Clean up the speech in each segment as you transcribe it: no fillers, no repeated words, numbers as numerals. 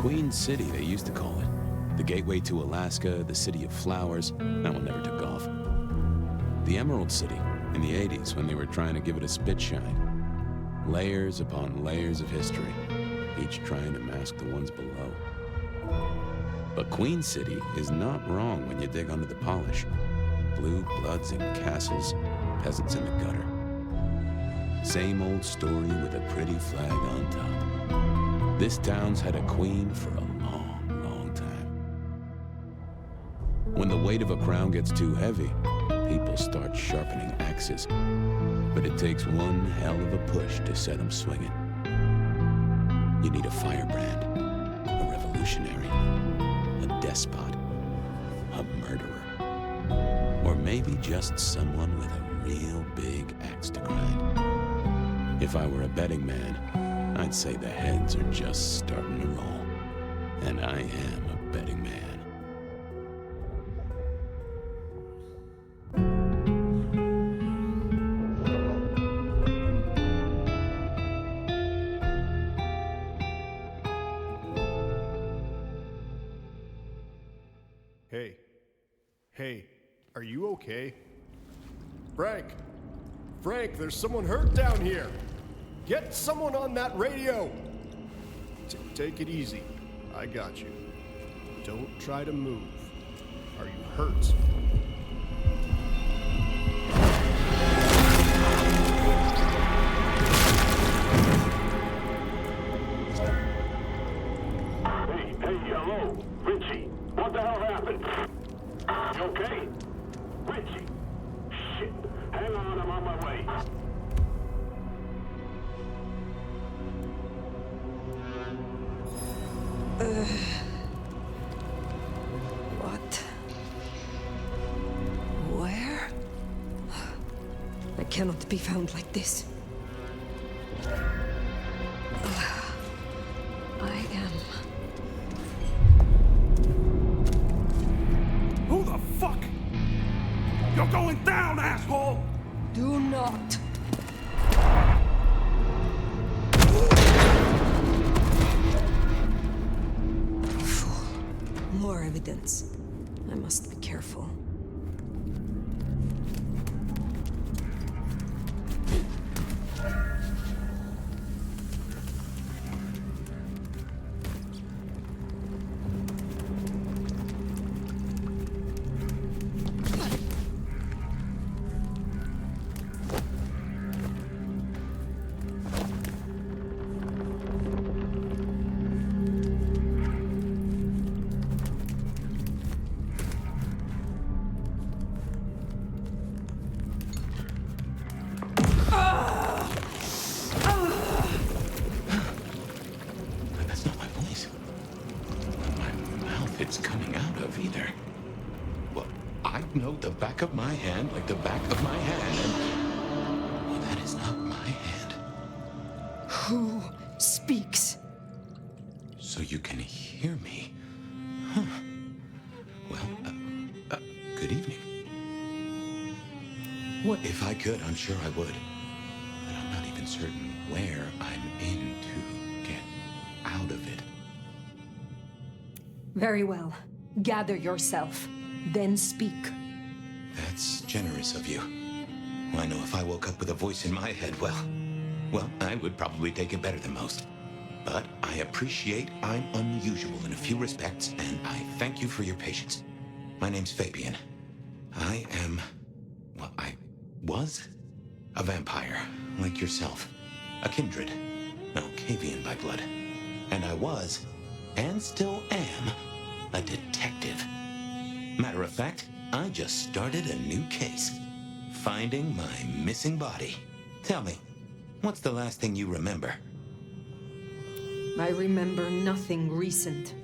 Queen City, they used to call it. The gateway to Alaska, the city of flowers. That one never took off. The Emerald City, in the 80s, when they were trying to give it a spit shine. Layers upon layers of history, each trying to mask the ones below. But Queen City is not wrong when you dig under the polish. Blue bloods in castles, peasants in the gutter. Same old story with a pretty flag on top. This town's had a queen for a long, long time. When the weight of a crown gets too heavy, people start sharpening axes. But it takes one hell of a push to set them swinging. You need a firebrand, a revolutionary, a despot, a murderer, or maybe just someone with a real big axe to grind. If I were a betting man, I'd say the heads are just starting to roll. And I am a betting man. Hey, are you okay? Frank, there's someone hurt down here. Get someone on that radio. Take it easy. I got you. Don't try to move. Are you hurt? Hey, hello, Richie. What the hell happened? You okay? Richie! Shit! Hang on, I'm on my way. What? Where? I cannot be found like this. I am... Who the fuck? You're going down, asshole! Do not! Fool. More evidence. I must be careful. The back of my hand like the back of my hand, and... well, that is not my hand. Who speaks? So you can hear me. Huh. Well, good evening. What? If I could, I'm sure I would. But I'm not even certain where I'm in to get out of it. Very well. Gather yourself, then speak. That's generous of you. I know if I woke up with a voice in my head, well, I would probably take it better than most. But I appreciate I'm unusual in a few respects, and I thank you for your patience. My name's Fabien. I was a vampire, like yourself. A kindred. No, Cavian by blood. And I was, and still am, a detective. Matter of fact, I just started a new case. Finding my missing body. Tell me, what's the last thing you remember? I remember nothing recent.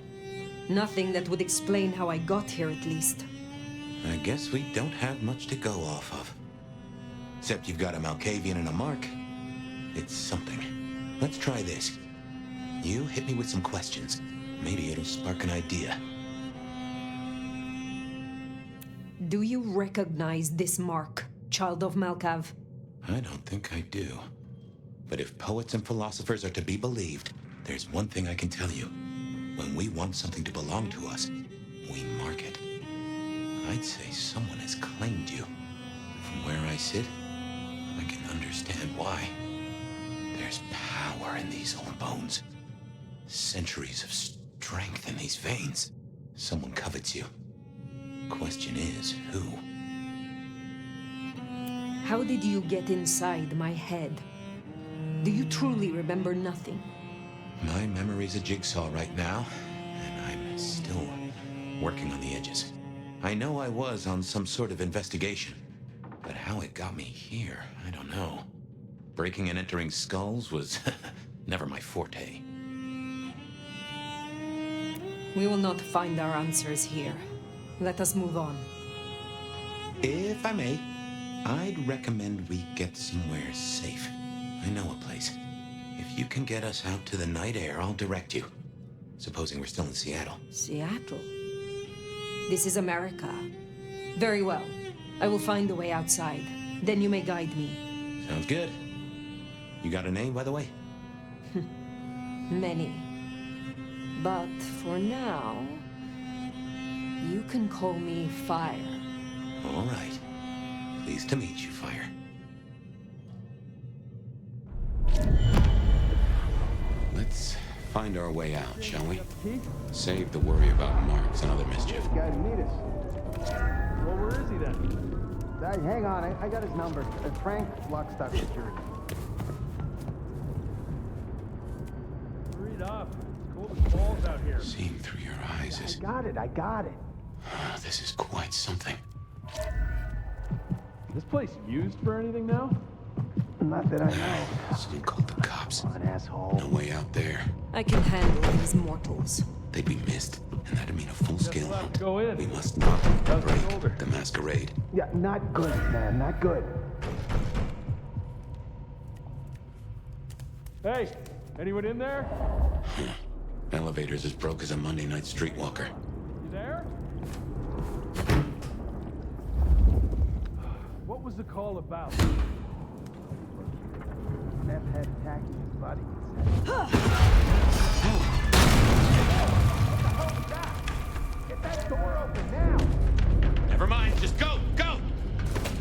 Nothing that would explain how I got here, at least. I guess we don't have much to go off of. Except you've got a Malkavian and a mark. It's something. Let's try this. You hit me with some questions. Maybe it'll spark an idea. Do you recognize this mark, child of Malkav? I don't think I do. But if poets and philosophers are to be believed, there's one thing I can tell you. When we want something to belong to us, we mark it. I'd say someone has claimed you. From where I sit, I can understand why. There's power in these old bones. Centuries of strength in these veins. Someone covets you. Question is, who? How did you get inside my head? Do you truly remember nothing? My memory's a jigsaw right now, and I'm still working on the edges. I know I was on some sort of investigation, but how it got me here, I don't know. Breaking and entering skulls was never my forte. We will not find our answers here. Let us move on. If I may, I'd recommend we get somewhere safe. I know a place. If you can get us out to the night air, I'll direct you. Supposing we're still in Seattle. Seattle? This is America. Very well. I will find a way outside. Then you may guide me. Sounds good. You got a name, by the way? Many. But for now, you can call me Fire. All right. Pleased to meet you, Fire. Let's find our way out, shall we? Save the worry about marks and other mischief. Guy to meet us. Well, where is he then? Hang on, I got his number. Frank, Lockstock Security. Hurry it up. It's cold as balls out here. Seeing through your eyes is... I got it. This is quite something. This place used for anything now? Not that I know. Someone called the cops. Come on, asshole. No way out there. I can handle these mortals. They'd be missed, and that'd mean a full-scale We'll have hunt. to go in. We must not How's the shoulder? break the masquerade. Yeah, not good, man, not good. Hey, anyone in there? Elevator's as broke as a Monday night streetwalker. You there? What was the call about? Meth head attacking his buddy. Get that door open now! Never mind, just go! Go!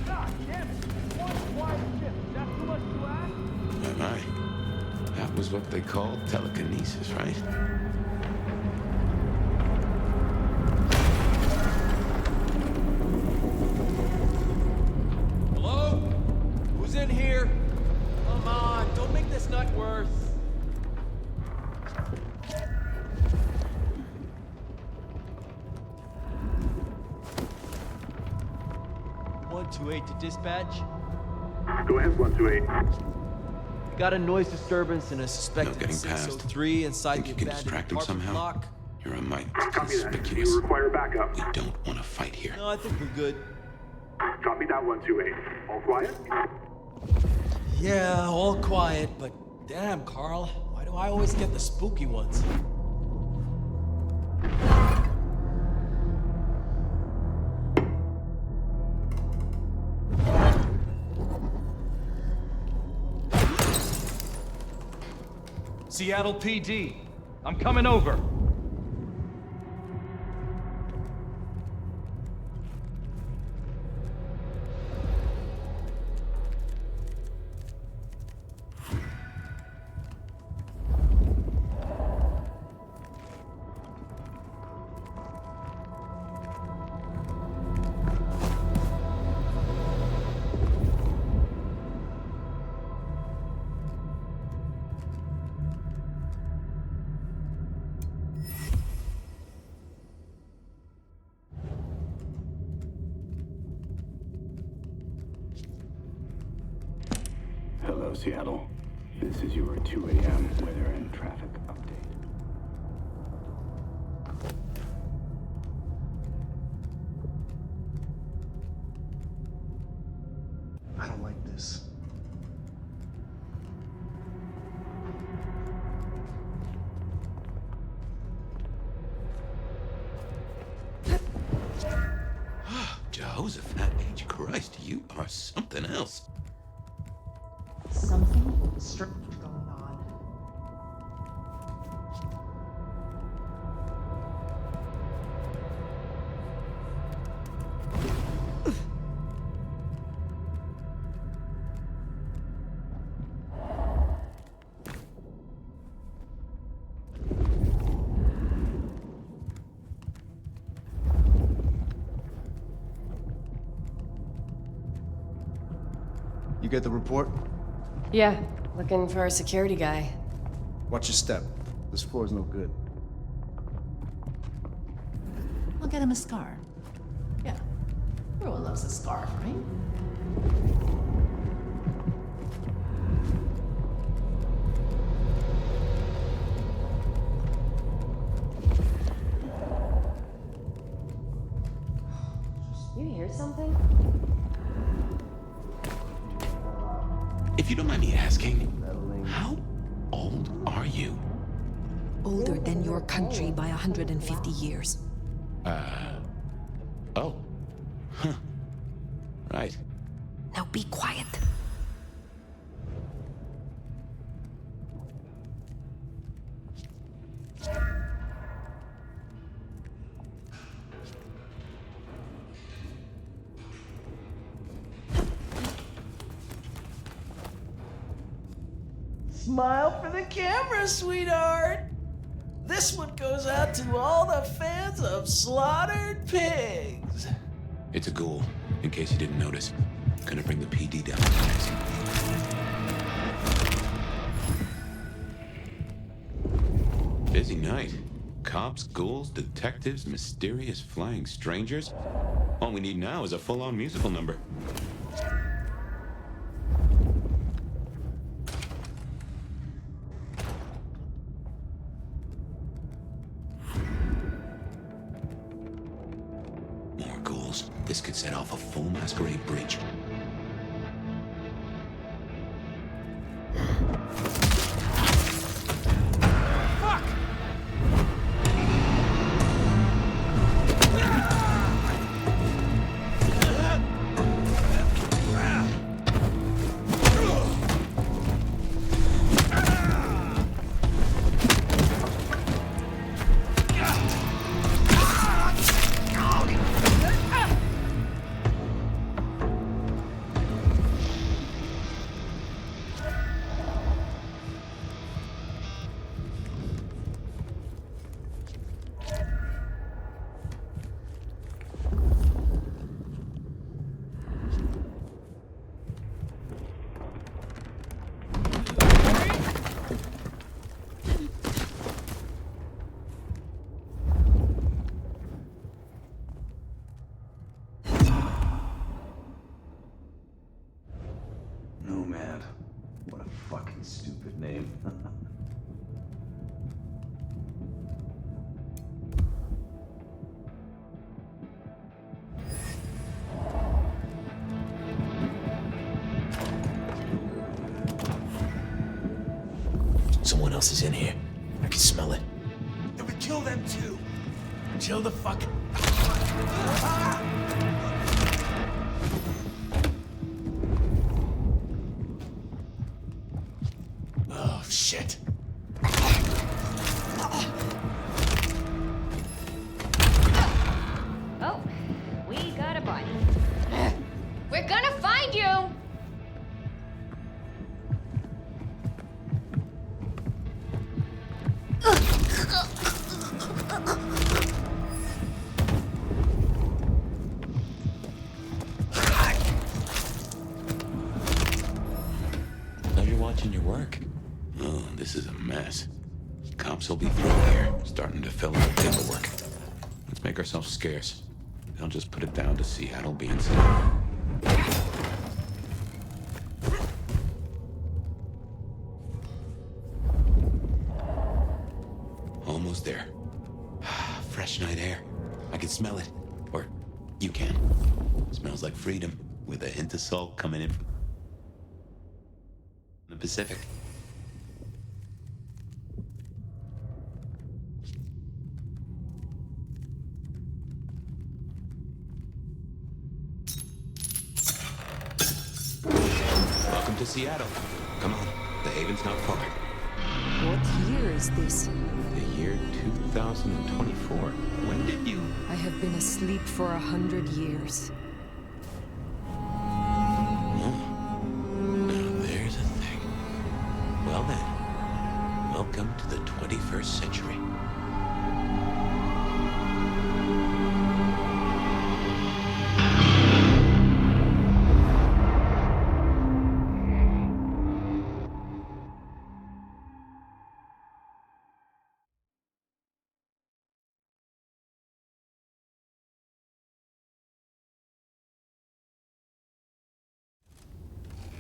God damn it! One quiet ship. Is that too much to ask? My. That was what they called telekinesis, right? Hello? Who's in here? Come on, don't make this night worse. (128) to dispatch. Go ahead, 128. We got a noise disturbance and a No suspected getting past. 603 inside Think the you can abandoned distract him apartment somehow? block. You're a mite Copy that. conspicuous. You require backup. We don't want to fight here. No, I think we're good. Copy that, 128. All quiet? Yeah, all quiet, but damn, Carl, why do I always get the spooky ones? Seattle PD. I'm coming over. Hello, Seattle. This is your 2 a.m. weather and traffic update. I don't like this. Jehoshaphat H. Christ, you are something else. Something strange going on. get the report? Yeah, looking for a security guy. Watch your step. This floor's no good. I'll get him a scar. Yeah. Everyone loves a scarf, right? You hear something? If you don't mind me asking, how old are you? Older than your country by 150 years. Oh. Huh. Right. Now be quiet. Smile for the camera, sweetheart. This one goes out to all the fans of slaughtered pigs. It's a ghoul, in case you didn't notice. Gonna bring the PD down next. Busy night. Cops, ghouls, detectives, mysterious flying strangers. All we need now is a full-on musical number. More ghouls. This could set off a full Masquerade breach. Nomad. What a fucking stupid name. Someone else is in here. I can smell it. Then we kill them too. Chill the fuck. Oh, shit. Oh, we got a body. We're gonna find you! Pleasure watching your work. Oh, this is a mess. Cops will be through here, starting to fill out paperwork. Let's make ourselves scarce. They'll just put it down to Seattle being safe. Almost there. Fresh night air. I can smell it. Or you can. Smells like freedom, with a hint of salt coming in from the Pacific. Welcome to Seattle. Come on, the haven's not far. What year is this? The year 2024. When did you? I have been asleep for 100 years. Now there's a thing. Well then, welcome to the 21st century.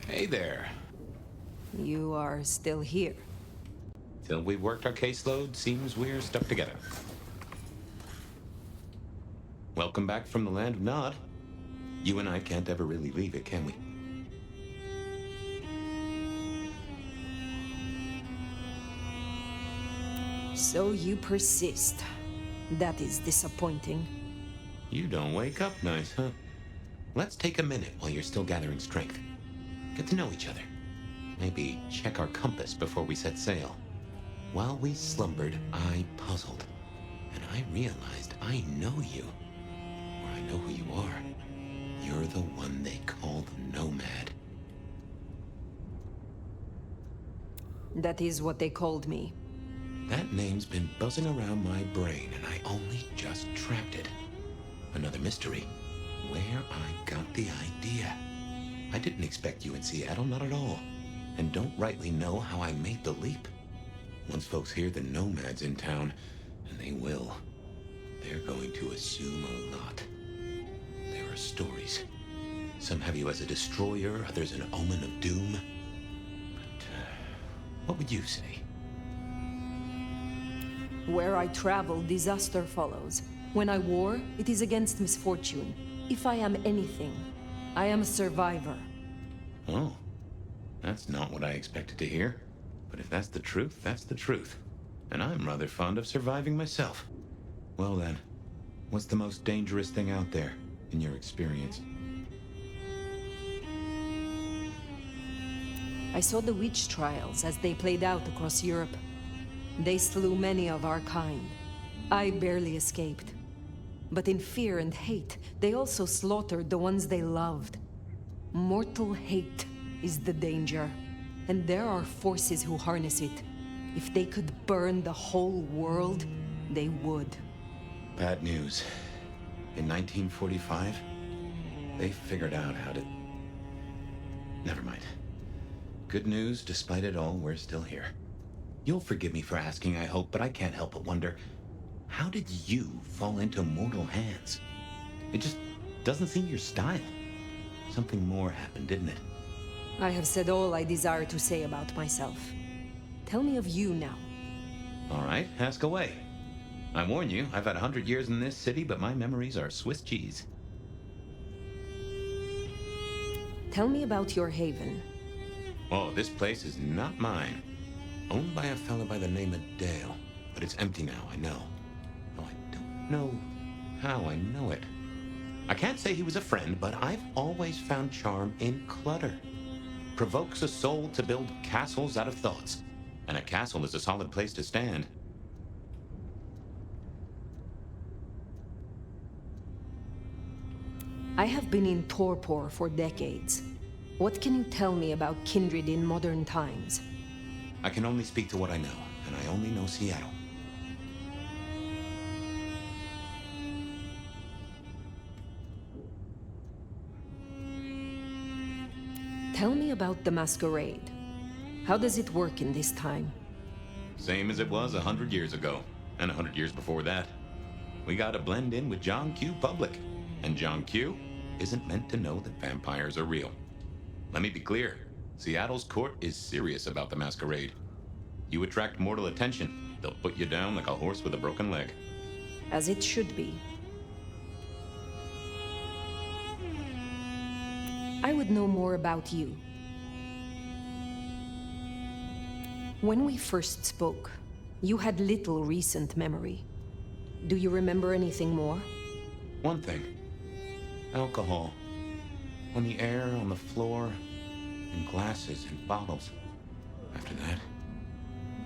Hey there. You are still here. Till we've worked our caseload, seems we're stuck together. Welcome back from the land of Nod. You and I can't ever really leave it, can we? So you persist. That is disappointing. You don't wake up nice, huh? Let's take a minute while you're still gathering strength. Get to know each other. Maybe check our compass before we set sail. While we slumbered, I puzzled. And I realized I know you. Or I know who you are. You're the one they call the Nomad. That is what they called me. That name's been buzzing around my brain, and I only just trapped it. Another mystery. Where I got the idea. I didn't expect you in Seattle, not at all. And don't rightly know how I made the leap. Once folks hear the Nomad's in town, and they will, they're going to assume a lot. There are stories. Some have you as a destroyer, others an omen of doom. But, what would you say? Where I travel, disaster follows. When I war, it is against misfortune. If I am anything, I am a survivor. Oh, that's not what I expected to hear. But if that's the truth, that's the truth. And I'm rather fond of surviving myself. Well then, what's the most dangerous thing out there, in your experience? I saw the witch trials as they played out across Europe. They slew many of our kind. I barely escaped. But in fear and hate, they also slaughtered the ones they loved. Mortal hate is the danger. And there are forces who harness it. If they could burn the whole world, they would. Bad news. In 1945, they figured out how to... Never mind. Good news, despite it all, we're still here. You'll forgive me for asking, I hope, but I can't help but wonder, how did you fall into mortal hands? It just doesn't seem your style. Something more happened, didn't it? I have said all I desire to say about myself. Tell me of you now. All right, ask away. I warn you, I've had 100 years in this city, but my memories are Swiss cheese. Tell me about your haven. Oh, this place is not mine. Owned by a fellow by the name of Dale. But it's empty now, I know. Oh, I don't know how I know it. I can't say he was a friend, but I've always found charm in clutter. Provokes a soul to build castles out of thoughts. And a castle is a solid place to stand. I have been in torpor for decades. What can you tell me about kindred in modern times? I can only speak to what I know, and I only know Seattle. Tell me about the Masquerade. How does it work in this time? Same as it was 100 years ago, and 100 years before that. We gotta blend in with John Q. Public, and John Q. isn't meant to know that vampires are real. Let me be clear, Seattle's court is serious about the Masquerade. You attract mortal attention, they'll put you down like a horse with a broken leg. As it should be. I would know more about you. When we first spoke, you had little recent memory. Do you remember anything more? One thing. Alcohol. On the air, on the floor, in glasses and bottles. After that,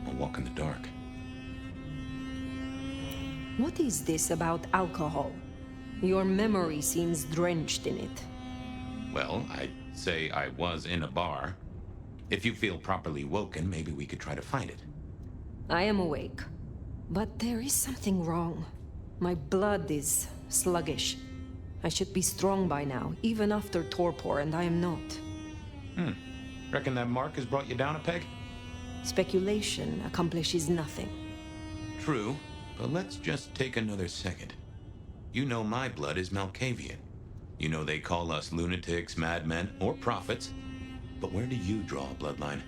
I'll walk in the dark. What is this about alcohol? Your memory seems drenched in it. Well, I'd say I was in a bar. If you feel properly woken, maybe we could try to find it. I am awake. But there is something wrong. My blood is sluggish. I should be strong by now, even after torpor, and I am not. Reckon that mark has brought you down a peg? Speculation accomplishes nothing. True, but let's just take another second. You know my blood is Malkavian. You know they call us lunatics, madmen, or prophets. But where do you draw a bloodline?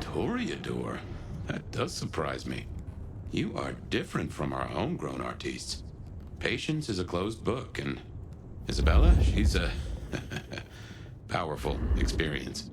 Toreador? That does surprise me. You are different from our homegrown artistes. Patience is a closed book, and Isabella, she's a powerful experience.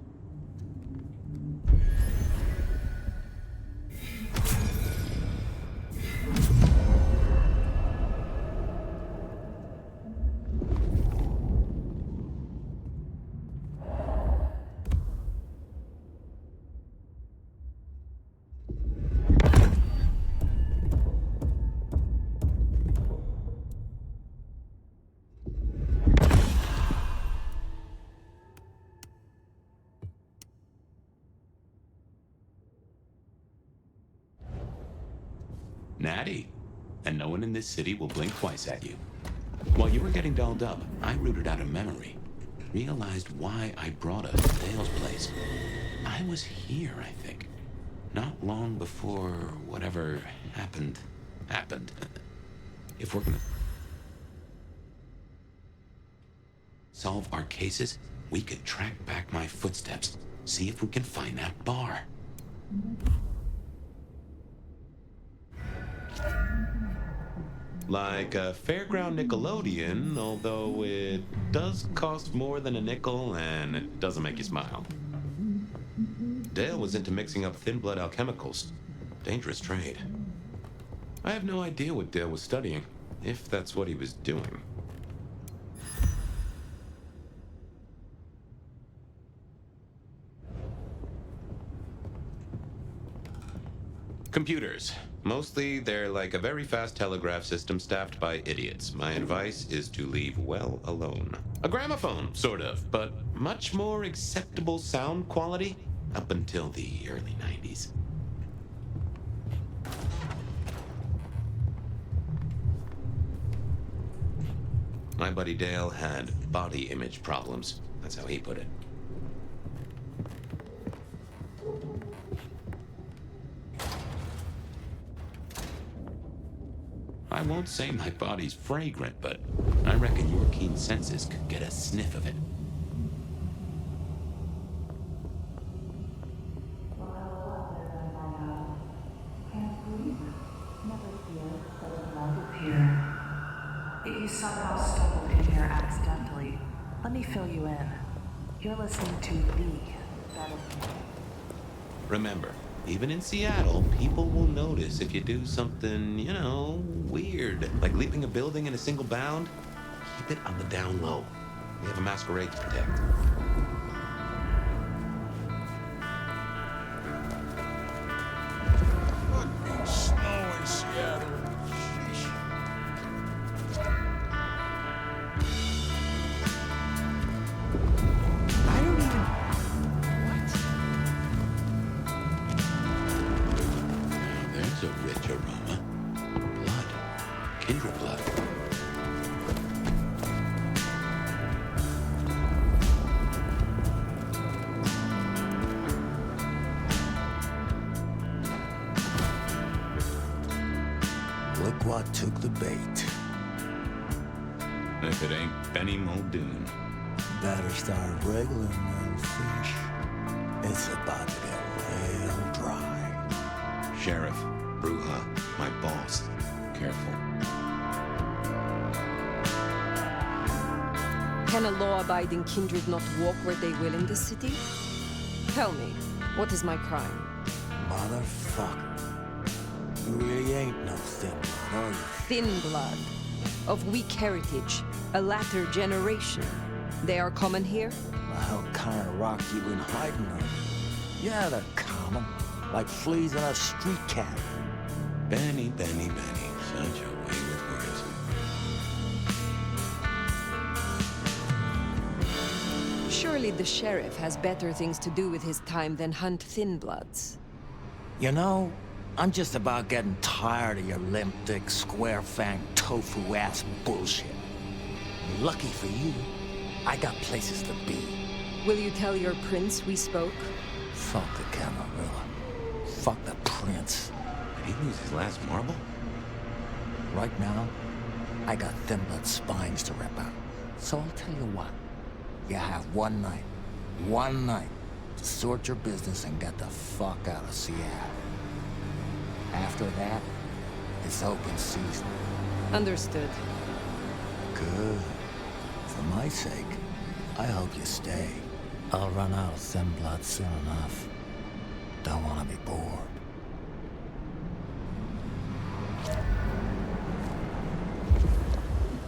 Natty, and no one in this city will blink twice at you. While you were getting dolled up, I rooted out a memory. Realized why I brought us to Dale's place. I was here, I think. Not long before whatever happened. If we're gonna solve our cases, we could track back my footsteps. See if we can find that bar. Like a fairground Nickelodeon, although it does cost more than a nickel and it doesn't make you smile. Dale was into mixing up thin blood alchemicals. Dangerous trade. I have no idea what Dale was studying, if that's what he was doing. Computers. Mostly, they're like a very fast telegraph system staffed by idiots. My advice is to leave well alone. A gramophone, sort of, but much more acceptable sound quality up until the early 90s. My buddy Dale had body image problems. That's how he put it. I won't say my body's fragrant, but I reckon your keen senses could get a sniff of it. If you somehow stumbled in here accidentally, let me fill you in. You're listening to the Battlefield. Remember, even in Seattle, people will notice if you do something, weird. Like leaping a building in a single bound. Keep it on the down low. We have a Masquerade to protect. Fucking snow in Seattle. Sheesh. I don't even... There's a rich aroma. Blood. Kindred blood. what took the bait. If it ain't Benny Muldoon. Better start wriggling, little fish. It's about to get real dry. Sheriff, Bruja, my boss. Careful. Can a law-abiding kindred not walk where they will in this city? Tell me, what is my crime? Motherfucker. You really ain't no thin blood, are you? Thin blood. Of weak heritage. A latter generation. They are common here? The hell kind of rock you been hiding under? Yeah, they're common. Like fleas in a street cat. Benny, Benny, Benny. Such a way with words. Surely the sheriff has better things to do with his time than hunt thin bloods. You know, I'm just about getting tired of your limp-dick, square-fanged, tofu-ass bullshit. Lucky for you, I got places to be. Will you tell your prince we spoke? Fuck the Camarilla. Fuck the prince. Did he lose his last marble? Right now, I got thin blood spines to rip out. So I'll tell you what. You have one night, to sort your business and get the fuck out of Seattle. After that, it's open season. Understood. Good. For my sake, I hope you stay. I'll run out of thin blood soon enough. Don't want to be bored.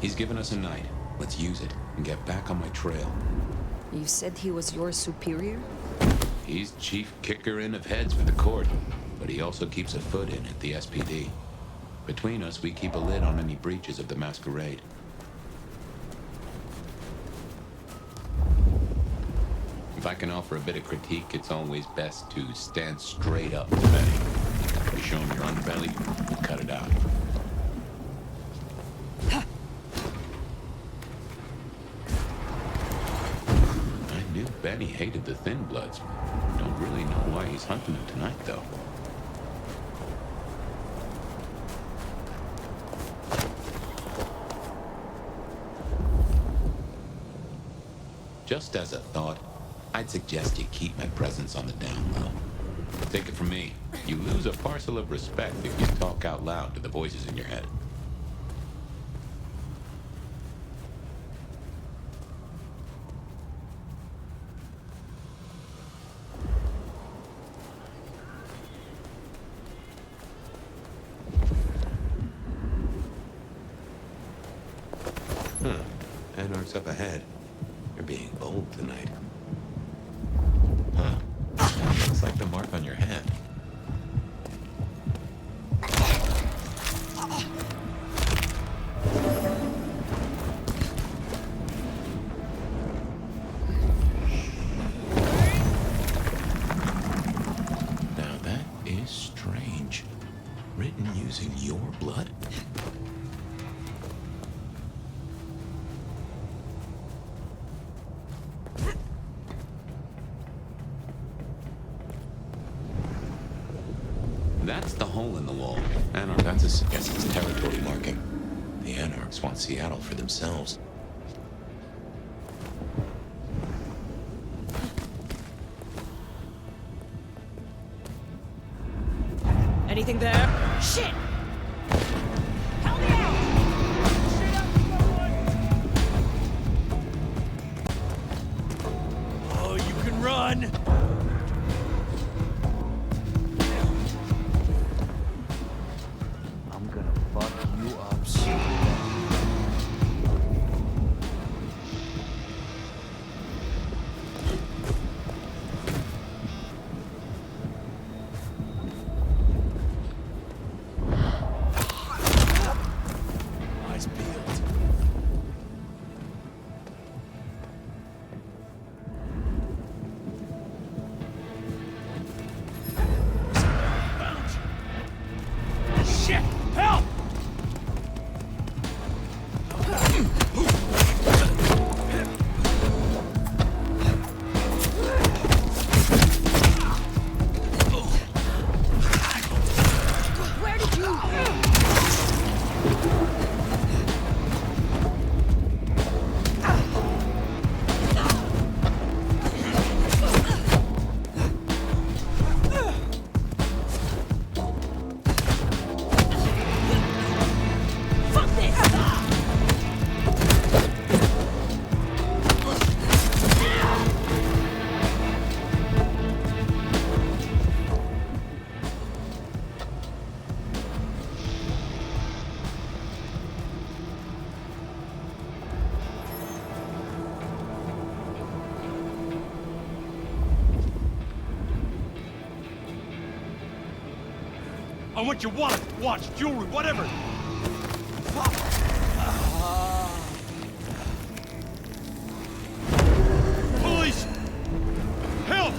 He's given us a night. Let's use it and get back on my trail. You said he was your superior? He's chief kicker in of heads for the court, but he also keeps a foot in at the SPD. Between us, we keep a lid on any breaches of the Masquerade. If I can offer a bit of critique, it's always best to stand straight up to Benny. You show him your underbelly, you cut it out. I knew Benny hated the Thin Bloods. Don't really know why he's hunting them tonight, though. Just as a thought, I'd suggest you keep my presence on the down low. Take it from me, you lose a parcel of respect if you talk out loud to the voices in your head. Anarch's up ahead. You're being bold tonight. Huh. Looks like the mark on your hand. Now that is strange. Written using your blood? That's the hole in the wall. Anarch, that's a suggested territory marking. The Anarchs want Seattle for themselves. Anything there? Shit! Help me out! Oh, you can run! I'm gonna fuck you up soon. Eyes peeled. I want your wallet, watch, jewelry, whatever. Police! Help!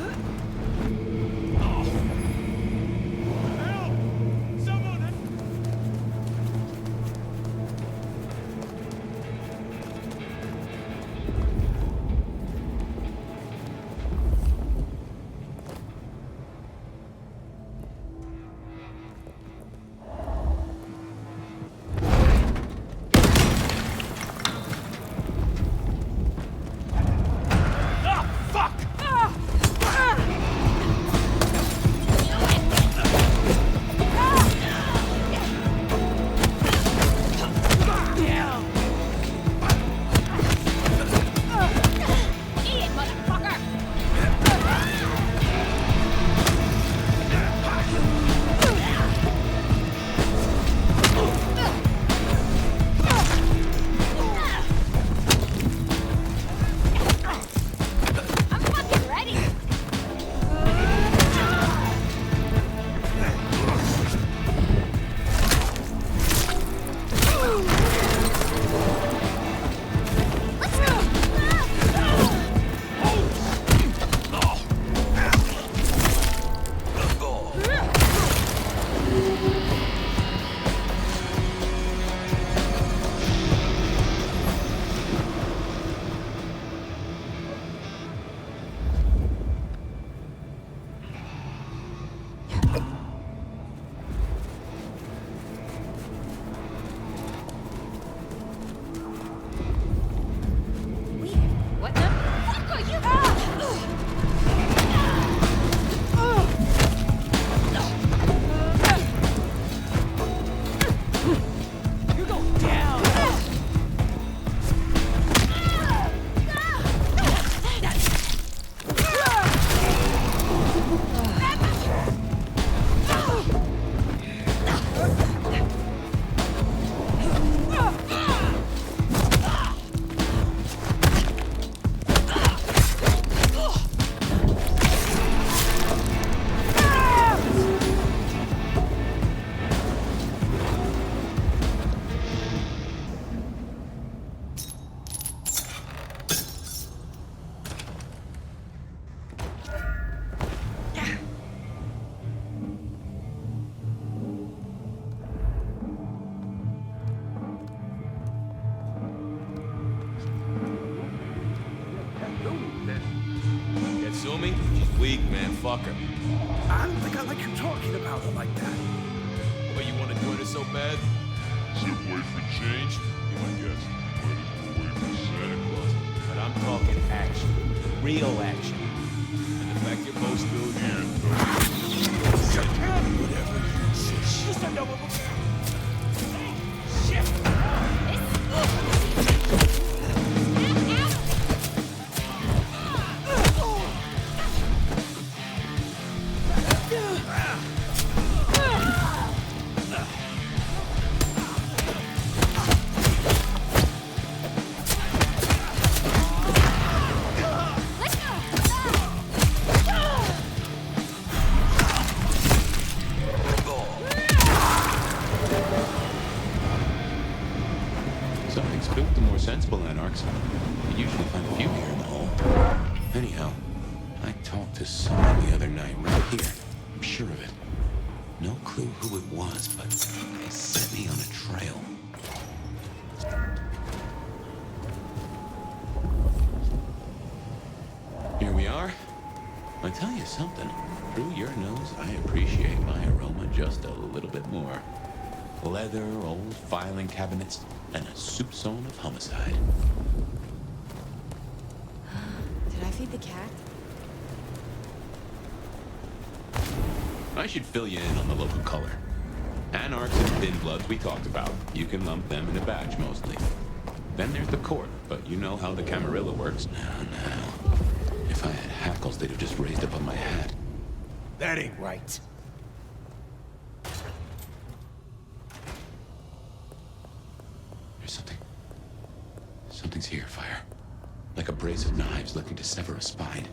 Fuck her. I don't think I like you talking about her like that. Well, you want to join us so bad? Zip away for change? You might guess. Might as well wait for Santa Claus. But I'm talking action. Real action. And the fact you're both still here. Whatever you insist. Just a double. Shit! Something's built the more sensible anarchs. You usually find a few here in the hole. Anyhow, I talked to someone the other night right here. I'm sure of it. No clue who it was, but they set me on a trail. Here we are. I tell you something. Through your nose, I appreciate my aroma just a little bit more. Leather, old filing cabinets, and a soup zone of homicide. Did I feed the cat? I should fill you in on the local color. Anarchs and thin bloods we talked about. You can lump them in a batch mostly. Then there's the court, but you know how the Camarilla works. Now. If I had hackles, they'd have just raised up on my hat. That ain't right. There's something. Something's here, Fire. Like a brace of knives looking to sever a spine.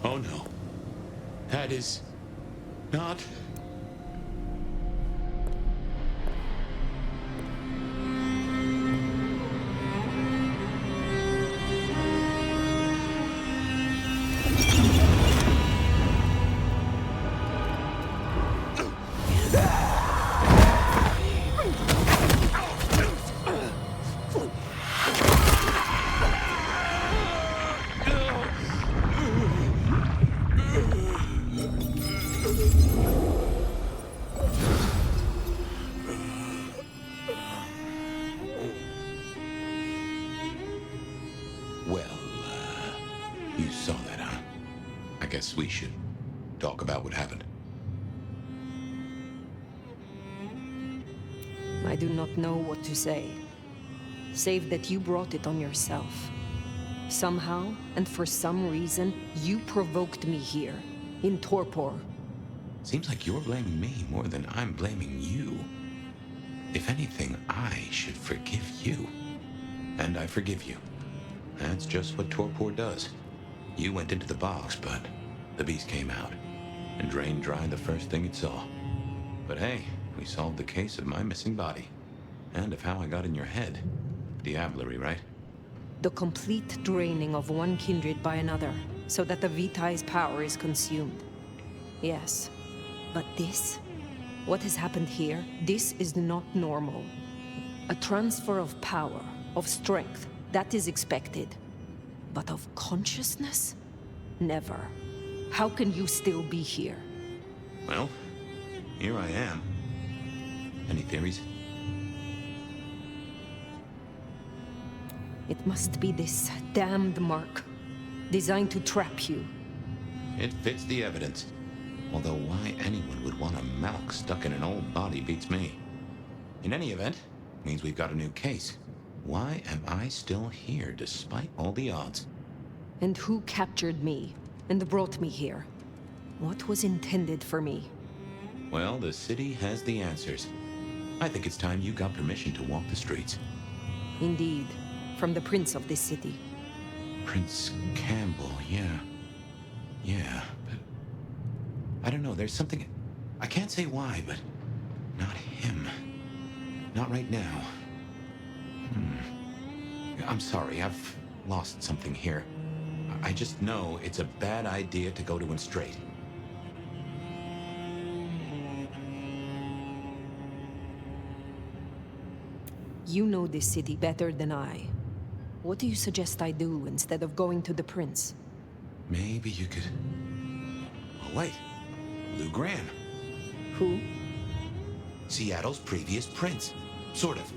Oh no. That is not You saw that, huh? I guess we should talk about what happened. I do not know what to say, save that you brought it on yourself. Somehow, and for some reason, you provoked me here, in torpor. Seems like you're blaming me more than I'm blaming you. If anything, I should forgive you. And I forgive you. That's just what torpor does. You went into the box, but the beast came out and drained dry the first thing it saw. But hey, we solved the case of my missing body. And of how I got in your head. Diablerie, right? The complete draining of one kindred by another, so that the Vitae's power is consumed. Yes, but this? What has happened here? This is not normal. A transfer of power, of strength, that is expected. But of consciousness? Never. How can you still be here? Well, here I am. Any theories? It must be this damned mark, designed to trap you. It fits the evidence. Although why anyone would want a malk stuck in an old body beats me. In any event, means we've got a new case. Why am I still here despite all the odds? And who captured me and brought me here? What was intended for me? Well, the city has the answers. I think it's time you got permission to walk the streets. Indeed. From the prince of this city. Prince Campbell, yeah. Yeah, but... I don't know, there's something... I can't say why, but... Not him. Not right now. I'm sorry, I've lost something here. I just know it's a bad idea to go to him straight. You know this city better than I. What do you suggest I do instead of going to the prince? Maybe you could... Oh, wait. Lou Graham. Who? Seattle's previous prince. Sort of.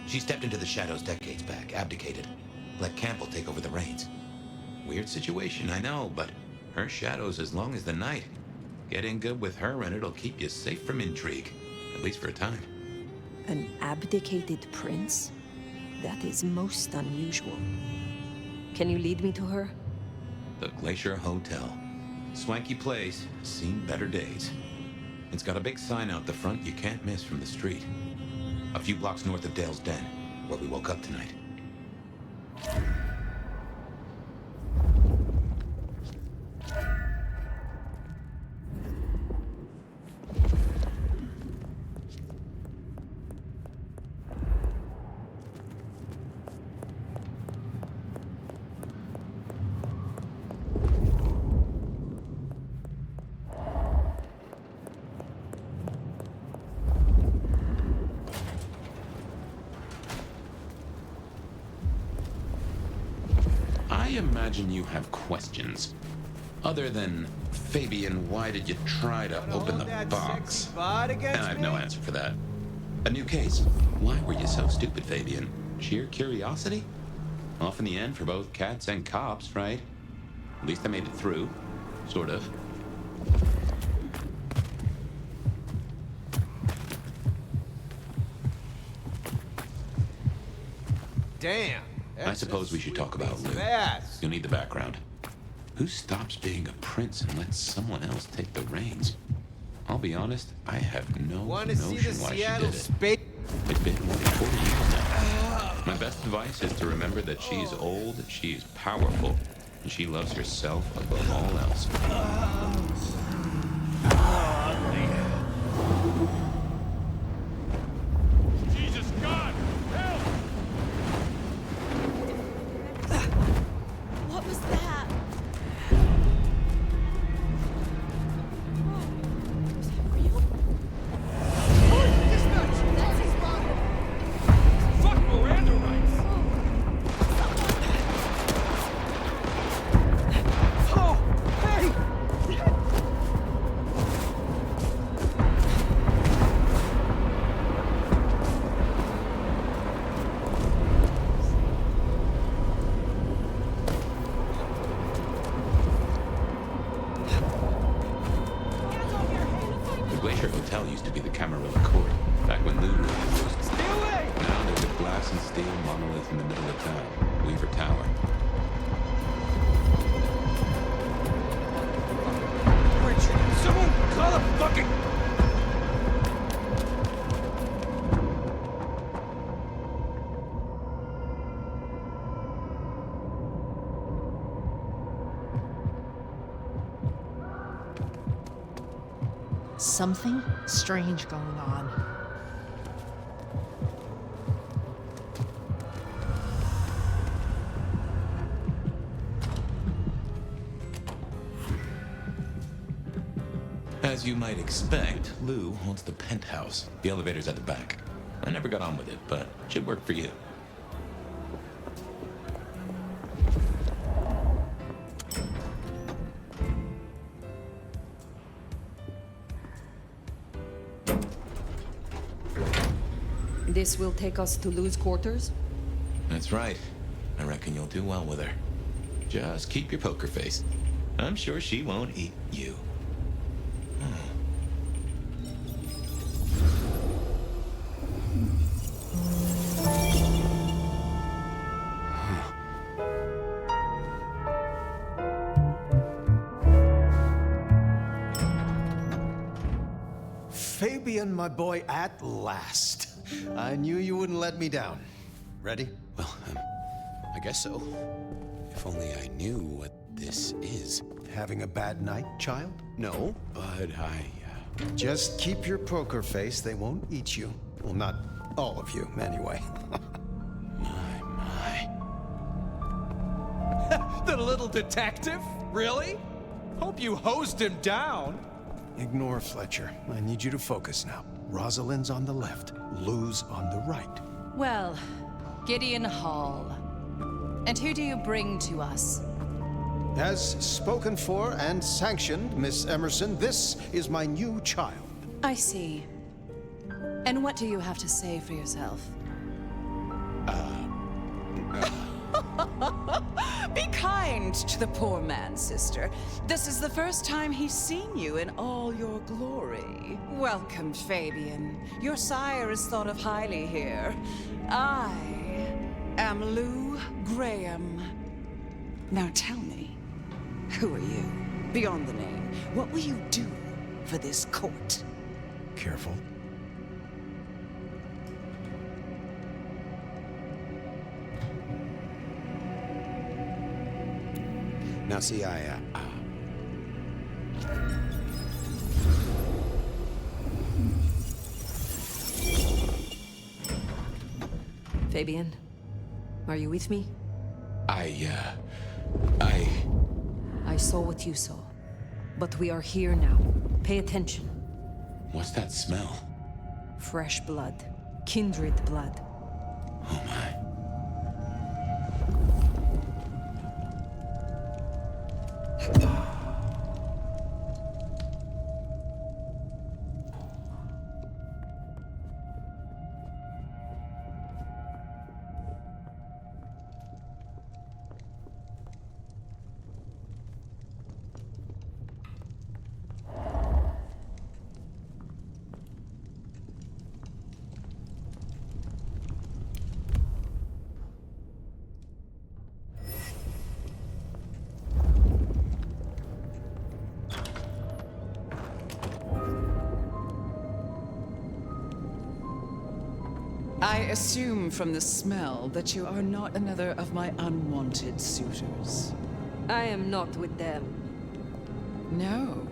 She stepped into the shadows decades back, abdicated. Let Campbell take over the reins. Weird situation, I know, but her shadow's as long as the night. Get in good with her and it'll keep you safe from intrigue. At least for a time. An abdicated prince? That is most unusual. Can you lead me to her? The Glacier Hotel. Swanky place, seen better days. It's got a big sign out the front you can't miss from the street. A few blocks north of Dale's Den, where we woke up tonight. I imagine you have questions. Other than, Fabien, why did you try to open the box? And I have no answer for that. A new case. Why were you so stupid, Fabien? Sheer curiosity? Off in the end for both cats and cops, right? At least I made it through. Sort of. Damn. I suppose we should talk about Lou. You'll need the background. Who stops being a prince and lets someone else take the reins? I'll be honest, I have no notion why she did it. It's been more than 40 years now. My best advice is to remember that she's old, she's powerful, and she loves herself above all else. Jesus God! Help! What was that? hall used to be the Camarilla Court, back when Lou lived. Stay away! Now there's a glass and steel monolith in the middle of town, Weaver Tower. Richard, someone call a fucking... Something strange going on. As you might expect, Lou owns the penthouse. The elevator's at the back. I never got on with it, but it should work for you. This will take us to Lou's quarters? That's right. I reckon you'll do well with her. Just keep your poker face. I'm sure she won't eat you. Fabien, my boy, at last. I knew you wouldn't let me down. Ready? Well, I guess so. If only I knew what this is. Having a bad night, child? No, but Just keep your poker face. They won't eat you. Well, not all of you, anyway. My. The little detective? Really? Hope you hosed him down. Ignore Fletcher. I need you to focus now. Rosalind's on the left, Lou's on the right. Well, Gideon Hall. And who do you bring to us? As spoken for and sanctioned, Miss Emerson, this is my new child. I see. And what do you have to say for yourself? Be kind to the poor man, sister. This is the first time he's seen you in all your glory. Welcome, Fabien. Your sire is thought of highly here. I am Lou Graham. Now tell me, who are you? Beyond the name, what will you do for this court? Careful. Now see, Fabien, are you with me? I saw what you saw. But we are here now. Pay attention. What's that smell? Fresh blood. Kindred blood. Oh my. I assume from the smell that you are not another of my unwanted suitors. I am not with them. No.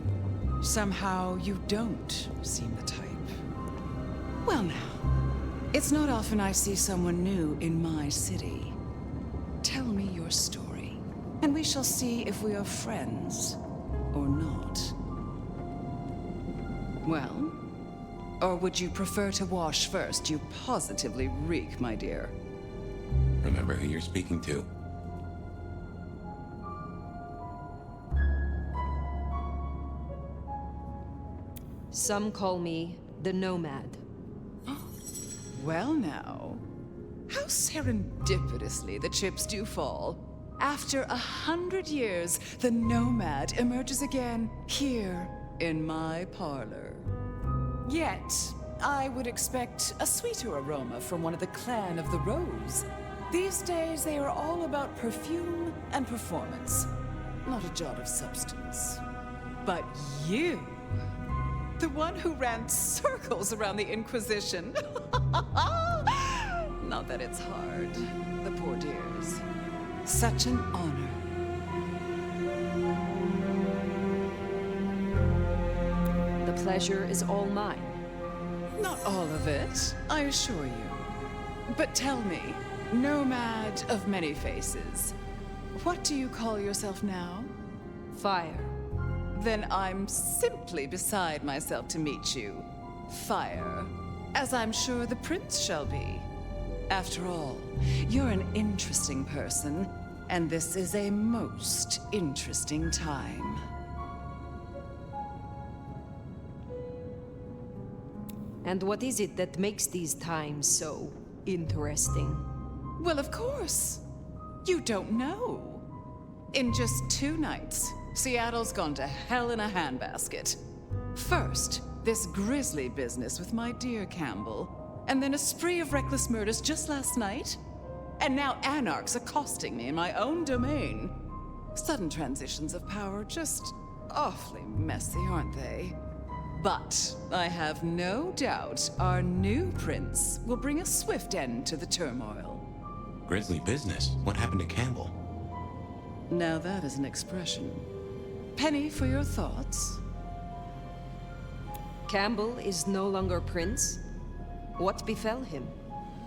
Somehow you don't seem the type. Well now, it's not often I see someone new in my city. Tell me your story, and we shall see if we are friends or not. Well? Or would you prefer to wash first? You positively reek, my dear. Remember who you're speaking to. Some call me the Nomad. Well now, how serendipitously the chips do fall. After 100 years, the Nomad emerges again here in my parlor. Yet, I would expect a sweeter aroma from one of the clan of the Rose. These days, they are all about perfume and performance, not a jot of substance. But you, the one who ran circles around the Inquisition. Not that it's hard, the poor dears. Such an honor. The pleasure is all mine. Not all of it, I assure you. But tell me, Nomad of many faces, what do you call yourself now? Fire. Then I'm simply beside myself to meet you. Fire. As I'm sure the prince shall be. After all, you're an interesting person, and this is a most interesting time. And what is it that makes these times so interesting? Well, of course. You don't know. In just 2 nights, Seattle's gone to hell in a handbasket. First, this grisly business with my dear Campbell, and then a spree of reckless murders just last night. And now anarchs accosting me in my own domain. Sudden transitions of power, just awfully messy, aren't they? But I have no doubt our new prince will bring a swift end to the turmoil. Grisly business? What happened to Campbell? Now that is an expression. Penny, for your thoughts? Campbell is no longer prince? What befell him?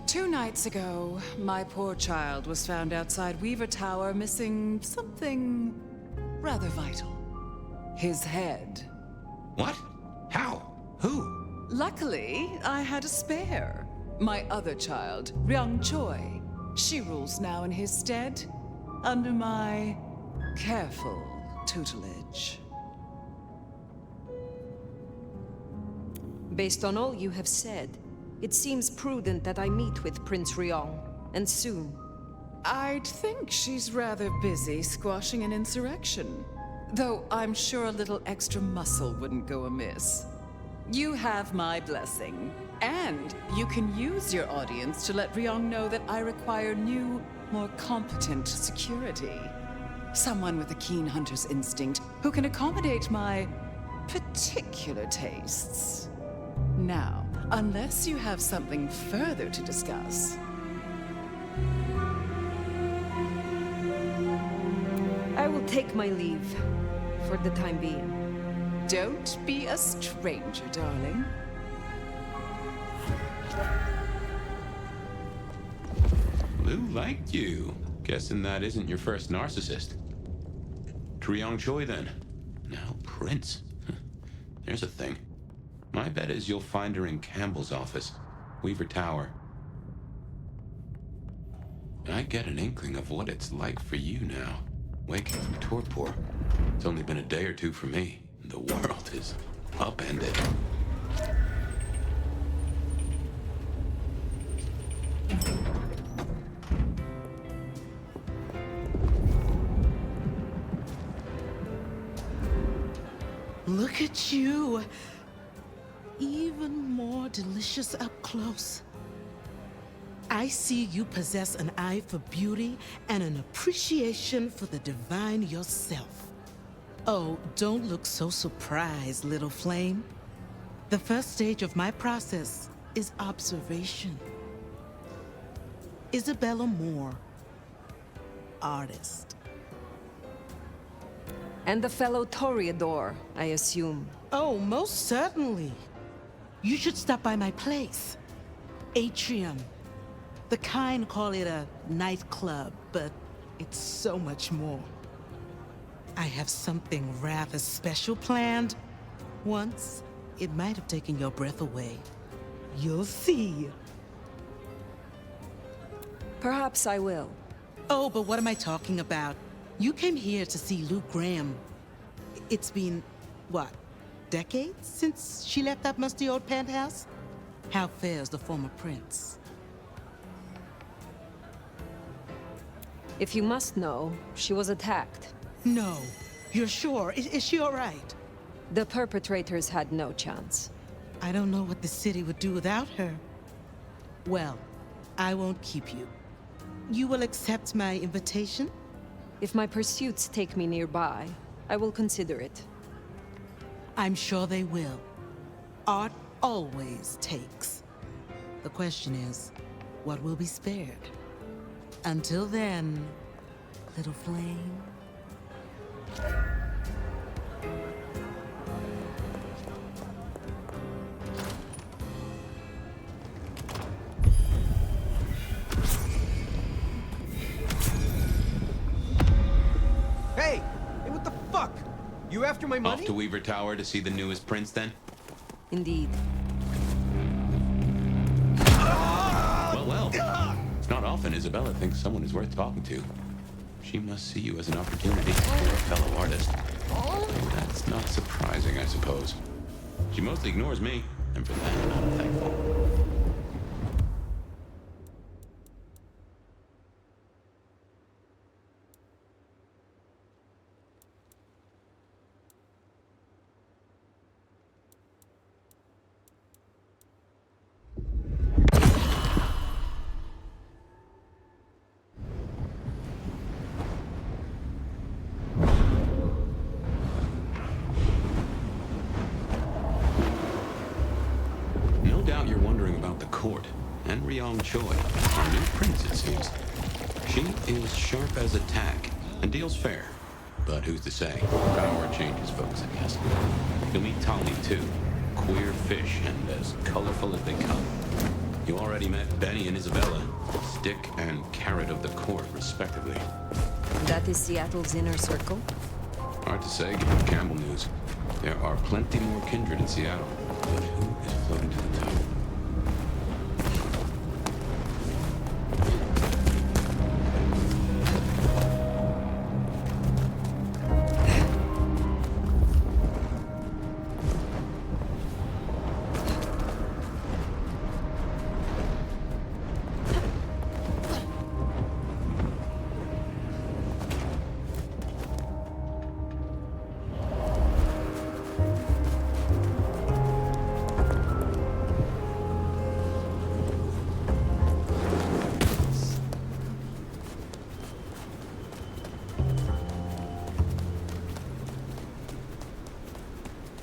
2 nights ago, my poor child was found outside Weaver Tower missing something rather vital. His head. What? How? Who? Luckily, I had a spare. My other child, Ryung Choi. She rules now in his stead, under my careful tutelage. Based on all you have said, it seems prudent that I meet with Prince Ryung, and soon. I'd think she's rather busy squashing an insurrection. Though I'm sure a little extra muscle wouldn't go amiss. You have my blessing. And you can use your audience to let Ryung know that I require new, more competent security. Someone with a keen hunter's instinct who can accommodate my particular tastes. Now, unless you have something further to discuss. I will take my leave, for the time being. Don't be a stranger, darling. Lou liked you. Guessing that isn't your first narcissist. Ryung Choi, then. Now Prince. There's a thing. My bet is you'll find her in Campbell's office, Weaver Tower. I get an inkling of what it's like for you now, waking from torpor. It's only been a day or 2 for me. The world is upended. Look at you. Even more delicious up close. I see you possess an eye for beauty and an appreciation for the divine yourself. Oh, don't look so surprised, little flame. The first stage of my process is observation. Isabella Moore, artist. And the fellow Toreador, I assume. Oh, most certainly. You should stop by my place. Atrium. The kind call it a nightclub, but it's so much more. I have something rather special planned. Once, it might have taken your breath away. You'll see. Perhaps I will. Oh, but what am I talking about? You came here to see Luke Graham. It's been, what, decades since she left that musty old penthouse? How fares the former prince? If you must know, she was attacked. No. You're sure? Is she all right? The perpetrators had no chance. I don't know what the city would do without her. Well, I won't keep you. You will accept my invitation? If my pursuits take me nearby, I will consider it. I'm sure they will. Art always takes. The question is, what will be spared? Until then, little flame. Hey, what the fuck? You after my money? Off to Weaver Tower to see the newest prince, then? Indeed. Well. It's not often Isabella thinks someone is worth talking to. She must see you as an opportunity for a fellow artist. That's not surprising, I suppose. She mostly ignores me, and for that, I'm thankful. Choi, our new prince, it seems. She is sharp as a tack and deals fair. But who's to say? Power changes folks, I guess. You'll meet Tali, too. Queer fish and as colorful as they come. You already met Benny and Isabella, stick and carrot of the court, respectively. That is Seattle's inner circle? Hard to say, given Campbell news. There are plenty more kindred in Seattle, but who is floating to the top?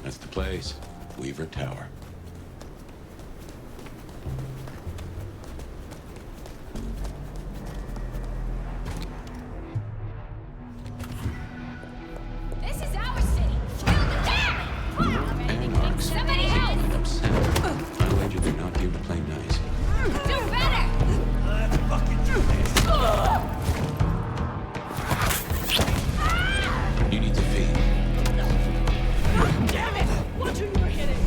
That's the place, Weaver Tower. This is our city. Kill the damn! Come on, Anarchs. somebody help! And upset. I wager they're not here to play nice. Do better! Let's fucking do this! You need to feed. Damn it! Watch who you were hitting!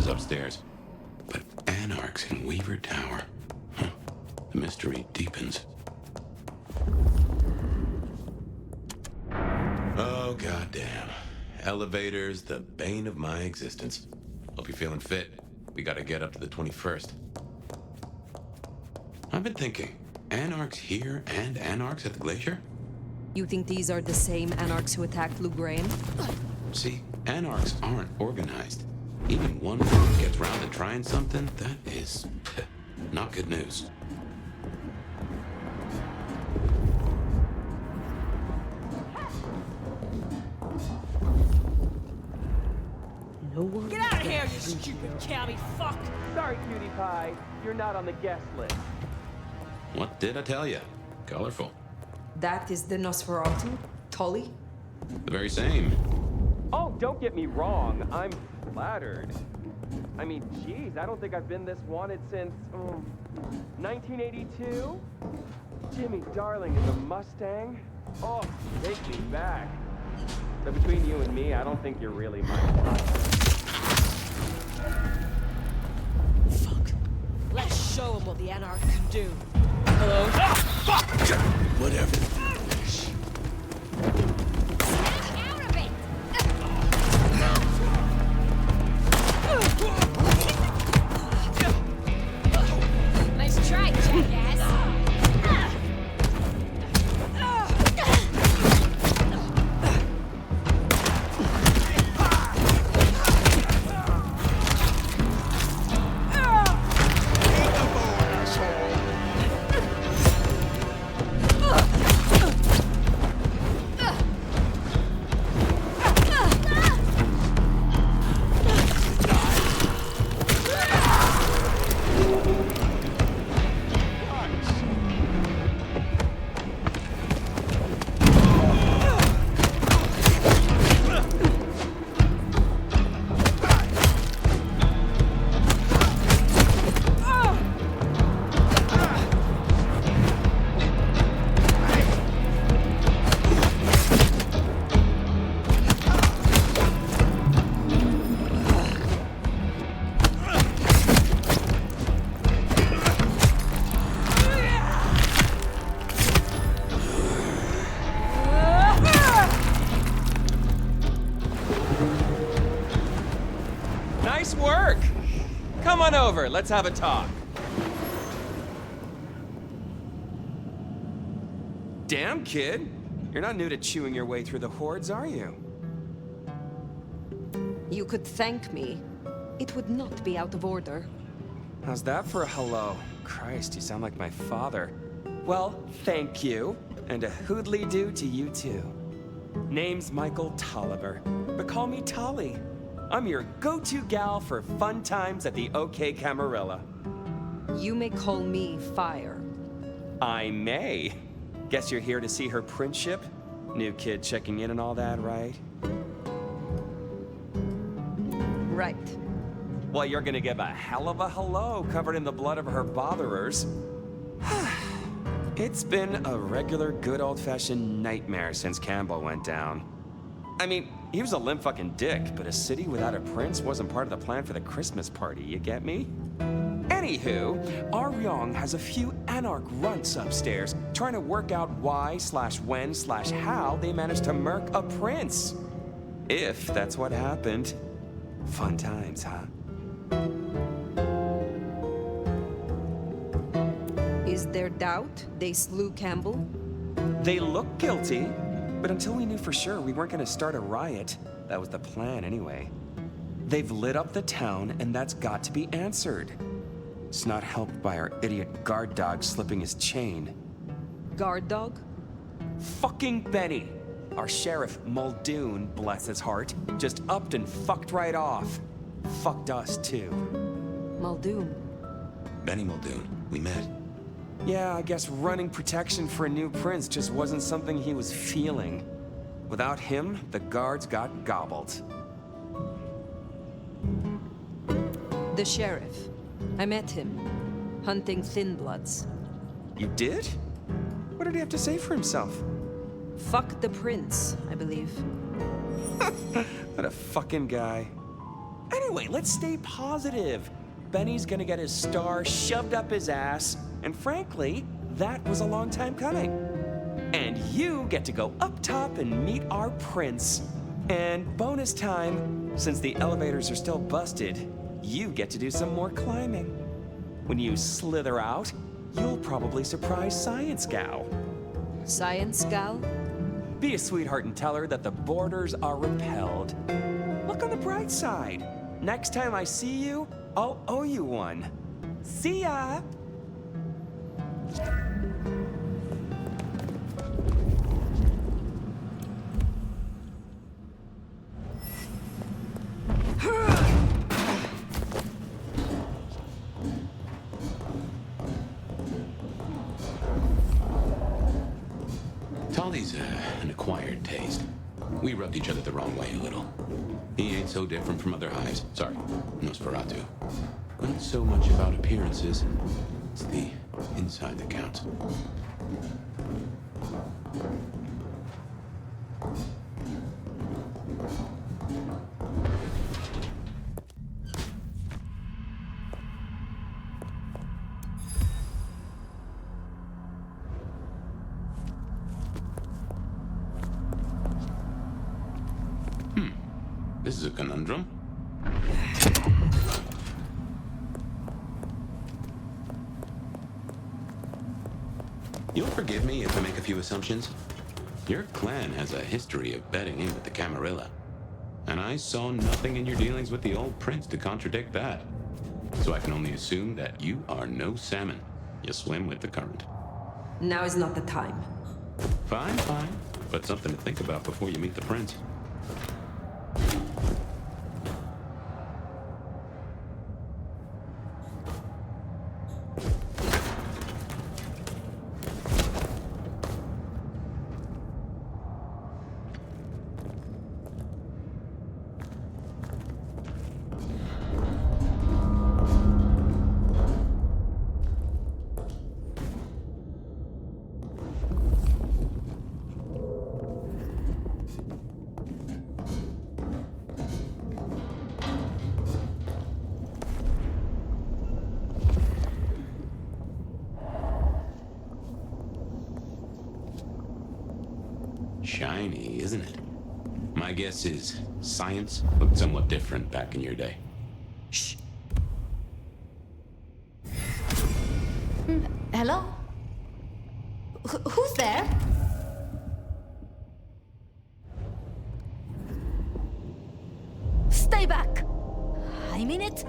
Upstairs. But Anarchs in Weaver Tower. Huh. The mystery deepens. Oh, goddamn. Elevators, the bane of my existence. Hope you're feeling fit. We gotta get up to the 21st. I've been thinking, Anarchs here and Anarchs at the glacier? You think these are the same Anarchs who attacked Lugrain? See, Anarchs aren't organized. Even one group gets round to trying something, that is not good news. Stupid county fuck! Sorry, cutie pie. You're not on the guest list. What did I tell you? Colorful. That is the Nosferatu, Tully? The very same. Oh, don't get me wrong. I'm flattered. I mean, geez, I don't think I've been this wanted since 1982. Jimmy Darling in the Mustang. Oh, take me back. But between you and me, I don't think you're really my type. Fuck. Let's show him what the Anarch can do. Hello? Ah, fuck! Whatever. Nice try, jackass. Nice work! Come on over, let's have a talk. Damn, kid. You're not new to chewing your way through the hordes, are you? You could thank me. It would not be out of order. How's that for a hello? Christ, you sound like my father. Well, thank you. And a hoodly-doo to you too. Name's Michael Tolliver, but call me Tolly. I'm your go-to gal for fun times at the OK Camarilla. You may call me Fire. I may. Guess you're here to see her princeship? New kid checking in and all that, right? Right. Well, you're gonna give a hell of a hello covered in the blood of her botherers. It's been a regular good old-fashioned nightmare since Campbell went down. I mean, he was a limp fucking dick, but a city without a prince wasn't part of the plan for the Christmas party, you get me? Anywho, our Ryong has a few Anarch runts upstairs trying to work out why/when/how they managed to murk a prince. If that's what happened. Fun times, huh? Is there doubt they slew Campbell? They look guilty, but until we knew for sure, we weren't gonna start a riot. That was the plan anyway. They've lit up the town, and that's got to be answered. It's not helped by our idiot guard dog slipping his chain. Guard dog? Fucking Benny! Our sheriff, Muldoon, bless his heart, just upped and fucked right off. Fucked us, too. Muldoon? Benny Muldoon, we met. Yeah, I guess running protection for a new prince just wasn't something he was feeling. Without him, the guards got gobbled. The sheriff. I met him, hunting Thin Bloods. You did? What did he have to say for himself? Fuck the prince, I believe. What a fucking guy. Anyway, let's stay positive. Benny's gonna get his star shoved up his ass, and frankly, that was a long time coming. And you get to go up top and meet our prince. And bonus time, since the elevators are still busted, you get to do some more climbing. When you slither out, you'll probably surprise Science Gal. Science Gal? Be a sweetheart and tell her that the borders are repelled. Look on the bright side. Next time I see you, I'll owe you one. See ya! Tolly's an acquired taste. We rubbed each other the wrong way a little. He ain't so different from other hives. Sorry, Nosferatu. Not so much about appearances. It's the inside that counts. This is a conundrum. You'll forgive me if I make a few assumptions. Your clan has a history of betting in with the Camarilla. And I saw nothing in your dealings with the old prince to contradict that. So I can only assume that you are no salmon. You swim with the current. Now is not the time. Fine, fine. But something to think about before you meet the prince. Shiny, isn't it? My guess is science looked somewhat different back in your day. Shh. Hello? Who's there? Stay back! I mean it.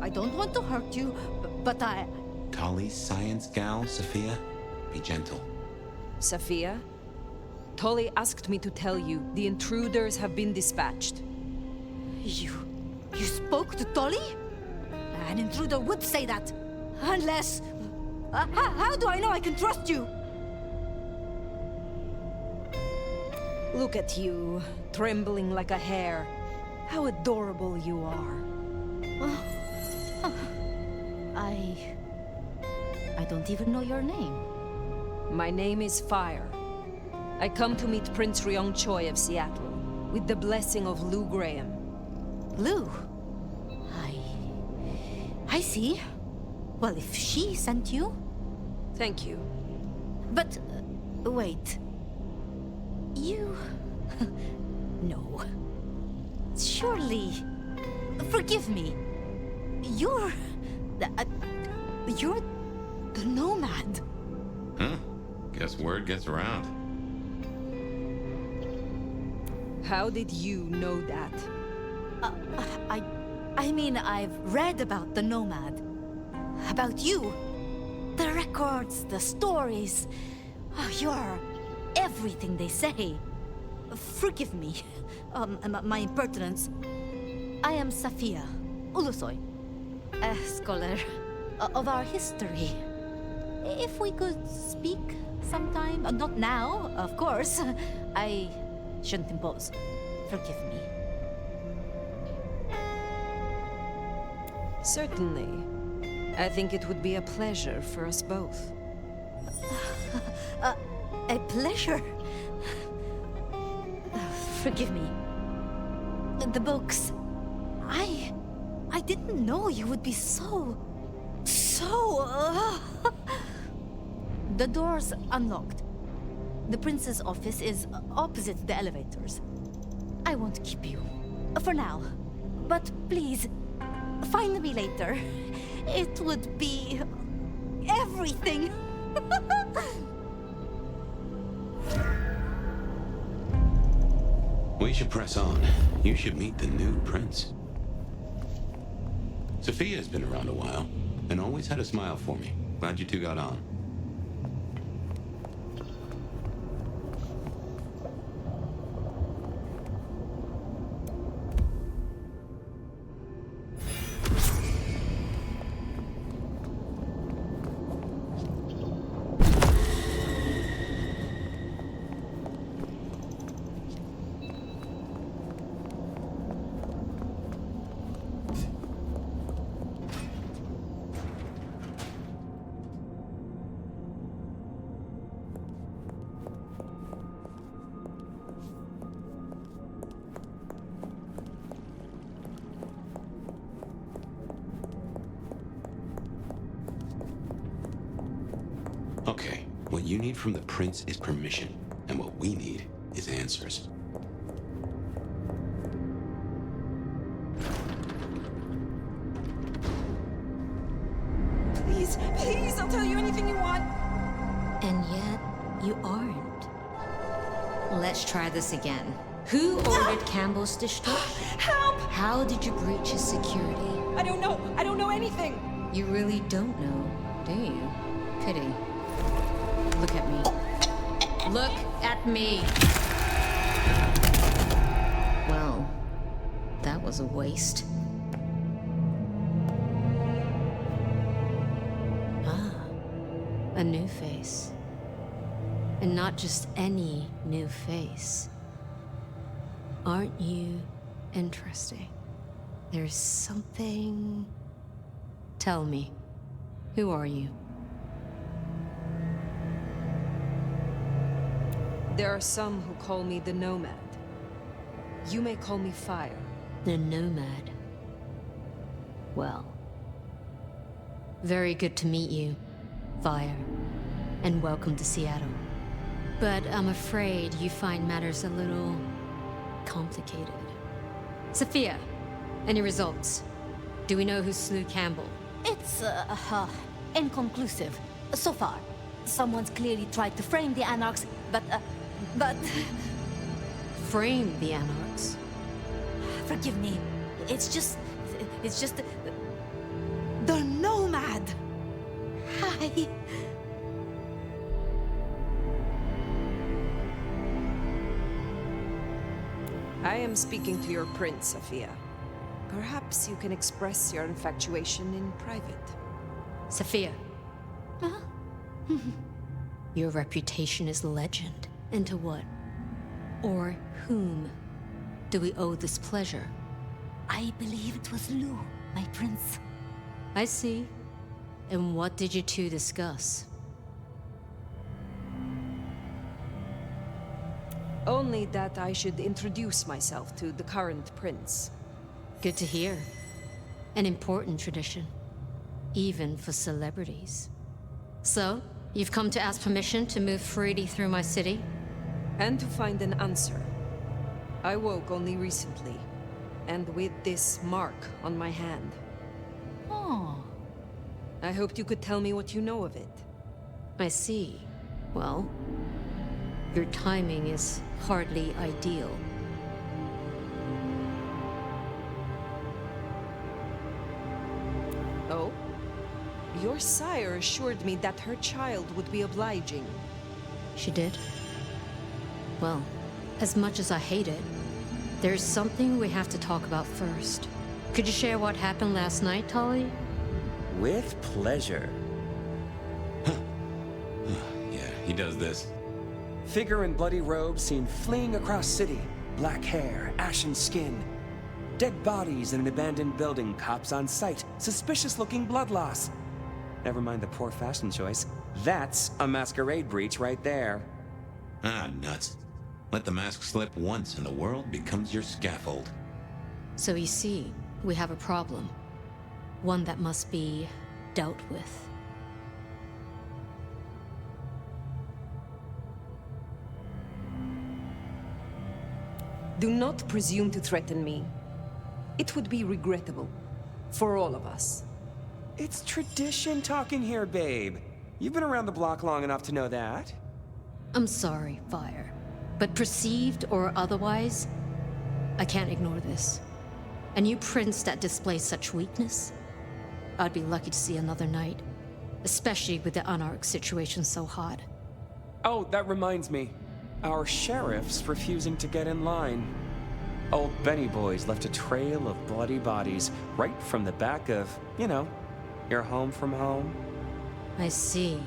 I don't want to hurt you, but I... Tolly's science gal, Sophia? Be gentle. Sophia? Tolly asked me to tell you the intruders have been dispatched. You spoke to Tolly? An intruder would say that. Unless... how do I know I can trust you? Look at you, trembling like a hare. How adorable you are. I don't even know your name. My name is Fire. I come to meet Prince Ryong Choi of Seattle, with the blessing of Lou Graham. Lou? I see. Well, if she sent you... Thank you. But, wait. You... No. Surely... Forgive me. You're the Nomad. Huh? Guess word gets around. How did you know that? I mean, I've read about the Nomad. About you. The records, the stories. Oh, you're everything they say. Forgive me. My impertinence. I am Safia Ulusoy, a scholar of our history. If we could speak sometime. Not now, of course. I shouldn't impose. Forgive me. Certainly. I think it would be a pleasure for us both. A pleasure? Forgive me. The books. I didn't know you would be so... The door's unlocked. The prince's office is opposite the elevators. I won't keep you. For now. But please, find me later. It would be... everything. We should press on. You should meet the new prince. Sophia's been around a while, and always had a smile for me. Glad you two got on. you need from the Prince is permission, and what we need is answers. Please, please, I'll tell you anything you want. And yet, you aren't. Let's try this again. Who ordered Campbell's destruction? Help! How did you breach his security? I don't know. I don't know anything. You really don't know, do you? Pity. Look at me. Look at me! Well, that was a waste. Ah, a new face. And not just any new face. Aren't you interesting? There's something... Tell me, who are you? There are some who call me the Nomad. You may call me Fire. The Nomad. Well, very good to meet you, Fire, and welcome to Seattle. But I'm afraid you find matters a little complicated. Sophia, any results? Do we know who slew Campbell? It's, inconclusive. So far. Someone's clearly tried to frame the Anarchs, but... Frame the Anarchs? Forgive me. It's just... The Nomad! Hi. I am speaking to your prince, Sophia. Perhaps you can express your infatuation in private. Sophia. Huh? Your reputation is legend. And to what? Or whom do we owe this pleasure? I believe it was Lou, my prince. I see. And what did you two discuss? Only that I should introduce myself to the current prince. Good to hear. An important tradition. Even for celebrities. So, you've come to ask permission to move freely through my city? And to find an answer. I woke only recently, and with this mark on my hand. Oh. I hoped you could tell me what you know of it. I see. Well, your timing is hardly ideal. Oh? Your sire assured me that her child would be obliging. She did? Well, as much as I hate it, there's something we have to talk about first. Could you share what happened last night, Tali? With pleasure. Yeah, he does this. Figure in bloody robes seen fleeing across city. Black hair, ashen skin. Dead bodies in an abandoned building, cops on site. Suspicious-looking blood loss. Never mind the poor fashion choice. That's a masquerade breach right there. Ah, nuts. Let the mask slip once and the world becomes your scaffold. So you see, we have a problem. One that must be dealt with. Do not presume to threaten me. It would be regrettable. For all of us. It's tradition talking here, babe. You've been around the block long enough to know that. I'm sorry, Fire. But perceived or otherwise, I can't ignore this. A new prince that displays such weakness? I'd be lucky to see another night. Especially with the Anarch situation so hot. Oh, that reminds me. Our sheriff's refusing to get in line. Old Benny boys left a trail of bloody bodies right from the back of, you know, your home from home. I see.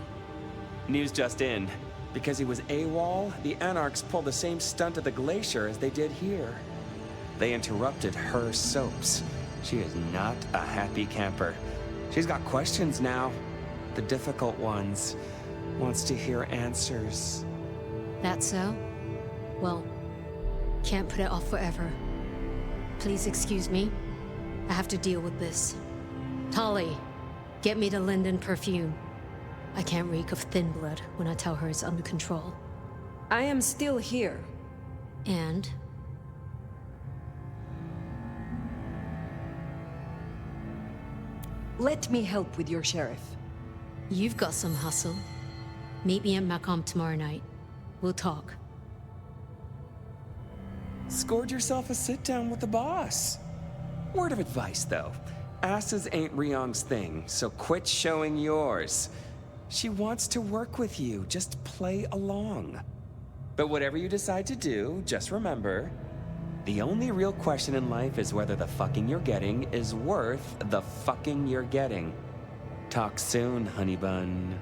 News just in. Because he was AWOL, the Anarchs pulled the same stunt at the Glacier as they did here. They interrupted her soaps. She is not a happy camper. She's got questions now. The difficult ones. Wants to hear answers. That so? Well, can't put it off forever. Please excuse me. I have to deal with this. Tali, get me the Linden perfume. I can't reek of thin blood when I tell her it's under control. I am still here. And? Let me help with your sheriff. You've got some hustle. Meet me at Macomb tomorrow night. We'll talk. Scored yourself a sit-down with the boss. Word of advice, though. Asses ain't Ryong's thing, so quit showing yours. She wants to work with you, just play along. But whatever you decide to do, just remember, the only real question in life is whether the fucking you're getting is worth the fucking you're getting. Talk soon, honey bun.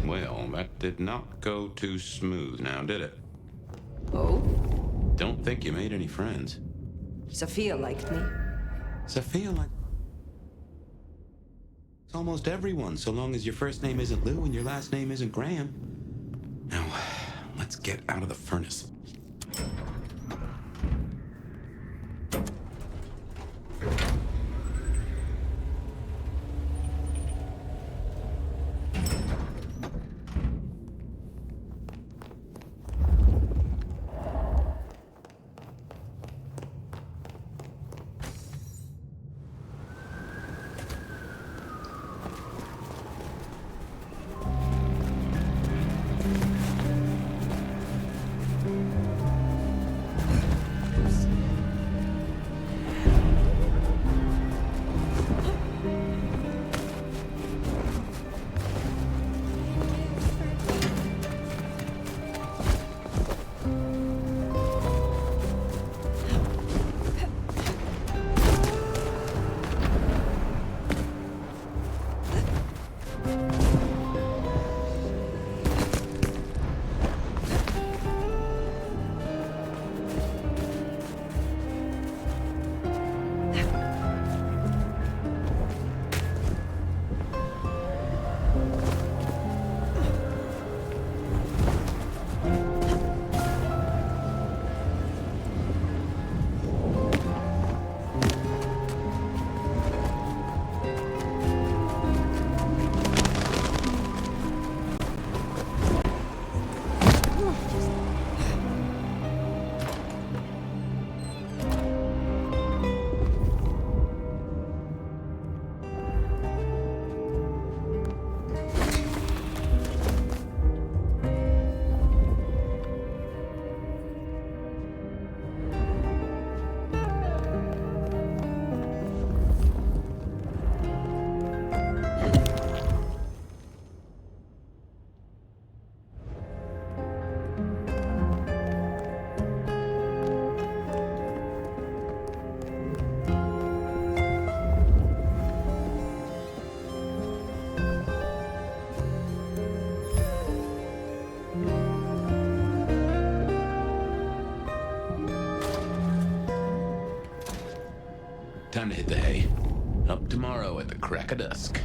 Well, that did not go too smooth now, did it? Oh? Don't think you made any friends. Sophia liked me. Sophia liked... It's almost everyone, so long as your first name isn't Lou and your last name isn't Graham. Now, let's get out of the furnace. Time to hit the hay. Up tomorrow at the crack of dusk.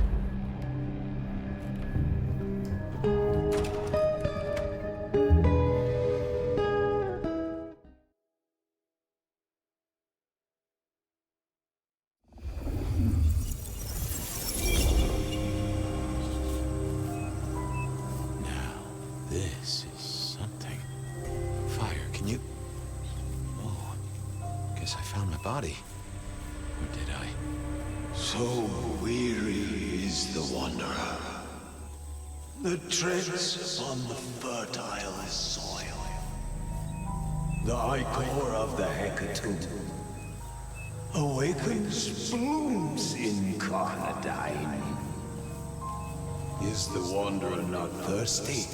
Now, this is something. Fire, can you... Oh, guess I found my body. Or did I? So weary is the wanderer. The treads on the fertile soil. The ichor of the hecatomb awakens blooms incarnadine. Is the wanderer not thirsty?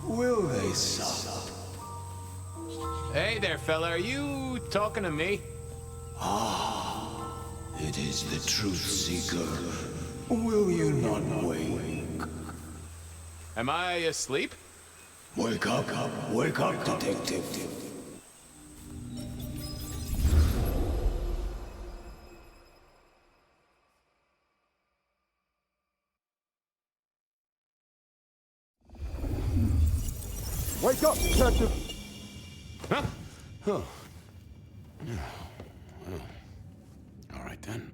Will they sup? Hey there, fella. Are you talking to me? Ah, it is the truth seeker. Will you not wake? Am I asleep? Wake up, detective. Wake up, detective! Huh? Oh. Oh. All right, then.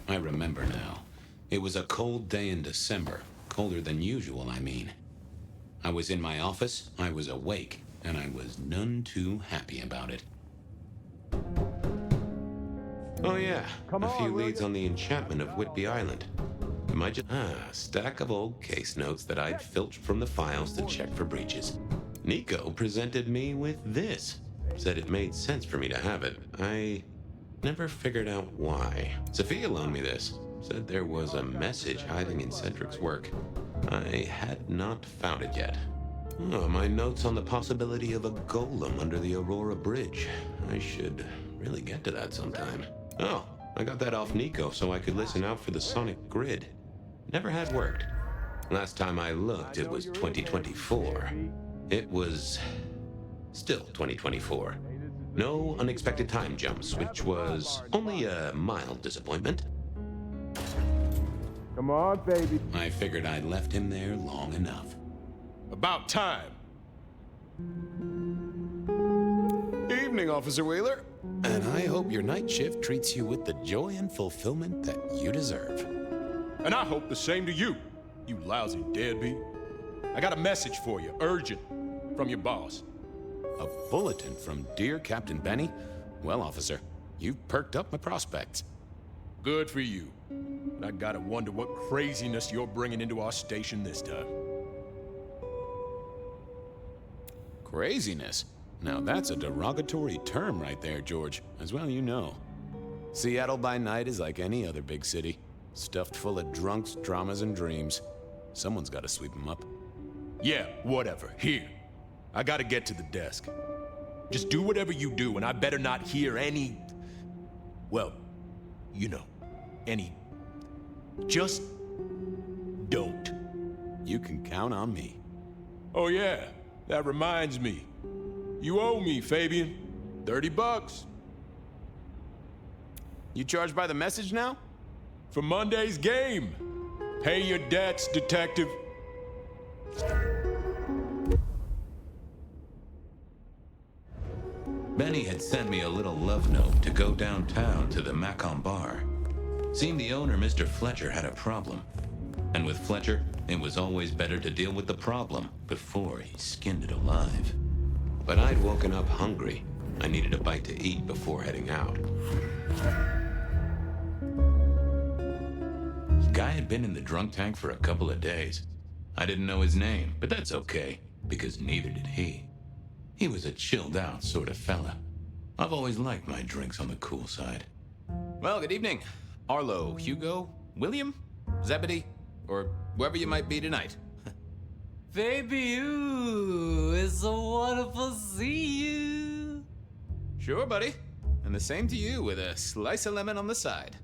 I remember now. It was a cold day in December. Colder than usual, I mean. I was in my office, I was awake, and I was none too happy about it. Oh yeah, a few leads on the enchantment of Whitby Island. Stack of old case notes that I'd filched from the files to check for breaches. Nico presented me with this. Said it made sense for me to have it. I never figured out why. Sophia loaned me this. Said there was a message hiding in Cedric's work. I had not found it yet. Oh, my notes on the possibility of a golem under the Aurora Bridge. I should really get to that sometime. Oh, I got that off Nico so I could listen out for the sonic grid. Never had worked. Last time I looked, it was 2024. It was still 2024. No unexpected time jumps, which was only a mild disappointment. Come on, baby. I figured I'd left him there long enough. About time. Evening, Officer Wheeler. And I hope your night shift treats you with the joy and fulfillment that you deserve. And I hope the same to you, you lousy deadbeat. I got a message for you, urgent, from your boss. A bulletin from dear Captain Benny? Well, officer, you've perked up my prospects. Good for you. But I gotta wonder what craziness you're bringing into our station this time. Craziness? Now that's a derogatory term right there, George. As well you know. Seattle by night is like any other big city. Stuffed full of drunks, dramas, and dreams. Someone's gotta sweep them up. Yeah, whatever. Here. I gotta get to the desk. Just do whatever you do, and I better not hear any... Well, you know, any... Just don't. You can count on me. Oh yeah, that reminds me. You owe me, Fabien. $30. You charged by the message now? For Monday's game. Pay your debts, detective. Benny had sent me a little love note to go downtown to the Macon bar. Seemed the owner, Mr. Fletcher, had a problem. And with Fletcher, it was always better to deal with the problem before he skinned it alive. But I'd woken up hungry. I needed a bite to eat before heading out. Guy had been in the drunk tank for a couple of days. I didn't know his name, but that's okay, because neither did he. He was a chilled-out sort of fella. I've always liked my drinks on the cool side. Well, good evening. Arlo, Hugo, William, Zebedee, or whoever you might be tonight. Baby, you, it's so wonderful to see you. Sure, buddy. And the same to you with a slice of lemon on the side.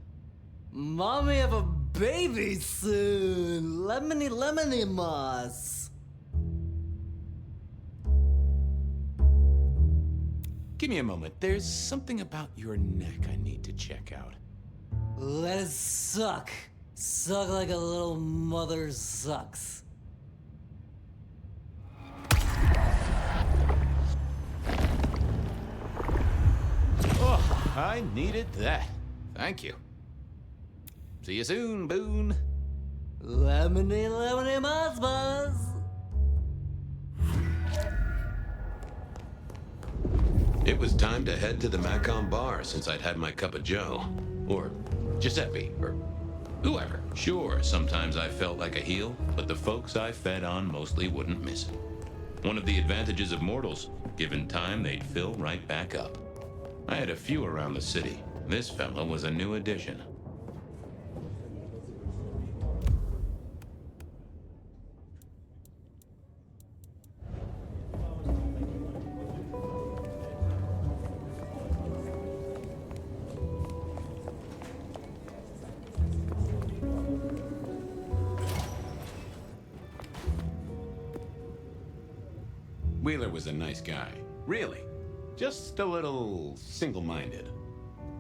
Mommy have a baby soon. Lemony moss. Give me a moment. There's something about your neck I need to check out. Let it suck. Suck like a little mother sucks. Oh, I needed that. Thank you. See you soon, Boone. Lemony moss. It was time to head to the Macon bar since I'd had my cup of joe. Or Giuseppe, or whoever. Sure, sometimes I felt like a heel, but the folks I fed on mostly wouldn't miss it. One of the advantages of mortals, given time, they'd fill right back up. I had a few around the city. This fella was a new addition. Wheeler was a nice guy. Really. Just a little single-minded.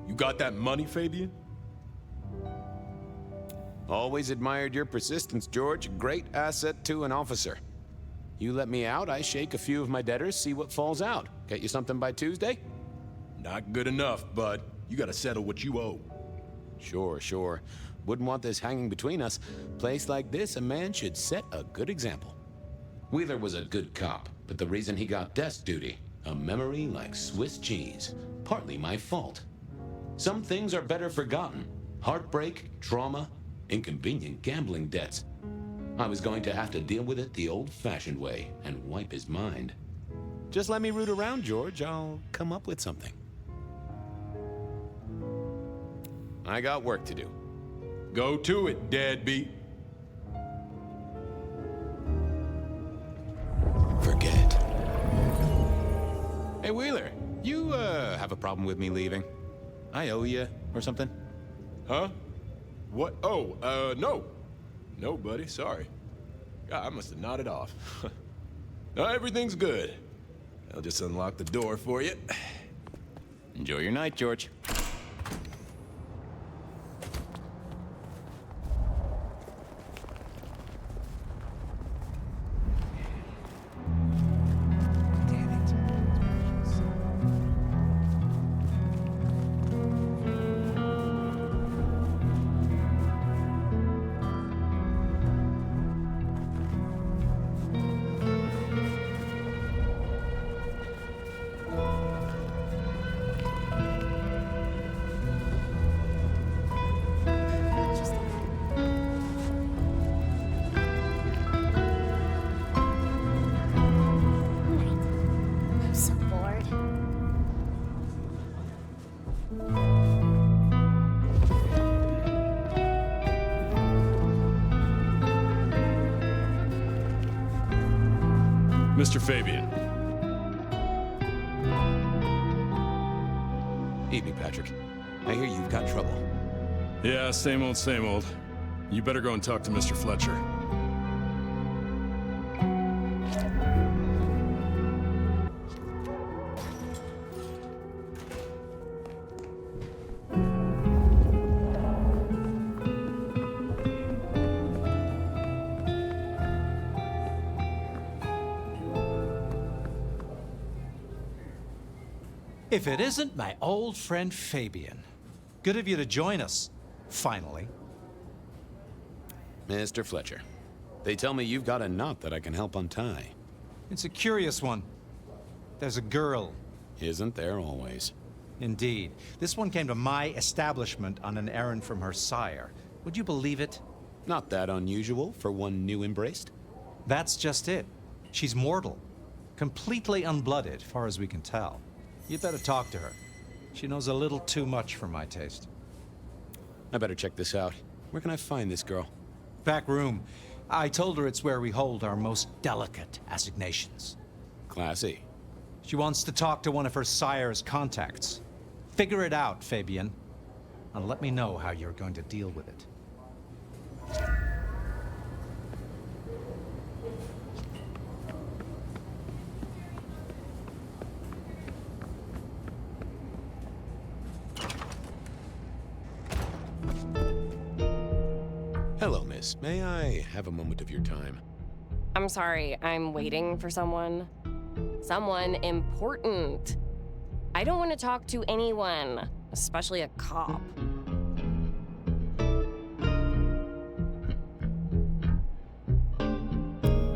You got that money, Fabien? Always admired your persistence, George. Great asset to an officer. You let me out, I shake a few of my debtors, see what falls out. Get you something by Tuesday? Not good enough, bud. You gotta settle what you owe. Sure. Wouldn't want this hanging between us. Place like this, a man should set a good example. Wheeler was a good cop, but the reason he got desk duty, a memory like Swiss cheese. Partly my fault. Some things are better forgotten. Heartbreak, trauma, inconvenient gambling debts. I was going to have to deal with it the old-fashioned way and wipe his mind. Just let me root around, George. I'll come up with something. I got work to do. Go to it, deadbeat. Forget. Hey, Wheeler, you, have a problem with me leaving? I owe you, or something? Huh? What? Oh, no. No, buddy, sorry. God, I must have nodded off. No, everything's good. I'll just unlock the door for you. Enjoy your night, George. Mr. Fabien. Evening, Patrick. I hear you've got trouble. Yeah, same old, same old. You better go and talk to Mr. Fletcher. If it isn't my old friend Fabien. Good of you to join us, finally. Mr. Fletcher, they tell me you've got a knot that I can help untie. It's a curious one. There's a girl. Isn't there always? Indeed. This one came to my establishment on an errand from her sire. Would you believe it? Not that unusual for one new embraced. That's just it. She's mortal. Completely unblooded, far as we can tell. You'd better talk to her. She knows a little too much for my taste. I better check this out. Where can I find this girl? Back room. I told her it's where we hold our most delicate assignations. Classy. She wants to talk to one of her sire's contacts. Figure it out, Fabien. And let me know how you're going to deal with it. Hello, miss. May I have a moment of your time? I'm sorry, I'm waiting for someone. Someone important. I don't want to talk to anyone, especially a cop.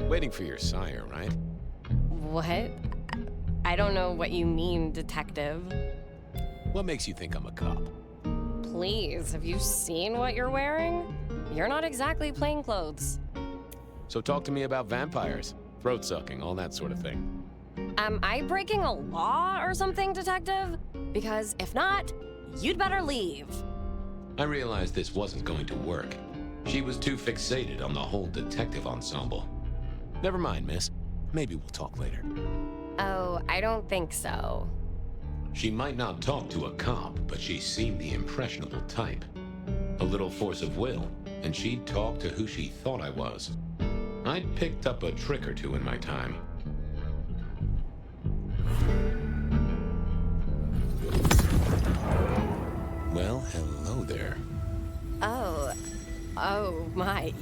Waiting for your sire, right? What? I don't know what you mean, detective. What makes you think I'm a cop? Please, have you seen what you're wearing? You're not exactly plainclothes. So talk to me about vampires, throat sucking, all that sort of thing. Am I breaking a law or something, detective? Because if not, you'd better leave. I realized this wasn't going to work. She was too fixated on the whole detective ensemble. Never mind, miss. Maybe we'll talk later. Oh, I don't think so. She might not talk to a cop, but she seemed the impressionable type. A little force of will, and she'd talk to who she thought I was. I'd picked up a trick or two in my time. Oh my,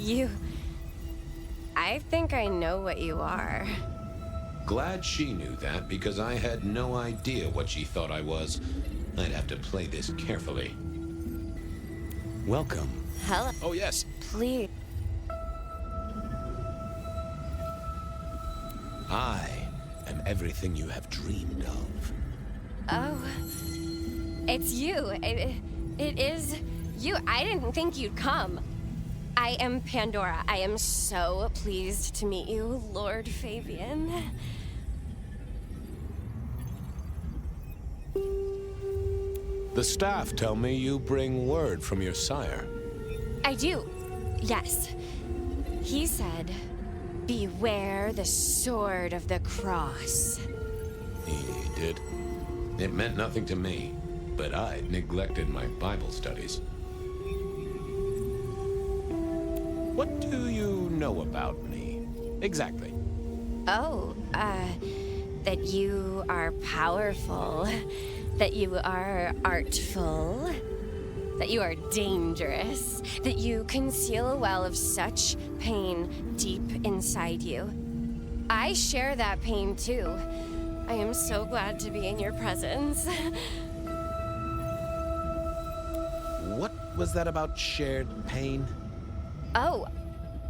I think I know what you are. Glad she knew that, because I had no idea what she thought I was. I'd have to play this carefully. Welcome. Hello. Oh, yes. Please. I am everything you have dreamed of. Oh, it's you. It is you. I didn't think you'd come. I am Pandora. I am so pleased to meet you, Lord Fabien. The staff tell me you bring word from your sire. I do. Yes. He said, beware the sword of the cross. He did. It meant nothing to me, but I neglected my Bible studies. What do you know about me? Exactly. Oh, that you are powerful, that you are artful, that you are dangerous, that you conceal a well of such pain deep inside you. I share that pain too. I am so glad to be in your presence. What was that about shared pain? Oh,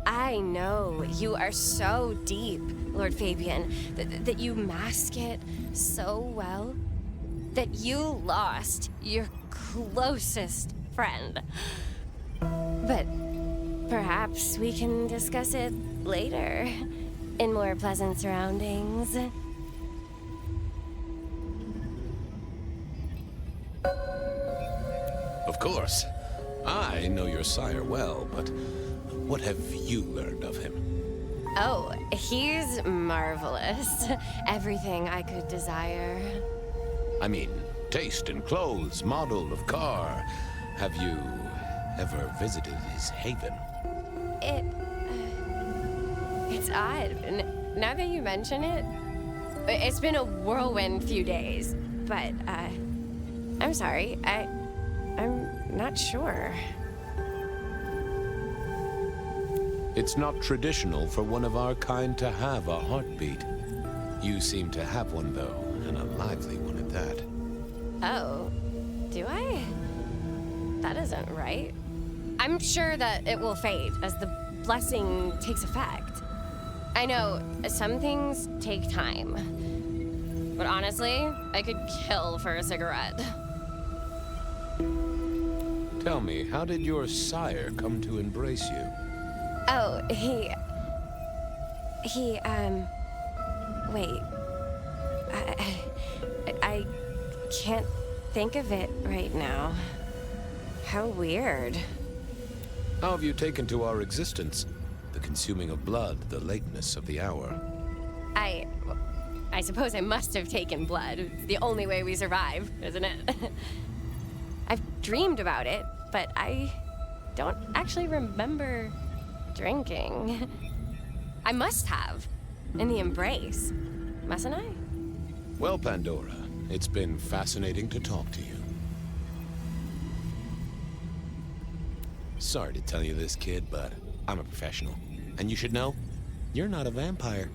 I know. You are so deep, Lord Fabien, that you mask it so well, that you lost your closest friend. But perhaps we can discuss it later, in more pleasant surroundings. Of course. I know your sire well, but what have you learned of him? Oh, he's marvelous. Everything I could desire. I mean, taste in clothes, model of car. Have you ever visited his haven? It's odd. Now that you mention it, it's been a whirlwind few days. But, I'm sorry. I'm not sure. It's not traditional for one of our kind to have a heartbeat. You seem to have one, though, and a lively one at that. Oh, do I? That isn't right. I'm sure that it will fade as the blessing takes effect. I know some things take time, but honestly, I could kill for a cigarette. Tell me, how did your sire come to embrace you? Oh, wait. I can't think of it right now. How weird. How have you taken to our existence? The consuming of blood, the lateness of the hour. I suppose I must have taken blood. It's the only way we survive, isn't it? I've dreamed about it, but I don't actually remember drinking. I must have. In the embrace. Mustn't I? Well, Pandora, it's been fascinating to talk to you. Sorry to tell you this, kid, but I'm a professional. And you should know, you're not a vampire.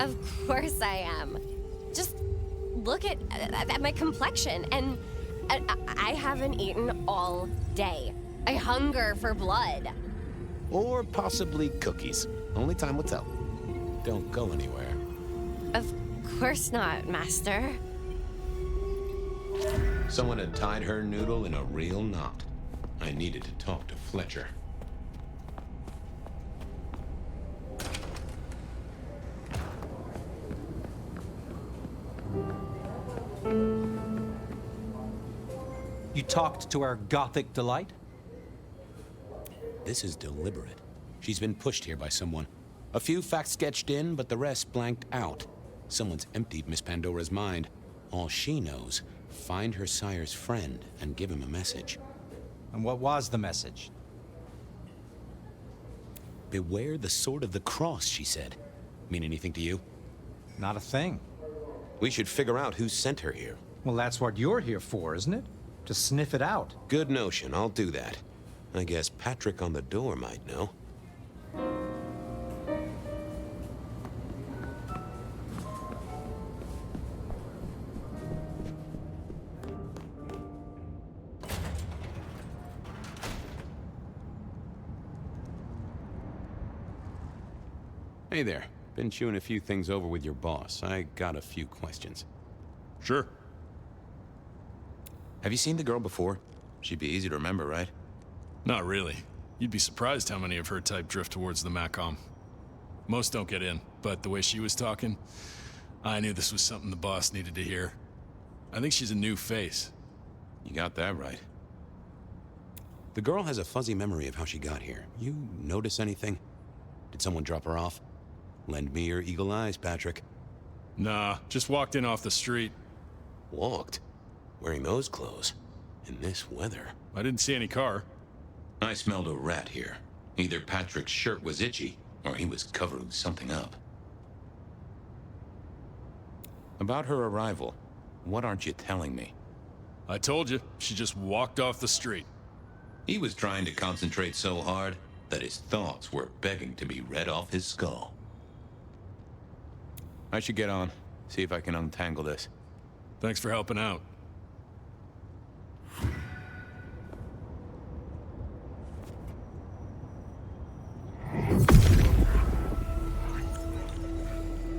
Of course I am. Just look at my complexion, and I haven't eaten all day. I hunger for blood. Or possibly cookies. Only time will tell. Don't go anywhere. Of course not, Master. Someone had tied her noodle in a real knot. I needed to talk to Fletcher. You talked to our gothic delight? This is deliberate. She's been pushed here by someone. A few facts sketched in, but the rest blanked out. Someone's emptied Miss Pandora's mind. All she knows, find her sire's friend and give him a message. And what was the message? Beware the sword of the cross, she said. Mean anything to you? Not a thing. We should figure out who sent her here. Well, that's what you're here for, isn't it? To sniff it out. Good notion, I'll do that. I guess Patrick on the door might know. Hey there. Been chewing a few things over with your boss. I got a few questions. Sure. Have you seen the girl before? She'd be easy to remember, right? Not really. You'd be surprised how many of her type drift towards the Macom. Most don't get in, but the way she was talking, I knew this was something the boss needed to hear. I think she's a new face. You got that right. The girl has a fuzzy memory of how she got here. You notice anything? Did someone drop her off? Lend me your eagle eyes, Patrick. Nah, just walked in off the street. Walked? Wearing those clothes? In this weather? I didn't see any car. I smelled a rat here. Either Patrick's shirt was itchy, or he was covering something up. About her arrival, what aren't you telling me? I told you, she just walked off the street. He was trying to concentrate so hard that his thoughts were begging to be read off his skull. I should get on, see if I can untangle this. Thanks for helping out.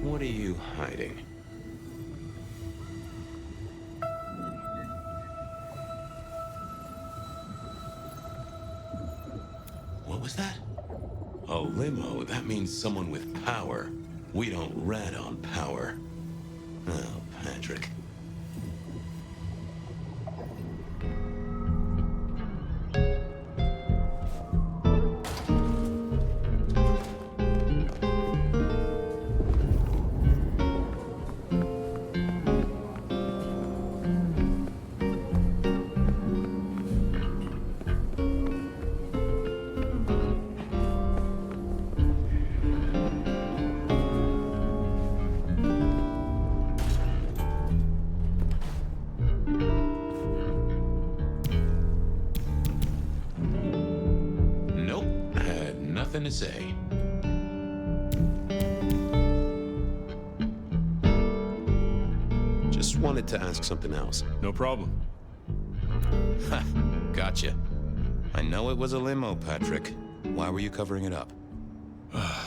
What are you hiding? What was that? A limo. That means someone with power. We don't rat on power. Oh, Patrick. To say. Just wanted to ask something else. No problem. Ha, gotcha. I know it was a limo, Patrick. Why were you covering it up?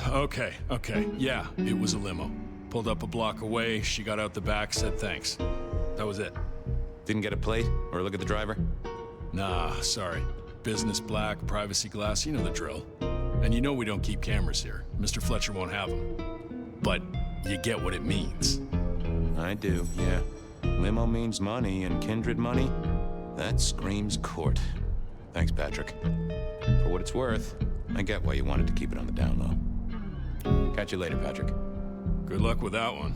Okay. Yeah, it was a limo. Pulled up a block away, she got out the back, said thanks. That was it. Didn't get a plate or look at the driver? Nah, sorry. Business black, privacy glass, you know the drill. And you know we don't keep cameras here. Mr. Fletcher won't have them. But you get what it means. I do, yeah. Limo means money, and kindred money? That screams court. Thanks, Patrick. For what it's worth, I get why you wanted to keep it on the down low. Catch you later, Patrick. Good luck with that one.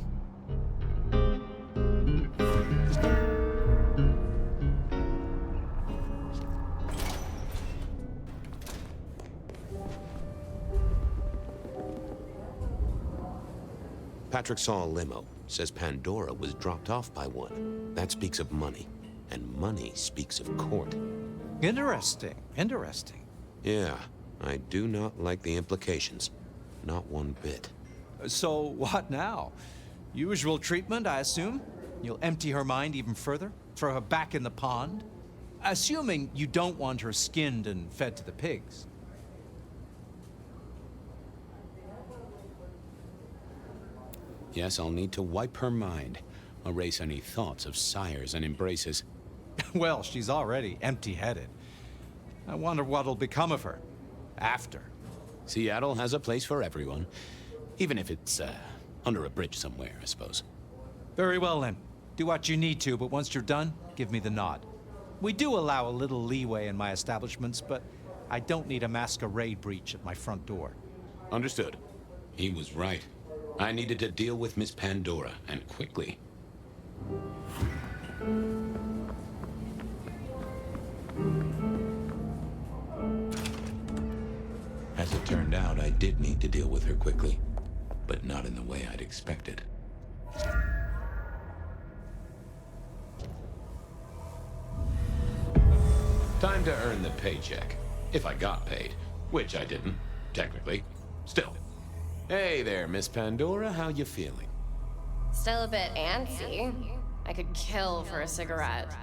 Patrick saw a limo. Says Pandora was dropped off by one. That speaks of money. And money speaks of court. Interesting. Yeah, I do not like the implications. Not one bit. So what now? Usual treatment, I assume? You'll empty her mind even further? Throw her back in the pond? Assuming you don't want her skinned and fed to the pigs. Yes, I'll need to wipe her mind. Erase any thoughts of sires and embraces. Well, she's already empty-headed. I wonder what'll become of her. After. Seattle has a place for everyone. Even if it's, under a bridge somewhere, I suppose. Very well, then. Do what you need to, but once you're done, give me the nod. We do allow a little leeway in my establishments, but I don't need a masquerade breach at my front door. Understood. He was right. I needed to deal with Miss Pandora, and quickly. As it turned out, I did need to deal with her quickly, but not in the way I'd expected. Time to earn the paycheck. If I got paid, which I didn't, technically. Still. Hey there, Miss Pandora, how you feeling? Still a bit antsy. I could kill for a cigarette.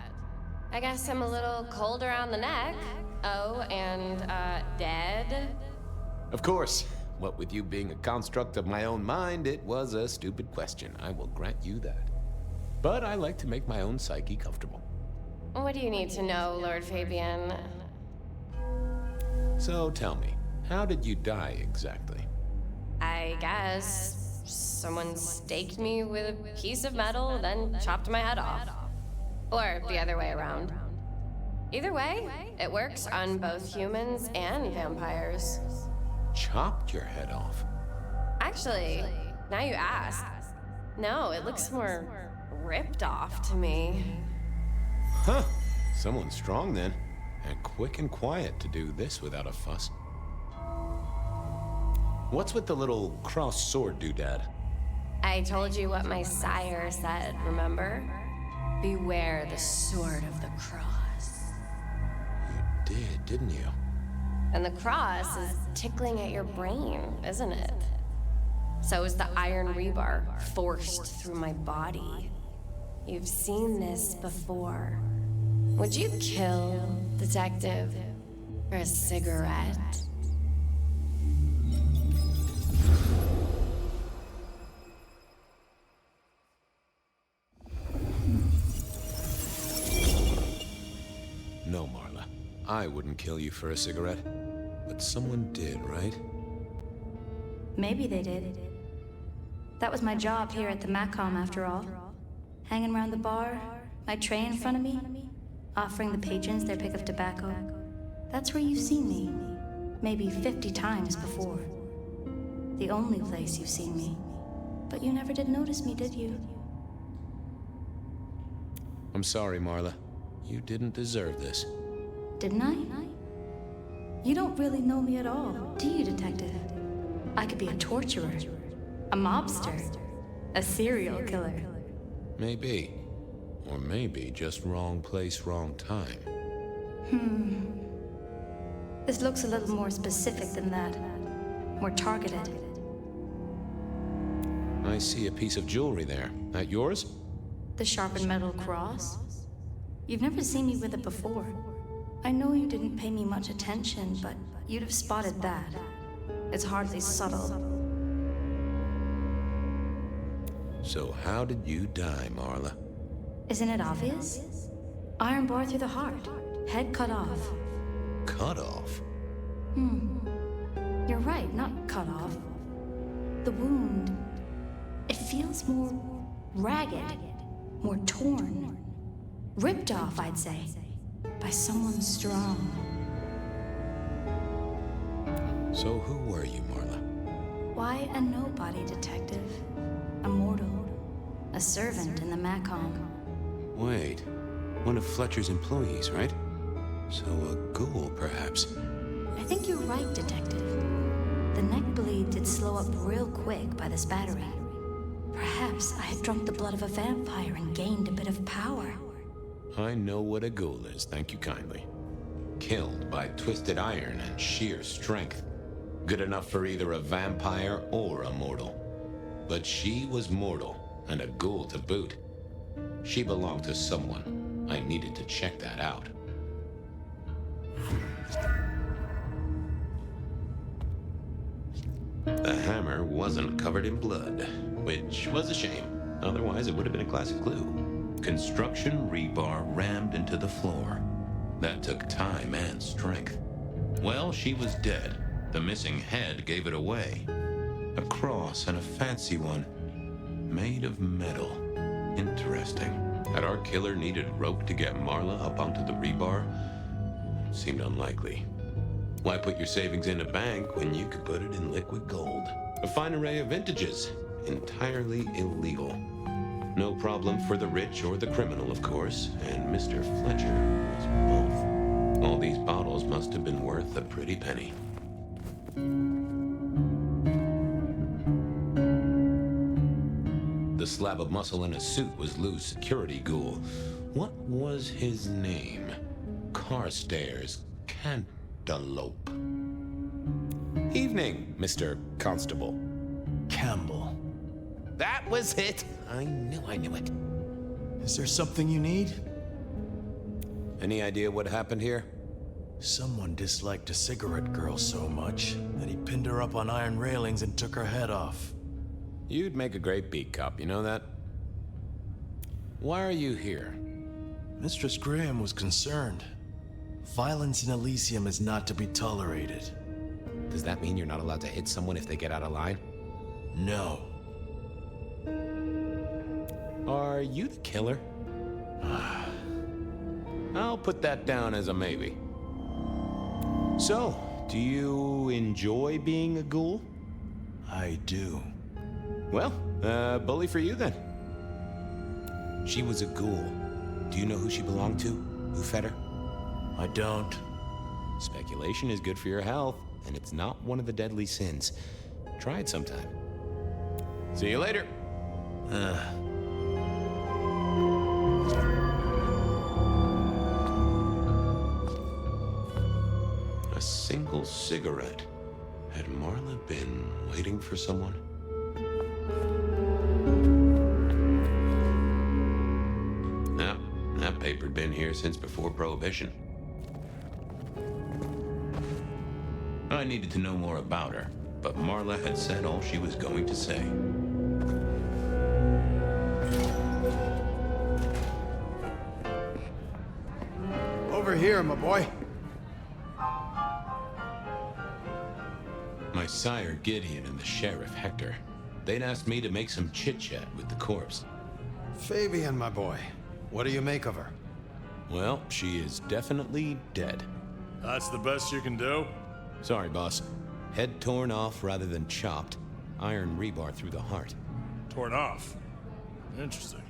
I guess I'm a little cold around the neck. Oh, and, dead? Of course. What with you being a construct of my own mind, it was a stupid question. I will grant you that. But I like to make my own psyche comfortable. What do you need to know, Lord Fabien? So tell me, how did you die exactly? I guess someone staked me with a piece of metal, then chopped my head off. Or the other way around. Either way, it works on both humans and vampires. Chopped your head off? Actually, now you ask. No, it looks more ripped off to me. Huh. Someone strong then. And quick and quiet to do this without a fuss. What's with the little crossed sword doodad? I told you what my sire said, remember? Beware the sword of the cross. You did, didn't you? And the cross is tickling at your brain, isn't it? So is the iron rebar forced through my body. You've seen this before. Would you kill, detective, for a cigarette? No, Marla. I wouldn't kill you for a cigarette. But someone did, right? Maybe they did. That was my job here at the Macom, after all. Hanging around the bar, my tray in front of me, offering the patrons their pick of tobacco. That's where you've seen me. Maybe 50 times before. The only place you've seen me. But you never did notice me, did you? I'm sorry, Marla. You didn't deserve this. Didn't I? You don't really know me at all, do you, detective? I could be a torturer, a mobster, a serial killer. Maybe. Or maybe just wrong place, wrong time. This looks a little more specific than that. More targeted. I see a piece of jewelry there. That yours? The sharpened metal cross? You've never seen me with it before. I know you didn't pay me much attention, but you'd have spotted that. It's hardly subtle. So how did you die, Marla? Isn't it obvious? Iron bar through the heart. Head cut off. Cut off? You're right, not cut off. The wound, it feels more ragged, more torn. Ripped off, I'd say. By someone strong. So who were you, Marla? Why, a nobody, detective. A mortal. A servant in the Macom. Wait. One of Fletcher's employees, right? So a ghoul, perhaps. I think you're right, detective. The neck bleed did slow up real quick by this battery. Perhaps I had drunk the blood of a vampire and gained a bit of power. I know what a ghoul is, thank you kindly. Killed by twisted iron and sheer strength. Good enough for either a vampire or a mortal. But she was mortal, and a ghoul to boot. She belonged to someone. I needed to check that out. The hammer wasn't covered in blood, which was a shame. Otherwise, it would have been a classic clue. Construction rebar rammed into the floor. That took time and strength. Well, she was dead. The missing head gave it away. A cross, and a fancy one. Made of metal. Interesting. Had our killer needed rope to get Marla up onto the rebar? Seemed unlikely. Why put your savings in a bank when you could put it in liquid gold? A fine array of vintages. Entirely illegal. No problem for the rich or the criminal, of course, and Mr. Fletcher was both. All these bottles must have been worth a pretty penny. The slab of muscle in his suit was Lou's security ghoul. What was his name? Carstairs. cantaloupe. Evening, Mr. Constable. Campbell. That was it. I knew it. Is there something you need? Any idea what happened here? Someone disliked a cigarette girl so much that he pinned her up on iron railings and took her head off. You'd make a great beat cop, you know that? Why are you here? Mistress Graham was concerned. Violence in Elysium is not to be tolerated. Does that mean you're not allowed to hit someone if they get out of line? No. Are you the killer? I'll put that down as a maybe. So, do you enjoy being a ghoul? I do. Well, bully for you then. She was a ghoul. Do you know who she belonged to? Who fed her? I don't. Speculation is good for your health, and it's not one of the deadly sins. Try it sometime. See you later. A single cigarette. Had Marla been waiting for someone? No, that paper'd been here since before Prohibition. I needed to know more about her, but Marla had said all she was going to say. Over here, my boy. My sire Gideon and the sheriff Hector. They'd asked me to make some chit-chat with the corpse. Fabien, my boy. What do you make of her? Well, she is definitely dead. That's the best you can do? Sorry, boss. Head torn off rather than chopped. Iron rebar through the heart. Torn off? Interesting.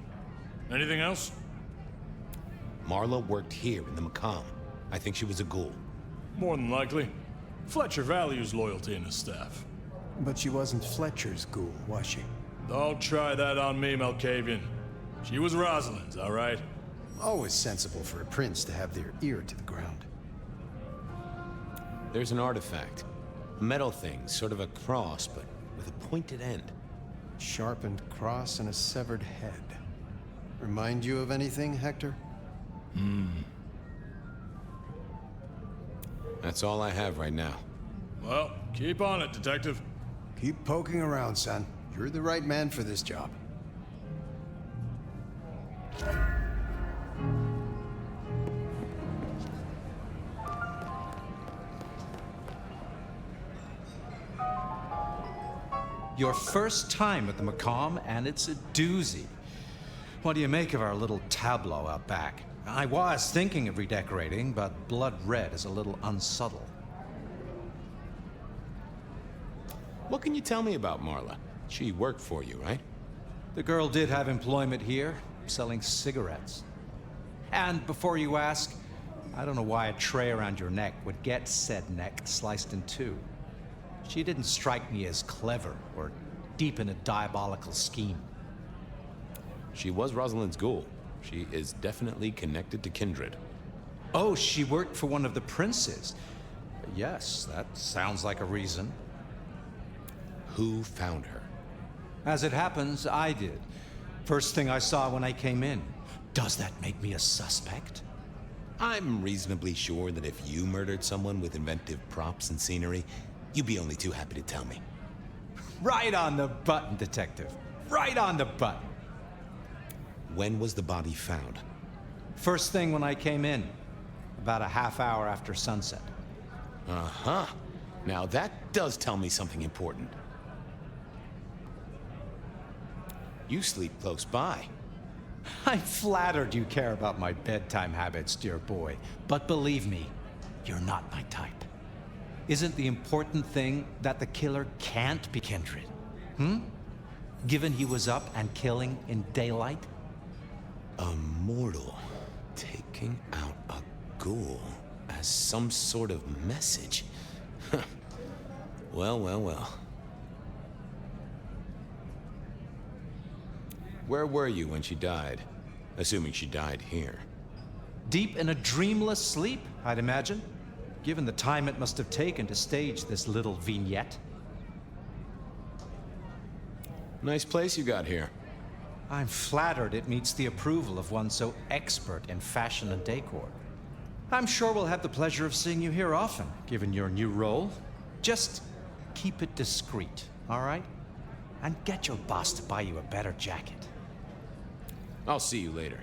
Anything else? Marla worked here in the Macomb. I think she was a ghoul. More than likely. Fletcher values loyalty in his staff. But she wasn't Fletcher's ghoul, was she? Don't try that on me, Malkavian. She was Rosalind's, all right? Always sensible for a prince to have their ear to the ground. There's an artifact. A metal thing, sort of a cross, but with a pointed end. Sharpened cross and a severed head. Remind you of anything, Hector? That's all I have right now. Well, keep on it, Detective. Keep poking around, son. You're the right man for this job. Your first time at the Macomb, and it's a doozy. What do you make of our little tableau out back? I was thinking of redecorating, but blood red is a little unsubtle. What can you tell me about Marla? She worked for you, right? The girl did have employment here, selling cigarettes. And before you ask, I don't know why a tray around your neck would get said neck sliced in two. She didn't strike me as clever or deep in a diabolical scheme. She was Rosalind's ghoul. She is definitely connected to kindred. Oh, she worked for one of the princes. Yes, that sounds like a reason. Who found her? As it happens, I did. First thing I saw when I came in. Does that make me a suspect? I'm reasonably sure that if you murdered someone with inventive props and scenery, you'd be only too happy to tell me. Right on the button, Detective. Right on the button. When was the body found? First thing when I came in. About a half hour after sunset. Uh-huh. Now that does tell me something important. You sleep close by. I'm flattered you care about my bedtime habits, dear boy. But believe me, you're not my type. Isn't the important thing that the killer can't be kindred? Given he was up and killing in daylight? A mortal taking out a ghoul as some sort of message. Well, well, well. Where were you when she died? Assuming she died here. Deep in a dreamless sleep, I'd imagine. given the time it must have taken to stage this little vignette. Nice place you got here. I'm flattered it meets the approval of one so expert in fashion and decor. I'm sure we'll have the pleasure of seeing you here often, given your new role. Just keep it discreet, all right? And get your boss to buy you a better jacket. I'll see you later.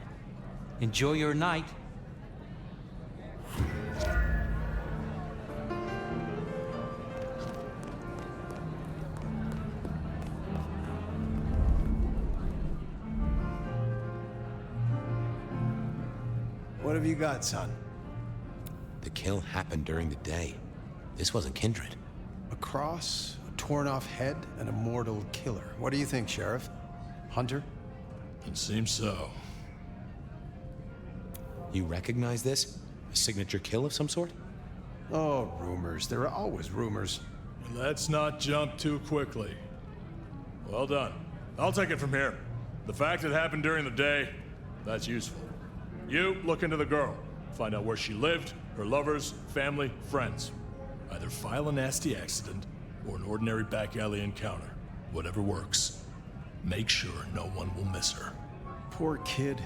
Enjoy your night. What have you got, son? The kill happened during the day. This wasn't kindred. A cross, a torn-off head, and a mortal killer. What do you think, Sheriff? Hunter? It seems so. You recognize this? A signature kill of some sort? Oh, rumors. There are always rumors. Let's not jump too quickly. Well done. I'll take it from here. The fact it happened during the day, that's useful. You look into the girl. Find out where she lived, her lovers, family, friends. Either file a nasty accident or an ordinary back alley encounter. Whatever works. Make sure no one will miss her. Poor kid.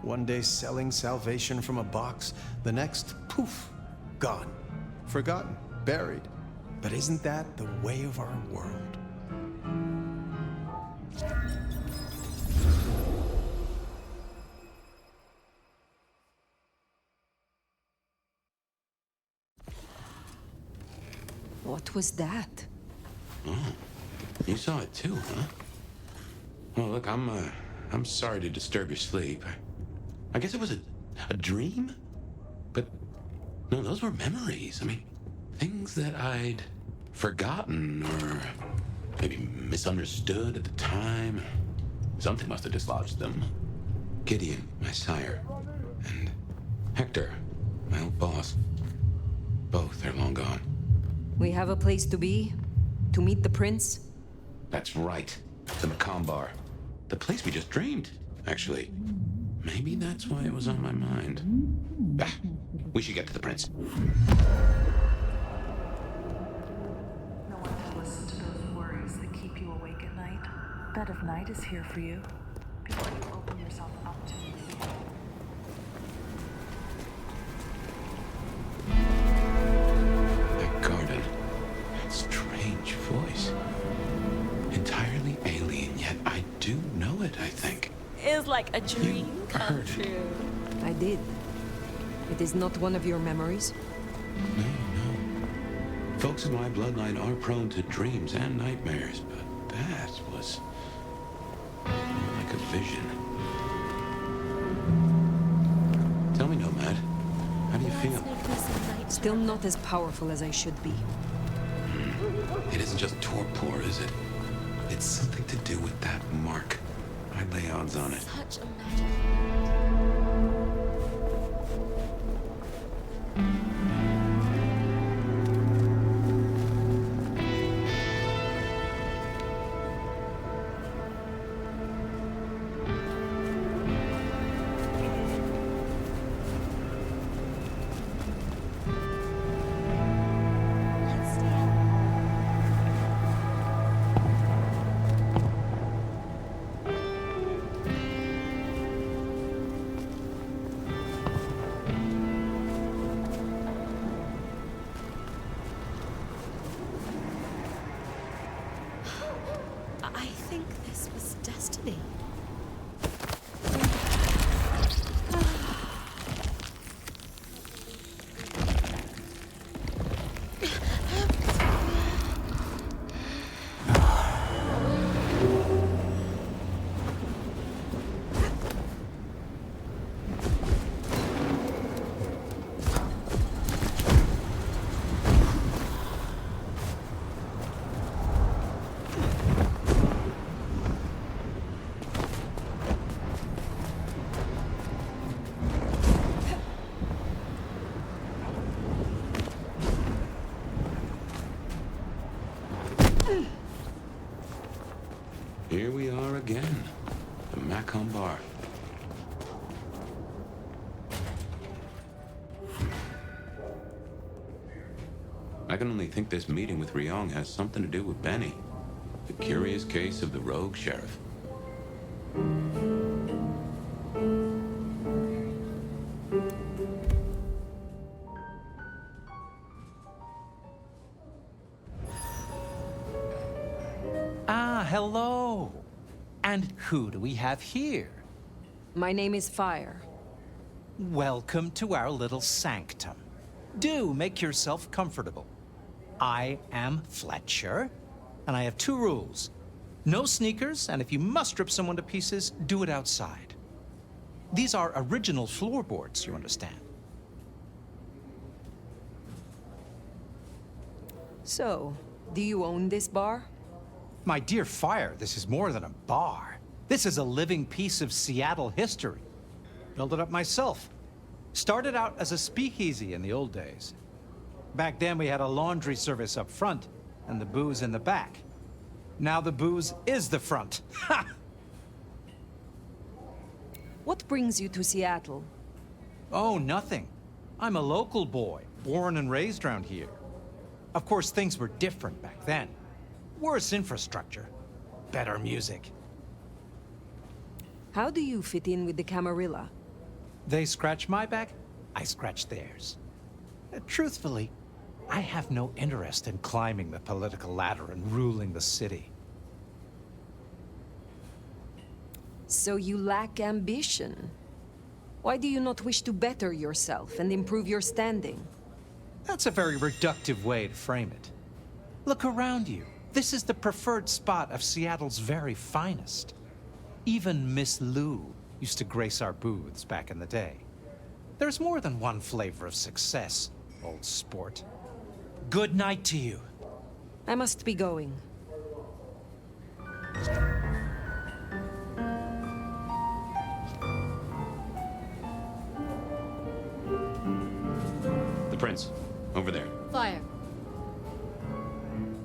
One day selling salvation from a box, the next, poof, gone. Forgotten, buried. But isn't that the way of our world? What was that? Oh, you saw it too, huh? Well, look, I'm sorry to disturb your sleep. I guess it was a dream? But, no, those were memories. I mean, things that I'd forgotten or maybe misunderstood at the time. Something must have dislodged them. Gideon, my sire, and Hector, my old boss. Both are long gone. We have a place to be? To meet the prince? That's right. The Macomb. The place we just dreamed, actually. Maybe that's why it was on my mind. Bah, we should get to the prince. No one to listen to those worries that keep you awake at night. Bed of Night is here for you. Before you open yourself up to me. That garden. That strange voice. Entirely alien, yet I do know it, I think. Is like a dream come true. I did. It is not one of your memories? No. Folks in my bloodline are prone to dreams and nightmares, but that was like a vision. Tell me, Nomad, how do you feel? Still not as powerful as I should be. It isn't just torpor, is it? It's something to do with that mark. I'd lay odds on it. Such a magic. I think this was destiny. Here we are again, the Macomb. I can only think this meeting with Ryong has something to do with Benny. The curious case of the rogue sheriff. Ah, hello. And who do we have here? My name is Fire. Welcome to our little sanctum. Do make yourself comfortable. I am Fletcher, and I have 2 rules. No sneakers, and if you must strip someone to pieces, do it outside. These are original floorboards, you understand. So, do you own this bar? My dear Fire, this is more than a bar. This is a living piece of Seattle history. Built it up myself. Started out as a speakeasy in the old days. Back then we had a laundry service up front and the booze in the back. Now the booze is the front. Ha! What brings you to Seattle? Oh, nothing. I'm a local boy, born and raised around here. Of course, things were different back then. Worse infrastructure, better music. How do you fit in with the Camarilla? They scratch my back, I scratch theirs. Truthfully, I have no interest in climbing the political ladder and ruling the city. So you lack ambition. Why do you not wish to better yourself and improve your standing? That's a very reductive way to frame it. Look around you. This is the preferred spot of Seattle's very finest. Even Miss Lou used to grace our booths back in the day. There's more than one flavor of success, old sport. Good night to you. I must be going. The prince, over there. Fire.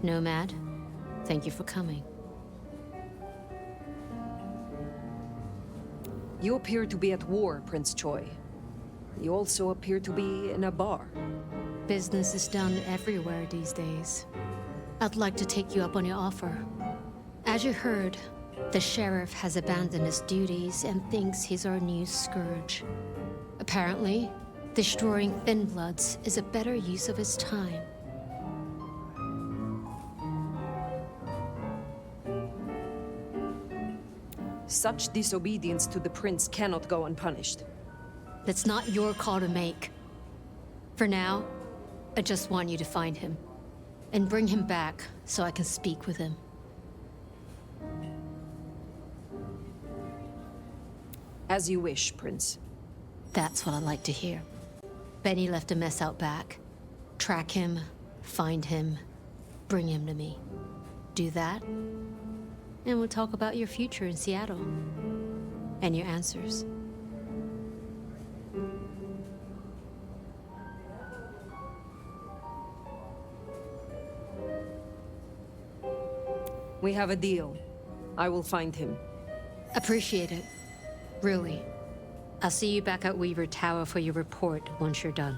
Nomad, thank you for coming. You appear to be at war, Prince Choi. You also appear to be in a bar. Business is done everywhere these days. I'd like to take you up on your offer. As you heard, the sheriff has abandoned his duties and thinks he's our new scourge. Apparently, destroying Thinbloods is a better use of his time. Such disobedience to the prince cannot go unpunished. That's not your call to make. For now, I just want you to find him. And bring him back so I can speak with him. As you wish, Prince. That's what I like to hear. Benny left a mess out back. Track him, find him, bring him to me. Do that, and we'll talk about your future in Seattle. And your answers. We have a deal. I will find him. Appreciate it. Really. I'll see you back at Weaver Tower for your report once you're done.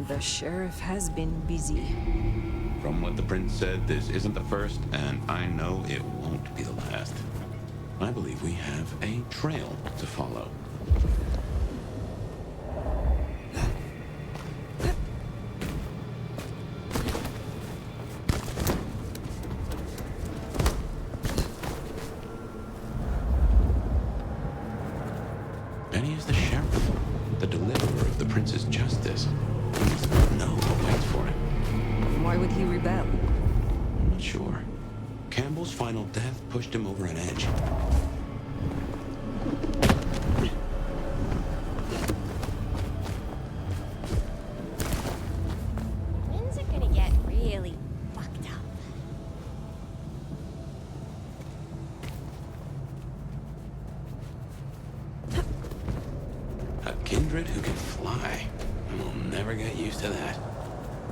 The sheriff has been busy. From what the prince said, this isn't the first, and I know it won't be the last. I believe we have a trail to follow. Benny is the sheriff, the deliverer of the prince's justice. He must know what waits for him. Why would he rebel? I'm not sure. Campbell's final death pushed him over an edge. kindred who can fly. I will never get used to that.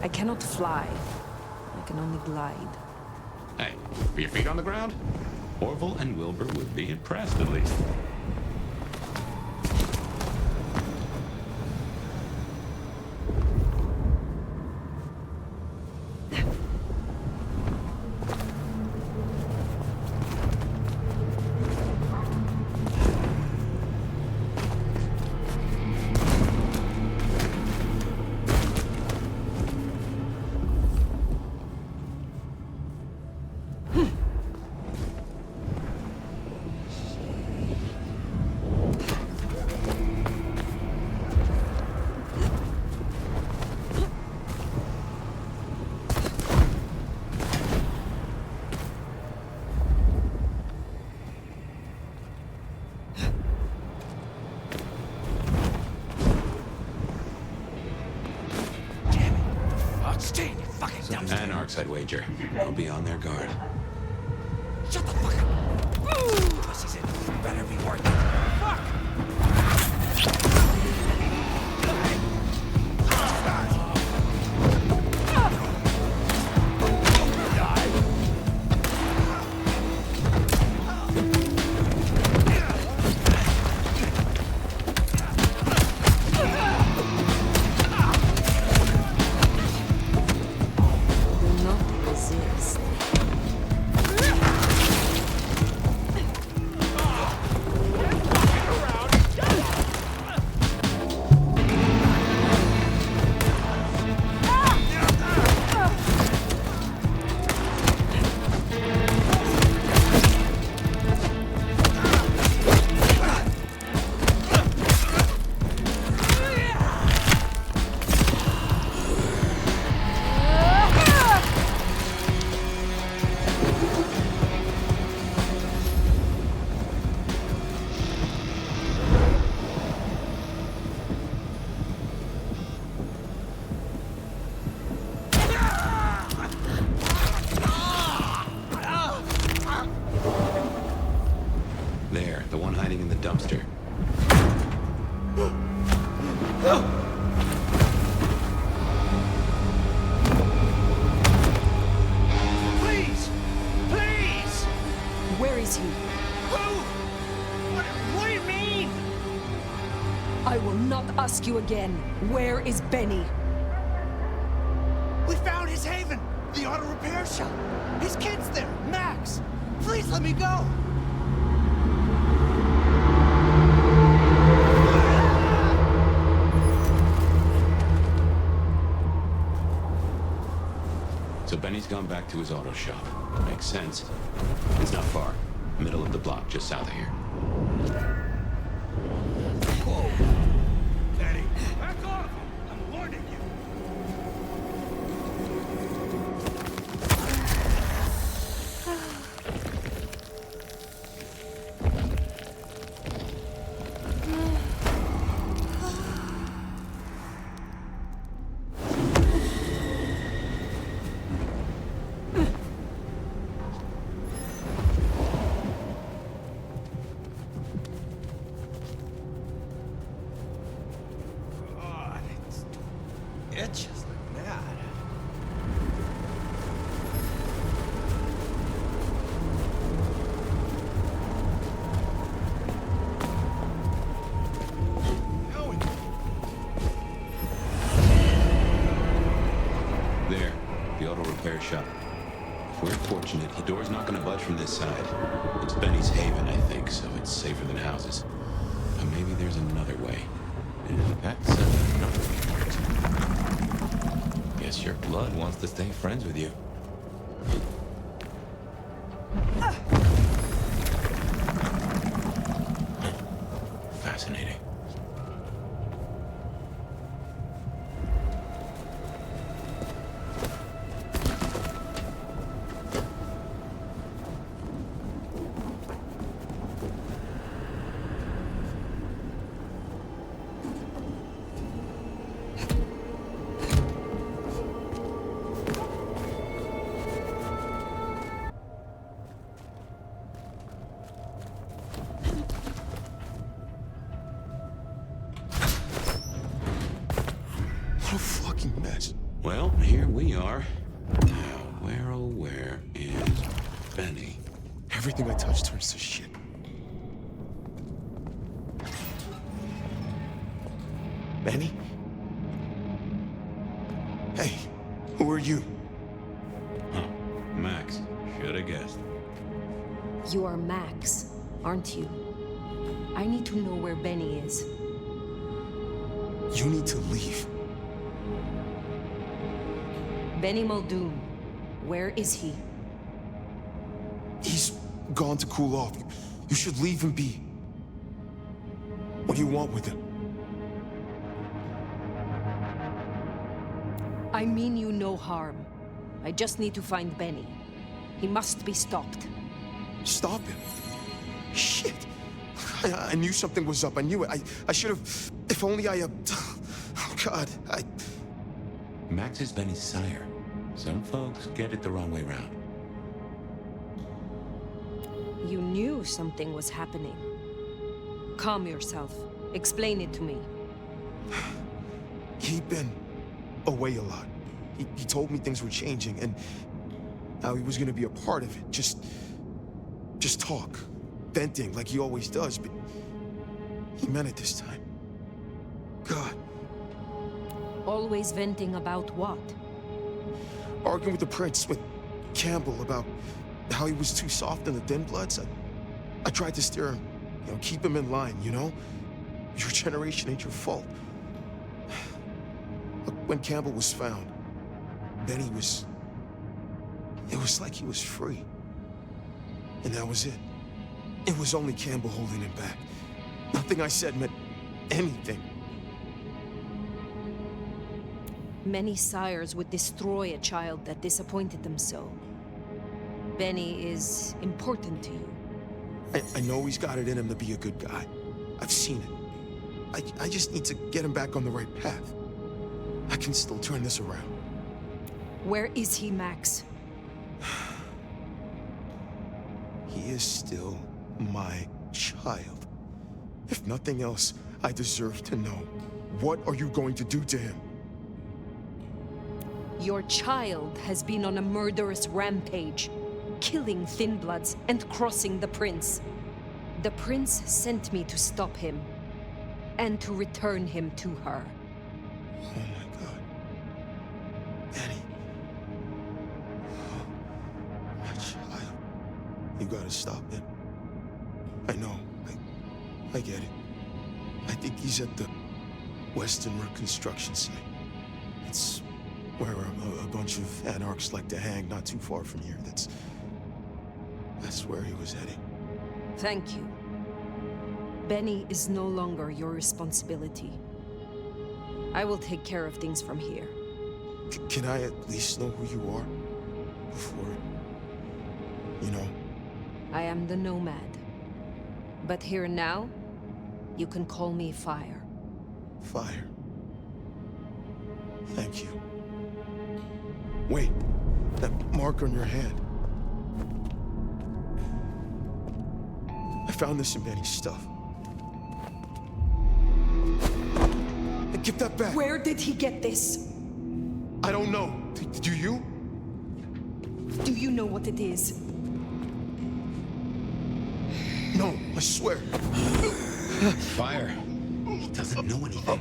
I cannot fly. I can only glide. Hey, are your feet on the ground? Orville and Wilbur would be impressed, at least. Anarchs, I'd wager. I'll be on their guard. Shut the fuck up! Pussy's in. Better be worth it. Fuck! Ask you again, where is Benny? We found his haven! The auto repair shop! His kid's there! Max! Please let me go! So Benny's gone back to his auto shop. Makes sense. It's not far. Middle of the block, just south of here. Whoa! Benny, back off! I'm warning you! Itches like mad. There, the auto repair shop. If we're fortunate, the door's not gonna budge from this side. It's Benny's haven, I think, so it's safer than houses. But maybe there's another way. And that's another part. Guess your blood wants to stay friends with you. Fascinating. we are. Now, where, oh, where is Benny? Everything I touch turns to shit. Benny? Hey, who are you? Huh, Max. Should have guessed. You are Max, aren't you? I need to know where Benny is. You need to leave. Benny Muldoon, where is he? He's gone to cool off. You should leave him be. What do you want with him? I mean you no harm. I just need to find Benny. He must be stopped. Stop him? Shit. I knew something was up. I knew it. I should have... If only I... Oh, God. Max is Benny's sire. Some folks get it the wrong way round. You knew something was happening. Calm yourself. Explain it to me. He'd been away a lot. He told me things were changing, and how he was gonna be a part of it. Just talk. Venting like he always does, but he meant it this time. God. Always venting about what? Arguing with the prince, with Campbell, about how he was too soft on the thin bloods. I tried to steer him, keep him in line, Your generation ain't your fault. Look, when Campbell was found, Benny was... It was like he was free. And that was it. It was only Campbell holding him back. Nothing I said meant anything. Many sires would destroy a child that disappointed them so. Benny is important to you. I know he's got it in him to be a good guy. I've seen it. I just need to get him back on the right path. I can still turn this around. Where is he, Max? He is still my child. If nothing else, I deserve to know. What are you going to do to him? Your child has been on a murderous rampage, killing Thin Bloods and crossing the Prince. The Prince sent me to stop him, and to return him to her. Oh my God. Benny. Oh, my child. You gotta stop it. I know. I get it. I think he's at the Western Reconstruction site. It's where a bunch of anarchs like to hang not too far from here. That's where he was heading. Thank you. Benny is no longer your responsibility. I will take care of things from here. Can I at least know who you are? Before... I am the Nomad. But here now, you can call me Fire. Fire. Thank you. Wait, that mark on your hand. I found this in Benny's stuff. Give that back! Where did he get this? I don't know. Do you? Do you know what it is? No, I swear. Fire. He doesn't know anything.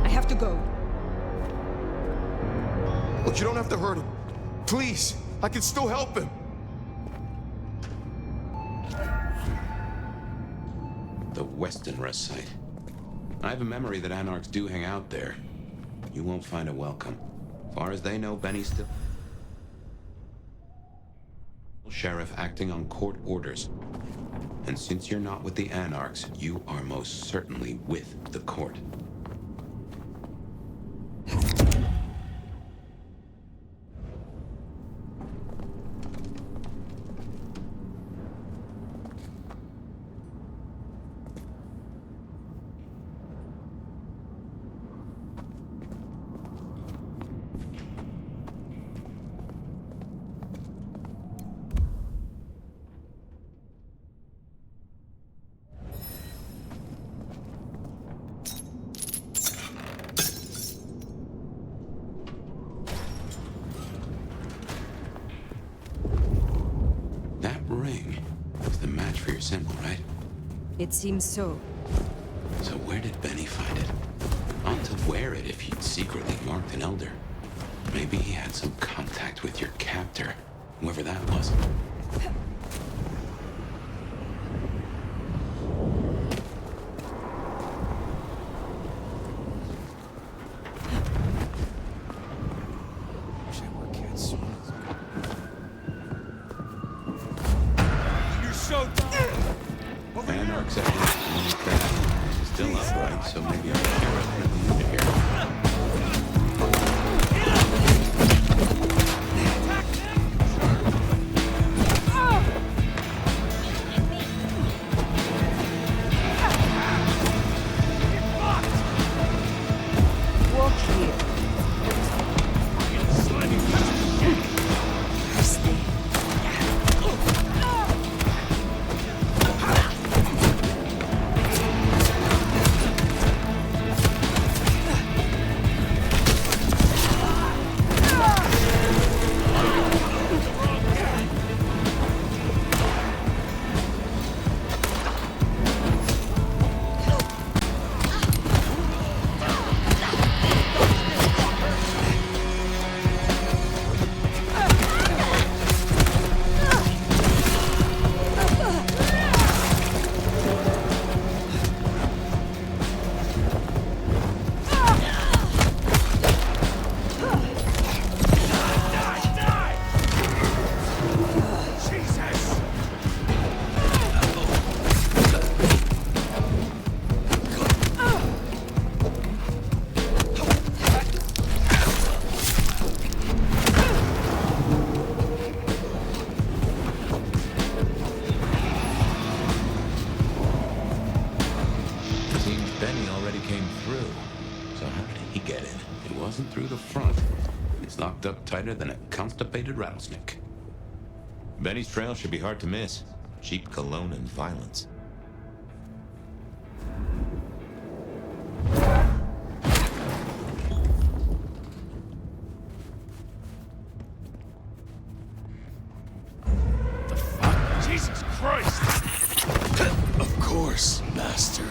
I have to go. Look, you don't have to hurt him. Please, I can still help him. The Western Rest Site. I have a memory that anarchs do hang out there. You won't find a welcome. As far as they know, Benny's still... Sheriff acting on court orders. And since you're not with the anarchs, you are most certainly with the court. for your symbol, right? It seems so. So where did Benny find it? Ought to wear it if he'd secretly marked an elder. Maybe he had some contact with your captor, whoever that was. Anarch's at work. Still upright, so maybe I'll hear it from the here. Through the front. It's locked up tighter than a constipated rattlesnake. Benny's trail should be hard to miss. Cheap cologne and violence. The fuck? Jesus Christ! Of course, Master.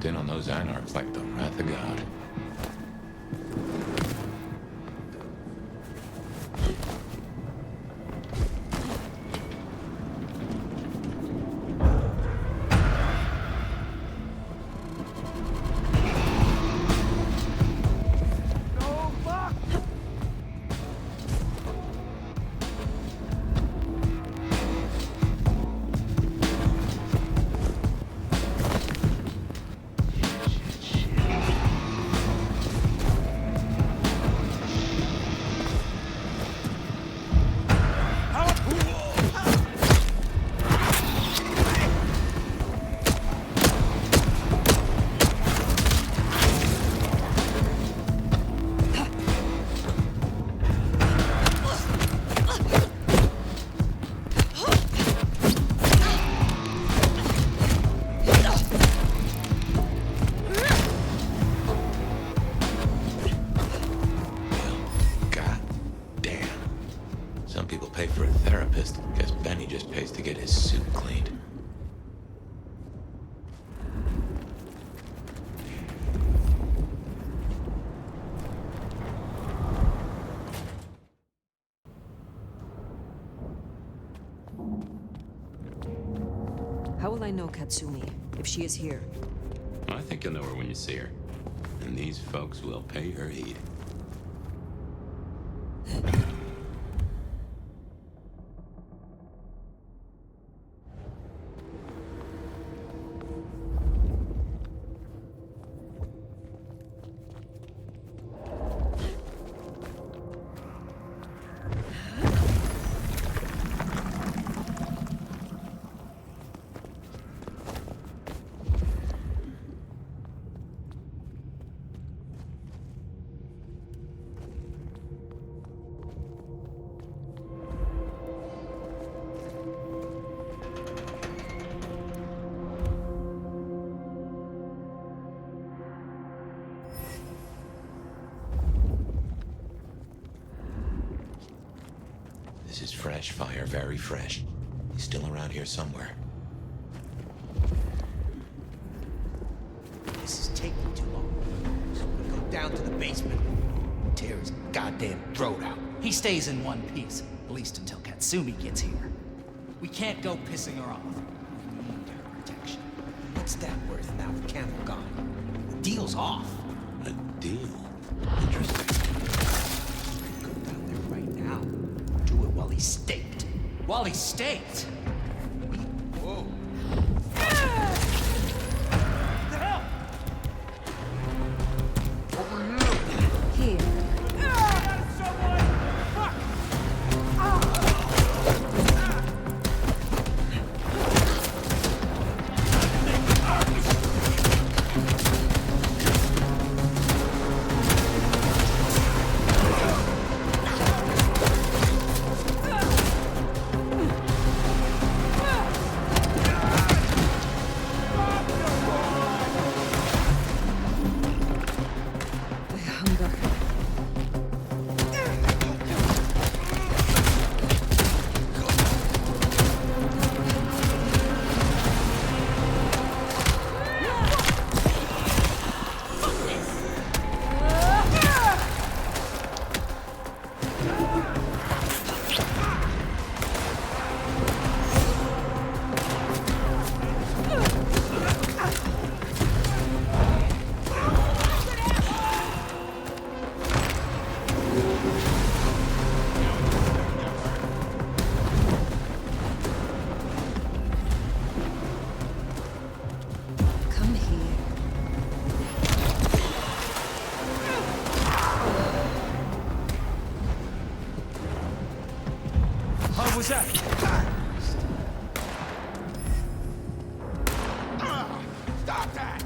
swooped in on those anarchs like the wrath of God. Guess Benny just pays to get his suit cleaned. How will I know Katsumi, if she is here? I think you'll know her when you see her. And these folks will pay her heed. This is fresh fire, very fresh. He's still around here somewhere. This is taking too long. So we go down to the basement, tear his goddamn throat out. He stays in one piece, at least until Katsumi gets here. We can't go pissing her off. We need her protection. What's that worth now with Campbell gone? The deal's off. A deal? Interesting. Go down there right now. Do it while he's staked. While he's staked? Whoa. The hell? Over here. Here. What was that? Stop that!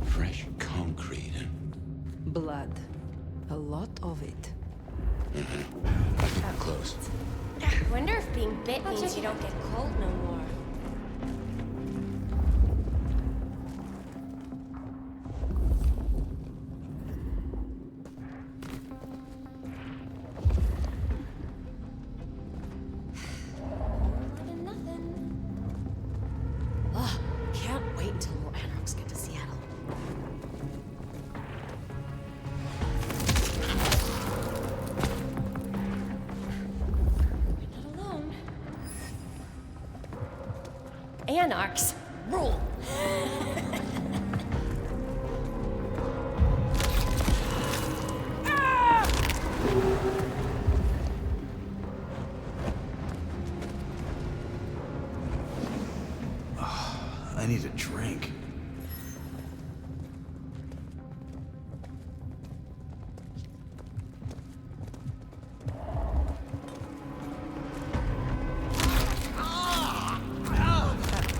Fresh concrete and... Blood. A lot of it. I think we're close. Wonder if being bit means you don't get cold no more. Ugh, can't wait until little Anarchs get to Seattle. Not alone. Anarchs rule. I need a drink.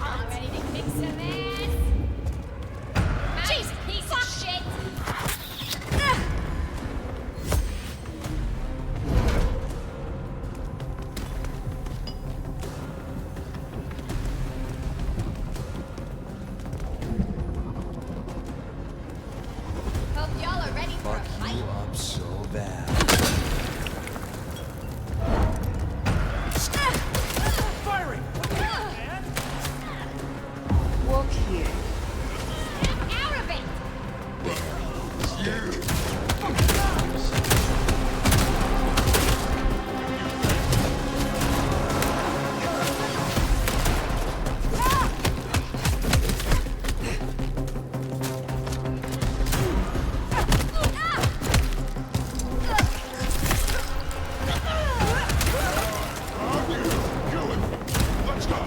I'm ready to kick some ass. Jeez, piece of shit. Hope y'all are ready for a Fuck fight. you up so bad. Firing! Walk here. Snap out of it! Let's go!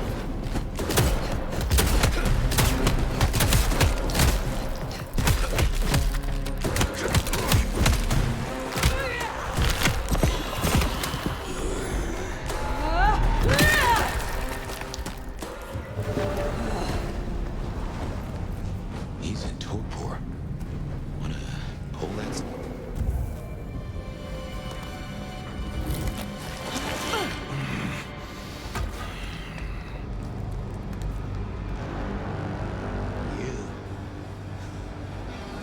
He's in torpor. Wanna pull that?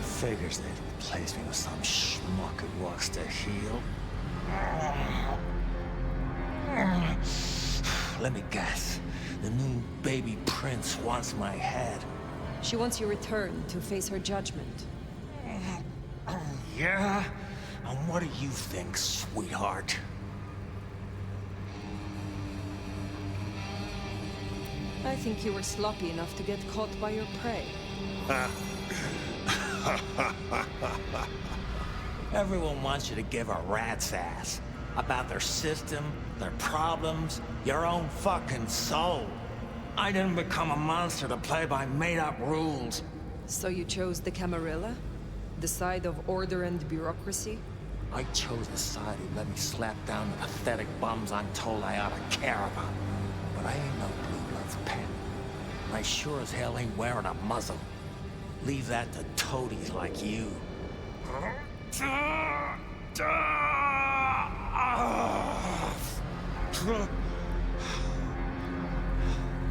Figures they'd replace me with some schmuck who wants to heal. Let me guess. The new baby prince wants my head. She wants you returned to face her judgment. Yeah? And what do you think, sweetheart? I think you were sloppy enough to get caught by your prey. Everyone wants you to give a rat's ass about their system, their problems, your own fucking soul. I didn't become a monster to play by made-up rules. So you chose the Camarilla? The side of order and bureaucracy? I chose the side who let me slap down the pathetic bums I'm told I ought to care about. But I ain't no blue blood's pet. I sure as hell ain't wearing a muzzle. Leave that to toadies like you.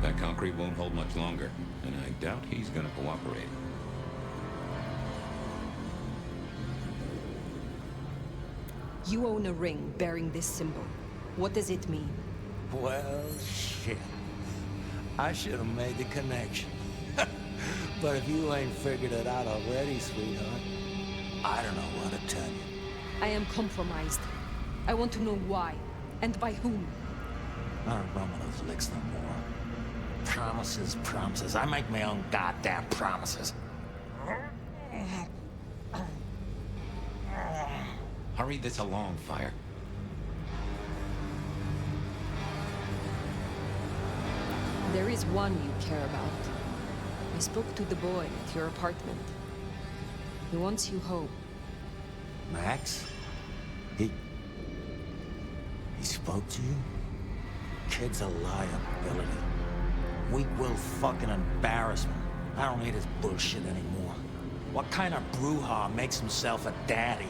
That concrete won't hold much longer, and I doubt he's gonna cooperate. You own a ring bearing this symbol. What does it mean? Well, shit. I should have made the connection. But if you ain't figured it out already, sweetheart, I don't know what to tell you. I am compromised. I want to know why, and by whom. I don't run with those licks no more. Promises, promises. I make my own goddamn promises. Hurry this along, Fire. There is one you care about. I spoke to the boy at your apartment. He wants you home. Max? He spoke to you? Kid's a liability. Weak-willed fucking embarrassment. I don't need his bullshit anymore. What kind of brouhaha makes himself a daddy?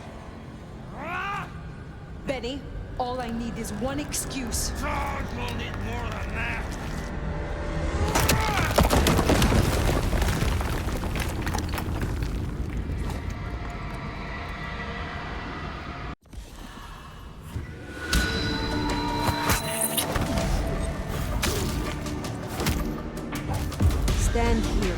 Benny, all I need is one excuse. God, we'll need more than that. Stand here.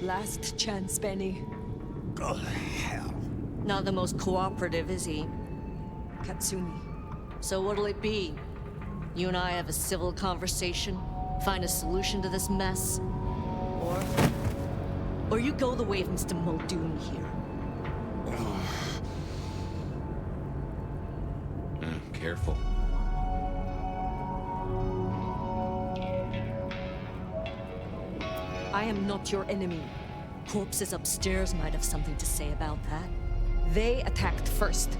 Last chance, Benny. Go to hell. Not the most cooperative, is he? Katsumi. So what'll it be? You and I have a civil conversation? Find a solution to this mess? Or you go the way of Mr. Muldoon here? Careful. I am not your enemy. Corpses upstairs might have something to say about that. They attacked first.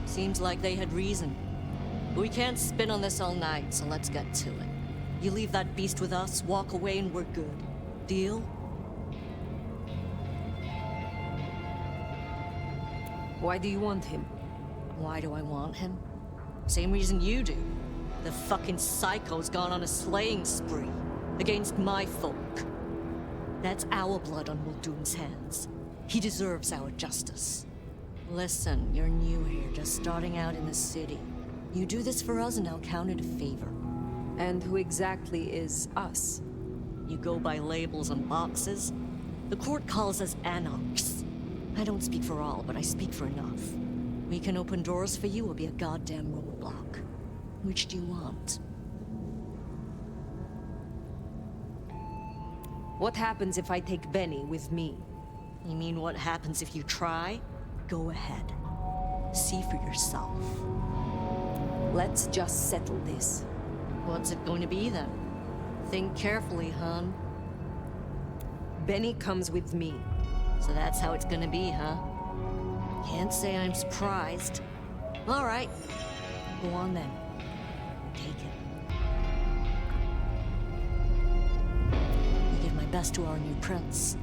Seems like they had reason. We can't spin on this all night, so let's get to it. You leave that beast with us, walk away, and we're good. Deal? Why do you want him? Why do I want him? Same reason you do. The fucking psycho's gone on a slaying spree against my folk. That's our blood on Muldoon's hands. He deserves our justice. Listen, you're new here, just starting out in the city. You do this for us and I'll count it a favor. And who exactly is us? You go by labels on boxes? The court calls us anarchs. I don't speak for all, but I speak for enough. We can open doors for you or be a goddamn roadblock. Which do you want? What happens if I take Benny with me? You mean what happens if you try? Go ahead. See for yourself. Let's just settle this. What's it going to be then? Think carefully, hon. Benny comes with me. So that's how it's gonna be, huh? Can't say I'm surprised. All right. Go on then. Take it. best to our new prince.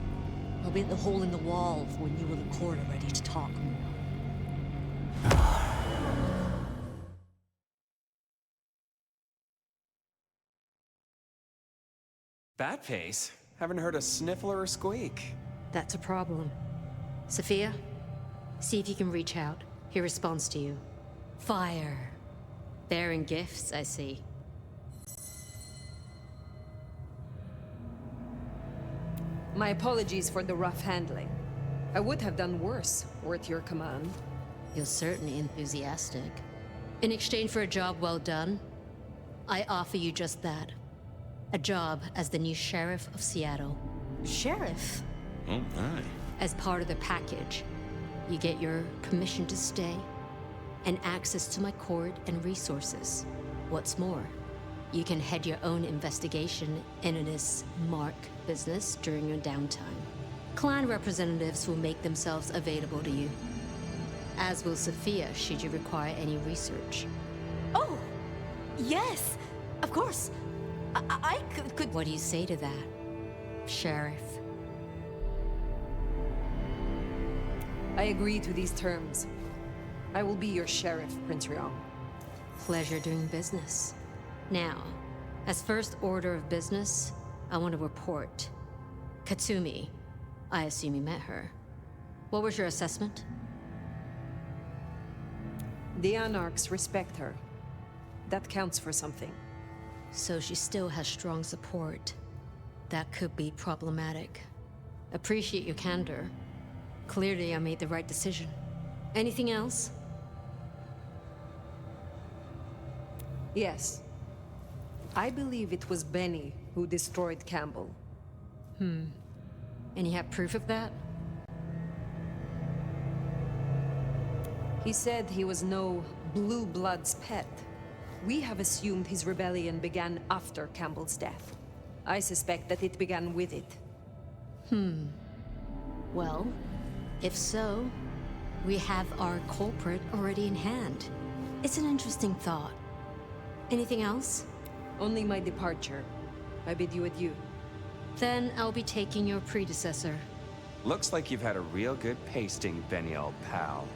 I'll be at the hole in the wall when you and the court are ready to talk more. Bat face? Haven't heard a sniffle or a squeak. That's a problem. Sophia, see if you can reach out. He responds to you. Fire. Bearing gifts, I see. My apologies for the rough handling. I would have done worse, were at your command. You're certainly enthusiastic. In exchange for a job well done, I offer you just that. A job as the new sheriff of Seattle. Sheriff? Oh my. As part of the package, you get your permission to stay and access to my court and resources. What's more, you can head your own investigation into this Mark business during your downtime. Clan representatives will make themselves available to you, as will Sophia should you require any research. Oh, yes, of course. I could... What do you say to that, Sheriff? I agree to these terms. I will be your sheriff, Prince Ryong. Pleasure doing business. Now, as first order of business, I want to report. Katsumi, I assume you met her. What was your assessment? The Anarchs respect her. That counts for something. So she still has strong support. That could be problematic. Appreciate your candor. Clearly, I made the right decision. Anything else? Yes. I believe it was Benny who destroyed Campbell. And you have proof of that? He said he was no Blue Blood's pet. We have assumed his rebellion began after Campbell's death. I suspect that it began with it. Well, if so, we have our culprit already in hand. It's an interesting thought. Anything else? Only my departure. I bid you adieu. Then I'll be taking your predecessor. Looks like you've had a real good pasting, Benny, old pal.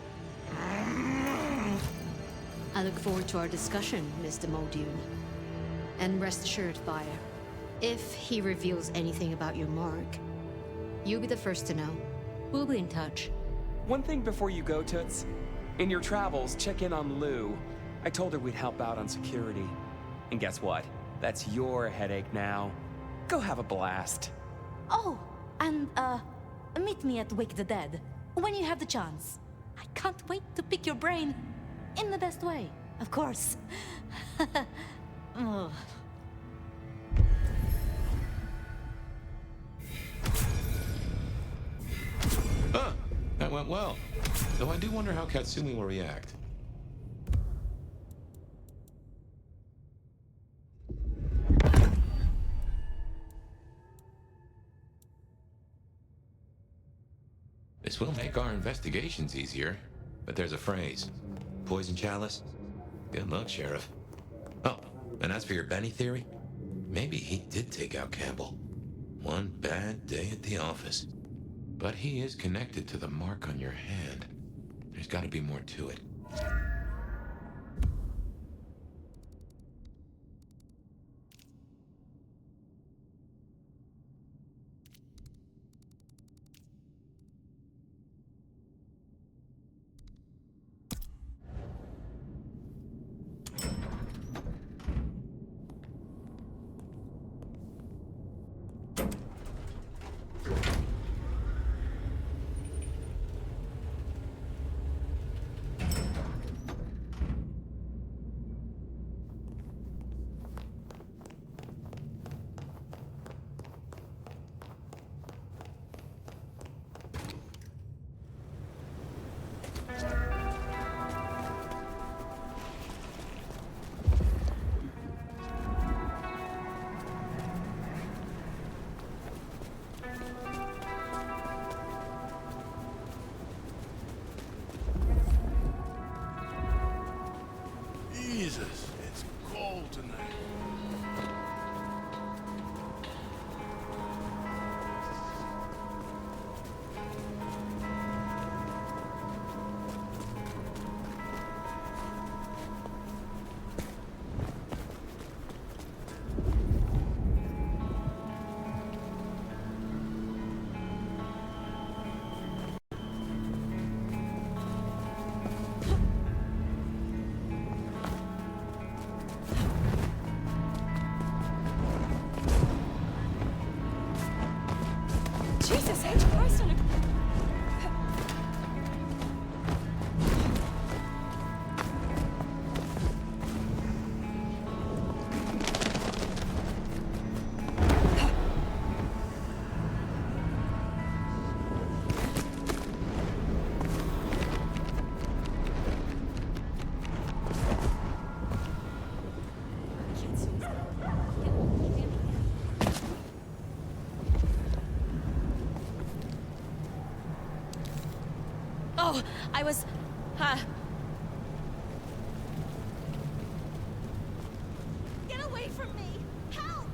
I look forward to our discussion, Mr. Muldoon. And rest assured, Fire, if he reveals anything about your mark, you'll be the first to know. We'll be in touch. One thing before you go, Toots. In your travels, check in on Lou. I told her we'd help out on security. And guess what? That's your headache now. Go have a blast. Oh, and, meet me at Wake the Dead, when you have the chance. I can't wait to pick your brain. In the best way, of course. Oh. Huh, that went well. Though I do wonder how Katsumi will react. This will make our investigations easier, but there's a phrase. Poison chalice? Good luck, Sheriff. Oh, and as for your Benny theory, maybe he did take out Campbell. One bad day at the office. But he is connected to the mark on your hand. There's got to be more to it. Sage Christ on a... Oh, I was... Get away from me! Help!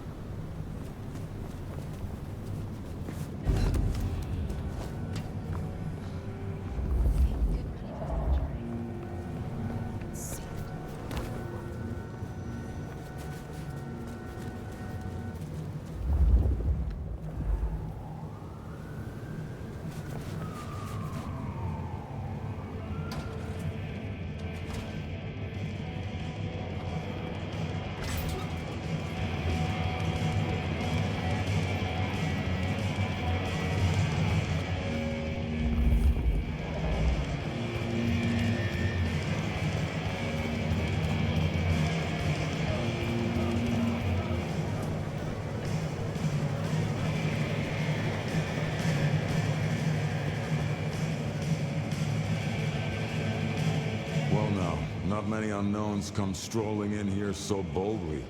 Not many unknowns come strolling in here so boldly,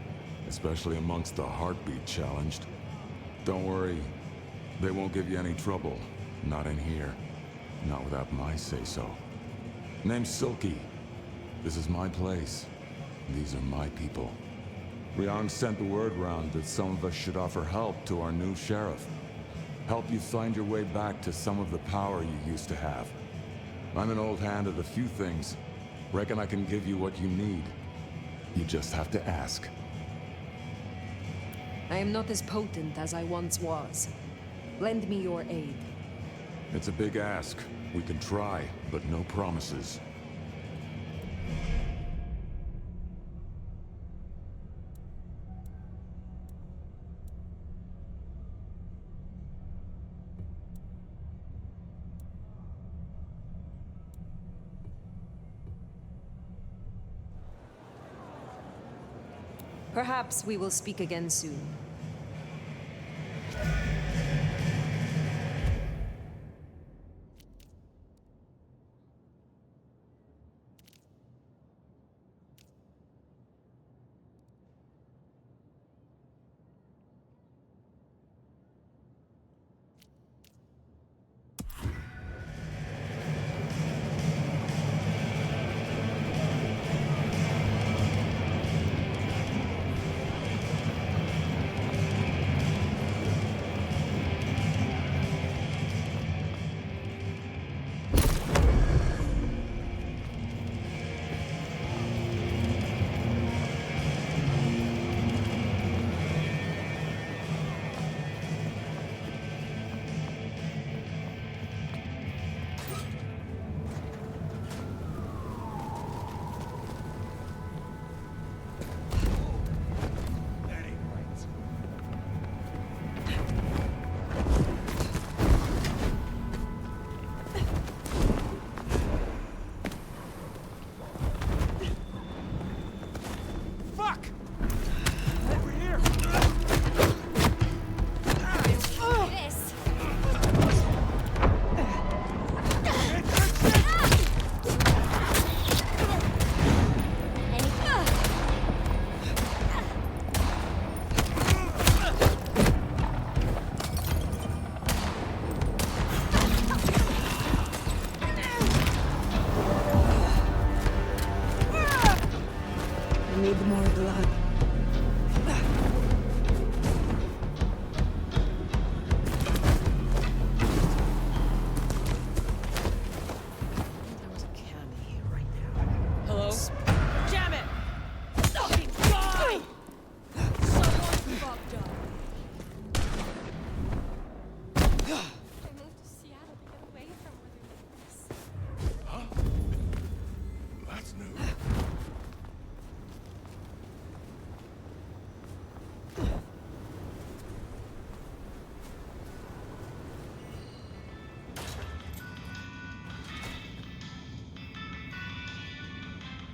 especially amongst the heartbeat challenged. Don't worry, they won't give you any trouble. Not in here. Not without my say-so. Name's Silky. This is my place. These are my people. Ryong sent the word round that some of us should offer help to our new sheriff. Help you find your way back to some of the power you used to have. I'm an old hand at a few things. Reckon I can give you what you need. You just have to ask. I am not as potent as I once was. Lend me your aid. It's a big ask. We can try, but no promises. Perhaps we will speak again soon.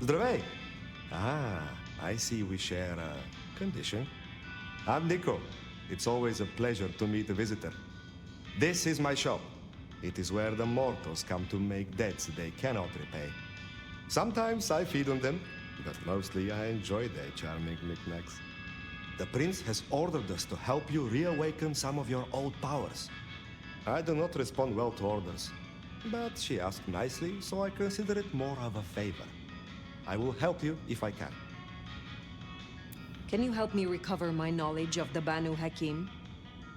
Zdravej! Ah, I see we share a condition. I'm Nico. It's always a pleasure to meet a visitor. This is my shop. It is where the mortals come to make debts they cannot repay. Sometimes I feed on them, but mostly I enjoy their charming knickknacks. The prince has ordered us to help you reawaken some of your old powers. I do not respond well to orders, but she asked nicely, so I consider it more of a favor. I will help you if I can. Can you help me recover my knowledge of the Banu Hakim?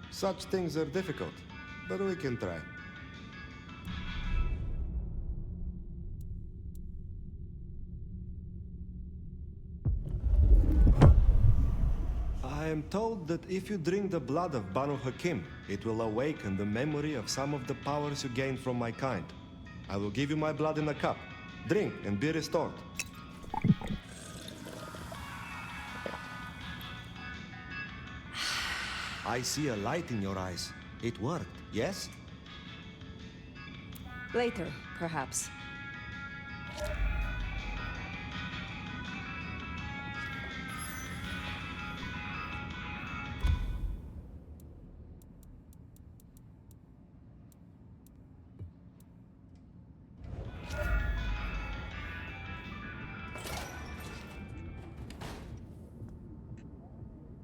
Such things are difficult, but we can try. I am told that if you drink the blood of Banu Hakim, it will awaken the memory of some of the powers you gained from my kind. I will give you my blood in a cup. Drink and be restored. I see a light in your eyes. It worked, yes? Later, perhaps.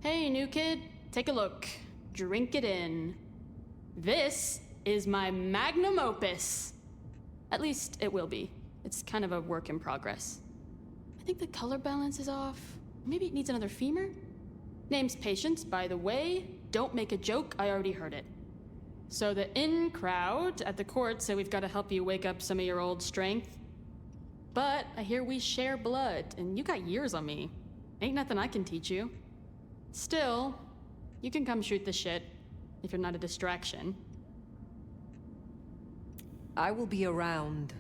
Hey, new kid, take a look. Drink it in. This is my magnum opus. At least it will be. It's kind of a work in progress. I think the color balance is off. Maybe it needs another femur? Name's Patience, by the way. Don't make a joke, I already heard it. So the in crowd at the court said we've got to help you wake up some of your old strength. But I hear we share blood, and you got years on me. Ain't nothing I can teach you. Still, you can come shoot the shit, if you're not a distraction. I will be around.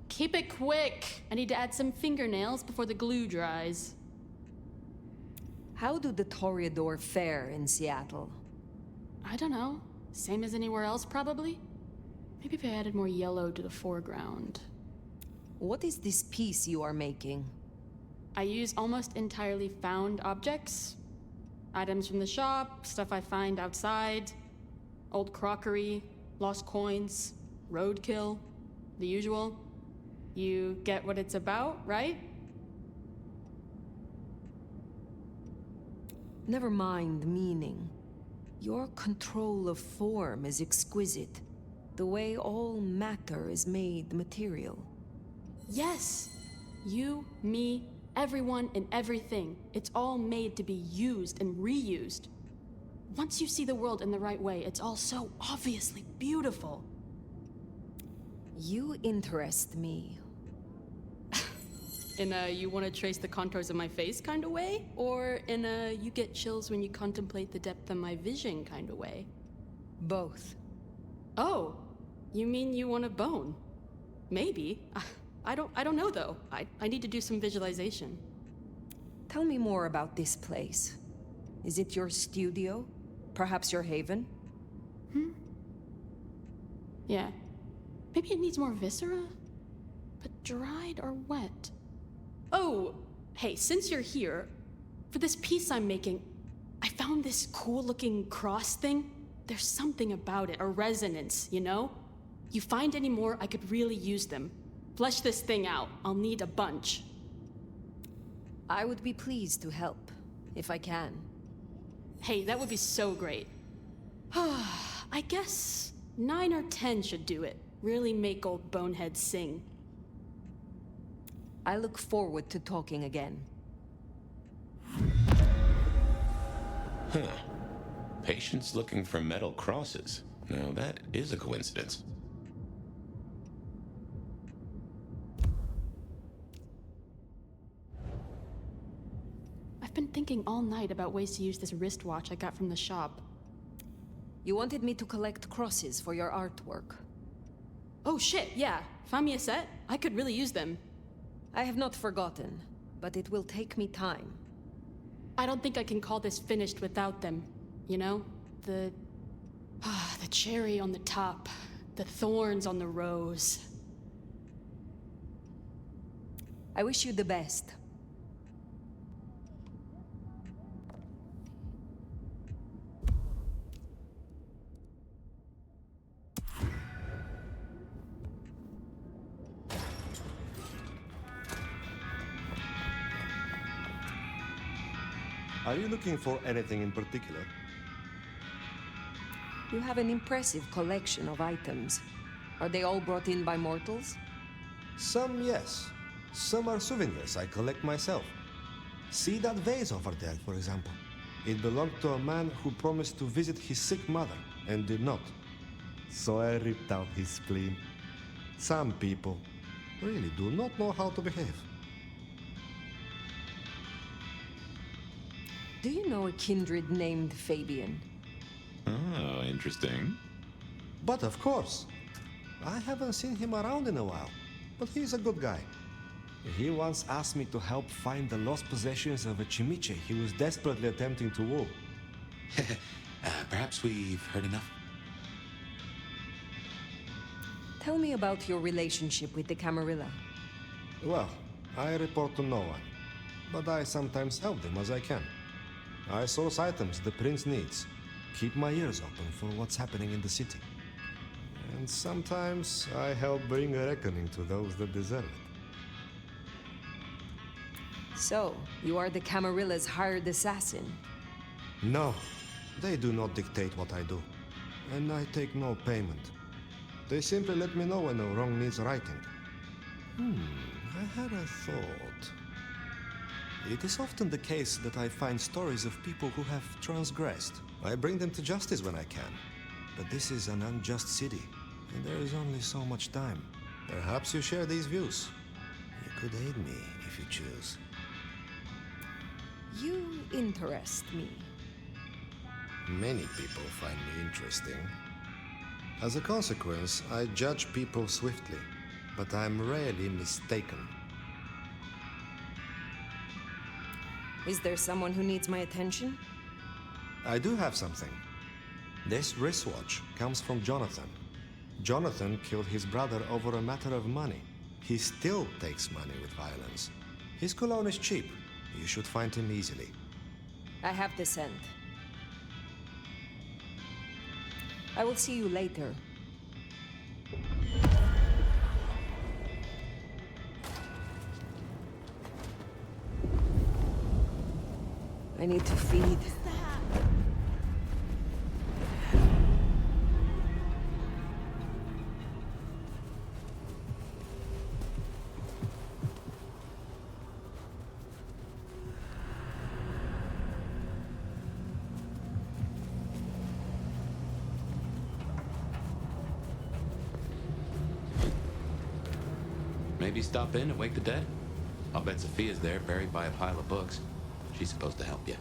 Keep it quick! I need to add some fingernails before the glue dries. How do the Toreador fare in Seattle? I don't know. Same as anywhere else, probably? Maybe if I added more yellow to the foreground. What is this piece you are making? I use almost entirely found objects. Items from the shop, stuff I find outside, old crockery, lost coins, roadkill, the usual. You get what it's about, right? Never mind meaning. Your control of form is exquisite. The way all matter is made material. Yes! You, me, everyone, and everything. It's all made to be used and reused. Once you see the world in the right way, it's all so obviously beautiful. You interest me. In a you want to trace the contours of my face kind of way? Or in a you get chills when you contemplate the depth of my vision kind of way? Both. Oh, you mean you want a bone? Maybe. I don't know though. I need to do some visualization. Tell me more about this place. Is it your studio? Perhaps your haven? Yeah. Maybe it needs more viscera? But dried or wet? Oh, hey, since you're here, for this piece I'm making, I found this cool-looking cross thing. There's something about it, a resonance, you know? You find any more, I could really use them. Flesh this thing out. I'll need a bunch. I would be pleased to help, if I can. Hey, that would be so great. I guess 9 or 10 should do it. Really make old boneheads sing. I look forward to talking again. Huh. Patience looking for metal crosses. Now that is a coincidence. I've been thinking all night about ways to use this wristwatch I got from the shop. You wanted me to collect crosses for your artwork. Oh shit, yeah. Find me a set? I could really use them. I have not forgotten, but it will take me time. I don't think I can call this finished without them. You know? The cherry on the top. The thorns on the rose. I wish you the best. Are you looking for anything in particular? You have an impressive collection of items. Are they all brought in by mortals? Some, yes. Some are souvenirs I collect myself. See that vase over there, for example. It belonged to a man who promised to visit his sick mother and did not. So I ripped out his spleen. Some people really do not know how to behave. Do you know a kindred named Fabien? Oh, interesting. But of course. I haven't seen him around in a while, but he's a good guy. He once asked me to help find the lost possessions of a chimiche he was desperately attempting to woo. Perhaps we've heard enough. Tell me about your relationship with the Camarilla. Well, I report to no one, but I sometimes help them as I can. I source items the prince needs, keep my ears open for what's happening in the city. And sometimes I help bring a reckoning to those that deserve it. So, you are the Camarilla's hired assassin? No, they do not dictate what I do, and I take no payment. They simply let me know when a wrong needs righting. I had a thought. It is often the case that I find stories of people who have transgressed. I bring them to justice when I can. But this is an unjust city, and there is only so much time. Perhaps you share these views. You could aid me if you choose. You interest me. Many people find me interesting. As a consequence, I judge people swiftly, but I'm rarely mistaken. Is there someone who needs my attention? I do have something. This wristwatch comes from Jonathan. Jonathan killed his brother over a matter of money. He still takes money with violence. His cologne is cheap. You should find him easily. I have the scent. I will see you later. I need to feed. Maybe stop in and wake the dead? I'll bet Sophia's there, buried by a pile of books. She's supposed to help you.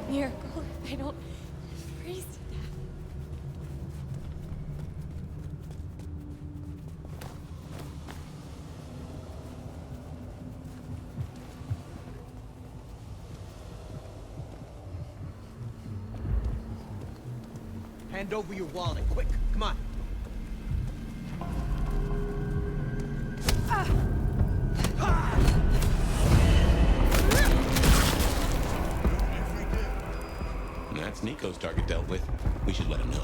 Miracle, if I don't freeze to death. Hand over your wallet, quick, come on. That's Nico's target dealt with. We should let him know.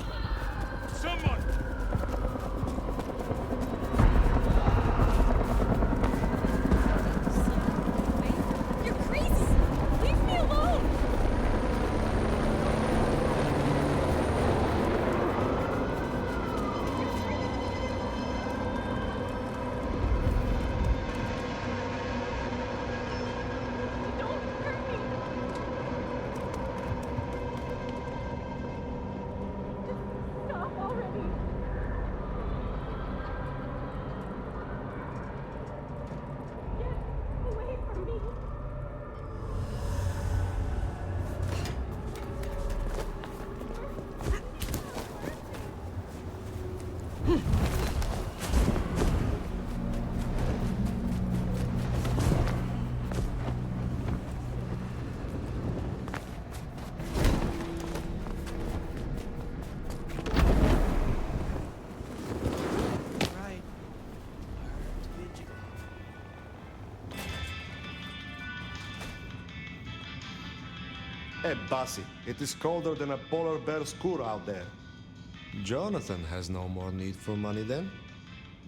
Someone! You're crazy! Leave me alone! Hey, bossy, it is colder than a polar bear's cour out there. Jonathan has no more need for money then?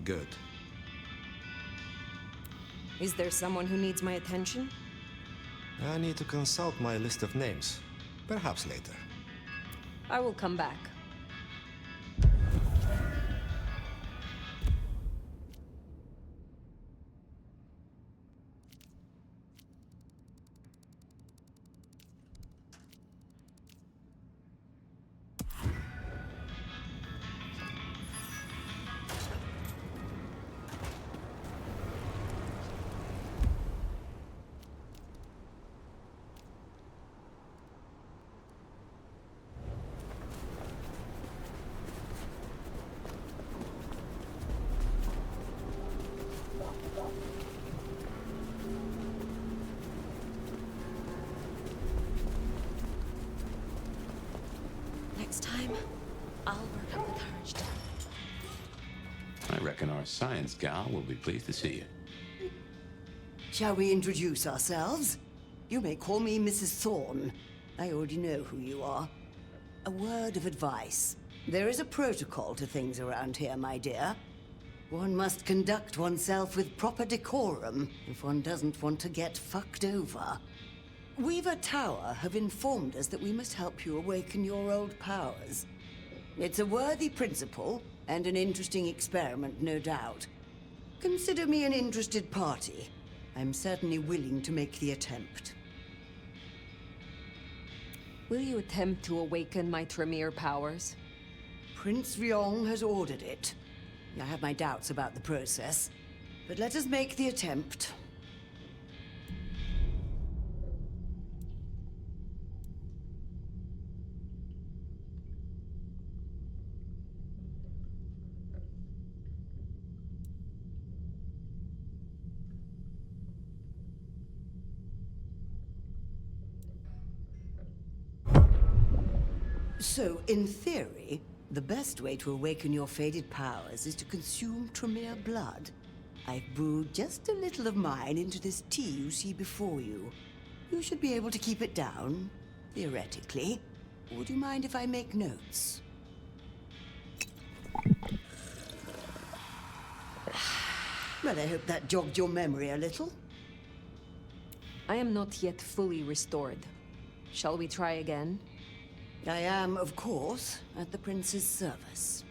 Good. Is there someone who needs my attention? I need to consult my list of names. Perhaps later. I will come back. Next time, I'll work up the courage to... I reckon our science gal will be pleased to see you. Shall we introduce ourselves? You may call me Mrs. Thorne. I already know who you are. A word of advice. There is a protocol to things around here, my dear. One must conduct oneself with proper decorum if one doesn't want to get fucked over. Weaver Tower have informed us that we must help you awaken your old powers. It's a worthy principle, and an interesting experiment, no doubt. Consider me an interested party. I'm certainly willing to make the attempt. Will you attempt to awaken my Tremere powers? Prince Viong has ordered it. I have my doubts about the process, but let us make the attempt. So, in theory, the best way to awaken your faded powers is to consume Tremere blood. I've brewed just a little of mine into this tea you see before you. You should be able to keep it down, theoretically. Would you mind if I make notes? Well, I hope that jogged your memory a little. I am not yet fully restored. Shall we try again? I am, of course, at the Prince's service.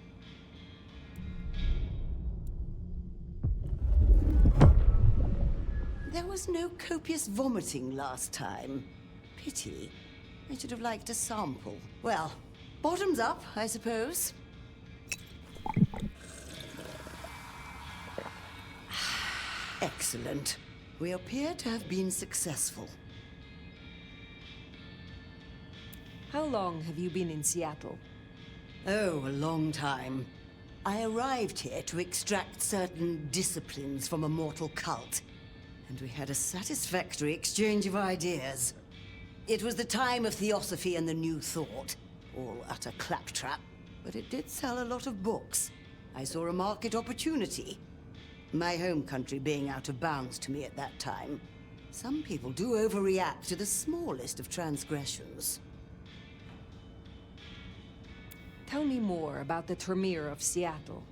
There was no copious vomiting last time. Pity. I should have liked a sample. Well, bottoms up, I suppose. Excellent. We appear to have been successful. How long have you been in Seattle? Oh, a long time. I arrived here to extract certain disciplines from a mortal cult, and we had a satisfactory exchange of ideas. It was the time of Theosophy and the New Thought, all utter claptrap, but it did sell a lot of books. I saw a market opportunity. My home country being out of bounds to me at that time. Some people do overreact to the smallest of transgressions. Tell me more about the Tremere of Seattle.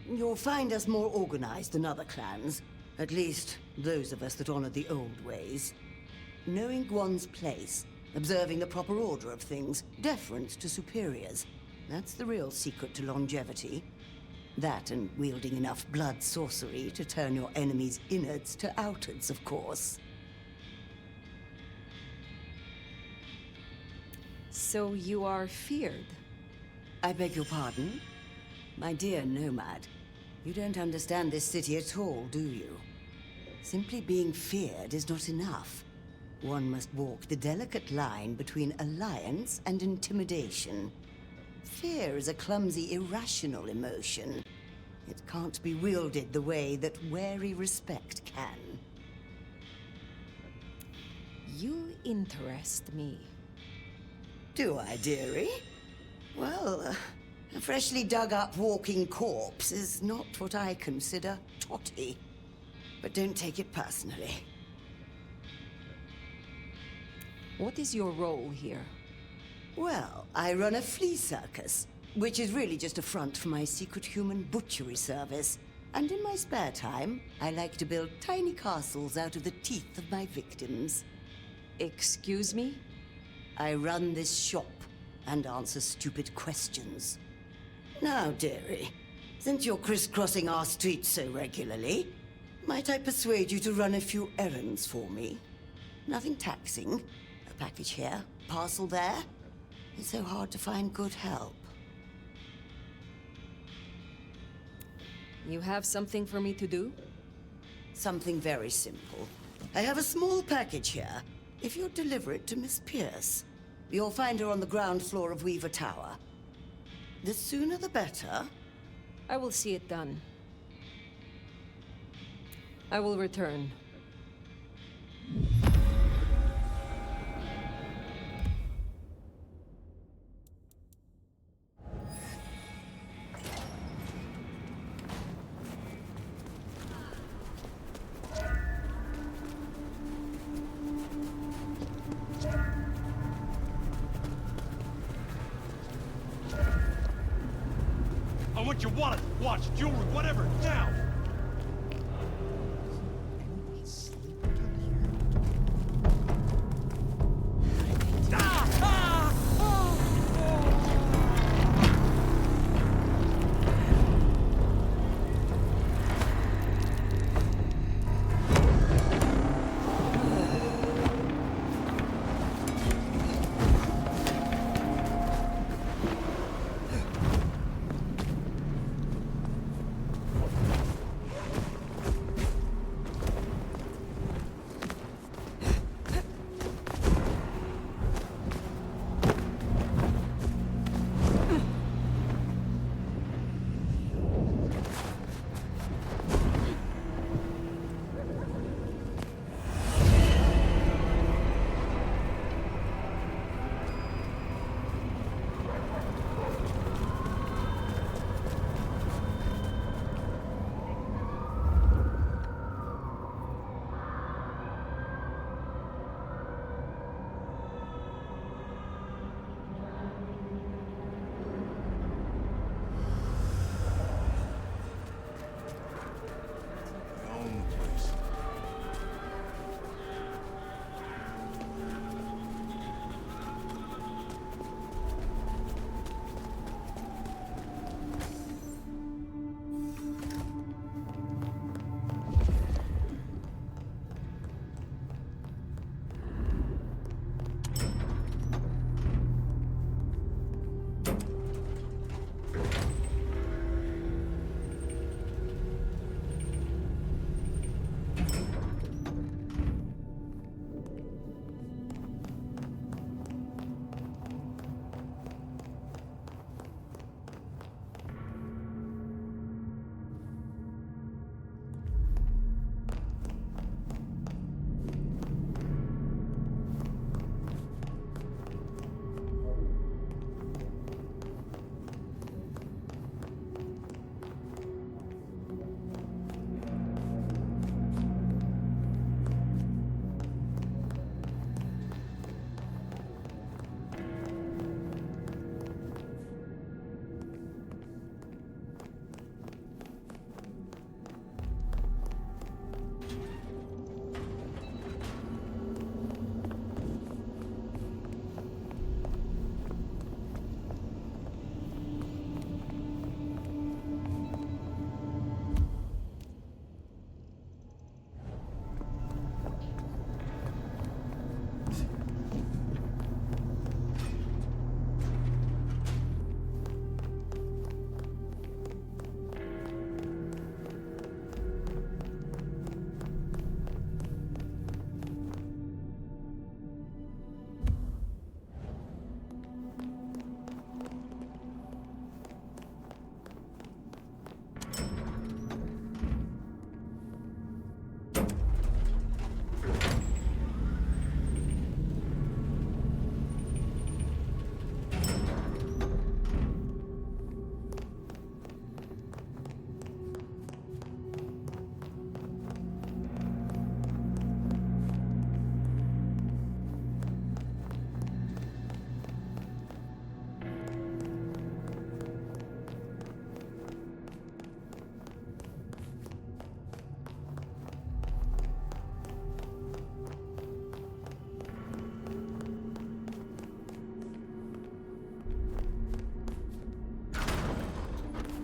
You'll find us more organized than other clans. At least, those of us that honor the old ways. Knowing one's place, observing the proper order of things, deference to superiors. That's the real secret to longevity. That and wielding enough blood sorcery to turn your enemy's innards to outards, of course. So you are feared? I beg your pardon? My dear Nomad, you don't understand this city at all, do you? Simply being feared is not enough. One must walk the delicate line between alliance and intimidation. Fear is a clumsy, irrational emotion. It can't be wielded the way that wary respect can. You interest me. Do I, dearie? Well, a freshly dug-up walking corpse is not what I consider totty. But don't take it personally. What is your role here? Well, I run a flea circus, which is really just a front for my secret human butchery service. And in my spare time, I like to build tiny castles out of the teeth of my victims. Excuse me? I run this shop and answer stupid questions. Now, dearie, since you're crisscrossing our streets so regularly, might I persuade you to run a few errands for me? Nothing taxing. A package here, parcel there. It's so hard to find good help. You have something for me to do? Something very simple. I have a small package here. If you'll deliver it to Miss Pierce, you'll find her on the ground floor of Weaver Tower. The sooner the better. I will see it done. I will return. I want your wallet, watch, jewelry, whatever, now!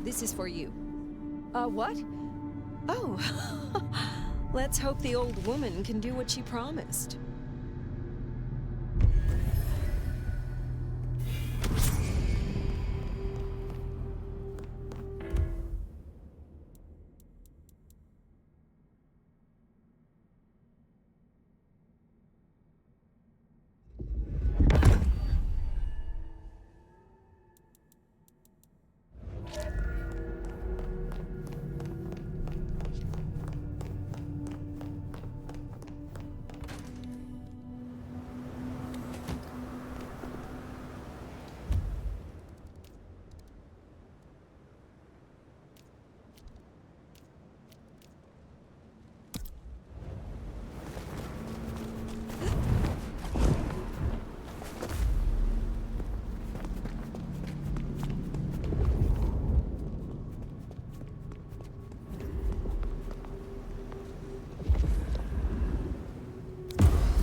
This is for you. What? Oh. Let's hope the old woman can do what she promised.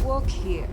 Walk here.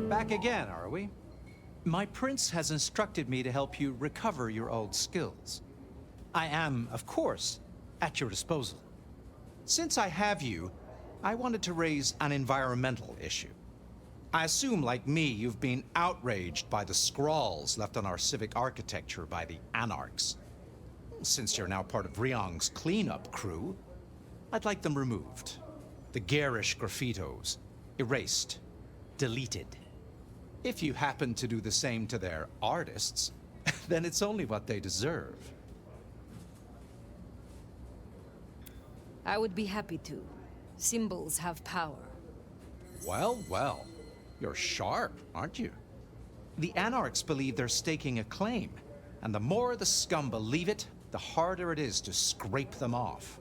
Back again, are we? My prince has instructed me to help you recover your old skills. I am, of course, at your disposal. Since I have you, I wanted to raise an environmental issue. I assume, like me, you've been outraged by the scrawls left on our civic architecture by the Anarchs. Since you're now part of Ryong's cleanup crew, I'd like them removed. The garish graffitos, erased, deleted. If you happen to do the same to their artists, then it's only what they deserve. I would be happy to. Symbols have power. Well, well. You're sharp, aren't you? The Anarchs believe they're staking a claim, and the more the scum believe it, the harder it is to scrape them off.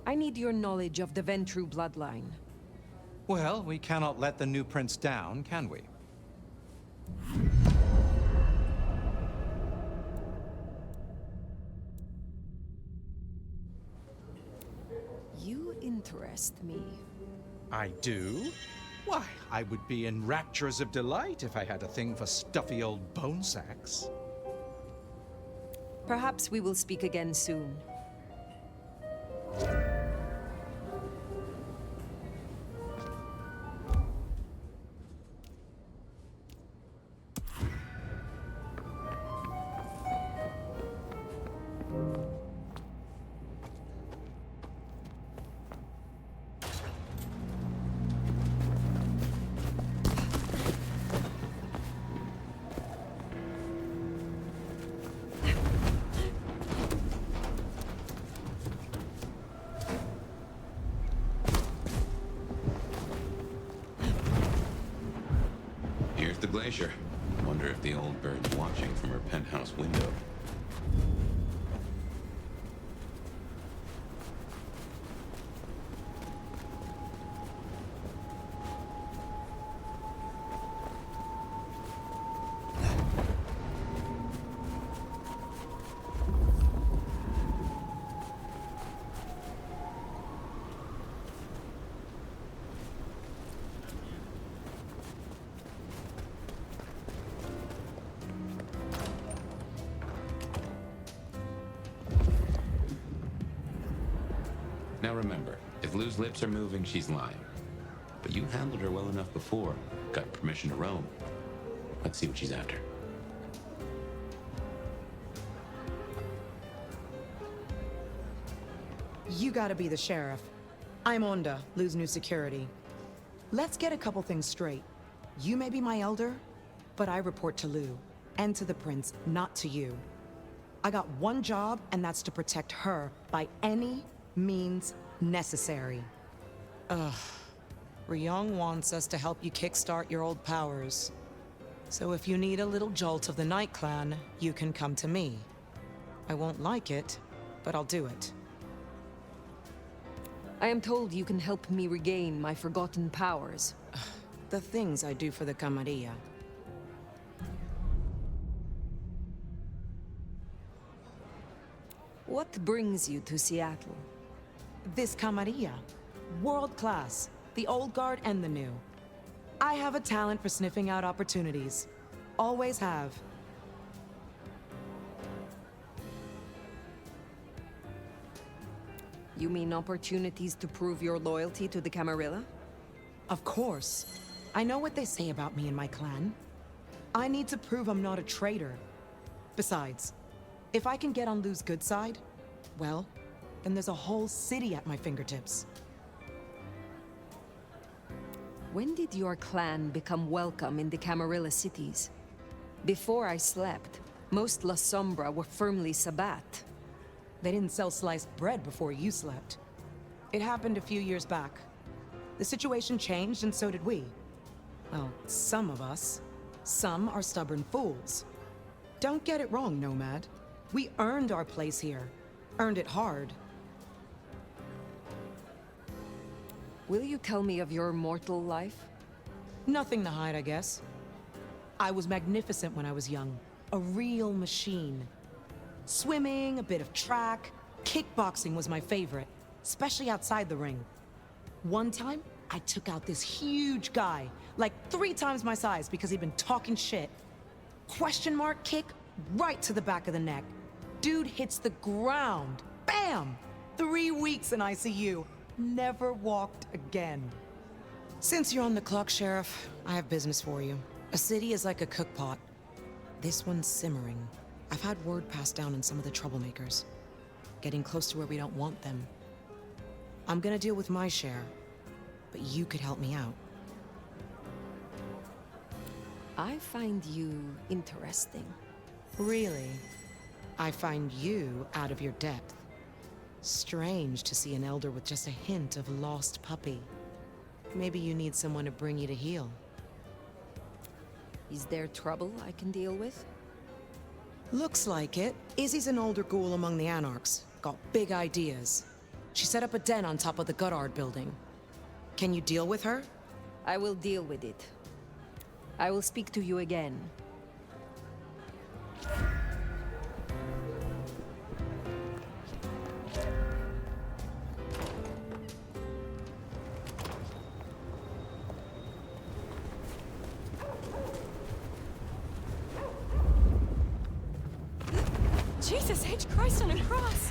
I need your knowledge of the Ventru bloodline. Well, we cannot let the new prince down, can we? You interest me. I do? Why, I would be in raptures of delight if I had a thing for stuffy old bone sacks. Perhaps we will speak again soon. Here's the glacier. Wonder if the old bird's watching from her penthouse window. Now remember, if Lou's lips are moving, she's lying. But you handled her well enough before. Got permission to roam. Let's see what she's after. You gotta be the sheriff. I'm Onda, Lou's new security. Let's get a couple things straight. You may be my elder, but I report to Lou. And to the prince, not to you. I got one job, and that's to protect her by any means necessary. Ugh. Ryong wants us to help you kickstart your old powers. So if you need a little jolt of the Night Clan, you can come to me. I won't like it, but I'll do it. I am told you can help me regain my forgotten powers. The things I do for the Camarilla. What brings you to Seattle? This Camarilla. World class. The old guard and the new. I have a talent for sniffing out opportunities. Always have. You mean opportunities to prove your loyalty to the Camarilla? Of course. I know what they say about me and my clan. I need to prove I'm not a traitor. Besides, if I can get on Lou's good side, well, then there's a whole city at my fingertips. When did your clan become welcome in the Camarilla cities? Before I slept, most La Sombra were firmly Sabbat. They didn't sell sliced bread before you slept. It happened a few years back. The situation changed, and so did we. Well, some of us. Some are stubborn fools. Don't get it wrong, Nomad. We earned our place here. Earned it hard. Will you tell me of your mortal life? Nothing to hide, I guess. I was magnificent when I was young. A real machine. Swimming, a bit of track, kickboxing was my favorite, especially outside the ring. One time, I took out this huge guy, like 3 times my size because he'd been talking shit. Question mark kick right to the back of the neck. Dude hits the ground. Bam! 3 weeks in ICU. Never walked again. Since you're on the clock, Sheriff, I have business for you. A city is like a cookpot. This one's simmering. I've had word passed down on some of the troublemakers. Getting close to where we don't want them. I'm gonna deal with my share, but you could help me out. I find you interesting. Really? I find you out of your depth. Strange to see an elder with just a hint of lost puppy. Maybe you need someone to bring you to heel. Is there trouble I can deal with? Looks like it. Izzy's an older ghoul among the Anarchs. Got big ideas. She set up a den on top of the Goddard building. Can you deal with her? I will deal with it. I will speak to you again. Jesus H. Christ on a cross!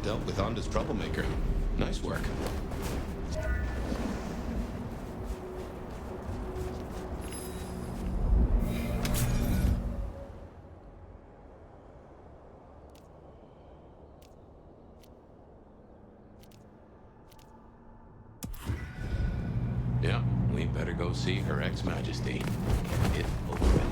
dealt with Anda's troublemaker. Nice work. Yeah, we better go see Her Ex-Majesty. Get over it.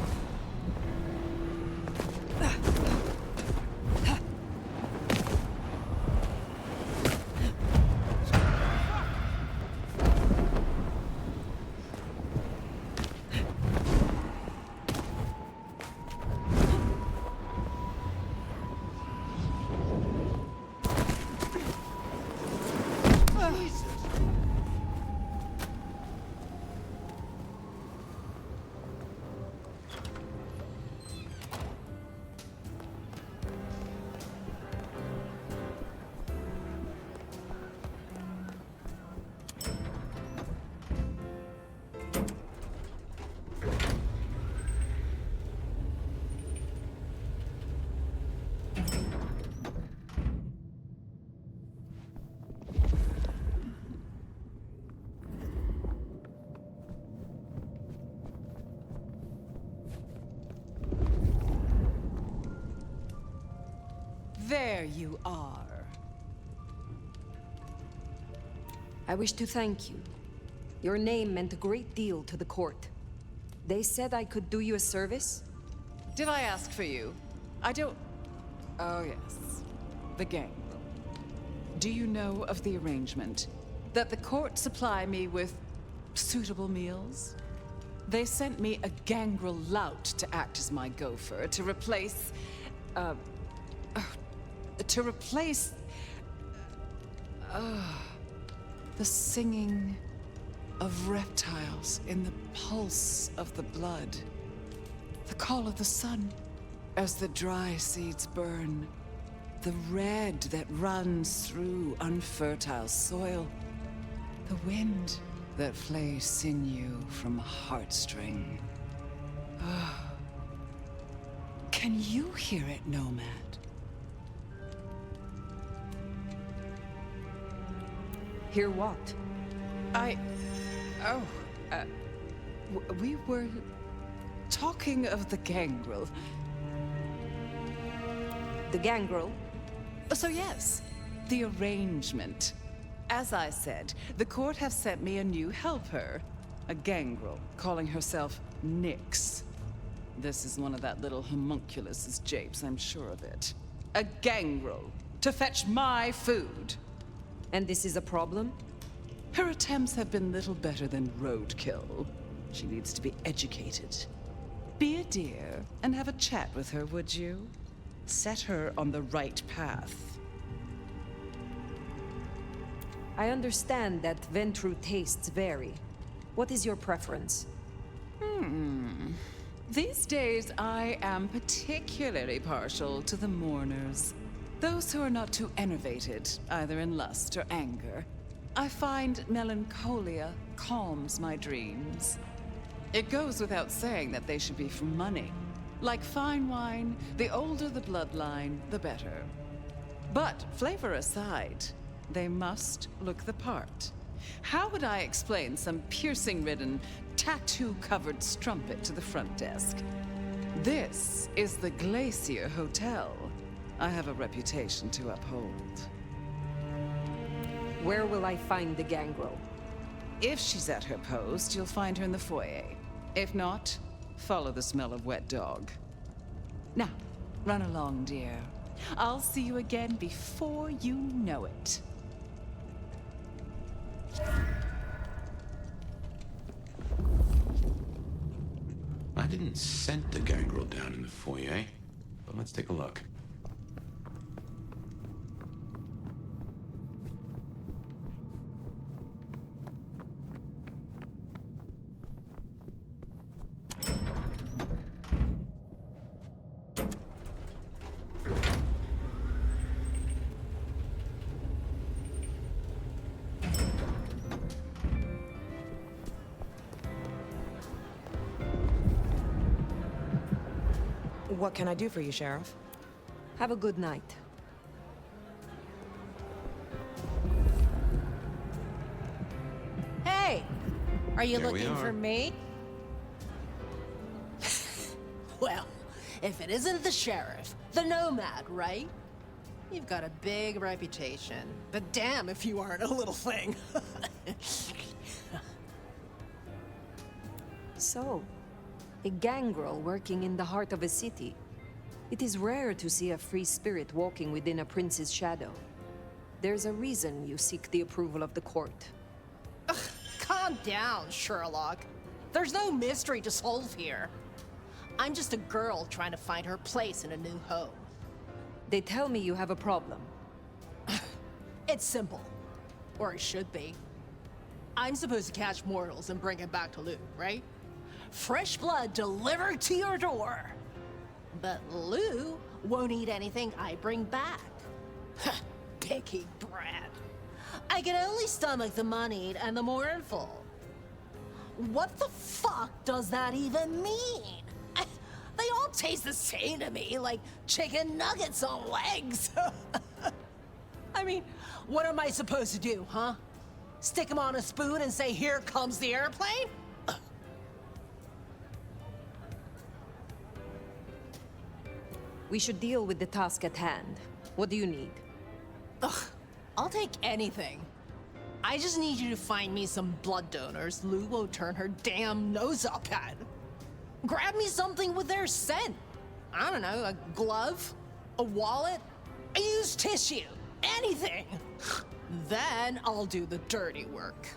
There you are. I wish to thank you. Your name meant a great deal to the court. They said I could do you a service? Did I ask for you? I don't... Oh, yes. The gangrel. Do you know of the arrangement? That the court supply me with suitable meals? They sent me a gangrel lout to act as my gopher, to replace... the singing of reptiles in the pulse of the blood. The call of the sun as the dry seeds burn. The red that runs through unfertile soil. The wind that flays sinew from a heartstring. Can you hear it, Nomad? Hear what? We were talking of the gangrel. The gangrel? So yes, the arrangement. As I said, the court have sent me a new helper. A gangrel, calling herself Nyx. This is one of that little homunculus's japes, I'm sure of it. A gangrel, to fetch my food. And this is a problem? Her attempts have been little better than roadkill. She needs to be educated. Be a dear and have a chat with her, would you? Set her on the right path. I understand that Ventru tastes vary. What is your preference? These days, I am particularly partial to the mourners. Those who are not too enervated, either in lust or anger. I find melancholia calms my dreams. It goes without saying that they should be for money. Like fine wine, the older the bloodline, the better. But flavor aside, they must look the part. How would I explain some piercing-ridden, tattoo-covered strumpet to the front desk? This is the Glacier Hotel. I have a reputation to uphold. Where will I find the gangrel? If she's at her post, you'll find her in the foyer. If not, follow the smell of wet dog. Now, run along, dear. I'll see you again before you know it. I didn't scent the gangrel down in the foyer, but let's take a look. What can I do for you, Sheriff? Have a good night. Are you There we looking for are. me? Well, if it isn't the sheriff, the Nomad, right? You've got a big reputation, but damn if you aren't a little thing. So, a gangrel working in the heart of a city. It is rare to see a free spirit walking within a prince's shadow. There's a reason you seek the approval of the court. Calm down, Sherlock. There's no mystery to solve here. I'm just a girl trying to find her place in a new home. They tell me you have a problem. It's simple. Or it should be. I'm supposed to catch mortals and bring them back to Lou, right? Fresh blood delivered to your door. But Lou won't eat anything I bring back. Picky brat. I can only stomach the moneyed and the mournful. What the fuck does that even mean? They all taste the same to me, like chicken nuggets on legs. I mean, what am I supposed to do, huh? Stick them on a spoon and say, "Here comes the airplane"? We should deal with the task at hand. What do you need? Ugh, I'll take anything. I just need you to find me some blood donors Lou won't turn her damn nose up at. Grab me something with their scent. I don't know, a glove, a wallet, a used tissue, anything. Then I'll do the dirty work.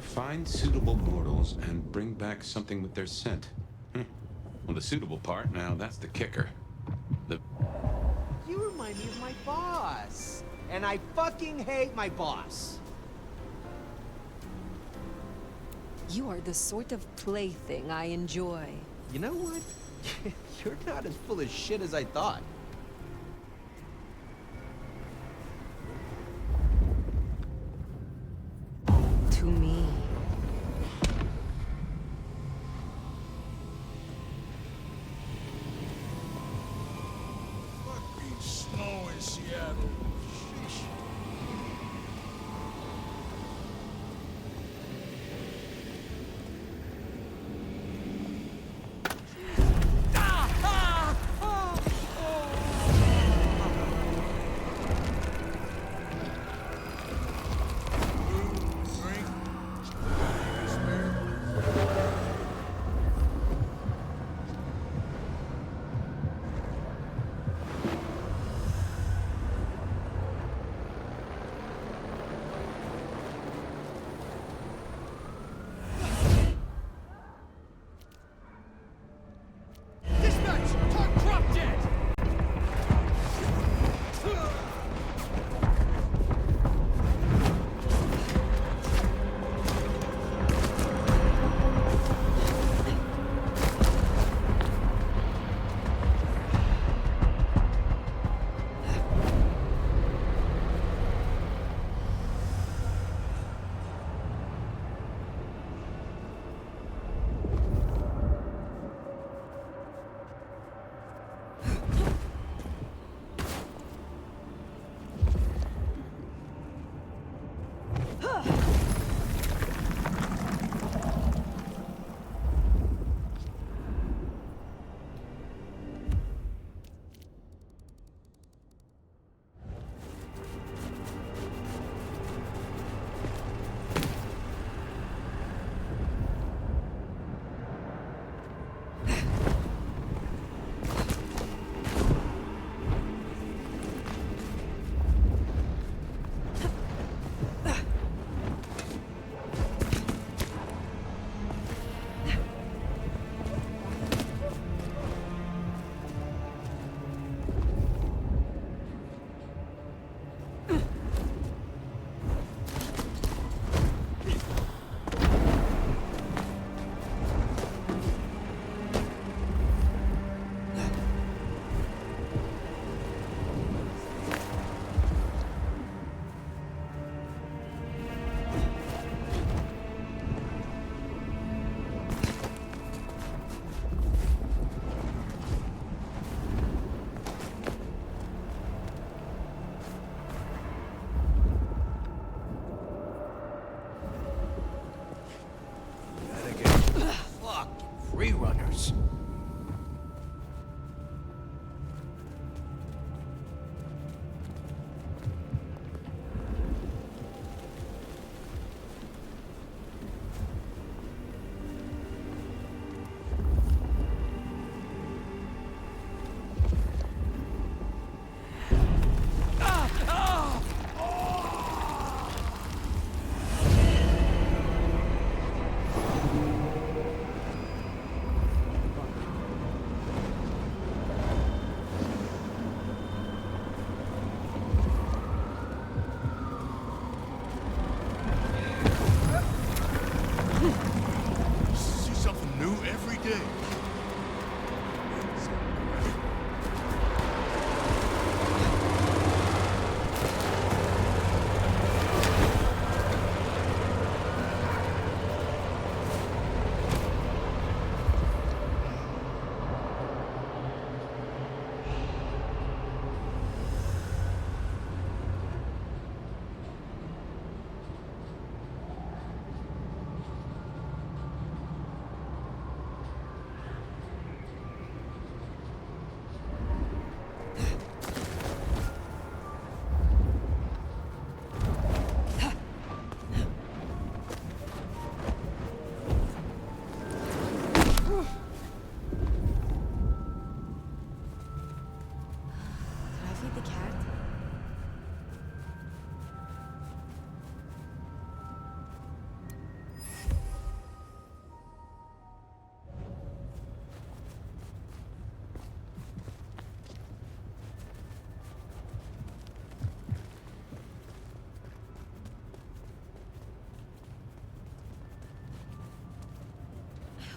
Find suitable mortals and bring back something with their scent. Well, the suitable part, now that's the kicker. You remind me of my boss. And I fucking hate my boss. You are the sort of plaything I enjoy. You know what? You're not as full of shit as I thought. To me. Fucking snow in Seattle. Sheesh.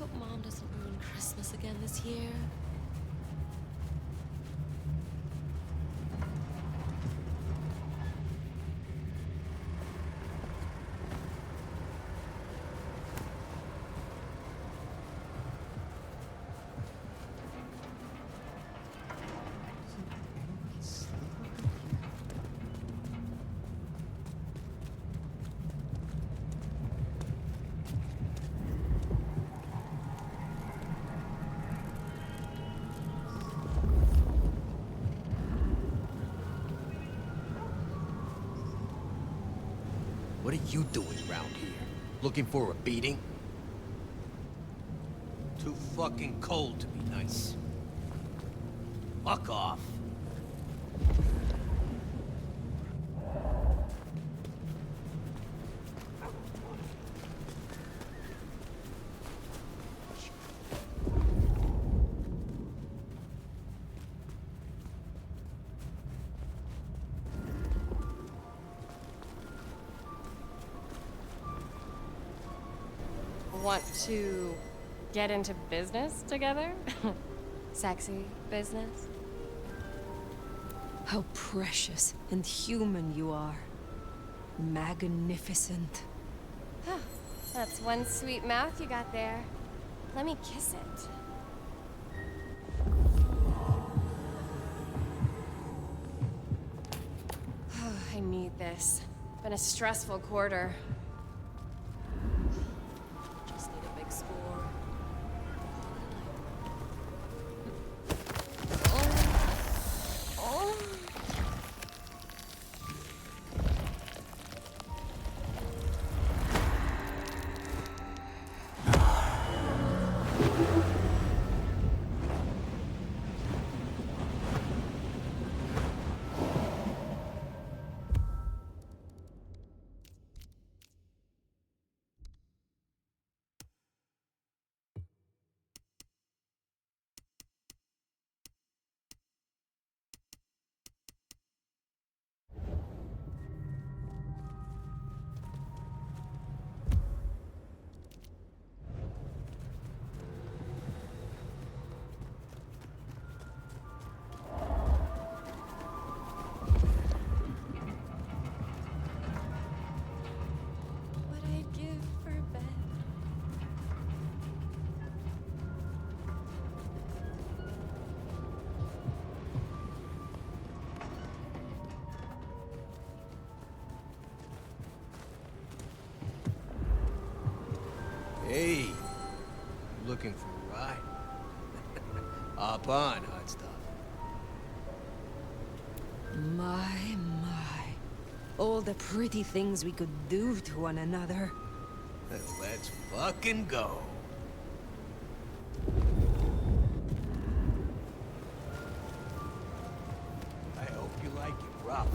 hope Mom doesn't ruin Christmas again this year. What are you doing around here? Looking for a beating? Too fucking cold to be nice. Fuck off. Want to get into business together? Sexy business? How precious and human you are. Magnificent. That's one sweet mouth you got there. Let me kiss it. I need this. Been a stressful quarter. Just need a big score. Oh. Hey, you looking for a ride? Hop on, hot stuff. My. All the pretty things we could do to one another. Let's fucking go. I hope you like it rough.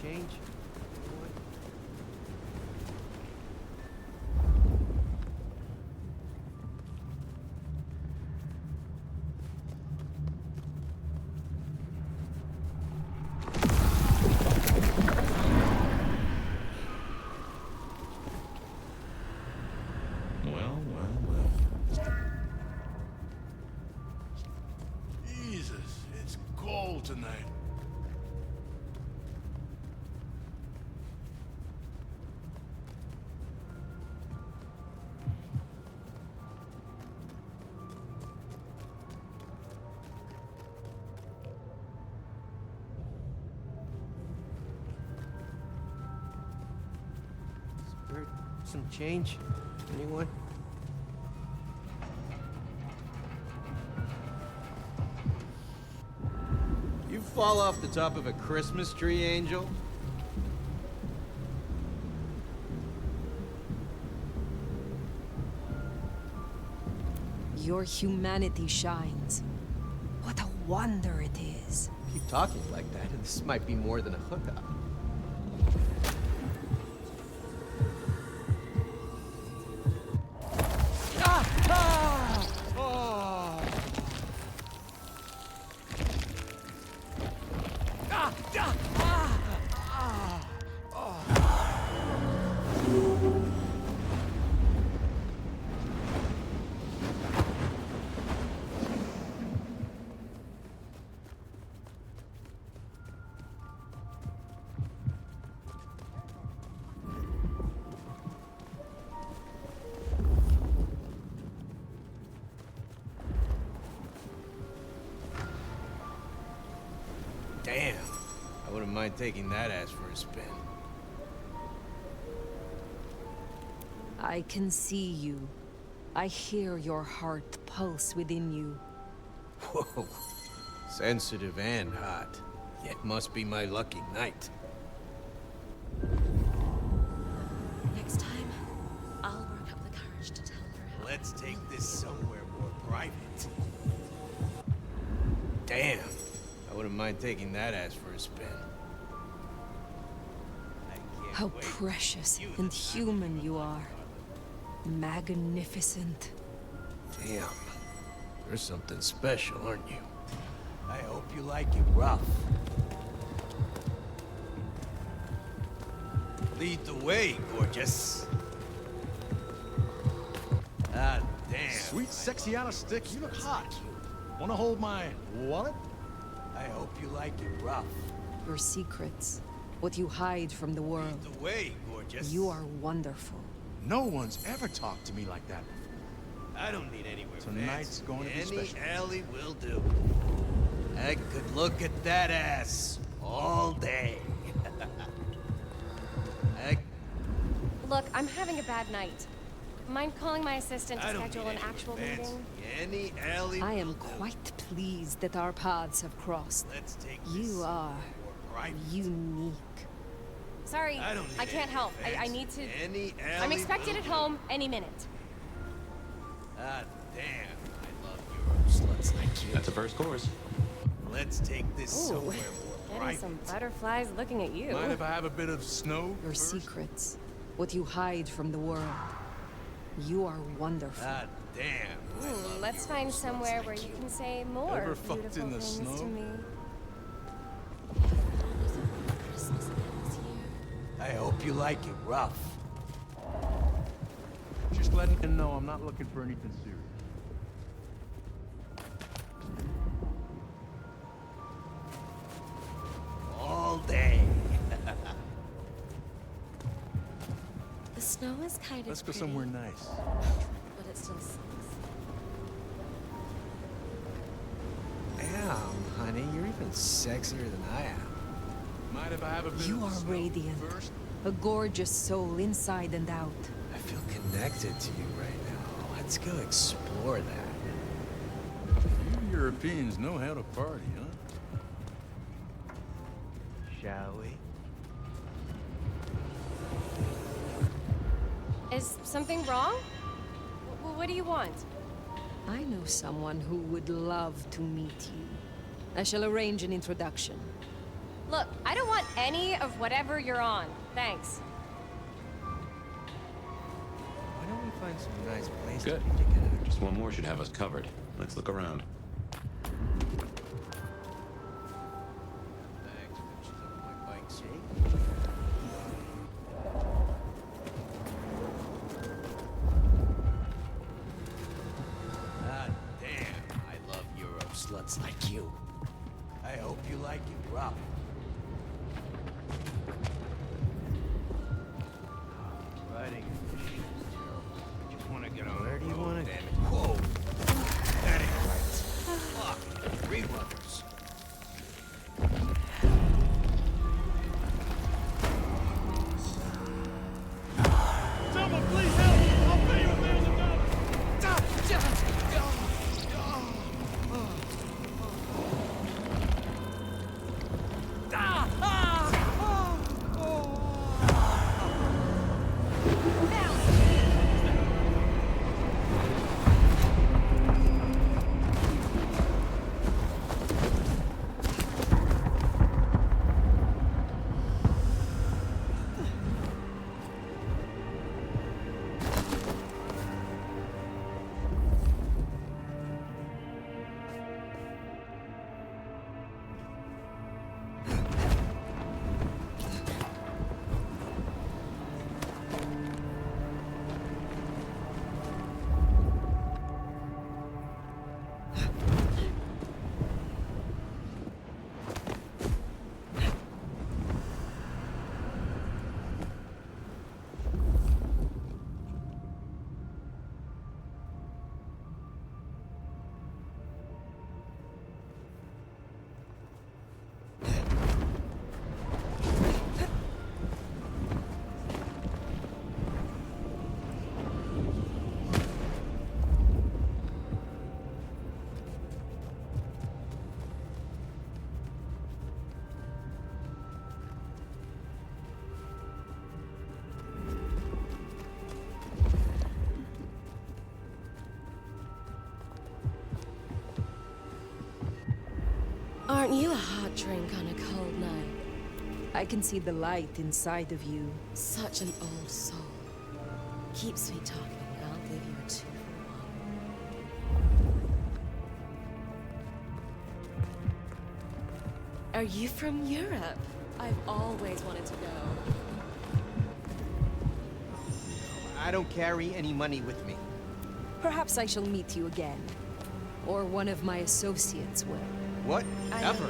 Change. Well. Jesus, it's cold tonight. Some change? Anyone? You fall off the top of a Christmas tree, Angel? Your humanity shines. What a wonder it is. Keep talking like that, and this might be more than a hookup. Damn. I wouldn't mind taking that ass for a spin. I can see you. I hear your heart pulse within you. Whoa. Sensitive and hot. It must be my lucky night. Next time, I'll work up the courage to tell her how. Let's take this somewhere more private. Damn. I wouldn't mind taking that ass for a spin. How precious and human you are. Magnificent. Damn. You're something special, aren't you? I hope you like it rough. Lead the way, gorgeous. Ah, damn. Sweet, sexy on a stick. You look hot. Wanna hold my wallet? I hope you like it rough. Your secrets, what you hide from the world. Lead the way, gorgeous. You are wonderful. No one's ever talked to me like that before. I don't need anywhere Tonight's fancy. going to be special. Any alley will do. I could look at that ass all day. Look, I'm having a bad night. Mind calling my assistant to schedule an actual meeting? Any alley I am quite pleased that our paths have crossed. Let's take You are unique. Sorry, I can't help. I need to... I'm expected at home any minute. Ah, damn. I love Euro sluts like you. That's the first course. Let's take this Ooh, somewhere more getting private. some butterflies looking at you. Mind if I have a bit of snow? Your secrets, what you hide from the world. You are wonderful. Ah, damn. Let's find somewhere where you can say more Ever fucked beautiful in the things snow? to me. I hope you like it rough. Just letting you know I'm not looking for anything serious. All day. The snow is kind of Let's go pretty, somewhere nice. but it still sucks. Damn, honey, you're even sexier than I am. Mind if I have a bit You of are snow radiant. first? A gorgeous soul inside and out. I feel connected to you right now. Let's go explore that. You Europeans know how to party, huh? Shall we? Is something wrong? What do you want? I know someone who would love to meet you. I shall arrange an introduction. Look, I don't want any of whatever you're on. Thanks. Why don't we find some nice place Good. to be together? Just one more should have us covered. Let's look around. Thanks, bitches on my bike, see? Ah, damn. I love Euro sluts like you. I hope you like it rough. Riding in this shit is terrible. I just want to get on. Where do you want to? Damn it! Whoa! That ain't right. Fuck! Rerunners. Some of Aren't you a hot drink on a cold night? I can see the light inside of you. Such an old soul. Keeps me talking. I'll give you a 2 for 1. Are you from Europe? I've always wanted to go. I don't carry any money with me. Perhaps I shall meet you again. Or one of my associates will. Whatever.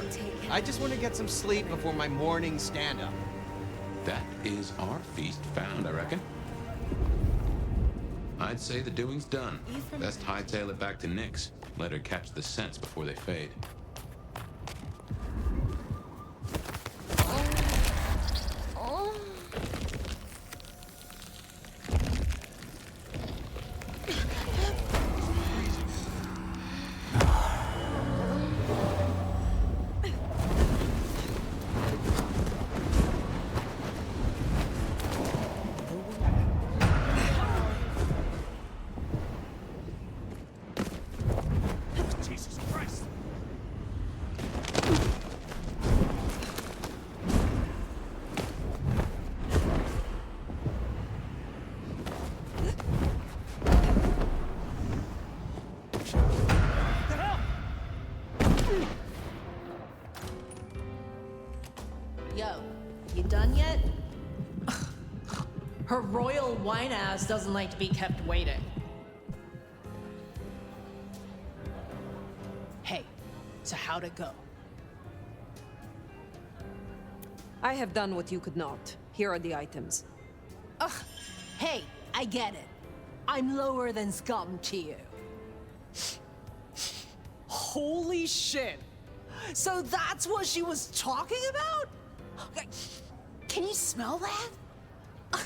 I just want to get some sleep before my morning stand-up. That is our feast found, I reckon. I'd say the doing's done. Best hightail it back to Nyx. Let her catch the scents before they fade. Yo, you done yet? Her royal wine ass doesn't like to be kept waiting. Hey, so how'd it go? I have done what you could not. Here are the items. Ugh, hey, I get it. I'm lower than scum to you. Holy shit! So that's what she was talking about? Can you smell that?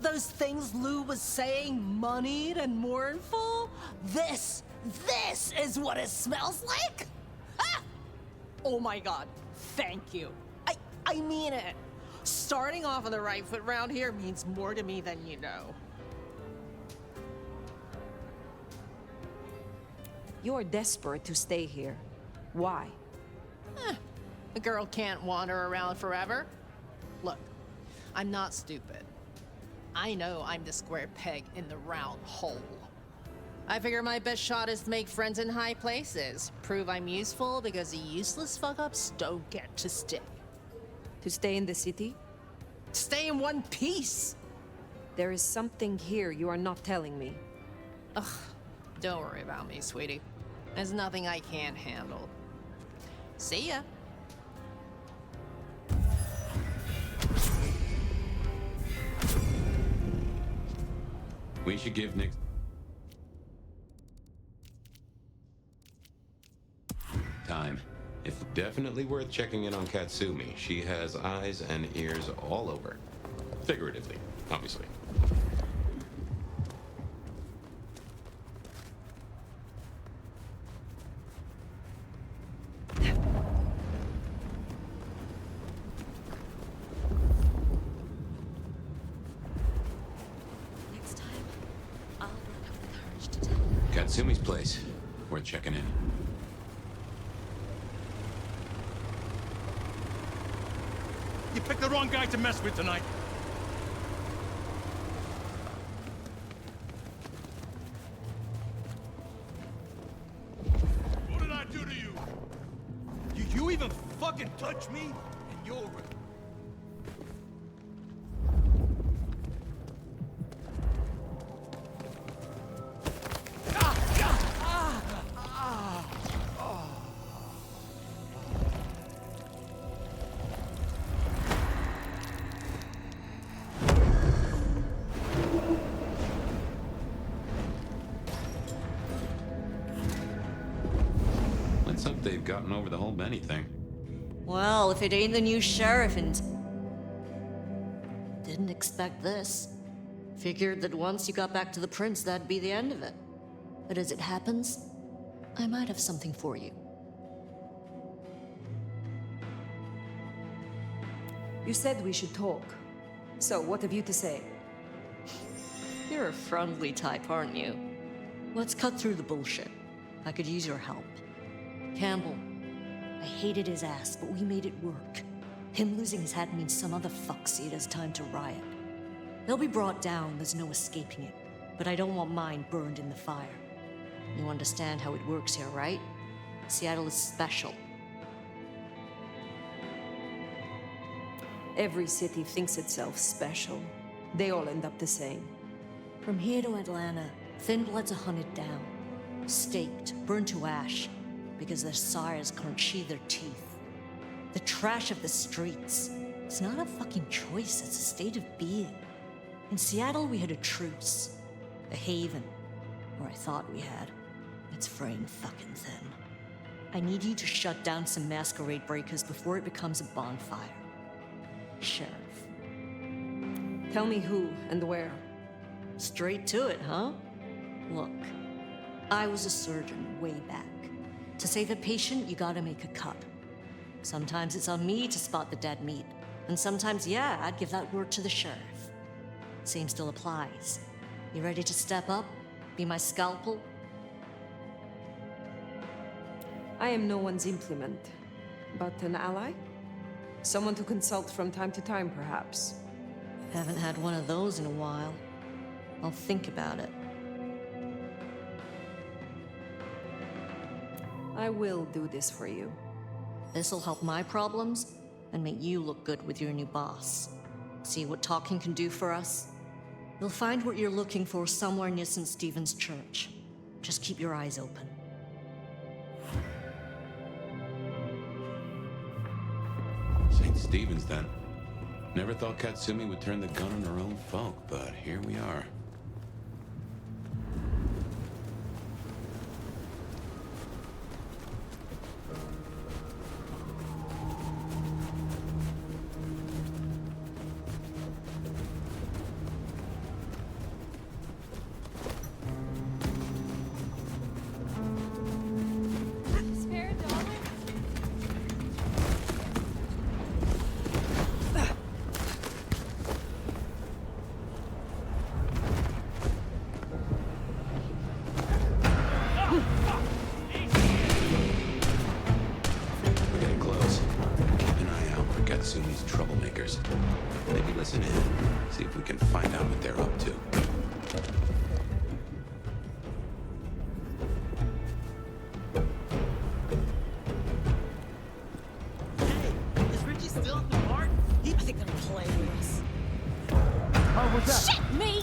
Those things Lou was saying, moneyed and mournful? This is what it smells like? Ah! Oh my god, thank you. I mean it. Starting off on the right foot round here means more to me than you know. You're desperate to stay here. Why? A girl can't wander around forever. Look, I'm not stupid. I know I'm the square peg in the round hole. I figure my best shot is to make friends in high places. Prove I'm useful because the useless fuck-ups don't get to stay. To stay in the city? Stay in one piece! There is something here you are not telling me. Ugh, don't worry about me, sweetie. There's nothing I can't handle. See ya. We should give Nyx time. It's definitely worth checking in on Katsumi. She has eyes and ears all over. Figuratively, obviously. Next time, I'll work up the courage to tell her. Katsumi's place. Worth checking in. You picked the wrong guy to mess with tonight. What did I do to you? You even fucking touch me? And you're... Let's hope they've gotten over the whole Benny thing. Well, if it ain't the new sheriff and... Didn't expect this. Figured that once you got back to the prince, that'd be the end of it. But as it happens, I might have something for you. You said we should talk. So, what have you to say? You're a friendly type, aren't you? Let's cut through the bullshit. I could use your help. Campbell, I hated his ass, but we made it work. Him losing his hat means some other fuck see it as time to riot. They'll be brought down, there's no escaping it. But I don't want mine burned in the fire. You understand how it works here, right? Seattle is special. Every city thinks itself special. They all end up the same. From here to Atlanta, thin bloods are hunted down, staked, burned to ash, because their sires can't sheathe their teeth. The trash of the streets. It's not a fucking choice, it's a state of being. In Seattle, we had a truce. A haven. Or I thought we had. It's fraying fucking thin. I need you to shut down some masquerade breakers before it becomes a bonfire. Sheriff. Tell me who and where. Straight to it, huh? Look, I was a surgeon way back. To save a patient, you gotta make a cut. Sometimes it's on me to spot the dead meat, and sometimes, yeah, I'd give that word to the sheriff. Same still applies. You ready to step up? Be my scalpel? I am no one's implement, but an ally? Someone to consult from time to time, perhaps. Haven't had one of those in a while. I'll think about it. I will do this for you. This'll help my problems and make you look good with your new boss. See what talking can do for us? You'll find what you're looking for somewhere near St. Stephen's Church. Just keep your eyes open. St. Stephen's, then. Never thought Katsumi would turn the gun on her own folk, but here we are. Katsumi's troublemakers. Maybe listen in, see if we can find out what they're up to. Hey, is Richie still at the park? I think they're playing with us. Oh, what's that? Shit, me!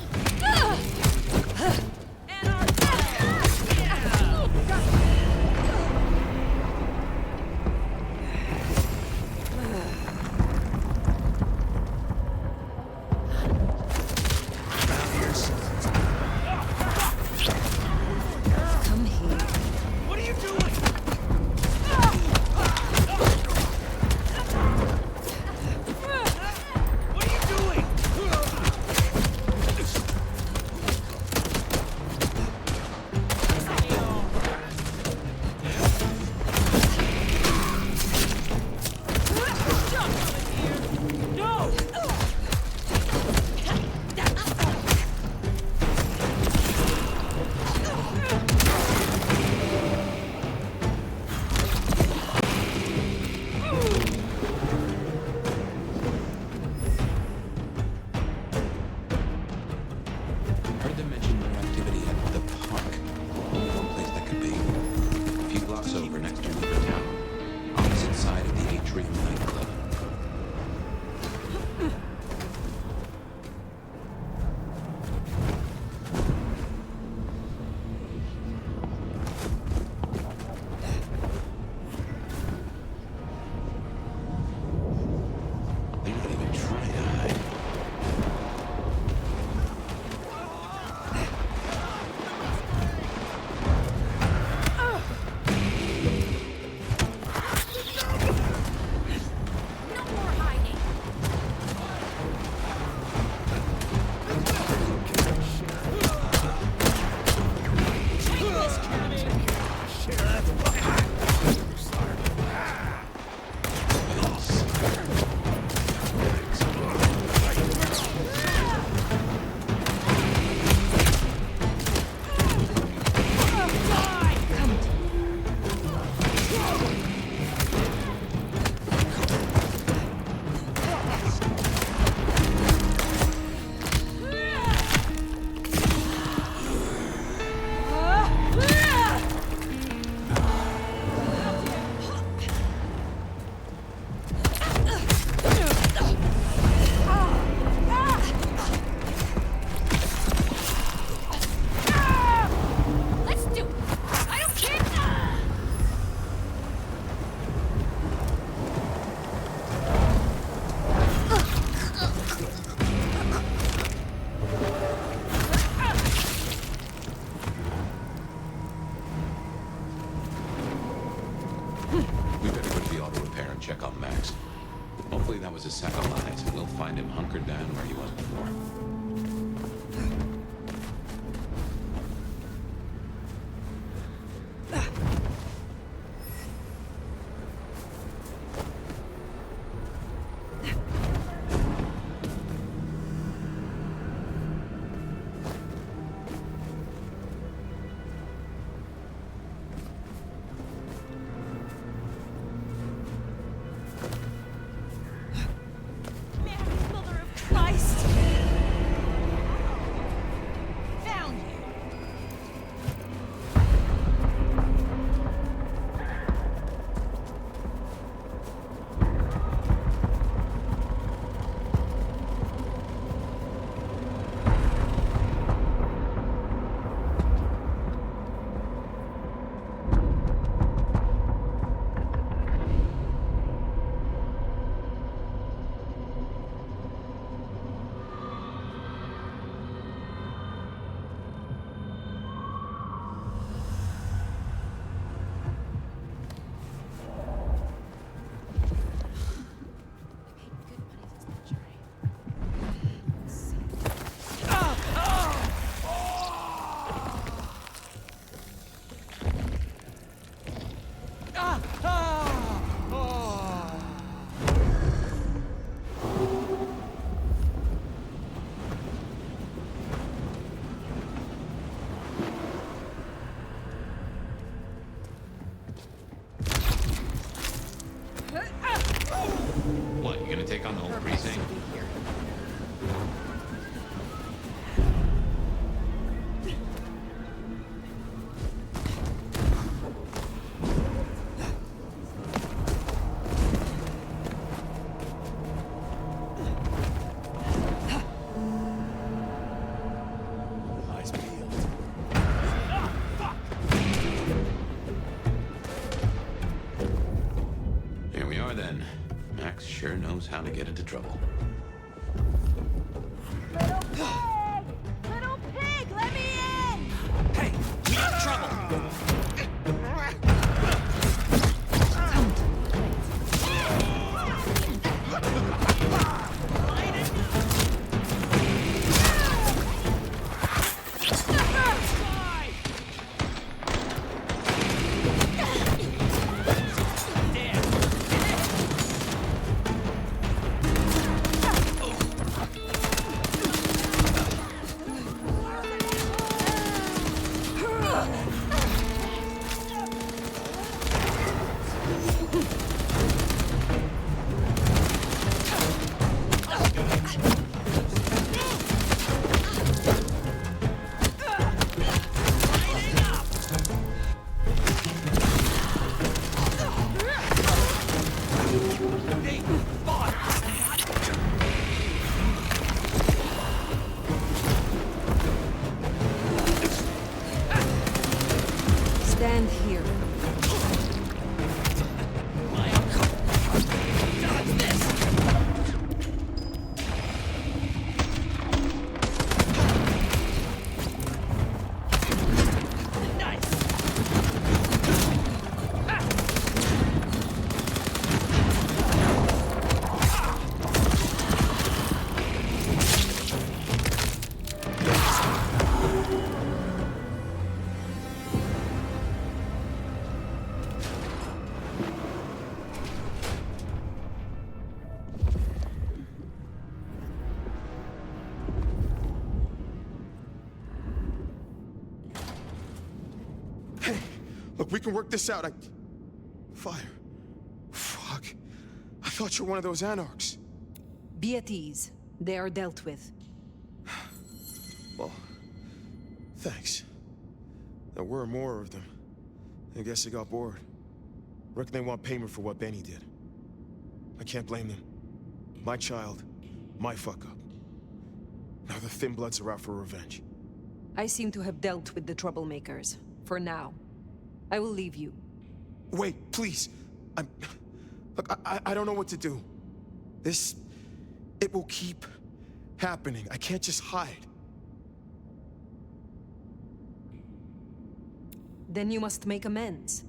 We better go to the auto repair and check on Max. Hopefully that was a sack of lies, and we'll find him hunkered down where he was before. What, you gonna take on the whole precinct? Here we are then. Max sure knows how to get into trouble. Little pig, let me in! Hey, we got trouble! Stand here. Look, we can work this out. Fire. Fuck. I thought you were one of those anarchs. Be at ease. They are dealt with. Well, thanks. There were more of them. I guess they got bored. Reckon they want payment for what Benny did. I can't blame them. My child, my fuck-up. Now the Thin Bloods are out for revenge. I seem to have dealt with the troublemakers. For now. I will leave you. Wait, please. Look, I don't know what to do. It will keep happening. I can't just hide. Then you must make amends.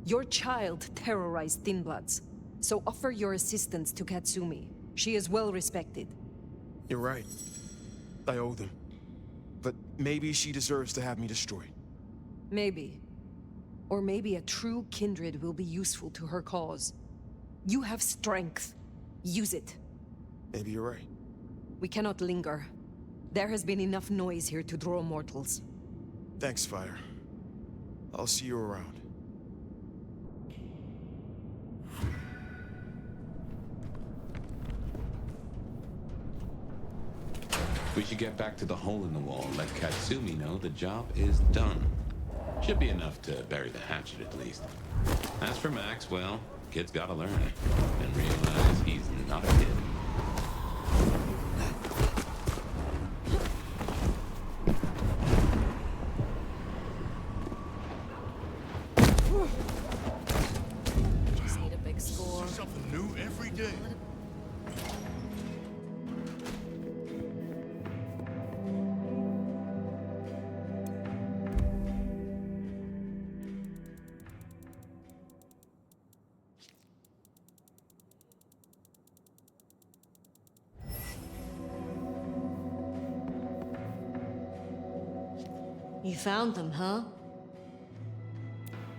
Your child terrorized Thin Bloods, so offer your assistance to Katsumi. She is well respected. You're right. I owe them. But maybe she deserves to have me destroyed. Maybe. Or maybe a true kindred will be useful to her cause. You have strength. Use it. Maybe you're right. We cannot linger. There has been enough noise here to draw mortals. Thanks, Fire. I'll see you around. We should get back to the hole in the wall and let Katsumi know the job is done. Should be enough to bury the hatchet at least. As for Max, well, kid's gotta learn and realize he's not a kid. Just need a big score. Something new every day. You found them, huh?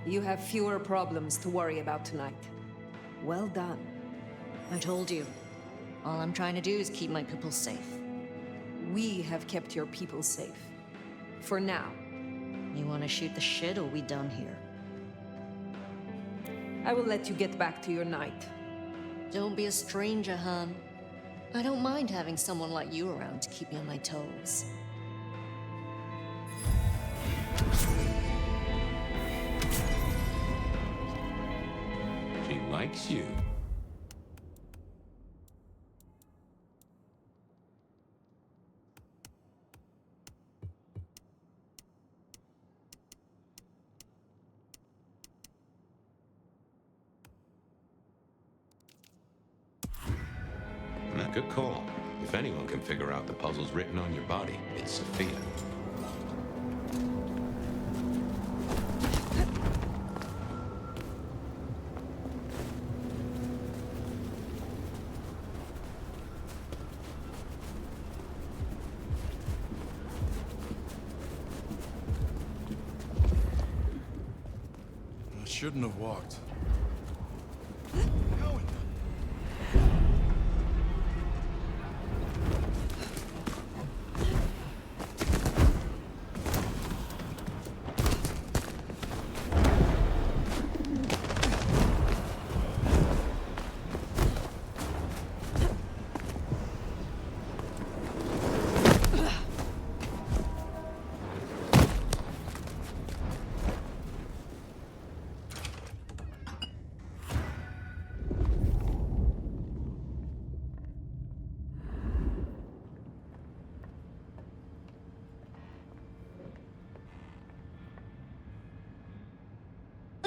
You have fewer problems to worry about tonight. Well done. I told you. All I'm trying to do is keep my people safe. We have kept your people safe. For now. You want to shoot the shit or we done here? I will let you get back to your night. Don't be a stranger, hon. I don't mind having someone like you around to keep me on my toes. She likes you. Good call. If anyone can figure out the puzzles written on your body, it's Sophia. I shouldn't have walked.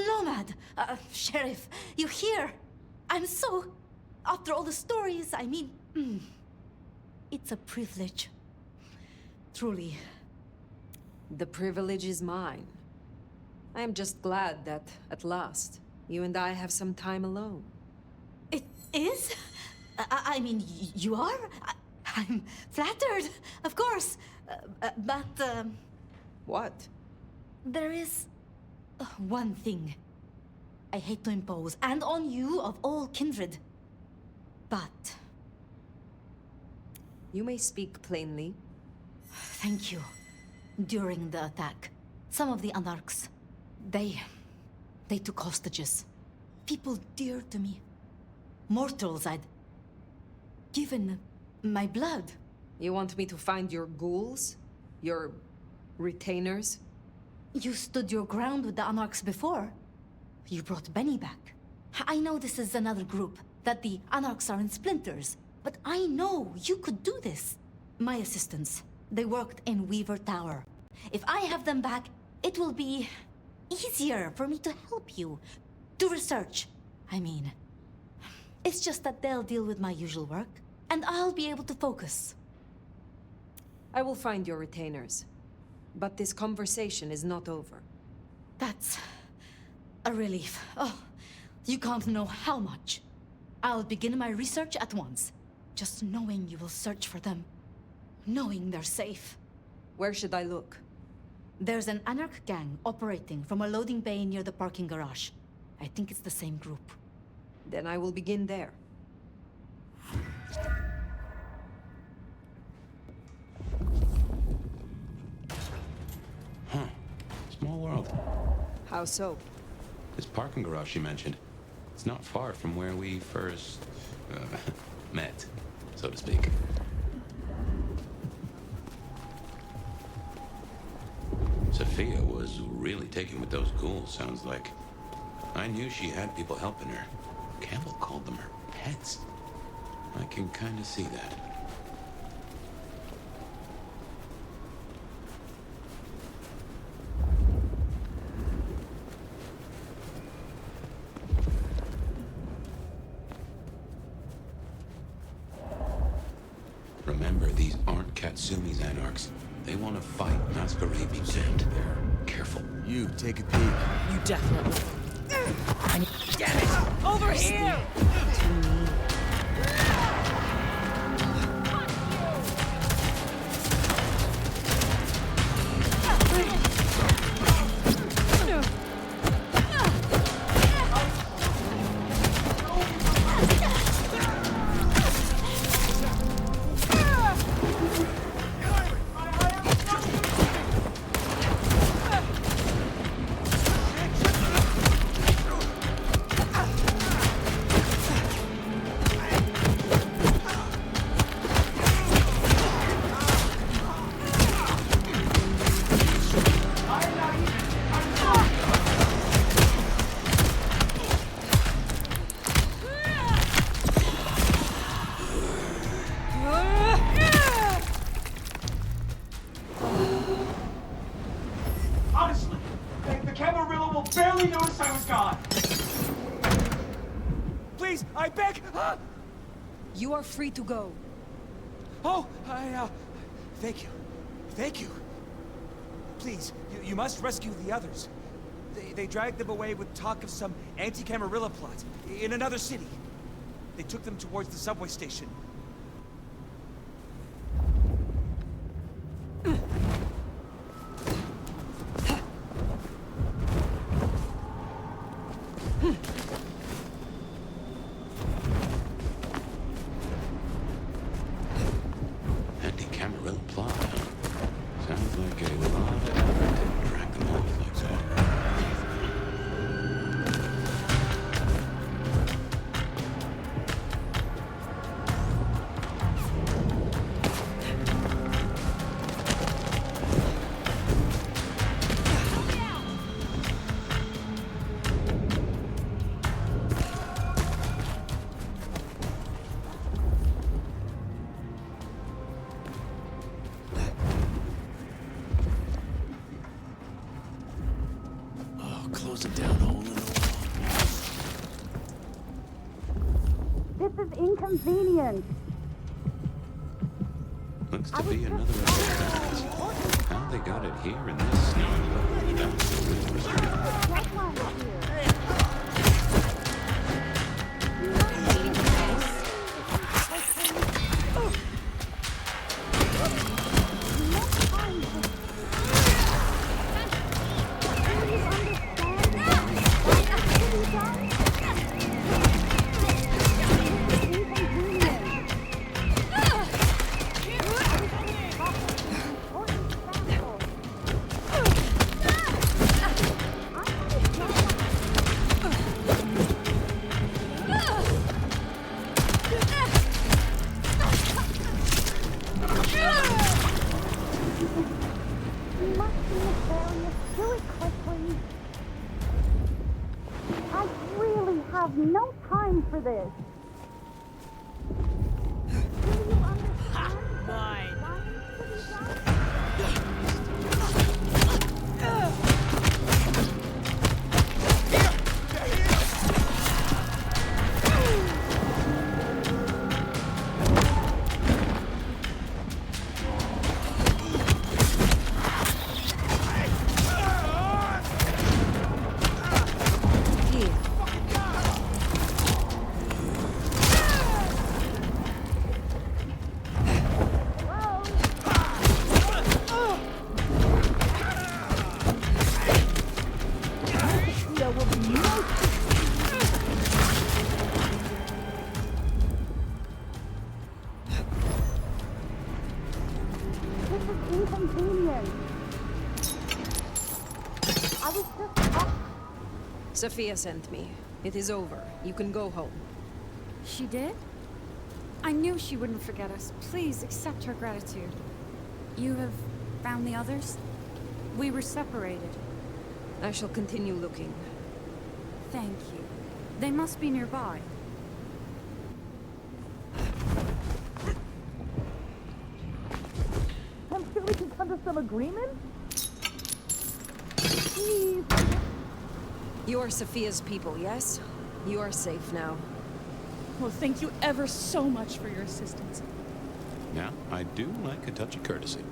Nomad! Sheriff, you here? I'm so... After all the stories, I mean... It's a privilege. Truly. The privilege is mine. I am just glad that, at last, you and I have some time alone. It is? I mean, you are? I'm flattered, of course. But... What? There is... one thing. I hate to impose, and on you of all kindred. But... You may speak plainly. Thank you. During the attack, some of the Anarchs, they took hostages. People dear to me. Mortals I'd given my blood. You want me to find your ghouls? Your retainers? You stood your ground with the Anarchs before. You brought Benny back. I know this is another group, that the Anarchs are in splinters, but I know you could do this. My assistants, they worked in Weaver Tower. If I have them back, it will be easier for me to help you. Do research, I mean. It's just that they'll deal with my usual work, and I'll be able to focus. I will find your retainers. But this conversation is not over. That's A relief. Oh, you can't know how much. I'll begin my research at once. Just knowing you will search for them. Knowing they're safe. Where should I look? There's an anarch gang operating from a loading bay near the parking garage. I think it's the same group. Then I will begin there. Huh. Small world. How so? This parking garage you mentioned, it's not far from where we first met, so to speak. Sophia was really taken with those ghouls, sounds like. I knew she had people helping her. Campbell called them her pets. I can kind of see that. Remember, these aren't Katsumi's anarchs. They want to fight Masquerade, be damned. They're careful. You, take a peek. You definitely. Damn it! Over here! Honestly, the Camarilla will barely notice I was gone. Please, I beg. You are free to go. Oh, thank you. Thank you. Please, you must rescue the others. They dragged them away with talk of some anti-Camarilla plot in another city. They took them towards the subway station. Anti-Camarilla plot, huh? Sounds like a lot of effort to drag them off like that. Close it down, hole in the wall. This is inconvenient. Looks to be another of their guys. How they got it here in this snow? That's the real mystery. No time for this. Sophia will be most... This is inconvenient. I was just up. Sophia sent me. It is over. You can go home. She did? I knew she wouldn't forget us. Please accept her gratitude. You have found the others? We were separated. I shall continue looking. Thank you. They must be nearby. I'm sure we can come to some agreement. Please. You are Sophia's people, yes? You are safe now. Well, thank you ever so much for your assistance. Now, I do like a touch of courtesy.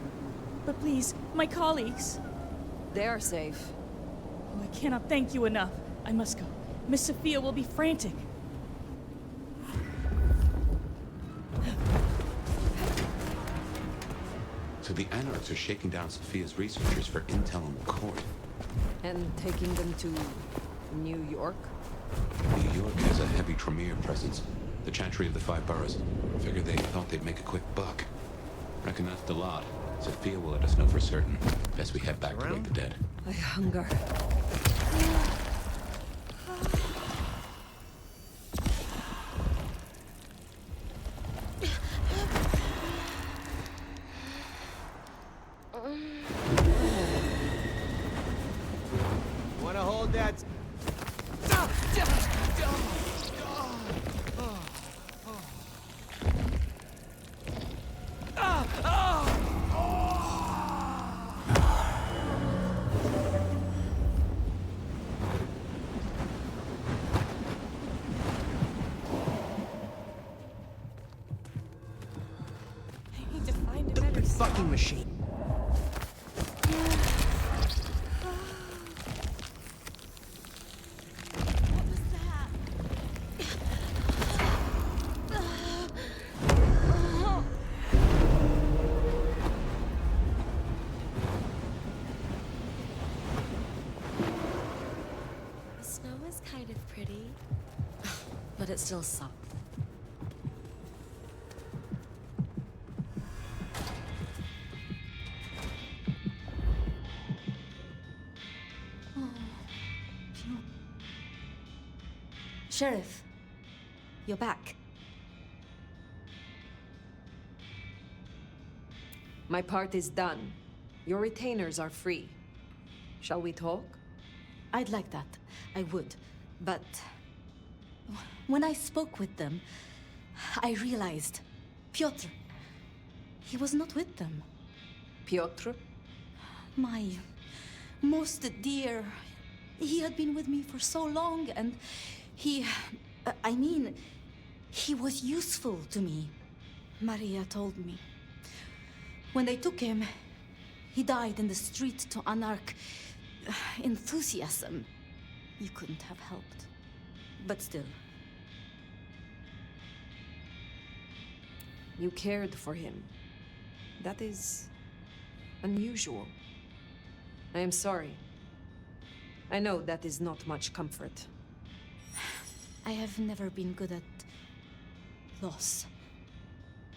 But please, my colleagues. They are safe. Oh, I cannot thank you enough. I must go. Miss Sophia will be frantic. So the Anarchs are shaking down Sophia's researchers for intel on the court. And taking them to New York? New York has a heavy Tremere presence. The Chantry of the Five Boroughs. Figured they thought they'd make a quick buck. Reckon that's the lot. Sophia will let us know for certain. Best we head back to wake the dead. I hunger. Wanna hold that? I need to find a better Fucking machine. The snow is kind of pretty. But it still sucks. Sheriff, you're back. My part is done. Your retainers are free. Shall we talk? I'd like that. I would. But when I spoke with them, I realized Piotr, he was not with them. Piotr? My most dear. He had been with me for so long, and he was useful to me. Maria told me. When they took him, he died in the street to anarch enthusiasm. You couldn't have helped. But still. You cared for him. That is unusual. I am sorry. I know that is not much comfort. I have never been good at loss.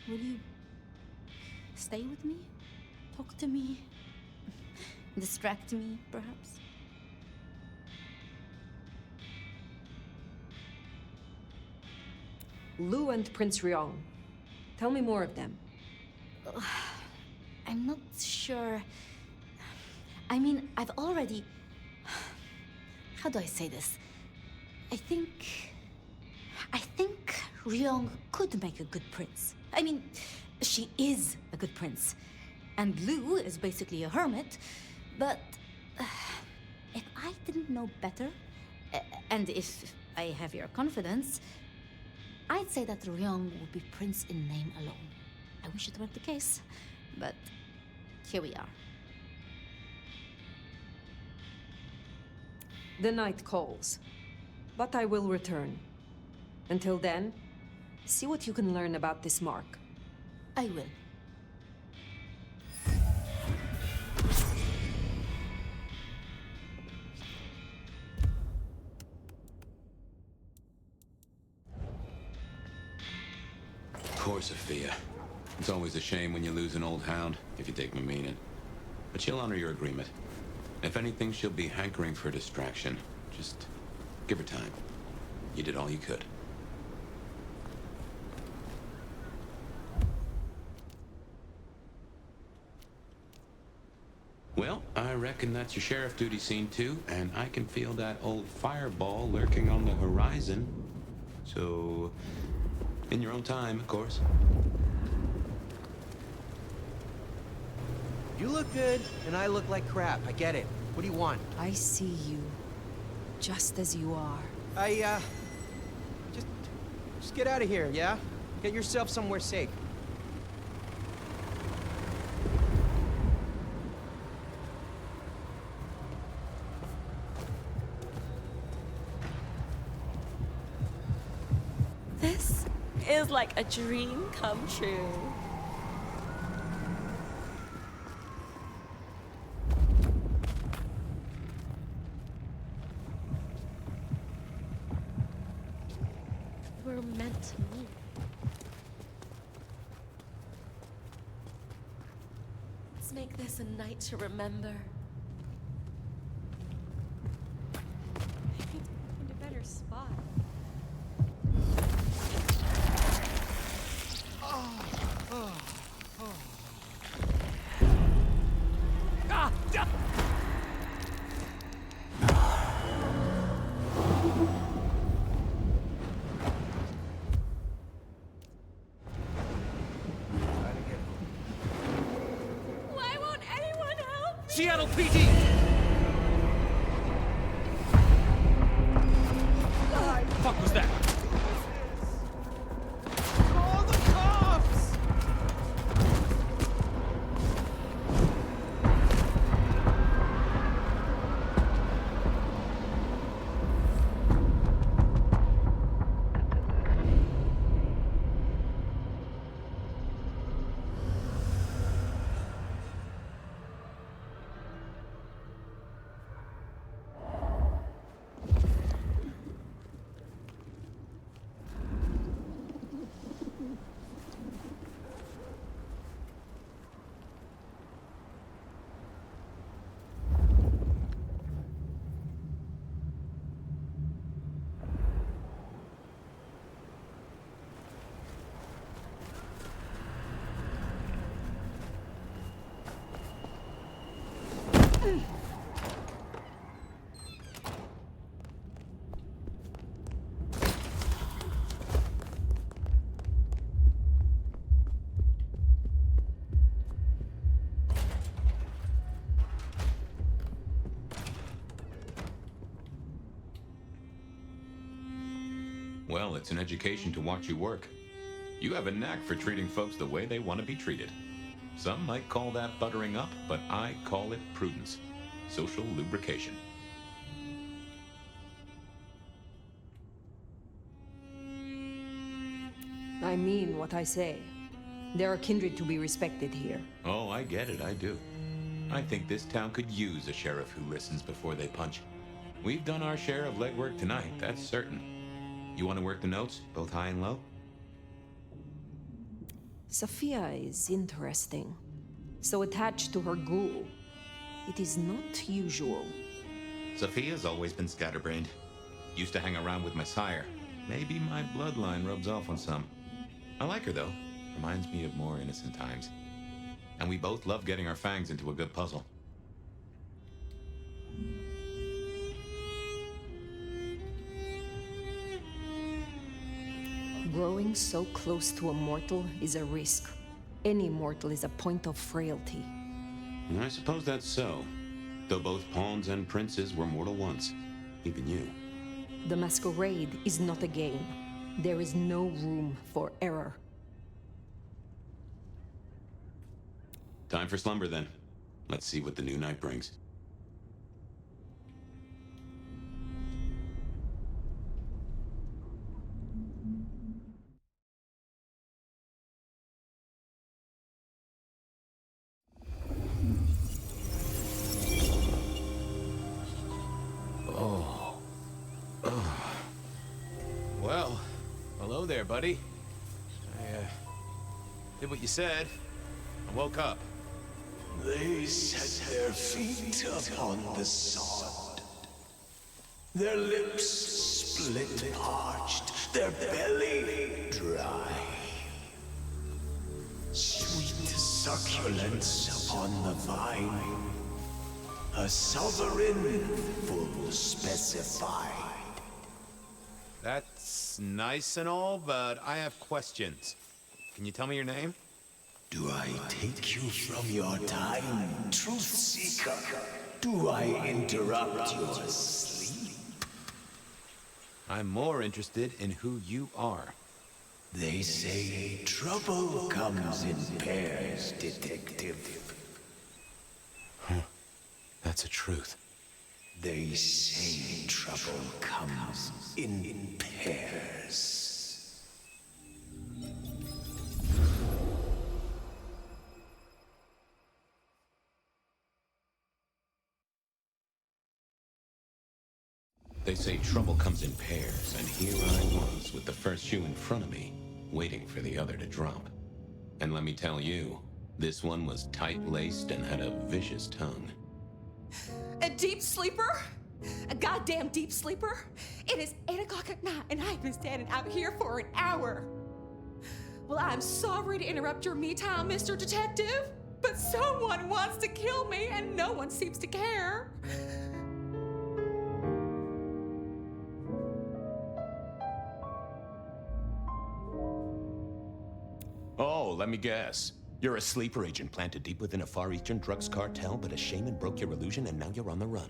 Will you stay with me? Talk to me? Distract me, perhaps? Lu and Prince Ryong. Tell me more of them. I'm not sure. I mean, I've already... How do I say this? I think Ryong could make a good prince. I mean, she is a good prince. And Lu is basically a hermit. But if I didn't know better, and if I have your confidence, I'd say that Ryong would be prince in name alone. I wish it were the case, but here we are. The night calls, but I will return. Until then, see what you can learn about this mark. I will. Poor Sophia. It's always a shame when you lose an old hound, if you take my meaning. But she'll honor your agreement. If anything, she'll be hankering for distraction. Just give her time. You did all you could. Well, I reckon that's your sheriff duty scene too, and I can feel that old fireball lurking on the horizon. So, in your own time, of course. You look good, and I look like crap. I get it. What do you want? I see you, just as you are. Just get out of here, yeah? Get yourself somewhere safe. This is like a dream come true. We're meant to meet. Let's make this a night to remember. I need to find a better spot. Why won't anyone help me? Seattle PD! Fuck was that? Call the cops! Well, it's an education to watch you work. You have a knack for treating folks the way they want to be treated. Some might call that buttering up, but I call it prudence. Social lubrication. I mean what I say. There are kindred to be respected here. Oh, I get it, I do. I think this town could use a sheriff who listens before they punch. We've done our share of legwork tonight, that's certain. You want to work the notes, both high and low? Sophia is interesting. So attached to her ghoul. It is not usual. Sophia's always been scatterbrained. Used to hang around with my sire. Maybe my bloodline rubs off on some. I like her, though. Reminds me of more innocent times. And we both love getting our fangs into a good puzzle. Growing so close to a mortal is a risk. Any mortal is a point of frailty. I suppose that's so. Though both pawns and princes were mortal once. Even you. The Masquerade is not a game. There is no room for error. Time for slumber, then. Let's see what the new night brings. Well, hello there, buddy. Did what you said. I woke up. They set their feet upon the sod. Their lips split parched, their belly dry. Sweet succulence upon the vine, a sovereign full specified. That's nice and all, but I have questions. Can you tell me your name? Do I take you from your time, truth seeker? Do I interrupt your sleep? I'm more interested in who you are. They say trouble comes in pairs, detective. Huh. That's a truth. They say trouble comes in pairs. They say trouble comes in pairs, and here I was with the first shoe in front of me, waiting for the other to drop. And let me tell you, this one was tight-laced and had a vicious tongue. A deep sleeper? A goddamn deep sleeper? It is 8 o'clock at night and I've been standing out here for an hour. Well, I'm sorry to interrupt your me time, Mr. Detective, but someone wants to kill me and no one seems to care. Oh, let me guess. You're a sleeper agent planted deep within a Far Eastern drugs cartel, but a shaman broke your illusion and now you're on the run.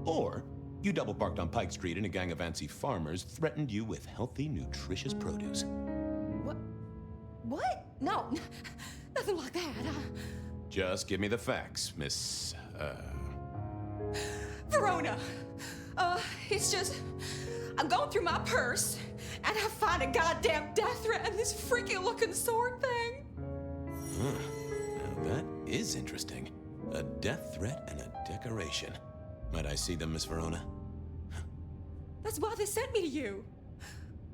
Or you double parked on Pike Street and a gang of antsy farmers threatened you with healthy, nutritious produce. What? No, nothing like that. Just give me the facts, Miss, Verona. It's just, I'm going through my purse and I find a goddamn death threat and this freaky looking sword thing. Huh. Now that is interesting. A death threat and a decoration. Might I see them, Miss Verona? That's why they sent me to you.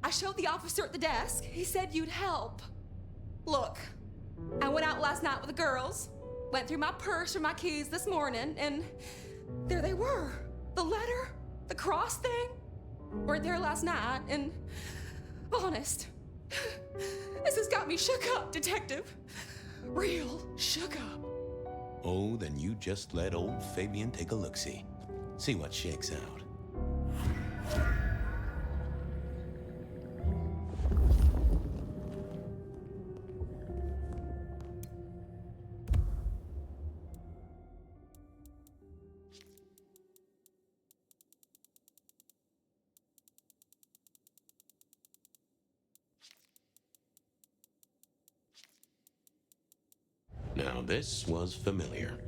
I showed the officer at the desk. He said you'd help. Look, I went out last night with the girls, went through my purse for my keys this morning, and there they were. The letter, the cross thing, weren't there last night, and honest, this has got me shook up, Detective. Real shook up. Oh, then you just let old Fabien take a look-see. See what shakes out. Now this was familiar.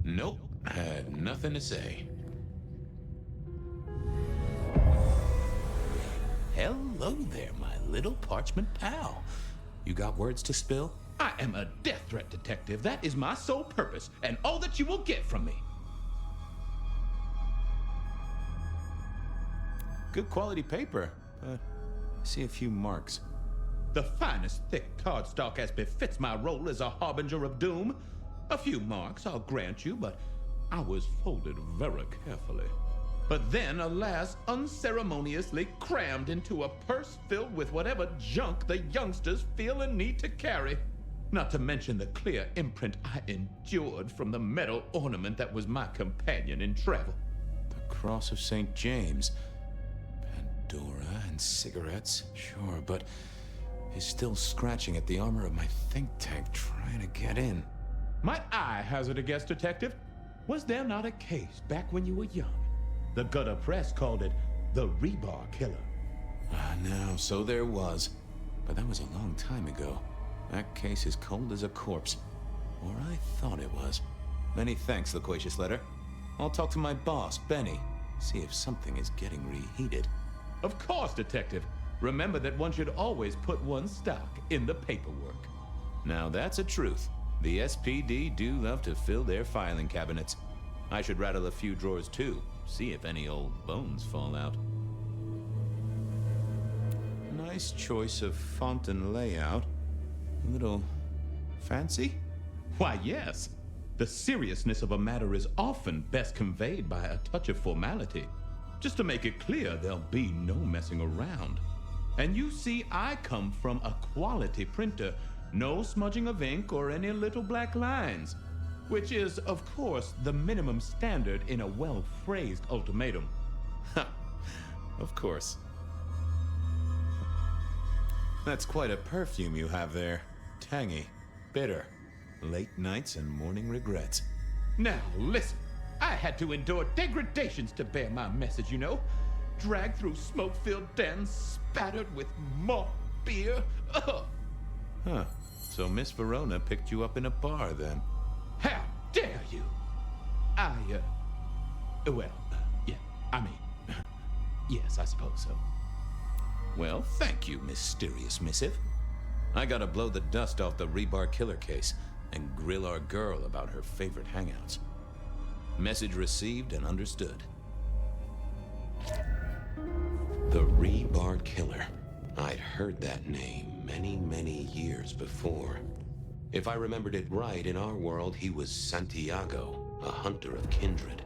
Nope, had nothing to say. Hello there, my little parchment pal. You got words to spill? I am a death threat detective. That is my sole purpose, and all that you will get from me. Good quality paper, but I see a few marks. The finest thick cardstock as befits my role as a harbinger of doom. A few marks, I'll grant you, but I was folded very carefully. But then, alas, unceremoniously crammed into a purse filled with whatever junk the youngsters feel a need to carry. Not to mention the clear imprint I endured from the metal ornament that was my companion in travel. The Cross of St. James. Pandora and cigarettes, sure, but he's still scratching at the armor of my think tank trying to get in. Might I hazard a guess, Detective? Was there not a case back when you were young? The gutter press called it the Rebar Killer. No, so there was. But that was a long time ago. That case is cold as a corpse. Or I thought it was. Many thanks, loquacious letter. I'll talk to my boss, Benny. See if something is getting reheated. Of course, Detective. Remember that one should always put one's stock in the paperwork. Now that's a truth. The SPD do love to fill their filing cabinets. I should rattle a few drawers too, see if any old bones fall out. Nice choice of font and layout. A little fancy? Why, yes. The seriousness of a matter is often best conveyed by a touch of formality. Just to make it clear, there'll be no messing around. And you see, I come from a quality printer. No smudging of ink or any little black lines. Which is, of course, the minimum standard in a well-phrased ultimatum. Ha! Of course. That's quite a perfume you have there. Tangy, bitter, late nights and morning regrets. Now, listen. I had to endure degradations to bear my message, you know. Dragged through smoke-filled dens, spattered with malt beer. Ugh. Huh. So Miss Verona picked you up in a bar, then? How dare you? Yes, I suppose so. Well, thank you, mysterious missive. I gotta blow the dust off the rebar killer case and grill our girl about her favorite hangouts. Message received and understood. The rebar killer. I'd heard that name many, many years before. If I remembered it right, in our world, he was Santiago, a hunter of kindred.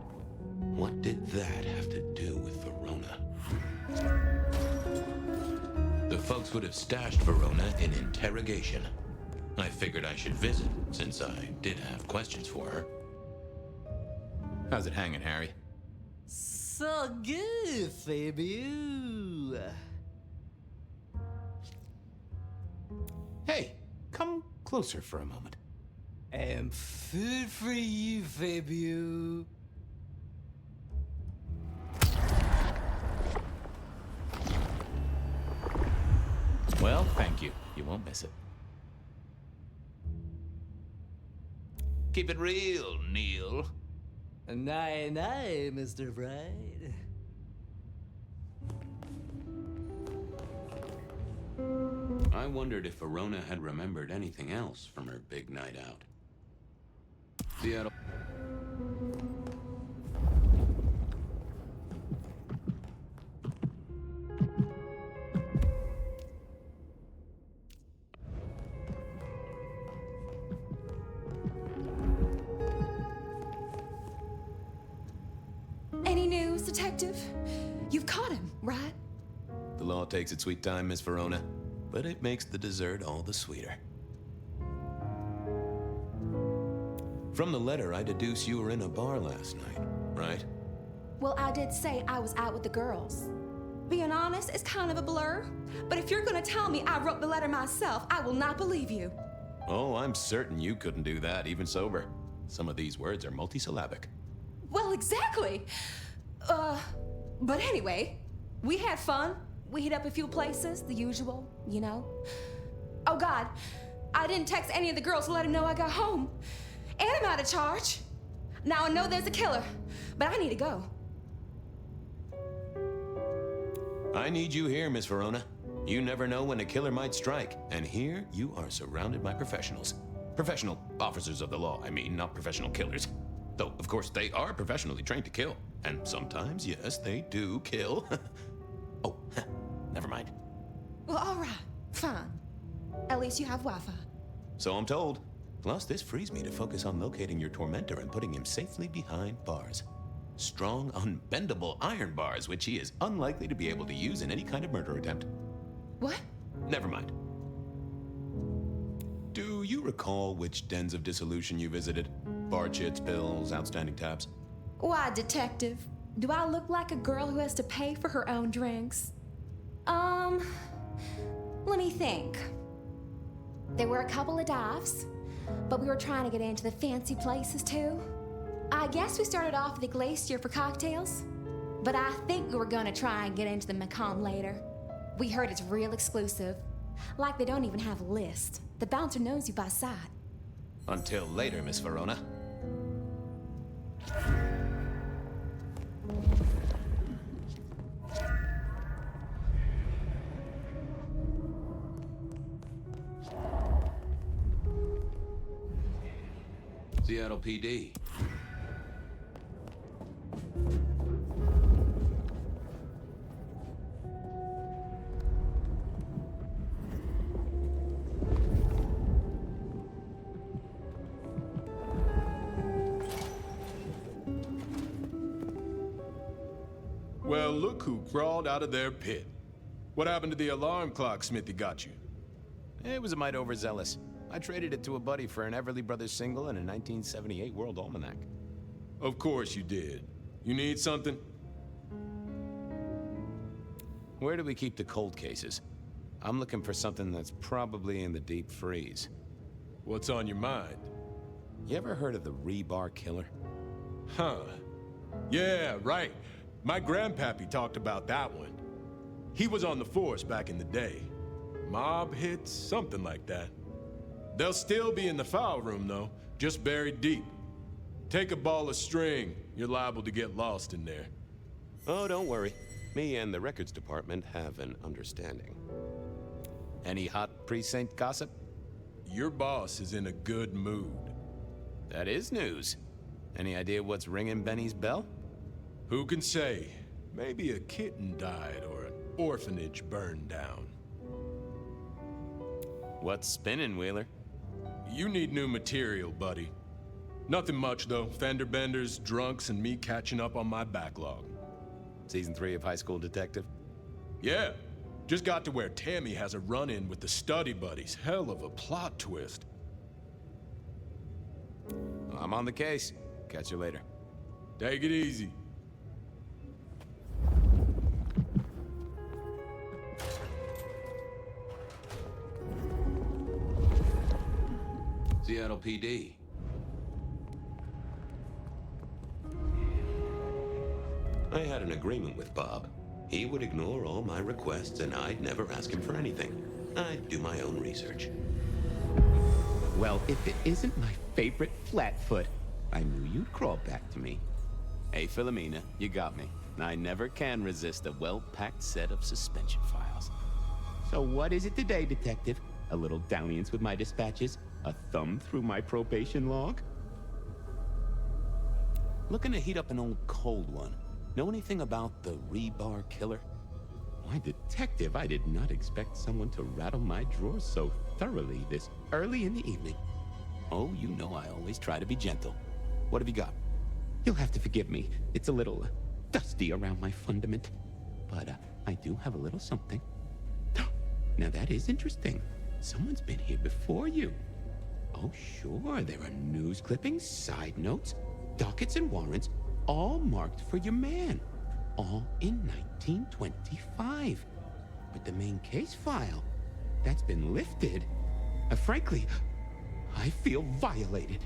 What did that have to do with Verona? The folks would have stashed Verona in interrogation. I figured I should visit, since I did have questions for her. How's it hanging, Harry? So good, Fabien. Hey, come closer for a moment. I'm food for you, Fabien. Well, thank you. You won't miss it. Keep it real, Neil. Nay, Mr. Bride. I wondered if Verona had remembered anything else from her big night out. Seattle. Any news, Detective? You've caught him, right? The law takes its sweet time, Miss Verona, but it makes the dessert all the sweeter. From the letter, I deduce you were in a bar last night, right? Well, I did say I was out with the girls. Being honest, it's kind of a blur. But if you're gonna tell me I wrote the letter myself, I will not believe you. Oh, I'm certain you couldn't do that, even sober. Some of these words are multisyllabic. Well, exactly. But anyway, we had fun. We hit up a few places, the usual, you know. Oh God, I didn't text any of the girls to let them know I got home. And I'm out of charge. Now I know there's a killer, but I need to go. I need you here, Miss Verona. You never know when a killer might strike, and here you are surrounded by professionals. Professional officers of the law, I mean, not professional killers. Though, of course, they are professionally trained to kill. And sometimes, yes, they do kill. Oh, never mind. Well, all right, fine. At least you have Wi-Fi. So I'm told. Plus, this frees me to focus on locating your tormentor and putting him safely behind bars. Strong, unbendable iron bars, which he is unlikely to be able to use in any kind of murder attempt. What? Never mind. Do you recall which dens of dissolution you visited? Bar chits, pills, outstanding tabs? Why, Detective? Do I look like a girl who has to pay for her own drinks? Let me think. There were a couple of dives, but we were trying to get into the fancy places too. I guess we started off at the Glacier for cocktails, but I think we were gonna try and get into the Macomb later. We heard it's real exclusive. Like they don't even have a list. The bouncer knows you by sight. Until later, Miss Verona. Seattle PD. Well, look who crawled out of their pit. What happened to the alarm clock Smithy got you? It was a mite overzealous. I traded it to a buddy for an Everly Brothers single and a 1978 World Almanac. Of course you did. You need something? Where do we keep the cold cases? I'm looking for something that's probably in the deep freeze. What's on your mind? You ever heard of the rebar killer? Huh. Yeah, right. My grandpappy talked about that one. He was on the force back in the day. Mob hits, something like that. They'll still be in the file room, though, just buried deep. Take a ball of string, you're liable to get lost in there. Oh, don't worry. Me and the records department have an understanding. Any hot precinct gossip? Your boss is in a good mood. That is news. Any idea what's ringing Benny's bell? Who can say? Maybe a kitten died or an orphanage burned down. What's spinning, Wheeler? You need new material, buddy. Nothing much, though. Fender benders, drunks, and me catching up on my backlog. Season 3 of High School Detective? Yeah. Just got to where Tammy has a run-in with the study buddies. Hell of a plot twist. I'm on the case. Catch you later. Take it easy. Seattle PD. I had an agreement with Bob. He would ignore all my requests and I'd never ask him for anything. I'd do my own research. Well, if it isn't my favorite Flatfoot, I knew you'd crawl back to me. Hey, Philomena, you got me. I never can resist a well-packed set of suspension files. So what is it today, Detective? A little dalliance with my dispatches? A thumb through my probation log? Looking to heat up an old cold one. Know anything about the rebar killer? Why, Detective, I did not expect someone to rattle my drawers so thoroughly this early in the evening. Oh, you know I always try to be gentle. What have you got? You'll have to forgive me. It's a little dusty around my fundament. But I do have a little something. Now that is interesting. Someone's been here before you. Oh, sure, there are news clippings, side notes, dockets and warrants, all marked for your man. All in 1925. But the main case file, that's been lifted. Frankly, I feel violated.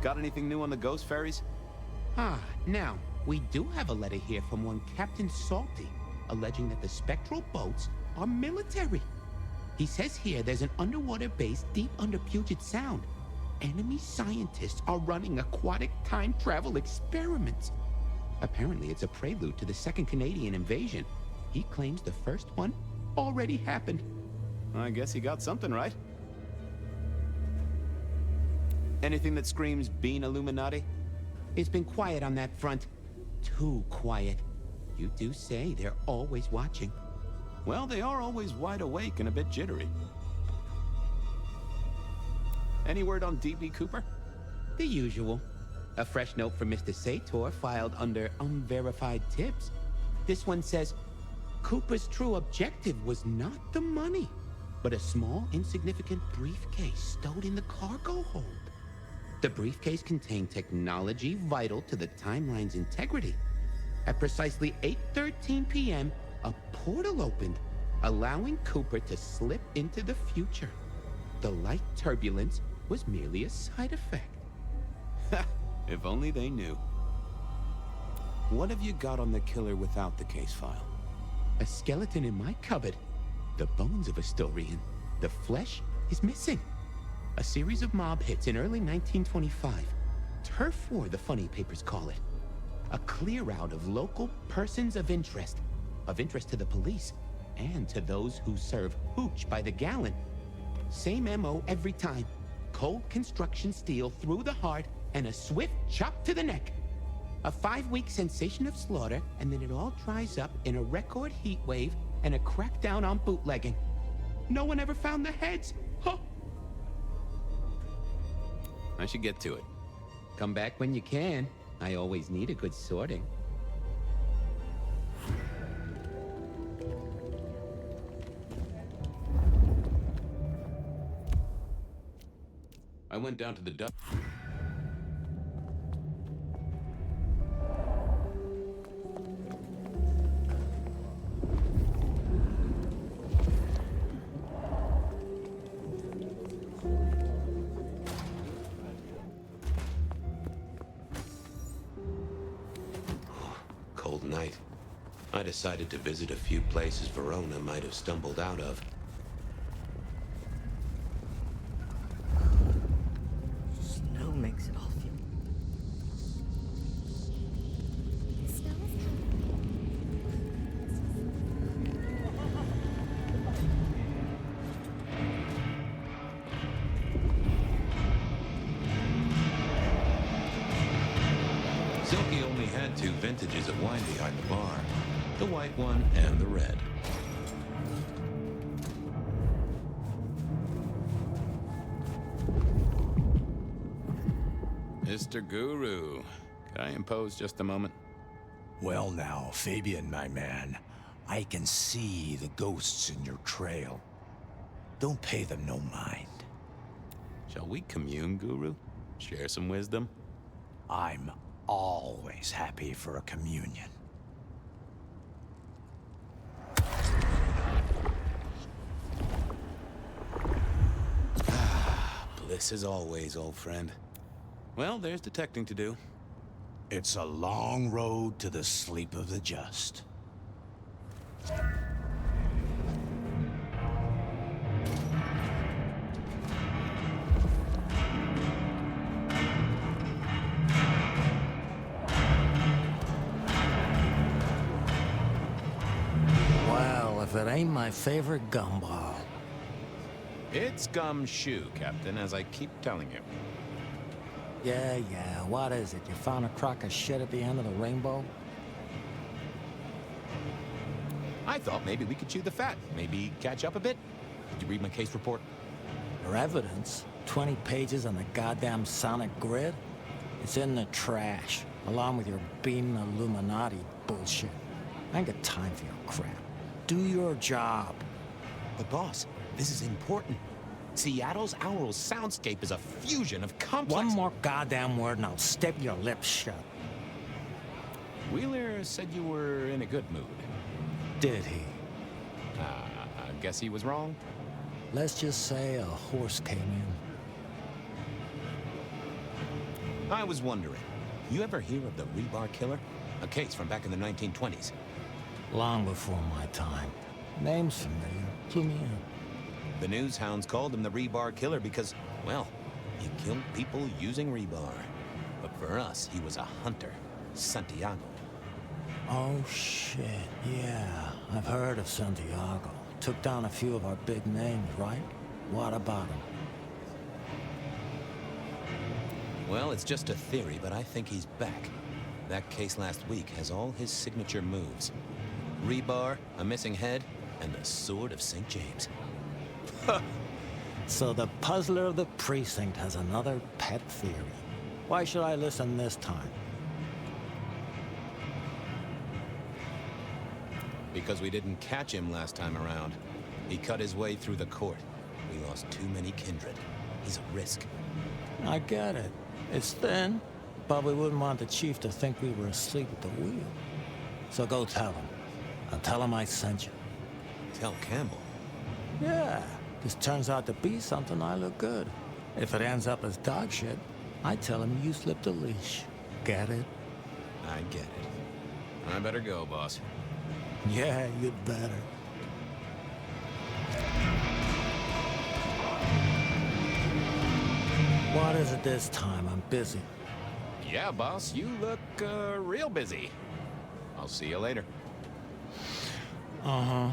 Got anything new on the ghost ferries? Now, we do have a letter here from one Captain Salty, alleging that the spectral boats are military. He says here there's an underwater base deep under Puget Sound. Enemy scientists are running aquatic time travel experiments. Apparently it's a prelude to the second Canadian invasion. He claims the first one already happened. I guess he got something right. Anything that screams Bean Illuminati? It's been quiet on that front. Too quiet. You do say they're always watching. Well, they are always wide awake and a bit jittery. Any word on D.B. Cooper? The usual. A fresh note from Mr. Sator filed under unverified tips. This one says, Cooper's true objective was not the money, but a small, insignificant briefcase stowed in the cargo hold. The briefcase contained technology vital to the timeline's integrity. At precisely 8:13 p.m., a portal opened, allowing Cooper to slip into the future. The light turbulence was merely a side effect. If only they knew. What have you got on the killer without the case file? A skeleton in my cupboard. The bones of a Storian. The flesh is missing. A series of mob hits in early 1925. Turf war, the funny papers call it. A clear out of local persons of interest to the police, and to those who serve hooch by the gallon. Same MO every time. Cold construction steel through the heart and a swift chop to the neck. A 5-week sensation of slaughter, and then it all dries up in a record heat wave and a crackdown on bootlegging. No one ever found the heads. Huh. I should get to it. Come back when you can. I always need a good sorting. I went down to the duck. Cold night. I decided to visit a few places Verona might have stumbled out of. Snow makes it all feel... Silky only had 2 vintages of wine behind the bar. The white one and the red. Mr. Guru, could I impose just a moment? Well now, Fabien, my man. I can see the ghosts in your trail. Don't pay them no mind. Shall we commune, Guru? Share some wisdom? I'm always happy for a communion. Bliss as always, old friend. Well, there's detecting to do. It's a long road to the sleep of the just. Well, if it ain't my favorite gumball. It's gumshoe, Captain, as I keep telling you. Yeah, what is it? You found a crock of shit at the end of the rainbow? I thought maybe we could chew the fat. Maybe catch up a bit. Did you read my case report? Your evidence? 20 pages on the goddamn sonic grid? It's in the trash, along with your beam Illuminati bullshit. I ain't got time for your crap. Do your job. But boss, this is important. Seattle's aural soundscape is a fusion of complex... One more goddamn word and I'll step your lips shut. Wheeler said you were in a good mood. Did he? I guess he was wrong. Let's just say a horse came in. I was wondering, you ever hear of the Rebar Killer? A case from back in the 1920s. Long before my time. Name's familiar. Clue me in. The news hounds called him the Rebar Killer because, well, he killed people using rebar. But for us, he was a hunter. Santiago. Oh, shit. Yeah, I've heard of Santiago. Took down a few of our big names, right? What about him? Well, it's just a theory, but I think he's back. That case last week has all his signature moves. Rebar, a missing head, and the Sword of St. James. So the puzzler of the precinct has another pet theory. Why should I listen this time? Because we didn't catch him last time around. He cut his way through the court. We lost too many kindred. He's a risk. I get it. It's thin, but we wouldn't want the chief to think we were asleep at the wheel. So go tell him. I'll tell him I sent you. Tell Campbell? Yeah. This turns out to be something, I look good. If it ends up as dog shit, I tell him you slipped a leash. Get it? I get it. I better go, boss. Yeah, you'd better. What is it this time? I'm busy. Yeah, boss, you look, real busy. I'll see you later. Uh-huh.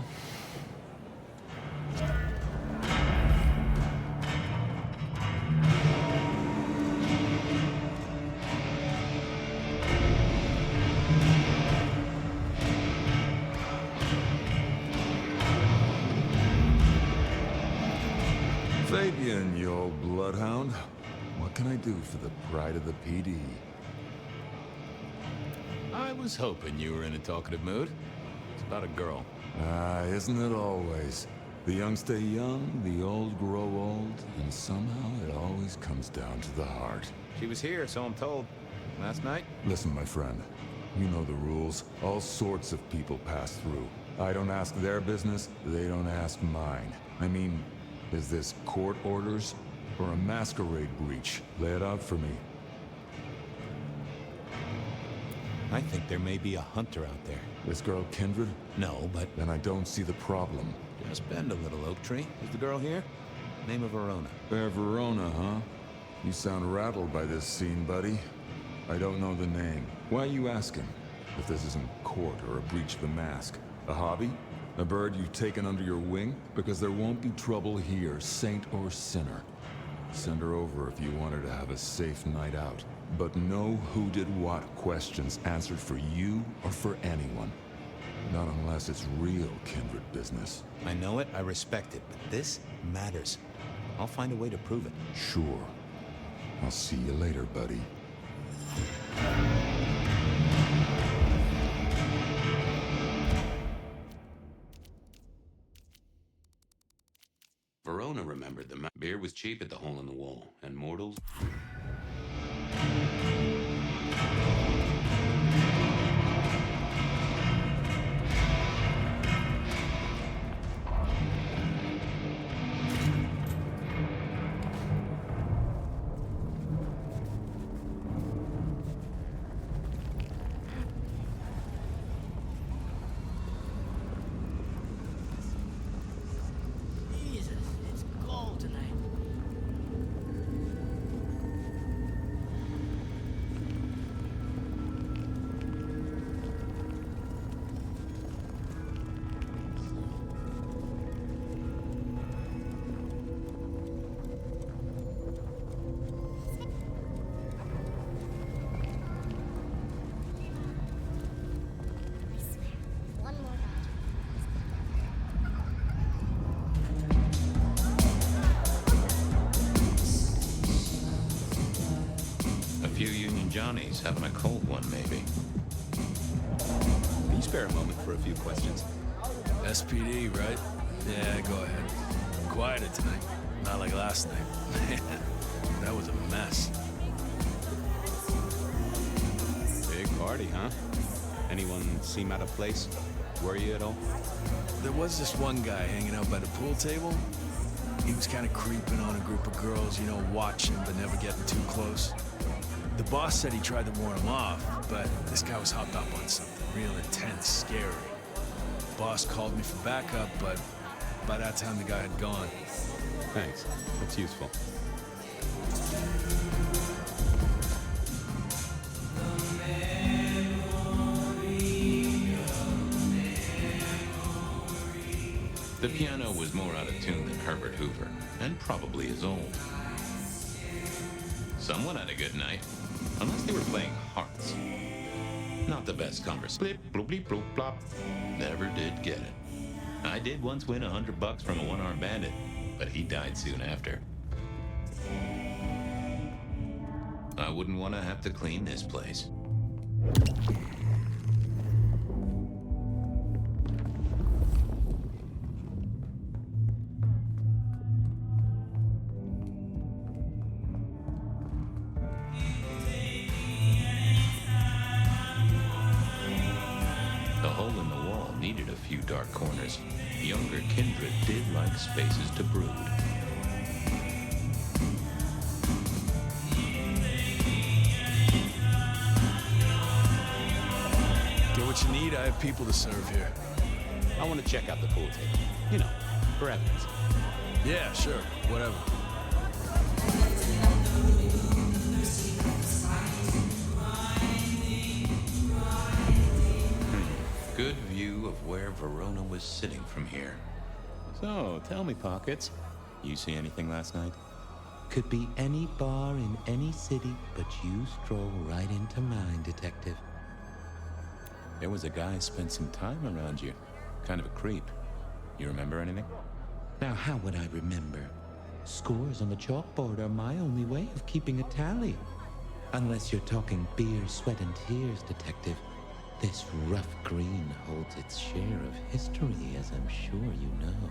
Fabien, you old bloodhound. What can I do for the pride of the PD? I was hoping you were in a talkative mood. It's about a girl. Isn't it always? The young stay young, the old grow old, and somehow it always comes down to the heart. She was here, so I'm told. Last night? Listen, my friend. You know the rules. All sorts of people pass through. I don't ask their business, they don't ask mine. I mean, is this court orders or a masquerade breach? Lay it out for me. I think there may be a hunter out there. This girl Kindred? No, but... Then I don't see the problem. Just bend a little, Oak Tree. Is the girl here? Name of Verona. Fair Verona, huh? You sound rattled by this scene, buddy. I don't know the name. Why are you asking? If this isn't court or a breach of the mask. A hobby? A bird you've taken under your wing? Because there won't be trouble here, saint or sinner. Send her over if you want her to have a safe night out. But no who did what questions answered for you or for anyone. Not unless it's real kindred business. I know it, I respect it, but this matters. I'll find a way to prove it. Sure. I'll see you later, buddy. Verona remembered the beer was cheap at the hole in the wall, and mortals... Johnny's having a cold one, maybe. Can you spare a moment for a few questions? SPD, right? Yeah, go ahead. Quieted tonight. Not like last night. That was a mess. Big party, huh? Anyone seem out of place? Worry you at all? There was this one guy hanging out by the pool table. He was kind of creeping on a group of girls, you know, watching but never getting too close. The boss said he tried to warn him off, but this guy was hopped up on something real intense, scary. The boss called me for backup, but by that time the guy had gone. Thanks. That's useful. The piano was more out of tune than Herbert Hoover, and probably as old. Someone had a good night. Unless they were playing hearts. Not the best conversation. Blip, bloop, bleep, bloop, plop. Never did get it. I did once win $100 from a one-armed bandit, but he died soon after. I wouldn't want to have to clean this place. Dark corners. Younger kindred did like spaces to brood. Get what you need, I have people to serve here. I want to check out the pool table. You know, for evidence. Yeah, sure. Whatever. Good view of where Verona was sitting from here. So, tell me, Pockets, you see anything last night? Could be any bar in any city, but you stroll right into mine, Detective. There was a guy spent some time around you. Kind of a creep. You remember anything? Now, how would I remember? Scores on the chalkboard are my only way of keeping a tally. Unless you're talking beer, sweat, and tears, Detective. This rough green holds its share of history, as I'm sure you know.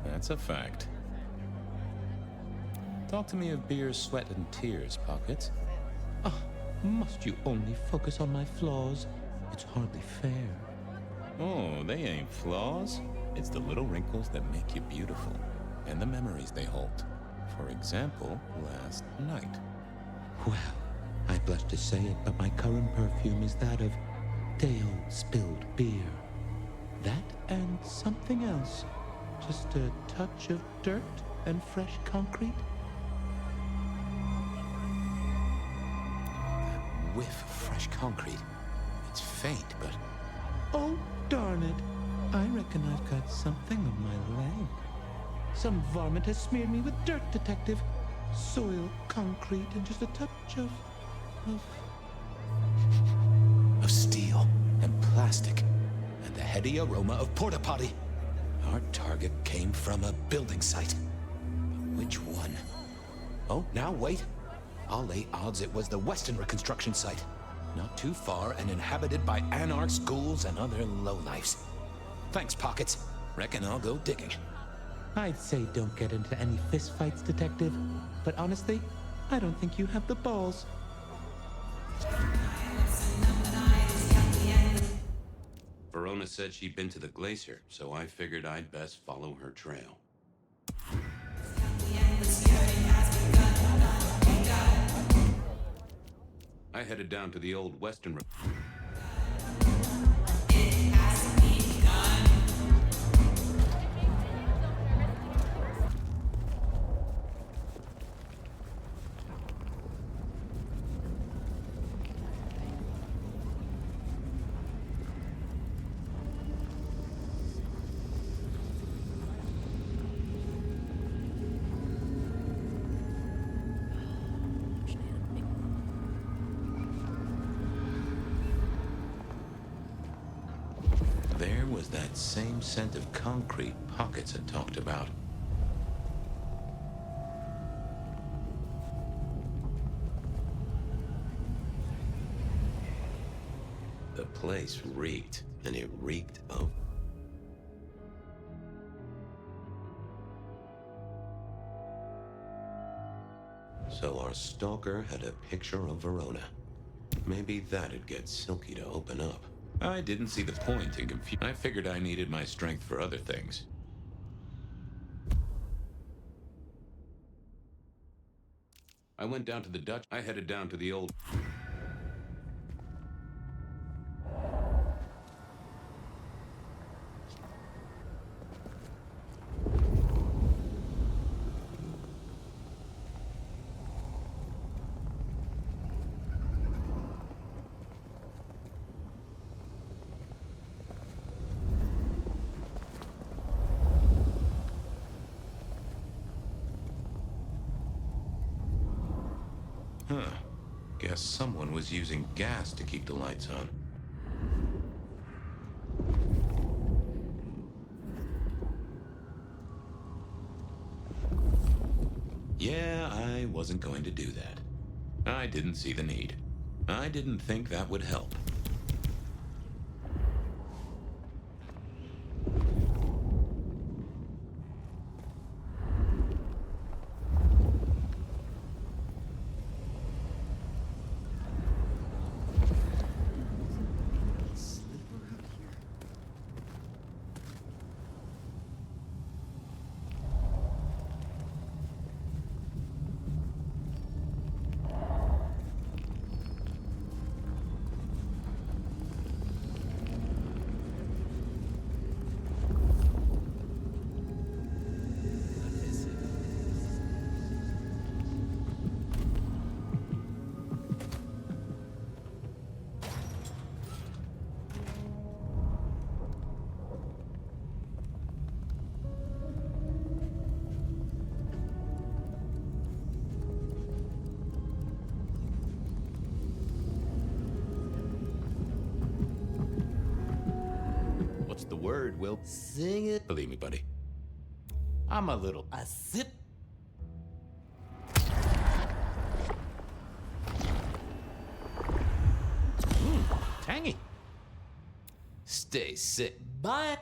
That's a fact. Talk to me of beer, sweat, and tears, Pockets. Ah, must you only focus on my flaws? It's hardly fair. Oh, they ain't flaws. It's the little wrinkles that make you beautiful, and the memories they hold. For example, last night. Well, I blush to say it, but my current perfume is that of day-old spilled beer. That and something else. Just a touch of dirt and fresh concrete. That whiff of fresh concrete. It's faint, but... Oh, darn it. I reckon I've got something on my leg. Some varmint has smeared me with dirt, detective. Soil, concrete, and just a touch of steel and plastic and the heady aroma of porta potty. Our target came from a building site. But which one? Oh, now wait. I'll lay odds it was the Western reconstruction site. Not too far and inhabited by anarchs, ghouls, and other lowlifes. Thanks, Pockets. Reckon I'll go digging. I'd say don't get into any fistfights, detective. But honestly, I don't think you have the balls. Verona said she'd been to the glacier, so I figured I'd best follow her trail. I headed down to the old Western... There was that same scent of concrete Pockets had talked about. The place reeked, and it reeked of... So our stalker had a picture of Verona. Maybe that'd get Silky to open up. I didn't see the point in confusion. I figured I needed my strength for other things. I went down to the Dutch. I headed down to the old... Huh. Guess someone was using gas to keep the lights on. Yeah, I wasn't going to do that. I didn't see the need. I didn't think that would help. What's the word, Will? Sing it. Believe me, buddy. I'm a little... I sip. Tangy. Stay sick. Bye.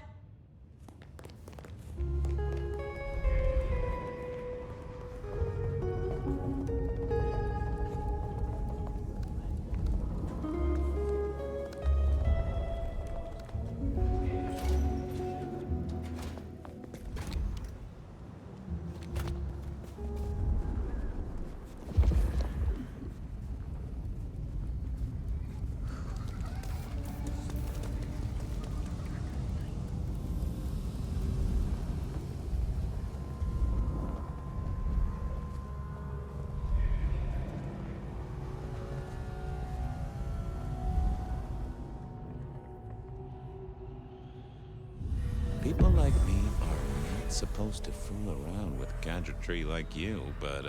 People like me are not supposed to fool around with gadgetry like you, but,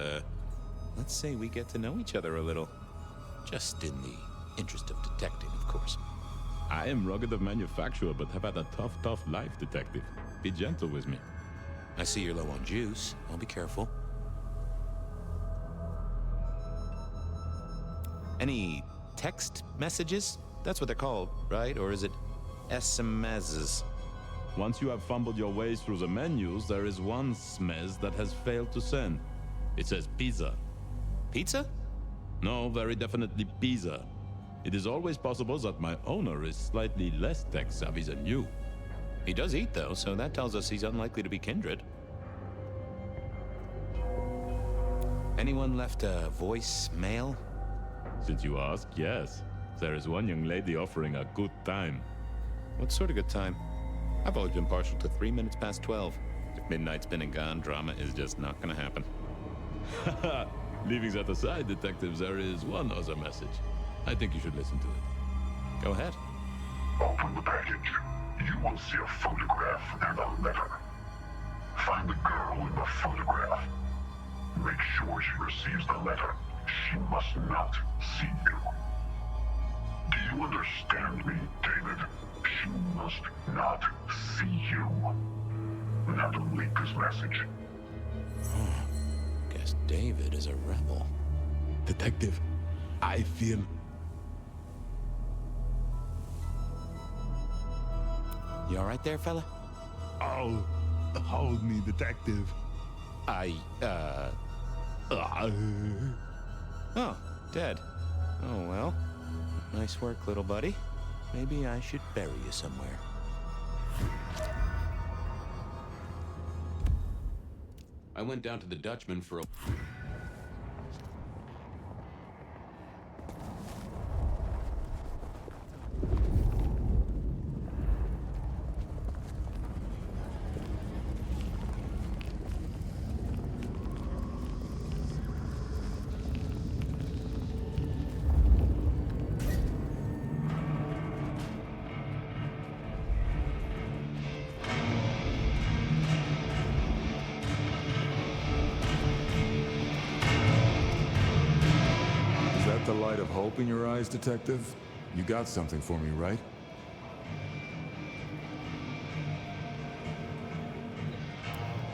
let's say we get to know each other a little. Just in the interest of detecting, of course. I am rugged of manufacture, but have had a tough life, detective. Be gentle with me. I see you're low on juice. I'll be careful. Any text messages? That's what they're called, right? Or is it SMSs? Once you have fumbled your way through the menus, there is one smez that has failed to send. It says pizza. Pizza? No, very definitely pizza. It is always possible that my owner is slightly less tech-savvy than you. He does eat, though, so that tells us he's unlikely to be kindred. Anyone left a voicemail? Since you ask, yes. There is one young lady offering a good time. What sort of good time? I've always been partial to 3 minutes past 12. If midnight's been and gone, drama is just not gonna happen. Haha! Leaving that aside, detectives, there is one other message. I think you should listen to it. Go ahead. Open the package. You will see a photograph and a letter. Find the girl in the photograph. Make sure she receives the letter. She must not see you. Do you understand me, David? She must not see you. Now delete this message. Guess David is a rebel. Detective, I feel... You all right there, fella? Oh, hold me, detective. Oh, dead. Oh, well. Nice work, little buddy. Maybe I should bury you somewhere. I went down to the Dutchman for a... The light of hope in your eyes, detective? You got something for me, right?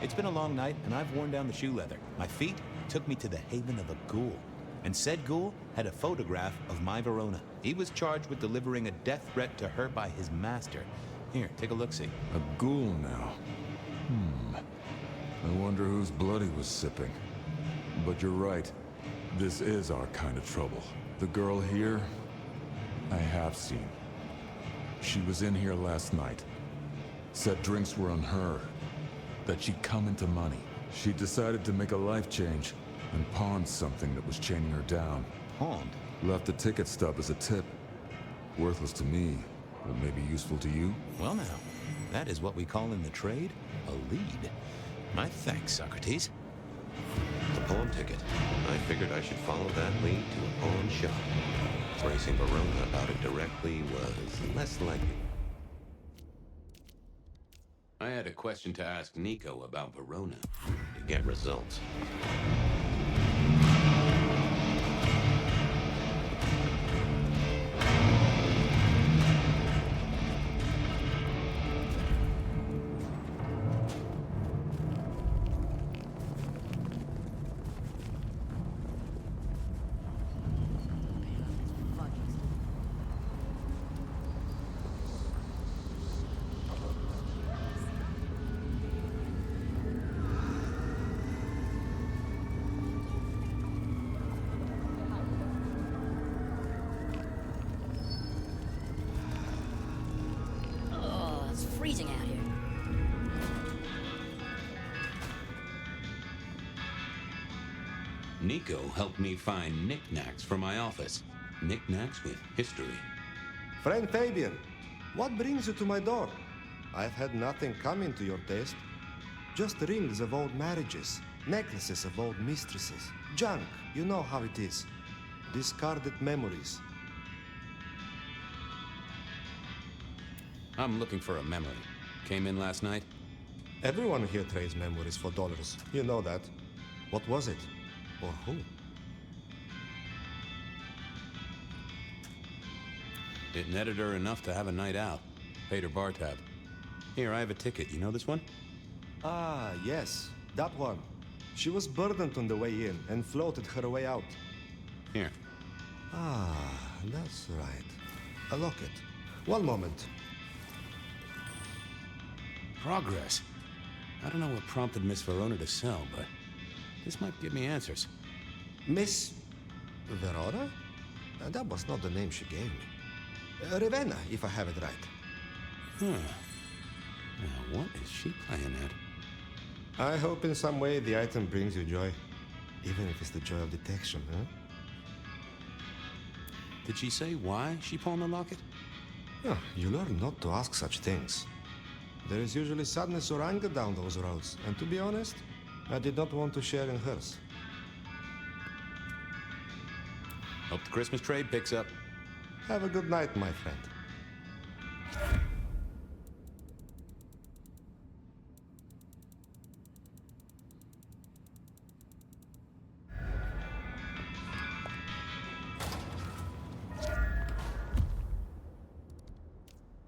It's been a long night, and I've worn down the shoe leather. My feet took me to the haven of a ghoul. And said ghoul had a photograph of my Verona. He was charged with delivering a death threat to her by his master. Here, take a look-see. A ghoul now. I wonder whose blood he was sipping. But you're right. This is our kind of trouble. The girl here, I have seen. She was in here last night. Said drinks were on her. That she'd come into money. She decided to make a life change and pawned something that was chaining her down. Pawned? Left a ticket stub as a tip. Worthless to me, but maybe useful to you? Well now, that is what we call in the trade a lead. My thanks, Socrates. The pawn ticket. I figured I should follow that lead to a pawn shop. Bracing Verona about it directly was less likely. I had a question to ask Nico about Verona to get results. freezing out here. Nico helped me find knickknacks for my office. Knickknacks with history. Friend Fabien, what brings you to my door? I've had nothing coming to your taste. Just rings of old marriages, necklaces of old mistresses, junk, you know how it is. Discarded memories. I'm looking for a memory. Came in last night? Everyone here trades memories for dollars. You know that. What was it? Or who? It netted her enough to have a night out. Paid her bar tab. Here, I have a ticket. You know this one? Ah, yes. That one. She was burdened on the way in and floated her way out. Here. Ah, that's right. A locket. One moment. Progress. I don't know what prompted Miss Verona to sell, but this might give me answers. Miss Verona? That was not the name she gave me. Ravenna, if I have it right. Huh. Now, what is she playing at? I hope in some way the item brings you joy. Even if it's the joy of detection, huh? Did she say why she pawned the locket? Oh, you learn not to ask such things. There is usually sadness or anger down those roads, and to be honest, I did not want to share in hers. Hope the Christmas trade picks up. Have a good night, my friend.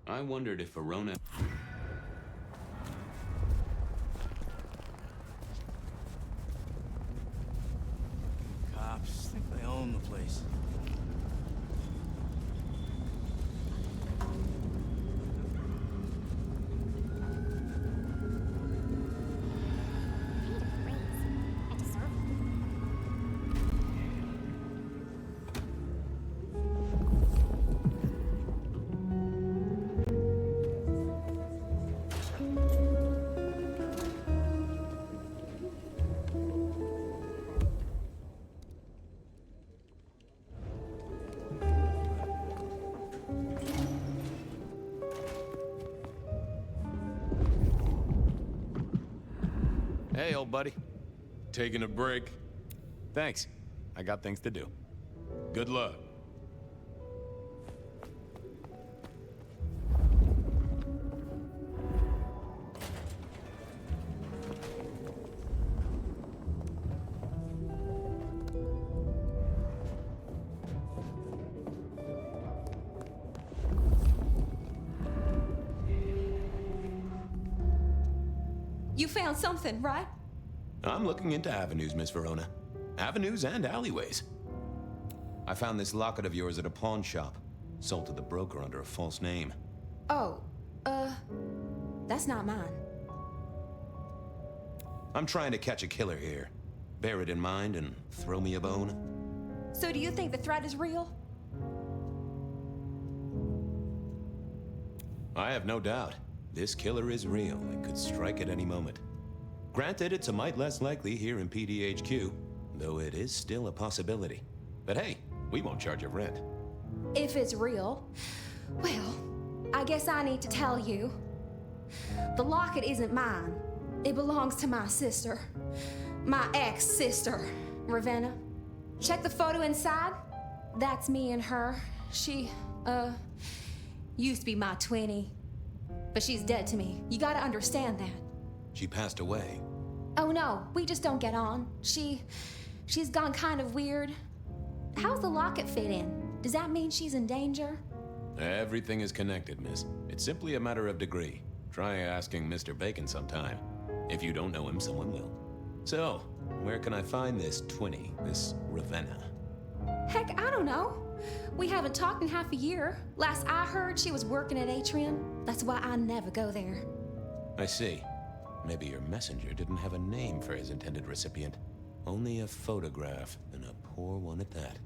I wondered if Verona... Cops think they own the place. Hey, old buddy. Taking a break? Thanks. I got things to do. Good luck. You found something, right? I'm looking into avenues, Miss Verona. Avenues and alleyways. I found this locket of yours at a pawn shop. Sold to the broker under a false name. Oh, that's not mine. I'm trying to catch a killer here. Bear it in mind and throw me a bone. So do you think the threat is real? I have no doubt. This killer is real and could strike at any moment. Granted, it's a mite less likely here in PDHQ, though it is still a possibility. But hey, we won't charge you rent. If it's real, well, I guess I need to tell you. The locket isn't mine. It belongs to my sister. My ex-sister, Ravenna. Check the photo inside. That's me and her. She, used to be my twinnie. But she's dead to me. You gotta understand that. She passed away. Oh no, we just don't get on. She's gone kind of weird. How's the locket fit in? Does that mean she's in danger? Everything is connected, miss. It's simply a matter of degree. Try asking Mr. Bacon sometime. If you don't know him, someone will. So, where can I find this twinnie, this Ravenna? Heck, I don't know. We haven't talked in half a year. Last I heard, she was working at Atrium. That's why I never go there. I see. Maybe your messenger didn't have a name for his intended recipient. Only a photograph, and a poor one at that.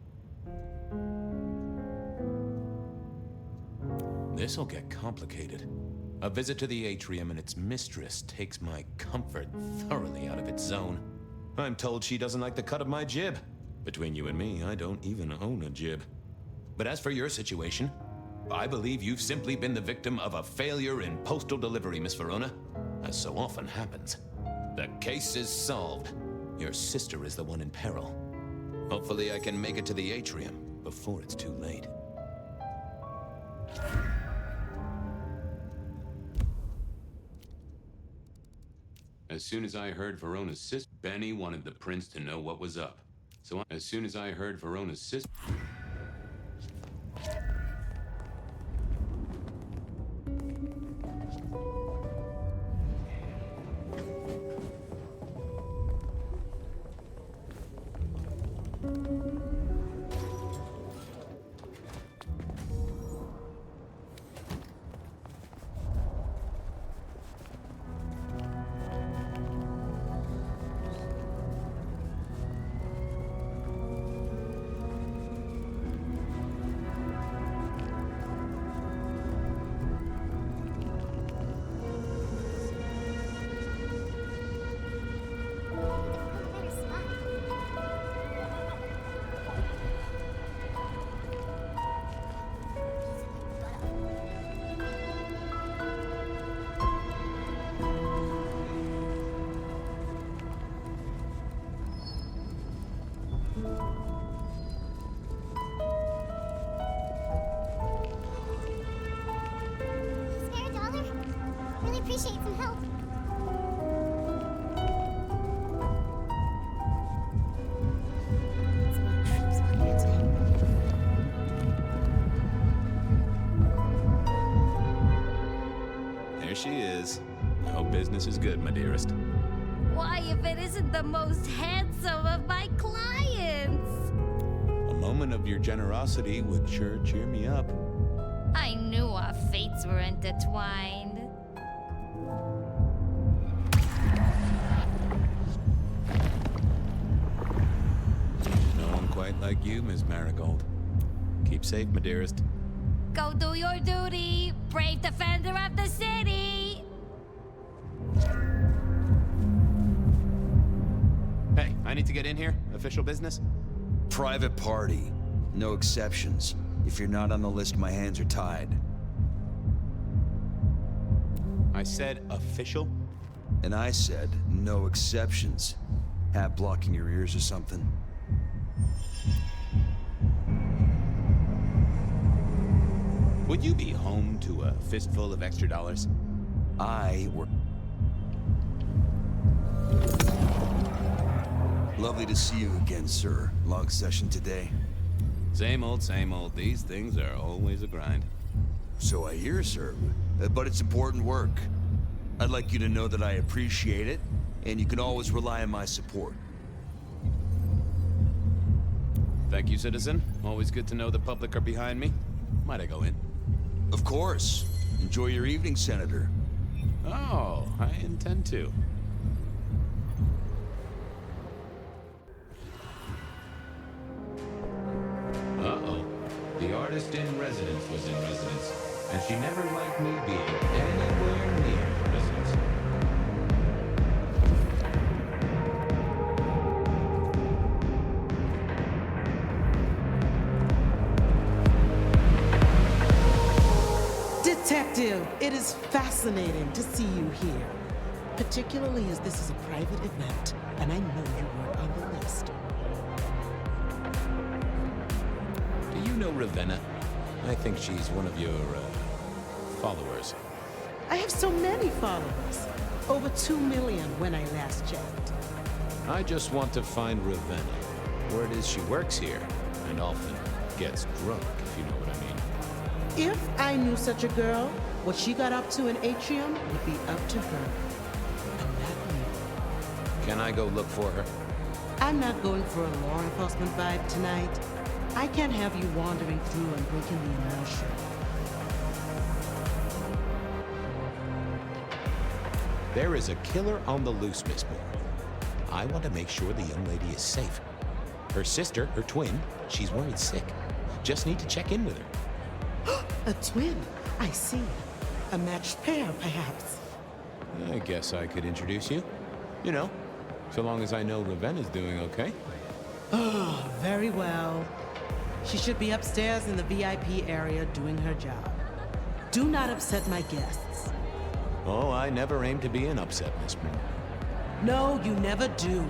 This'll get complicated. A visit to the atrium and its mistress takes my comfort thoroughly out of its zone. I'm told she doesn't like the cut of my jib. Between you and me, I don't even own a jib. But as for your situation, I believe you've simply been the victim of a failure in postal delivery, Miss Verona, as so often happens. The case is solved. Your sister is the one in peril. Hopefully I can make it to the atrium before it's too late. As soon as I heard Verona's sister, Benny wanted the prince to know what was up. So as soon as I heard Verona's sister... Appreciate some help. There she is. I hope business is good, my dearest. Why, if it isn't the most handsome of my clients? A moment of your generosity would sure cheer me up. I knew our fates were intertwined. Quite like you, Miss Marigold. Keep safe, my dearest. Go do your duty, brave defender of the city! Hey, I need to get in here. Official business? Private party. No exceptions. If you're not on the list, my hands are tied. I said official? And I said no exceptions. Hat blocking your ears or something? Would you be home to a fistful of extra dollars? Lovely to see you again, sir. Long session today. Same old, same old. These things are always a grind. So I hear, sir. But it's important work. I'd like you to know that I appreciate it, and you can always rely on my support. Thank you, citizen. Always good to know the public are behind me. Might I go in? Of course. Enjoy your evening, Senator. Oh, I intend to. Uh-oh. The artist in residence was in residence, and she never liked me being anywhere near residence. Detective, it is fascinating to see you here. Particularly as this is a private event, and I know you weren't on the list. Do you know Ravenna? I think she's one of your, followers. I have so many followers. Over 2 million when I last checked. I just want to find Ravenna. Word is she works here, and often gets drunk, if you know what I mean. If I knew such a girl, what she got up to in Atrium would be up to her. And not me. Can I go look for her? I'm not going for a law enforcement vibe tonight. I can't have you wandering through and breaking the immersion. There is a killer on the loose, Miss Moore. I want to make sure the young lady is safe. Her sister, her twin, she's worried sick. Just need to check in with her. A twin? I see. A matched pair, perhaps. I guess I could introduce you. You know, so long as I know Ravenna's doing okay. Oh, very well. She should be upstairs in the VIP area doing her job. Do not upset my guests. Oh, I never aim to be an upset, Miss Moore. No, you never do.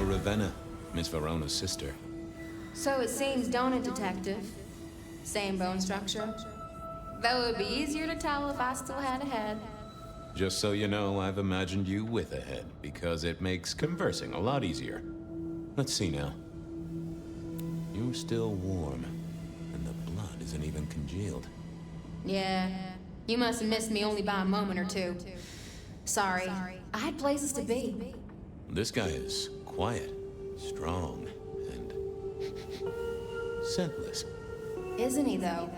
Ravenna, Miss Verona's sister. So it seems, don't it, Detective? Same bone structure. Though it would be easier to tell if I still had a head. Just so you know, I've imagined you with a head, because it makes conversing a lot easier. Let's see now. You're still warm, and the blood isn't even congealed. Yeah, you must have missed me only by a moment or two. Sorry, I had places to be. This guy is quiet, strong, and scentless. Isn't he, though?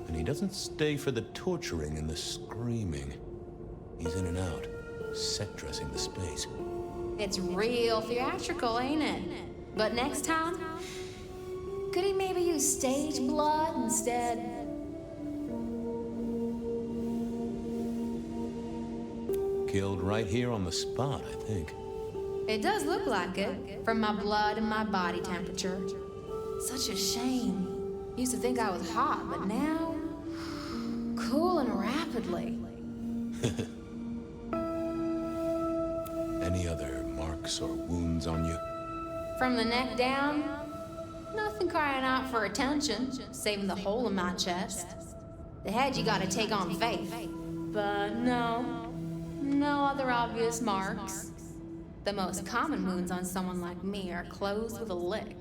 And he doesn't stay for the torturing and the screaming. He's in and out, set dressing the space. It's real theatrical, ain't it? But next time, could he maybe use stage blood instead? Killed right here on the spot, I think. It does look like it, from my blood and my body temperature. Such a shame. Used to think I was hot, but now, cooling rapidly. Any other marks or wounds on you? From the neck down, nothing crying out for attention, saving the hole in my chest. The head you gotta take on faith. But no other obvious marks. The most common wounds on someone like me are closed with a lick.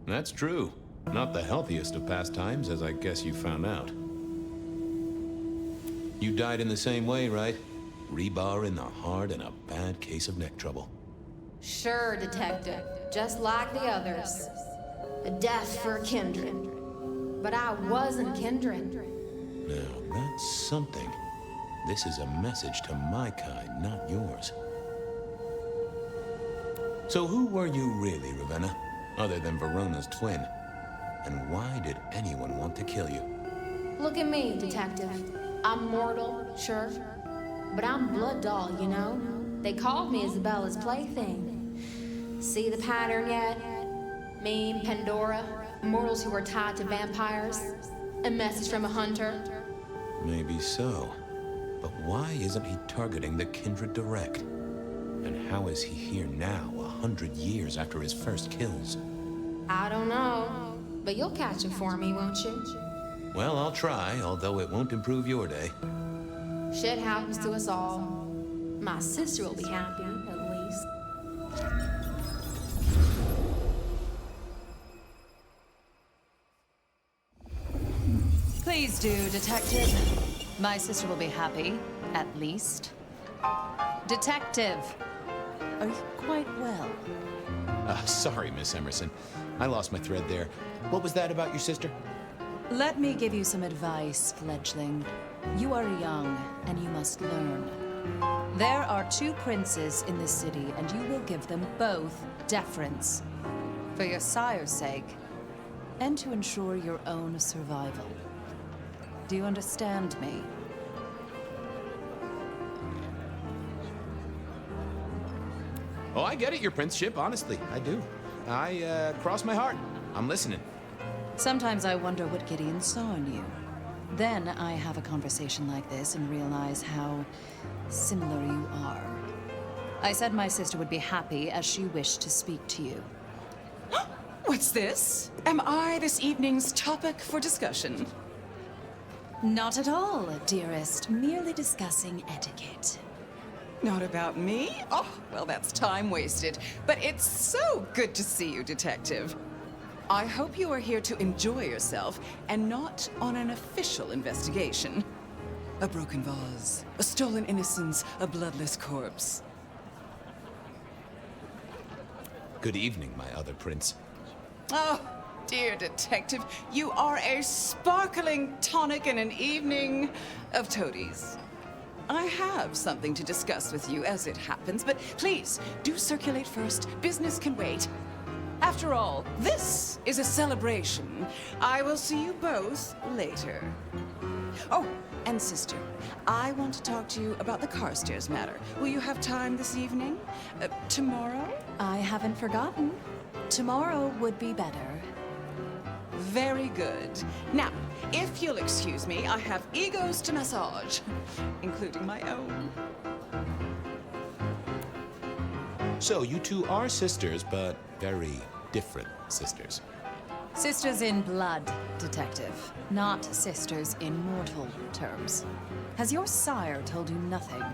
That's true. Not the healthiest of pastimes, as I guess you found out. You died in the same way, right? Rebar in the heart and a bad case of neck trouble. Sure, Detective. Just like the others. A death for a kindred. But I wasn't kindred. Now, that's something. This is a message to my kind, not yours. So who were you really, Ravenna? Other than Verona's twin? And why did anyone want to kill you? Look at me, Detective. I'm mortal, sure. But I'm blood doll, you know? They called me Isabella's plaything. See the pattern yet? Me and Pandora, mortals who are tied to vampires. A message from a hunter. Maybe so. But why isn't he targeting the kindred direct? And how is he here now, 100 years after his first kills? I don't know. But you'll catch him for me, won't you? Well, I'll try, although it won't improve your day. Shit happens to us all. My sister will be happy, at least. Please do, Detective. My sister will be happy, at least. Detective! Are you quite well? Sorry, Miss Emerson. I lost my thread there. What was that about your sister? Let me give you some advice, fledgling. You are young, and you must learn. There are 2 princes in this city, and you will give them both deference. For your sire's sake, and to ensure your own survival. Do you understand me? Oh, I get it, your princeship, honestly. I do. I cross my heart. I'm listening. Sometimes I wonder what Gideon saw in you. Then I have a conversation like this and realize how similar you are. I said my sister would be happy as she wished to speak to you. What's this? Am I this evening's topic for discussion? Not at all, dearest. Merely discussing etiquette. Not about me? Oh, well, that's time wasted. But it's so good to see you, Detective. I hope you are here to enjoy yourself and not on an official investigation. A broken vase, a stolen innocence, a bloodless corpse. Good evening, my other prince. Oh, dear Detective, you are a sparkling tonic in an evening of toadies. I have something to discuss with you as it happens, but please, do circulate first. Business can wait. After all, this is a celebration. I will see you both later. Oh, and sister, I want to talk to you about the Carstairs matter. Will you have time this evening? Tomorrow? I haven't forgotten. Tomorrow would be better. Very good. Now, if you'll excuse me, I have egos to massage, including my own. So, you two are sisters, but very different sisters. Sisters in blood, Detective. Not sisters in mortal terms. Has your sire told you nothing?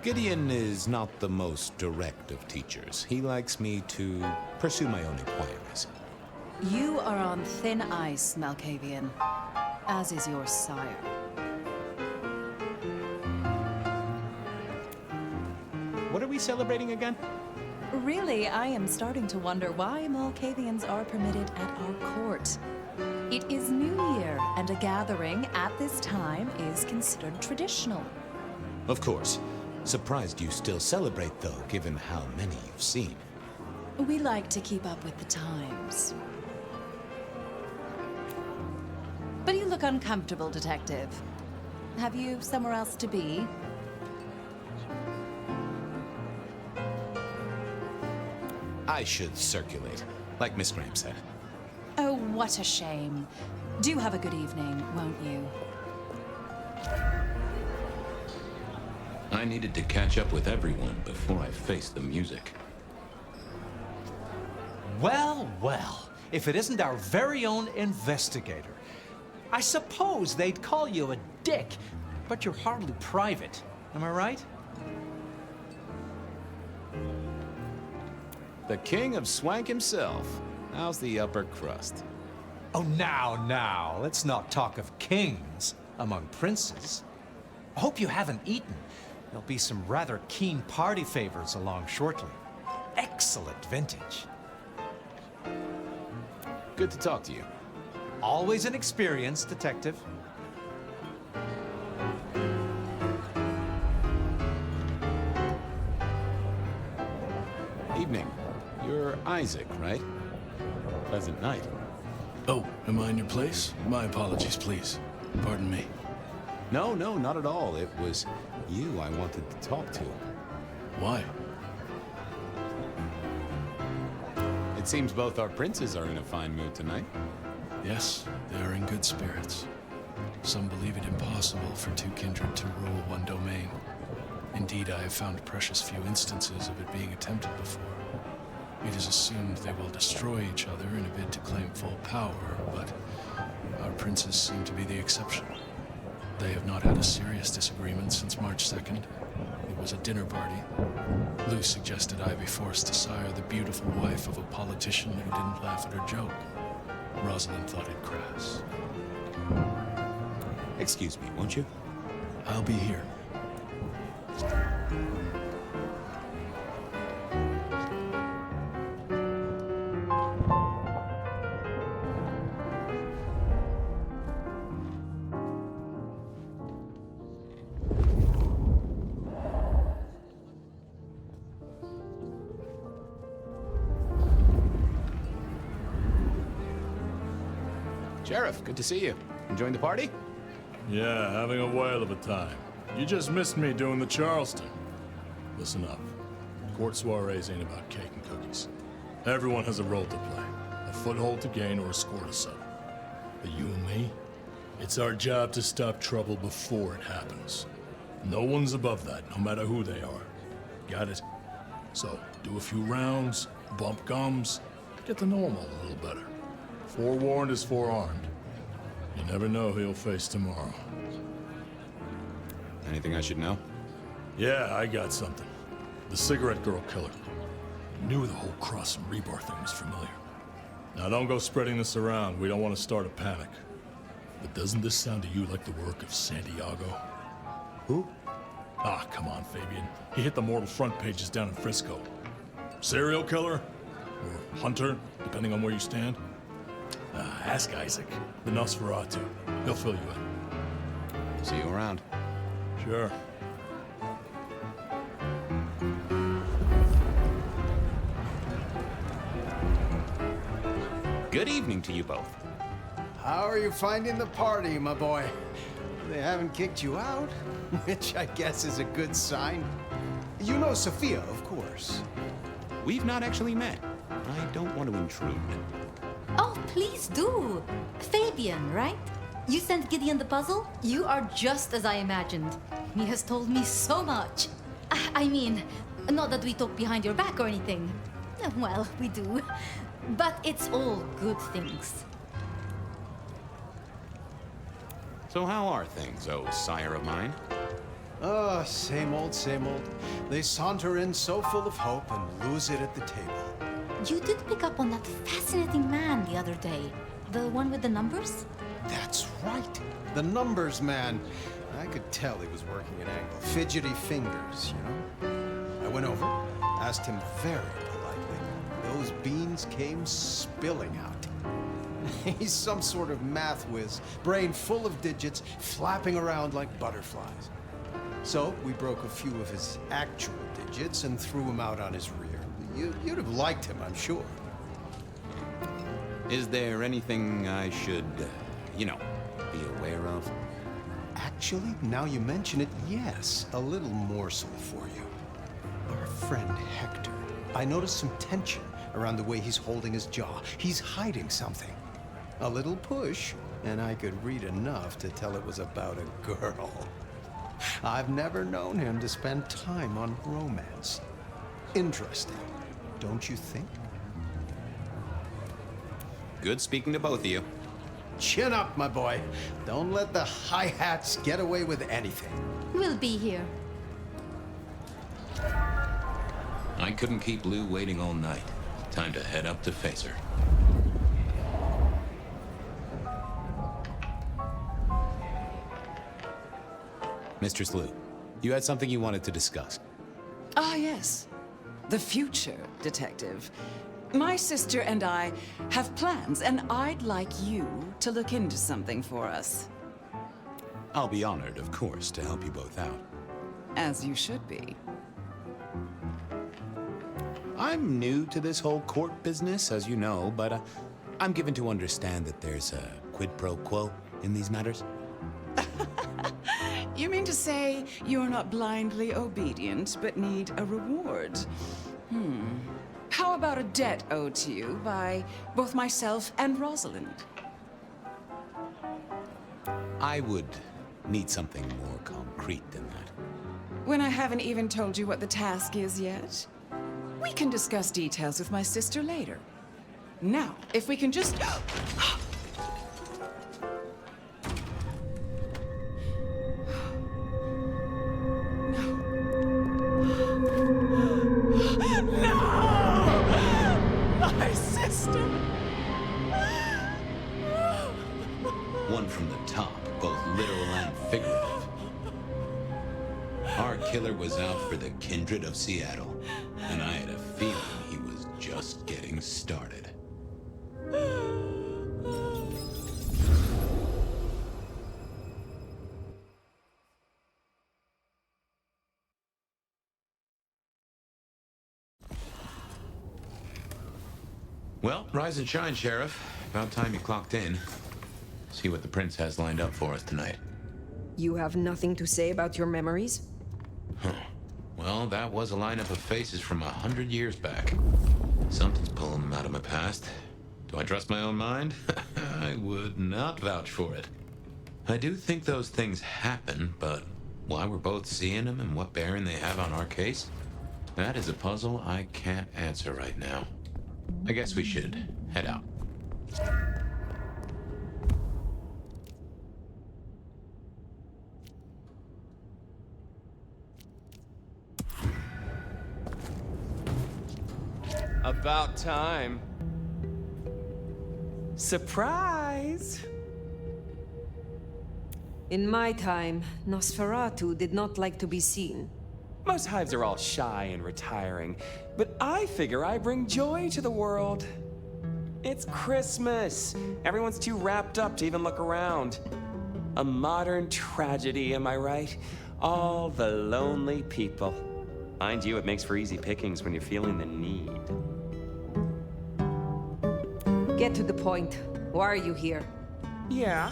Gideon is not the most direct of teachers. He likes me to pursue my own inquiries. You are on thin ice, Malkavian. As is your sire. What are we celebrating again? Really, I am starting to wonder why Malkavians are permitted at our court. It is New Year, and a gathering at this time is considered traditional. Of course. Surprised you still celebrate, though, given how many you've seen. We like to keep up with the times. But you look uncomfortable, Detective. Have you somewhere else to be? I should circulate, like Miss Graham said. Oh, what a shame. Do have a good evening, won't you? I needed to catch up with everyone before I faced the music. Well, well, if it isn't our very own investigator. I suppose they'd call you a dick, but you're hardly private. Am I right? The king of swank himself. How's the upper crust? Oh, now, let's not talk of kings among princes. I hope you haven't eaten. There'll be some rather keen party favors along shortly. Excellent vintage. Good to talk to you. Always an experience, Detective. Evening. You're Isaac, right? Pleasant night. Oh, am I in your place? My apologies, please. Pardon me. No, not at all. It was you I wanted to talk to. Why? It seems both our princes are in a fine mood tonight. Yes, they are in good spirits. Some believe it impossible for two kindred to rule one domain. Indeed, I have found precious few instances of it being attempted before. It is assumed they will destroy each other in a bid to claim full power, but our princes seem to be the exception. They have not had a serious disagreement since March 2nd. It was a dinner party. Lou suggested I be forced to sire the beautiful wife of a politician who didn't laugh at her joke. Rosalind thought it crass. Excuse me, won't you? I'll be here. Sheriff, good to see you. Enjoying the party? Yeah, having a whale of a time. You just missed me doing the Charleston. Listen up. Court soirees ain't about cake and cookies. Everyone has a role to play. A a foothold to gain or a score to settle. But you and me, it's our job to stop trouble before it happens. No one's above that, no matter who they are. Got it? So, do a few rounds, bump gums, get to know him a little better. Forewarned is forearmed. You never know who he'll face tomorrow. Anything I should know? Yeah, I got something. The cigarette girl killer. Knew the whole Cross and Rebar thing was familiar. Now don't go spreading this around. We don't want to start a panic. But doesn't this sound to you like the work of Santiago? Who? Ah, come on, Fabien. He hit the mortal front pages down in Frisco. Serial killer? Or hunter, depending on where you stand? Ask Isaac, the Nosferatu. He'll fill you in. See you around. Sure. Good evening to you both. How are you finding the party, my boy? They haven't kicked you out, which I guess is a good sign. You know Sophia, of course. We've not actually met. I don't want to intrude. Oh, please do. Fabien, right? You sent Gideon the puzzle? You are just as I imagined. He has told me so much. I mean, not that we talk behind your back or anything. Well, we do. But it's all good things. So how are things, oh sire of mine? Oh, same old, same old. They saunter in so full of hope and lose it at the table. You did pick up on that fascinating man the other day. The one with the numbers? That's right. The numbers man. I could tell he was working an angle. Fidgety fingers, you know? I went over, asked him very politely. Those beans came spilling out. He's some sort of math whiz, brain full of digits, flapping around like butterflies. So we broke a few of his actual digits and threw him out on his rear. You'd have liked him, I'm sure. Is there anything I should, be aware of? Actually, now you mention it, yes, a little morsel for you. Our friend Hector. I noticed some tension around the way he's holding his jaw. He's hiding something. A little push, and I could read enough to tell it was about a girl. I've never known him to spend time on romance. Interesting, don't you think? Good speaking to both of you. Chin up, my boy. Don't let the hi-hats get away with anything. We'll be here. I couldn't keep Lou waiting all night. Time to head up to face her. Mistress Lou, you had something you wanted to discuss. Ah, yes. The future, Detective. My sister and I have plans, and I'd like you to look into something for us. I'll be honored, of course, to help you both out. As you should be. I'm new to this whole court business, as you know, but I'm given to understand that there's a quid pro quo in these matters. You mean to say you're not blindly obedient, but need a reward? How about a debt owed to you by both myself and Rosalind? I would need something more concrete than that. When I haven't even told you what the task is yet? We can discuss details with my sister later. Now, if we can just... One from the top, both literal and figurative. Our killer was out for the kindred of Seattle, and I had a feeling he was just getting started. Well, rise and shine, Sheriff. About time you clocked in. See what the Prince has lined up for us tonight. You have nothing to say about your memories? Well, that was a lineup of faces from 100 years back. Something's pulling them out of my past. Do I trust my own mind? I would not vouch for it. I do think those things happen, but why we're both seeing them and what bearing they have on our case, that is a puzzle I can't answer right now. I guess we should head out. About time. Surprise! In my time, Nosferatu did not like to be seen. Most hives are all shy and retiring, but I figure I bring joy to the world. It's Christmas. Everyone's too wrapped up to even look around. A modern tragedy, am I right? All the lonely people. Mind you, it makes for easy pickings when you're feeling the need. Get to the point. Why are you here? Yeah.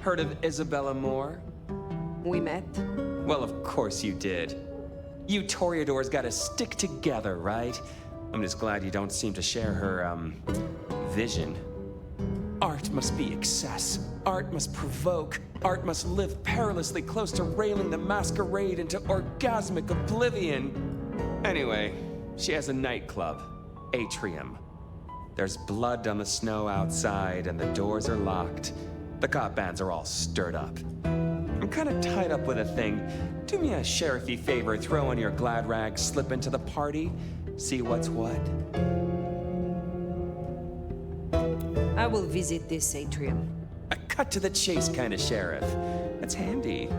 Heard of Isabella Moore? We met? Well, of course you did. You Toreadors gotta stick together, right? I'm just glad you don't seem to share her, vision. Art must be excess. Art must provoke. Art must live perilously close to railing the Masquerade into orgasmic oblivion. Anyway, she has a nightclub, Atrium. There's blood on the snow outside, and the doors are locked. The cop bands are all stirred up. I'm kind of tied up with a thing. Do me a sheriffy favor, throw on your glad rags, slip into the party, see what's what. I will visit this atrium. A cut to the chase kind of sheriff. That's handy.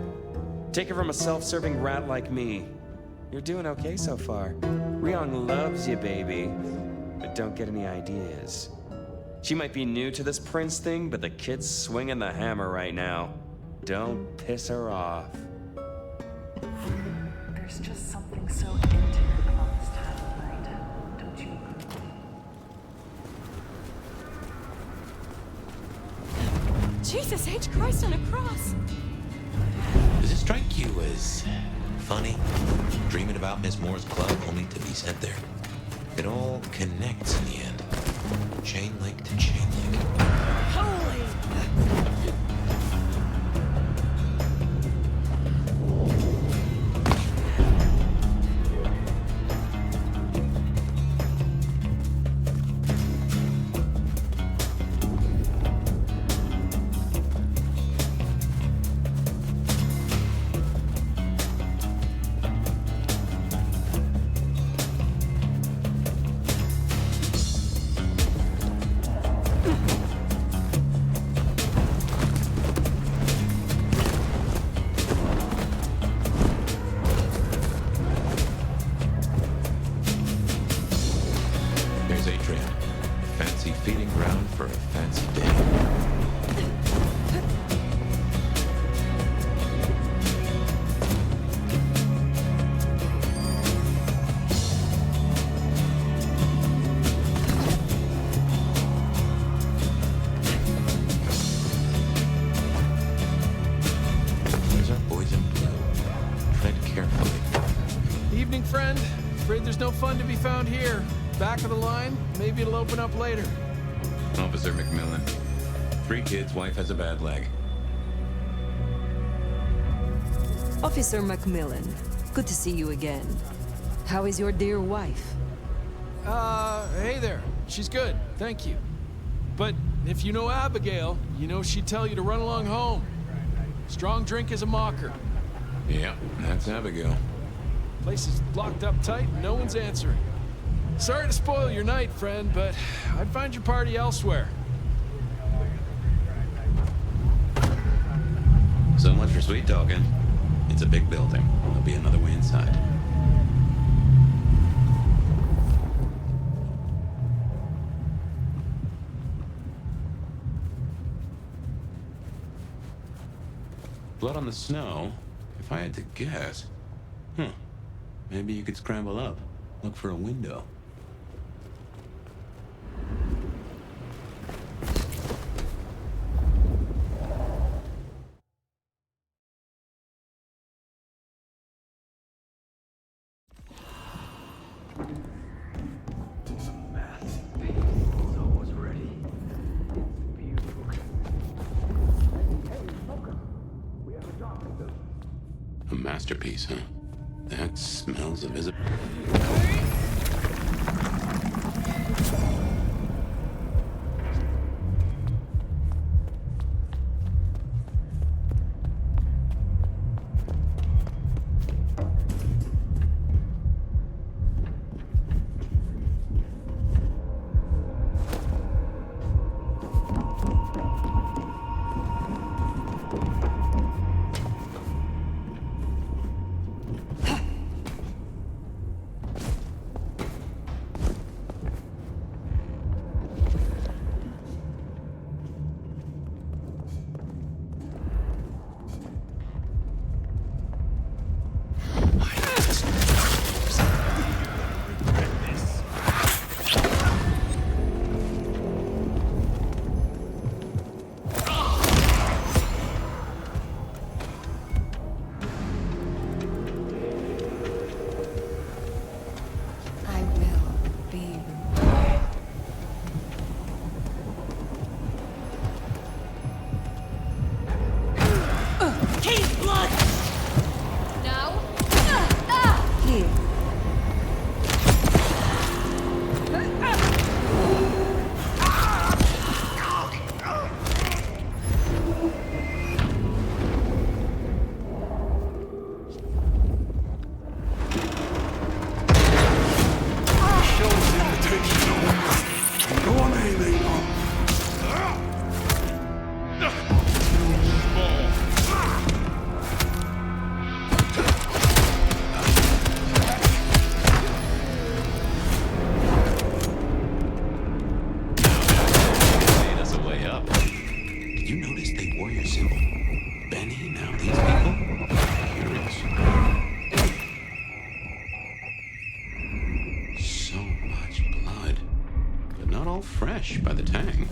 Take it from a self-serving rat like me. You're doing okay so far. Ryong loves you, baby. But don't get any ideas. She might be new to this prince thing, but the kid's swinging the hammer right now. Don't piss her off. There's just something so intimate about this time of night, don't you agree? Jesus H. Christ on a cross! Does it strike you as funny? Dreaming about Miss Moore's club only to be sent there? It all connects in the end. Chain link to chain link. Holy! Friend, afraid there's no fun to be found here. Back of the line, maybe it'll open up later. Officer McMillan. 3 kids, wife has a bad leg. Officer McMillan, good to see you again. How is your dear wife? Hey there. She's good, thank you. But if you know Abigail, you know she'd tell you to run along home. Strong drink is a mocker. Yeah, that's Abigail. Place is locked up tight and no one's answering. Sorry to spoil your night, friend, but I'd find your party elsewhere. So much for sweet talking. It's a big building. There'll be another way inside. Blood on the snow? If I had to guess. Maybe you could scramble up. Look for a window. Almost ready. masterpiece, huh? That smells of his... Fresh by the tang.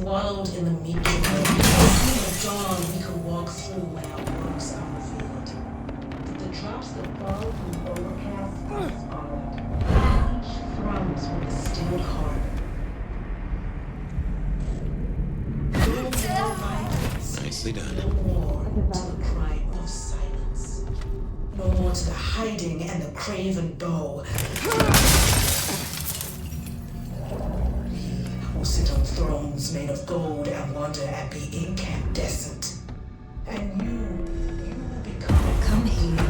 Wallowed in the meek of the dawn we could walk through when our works are revealed. But the drops that fall from overcast skies followed. Each thrums with a stilled heart. Nicely done. No more to the crime of silence. No more to the hiding and the craven bow. Will sit on thrones made of gold and wonder and be incandescent. And you will become. Come here.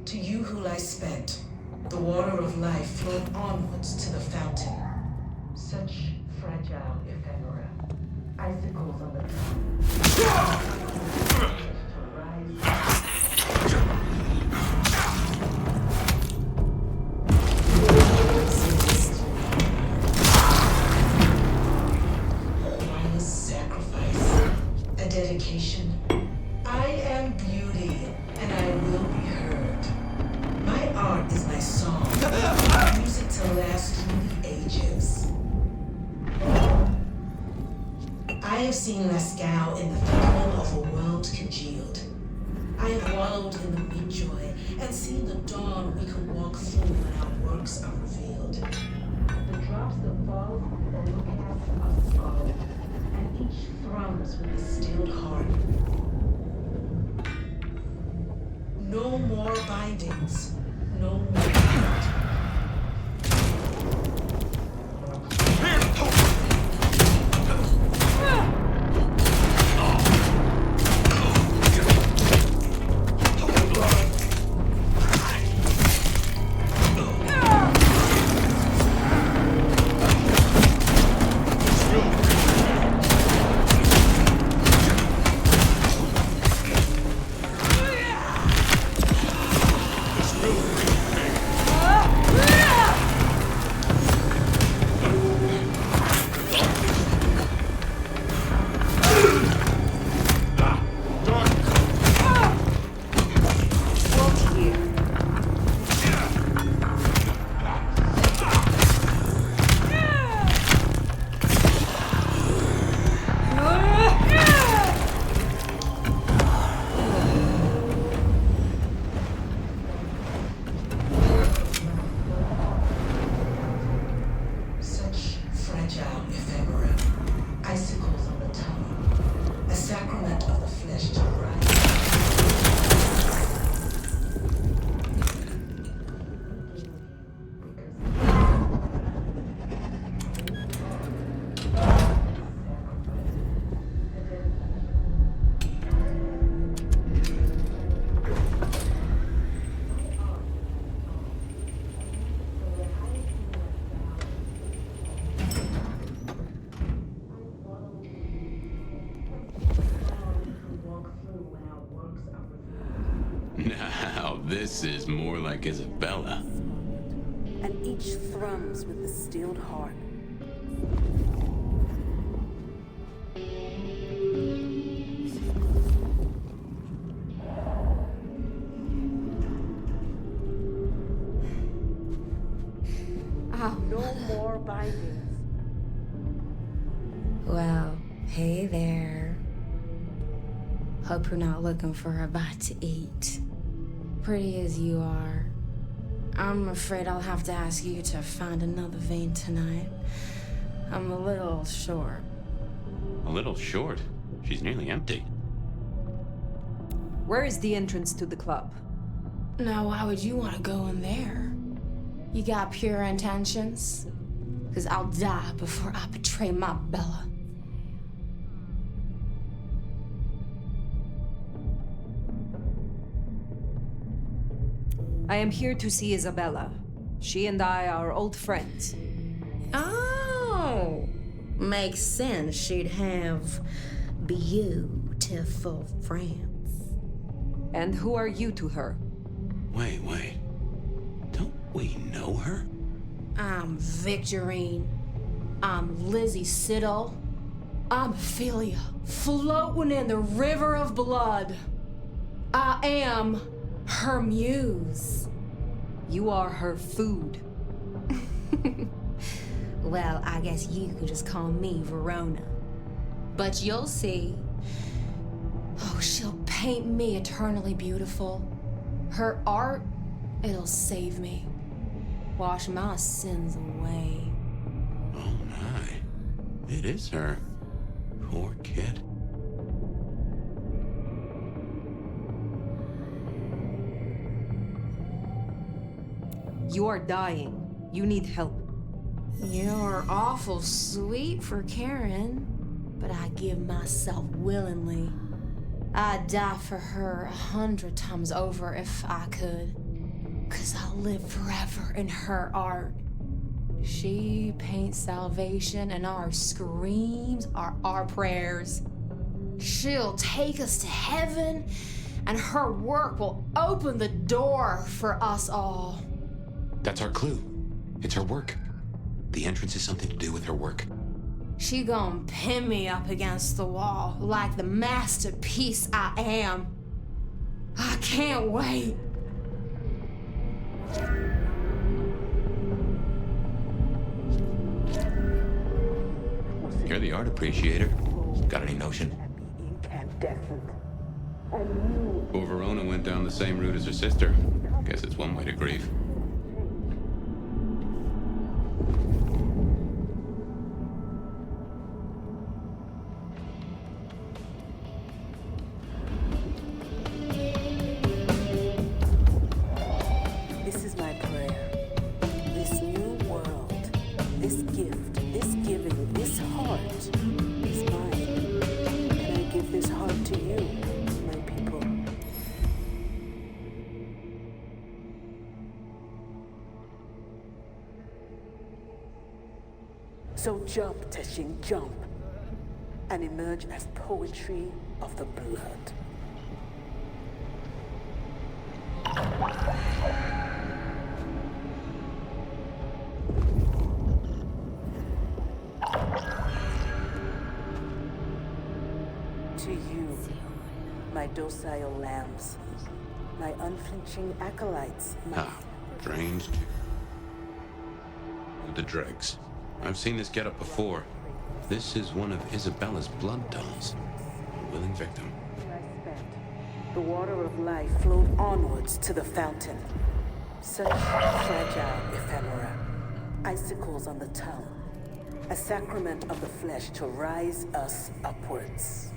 To you who lie spent, the water of life flowed onwards to the fountain. Such fragile ephemera. Icicles on the tongue. Dedication. I am beauty, and I will be heard. My art is my song. Music to last through the ages. I have seen Masquerade in the thrill of a world congealed. I have wallowed in the meat joy and seen the dawn we can walk through when our works are revealed. The drops that fall from the overcast are scarlet, and each thrums with a stilled heart. No more bindings, no more hurt. Now, this is more like Isabella. And each thrums with the steeled heart. Oh. No more bindings. Well, hey there. Hope you're not looking for a bite to eat. Pretty as you are, I'm afraid I'll have to ask you to find another vein tonight. I'm a little short. A little short? She's nearly empty. Where is the entrance to the club? Now, why would you want to go in there? You got pure intentions? Because I'll die before I betray my Bella. I am here to see Isabella. She and I are old friends. Oh, makes sense she'd have beautiful friends. And who are you to her? Wait. Don't we know her? I'm Victorine. I'm Lizzie Siddle. I'm Ophelia, floating in the river of blood. I am her muse. You are her food. Well, I guess you could just call me Verona. But you'll see. Oh, she'll paint me eternally beautiful. Her art, it'll save me. Wash my sins away. Oh my. It is her. Poor kid. You are dying. You need help. You're awful sweet for Karen, but I give myself willingly. I'd die for her 100 times over if I could. 'Cause I'll live forever in her art. She paints salvation, and our screams are our prayers. She'll take us to heaven, and her work will open the door for us all. That's our clue. It's her work. The entrance is something to do with her work. She gon' pin me up against the wall like the masterpiece I am. I can't wait. You're the art appreciator. Got any notion? Poor Verona went down the same route as her sister. Guess it's one way to grieve. This is my prayer. This new world, this gift, this giving, this heart is mine. And I give this heart to you, my people. So jump, Teshin, jump, and emerge as poetry of the blood. To you, my docile lambs, my unflinching acolytes, Drains the dregs. I've seen this getup before. This is one of Isabella's blood dolls. A willing victim. the water of life flowed onwards to the fountain. Such fragile ephemera, icicles on the tongue, a sacrament of the flesh to rise us upwards.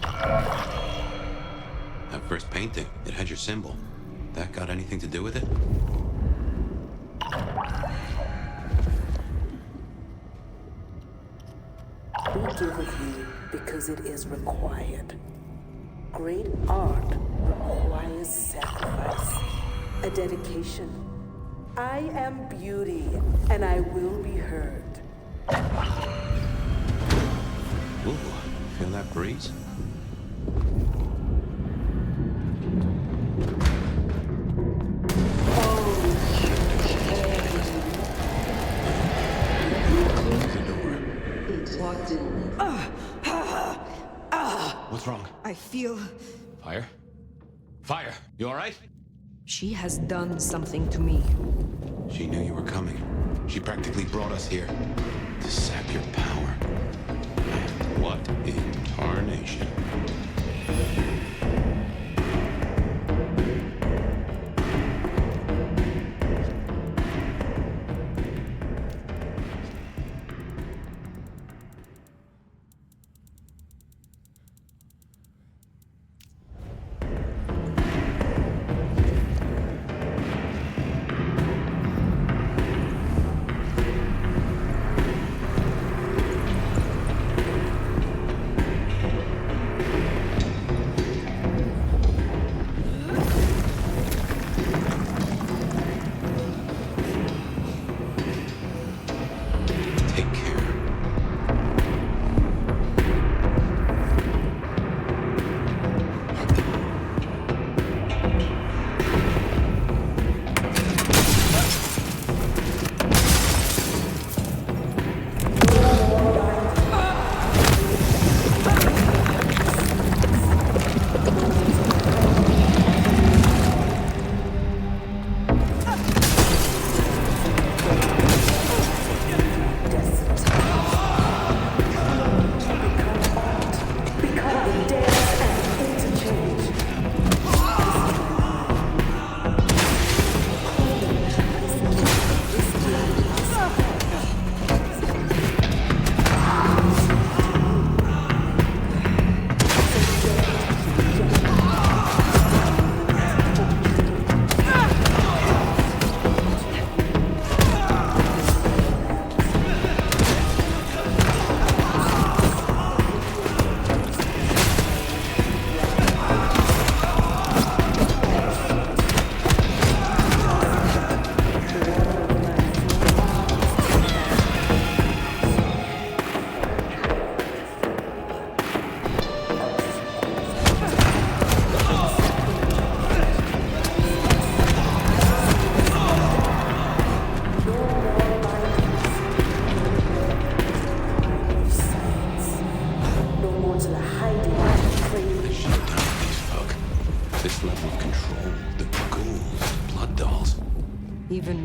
That first painting, it had your symbol. That got anything to do with it? We give of you because it is required. Great art requires sacrifice, a dedication. I am beauty, and I will be heard. Ooh, feel that breeze? What's wrong? I feel... Fire? Fire! You all right? She has done something to me. She knew you were coming. She practically brought us here to sap your power. What in tarnation?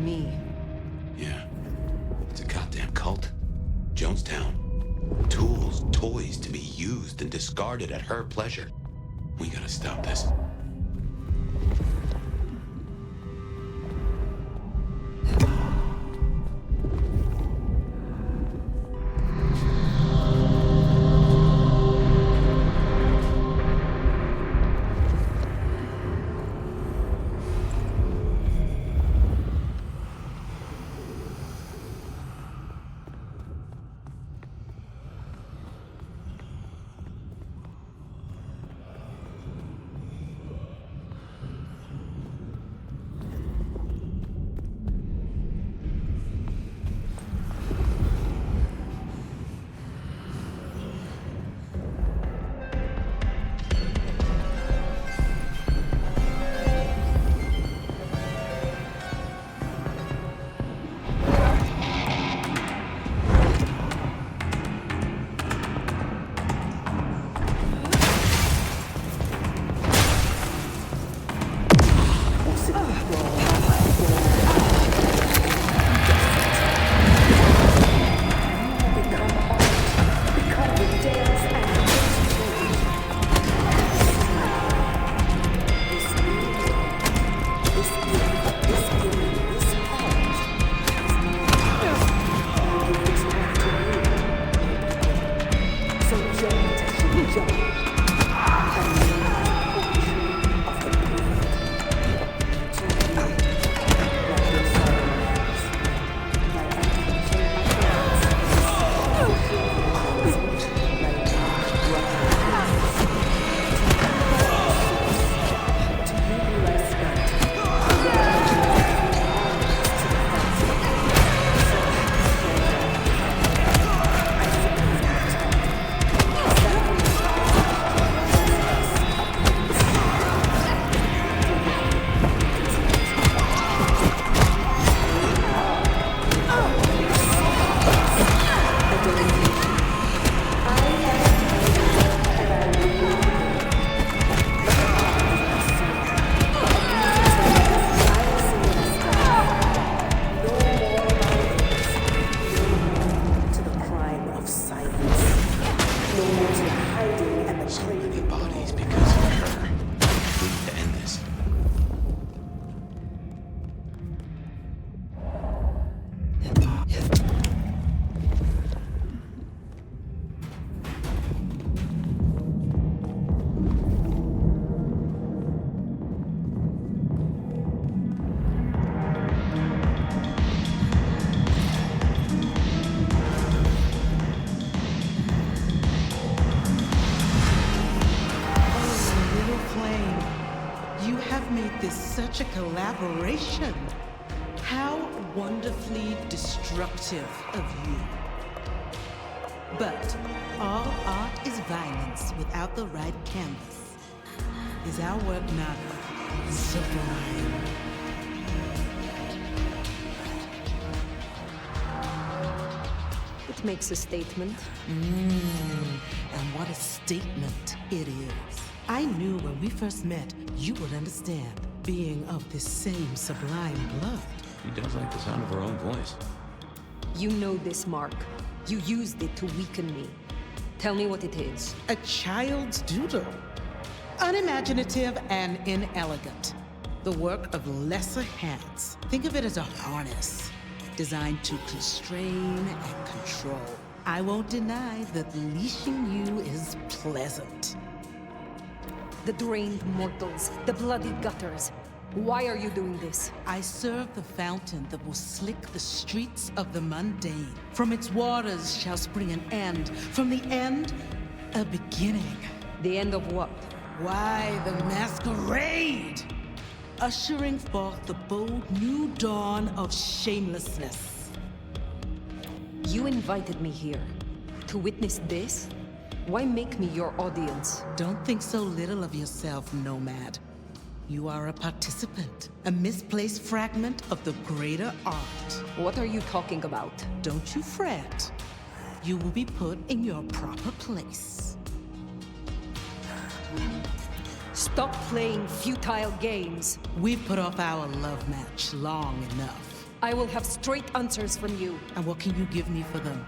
on me. Yeah. It's a goddamn cult. Jonestown. Tools, toys to be used and discarded at her pleasure. We gotta stop this. Such a collaboration. How wonderfully destructive of you. But all art is violence without the right canvas. Is our work not sublime? It makes a statement. And what a statement it is. I knew when we first met, you would understand. Being of this same sublime blood. She does like the sound of her own voice. You know this, Mark. You used it to weaken me. Tell me what it is. A child's doodle. Unimaginative and inelegant. The work of lesser hands. Think of it as a harness, designed to constrain and control. I won't deny that leashing you is pleasant. The drained mortals, the bloody gutters. Why are you doing this? I serve the fountain that will slick the streets of the mundane. From its waters shall spring an end. From the end, a beginning. The end of what? Why, the masquerade! Ushering forth the bold new dawn of shamelessness. You invited me here to witness this? Why make me your audience? Don't think so little of yourself, Nomad. You are a participant, a misplaced fragment of the greater art. What are you talking about? Don't you fret. You will be put in your proper place. Stop playing futile games. We've put off our love match long enough. I will have straight answers from you. And what can you give me for them?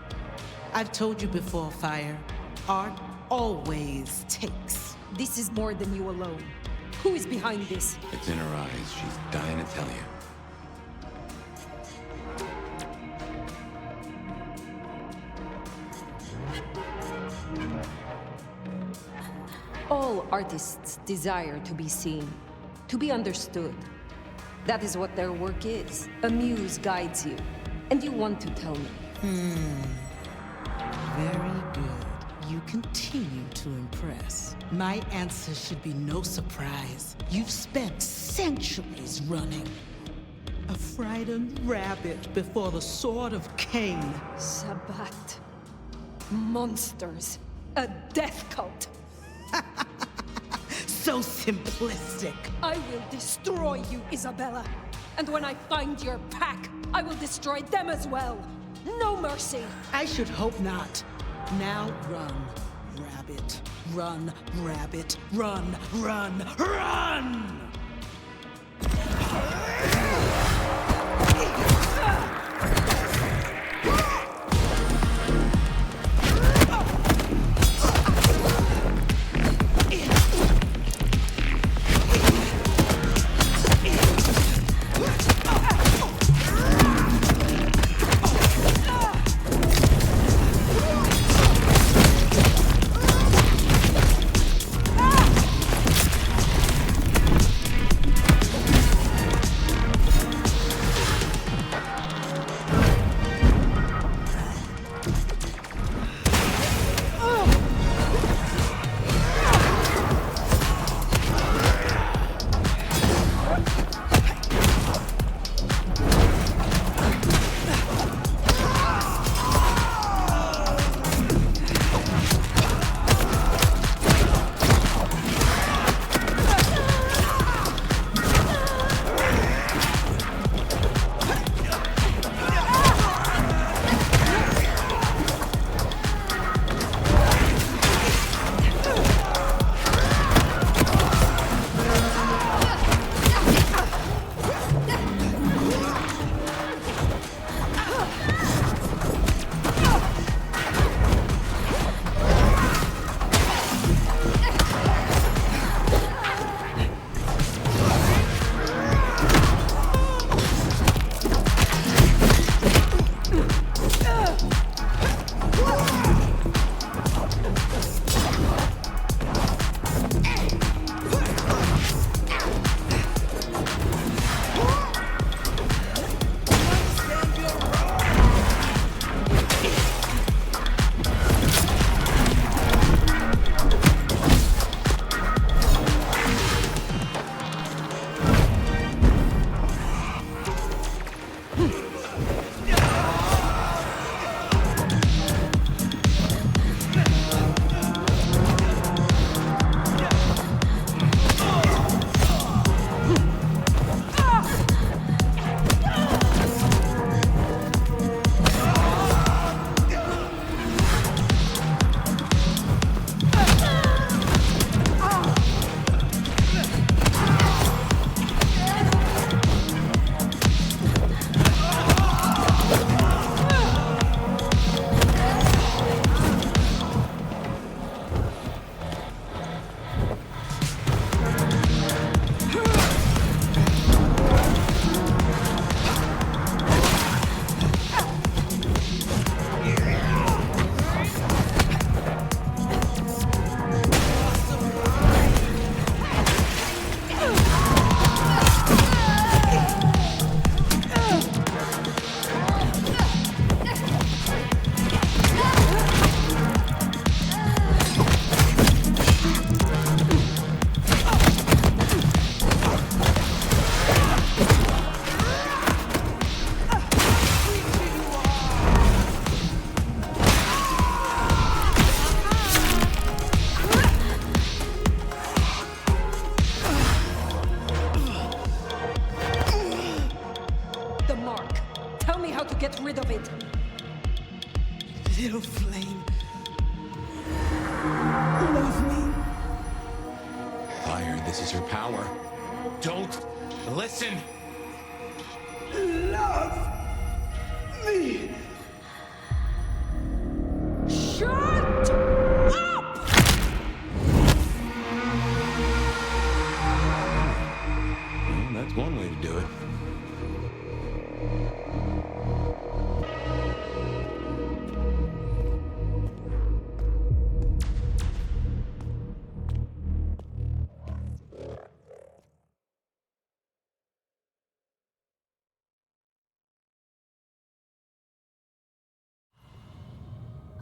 I've told you before, Fire. Art always takes. This is more than you alone. Who is behind this? It's in her eyes. She's dying to tell you. All artists desire to be seen, to be understood. That is what their work is. A muse guides you, and you want to tell me. Very good. You continue to impress. My answer should be no surprise. You've spent centuries running. A frightened rabbit before the sword of Cain. Sabbat. Monsters. A death cult. So simplistic. I will destroy you, Isabella. And when I find your pack, I will destroy them as well. No mercy. I should hope not. Now run, rabbit. Run, rabbit. Run, run, run! get rid of it. Little flame. Love me. Fire, this is her power. Don't listen. love me. Shut up! Well, that's one way to do it.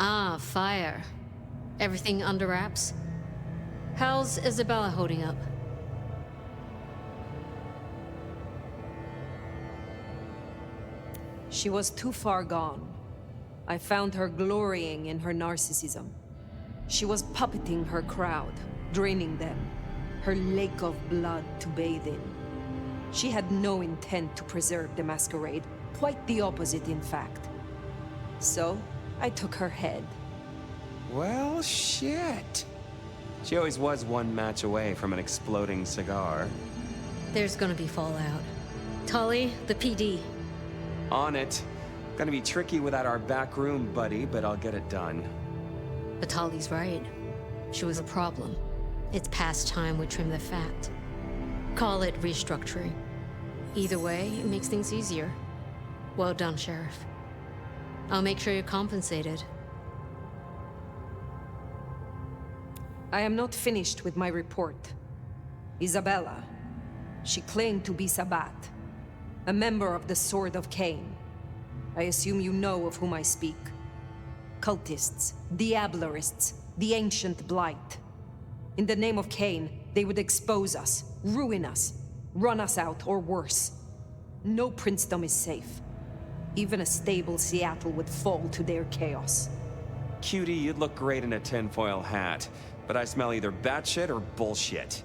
Ah, fire. Everything under wraps? How's Isabella holding up? She was too far gone. I found her glorying in her narcissism. She was puppeting her crowd, draining them, her lake of blood to bathe in. She had no intent to preserve the Masquerade, quite the opposite, in fact. So, I took her head. Well, shit. She always was one match away from an exploding cigar. There's gonna be fallout. Tully, the PD. On it. Gonna be tricky without our back room buddy, but I'll get it done. But Tully's right. She was a problem. It's past time we trim the fat. Call it restructuring. Either way, it makes things easier. Well done, Sheriff. I'll make sure you're compensated. I am not finished with my report. Isabella. She claimed to be Sabbat, a member of the Sword of Cain. I assume you know of whom I speak. Cultists, Diablerists, the Ancient Blight. In the name of Cain, they would expose us, ruin us, run us out, or worse. No princedom is safe. Even a stable Seattle would fall to their chaos. Cutie, you'd look great in a tinfoil hat, but I smell either batshit or bullshit.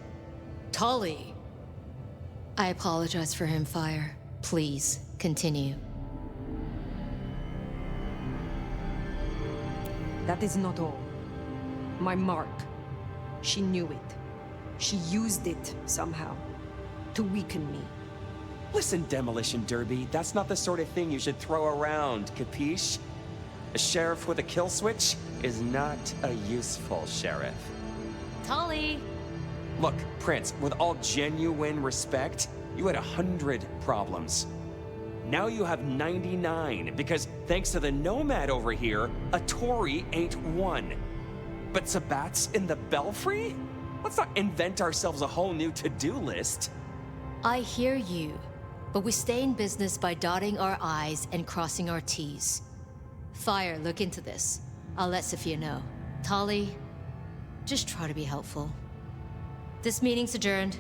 Tully! I apologize for him, Fire. Please, continue. That is not all. My mark. She knew it. She used it somehow to weaken me. Listen, Demolition Derby, that's not the sort of thing you should throw around, capiche? A sheriff with a kill switch is not a useful sheriff. Tully! Look, Prince, with all genuine respect, you had 100 problems. Now you have 99, because thanks to the Nomad over here, a Tory ain't one. But Sabbat's in the Belfry? Let's not invent ourselves a whole new to-do list. I hear you, but we stay in business by dotting our I's and crossing our T's. Fire, look into this. I'll let Sophia know. Tully, just try to be helpful. This meeting's adjourned.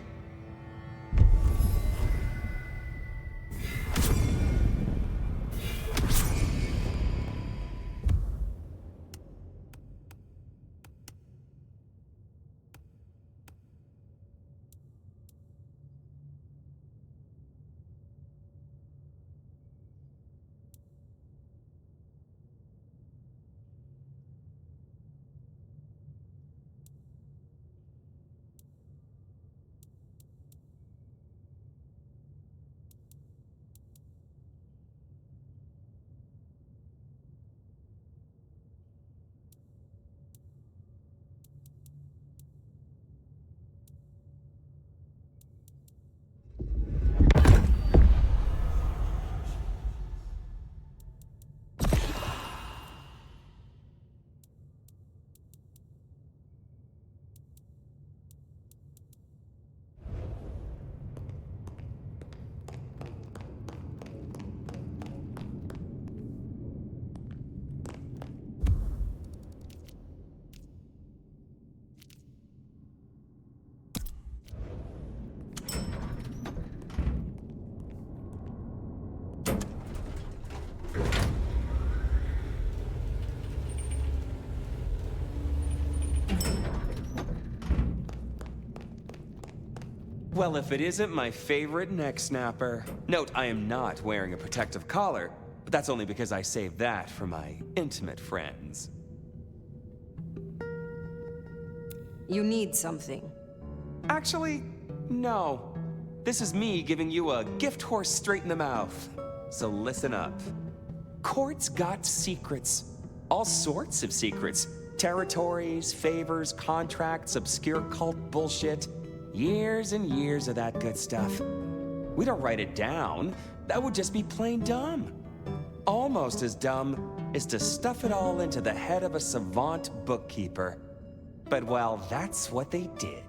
Well, if it isn't my favorite neck snapper. Note, I am not wearing a protective collar, but that's only because I saved that for my intimate friends. You need something. Actually, no. This is me giving you a gift horse straight in the mouth. So listen up. Court's got secrets. All sorts of secrets. Territories, favors, contracts, obscure cult bullshit. Years and years of that good stuff. We don't write it down. That would just be plain dumb. Almost as dumb as to stuff it all into the head of a savant bookkeeper. But well, that's what they did.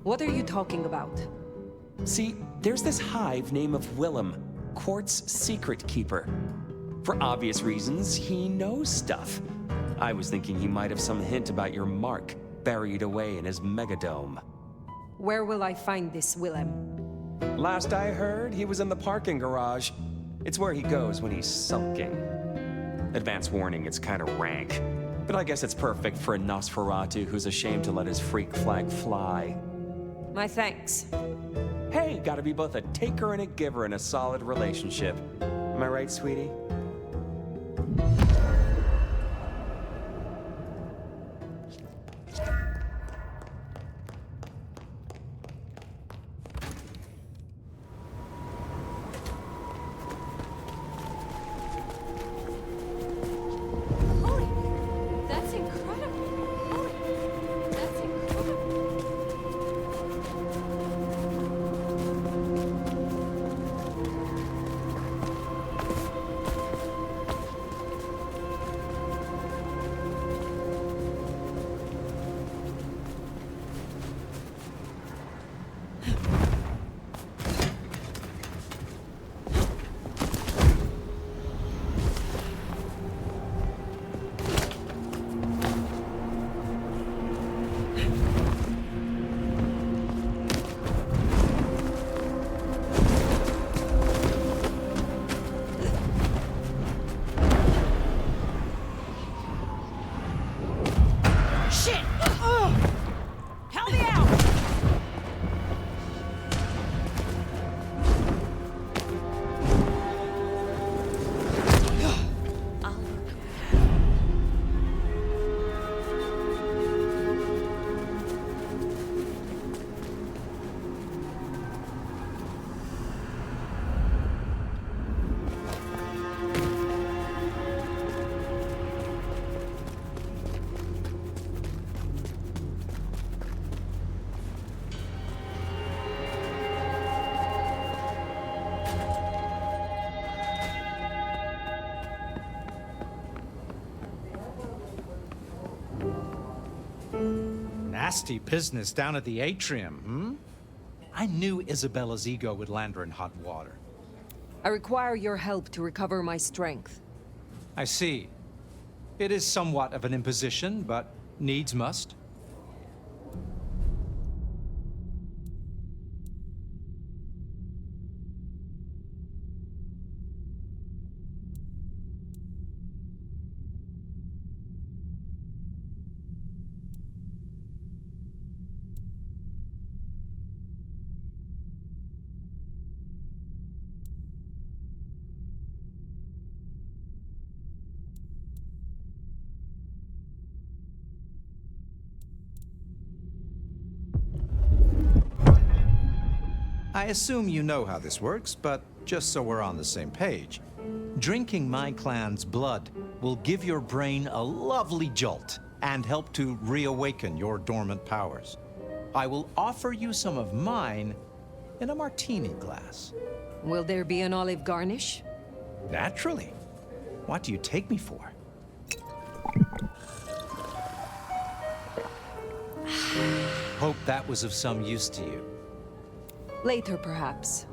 What are you talking about? See, there's this hive named of Willem, Court's secret keeper. For obvious reasons, he knows stuff. I was thinking he might have some hint about your mark buried away in his megadome. Where will I find this Willem? Last I heard, he was in the parking garage. It's where he goes when he's sulking. Advance warning, it's kind of rank. But I guess it's perfect for a Nosferatu who's ashamed to let his freak flag fly. My thanks. Hey, gotta be both a taker and a giver in a solid relationship. Am I right, sweetie? That's incredible. Holy, that's incredible. Shit! Help me out! Nasty business down at the atrium, hmm? I knew Isabella's ego would land her in hot water. I require your help to recover my strength. I see. It is somewhat of an imposition, but needs must. I assume you know how this works, but just so we're on the same page, drinking my clan's blood will give your brain a lovely jolt and help to reawaken your dormant powers. I will offer you some of mine in a martini glass. Will there be an olive garnish? Naturally. What do you take me for? Hope that was of some use to you. Later, perhaps.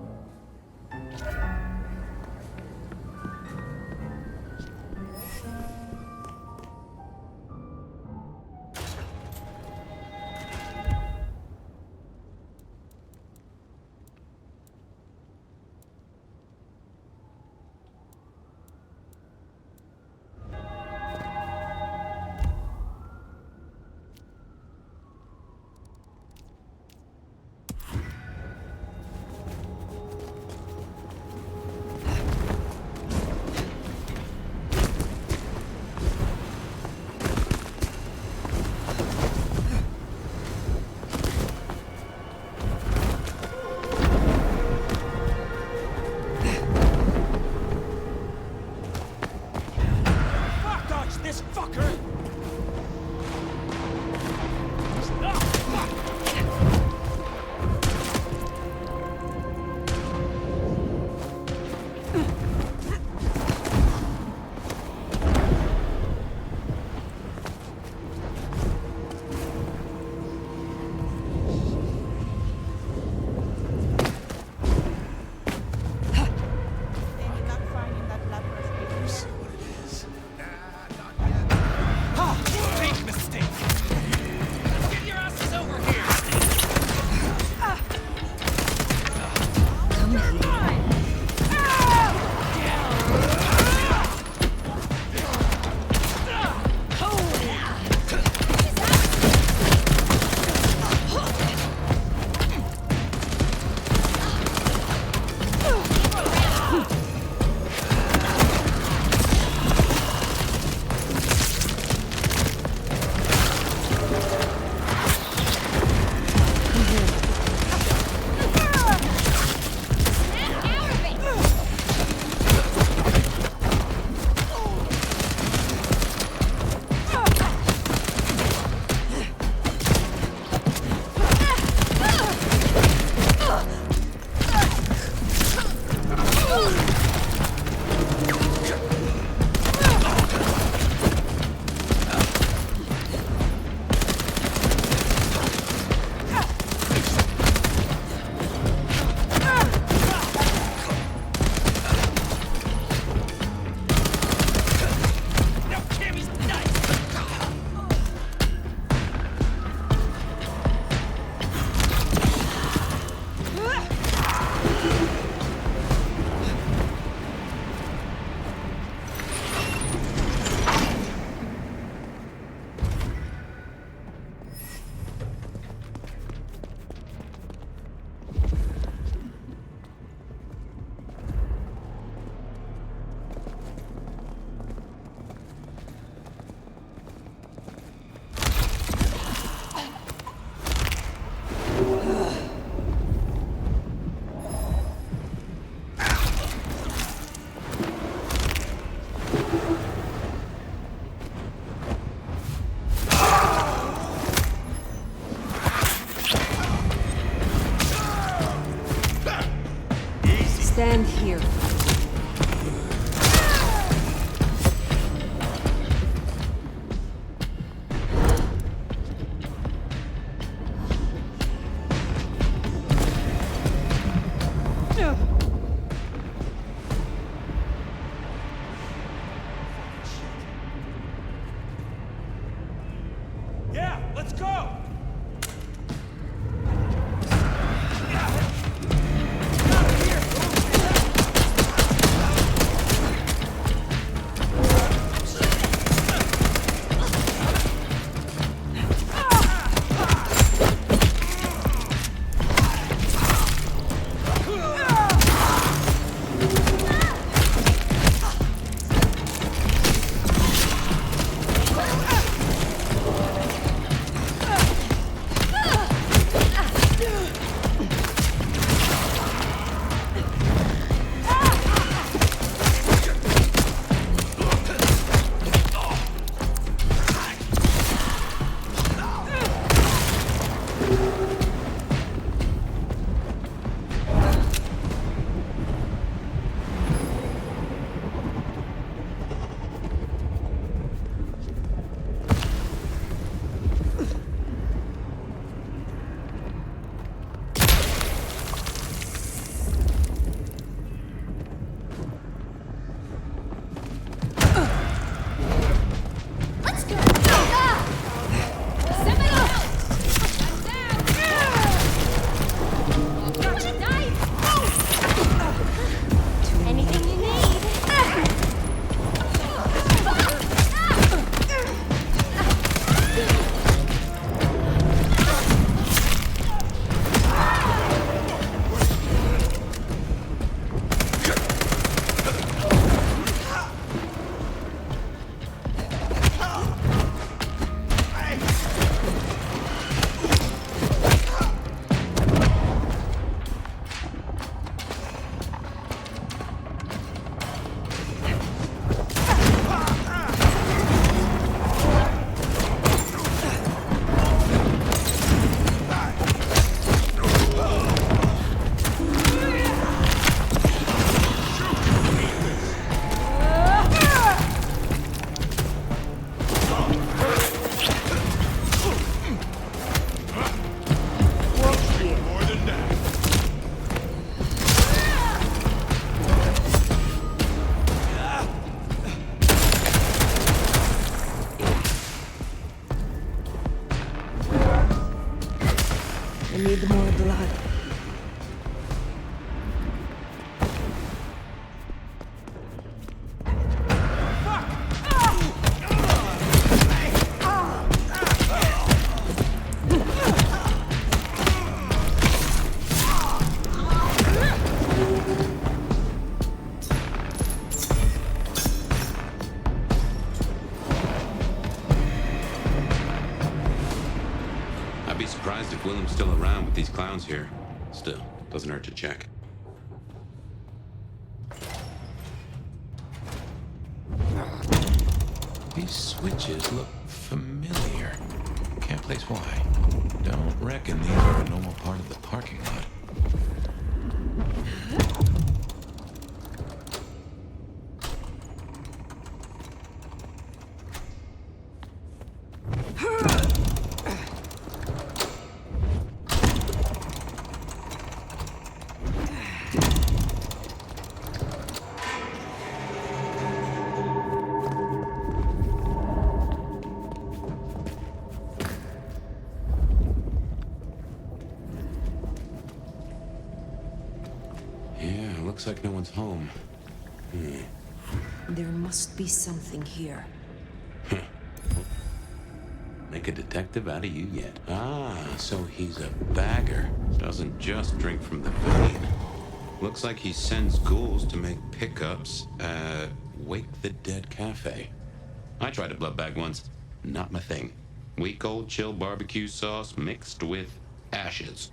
blood. I'd be surprised if Willem's still around with these clowns here. Still, doesn't hurt to check. These switches look familiar. Can't place why. Don't reckon these are a normal part of the parking lot. Looks like no one's home. There must be something here. Make a detective out of you yet. Ah, so he's a bagger. Doesn't just drink from the vein. Looks like he sends ghouls to make pickups at Wake the Dead Cafe. I tried a blood bag once. Not my thing. Weak old chill barbecue sauce mixed with ashes.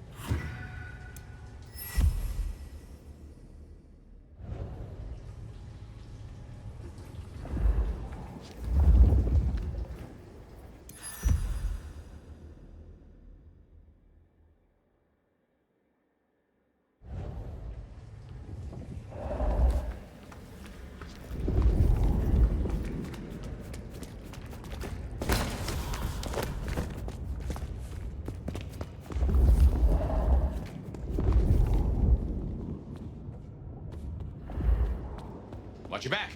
Watch your back.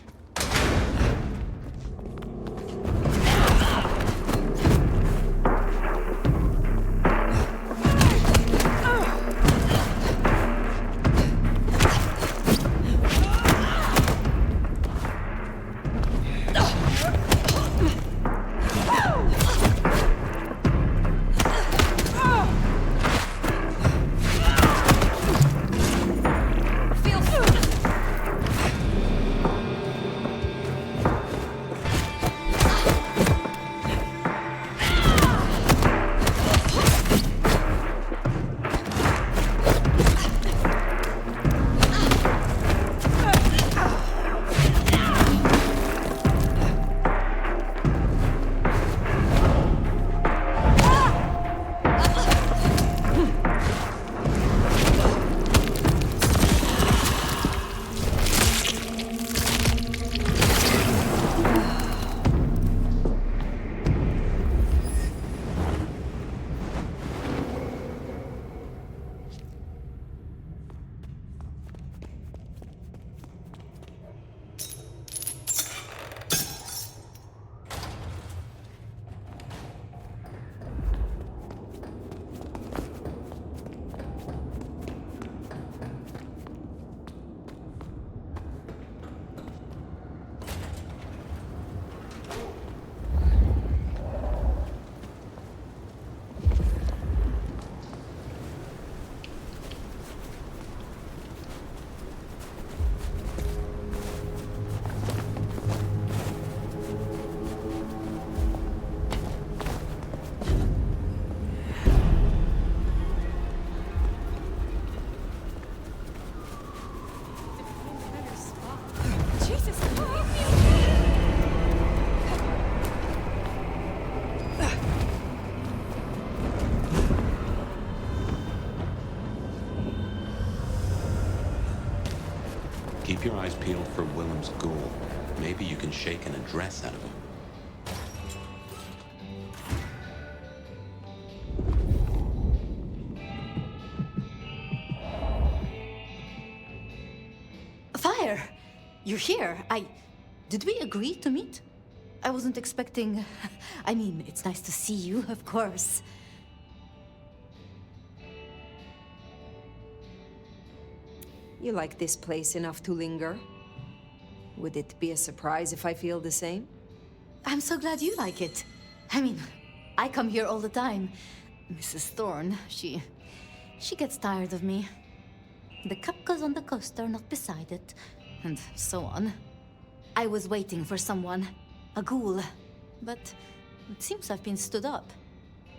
Keep your eyes peeled for Willem's ghoul. Maybe you can shake an address out of him. Fire! You're here. Did we agree to meet? I wasn't expecting... I mean, it's nice to see you, of course. You like this place enough to linger. Would it be a surprise if I feel the same? I'm so glad you like it. I mean, I come here all the time. Mrs. Thorne, she gets tired of me. The cup goes on the coaster, not beside it, and so on. I was waiting for someone, a ghoul, but it seems I've been stood up.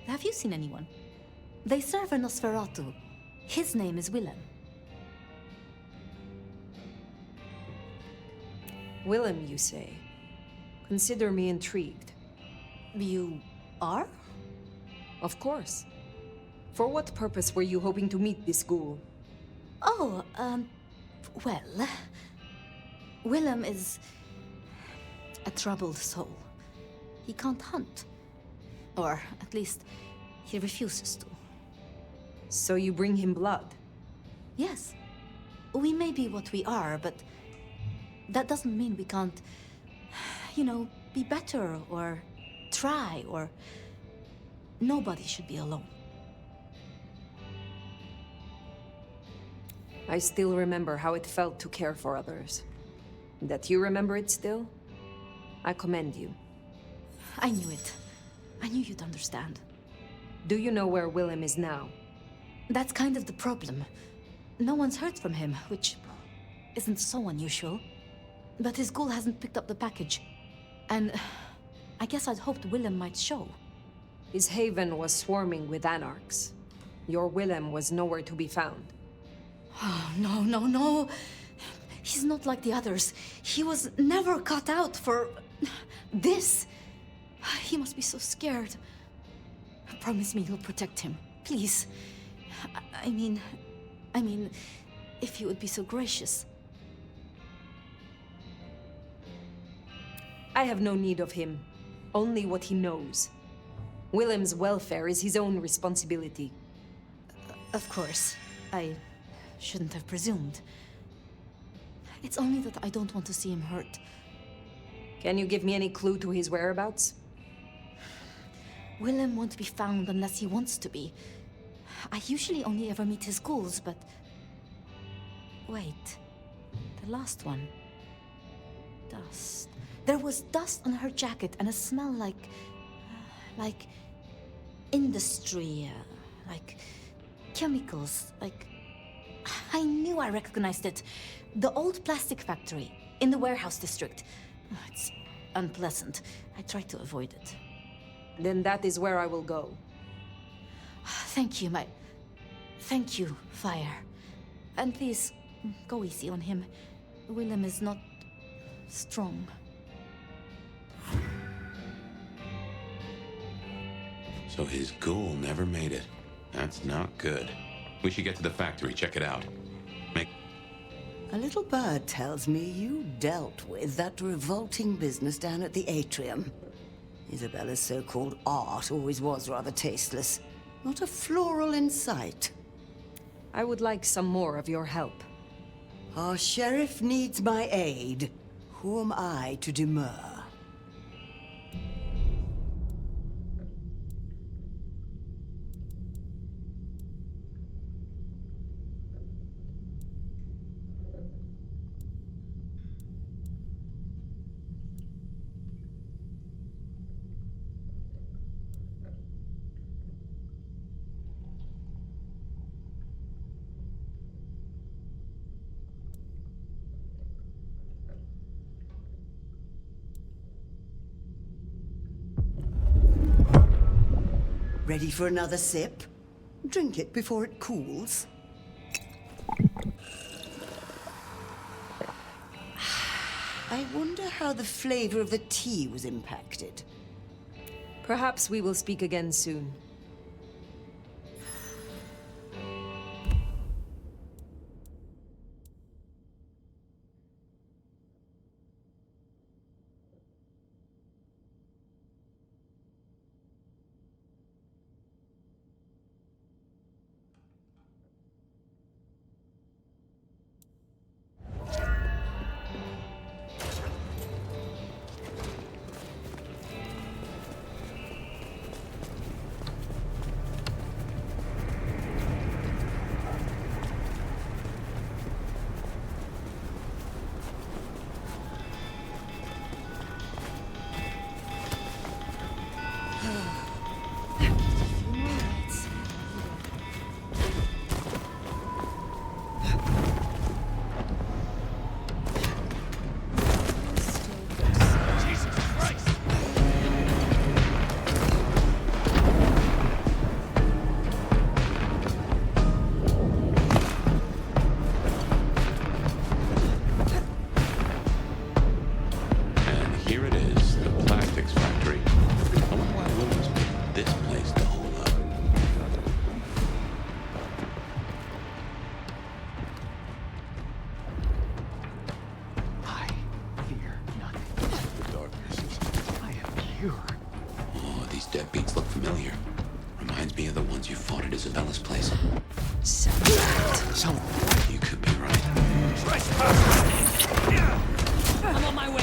Have you seen anyone? They serve a Nosferatu. His name is Willem. Willem, you say? Consider me intrigued. You are? Of course. For what purpose were you hoping to meet this ghoul? Oh, well... Willem is... a troubled soul. He can't hunt. Or, at least, he refuses to. So you bring him blood? Yes. We may be what we are, but... that doesn't mean we can't... you know, be better, or... try, or... Nobody should be alone. I still remember how it felt to care for others. That you remember it still? I commend you. I knew it. I knew you'd understand. Do you know where Willem is now? That's kind of the problem. No one's heard from him, which isn't so unusual. But his ghoul hasn't picked up the package. And I guess I'd hoped Willem might show. His haven was swarming with anarchs. Your Willem was nowhere to be found. Oh, no. He's not like the others. He was never cut out for... this. He must be so scared. Promise me you'll protect him, please. I mean, if you would be so gracious. I have no need of him. Only what he knows. Willem's welfare is his own responsibility. Of course. I shouldn't have presumed. It's only that I don't want to see him hurt. Can you give me any clue to his whereabouts? Willem won't be found unless he wants to be. I usually only ever meet his ghouls, but... Wait. The last one. Dust. There was dust on her jacket and a smell like industry, like chemicals, like... I knew I recognized it. The old plastic factory in the warehouse district. It's unpleasant. I try to avoid it. Then that is where I will go. Thank you, Thank you, Fire. And please, go easy on him. Willem is not... strong. So his ghoul never made it. That's not good. We should get to the factory, check it out. A little bird tells me you dealt with that revolting business down at the atrium. Isabella's so-called art always was rather tasteless. Not a floral in sight. I would like some more of your help. Our sheriff needs my aid. Who am I to demur? Ready for another sip? Drink it before it cools. I wonder how the flavor of the tea was impacted. Perhaps we will speak again soon. Here it is, the plastics factory. I wonder why Williams picked this place to hold up. I fear nothing. The darkness is... I am pure. Oh, these deadbeats look familiar. Reminds me of the ones you fought at Isabella's place. So you could be right. I'm on my way.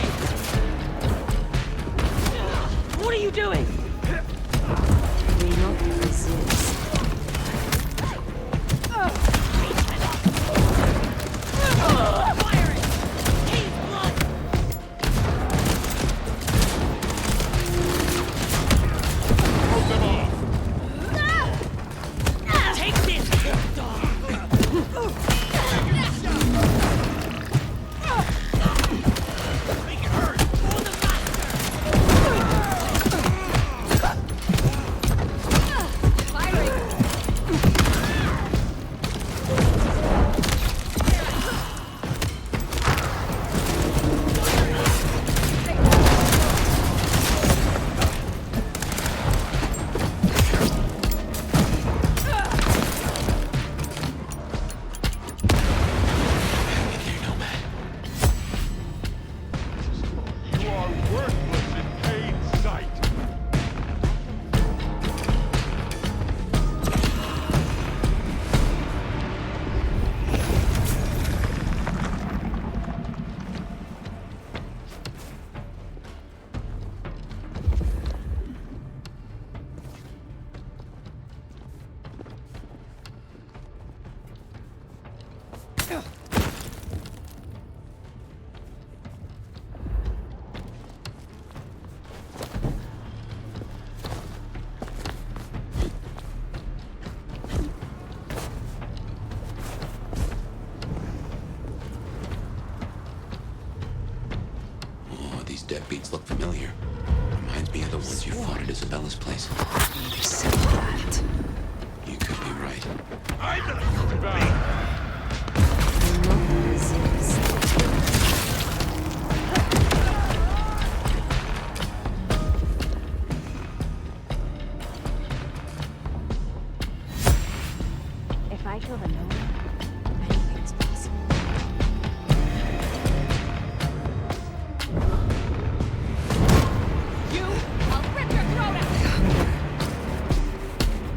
What are you doing? We not resist. Fire it! He's blood! Hold them off! Take this, dog! Make it hurt! For the You are worthless in Kane's sight. Oh, these deadbeats look familiar. Reminds me of the ones you fought at Isabella's place. You could be right. I'm not back. If I kill the Nomad, anything's possible. You! I'll rip your throat out!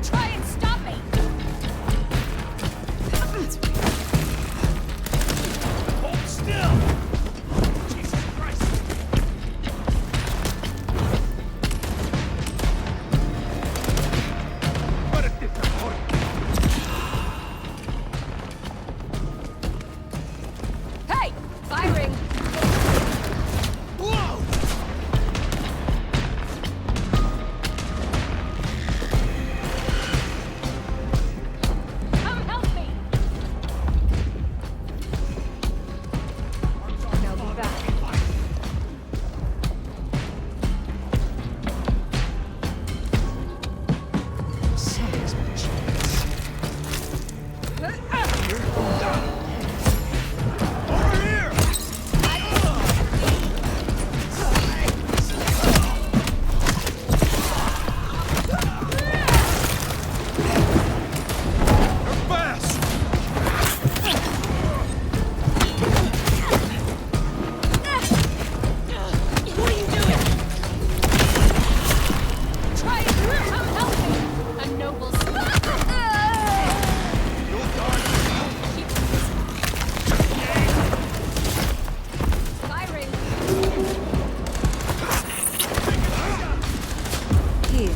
Try and stop me! Hold still! Jesus Christ! What a disappointment! Hey! Firing! Whoa! Come help me! They'll be back. Something's my chance. Over here! You're fast! What are you doing? Try and come help me! A noble Firing! Here.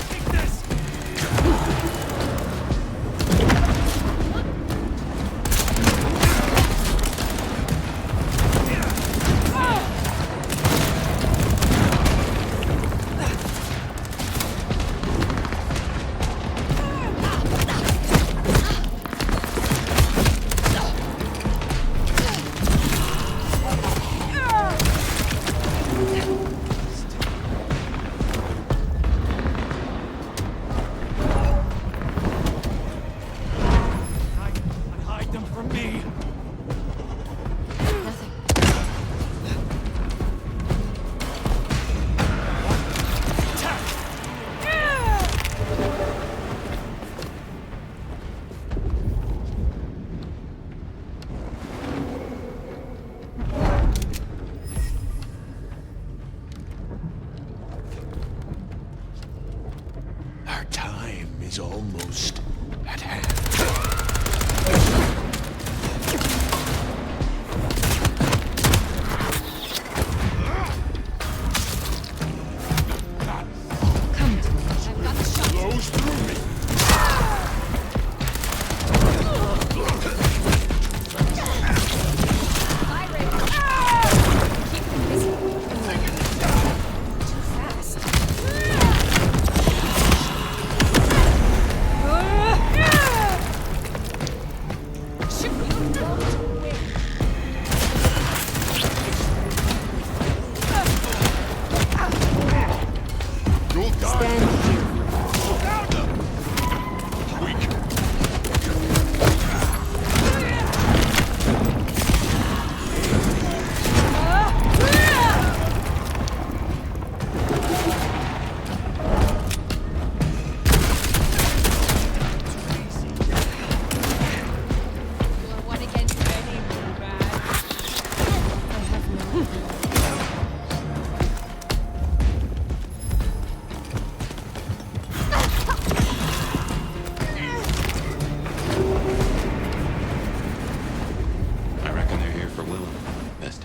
Take this! Hide them from me!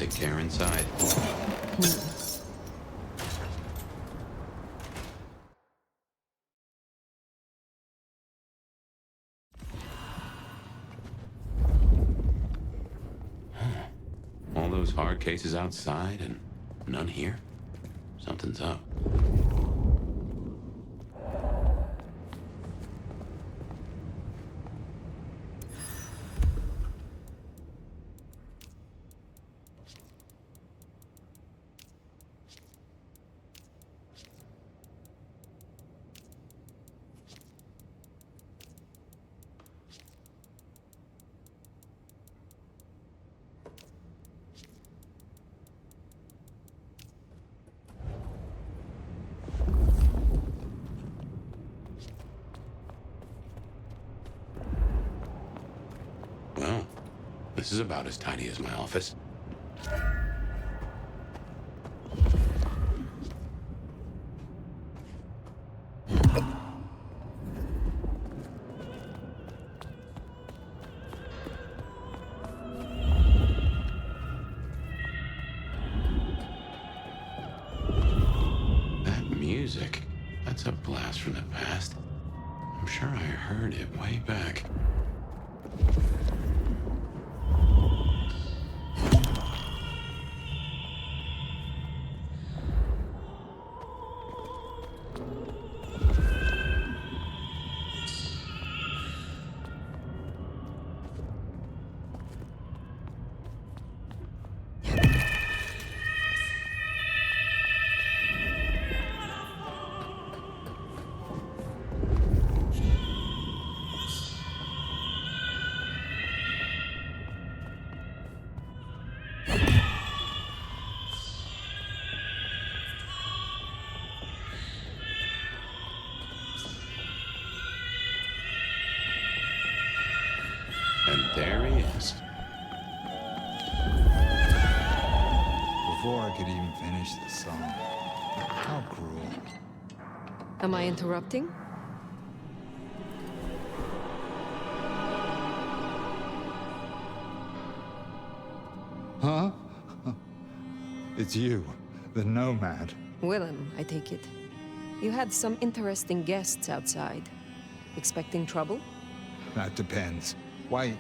take care inside. All those hard cases outside and none here? Something's up. Well, this is about as tidy as my office. That music, that's a blast from the past. I'm sure I heard it way back. And there he is. Before I could even finish the song. How cruel. Am I interrupting? Huh? It's you, the Nomad. Willem, I take it. You had some interesting guests outside. Expecting trouble? That depends. Why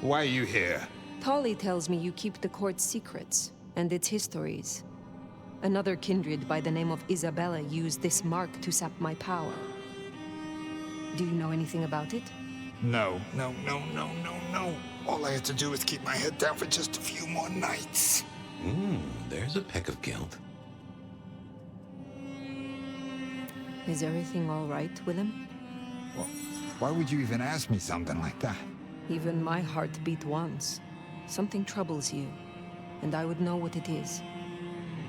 are you here? Tolly tells me you keep the court's secrets and its histories. Another kindred by the name of Isabella used this mark to sap my power. Do you know anything about it? No. All I had to do was keep my head down for just a few more nights. There's a peck of guilt. Is everything all right, Willem? Well, why would you even ask me something like that? Even my heart beat once. Something troubles you, and I would know what it is.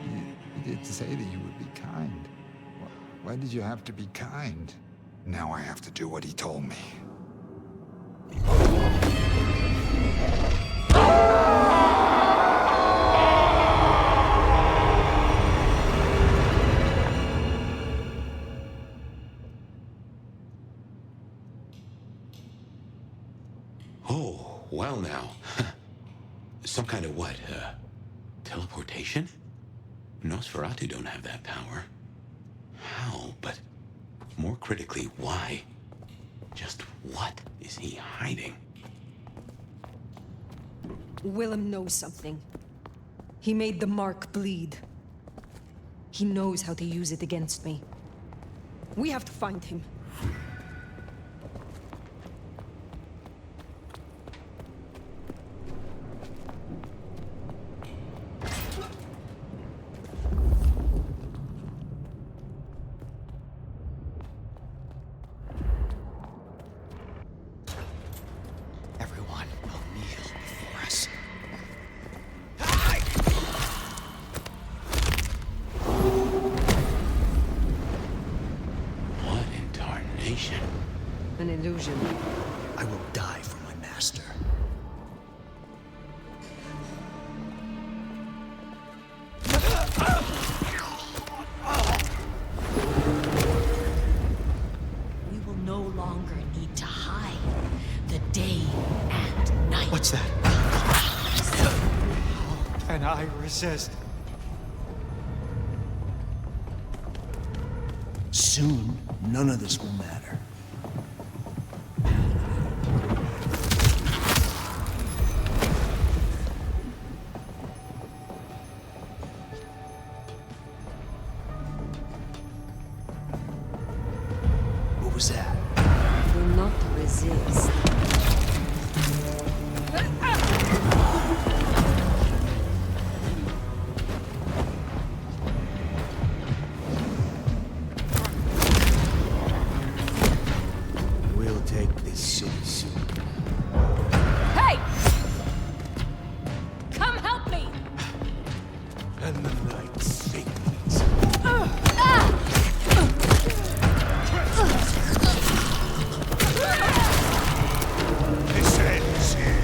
You did say that you would be kind. Why did you have to be kind? Now I have to do what he told me. Oh, well now. Some kind of what? Teleportation? Nosferatu don't have that power. How? But more critically, why? Just what is he hiding? Willem knows something. He made the mark bleed. He knows how to use it against me. We have to find him. Everyone will kneel before us. What in tarnation? An illusion. I will die for my master. We will no longer need to hide the day and night. What's that? and I resist. Soon, none of this will matter. What was that? Do not resist. We'll take this city soon. Hey! Come help me! And the night sings. This ends here.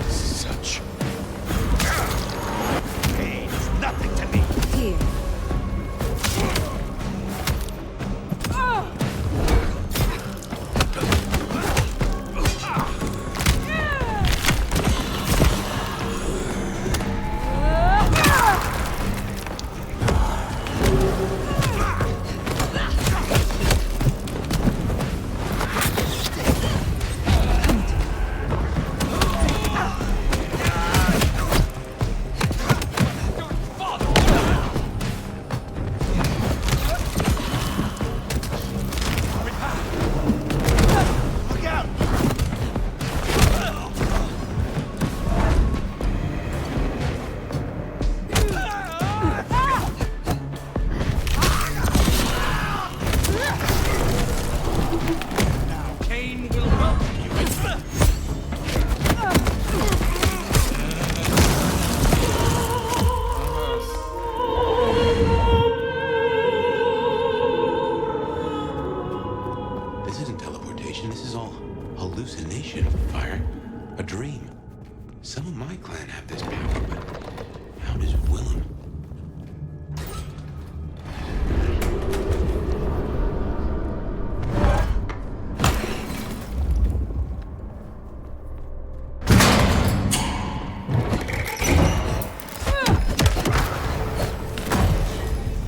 Such pain is nothing to me. Here. Look out! Now Cain will welcome you. This isn't teleportation, this is all hallucination, Fire. A dream. Some of my clan have this power, but how does Willem?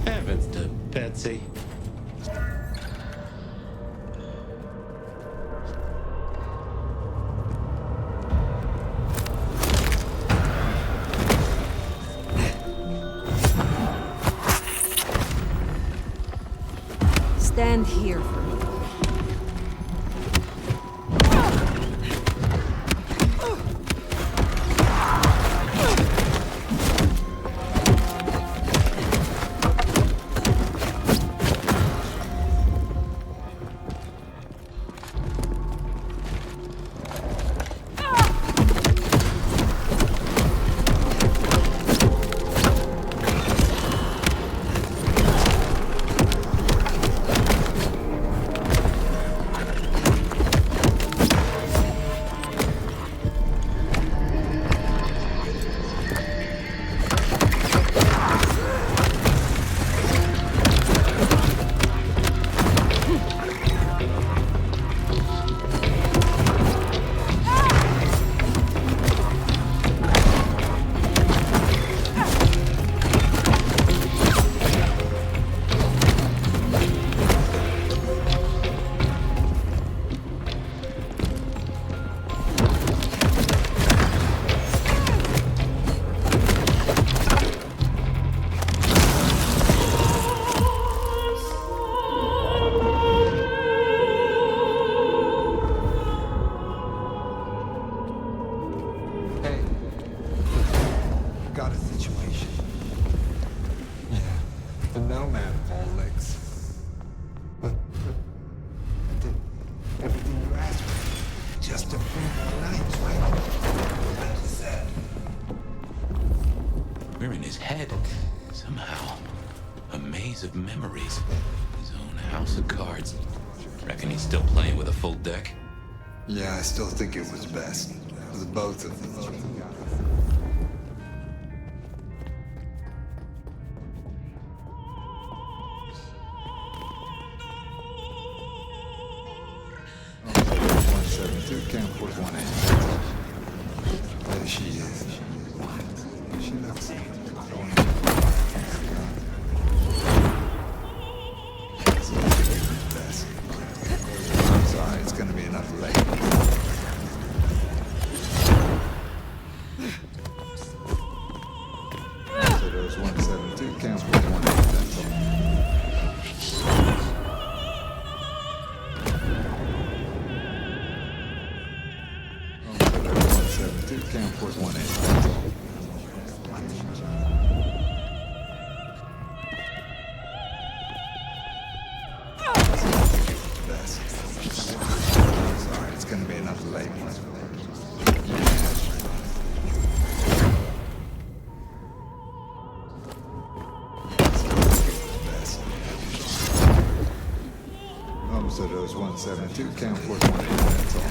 Heavens to Betsy. Stand here for me. Hey, got a situation. Yeah, the Nomad of all licks. But I did everything you asked for. Just a few nights, right? Like you said. We're in his head. Somehow. A maze of memories. His own house of cards. Reckon he's still playing with a full deck? Yeah, I still think it was best. For the both of them. Can't put one in. There she is. 172, Camp 418, that's all. Sorry, it's gonna be another late one. So those 172, Camp 418, that's all.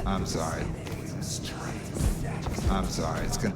I'm sorry. I'm sorry, it's gonna...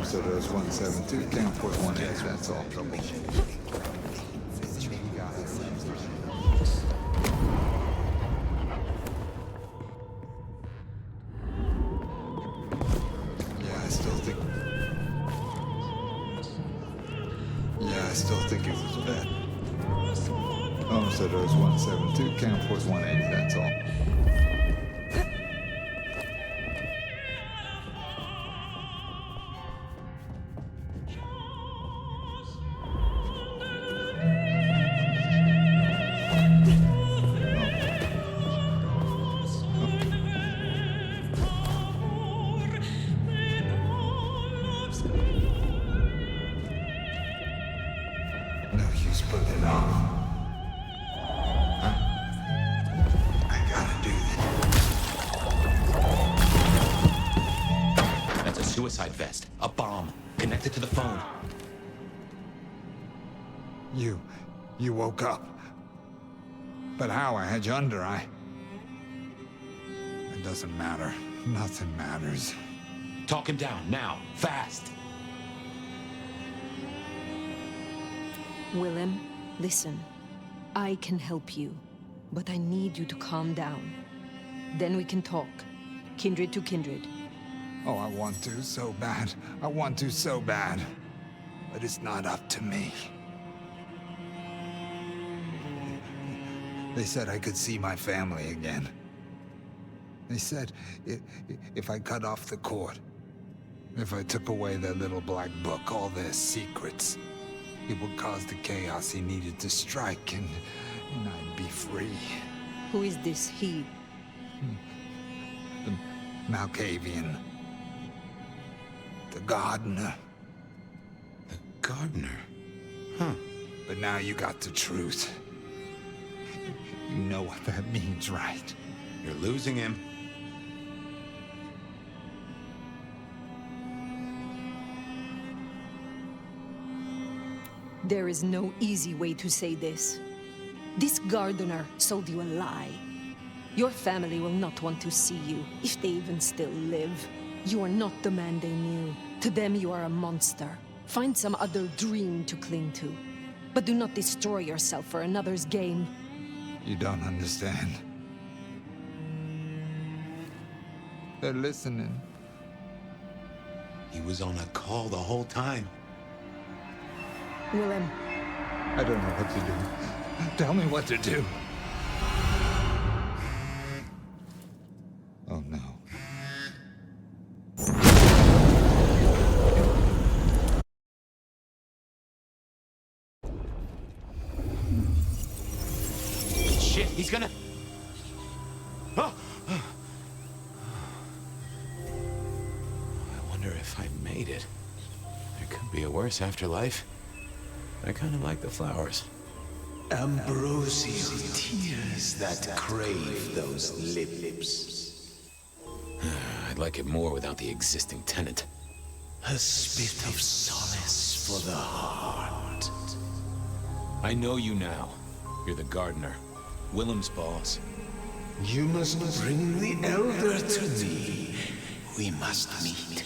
So there's 172, Camp 418, that's all. Yeah, I still think it was bad. So there's 172, Camp 418, that's all. Suicide vest. A bomb. Connected to the phone. You woke up. But how? I had you under. It doesn't matter. Nothing matters. Talk him down, now. Fast. Willem, listen. I can help you, but I need you to calm down. Then we can talk. Kindred to kindred. Oh, I want to so bad. I want to so bad. But it's not up to me. They said I could see my family again. They said if I cut off the cord, if I took away their little black book, all their secrets, it would cause the chaos he needed to strike, and I'd be free. Who is this he? The Malkavian. The gardener. The gardener? Huh. But now you got the truth. You know what that means, right? You're losing him. There is no easy way to say this. This gardener sold you a lie. Your family will not want to see you, if they even still live. You are not the man they knew. To them, you are a monster. Find some other dream to cling to. But do not destroy yourself for another's game. You don't understand. They're listening. He was on a call the whole time. Willem. I don't know what to do. Tell me what to do. Oh no. Shit, he's gonna... Oh! I wonder if I made it. There could be a worse afterlife. I kind of like the flowers. Ambrosial tears that crave those lips. I'd like it more without the existing tenant. A spit of solace for the heart. I know you now. You're the gardener. Willem's boss. You must bring the elder to me. We must meet.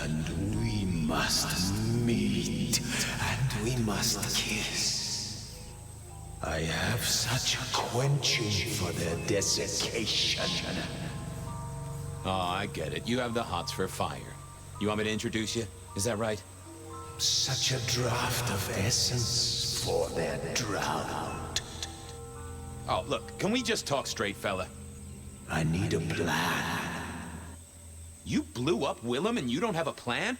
And we must meet. And we must kiss. I have such a quenching for their desiccation. Oh, I get it. You have the hots for fire. You want me to introduce you? Is that right? Such a draught of essence for their drought. Oh, look, can we just talk straight, fella? I need a plan. You blew up Willem and you don't have a plan?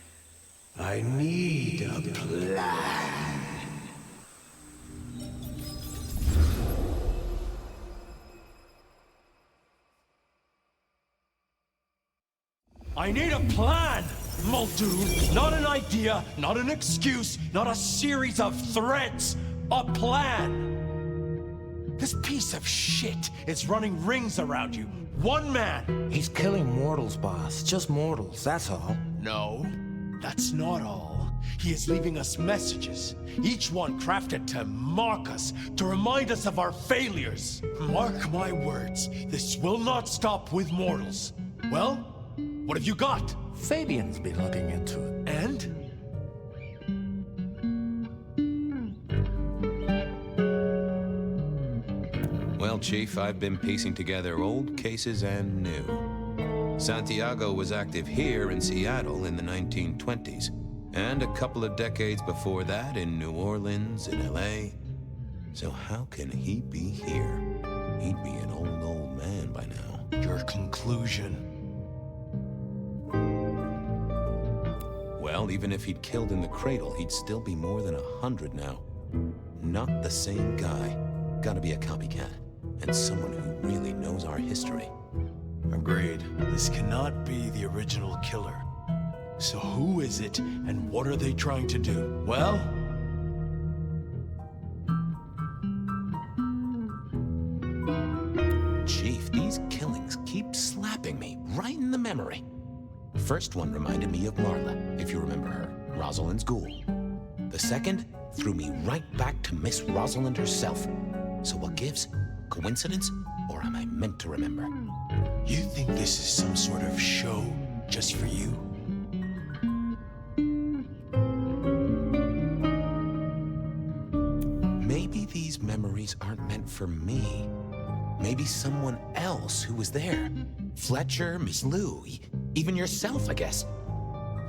I need a plan. I need a plan, Muldoon. Not an idea, not an excuse, not a series of threats. A plan. This piece of shit is running rings around you. One man. He's killing mortals, boss. Just mortals, that's all. No, that's not all. He is leaving us messages, each one crafted to mark us, to remind us of our failures. Mark my words, this will not stop with mortals. Well, what have you got? Fabien's been looking into it. And? Well, Chief, I've been piecing together old cases and new. Santiago was active here in Seattle in the 1920s, and a couple of decades before that in New Orleans, in LA. So how can he be here? He'd be an old man by now. Your conclusion. Well, even if he'd killed in the cradle, he'd still be more than 100 now. Not the same guy. Gotta be a copycat. And someone who really knows our history. Agreed. This cannot be the original killer. So who is it, and what are they trying to do? Well? Chief, these killings keep slapping me right in the memory. First one reminded me of Marla, if you remember her, Rosalind's ghoul. The second threw me right back to Miss Rosalind herself. So what gives? Coincidence? Or am I meant to remember? You think this is some sort of show just for you? Maybe these memories aren't meant for me. Maybe someone else who was there. Fletcher, Miss Lou. Even yourself, I guess.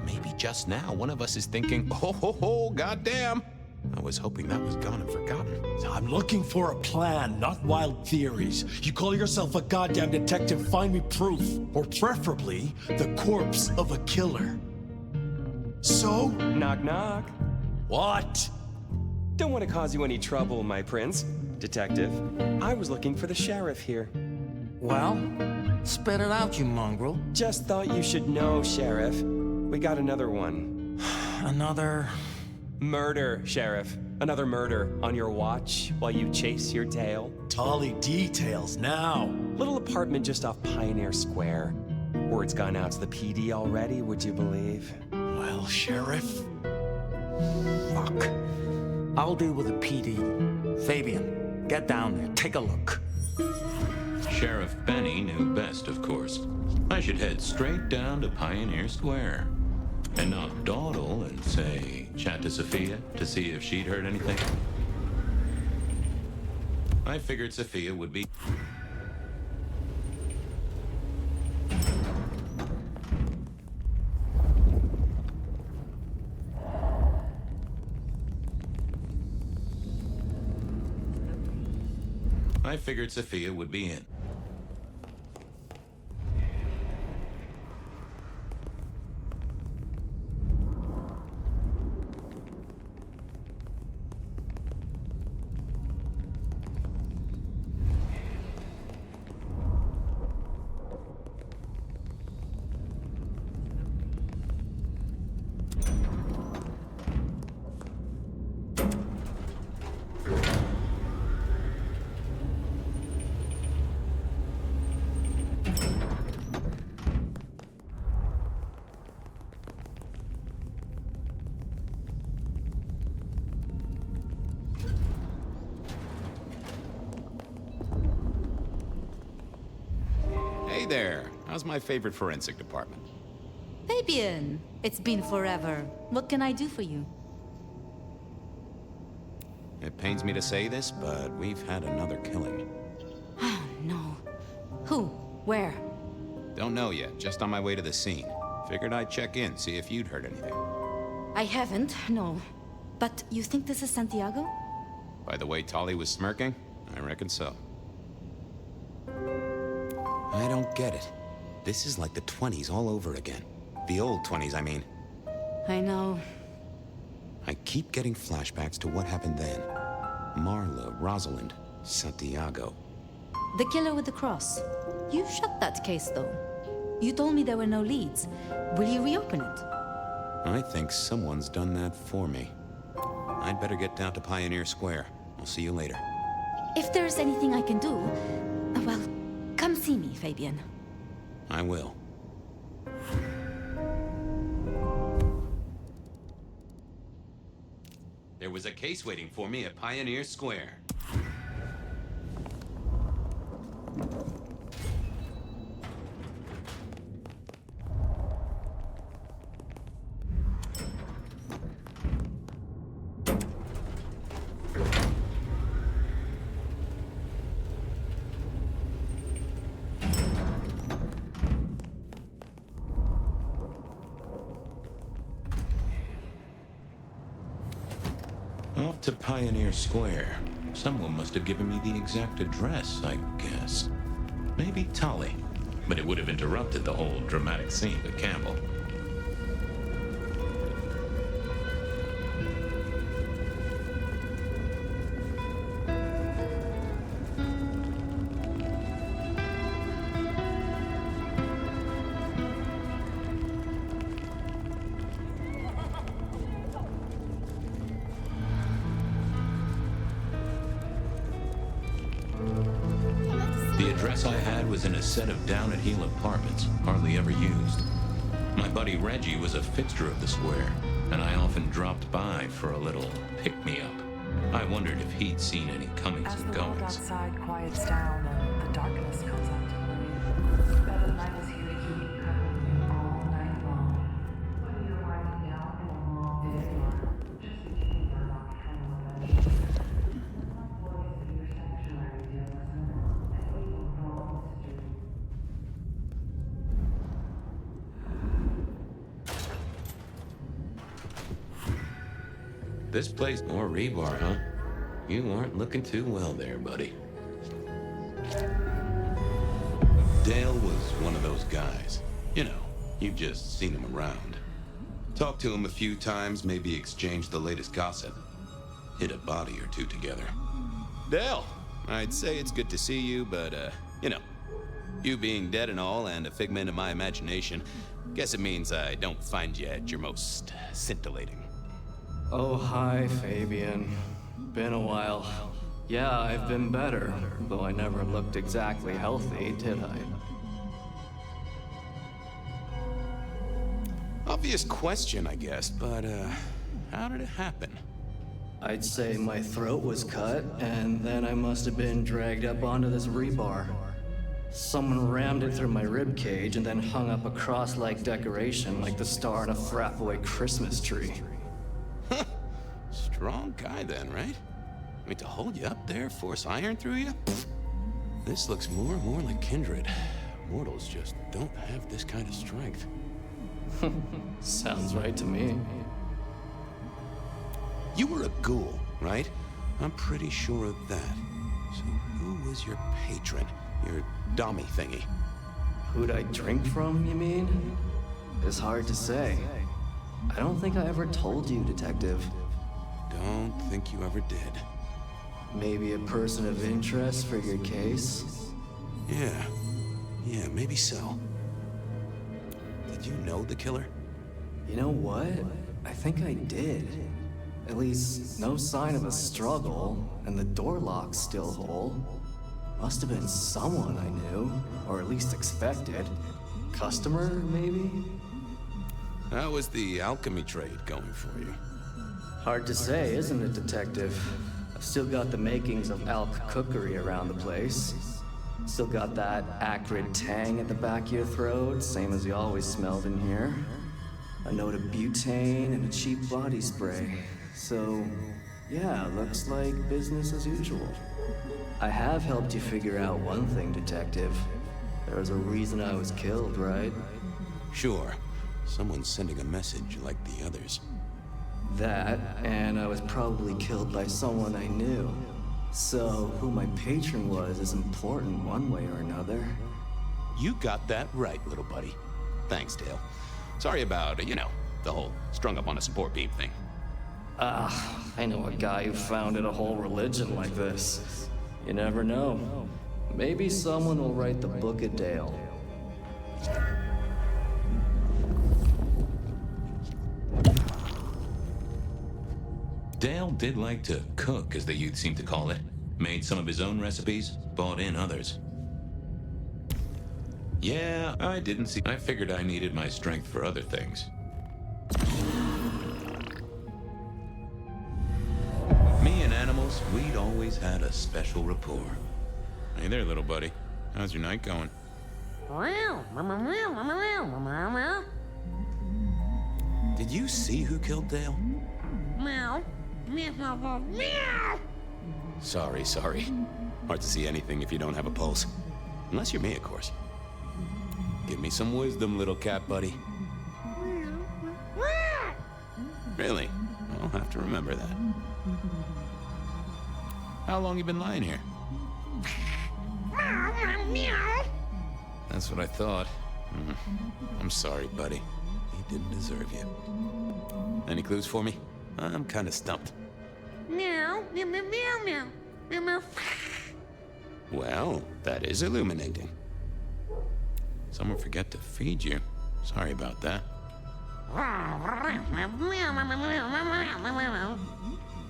Maybe just now one of us is thinking, oh, ho, ho, goddamn. I was hoping that was gone and forgotten. I'm looking for a plan, not wild theories. You call yourself a goddamn detective, find me proof. Or preferably, the corpse of a killer. So? Knock, knock. What? Don't want to cause you any trouble, my prince. Detective, I was looking for the sheriff here. Well, spit it out, you mongrel. Just thought you should know, Sheriff. We got another one. Another... Murder, Sheriff. Another murder on your watch while you chase your tail. Tolly details now. Little apartment just off Pioneer Square. Word's gone out to the PD already, would you believe? Well, Sheriff? Fuck. I'll deal with the PD. Fabien, get down there, take a look. Sheriff Benny knew best, of course. I should head straight down to Pioneer Square. And not dawdle and say, chat to Sophia to see if she'd heard anything. I figured Sophia would be... I figured Sophia would be in. Hey there. How's my favorite forensic department? Fabien, it's been forever. What can I do for you? It pains me to say this, but we've had another killing. Oh, no. Who? Where? Don't know yet, just on my way to the scene. Figured I'd check in, see if you'd heard anything. I haven't, no. But you think this is Santiago? By the way Tolly was smirking, I reckon so. I don't get it. This is like the 20s all over again. The old 20s, I mean. I know. I keep getting flashbacks to what happened then. Marla, Rosalind, Santiago. The killer with the cross. You shut that case, though. You told me there were no leads. Will you reopen it? I think someone's done that for me. I'd better get down to Pioneer Square. I'll see you later. If there's anything I can do, well, come see me, Fabien. I will. There was a case waiting for me at Pioneer Square. Off to Pioneer Square. Someone must have given me the exact address, I guess. Maybe Tolly. But it would have interrupted the whole dramatic scene with Campbell. The address I had was in a set of down-at-heel apartments, hardly ever used. My buddy Reggie was a fixture of the square, and I often dropped by for a little pick-me-up. I wondered if he'd seen any comings As and the world goings. outside quiets down and the darkness comes out to play, Bloodlines is here to keep you company all night long. Whether you're winding down from a long day or just beginning your nocturnal adventure, one voice of your sanctuary, dear listener, and we will know what to do. This place more rebar, huh? You aren't looking too well there, buddy. Dale was one of those guys. You know, you've just seen him around. Talked to him a few times, maybe exchanged the latest gossip. Hit a body or two together. Dale, I'd say it's good to see you, but, you know, you being dead and all and a figment of my imagination, guess it means I don't find you at your most scintillating. Oh, hi, Fabien. Been a while. Yeah, I've been better, though I never looked exactly healthy, did I? Obvious question, I guess, but, how did it happen? I'd say my throat was cut, and then I must have been dragged up onto this rebar. Someone rammed it through my rib cage and then hung up a cross-like decoration like the star on a frat boy Christmas tree. Strong guy then, right? I mean, to hold you up there, force iron through you? This looks more and more like kindred. Mortals just don't have this kind of strength. Sounds right to me. You were a ghoul, right? I'm pretty sure of that. So who was your patron? Your dummy thingy? Who'd I drink from, you mean? It's hard to say. I don't think I ever told you, Detective. Don't think you ever did. Maybe a person of interest for your case? Yeah, maybe so. Did you know the killer? You know what? I think I did. At least, no sign of a struggle, and the door lock's still whole. Must have been someone I knew, or at least expected. Customer, maybe? How was the alchemy trade going for you? Hard to say, isn't it, Detective? I've still got the makings of alch cookery around the place. Still got that acrid tang at the back of your throat, same as you always smelled in here. A note of butane and a cheap body spray. So, yeah, looks like business as usual. I have helped you figure out one thing, Detective. There was a reason I was killed, right? Sure. Someone's sending a message like the others. That, and I was probably killed by someone I knew. So, who my patron was is important one way or another. You got that right, little buddy. Thanks, Dale. Sorry about, you know, the whole strung up on a support beam thing. I know a guy who founded a whole religion like this. You never know. Maybe someone will write the Book of Dale. Dale did like to cook, as the youth seem to call it. Made some of his own recipes, bought in others. Yeah, I didn't see. I figured I needed my strength for other things. Me and animals, we'd always had a special rapport. Hey there, little buddy. How's your night going? Did you see who killed Dale? Meow. Meow. Sorry. Hard to see anything if you don't have a pulse. Unless you're me, of course. Give me some wisdom, little cat buddy. Really? I'll have to remember that. How long you been lying here? That's what I thought. I'm sorry, buddy. He didn't deserve you. Any clues for me? I'm kind of stumped. Meow. Meow. Meow. Meow. Well, that is illuminating. Someone forget to feed you. Sorry about that.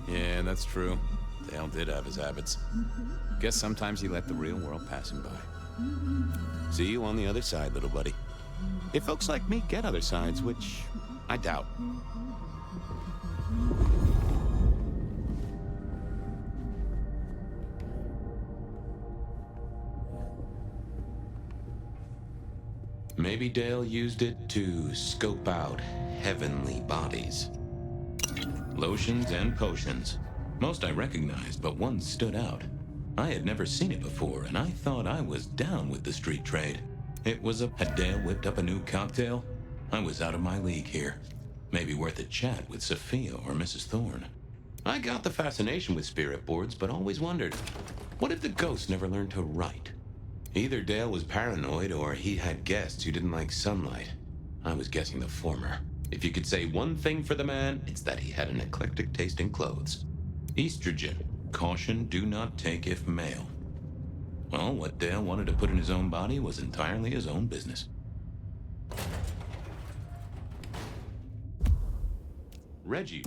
Yeah, that's true. Dale did have his habits. Guess sometimes he let the real world pass him by. See you on the other side, little buddy. If folks like me get other sides, which I doubt. Maybe Dale used it to scope out heavenly bodies. Lotions and potions. Most I recognized, but one stood out. I had never seen it before, and I thought I was down with the street trade. Had Dale whipped up a new cocktail? I was out of my league here. Maybe worth a chat with Sophia or Mrs. Thorne. I got the fascination with spirit boards, but always wondered, what if the ghosts never learned to write? Either Dale was paranoid or he had guests who didn't like sunlight. I was guessing the former. If you could say one thing for the man, it's that he had an eclectic taste in clothes. Estrogen. Caution, do not take if male. Well, what Dale wanted to put in his own body was entirely his own business. Reggie.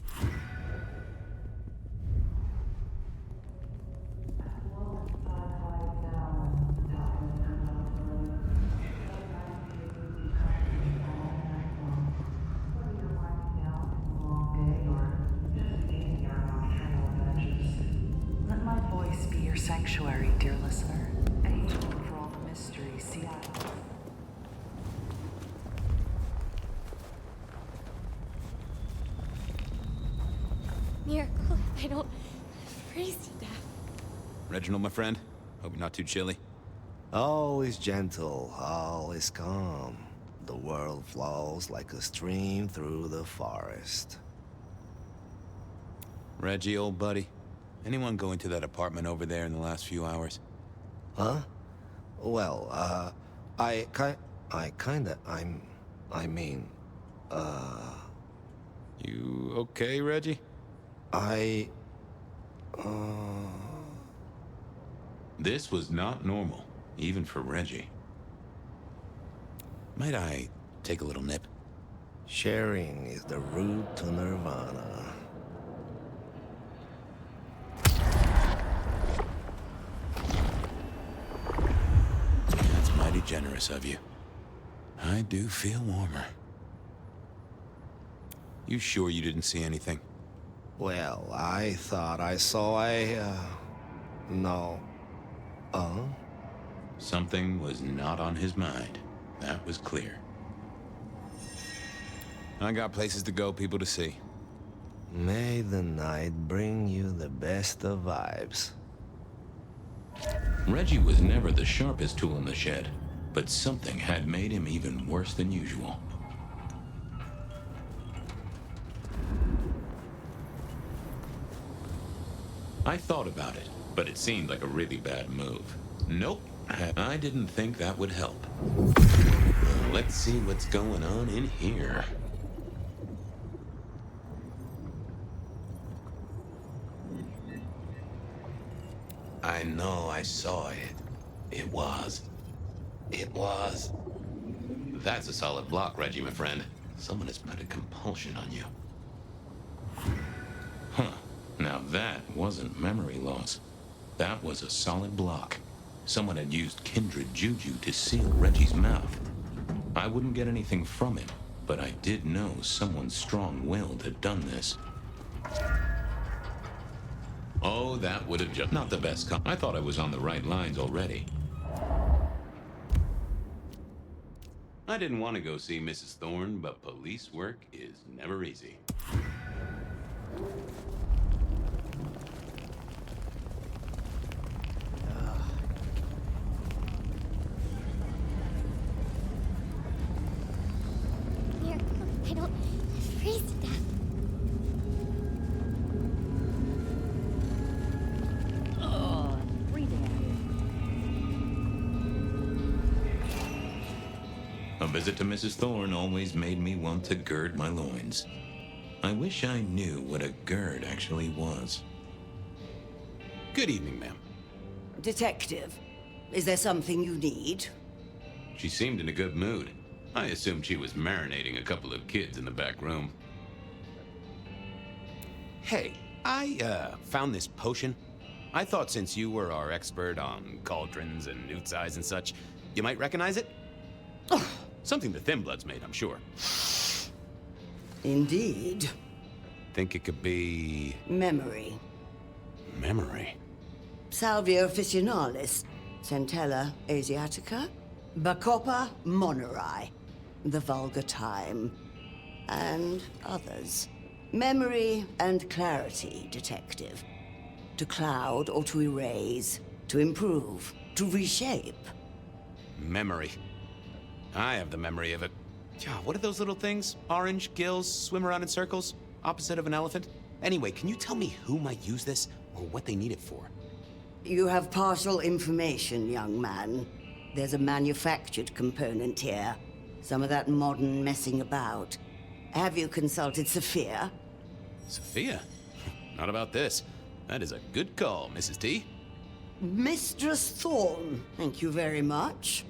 Let my voice be your sanctuary, dear listener. A haven for all the mysteries, Seattle. Miracle, if I don't freeze to death. Reginald, my friend. Hope you're not too chilly. Always gentle, always calm. The world flows like a stream through the forest. Reggie, old buddy. Anyone go into that apartment over there in the last few hours? Huh? Well, I mean, You okay, Reggie? This was not normal, even for Reggie. Might I take a little nip? Sharing is the route to nirvana. That's mighty generous of you. I do feel warmer. You sure you didn't see anything? Well, I thought I saw no. Something was not on his mind. That was clear. I got places to go, people to see. May the night bring you the best of vibes. Reggie was never the sharpest tool in the shed, but something had made him even worse than usual. I thought about it, but it seemed like a really bad move. Nope, I didn't think that would help. Let's see what's going on in here. I know I saw it. It was. That's a solid block, Reggie, my friend. Someone has put a compulsion on you. Huh. Now that wasn't memory loss. That was a solid block. Someone had used kindred juju to seal Reggie's mouth. I wouldn't get anything from him, but I did know someone strong-willed had done this. Oh, that would have just... Not the best I thought I was on the right lines already. I didn't want to go see Mrs. Thorne, but police work is never easy. Miracle, if I don't freeze to death. A visit to Mrs. Thorne always made me want to gird my loins. I wish I knew what a gird actually was. Good evening, ma'am. Detective, is there something you need? She seemed in a good mood. I assumed she was marinating a couple of kids in the back room. Hey, I found this potion. I thought since you were our expert on cauldrons and newt's eyes and such, you might recognize it? Something the Thin Bloods made, I'm sure. Indeed. Think it could be... Memory. Memory? Salvia officinalis, Centella asiatica, Bacopa moneri, the vulgar time, and others. Memory and clarity, detective. To cloud or to erase, to improve, to reshape. Memory. I have the memory of it. Yeah, what are those little things? Orange, gills, swim around in circles, opposite of an elephant? Anyway, can you tell me who might use this, or what they need it for? You have partial information, young man. There's a manufactured component here. Some of that modern messing about. Have you consulted Sophia? Sophia? Not about this. That is a good call, Mrs. T. Mistress Thorne, thank you very much.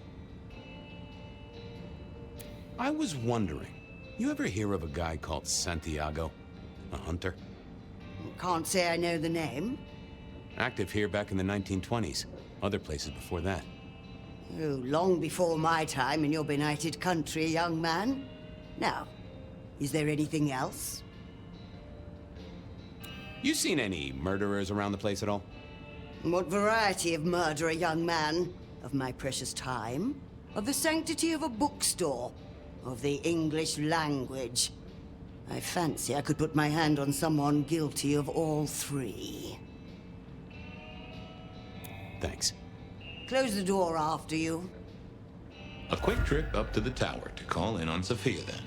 I was wondering, you ever hear of a guy called Santiago? A hunter? Can't say I know the name. Active here back in the 1920s. Other places before that. Oh, long before my time in your benighted country, young man. Now, is there anything else? You seen any murderers around the place at all? What variety of murderer, young man? Of my precious time? Of the sanctity of a bookstore? Of the English language? I fancy I could put my hand on someone guilty of all three. Thanks. Close the door after you. A quick trip up to the tower to call in on Sophia, then.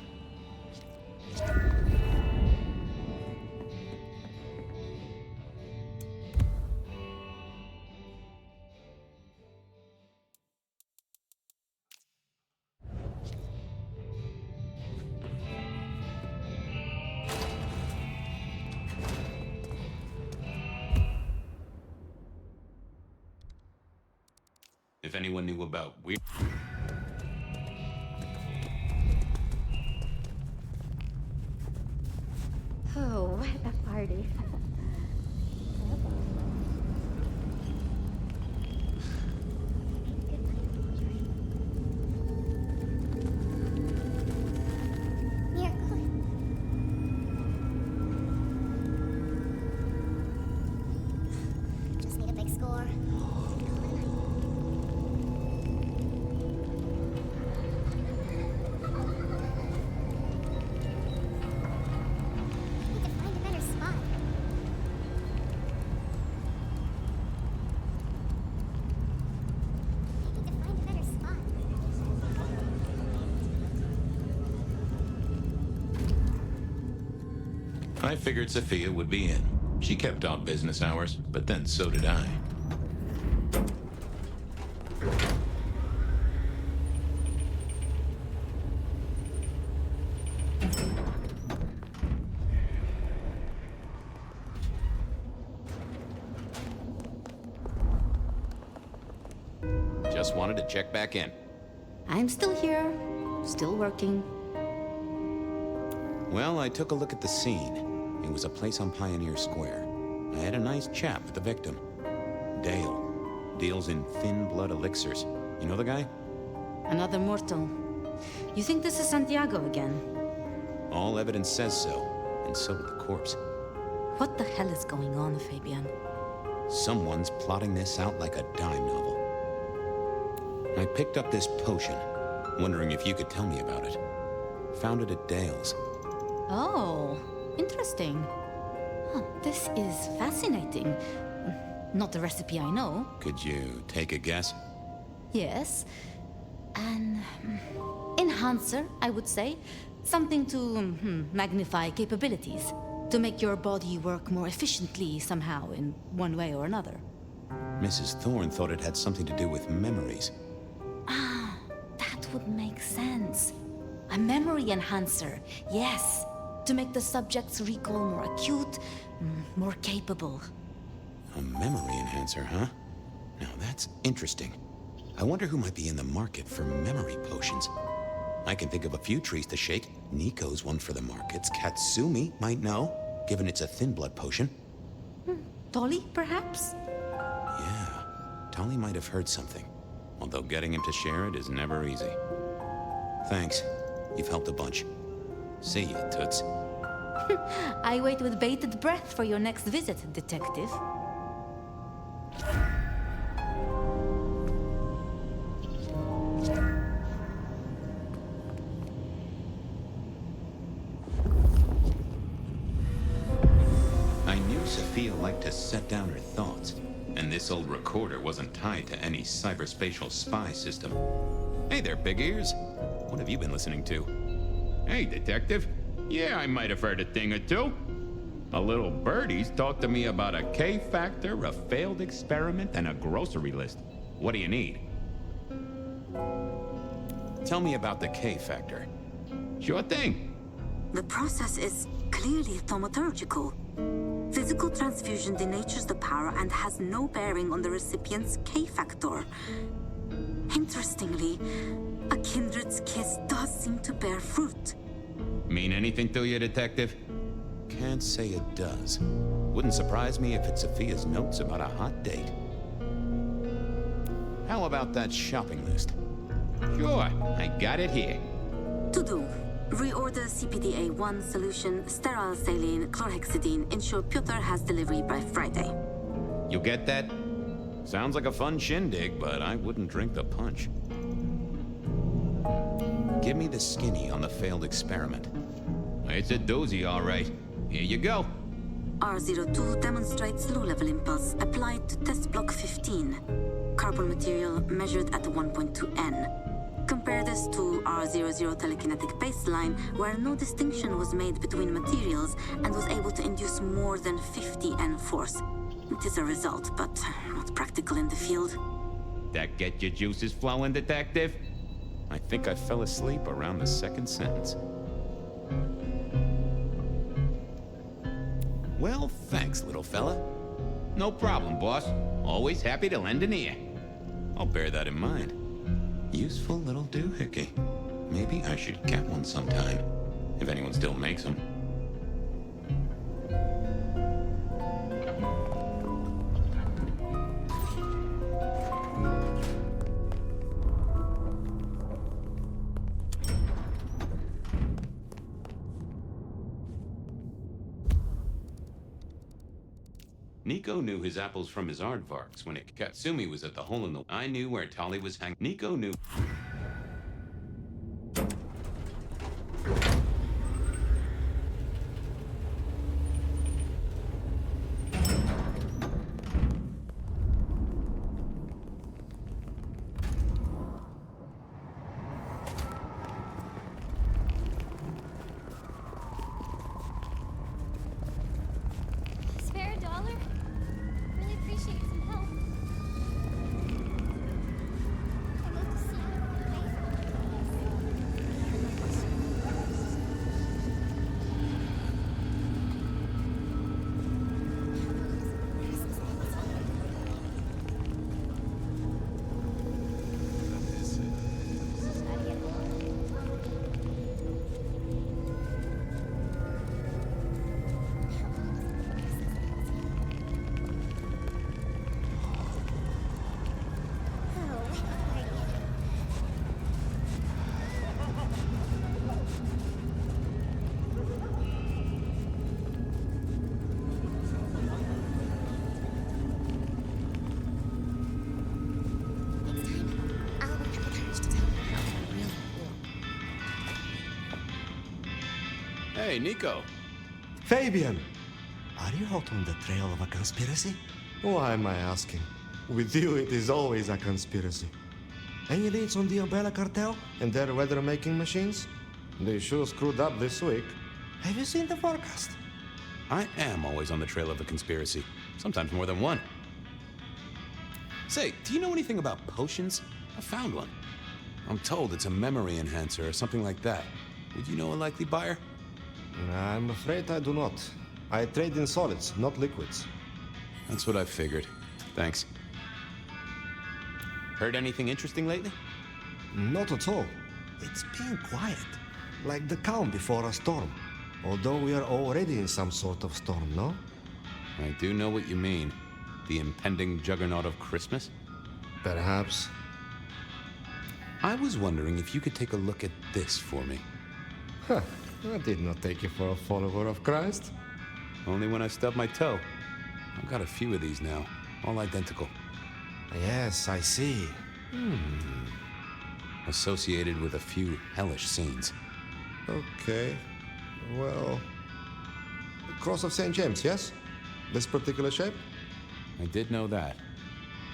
If anyone knew about weird... Oh, what a party. Just need a big score. I figured Sophia would be in. She kept off business hours, but then so did I. Just wanted to check back in. I'm still here, still working. Well, I took a look at the scene. It was a place on Pioneer Square. I had a nice chat with the victim. Dale. Deals in thin blood elixirs. You know the guy? Another mortal. You think this is Santiago again? All evidence says so, and so did the corpse. What the hell is going on, Fabien? Someone's plotting this out like a dime novel. I picked up this potion, wondering if you could tell me about it. Found it at Dale's. Oh, interesting. Huh, this is fascinating. Not the recipe I know. Could you take a guess? Yes. An enhancer, I would say. Something to magnify capabilities. To make your body work more efficiently somehow, in one way or another. Mrs. Thorne thought it had something to do with memories. Ah, that would make sense. A memory enhancer, yes. To make the subject's recall more acute, more capable. A memory enhancer, huh? Now that's interesting. I wonder who might be in the market for memory potions. I can think of a few trees to shake. Nico's one for the markets. Katsumi might know, given it's a thin blood potion. Tolly, perhaps? Yeah, Tolly might have heard something. Although getting him to share it is never easy. Thanks. You've helped a bunch. See ya, Toots. I wait with bated breath for your next visit, detective. I knew Sophia liked to set down her thoughts, and this old recorder wasn't tied to any cyberspatial spy system. Hey there, big ears. What have you been listening to? Hey, detective. Yeah, I might have heard a thing or two. A little birdie's talked to me about a K-factor, a failed experiment, and a grocery list. What do you need? Tell me about the K-factor. Sure thing. The process is clearly thaumaturgical. Physical transfusion denatures the power and has no bearing on the recipient's K-factor. Interestingly, a kindred's kiss does seem to bear fruit. Mean anything to you, Detective? Can't say it does. Wouldn't surprise me if it's Sophia's notes about a hot date. How about that shopping list? Sure, I got it here. To do. Reorder CPDA-1 solution, sterile saline, chlorhexidine. Ensure Piotr has delivery by Friday. You get that? Sounds like a fun shindig, but I wouldn't drink the punch. Give me the skinny on the failed experiment. It's a doozy, all right. Here you go. R02 demonstrates low-level impulse applied to test block 15. Carbon material measured at 1.2 N. Compare this to R00 telekinetic baseline, where no distinction was made between materials and was able to induce more than 50 N force. It is a result, but not practical in the field. That get your juices flowing, Detective? I think I fell asleep around the second sentence. Well, thanks, little fella. No problem, boss. Always happy to lend an ear. I'll bear that in mind. Useful little doohickey. Maybe I should get one sometime, if anyone still makes them. Nico knew his apples from his aardvarks when Katsumi was at the hole in the... I knew where Tali was hanging. Nico knew... Spare a dollar? Really appreciate some help. I'd love to see Hey, Nico. Fabien! Are you out on the trail of a conspiracy? Why am I asking? With you, it is always a conspiracy. Any leads on the Umbrella Cartel and their weather-making machines? They sure screwed up this week. Have you seen the forecast? I am always on the trail of a conspiracy. Sometimes more than one. Say, do you know anything about potions? I found one. I'm told it's a memory enhancer or something like that. Would you know a likely buyer? I'm afraid I do not. I trade in solids, not liquids. That's what I figured. Thanks. Heard anything interesting lately? Not at all. It's been quiet, like the calm before a storm. Although we are already in some sort of storm, no? I do know what you mean. The impending juggernaut of Christmas? Perhaps. I was wondering if you could take a look at this for me. Huh. I did not take you for a follower of Christ. Only when I stubbed my toe. I've got a few of these now, all identical. Yes, I see. Associated with a few hellish scenes. Okay. Well... the Cross of St. James, yes? This particular shape? I did know that.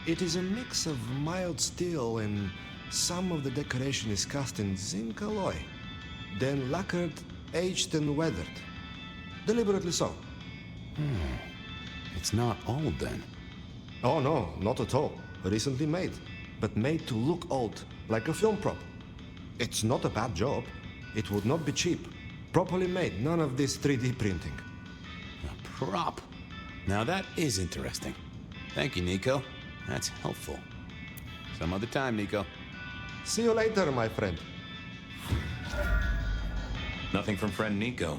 It is a mix of mild steel and some of the decoration is cast in zinc alloy. Then lacquered, aged and weathered. Deliberately so. It's not old then. Oh no, not at all. Recently made. But made to look old, like a film prop. It's not a bad job. It would not be cheap. Properly made, none of this 3D printing. A prop? Now that is interesting. Thank you, Nico. That's helpful. Some other time, Nico. See you later, my friend. Nothing from friend Nico.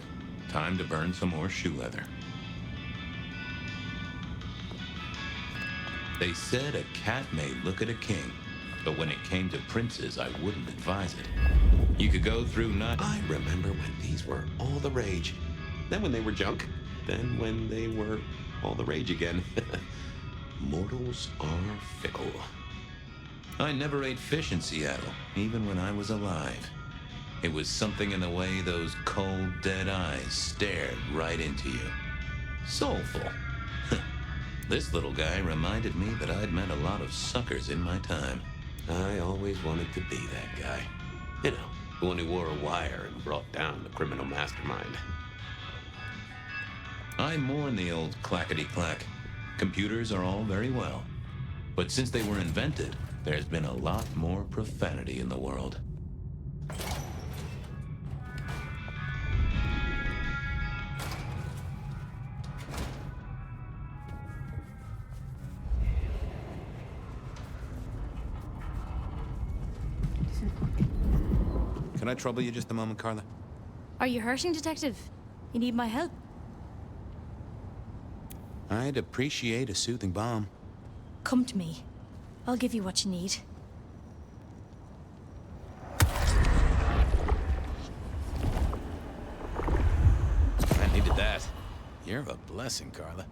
Time to burn some more shoe leather. They said a cat may look at a king, but when it came to princes, I wouldn't advise it. You could go through not... I remember when these were all the rage. Then when they were junk. Then when they were all the rage again. Mortals are fickle. I never ate fish in Seattle, even when I was alive. It was something in the way those cold, dead eyes stared right into you. Soulful. This little guy reminded me that I'd met a lot of suckers in my time. I always wanted to be that guy. You know, the one who wore a wire and brought down the criminal mastermind. I mourn the old clackety-clack. Computers are all very well. But since they were invented, there's been a lot more profanity in the world. Can I trouble you just a moment, Carla? Are you hurting, Detective? You need my help? I'd appreciate a soothing balm. Come to me. I'll give you what you need. I needed that. You're a blessing, Carla.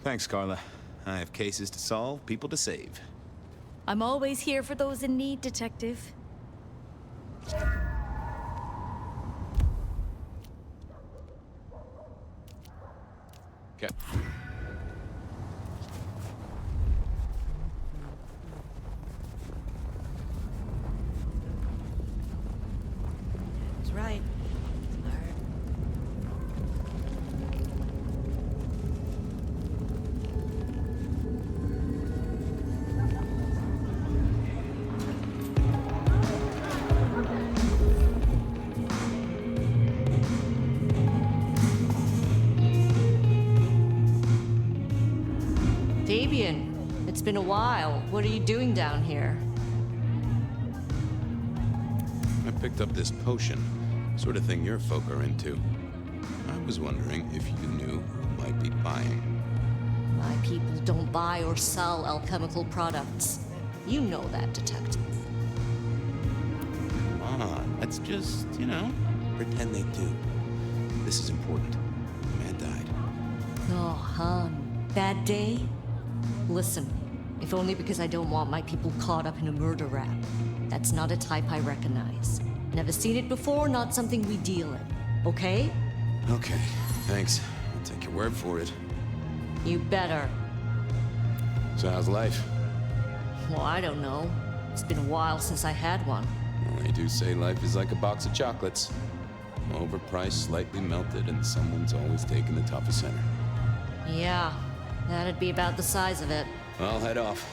Thanks, Carla. I have cases to solve, people to save. I'm always here for those in need, Detective. Okay. That's right. Fabien, it's been a while. What are you doing down here? I picked up this potion, sort of thing your folk are into. I was wondering if you knew who might be buying. My people don't buy or sell alchemical products. You know that, Detective. Come on, let's just, pretend they do. This is important. The man died. Oh, hon. Bad day? Listen, if only because I don't want my people caught up in a murder rap. That's not a type I recognize. Never seen it before, not something we deal in. Okay? Okay, thanks. I'll take your word for it. You better. So how's life? Well, I don't know. It's been a while since I had one. Well, they do say life is like a box of chocolates. Overpriced, slightly melted, and someone's always taking the toughest center. Yeah, that'd be about the size of it. I'll head off.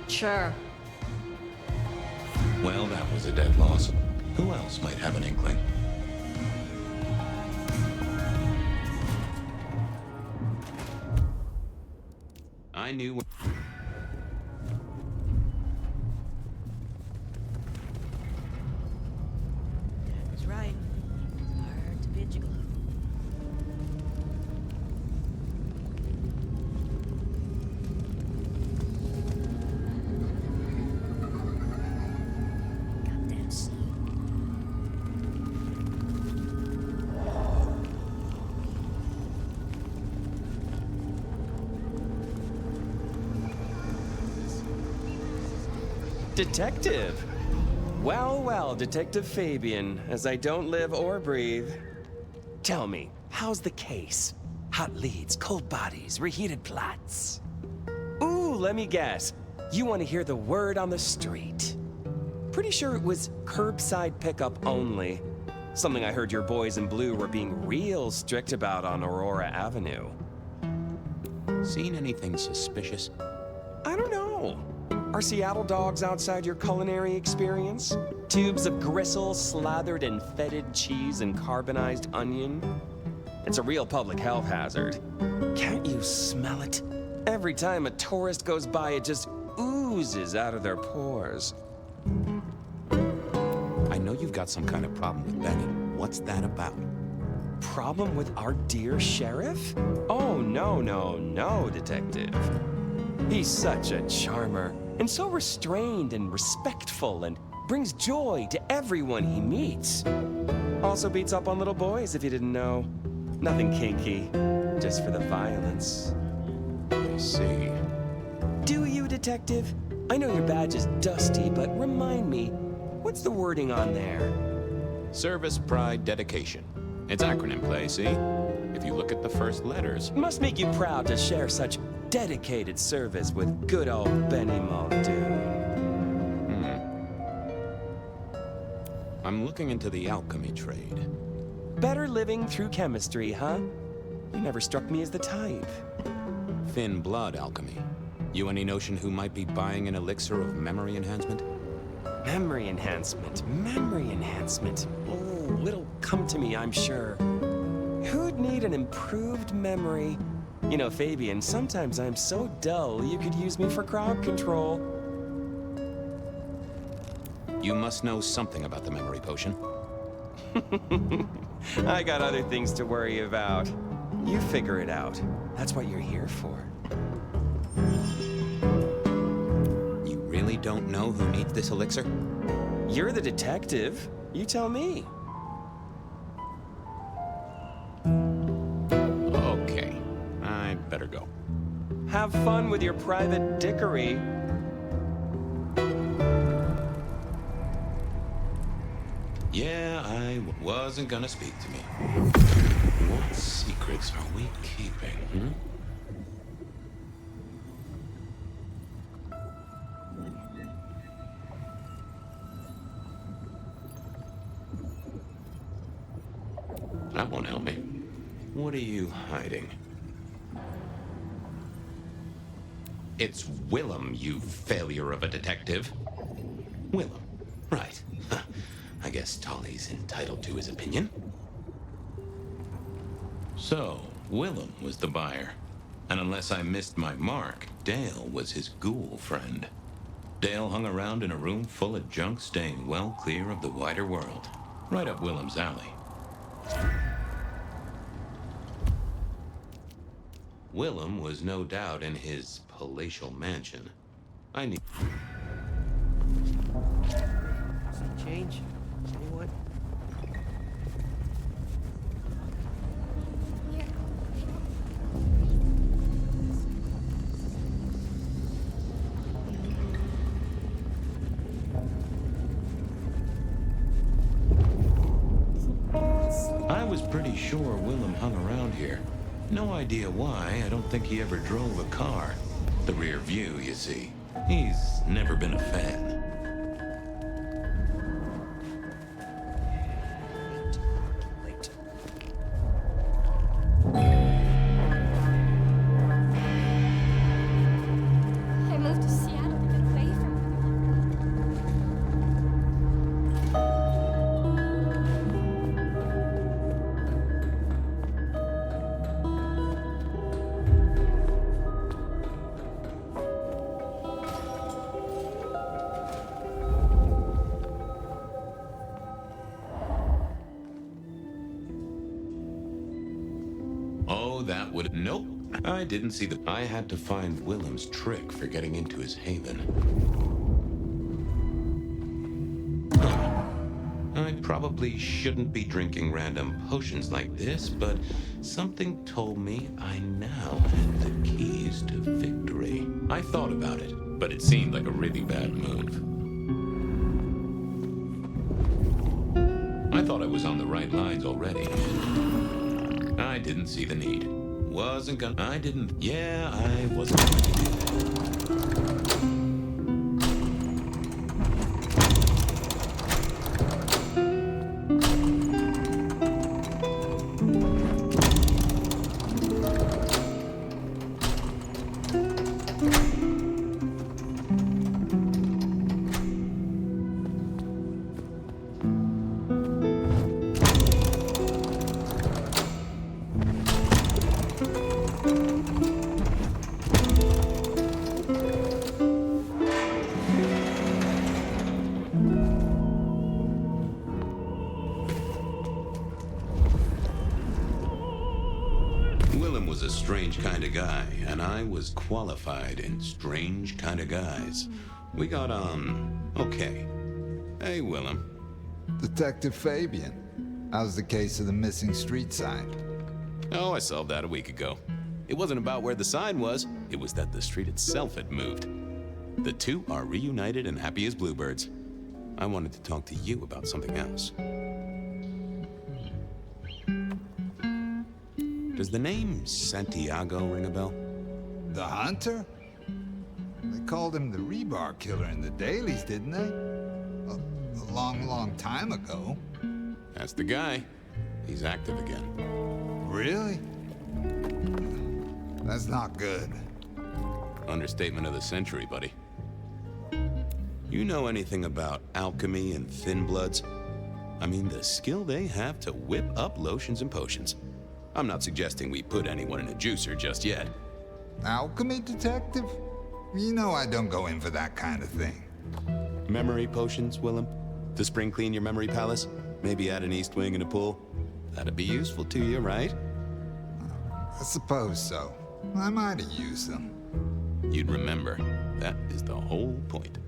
Sure. Well, that was a dead loss. Who else might have an inkling? I knew... That's right. Hard to vigilant. Goddamn son. Detective! Well, well, Detective Fabien, as I don't live or breathe. Tell me, how's the case? Hot leads, cold bodies, reheated plots. Ooh, let me guess. You want to hear the word on the street. Pretty sure it was curbside pickup only. Something I heard your boys in blue were being real strict about on Aurora Avenue. Seen anything suspicious? I don't know. Are Seattle dogs outside your culinary experience? Tubes of gristle slathered in fetid cheese and carbonized onion? It's a real public health hazard. Can't you smell it? Every time a tourist goes by, it just oozes out of their pores. I know you've got some kind of problem with Benny. What's that about? Problem with our dear sheriff? Oh, no, Detective. He's such a charmer, and so restrained and respectful, and brings joy to everyone he meets. Also beats up on little boys, if you didn't know. Nothing kinky, just for the violence. I see. Do you, Detective? I know your badge is dusty, but remind me, what's the wording on there? Service, pride, dedication. It's acronym play, see? If you look at the first letters. It must make you proud to share such dedicated service with good old Benny Muldoon. I'm looking into the alchemy trade. Better living through chemistry, huh? You never struck me as the type. Thin blood alchemy. You any notion who might be buying an elixir of memory enhancement? Memory enhancement. Oh, it'll come to me, I'm sure. Who'd need an improved memory? You know, Fabien, sometimes I'm so dull you could use me for crowd control. You must know something about the memory potion. I got other things to worry about. You figure it out. That's what you're here for. You really don't know who needs this elixir? You're the detective. You tell me. Okay, I better go. Have fun with your private dickery. Yeah, I wasn't gonna speak to me. What secrets are we keeping, That won't help me. What are you hiding? It's Willem, you failure of a detective. Willem, right. I guess Tolly's entitled to his opinion. So, Willem was the buyer. And unless I missed my mark, Dale was his ghoul friend. Dale hung around in a room full of junk, staying well clear of the wider world. Right up Willem's alley. Willem was no doubt in his palatial mansion. I need... Some change? Anyone? I was pretty sure Willem hung around here. No idea why. I don't think he ever drove a car. The rear view, you see. He's never been a fan. I moved to Seattle to get away from Oh, that would... Nope. I didn't see the... I had to find Willem's trick for getting into his haven. I probably shouldn't be drinking random potions like this, but something told me I now had the keys to victory. I thought about it, but it seemed like a really bad move. I thought I was on the right lines already. I didn't see the need. Wasn't gonna... I didn't... Yeah, I wasn't going to do that. Willem was a strange kind of guy, and I was qualified in strange kind of guys. We got on okay. Hey, Willem. Detective Fabien. How's the case of the missing street sign? Oh, I solved that a week ago. It wasn't about where the sign was, it was that the street itself had moved. The two are reunited and happy as bluebirds. I wanted to talk to you about something else. Does the name Santiago ring a bell? The hunter? They called him the rebar killer in the dailies, didn't they? A long, long time ago. That's the guy. He's active again. Really? That's not good. Understatement of the century, buddy. You know anything about alchemy and thin bloods? I mean, the skill they have to whip up lotions and potions. I'm not suggesting we put anyone in a juicer just yet. Alchemy detective? You know I don't go in for that kind of thing. Memory potions, Willem? To spring clean your memory palace? Maybe add an east wing and a pool? That'd be useful to you, right? I suppose so. I might have used them. You'd remember. That is the whole point.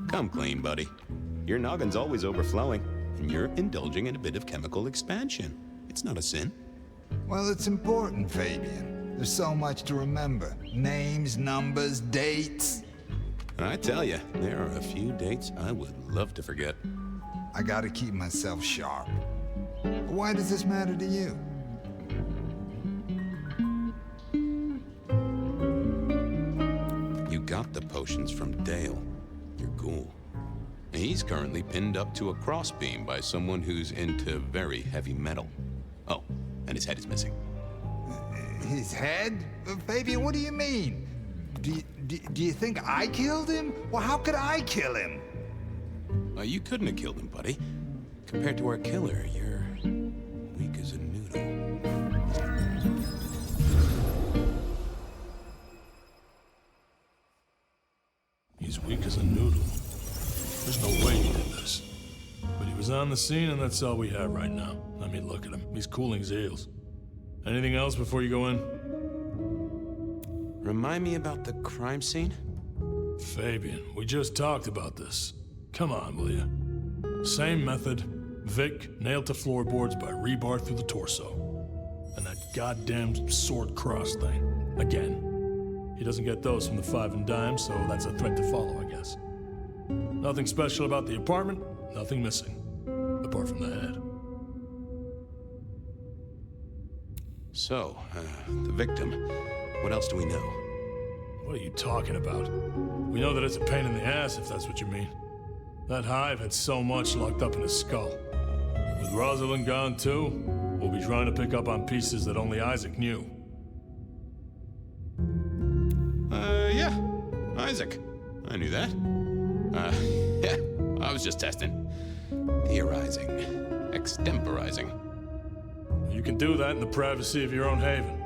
Come clean, buddy. Your noggin's always overflowing, and you're indulging in a bit of chemical expansion. It's not a sin. Well, it's important, Fabien. There's so much to remember. Names, numbers, dates. I tell you, there are a few dates I would love to forget. I gotta keep myself sharp. Why does this matter to you? You got the potions from Dale, your ghoul. He's currently pinned up to a crossbeam by someone who's into very heavy metal. Oh, and his head is missing. His head? Fabien, what do you mean? Do you think I killed him? Well, how could I kill him? You couldn't have killed him, buddy. Compared to our killer, you're weak as a noodle. He's weak as a noodle. There's no way he did this. But he was on the scene, and that's all we have right now. Let me look at him. He's cooling his heels. Anything else before you go in? Remind me about the crime scene? Fabien, we just talked about this. Come on, will you? Same method. Vic nailed to floorboards by rebar through the torso. And that goddamn sword cross thing. Again. He doesn't get those from the five and dime, so that's a threat to follow, I guess. Nothing special about the apartment, nothing missing. Apart from the head. So, the victim. What else do we know? What are you talking about? We know that it's a pain in the ass, if that's what you mean. That hive had so much locked up in his skull. With Rosalind gone too, we'll be trying to pick up on pieces that only Isaac knew. Yeah. Isaac. I knew that. Yeah, I was just testing. Theorizing. Extemporizing. You can do that in the privacy of your own haven.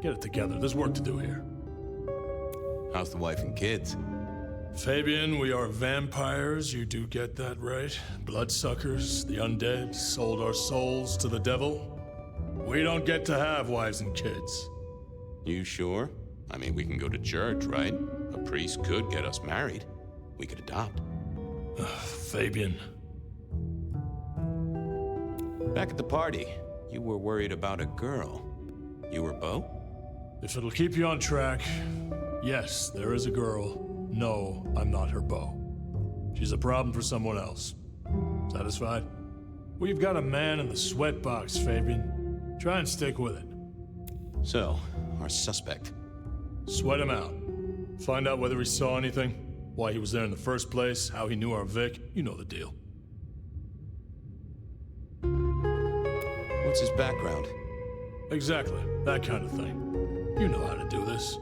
Get it together. There's work to do here. How's the wife and kids? Fabien, we are vampires. You do get that right. Bloodsuckers, the undead, sold our souls to the devil. We don't get to have wives and kids. You sure? I mean, we can go to church, right? A priest could get us married. We could adopt. Fabien. Back at the party, you were worried about a girl. You were Beau? If it'll keep you on track, yes, there is a girl. No, I'm not her beau. She's a problem for someone else. Satisfied? We've got a man in the sweatbox, Fabien. Try and stick with it. So, our suspect. Sweat him out. Find out whether he saw anything, why he was there in the first place, how he knew our Vic. You know the deal. What's his background? Exactly, that kind of thing. You know how to do this.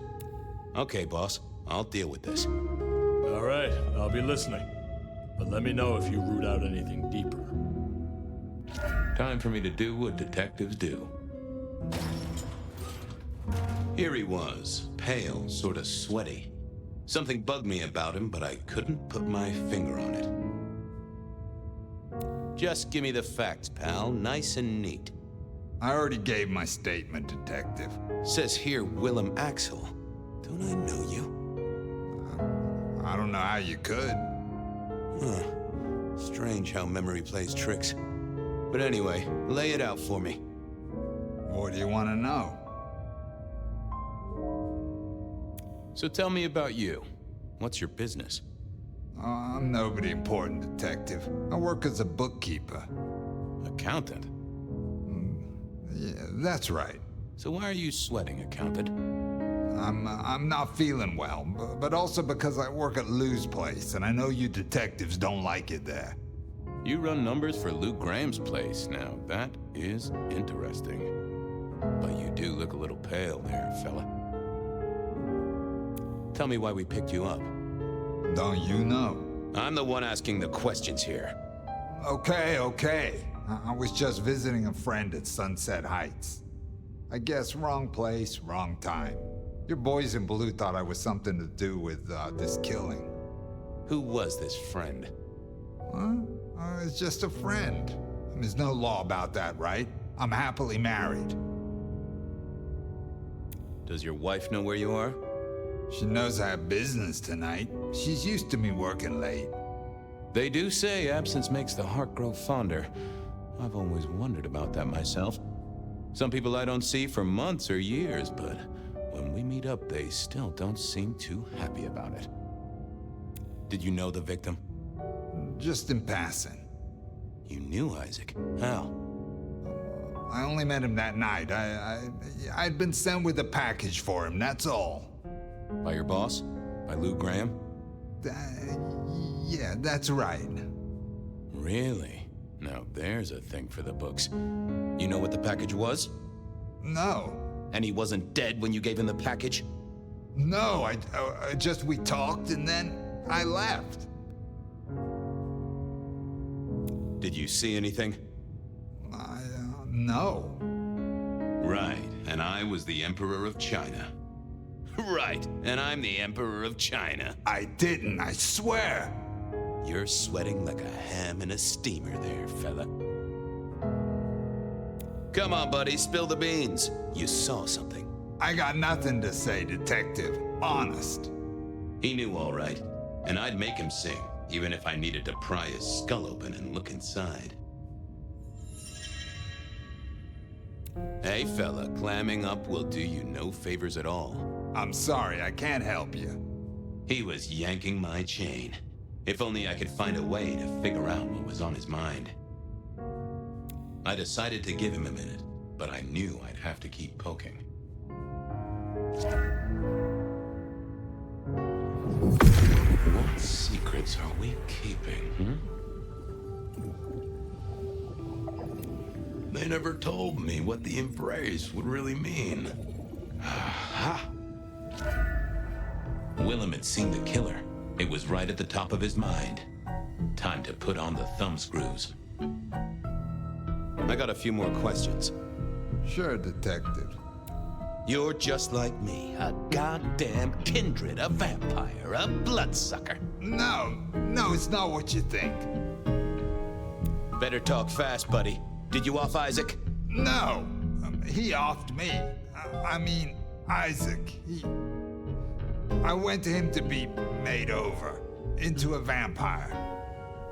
Okay, boss. I'll deal with this. All right, I'll be listening. But let me know if you root out anything deeper. Time for me to do what detectives do. Here he was, pale, sort of sweaty. Something bugged me about him, but I couldn't put my finger on it. Just give me the facts, pal, nice and neat. I already gave my statement, Detective. Says here Willem Axel. Don't I know you? I don't know how you could. Huh. Strange how memory plays tricks. But anyway, lay it out for me. What do you want to know? So tell me about you. What's your business? I'm nobody important, Detective. I work as a bookkeeper. Accountant? Yeah, that's right. So why are you sweating, accountant? I'm not feeling well, but also because I work at Lou's place, and I know you detectives don't like it there. You run numbers for Lou Graham's place. Now, that is interesting. But you do look a little pale there, fella. Tell me why we picked you up. Don't you know? I'm the one asking the questions here. Okay. I was just visiting a friend at Sunset Heights. I guess wrong place, wrong time. Your boys in blue thought I was something to do with this killing. Who was this friend? Huh? It's just a friend. There's no law about that, right? I'm happily married. Does your wife know where you are? She knows I have business tonight. She's used to me working late. They do say absence makes the heart grow fonder. I've always wondered about that myself. Some people I don't see for months or years, but when we meet up, they still don't seem too happy about it. Did you know the victim? Just in passing. You knew Isaac? How? I only met him that night. I'd been sent with a package for him, that's all. By your boss? By Lou Graham? Yeah, that's right. Really? Now there's a thing for the books. You know what the package was? No. And he wasn't dead when you gave him the package? No, we talked and then I left. Did you see anything? No. Right, and I was the Emperor of China. Right, and I'm the Emperor of China. I didn't, I swear. You're sweating like a ham in a steamer there, fella. Come on, buddy, spill the beans. You saw something. I got nothing to say, Detective. Honest. He knew all right, and I'd make him sing, even if I needed to pry his skull open and look inside. Hey, fella, clamming up will do you no favors at all. I'm sorry, I can't help you. He was yanking my chain. If only I could find a way to figure out what was on his mind. I decided to give him a minute, but I knew I'd have to keep poking. What secrets are we keeping, They never told me what the embrace would really mean. Aha! Willem had seen the killer. It was right at the top of his mind. Time to put on the thumbscrews. I got a few more questions. Sure, Detective. You're just like me, a goddamn kindred, a vampire, a bloodsucker. No, it's not what you think. Better talk fast, buddy. Did you off Isaac? No, he offed me. I mean, Isaac. I went to him to be made over into a vampire.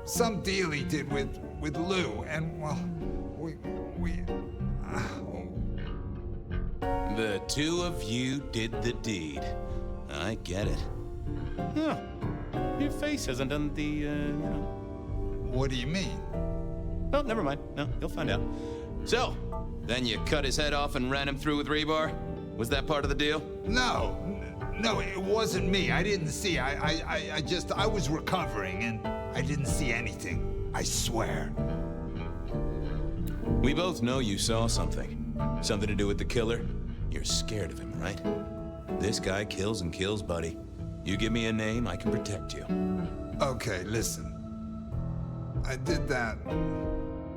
Some deal he did with Lou, and well, The two of you did the deed. I get it. Huh. Your face hasn't done the, What do you mean? Oh, never mind. No, you'll find out. So, then you cut his head off and ran him through with rebar? Was that part of the deal? No, it wasn't me. I didn't see. I was recovering and I didn't see anything. I swear. We both know you saw something. Something to do with the killer? You're scared of him, right? This guy kills and kills, buddy. You give me a name, I can protect you. Okay, listen. I did that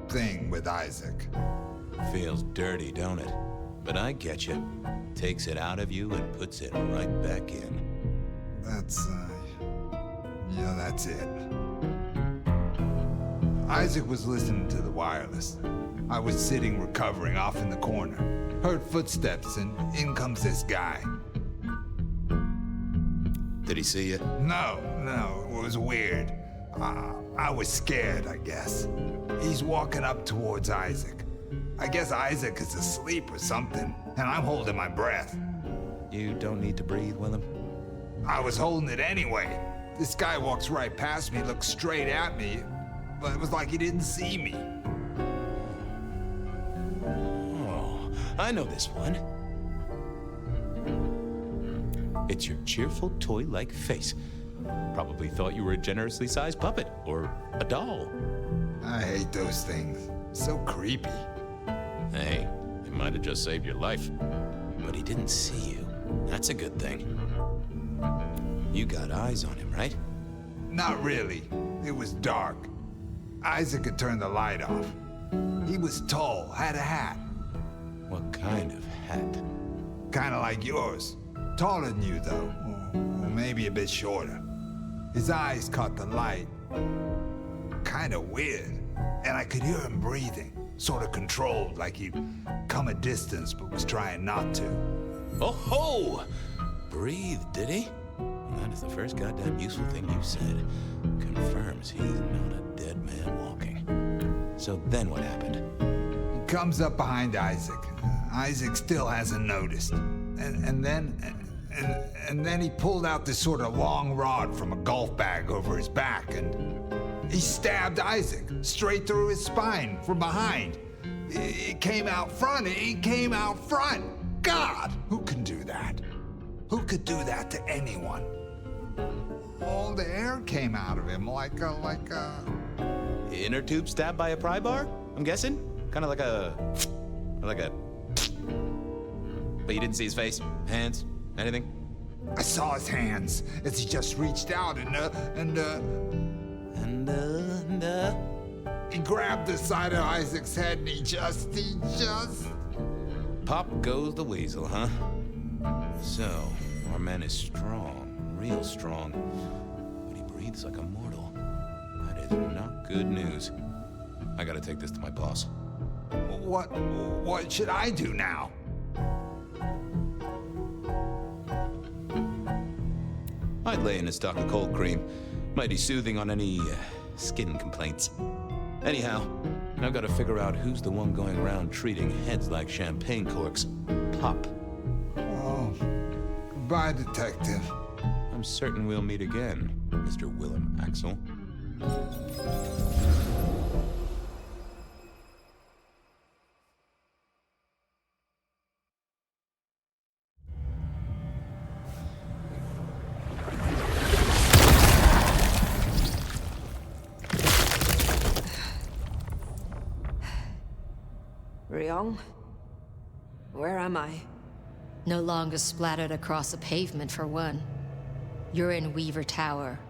thing with Isaac. Feels dirty, don't it? But I get you. Takes it out of you and puts it right back in. That's it. Isaac was listening to the wireless. I was sitting recovering off in the corner. Heard footsteps and in comes this guy. Did he see you? No, it was weird. I was scared, I guess. He's walking up towards Isaac. I guess Isaac is asleep or something, and I'm holding my breath. You don't need to breathe, Willem. I was holding it anyway. This guy walks right past me, looks straight at me, but it was like he didn't see me. Oh, I know this one. It's your cheerful, toy-like face. Probably thought you were a generously sized puppet, or a doll. I hate those things. So creepy. Hey, it might have just saved your life. But he didn't see you. That's a good thing. You got eyes on him, right? Not really. It was dark. Isaac had turned the light off. He was tall, had a hat. What kind of hat? Kinda like yours. Taller than you, though. Or maybe a bit shorter. His eyes caught the light. Kinda weird. And I could hear him breathing. Sort of controlled, like he'd come a distance but was trying not to. Oh ho! Breathe, did he? And that is the first goddamn useful thing you said. Confirms he's not a dead man walking. So then what happened? He comes up behind Isaac. Isaac still hasn't noticed. And then he pulled out this sort of long rod from a golf bag over his back, and he stabbed Isaac straight through his spine from behind. It came out front. It came out front. God, who can do that? Who could do that to anyone? All the air came out of him like a... Inner tube stabbed by a pry bar? I'm guessing? Kind of like a... But you didn't see his face? Hands? Anything? I saw his hands as he just reached out and he grabbed the side of Isaac's head and he just... Pop goes the weasel, huh? So, our man is strong, real strong, but he breathes like a mortal. That is not good news. I gotta take this to my boss. What should I do now? I'd lay in a stock of cold cream. Mighty soothing on any skin complaints. Anyhow, I've got to figure out who's the one going around treating heads like champagne corks. Pop. Oh, goodbye, detective. I'm certain we'll meet again, Mr. Willem Axel. Ryong? Where am I? No longer splattered across a pavement, for one. You're in Weaver Tower.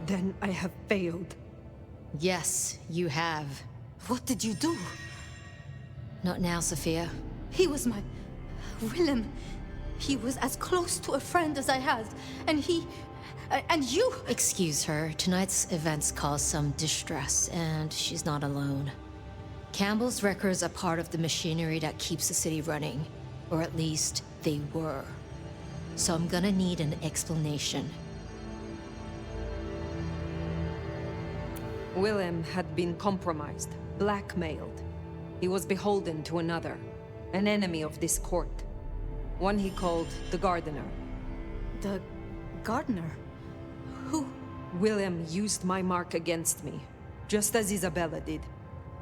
Then I have failed. Yes, you have. What did you do? Not now, Sophia. He was my... Willem. He was as close to a friend as I had. And he... and you... Excuse her. Tonight's events caused some distress, and she's not alone. Campbell's records are part of the machinery that keeps the city running. Or at least, they were. So I'm gonna need an explanation. Willem had been compromised, blackmailed. He was beholden to another, an enemy of this court. One he called the Gardener. The Gardener? Who? Willem used my mark against me, just as Isabella did.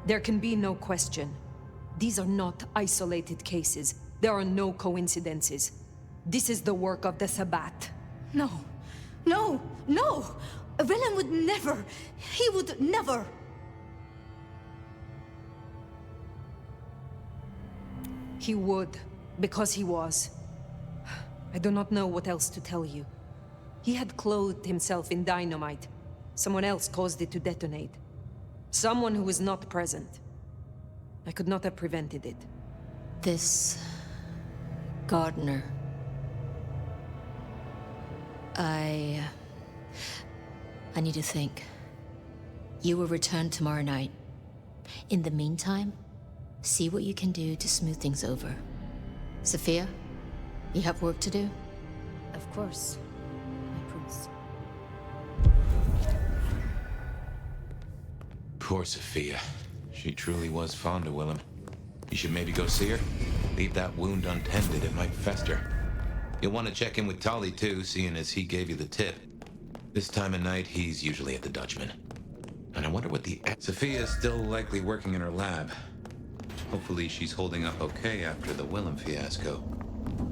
There can be no question. These are not isolated cases. There are no coincidences. This is the work of the Sabbat. No. No! No! Willem would never... He would never... He would, because he was. I do not know what else to tell you. He had clothed himself in dynamite. Someone else caused it to detonate. Someone who was not present. I could not have prevented it. This... Gardener... I need to think. You will return tomorrow night. In the meantime, see what you can do to smooth things over. Sophia, you have work to do? Of course, my prince. Poor Sophia. She truly was fond of Willem. You should maybe go see her. Leave that wound untended, it might fester. You'll want to check in with Tolly too, seeing as he gave you the tip. This time of night, he's usually at the Dutchman. And I wonder what the... Sophia's still likely working in her lab. Hopefully she's holding up okay after the Willem fiasco.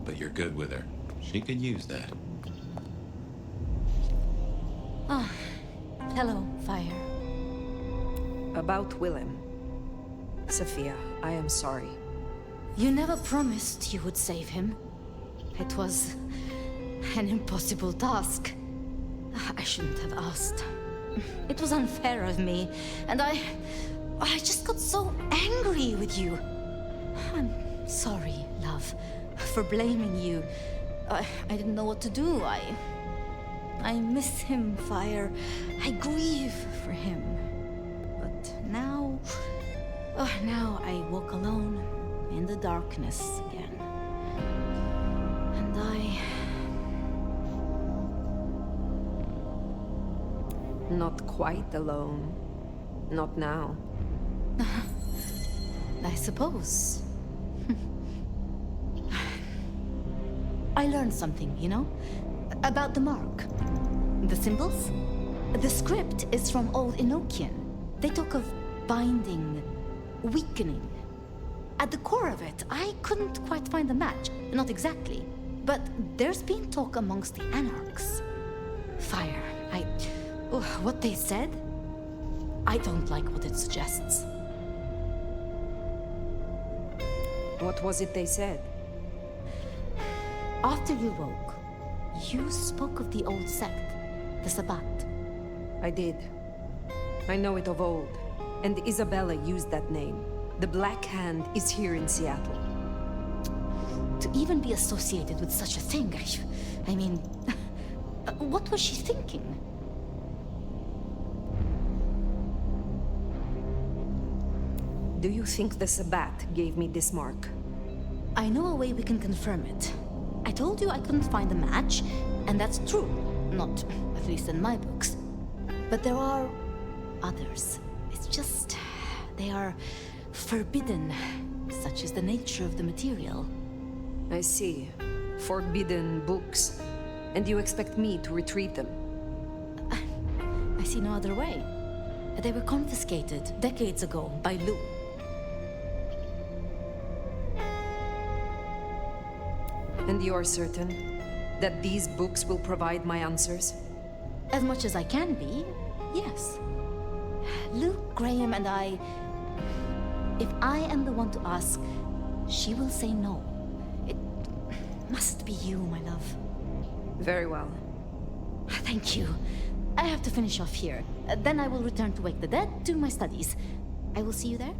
But you're good with her. She could use that. Ah, hello, Fire. About Willem. Sophia, I am sorry. You never promised you would save him. It was an impossible task. I shouldn't have asked. It was unfair of me, and I just got so angry with you. I'm sorry, love, for blaming you. I didn't know what to do. I miss him, Fire. I grieve for him. But now I walk alone in the darkness again. And Not quite alone. Not now. I suppose. I learned something, you know? About the mark. The symbols? The script is from Old Enochian. They talk of binding, weakening. At the core of it, I couldn't quite find the match. Not exactly. But there's been talk amongst the Anarchs. Fire, what they said? I don't like what it suggests. What was it they said? After you woke, you spoke of the old sect, the Sabbat. I did. I know it of old, and Isabella used that name. The Black Hand is here in Seattle. To even be associated with such a thing, I mean, what was she thinking? Do you think the Sabbat gave me this mark? I know a way we can confirm it. I told you I couldn't find a match, and that's true. Not, at least in my books. But there are others. It's just, they are forbidden. Such is the nature of the material. I see. Forbidden books. And you expect me to retrieve them? I see no other way. They were confiscated decades ago by Lou. And you're certain that these books will provide my answers? As much as I can be, yes. Luke, Graham, and I... If I am the one to ask, she will say no. It must be you, my love. Very well. Thank you. I have to finish off here. Then I will return to Wake the Dead, do my studies. I will see you there.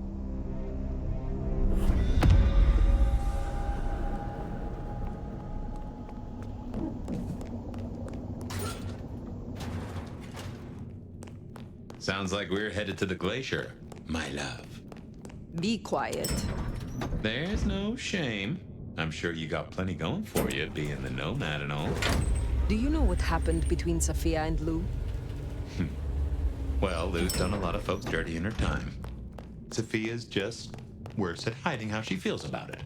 Sounds like we're headed to the glacier, my love. Be quiet. There's no shame. I'm sure you got plenty going for you, being the Nomad and all. Do you know what happened between Sophia and Lou? Well, Lou's done a lot of folks dirty in her time. Sophia's just worse at hiding how she feels about it.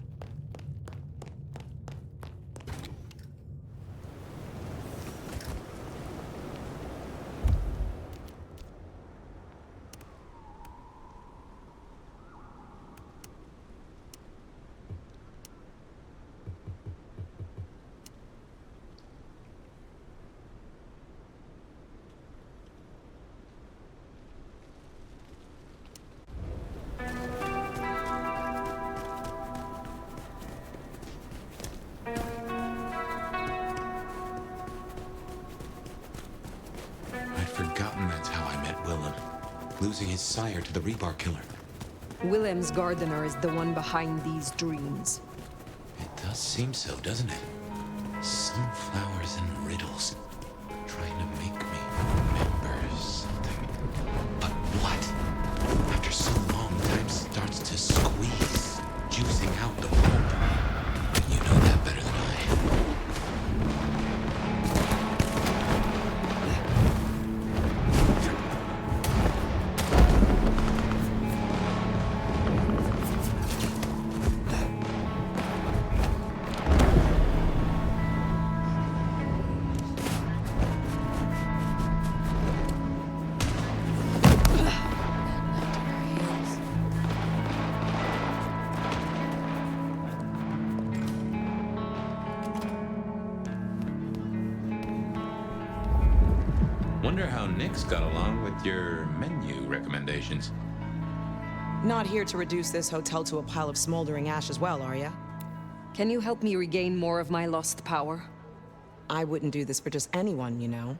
Losing his sire to the Rebar killer. Willem's gardener is the one behind these dreams. It does seem so, doesn't it? Sunflowers and riddles. Trying to make me remember something. But to squeeze, juicing out the pulp. You know that better than I. Wonder how Nick's got along with your menu recommendations. Not here to reduce this hotel to a pile of smoldering ash as well, are ya? Can you help me regain more of my lost power? I wouldn't do this for just anyone, you know.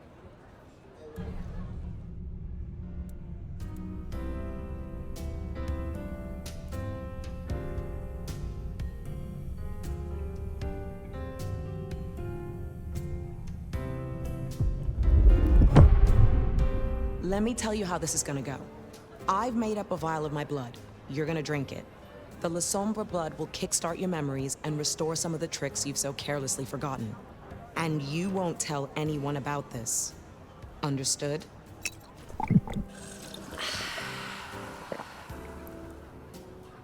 Let me tell you how this is gonna go. I've made up a vial of my blood. You're gonna drink it. The slumber blood will kickstart your memories and restore some of the tricks you've so carelessly forgotten. And you won't tell anyone about this. Understood?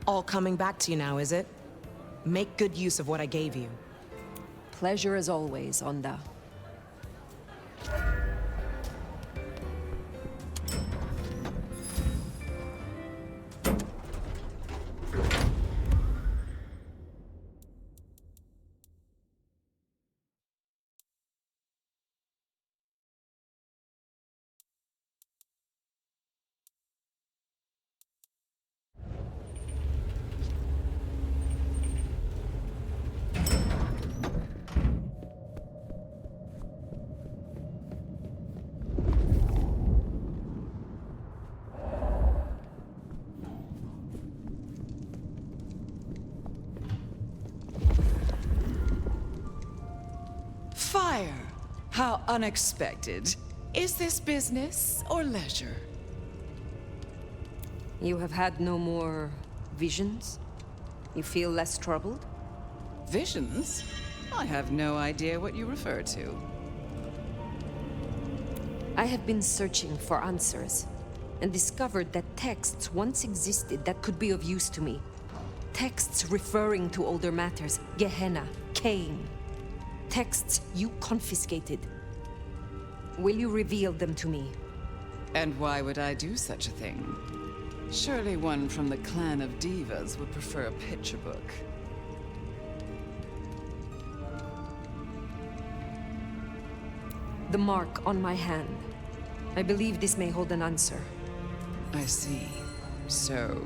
All coming back to you now, is it? Make good use of what I gave you. Pleasure as always, Onda. Fire! How unexpected. Is this business or leisure? You have had no more visions? You feel less troubled? Visions? I have no idea what you refer to. I have been searching for answers, and discovered that texts once existed that could be of use to me. Texts referring to older matters, Gehenna, Cain. Texts you confiscated. Will you reveal them to me? And why would I do such a thing? Surely one from the clan of divas would prefer a picture book. The mark on my hand. I believe this may hold an answer. I see. So,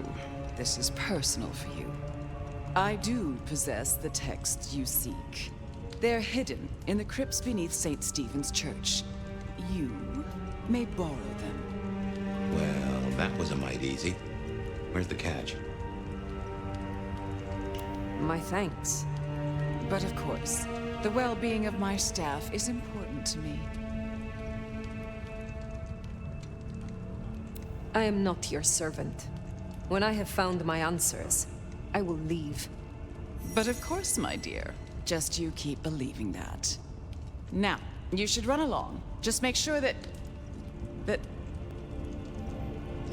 this is personal for you. I do possess the texts you seek. They're hidden in the crypts beneath St. Stephen's Church. You may borrow them. Well, that was a mite easy. Where's the catch? My thanks. But of course, the well-being of my staff is important to me. I am not your servant. When I have found my answers, I will leave. But of course, my dear. Just you keep believing that. Now, you should run along. Just make sure that the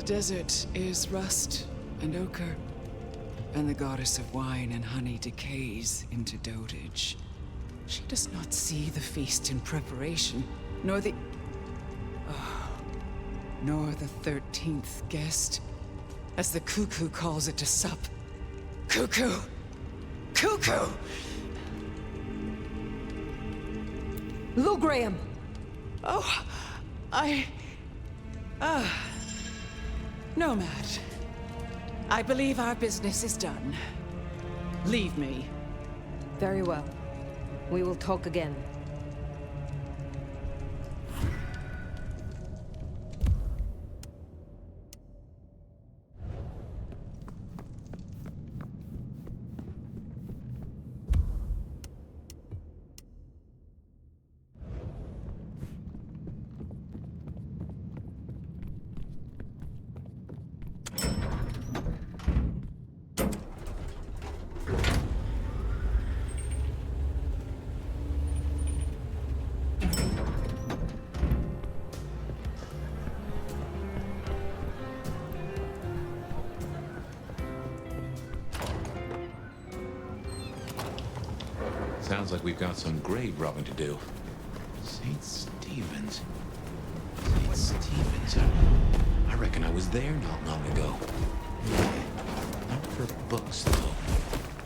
desert is rust and ochre, and the goddess of wine and honey decays into dotage. She does not see the feast in preparation, nor the 13th guest, as the cuckoo calls it to sup. Cuckoo! Cuckoo! Lou Graham! Oh, Nomad. I believe our business is done. Leave me. Very well. We will talk again. Sounds like we've got some grave robbing to do. St. Stephen's. St. Stephen's. I reckon I was there not long ago. Not for books, though.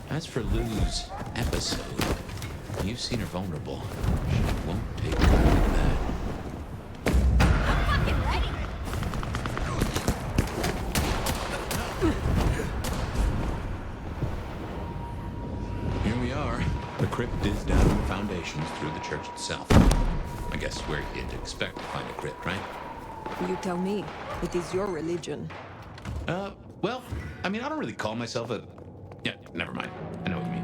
As for Lou's episode, you've seen her vulnerable. She won't take credit for that. Here we are. The crypt is down in the foundations through the church itself. I guess where you'd expect to find a crypt, right? You tell me. It is your religion. Well, I mean, I don't really call myself a... Yeah, never mind. I know what you mean.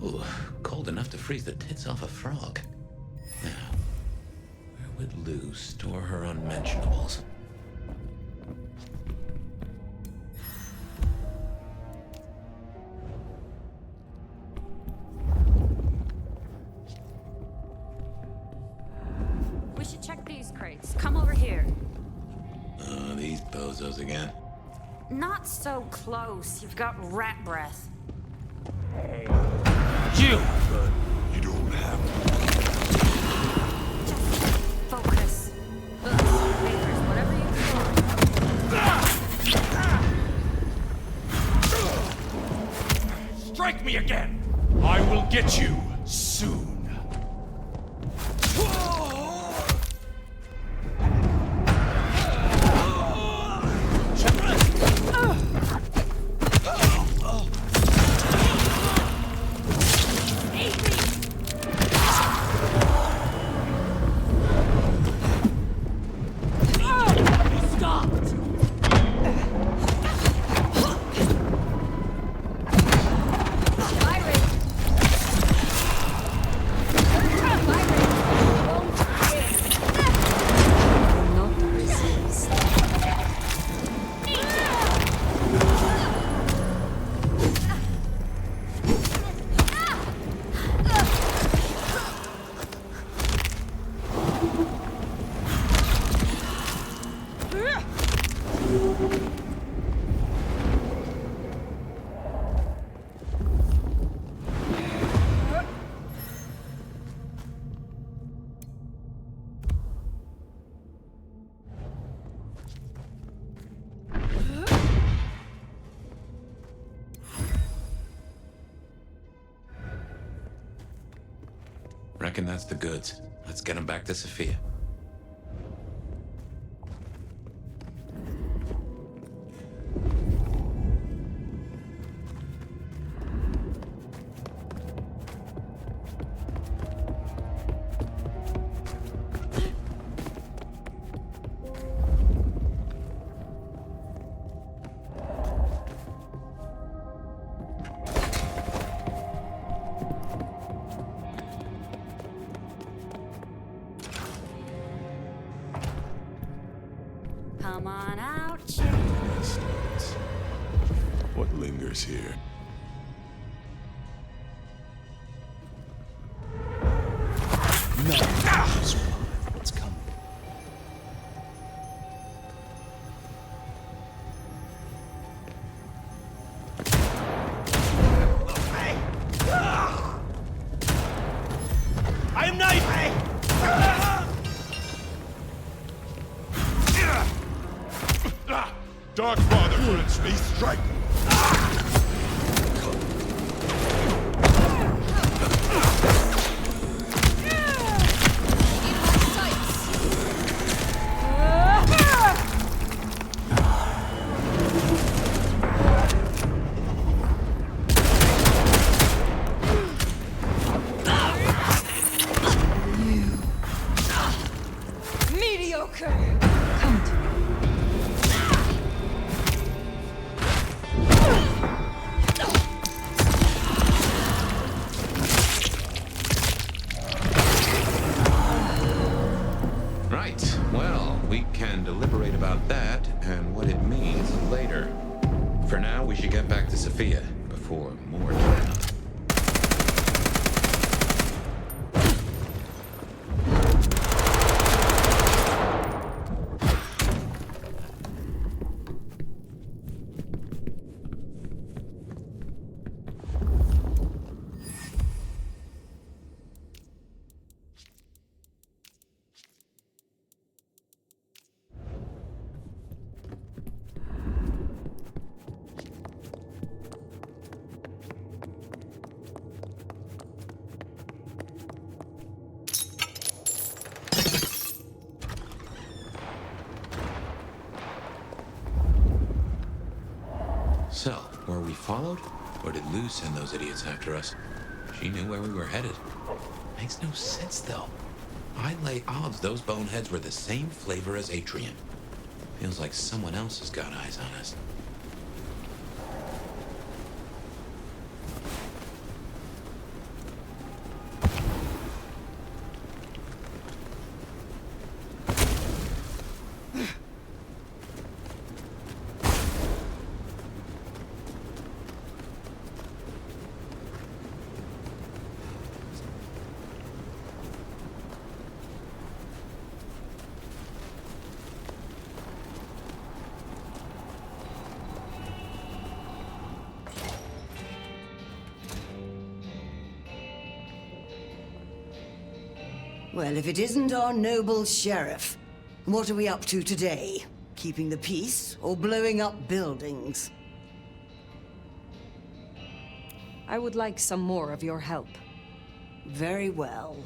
Ooh, cold enough to freeze the tits off a frog. Now, where would Lou store her unmentionables? We should check these crates. Come over here. These bozos again. Not so close. You've got rat breath. You! You don't have... Focus. Papers, whatever you want. Strike me again! I will get you soon. Reckon that's the goods. Let's get them back to Sophia. Come on out, What lingers here? No. It's coming. I am not... Dark Father grants me strike. Mediocre! Come to me. Right. Well, We can deliberate about that and what it means later. For now, we should get back to Sophia before more turn up. So, were we followed? Or did Lou send those idiots after us? She knew where we were headed. Makes no sense, though. I'd lay odds those boneheads were the same flavor as Atrium. Feels like someone else has got eyes on us. Well, if it isn't our noble sheriff, what are we up to today? Keeping the peace or blowing up buildings? I would like some more of your help. Very well.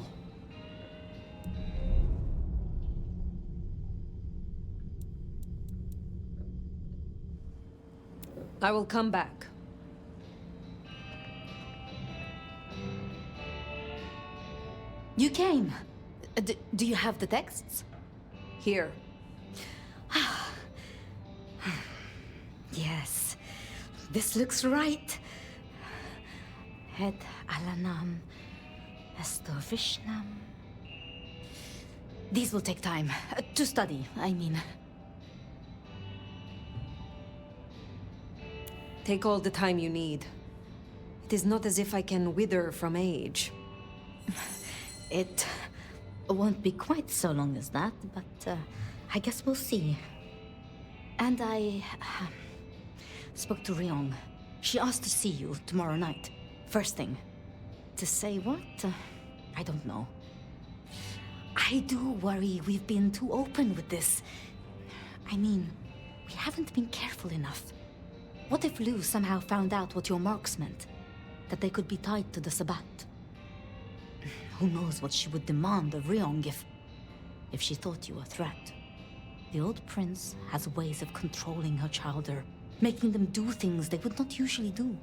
I will come back. You came. Do you have the texts? Here. Yes. This looks right. Het Alanam Estovishnam. These will take time. To study, I mean. Take all the time you need. It is not as if I can wither from age. It won't be quite so long as that, but I guess we'll see. And I spoke to Ryong. She asked to see you tomorrow night, first thing. To say what? I don't know. I do worry we've been too open with this. I mean, we haven't been careful enough. What if Lou somehow found out what your marks meant? That they could be tied to the Sabbat? Who knows what she would demand of Ryong if she thought you a threat. The old prince has ways of controlling her chowder, making them do things they would not usually do.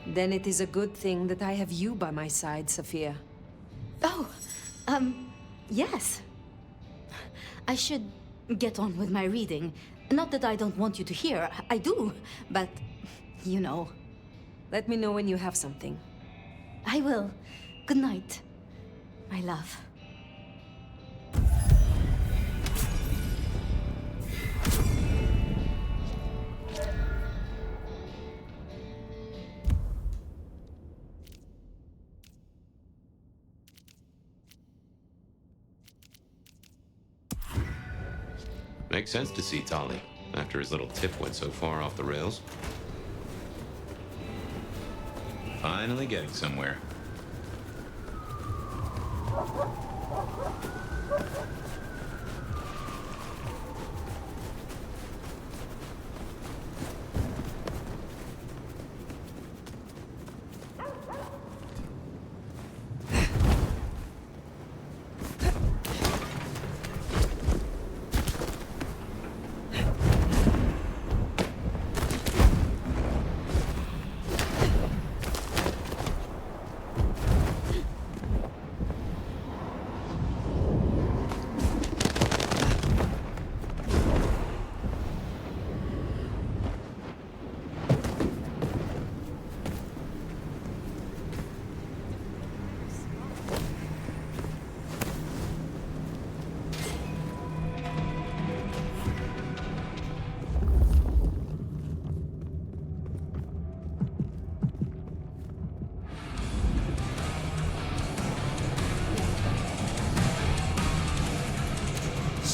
Then it is a good thing that I have you by my side, Sophia. Oh, yes. I should get on with my reading. Not that I don't want you to hear, I do, but... you know. Let me know when you have something. I will. Good night, my love. Makes sense to see Tali, after his little tip went so far off the rails. Finally getting somewhere.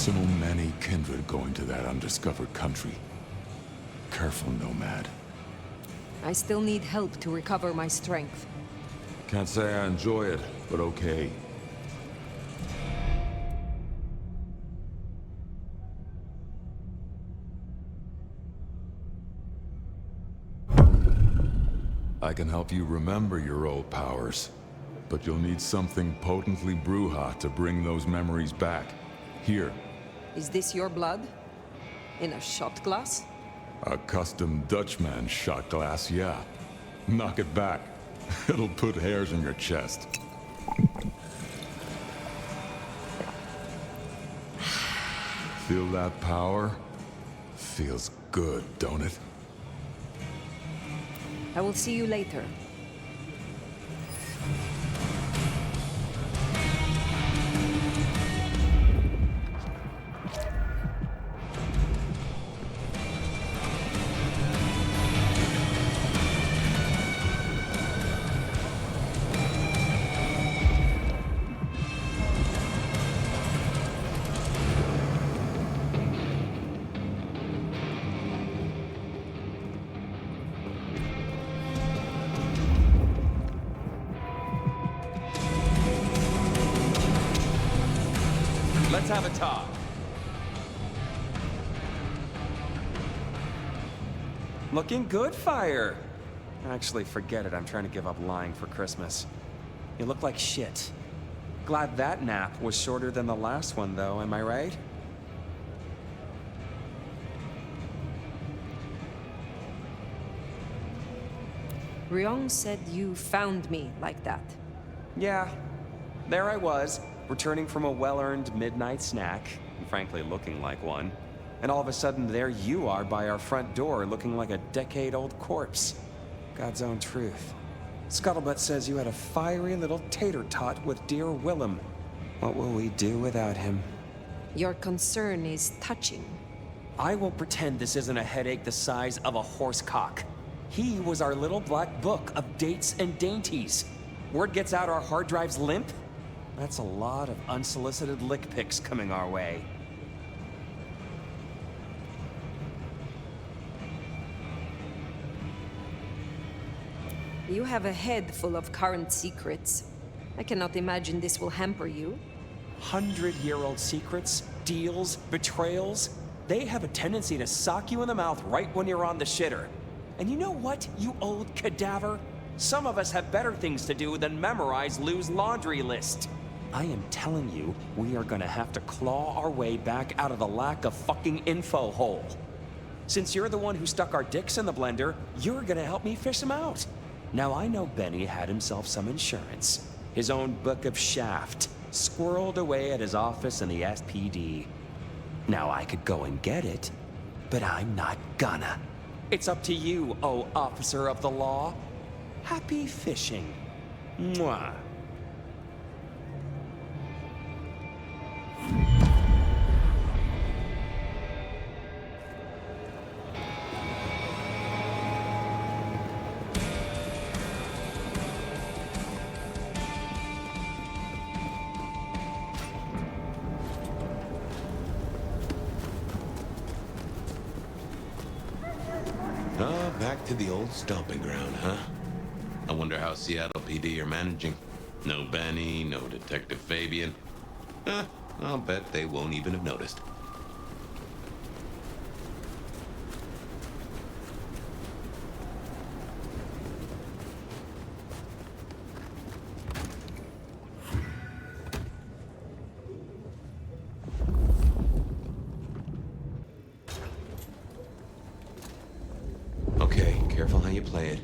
So many kindred going to that undiscovered country. Careful, Nomad. I still need help to recover my strength. Can't say I enjoy it, but okay. I can help you remember your old powers, but you'll need something potently Bruja to bring those memories back. Here. Is this your blood? In a shot glass? A custom Dutchman shot glass, yeah. Knock it back. It'll put hairs in your chest. Feel that power? Feels good, don't it? I will see you later. Let's have a talk. Looking good, Fire. Actually, forget it. I'm trying to give up lying for Christmas. You look like shit. Glad that nap was shorter than the last one, though, am I right? Ryong said you found me like that. Yeah. There I was, returning from a well-earned midnight snack, and frankly looking like one. And all of a sudden, there you are by our front door, looking like a decade-old corpse. God's own truth. Scuttlebutt says you had a fiery little tater-tot with dear Willem. What will we do without him? Your concern is touching. I will pretend this isn't a headache the size of a horse cock. He was our little black book of dates and dainties. Word gets out our hard drive's limp? That's a lot of unsolicited lick pics coming our way. You have a head full of current secrets. I cannot imagine this will hamper you. 100-year-old secrets, deals, betrayals, they have a tendency to sock you in the mouth right when you're on the shitter. And you know what, you old cadaver? Some of us have better things to do than memorize Lou's laundry list. I am telling you, we are gonna have to claw our way back out of the lack of fucking info hole. Since you're the one who stuck our dicks in the blender, you're gonna help me fish them out. Now I know Benny had himself some insurance. His own book of Shaft, squirreled away at his office in the SPD. Now I could go and get it, but I'm not gonna. It's up to you, oh officer of the law. Happy fishing. Mwah. Back to the old stomping ground, huh? I wonder how Seattle PD are managing. No Benny, no Detective Fabien. I'll bet they won't even have noticed. Okay, careful how you play it.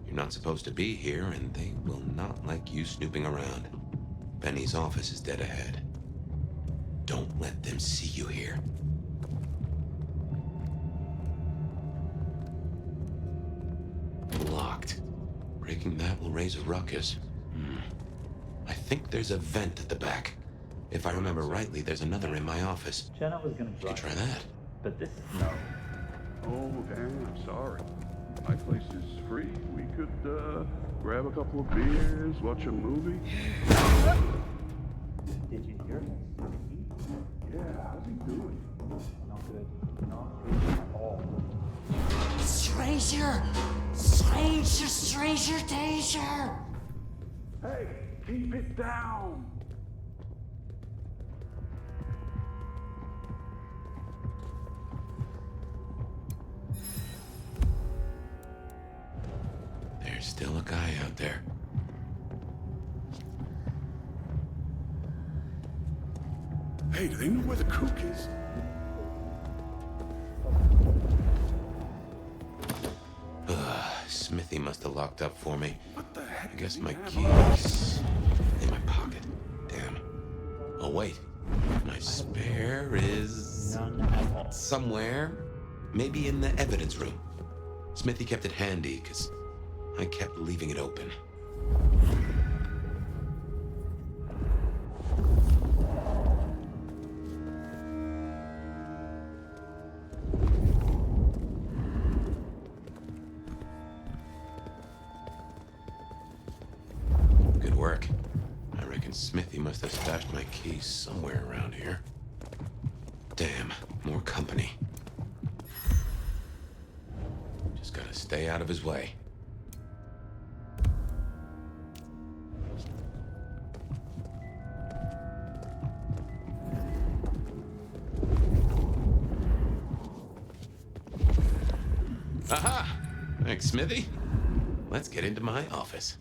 You're not supposed to be here, and they will not like you snooping around. Benny's office is dead ahead. Don't let them see you here. Locked. Breaking that will raise a ruckus. I think there's a vent at the back. If I remember rightly, there's another in my office. Jenna was gonna You could try that. but this is no. Oh, damn, I'm sorry. My place is free. We could, grab a couple of beers, watch a movie. Did you hear? Yeah, how's he doing? Not good. Not good at all. Stranger! Stranger danger! Hey, keep it down! There's still a guy out there. Hey, do they know where the kook is? Smithy must have locked up for me. What the heck? I guess my keys in my pocket. Damn. Oh wait, my spare is none at all. Somewhere, maybe in the evidence room. Smithy kept it handy because I kept leaving it open. Good work. I reckon Smithy must have stashed my keys somewhere around here. Damn, more company. Just gotta stay out of his way. Aha! Thanks, Smithy. Let's get into my office.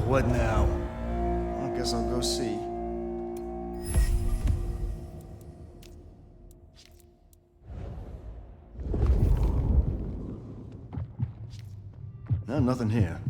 What now? I guess I'll go see. No, nothing here.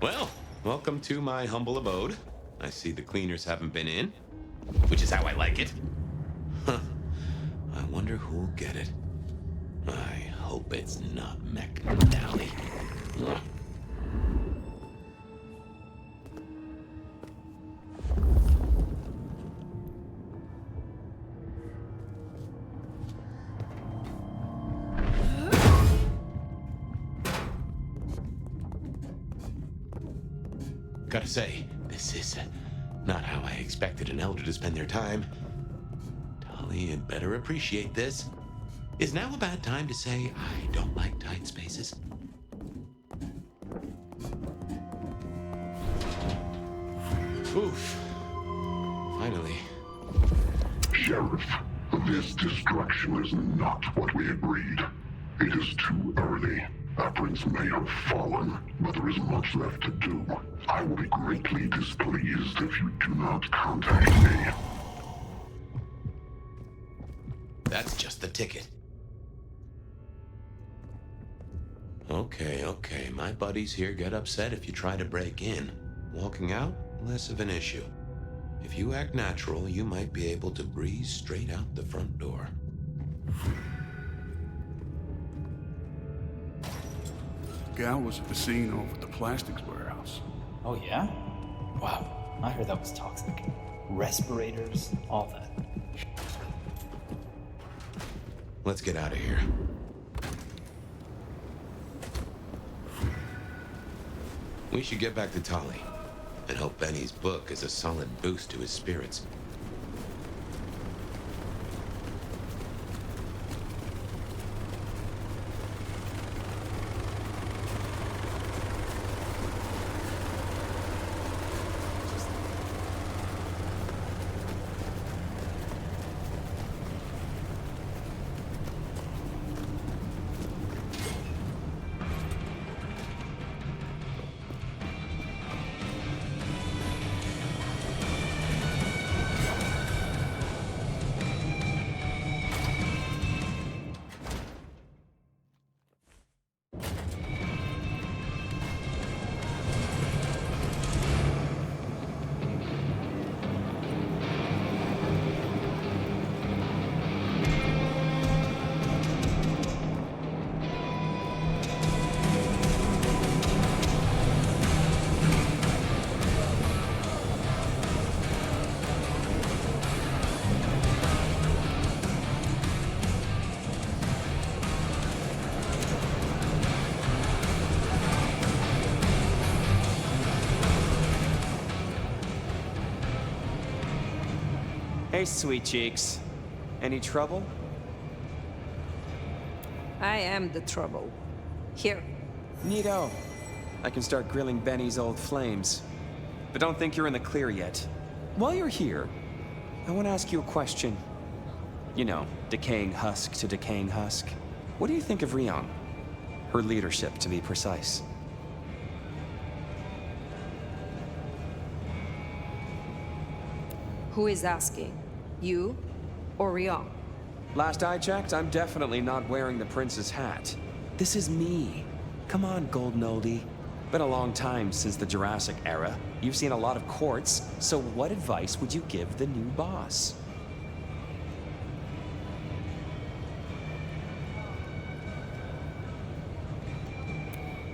Well, welcome to my humble abode. I see the cleaners haven't been in, which is how I like it. Huh. I wonder who'll get it. I hope it's not McNally. Gotta say, this is not how I expected an elder to spend their time. Tali had better appreciate this. Is now a bad time to say I don't like tight spaces? Oof. Finally. Sheriff, this destruction is not what we agreed. It is too early. Our prince may have fallen, but there is much left to do. I will be greatly displeased if you do not contact me. That's just the ticket. Okay. My buddies here get upset if you try to break in. Walking out, less of an issue. If you act natural, you might be able to breeze straight out the front door. Gal was at the scene over at the plastics warehouse. Oh, yeah? Wow, I heard that was toxic. Respirators, all that. Let's get out of here. We should get back to Tali and hope Benny's book is a solid boost to his spirits. Hey, sweet cheeks. Any trouble? I am the trouble. Here. Neato. I can start grilling Benny's old flames. But don't think you're in the clear yet. While you're here, I want to ask you a question. You know, decaying husk to decaying husk. What do you think of Ryong? Her leadership, to be precise. Who is asking? You or Ryong? Last I checked, I'm definitely not wearing the prince's hat. This is me. Come on, golden oldie. Been a long time since the Jurassic era. You've seen a lot of courts, so what advice would you give the new boss?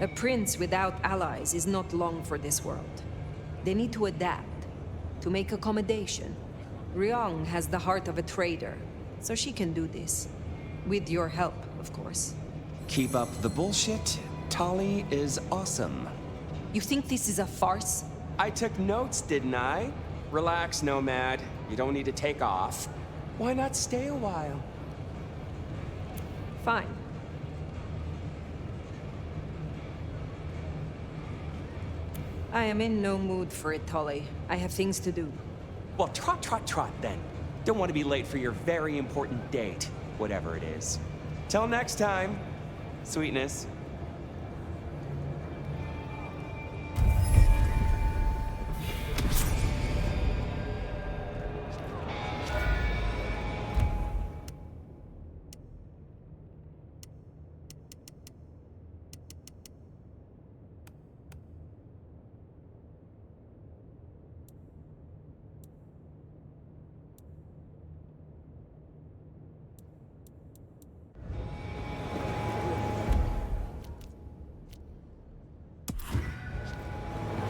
A prince without allies is not long for this world. They need to adapt, to make accommodation. Ryong has the heart of a trader, so she can do this. With your help, of course. Keep up the bullshit. Tali is awesome. You think this is a farce? I took notes, didn't I? Relax, Nomad. You don't need to take off. Why not stay a while? Fine. I am in no mood for it, Tali. I have things to do. Well, trot then. Don't want to be late for your very important date, whatever it is. Till next time, sweetness.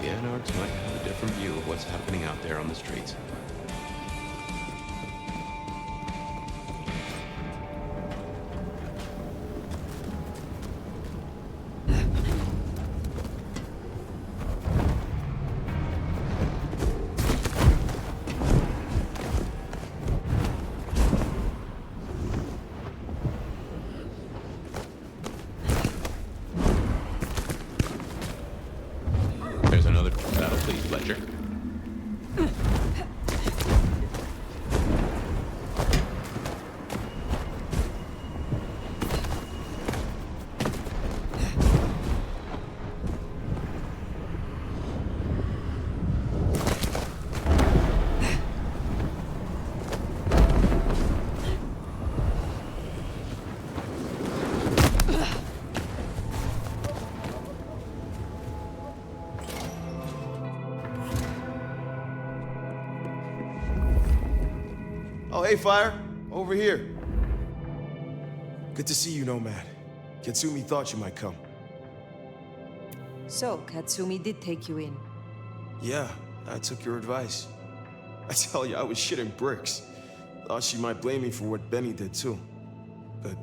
The Anarchs might have a different view of what's happening out there on the streets. There's another battle, please, Fletcher. Oh, hey, Fire. Over here. Good to see you, Nomad. Katsumi thought you might come. So, Katsumi did take you in. Yeah, I took your advice. I tell you, I was shitting bricks. Thought she might blame me for what Benny did, too. But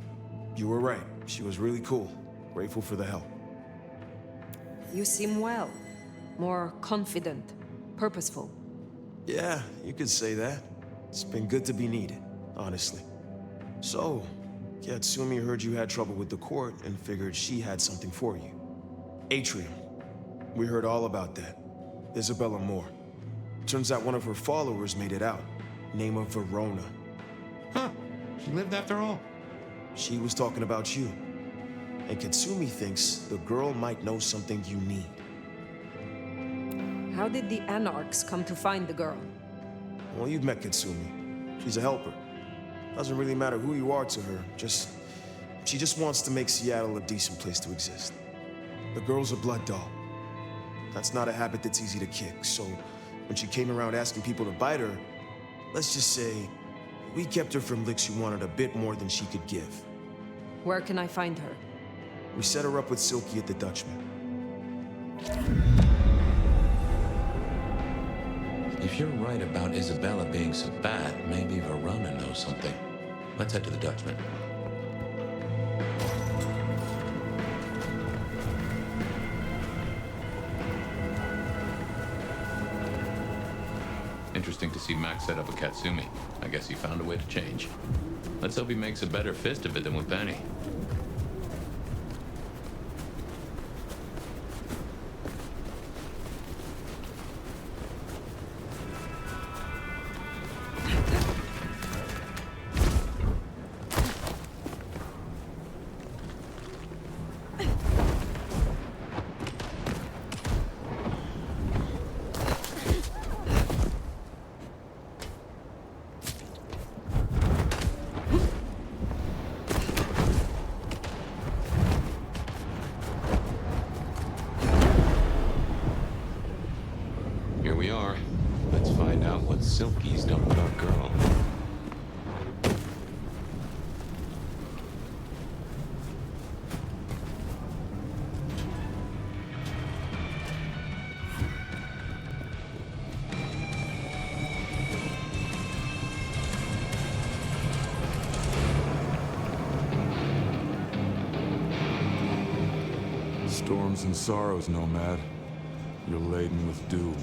you were right. She was really cool. Grateful for the help. You seem well. More confident, purposeful. Yeah, you could say that. It's been good to be needed, honestly. So, Katsumi heard you had trouble with the court and figured she had something for you. Atrium. We heard all about that. Isabella Moore. Turns out one of her followers made it out. Name of Verona. Huh. She lived after all. She was talking about you. And Katsumi thinks the girl might know something you need. How did the Anarchs come to find the girl? Well, you've met Katsumi. She's a helper. Doesn't really matter who you are to her, she just wants to make Seattle a decent place to exist. The girl's a blood doll. That's not a habit that's easy to kick, so when she came around asking people to bite her, let's just say, we kept her from licks who wanted a bit more than she could give. Where can I find her? We set her up with Silky at the Dutchman. If you're right about Isabella being so bad, maybe Verona knows something. Let's head to the Dutchman. Interesting. interesting to see Max set up a Katsumi. I guess he found a way to change. Let's hope he makes a better fist of it than with Benny. Here we are. Let's find out what Silky's done with our girl. Storms and sorrows, Nomad. You're laden with doom.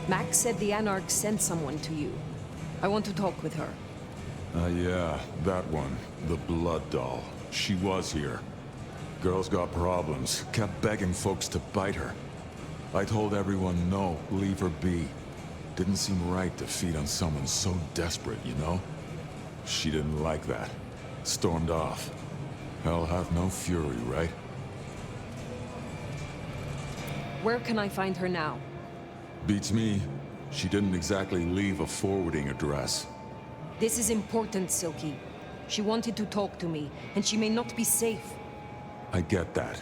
Max said the Anarch sent someone to you. I want to talk with her. Yeah, that one. The Blood Doll. She was here. Girl's got problems. Kept begging folks to bite her. I told everyone no, leave her be. Didn't seem right to feed on someone so desperate, you know? She didn't like that. Stormed off. Hell hath no fury, right? Where can I find her now? Beats me. She didn't exactly leave a forwarding address. This is important, Silky. She wanted to talk to me, and she may not be safe. I get that.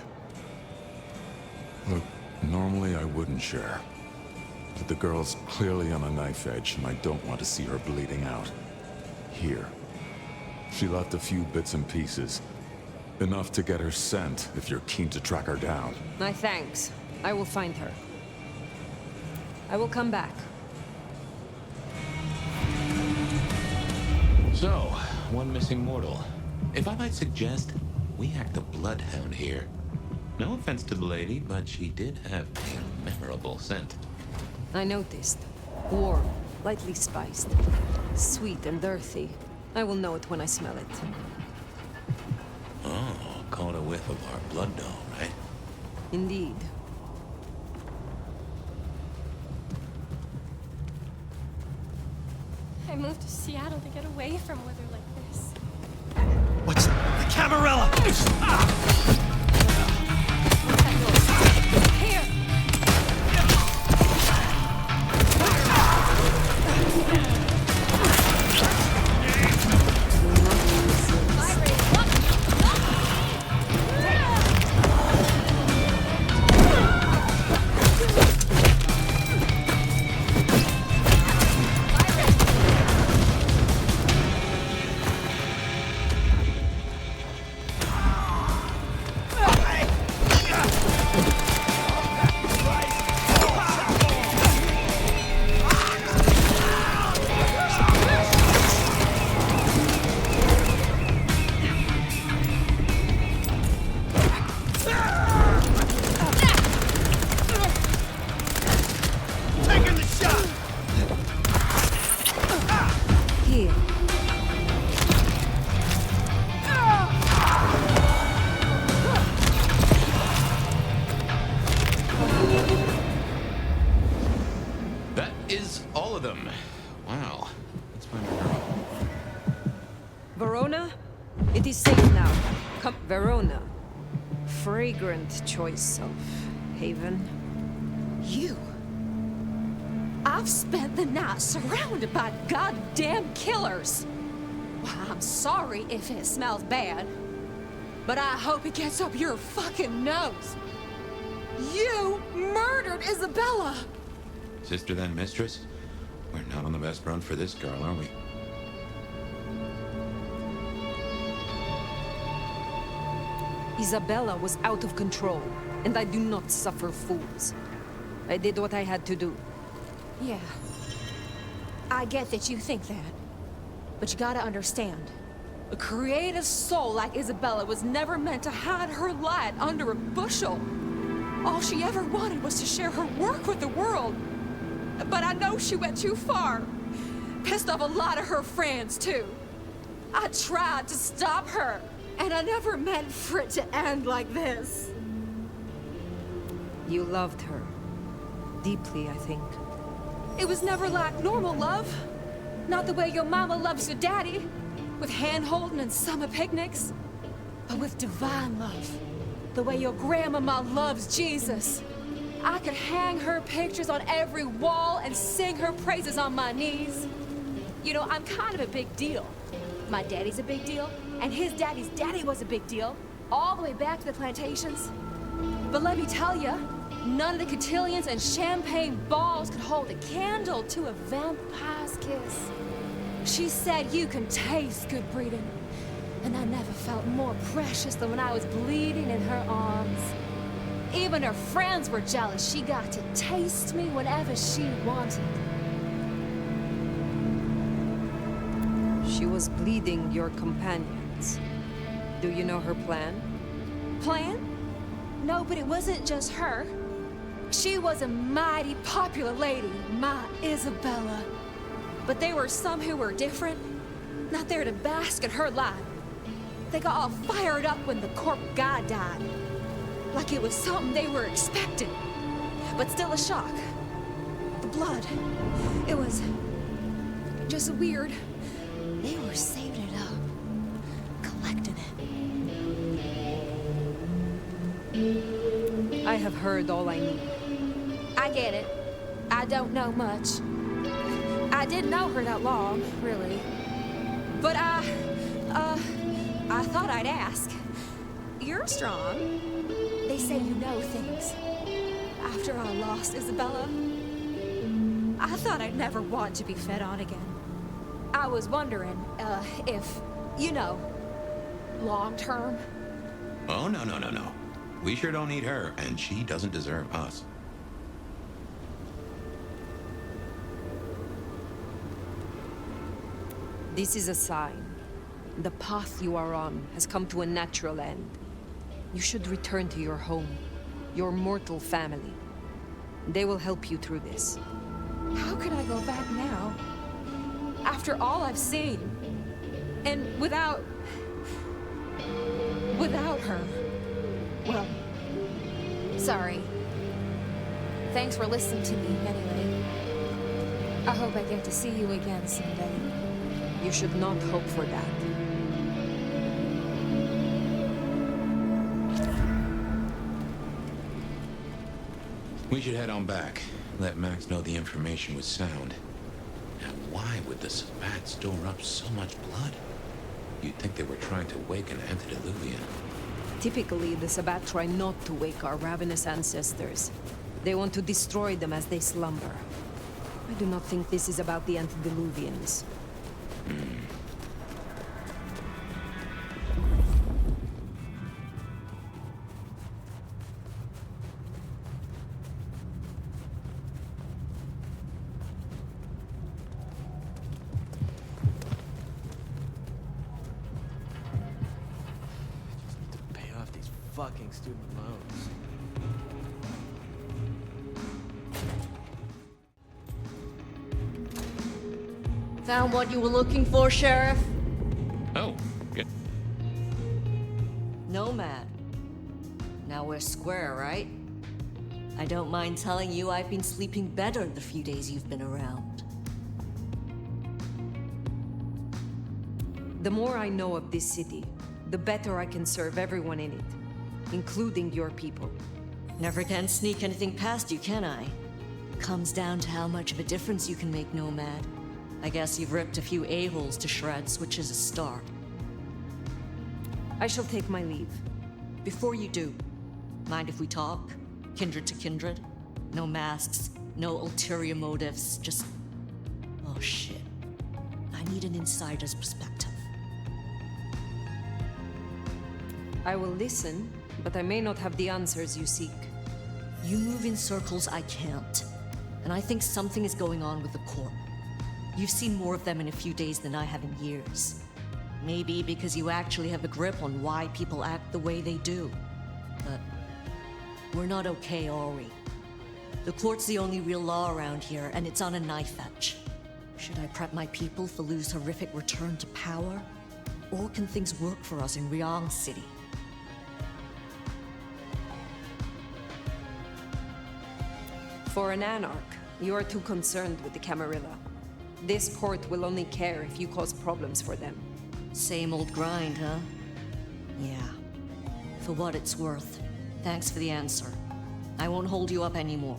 Look, normally I wouldn't share. But the girl's clearly on a knife edge, and I don't want to see her bleeding out. Here. She left a few bits and pieces. Enough to get her sent, if you're keen to track her down. My thanks. I will find her. I will come back. So, one missing mortal. If I might suggest, we act the bloodhound here. No offense to the lady, but she did have a memorable scent. I noticed. Warm, lightly spiced. Sweet and earthy. I will know it when I smell it. Oh, caught a whiff of our blood doll, right? Indeed. I moved to Seattle to get away from weather like this. What's the Camarilla? Here! Verona? It is safe now. Come, Verona. Fragrant choice of haven. You? I've spent the night surrounded by goddamn killers. Well, I'm sorry if it smells bad, but I hope it gets up your fucking nose. You murdered Isabella! Sister then mistress? We're not on the best run for this girl, are we? Isabella was out of control, and I do not suffer fools. I did what I had to do. Yeah. I get that you think that. But you gotta understand. A creative soul like Isabella was never meant to hide her light under a bushel. All she ever wanted was to share her work with the world. But I know she went too far. Pissed off a lot of her friends, too. I tried to stop her, and I never meant for it to end like this. You loved her. Deeply, I think. It was never like normal love. Not the way your mama loves your daddy, with hand-holding and summer picnics. But with divine love. The way your grandmama loves Jesus. I could hang her pictures on every wall and sing her praises on my knees. You know, I'm kind of a big deal. My daddy's a big deal, and his daddy's daddy was a big deal, all the way back to the plantations. But let me tell you, none of the cotillions and champagne balls could hold a candle to a vampire's kiss. She said you can taste good breeding, and I never felt more precious than when I was bleeding in her arms. Even her friends were jealous she got to taste me whenever she wanted. She was bleeding your companions. Do you know her plan? Plan? No, but it wasn't just her. She was a mighty popular lady, my Isabella. But there were some who were different, not there to bask in her light. They got all fired up when the corp guy died. Like it was something they were expecting. But still a shock. The blood. It was just weird. They were saving it up. Collecting it. I have heard all I need. I get it. I don't know much. I didn't know her that long, really. But I thought I'd ask. You're strong. They say you know things. After I lost Isabella, I thought I'd never want to be fed on again. I was wondering, if, you know, long term. Oh, no. We sure don't need her, and she doesn't deserve us. This is a sign. The path you are on has come to a natural end. You should return to your home, your mortal family. They will help you through this. How can I go back now? After all I've seen. And without her. Well, sorry. Thanks for listening to me, anyway. I hope I get to see you again someday. You should not hope for that. We should head on back. Let Max know the information was sound. Now, why would the Sabbat store up so much blood? You'd think they were trying to wake an antediluvian. Typically, the Sabbat try not to wake our ravenous ancestors. They want to destroy them as they slumber. I do not think this is about the antediluvians. Fucking student loans. Found what you were looking for, Sheriff? Oh, good. Nomad. Now we're square, right? I don't mind telling you I've been sleeping better the few days you've been around. The more I know of this city, the better I can serve everyone in it. Including your people. Never can sneak anything past you, can I? Comes down to how much of a difference you can make, Nomad. I guess you've ripped a few a-holes to shreds, which is a start. I shall take my leave. Before you do, mind if we talk? Kindred to kindred? No masks, no ulterior motives, just... Oh shit. I need an insider's perspective. I will listen, but I may not have the answers you seek. You move in circles I can't. And I think something is going on with the Corp. You've seen more of them in a few days than I have in years. Maybe because you actually have a grip on why people act the way they do. But we're not okay, are we? The court's the only real law around here, and it's on a knife edge. Should I prep my people for Lu's horrific return to power? Or can things work for us in Ryong City? For an anarch, you are too concerned with the Camarilla. This court will only care if you cause problems for them. Same old grind, huh? Yeah. For what it's worth. Thanks for the answer. I won't hold you up anymore.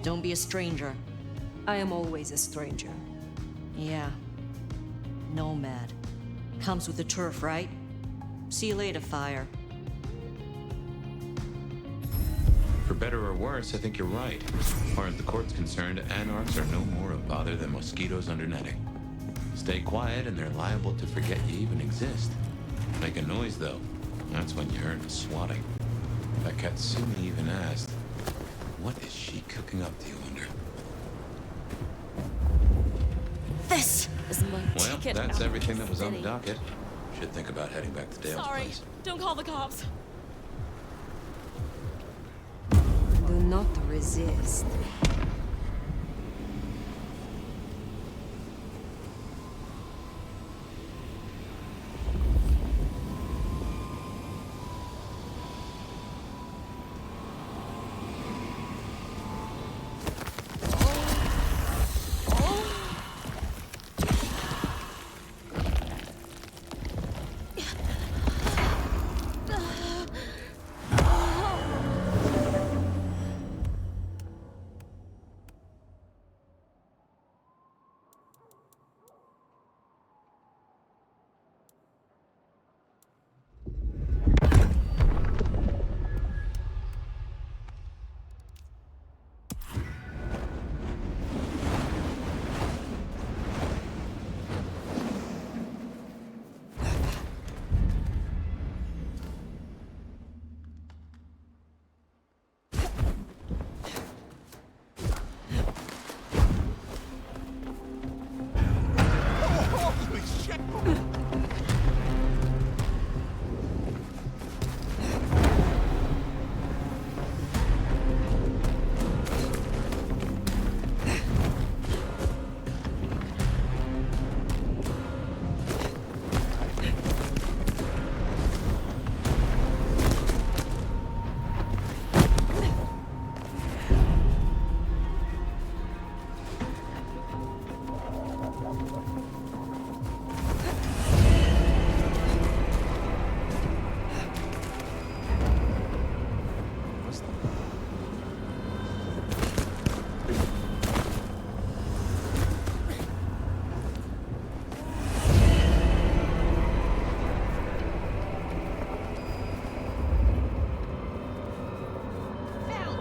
Don't be a stranger. I am always a stranger. Yeah. Nomad. Comes with the turf, right? See you later, Fire. For better or worse, I think you're right. As far as the court's concerned, anarchs are no more a bother than mosquitoes under netting. Stay quiet and they're liable to forget you even exist. Make a noise, though. That's when you earn swatting. That Katsumi even asked, what is she cooking up, do you wonder? This is my Well, ticket. that's out everything of that was on the city. docket. Should think about heading back to Dale's Sorry, place. don't call the cops. Do not resist.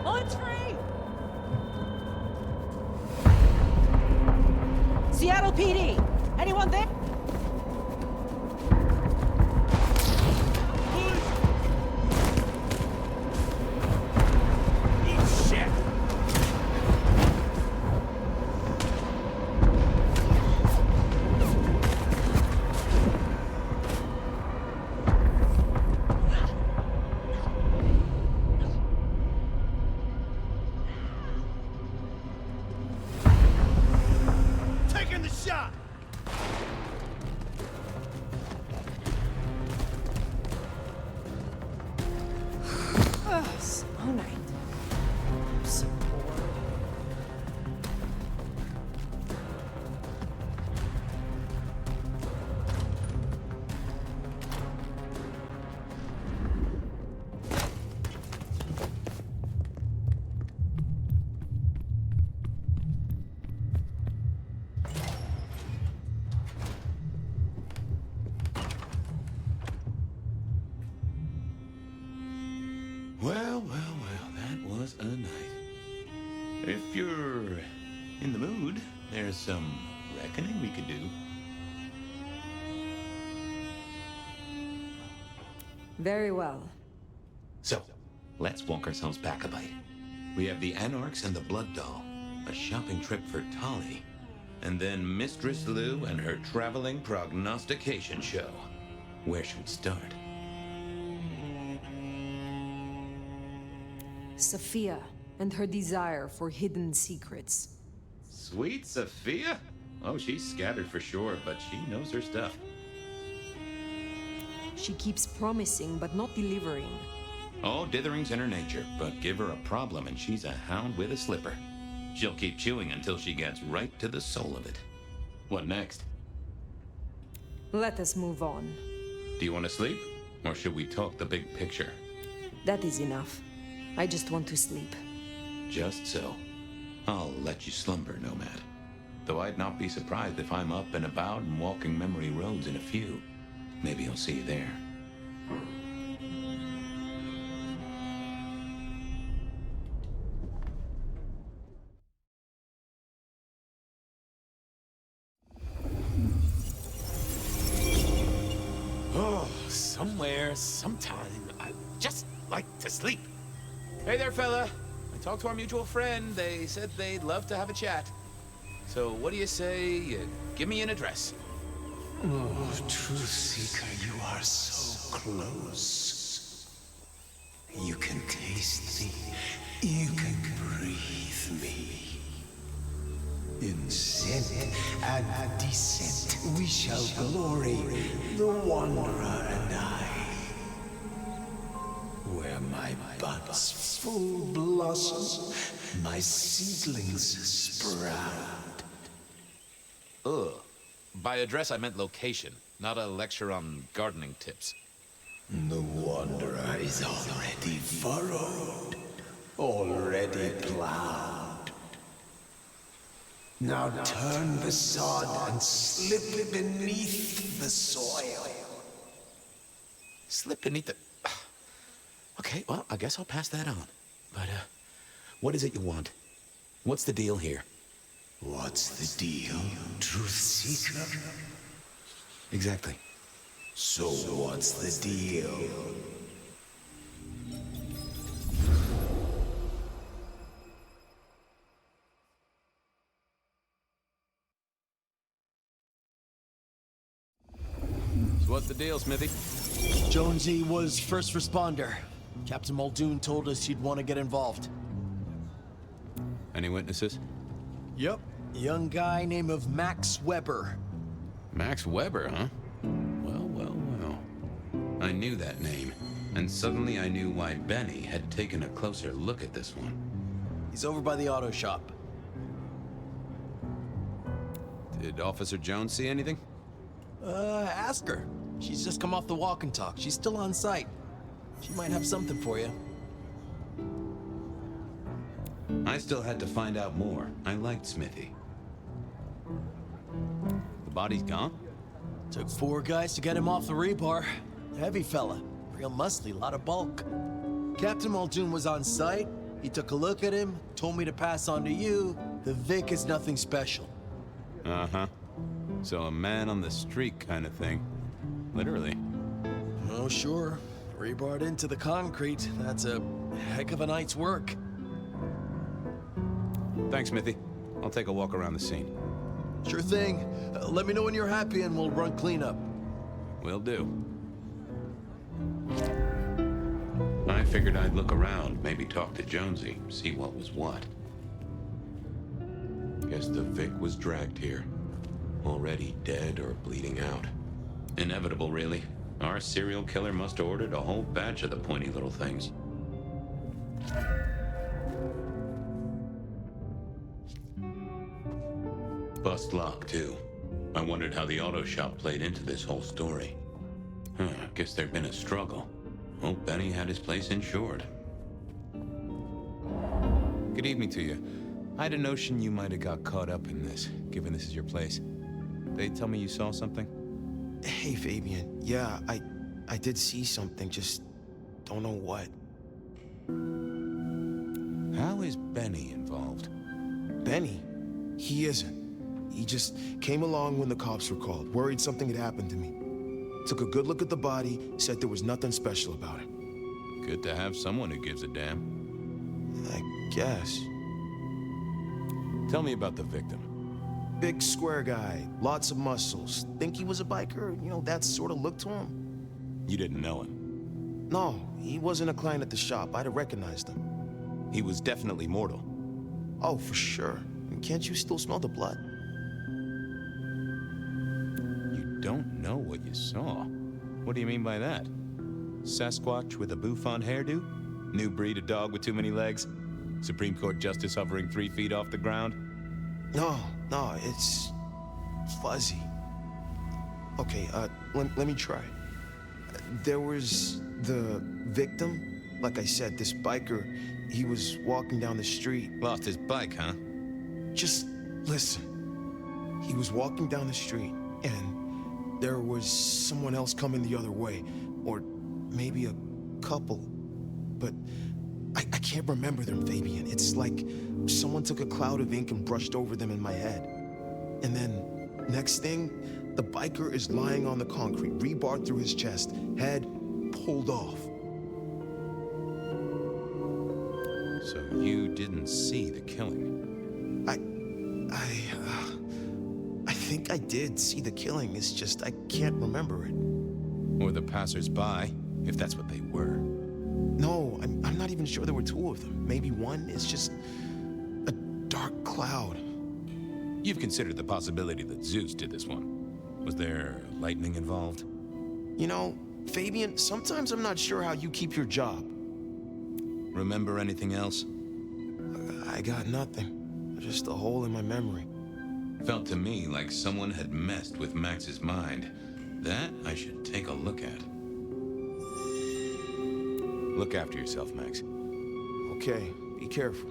Oh, it's free! Seattle PD! Anyone there? Taking the shot! Ugh, slow night. I'm so bored. Well, that was a night. If you're in the mood, there's some reckoning we could do. Very well. So, let's walk ourselves back a bite. We have the Anarchs and the Blood Doll, a shopping trip for Tali, and then Mistress Lu and her traveling prognostication show. Where should we start? Sophia, and her desire for hidden secrets. Sweet Sophia? Oh, she's scattered for sure, but she knows her stuff. She keeps promising but not delivering. Oh, dithering's in her nature, but give her a problem and she's a hound with a slipper. She'll keep chewing until she gets right to the soul of it. What next? Let us move on. Do you want to sleep? Or should we talk the big picture? That is enough. I just want to sleep. Just so. I'll let you slumber, Nomad. Though I'd not be surprised if I'm up and about and walking memory roads in a few. Maybe I'll see you there. Oh, somewhere, sometime, I'd just like to sleep. Hey there, fella. I talked to our mutual friend. They said they'd love to have a chat. So what do you say you give me an address? Oh, Truth Seeker, you are so close. You can taste me. You can breathe me. In scent and descent we shall glory, the Wanderer and I. Where my buds full blossom, my seedlings sprout. Ugh. By address, I meant location, not a lecture on gardening tips. The Wanderer is already furrowed, already plowed. Now turn the sod and slip beneath the soil. Slip beneath the... Okay, well, I guess I'll pass that on. But, what is it you want? What's the deal here? What's the deal, Truth Seeker? Exactly. So what's the deal? So what's the deal, Smithy? Jonesy was first responder. Captain Muldoon told us he'd want to get involved. Any witnesses? Yep. A young guy named of Max Weber. Max Weber, huh? Well, well, well. I knew that name, and suddenly I knew why Benny had taken a closer look at this one. He's over by the auto shop. Did Officer Jones see anything? Ask her. She's just come off the walk and talk. She's still on site. She might have something for you. I still had to find out more. I liked Smithy. The body's gone? Took 4 guys to get him off the rebar. Heavy fella. Real muscly, lot of bulk. Captain Muldoon was on site. He took a look at him, told me to pass on to you. The Vic is nothing special. Uh-huh. So a man on the street kind of thing. Literally. Oh, sure. Rebarred into the concrete. That's a heck of a night's work. Thanks, Smithy. I'll take a walk around the scene. Sure thing. Let me know when you're happy and we'll run cleanup. Will do. I figured I'd look around, maybe talk to Jonesy, see what was what. Guess the Vic was dragged here. Already dead or bleeding out. Inevitable, really. Our serial killer must have ordered a whole batch of the pointy little things. Bust lock, too. I wondered how the auto shop played into this whole story. Guess there'd been a struggle. Hope Benny had his place insured. Good evening to you. I had a notion you might have got caught up in this, given this is your place. They tell me you saw something? Hey, Fabien. Yeah, I did see something, just don't know what. How is Benny involved? Benny? He isn't. He just came along when the cops were called, worried something had happened to me. Took a good look at the body, said there was nothing special about it. Good to have someone who gives a damn. I guess. Tell me about the victim. Big square guy, lots of muscles. Think he was a biker? You know, that sort of look to him? You didn't know him? No, he wasn't a client at the shop. I'd have recognized him. He was definitely mortal. Oh, for sure. And can't you still smell the blood? You don't know what you saw. What do you mean by that? Sasquatch with a bouffant hairdo? New breed of dog with too many legs? Supreme Court justice hovering 3 feet off the ground? No, it's fuzzy. Okay, let me try. There was the victim. Like I said, this biker, he was walking down the street. Lost his bike, huh? Just listen. He was walking down the street, and there was someone else coming the other way. Or maybe a couple. But I can't remember them, Fabien. It's like someone took a cloud of ink and brushed over them in my head. And then, next thing, the biker is lying on the concrete, rebar through his chest, head pulled off. So you didn't see the killing? I think I did see the killing. It's just I can't remember it. Or the passers-by, if that's what they were. No, I'm not even sure there were 2 of them. Maybe one is just a dark cloud. You've considered the possibility that Zeus did this one. Was there lightning involved? You know, Fabien, sometimes I'm not sure how you keep your job. Remember anything else? I got nothing. Just a hole in my memory. Felt to me like someone had messed with Max's mind. That I should take a look at. Look after yourself, Max. Okay, be careful.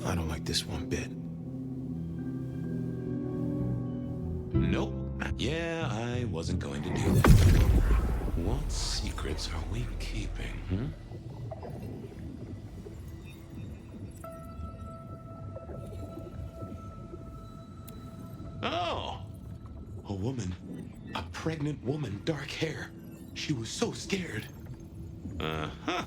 I don't like this one bit. Nope. Yeah, I wasn't going to do that. What secrets are we keeping, hmm? Oh! A woman. A pregnant woman, dark hair. She was so scared. Uh-huh.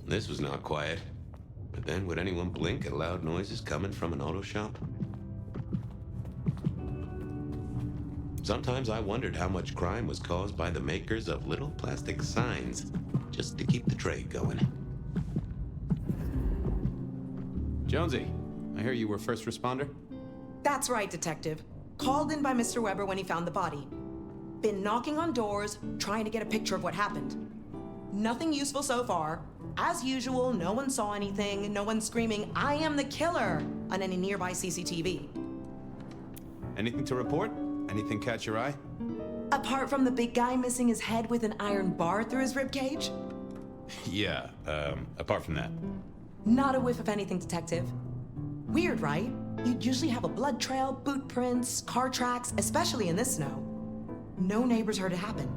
This was not quiet. But then, would anyone blink at loud noises coming from an auto shop? Sometimes I wondered how much crime was caused by the makers of little plastic signs, just to keep the trade going. Jonesy, I hear you were first responder? That's right, Detective. Called in by Mr. Weber when he found the body. Been knocking on doors, trying to get a picture of what happened. Nothing useful so far. As usual, no one saw anything, no one screaming, "I am the killer," on any nearby CCTV. Anything to report? Anything catch your eye? Apart from the big guy missing his head with an iron bar through his ribcage? Yeah, apart from that. Not a whiff of anything, Detective. Weird, right? You'd usually have a blood trail, boot prints, car tracks, especially in this snow. No neighbors heard it happen.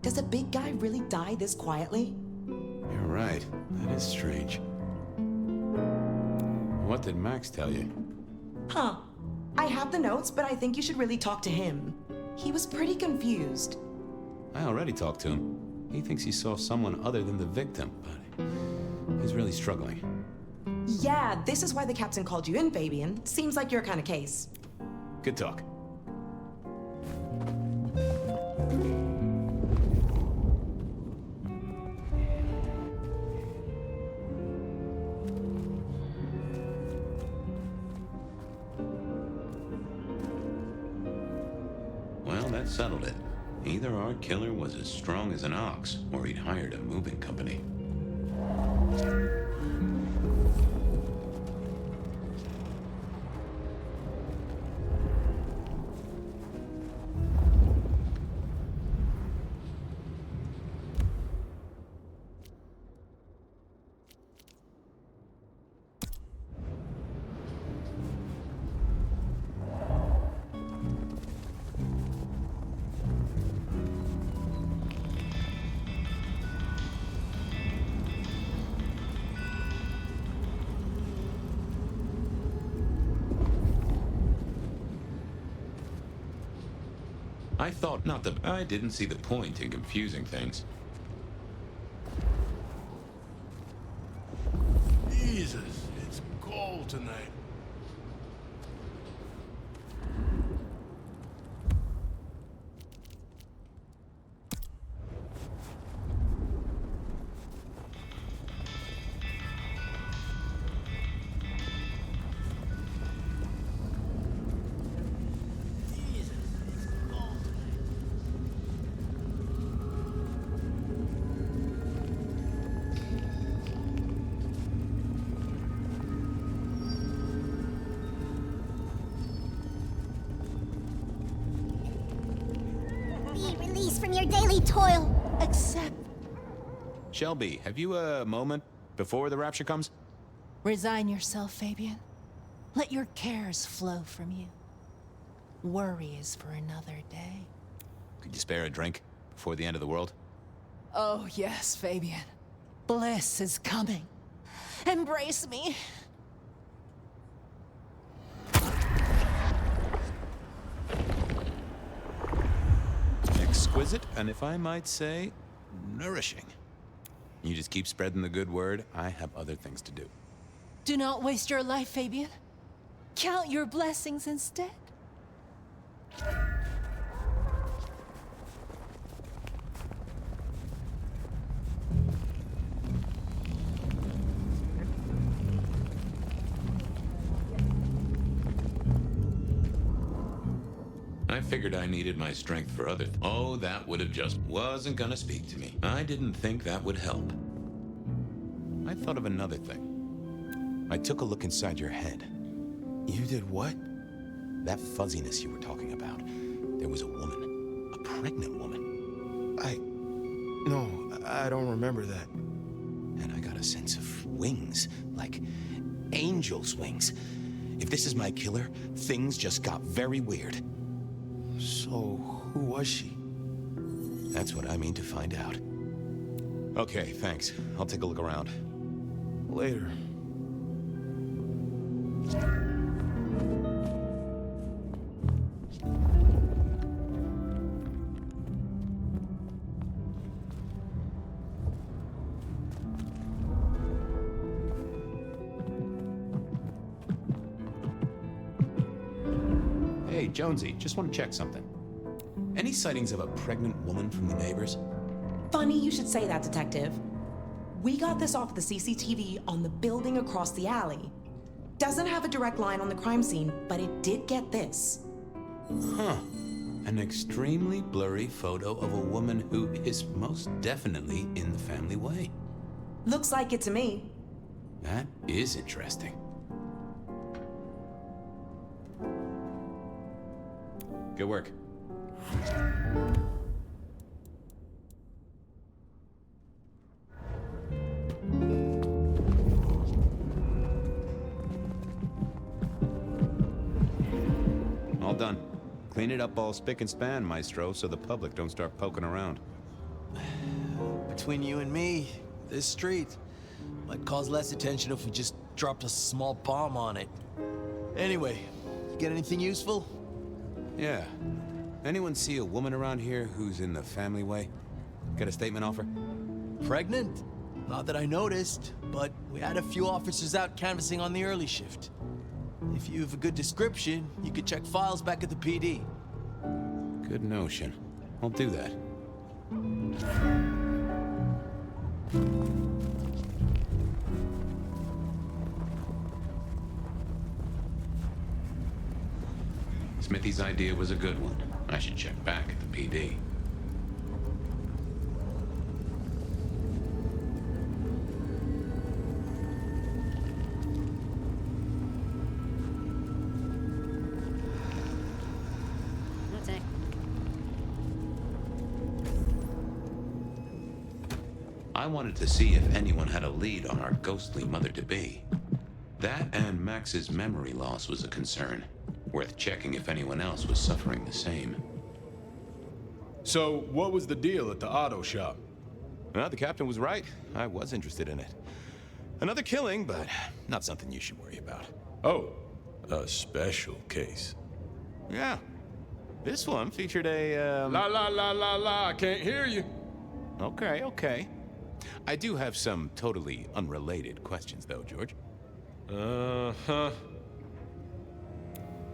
Does a big guy really die this quietly? You're right. That is strange. What did Max tell you? Huh. I have the notes, but I think you should really talk to him. He was pretty confused. I already talked to him. He thinks he saw someone other than the victim, but he's really struggling. Yeah, this is why the captain called you in, Fabien. Seems like your kind of case. Good talk. Well, that settled it. Either our killer was as strong as an ox, or he'd hired a moving company. I thought not the... I didn't see the point in confusing things. Jesus, it's cold. release from your daily toil. Accept. Shelby, have you a moment before the rapture comes? Resign yourself, Fabien. Let your cares flow from you. Worry is for another day. Could you spare a drink before the end of the world? Oh, yes, Fabien. Bliss is coming. Embrace me. Exquisite, and if I might say, nourishing. You just keep spreading the good word. I have other things to do. Do not waste your life, Fabien. Count your blessings instead. I figured I needed my strength for other Oh, that would have just wasn't gonna speak to me. I didn't think that would help. I thought of another thing. I took a look inside your head. You did what? That fuzziness you were talking about. There was a woman. A pregnant woman. No, I don't remember that. And I got a sense of wings. Like angel's wings. If this is my killer, things just got very weird. So, who was she? That's what I mean to find out. Okay, thanks. I'll take a look around. Later. Hey, Jonesy, just want to check something. Any sightings of a pregnant woman from the neighbors? Funny you should say that, Detective. We got this off the CCTV on the building across the alley. Doesn't have a direct line on the crime scene, but it did get this. Huh. An extremely blurry photo of a woman who is most definitely in the family way. Looks like it to me. That is interesting. Good work. All done. Clean it up all spick and span, Maestro, so the public don't start poking around. Between you and me, this street might cause less attention if we just dropped a small bomb on it. Anyway, you get anything useful? Yeah. Anyone see a woman around here who's in the family way? Got a statement offer? Pregnant? Not that I noticed, but we had a few officers out canvassing on the early shift. If you have a good description, you could check files back at the PD. Good notion. I'll do that. Smithy's idea was a good one. I should check back at the PD. I wanted to see if anyone had a lead on our ghostly mother-to-be. That and Max's memory loss was a concern. Worth checking if anyone else was suffering the same. So, what was the deal at the auto shop? Well, the captain was right. I was interested in it. Another killing, but not something you should worry about. Oh, a special case. Yeah. This one featured a, La la la la la, I can't hear you. Okay. I do have some totally unrelated questions, though, George. Uh-huh.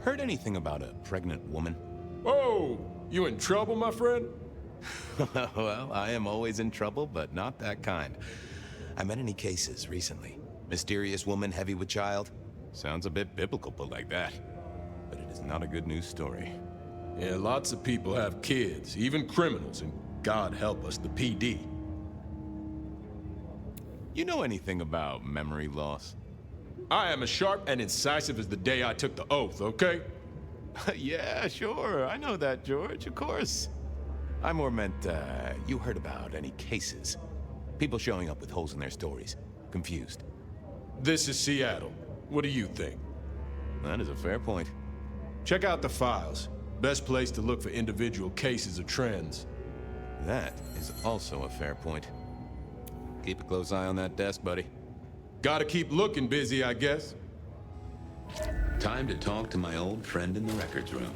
Heard anything about a pregnant woman? Whoa! You in trouble, my friend? Well, I am always in trouble, but not that kind. I met any cases recently. Mysterious woman heavy with child? Sounds a bit biblical put like that. But it is not a good news story. Yeah, lots of people have kids, even criminals, and God help us, the PD. You know anything about memory loss? I am as sharp and incisive as the day I took the oath, okay? Yeah, sure. I know that, George, of course. I more meant, you heard about any cases. People showing up with holes in their stories. Confused. This is Seattle. What do you think? That is a fair point. Check out the files. Best place to look for individual cases or trends. That is also a fair point. Keep a close eye on that desk, buddy. Gotta keep looking busy, I guess. Time to talk to my old friend in the records room.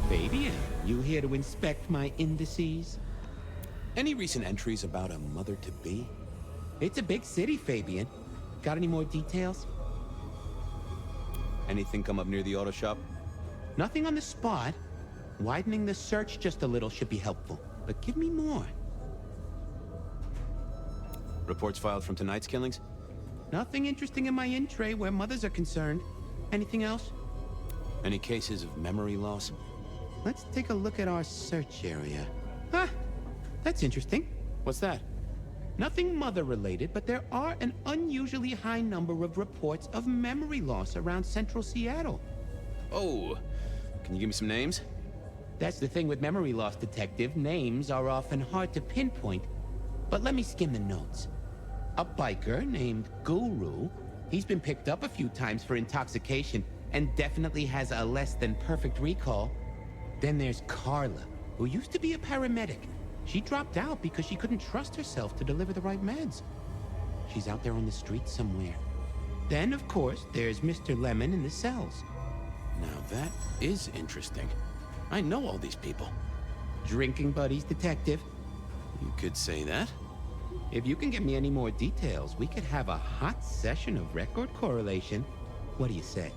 Fabien, you here to inspect my indices? Any recent entries about a mother-to-be? It's a big city, Fabien. Got any more details? Anything come up near the auto shop? Nothing on the spot. Widening the search just a little should be helpful, but give me more. Reports filed from tonight's killings? Nothing interesting in my in-tray where mothers are concerned. Anything else? Any cases of memory loss? Let's take a look at our search area. Ah, that's interesting. What's that? Nothing mother-related, but there are an unusually high number of reports of memory loss around central Seattle. Oh, can you give me some names? That's the thing with memory loss, Detective. Names are often hard to pinpoint. But let me skim the notes. A biker named Guru. He's been picked up a few times for intoxication and definitely has a less than perfect recall. Then there's Carla, who used to be a paramedic. She dropped out because she couldn't trust herself to deliver the right meds. She's out there on the street somewhere. Then, of course, there's Mr. Lemon in the cells. Now that is interesting. I know all these people. Drinking buddies, Detective. You could say that. If you can give me any more details, we could have a hot session of record correlation. What do you say?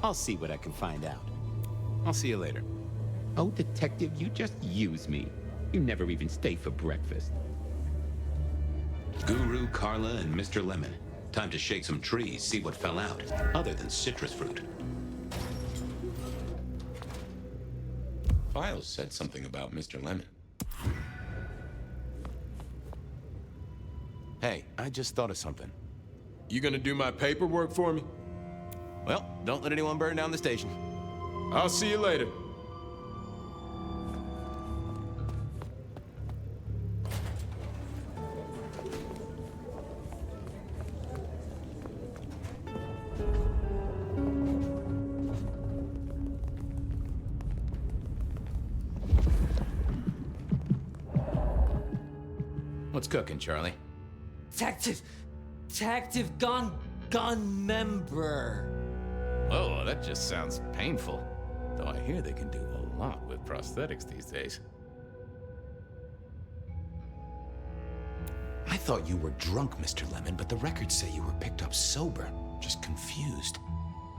I'll see what I can find out. I'll see you later. Oh, Detective, you just use me. You never even stay for breakfast. Guru, Carla, and Mr. Lemon. Time to shake some trees, see what fell out, other than citrus fruit. Files said something about Mr. Lemon. Hey, I just thought of something. You gonna do my paperwork for me? Well, don't let anyone burn down the station. I'll see you later. What's cooking, Charlie? Detective gun member. Oh, that just sounds painful. Though I hear they can do a lot with prosthetics these days. I thought you were drunk, Mr. Lemon, but the records say you were picked up sober. Just confused.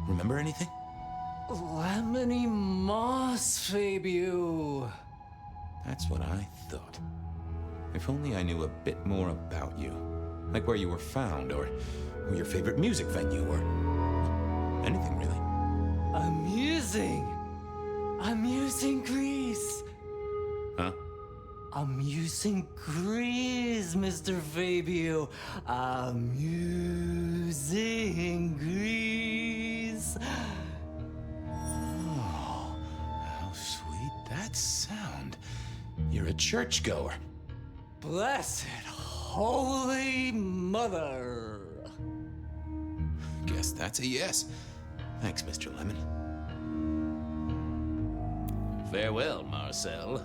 Remember anything? Lemony moss, Fabio. That's what I thought. If only I knew a bit more about you. Like where you were found, or your favorite music venue, or anything really. Amusing Grease. Huh? Amusing Grease, Mr. Fabio. Amusing Grease. You're a churchgoer. Blessed Holy Mother. Guess that's a yes. Thanks, Mr. Lemon. Farewell, Marcel.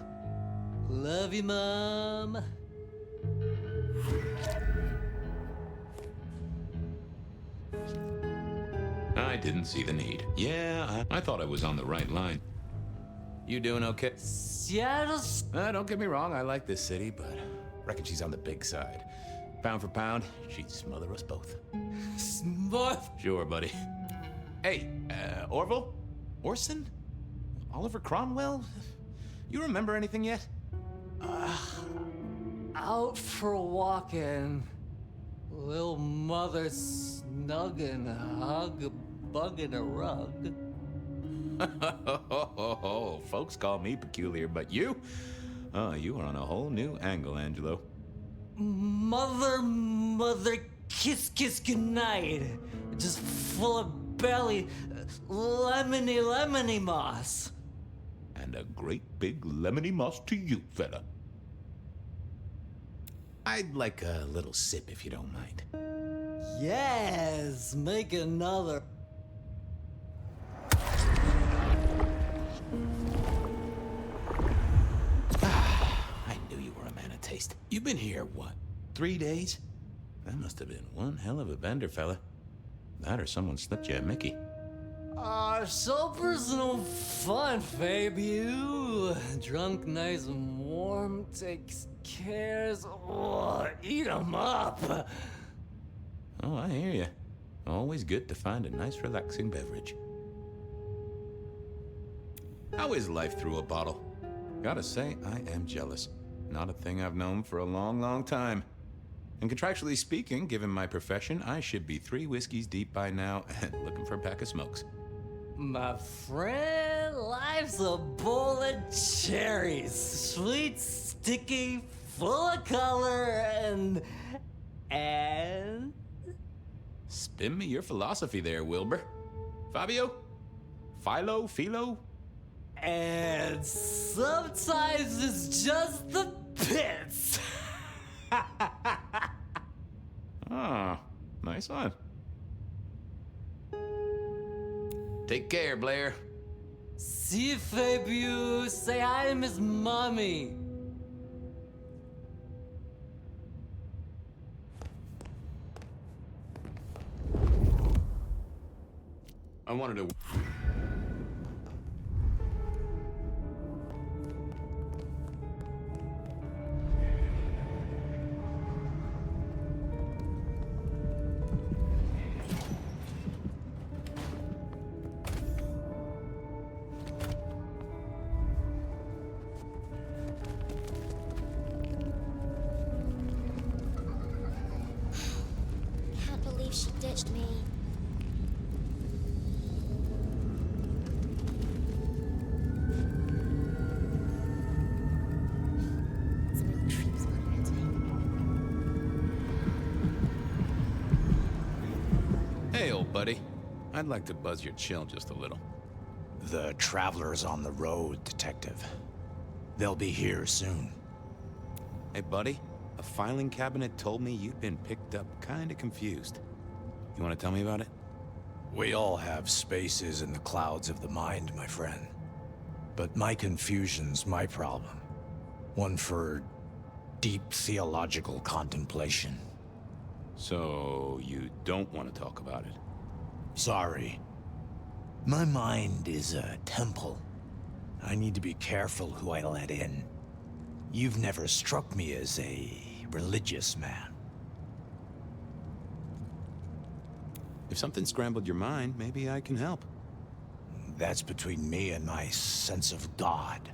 Love you, Mom. I didn't see the need. Yeah, I thought I was on the right line. You doing okay? Seattle's... Don't get me wrong, I like this city, but reckon she's on the big side. Pound for pound, she'd smother us both. Smother? Sure, buddy. Hey, Orville? Orson? Oliver Cromwell? You remember anything yet? Out for walking. Little mother snuggin', bugging a rug. Folks call me peculiar, but you? Oh, you are on a whole new angle, Angelo. Mother, kiss goodnight. Just full of belly, lemony moss. And a great big lemony moss to you, fella. I'd like a little sip if you don't mind. Yes, make another. I knew you were a man of taste. You've been here, what, 3 days? That must have been one hell of a bender, fella. That or someone slipped you a Mickey. So personal fun, Fabien. Drunk, nice and warm, takes cares. Oh, eat 'em up. Oh, I hear you. Always good to find a nice, relaxing beverage. How is life through a bottle? Gotta say, I am jealous. Not a thing I've known for a long, long time. And contractually speaking, given my profession, I should be 3 whiskeys deep by now and looking for a pack of smokes. My friend, life's a bowl of cherries. Sweet, sticky, full of color, and... Spin me your philosophy there, Wilbur. Fabio? Philo? And sometimes it's just the pits. Ah, nice one. Take care, Blair. See you, Fabien. Say hi to Miss Mommy. I wanted to... Can't believe she ditched me. Some little trips on her to Hey, old buddy. I'd like to buzz your chill just a little. The Traveler's on the road, Detective. They'll be here soon. Hey, buddy. A filing cabinet told me you'd been picked up kinda confused. You wanna tell me about it? We all have spaces in the clouds of the mind, my friend. But my confusion's my problem. One for deep theological contemplation. So, you don't want to talk about it? Sorry. My mind is a temple. I need to be careful who I let in. You've never struck me as a religious man. If something scrambled your mind, maybe I can help. That's between me and my sense of God.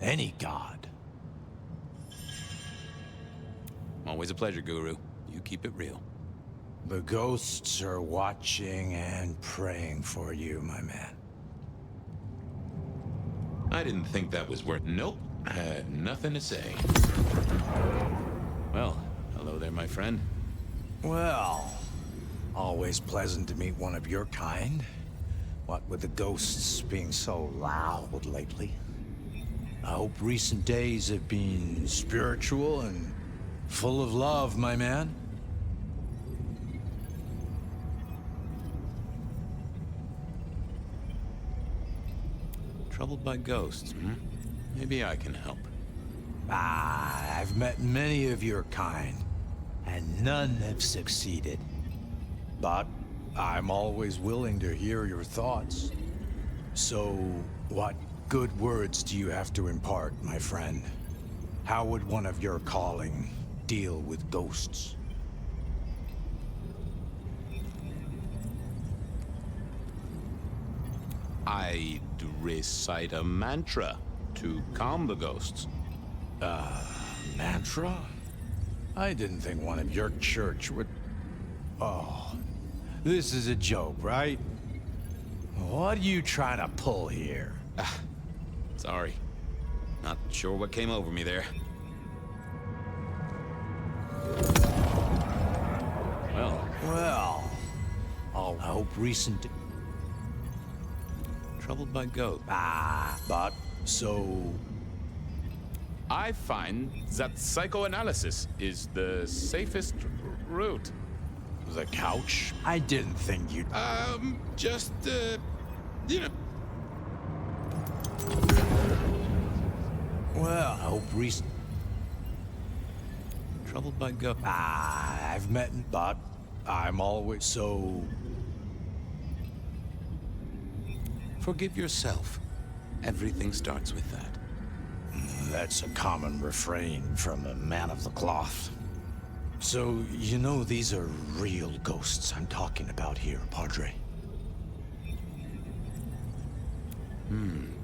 Any God. Always a pleasure, Guru. You keep it real. The ghosts are watching and praying for you, my man. I didn't think that was worth... Nope. I had nothing to say. Well, hello there, my friend. Well, always pleasant to meet one of your kind. What with the ghosts being so loud lately. I hope recent days have been spiritual and full of love, my man. Troubled by ghosts, hmm? Maybe I can help. Ah, I've met many of your kind, and none have succeeded. But I'm always willing to hear your thoughts. So, what good words do you have to impart, my friend? How would one of your calling deal with ghosts? I'd recite a mantra to calm the ghosts. Mantra? I didn't think one of your church would... Oh, this is a joke, right? What are you trying to pull here? Sorry. Not sure what came over me there. Well, I hope recent... Troubled by ghosts. But, so... I find that psychoanalysis is the safest route. The couch? I didn't think you'd... Just, you know... Well, I hope recent... Troubled by ghosts. I've met... But I'm always so... Forgive yourself. Everything starts with that. That's a common refrain from a man of the cloth. So, you know these are real ghosts I'm talking about here, Padre.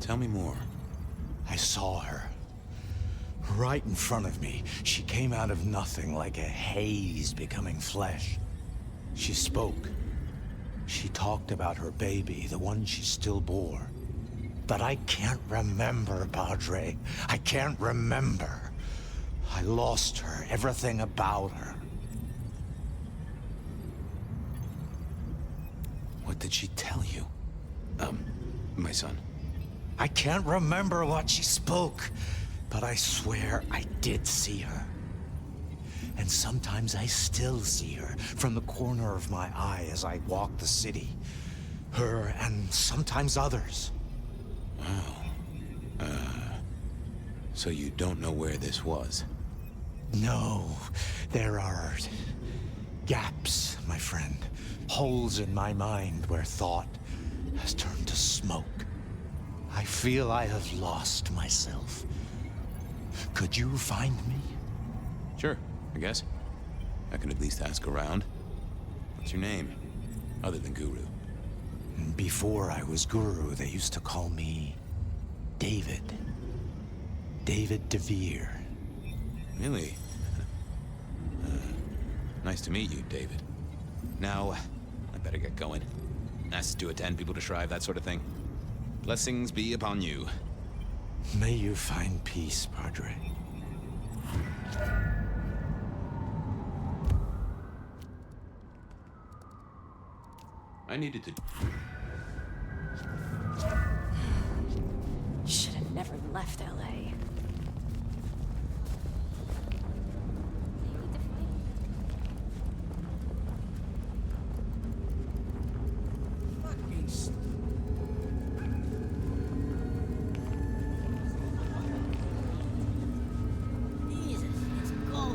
Tell me more. I saw her. Right in front of me. She came out of nothing, like a haze becoming flesh. She spoke. She talked about her baby, the one she still bore. But I can't remember, Padre. I can't remember. I lost her, everything about her. What did she tell you? My son. I can't remember what she spoke, but I swear I did see her. And sometimes I still see her from the corner of my eye as I walk the city. Her and sometimes others. Wow. So you don't know where this was? No, there are gaps, my friend. Holes in my mind where thought has turned to smoke. I feel I have lost myself. Could you find me? Sure, I guess. I can at least ask around. What's your name? Other than Guru. Before I was Guru, they used to call me David. David DeVere. Really? Nice to meet you, David. Now, I better get going. Asked to attend, people to shrive, that sort of thing. Blessings be upon you. May you find peace, Padre. I needed to... Should have never left LA.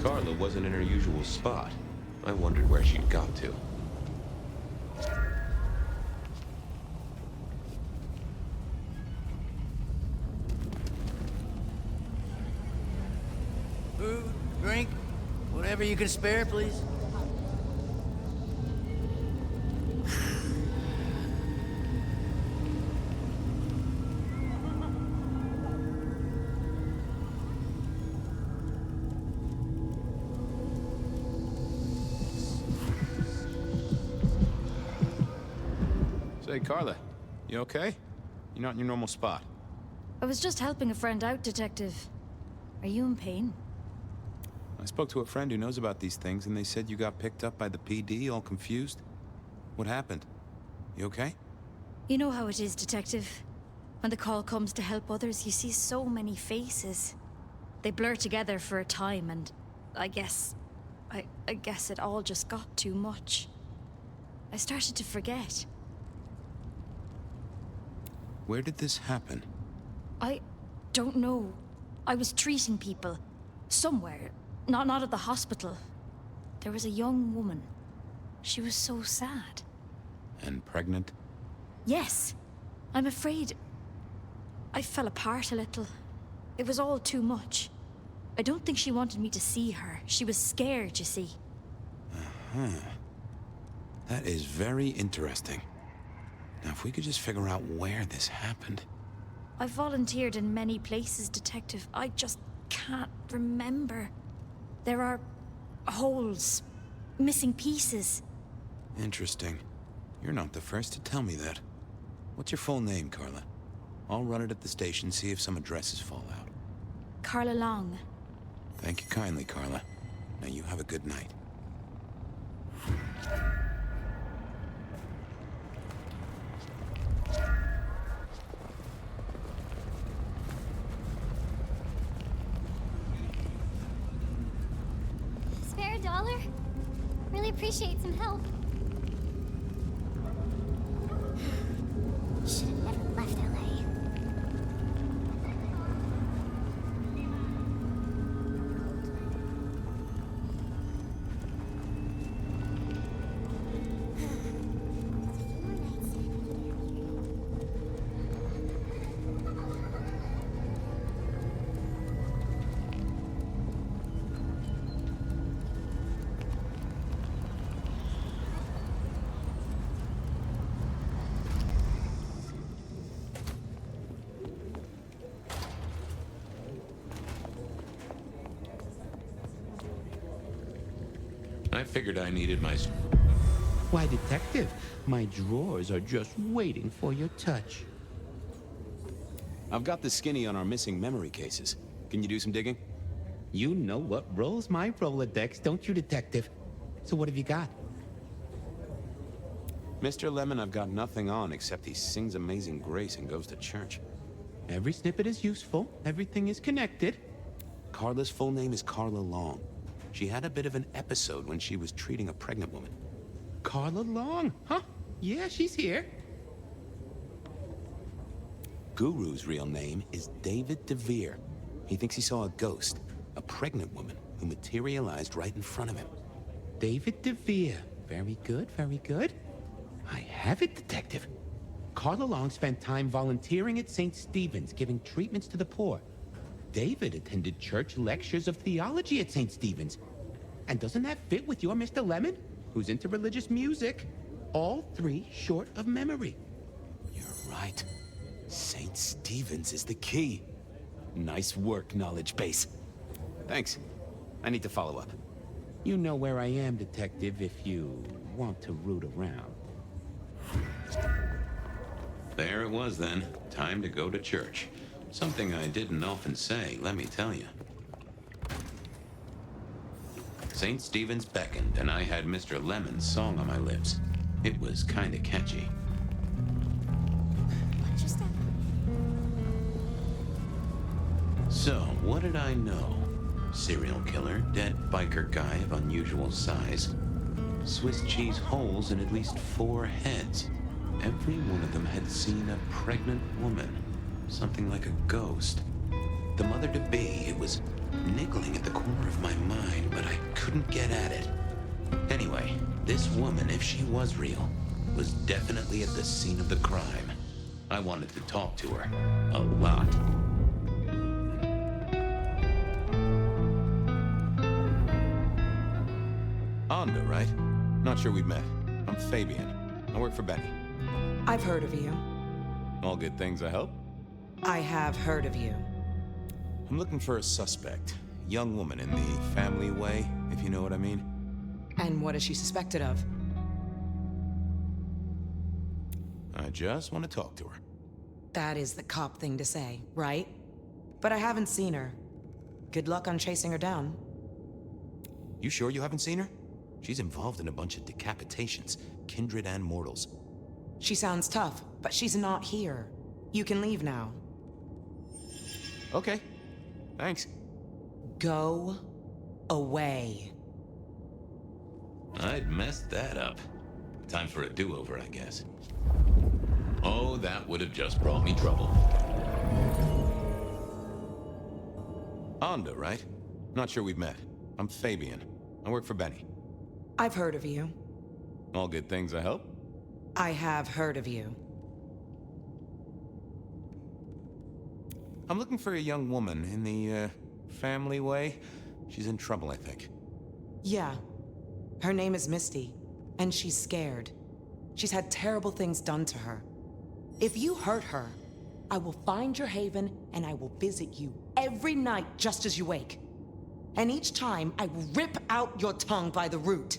Carla wasn't in her usual spot. I wondered where she'd got to. Food, drink, whatever you can spare, please. Say, Carla, you okay? You're not in your normal spot. I was just helping a friend out, Detective. Are you in pain? I spoke to a friend who knows about these things, and they said you got picked up by the PD, all confused. What happened? You okay? You know how it is, Detective. When the call comes to help others, you see so many faces. They blur together for a time, and I guess it all just got too much. I started to forget. Where did this happen? I don't know. I was treating people. Somewhere. Not at the hospital. There was a young woman. She was so sad. And pregnant? Yes. I'm afraid I fell apart a little. It was all too much. I don't think she wanted me to see her. She was scared, you see. Uh-huh. That is very interesting. Now, if we could just figure out where this happened. I've volunteered in many places, Detective. I just can't remember. There are holes, missing pieces. Interesting. You're not the first to tell me that. What's your full name, Carla? I'll run it at the station, see if some addresses fall out. Carla Long. Thank you kindly, Carla. Now you have a good night. Spare a dollar? Really appreciate some help. Should have never left LA. I figured I needed my... Why, Detective, my drawers are just waiting for your touch. I've got the skinny on our missing memory cases. Can you do some digging? You know what rolls my Rolodex, don't you, Detective? So what have you got? Mr. Lemon, I've got nothing on except he sings Amazing Grace and goes to church. Every snippet is useful. Everything is connected. Carla's full name is Carla Long. She had a bit of an episode when she was treating a pregnant woman. Carla Long, huh? Yeah, she's here. Guru's real name is David DeVere. He thinks he saw a ghost, a pregnant woman who materialized right in front of him. David DeVere. Very good, very good. I have it, Detective. Carla Long spent time volunteering at St. Stephen's, giving treatments to the poor. David attended church lectures of theology at St. Stephen's. And doesn't that fit with your Mr. Lemon, who's into religious music? All three short of memory. You're right. St. Stephen's is the key. Nice work, knowledge base. Thanks. I need to follow up. You know where I am, Detective, if you want to root around. There it was then. Time to go to church. Something I didn't often say, let me tell you. St. Stephen's beckoned, and I had Mr. Lemon's song on my lips. It was kinda catchy. What just happened? So, what did I know? Serial killer, dead biker guy of unusual size. Swiss cheese holes in at least 4 heads. Every one of them had seen a pregnant woman. Something like a ghost. The mother-to-be, it was niggling at the corner of my mind, but I couldn't get at it. Anyway, this woman, if she was real, was definitely at the scene of the crime. I wanted to talk to her. A lot. Anda, right? Not sure we've met. I'm Fabien. I work for Benny. I've heard of you. All good things, I hope? I have heard of you. I'm looking for a suspect. Young woman in the family way, if you know what I mean. And what is she suspected of? I just want to talk to her. That is the cop thing to say, right? But I haven't seen her. Good luck on chasing her down. You sure you haven't seen her? She's involved in a bunch of decapitations, kindred and mortals. She sounds tough, but she's not here. You can leave now. Okay. Thanks. Go away. I'd messed that up. Time for a do-over, I guess. Oh, that would have just brought me trouble. Anda, right? Not sure we've met. I'm Fabien. I work for Benny. I've heard of you. All good things, I hope? I have heard of you. I'm looking for a young woman in the, family way. She's in trouble, I think. Yeah. Her name is Misty, and she's scared. She's had terrible things done to her. If you hurt her, I will find your haven and I will visit you every night just as you wake. And each time, I will rip out your tongue by the root.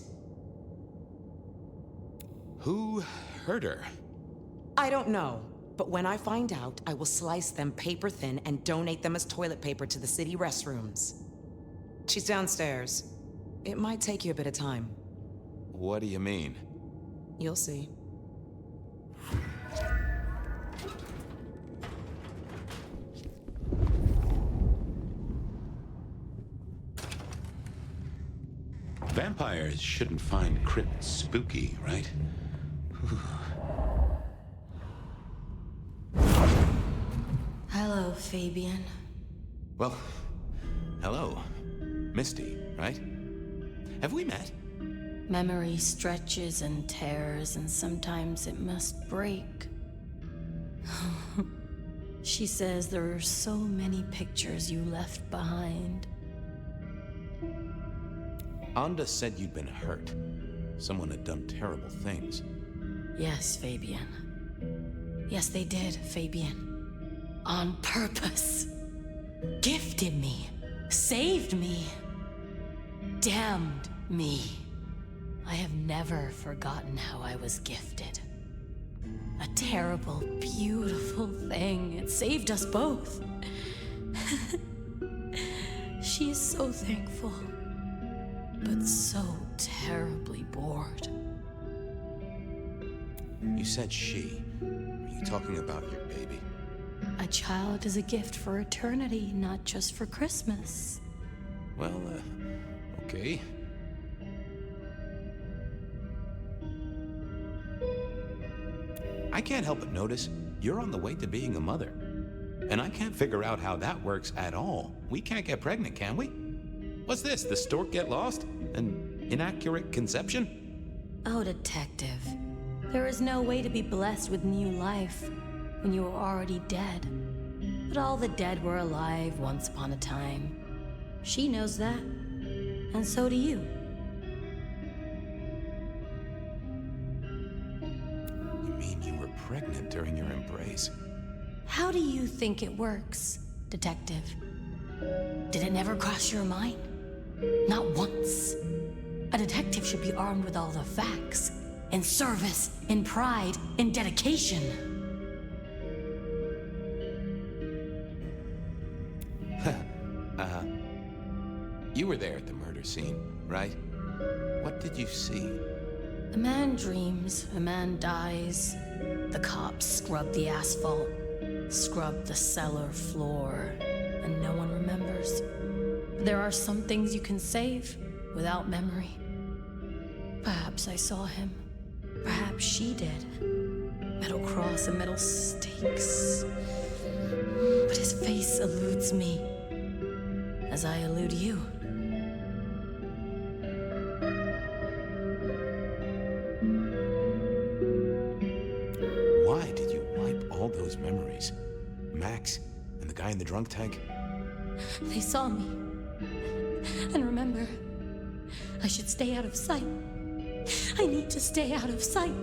Who hurt her? I don't know, but when I find out, I will slice them paper thin and donate them as toilet paper to the city restrooms. She's downstairs. It might take you a bit of time. What do you mean? You'll see. Vampires shouldn't find crypts spooky, right? Hello, Fabien. Well, hello. Misty, right? Have we met? Memory stretches and tears, and sometimes it must break. She says there are so many pictures you left behind. Anda said you'd been hurt. Someone had done terrible things. Yes, Fabien. Yes, they did, Fabien. On purpose. Gifted me. Saved me. Damned me. I have never forgotten how I was gifted. A terrible, beautiful thing. It saved us both. She is so thankful, but so terribly bored. You said she. Are you talking about your baby? A child is a gift for eternity, not just for Christmas. Well, okay. I can't help but notice you're on the way to being a mother. And I can't figure out how that works at all. We can't get pregnant, can we? What's this? The stork get lost? An inaccurate conception? Oh, detective. There is no way to be blessed with new life when you are already dead. But all the dead were alive once upon a time. She knows that. And so do you. You mean you were pregnant during your embrace? How do you think it works, detective? Did it never cross your mind? Not once. A detective should be armed with all the facts. In service, in pride, in dedication. You were there at the murder scene, right? What did you see? A man dreams, a man dies. The cops scrub the asphalt, scrub the cellar floor, and no one remembers. There are some things you can save without memory. Perhaps I saw him. Perhaps she did. Metal cross and metal stakes. But his face eludes me, as I elude you. Why did you wipe all those memories? Max and the guy in the drunk tank? They saw me. And remember, I should stay out of sight. I need to stay out of sight.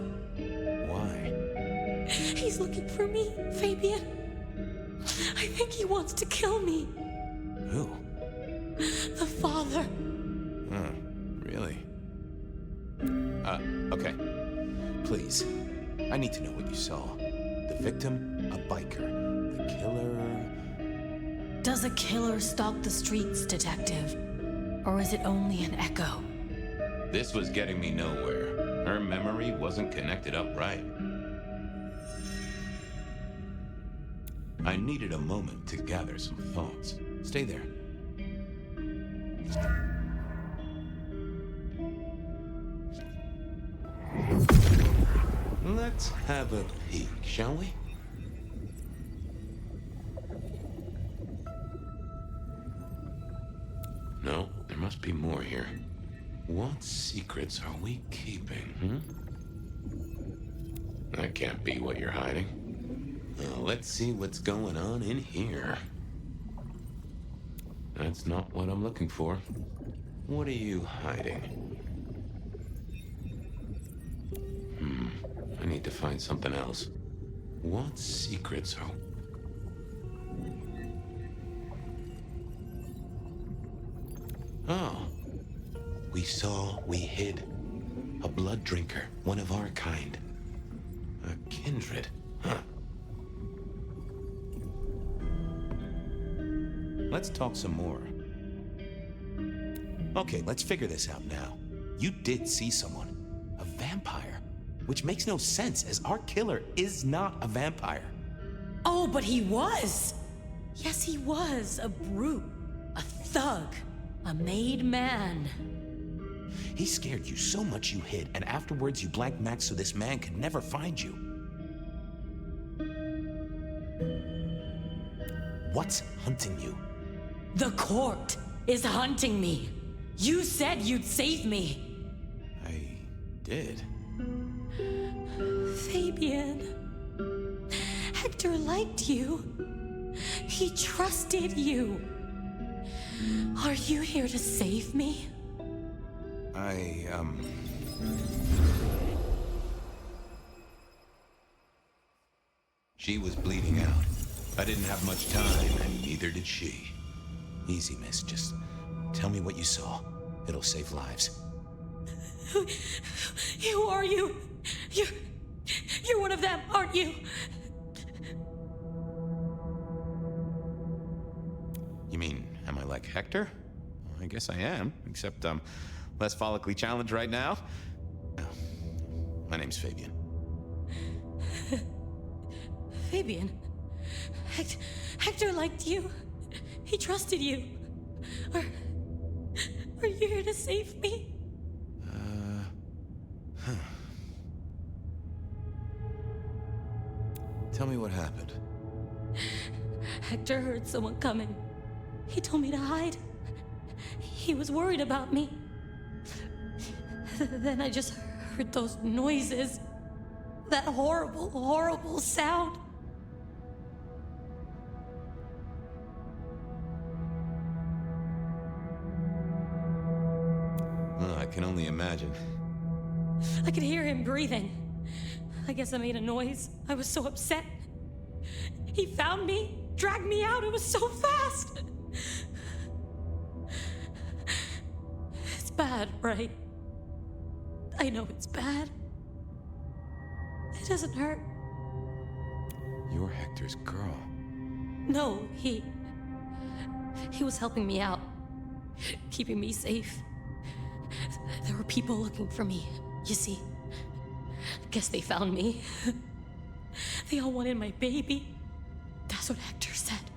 Why? He's looking for me, Fabien. I think he wants to kill me. Who? The father. Huh, really? Okay. Please, I need to know what you saw. The victim, a biker. The killer... Does a killer stalk the streets, detective? Or is it only an echo? This was getting me nowhere. Her memory wasn't connected up right. I needed a moment to gather some thoughts. Stay there. Let's have a peek, shall we? No, there must be more here. What secrets are we keeping, That can't be what you're hiding. Let's see what's going on in here. That's not what I'm looking for. What are you hiding? I need to find something else. What secrets are... Oh. We hid. A blood drinker, one of our kind. A kindred, huh? Let's talk some more. Okay, let's figure this out now. You did see someone. A vampire. Which makes no sense, as our killer is not a vampire. Oh, but he was! Yes, he was. A brute. A thug. A made man. He scared you so much you hid, and afterwards you blanked Max so this man could never find you. What's hunting you? The court is hunting me. You said you'd save me. I did. Fabien. Hector liked you. He trusted you. Are you here to save me? She was bleeding out. I didn't have much time, and neither did she. Easy, miss. Just tell me what you saw. It'll save lives. Who are you? You're one of them, aren't you? You mean, am I like Hector? Well, I guess I am, except I'm less follically challenged right now. My name's Fabien. Fabien? Hector liked you. He trusted you. Are you here to save me? Tell me what happened. Hector heard someone coming. He told me to hide. He was worried about me. Then I just heard those noises. That horrible, horrible sound. Oh, I can only imagine. I could hear him breathing. I guess I made a noise. I was so upset. He found me, dragged me out. It was so fast. It's bad, right? I know it's bad. It doesn't hurt. You're Hector's girl. No, he was helping me out, keeping me safe. There were people looking for me, you see. Guess they found me. They all wanted my baby. That's what Hector said.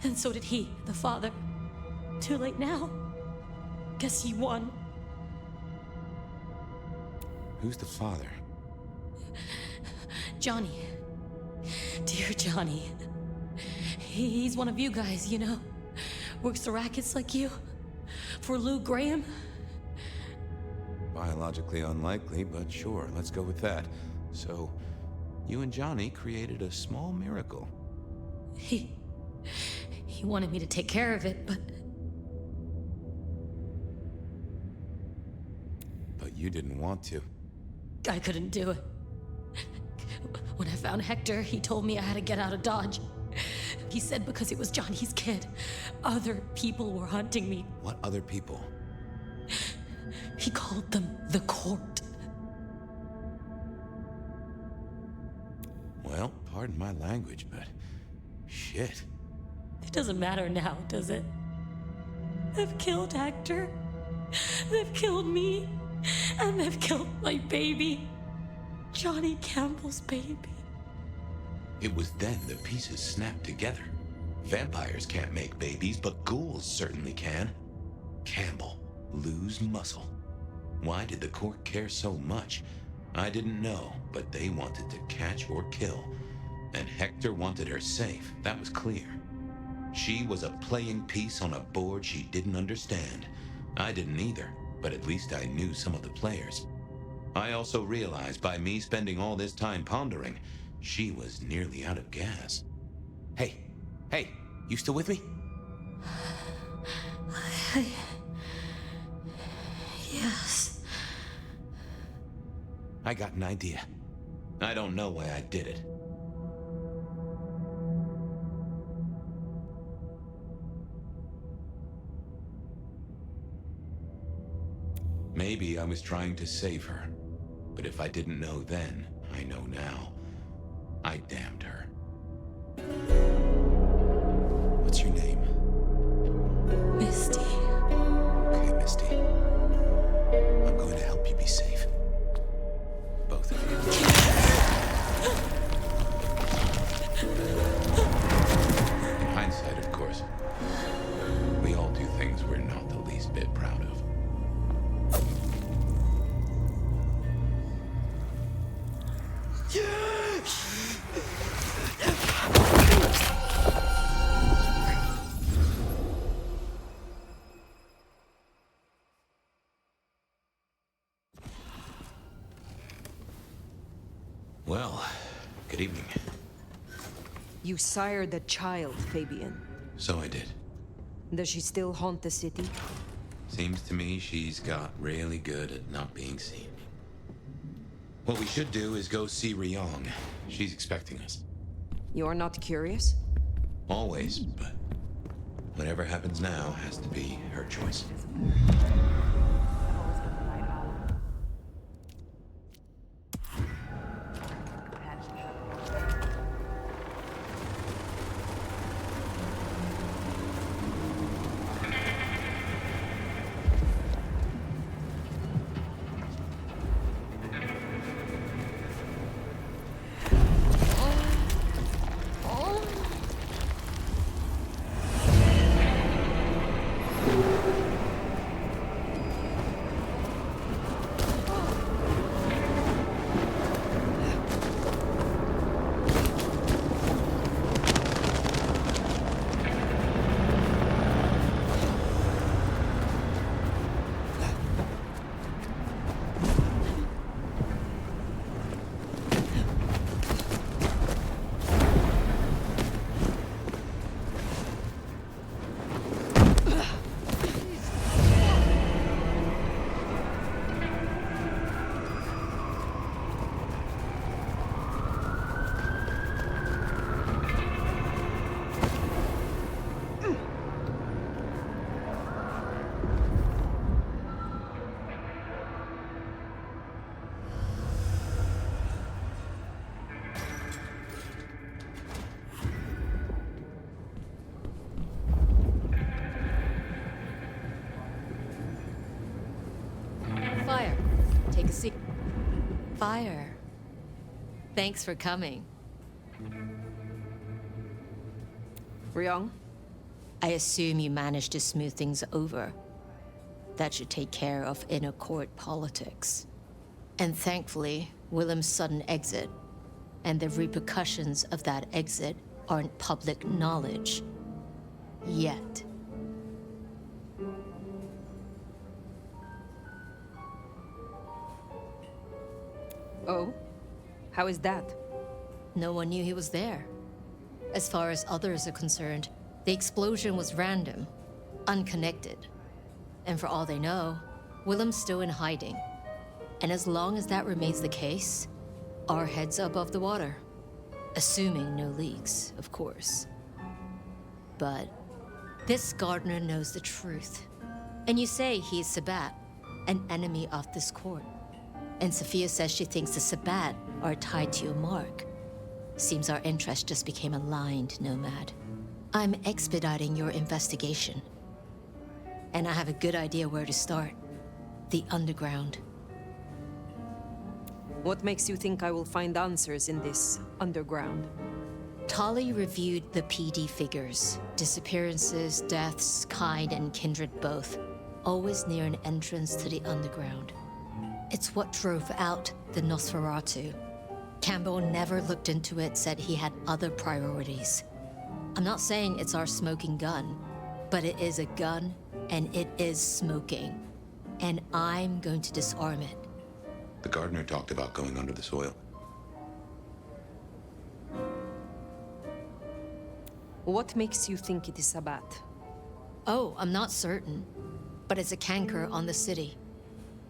And so did he, the father. Too late now. Guess he won. Who's the father? Johnny. Dear Johnny. He's one of you guys, you know. Works the rackets like you. For Lou Graham. Biologically unlikely, but sure, let's go with that. So, you and Johnny created a small miracle. He wanted me to take care of it, but you didn't want to. I couldn't do it. When I found Hector, he told me I had to get out of Dodge. He said because it was Johnny's kid, other people were hunting me. What other people? He called them the court. Well, pardon my language, but shit. It doesn't matter now, does it? They've killed Hector. They've killed me. And they've killed my baby. Johnny Campbell's baby. It was then the pieces snapped together. Vampires can't make babies, but ghouls certainly can. Campbell, lose muscle. Why did the court care so much? I didn't know, but they wanted to catch or kill. And Hector wanted her safe, that was clear. She was a playing piece on a board she didn't understand. I didn't either, but at least I knew some of the players. I also realized by me spending all this time pondering, she was nearly out of gas. Hey, you still with me? Yes. I got an idea. I don't know why I did it. Maybe I was trying to save her. But if I didn't know then, I know now. I damned her. What's your name? Misty. Okay, Misty. I'm going to help you be safe. Both of you. In hindsight, of course, we all do things we're not the least bit proud of. Well, good evening. You sired a child, Fabien. So I did. Does she still haunt the city? Seems to me she's got really good at not being seen. What we should do is go see Ryong. She's expecting us. You're not curious? Always, but whatever happens now has to be her choice. Fire. Take a seat. Fire. Thanks for coming. Ryong? I assume you managed to smooth things over. That should take care of inner court politics. And thankfully, Willem's sudden exit and the repercussions of that exit aren't public knowledge. Yet. Oh? How is that? No one knew he was there. As far as others are concerned, the explosion was random, unconnected. And for all they know, Willem's still in hiding. And as long as that remains the case, our heads are above the water. Assuming no leaks, of course. But this gardener knows the truth. And you say he is Sabbat, an enemy of this court. And Sophia says she thinks the Sabbat are tied to your mark. Seems our interests just became aligned, Nomad. I'm expediting your investigation. And I have a good idea where to start. The underground. What makes you think I will find answers in this underground? Tali reviewed the PD figures. Disappearances, deaths, kind and kindred both. Always near an entrance to the underground. It's what drove out the Nosferatu. Campbell never looked into it, said he had other priorities. I'm not saying it's our smoking gun, but it is a gun, and it is smoking. And I'm going to disarm it. The gardener talked about going under the soil. What makes you think it is Sabbath? Oh, I'm not certain, but it's a canker on the city.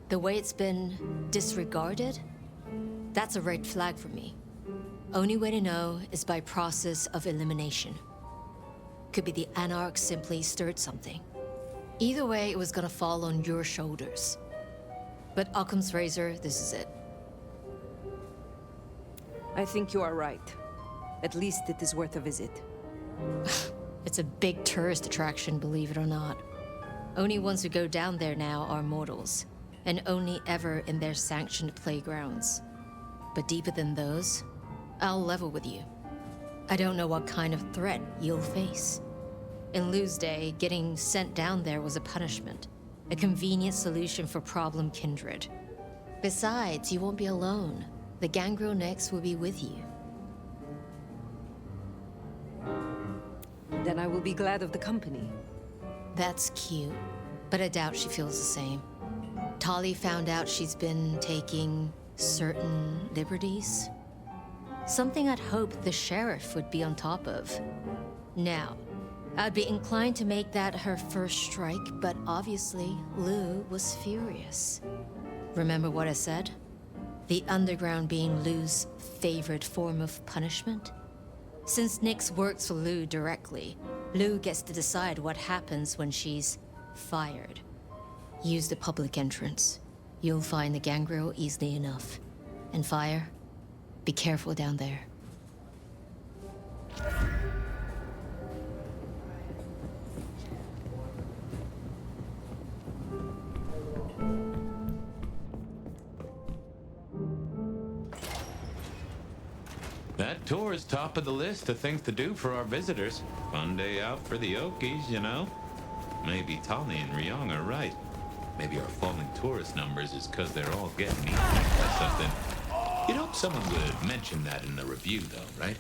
The way it's been disregarded, that's a red flag for me. Only way to know is by process of elimination. Could be the Anarch simply stirred something. Either way, it was gonna fall on your shoulders. But Occam's razor, this is it. I think you are right. At least it is worth a visit. It's a big tourist attraction, believe it or not. Only ones who go down there now are mortals, and only ever in their sanctioned playgrounds. But deeper than those, I'll level with you. I don't know what kind of threat you'll face. In Lou's day, getting sent down there was a punishment, a convenient solution for problem kindred. Besides, you won't be alone. The Gangrel next will be with you. Then I will be glad of the company. That's cute, but I doubt she feels the same. Tali found out she's been taking certain liberties. Something I'd hoped the sheriff would be on top of. Now, I'd be inclined to make that her first strike, but obviously, Lou was furious. Remember what I said? The underground being Lou's favorite form of punishment? Since Nyx works for Lou directly, Lou gets to decide what happens when she's fired. Use the public entrance. You'll find the gangrel easily enough. And fire, be careful down there. That tour is top of the list of things to do for our visitors. Fun day out for the Okies, you know? Maybe Tali and Ryong are right. Maybe our falling tourist numbers is because they're all getting eaten or something. You'd hope someone would mention that in the review, though, right?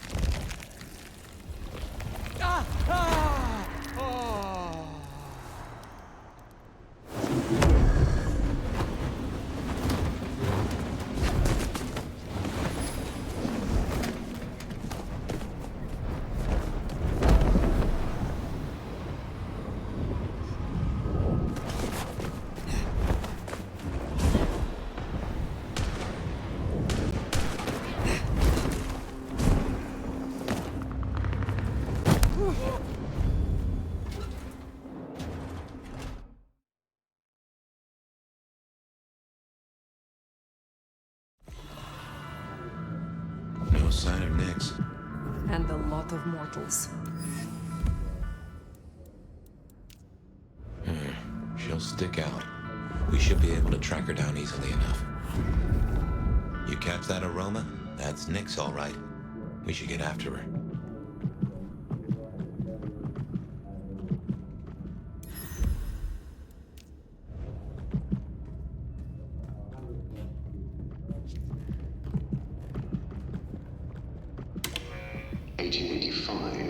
No sign of Nyx. And a lot of mortals. She'll stick out. We should be able to track her down easily enough. You catch that aroma? That's Nyx, all right. We should get after her.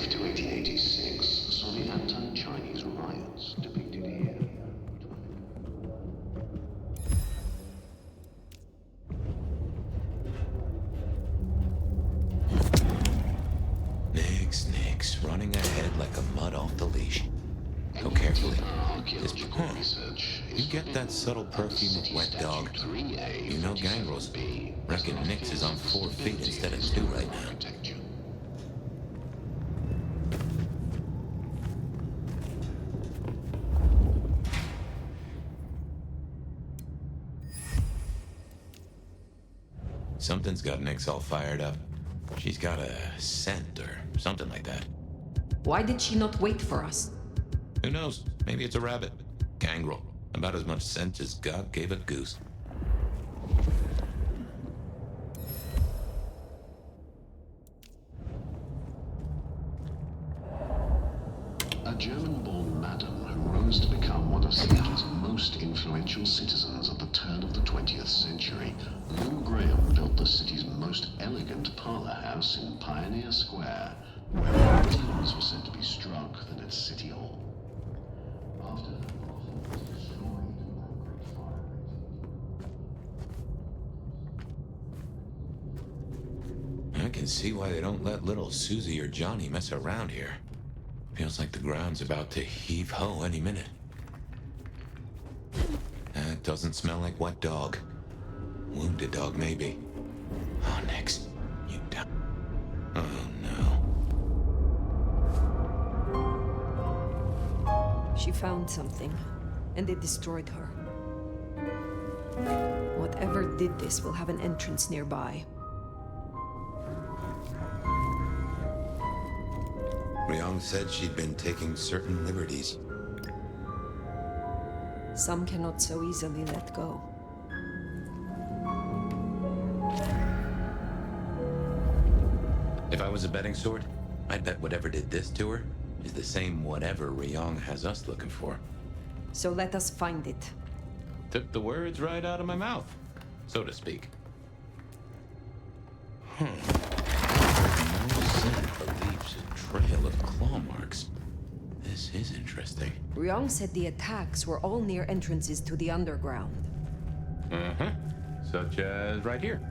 To 1886 saw the anti-Chinese riots depicted here. Nyx, running ahead like a mud off the leash. Go carefully. You get that subtle perfume of wet dog. You know gangrels. Reckon Nyx is on 4 feet instead of 2 right now. Something's got Nyx all fired up. She's got a scent or something like that. Why did she not wait for us? Who knows? Maybe it's a rabbit. Gangrel. About as much scent as God gave a goose. German-born madam who rose to become one of Seattle's most influential citizens at the turn of the 20th century. Lou Graham built the city's most elegant parlor house in Pioneer Square, where more deals were said to be struck than at City Hall. After her brothel was destroyed by great fire. I can see why they don't let little Susie or Johnny mess around here. Feels like the ground's about to heave-ho any minute. That doesn't smell like wet dog. Wounded dog, maybe. Oh, Nix, you dumb. Oh, no. She found something, and it destroyed her. Whatever did this will have an entrance nearby. Ryong said she'd been taking certain liberties. Some cannot so easily let go. If I was a betting sword, I'd bet whatever did this to her is the same whatever Ryong has us looking for. So let us find it. Took the words right out of my mouth, so to speak. No scent believes a trail of claw marks. This is interesting. Ryong said the attacks were all near entrances to the underground. Uh-huh. Such as right here.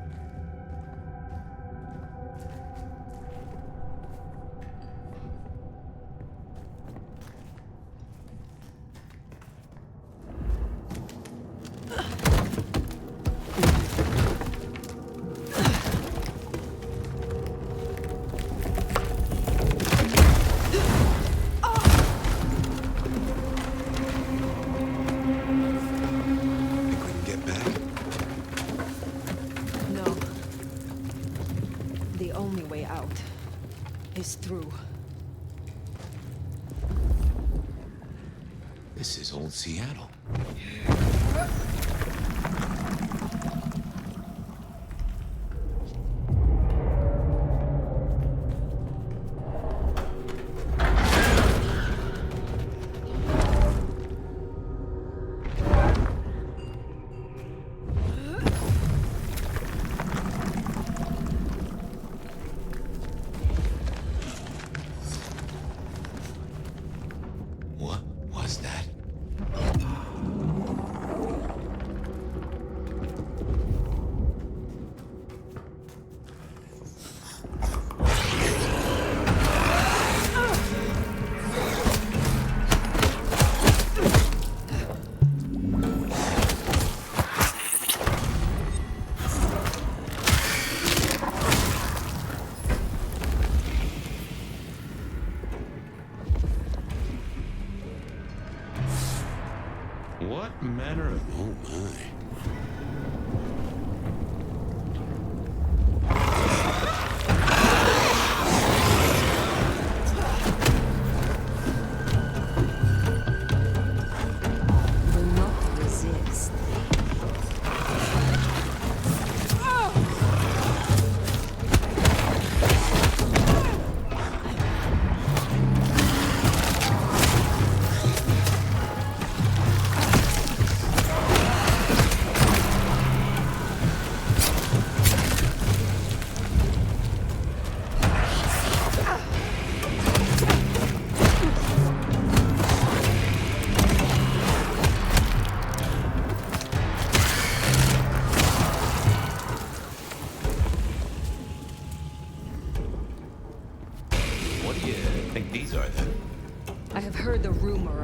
Through. This is old Seattle. What manner of... Oh, my.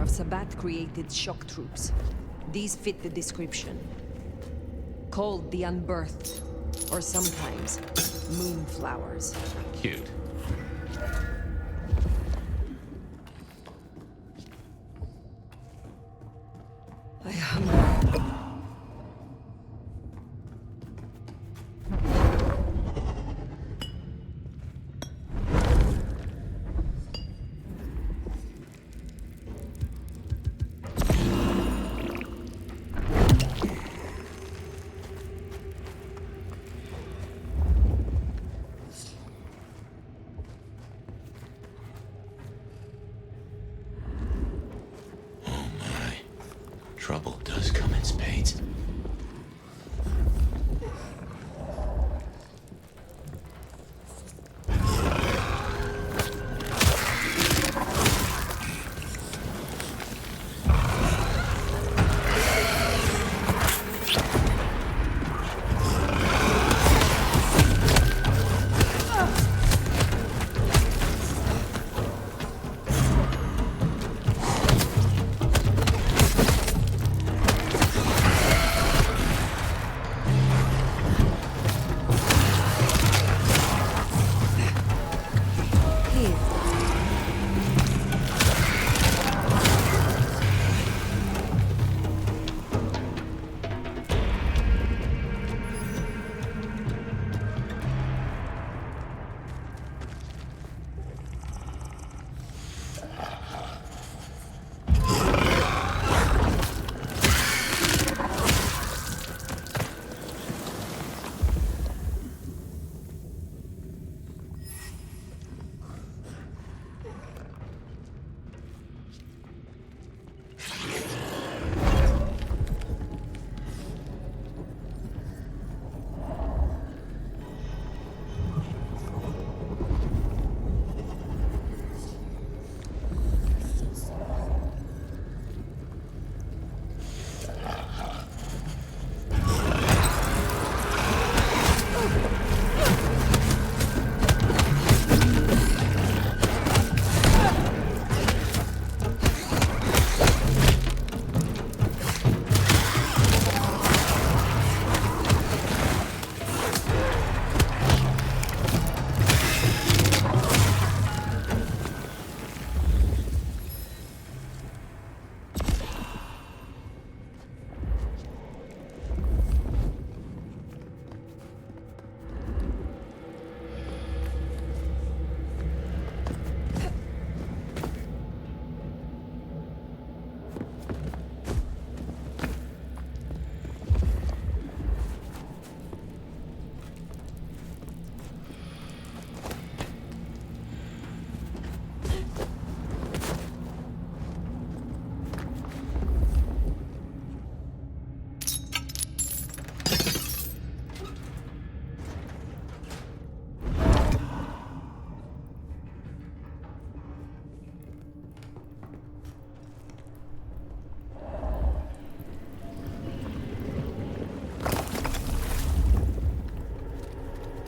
Sabat created shock troops. These fit the description. Called the Unbirthed, or sometimes Moonflowers. Cute. I hunger. Right.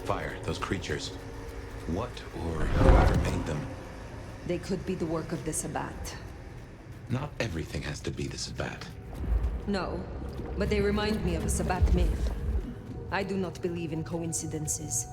Fire, those creatures. What or whoever made them? They could be the work of the Sabbat. Not everything has to be the Sabbat. No, but they remind me of a Sabbat myth. I do not believe in coincidences.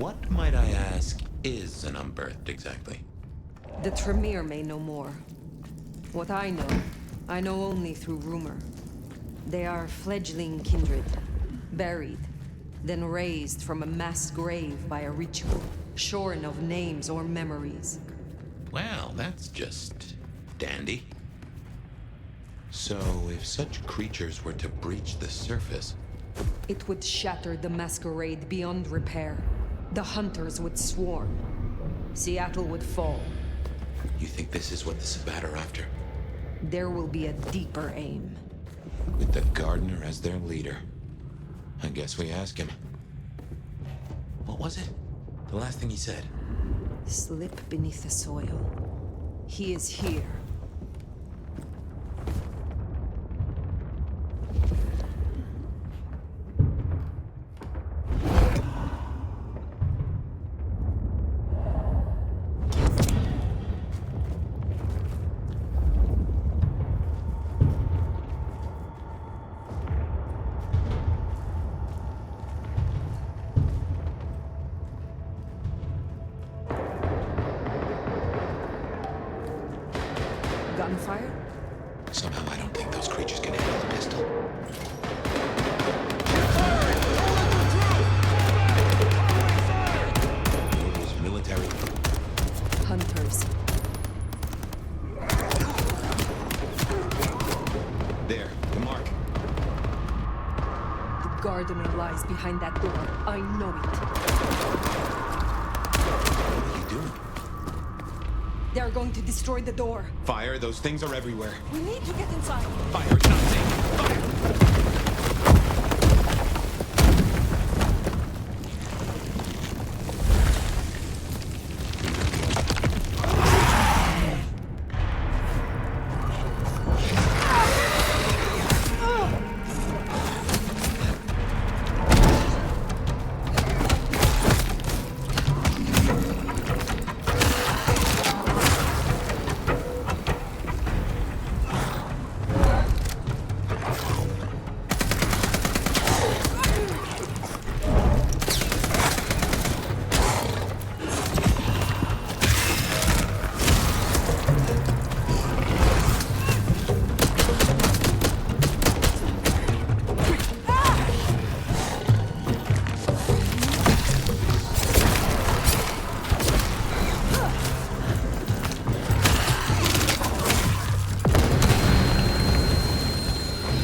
What, might I ask, is an umbirthed exactly? The Tremere may know more. What I know only through rumor. They are fledgling kindred, buried, then raised from a mass grave by a ritual, shorn of names or memories. Well, that's just dandy. So, if such creatures were to breach the surface... It would shatter the Masquerade beyond repair. The hunters would swarm. Seattle would fall. You think this is what the Sabbat are after? There will be a deeper aim. With the Gardener as their leader. I guess we ask him. What was it? The last thing he said? Slip beneath the soil. He is here. Gunfire? Somehow I don't think those creatures can handle a pistol. Orders military. Hunters. There, the mark. The Gardener lies behind that door. I know it. What are you doing? They are going to destroy the door. Fire, those things are everywhere. We need to get inside. Fire, it's not safe. Fire!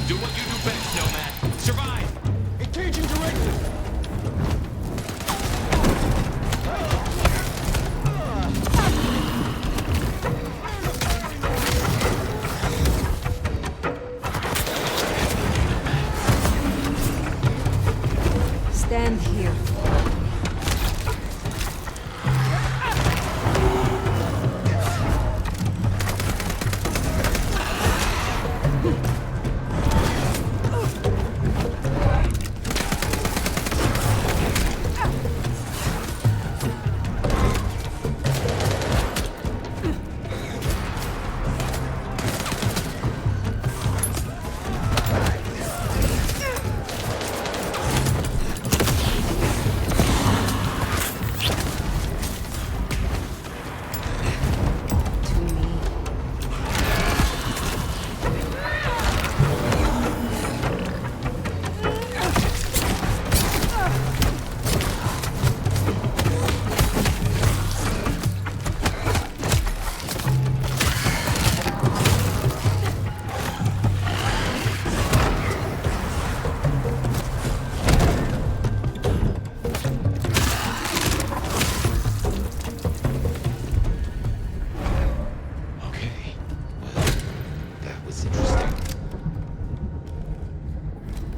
Do what you do best, Nomad. Survive! Engaging directive! Stand here.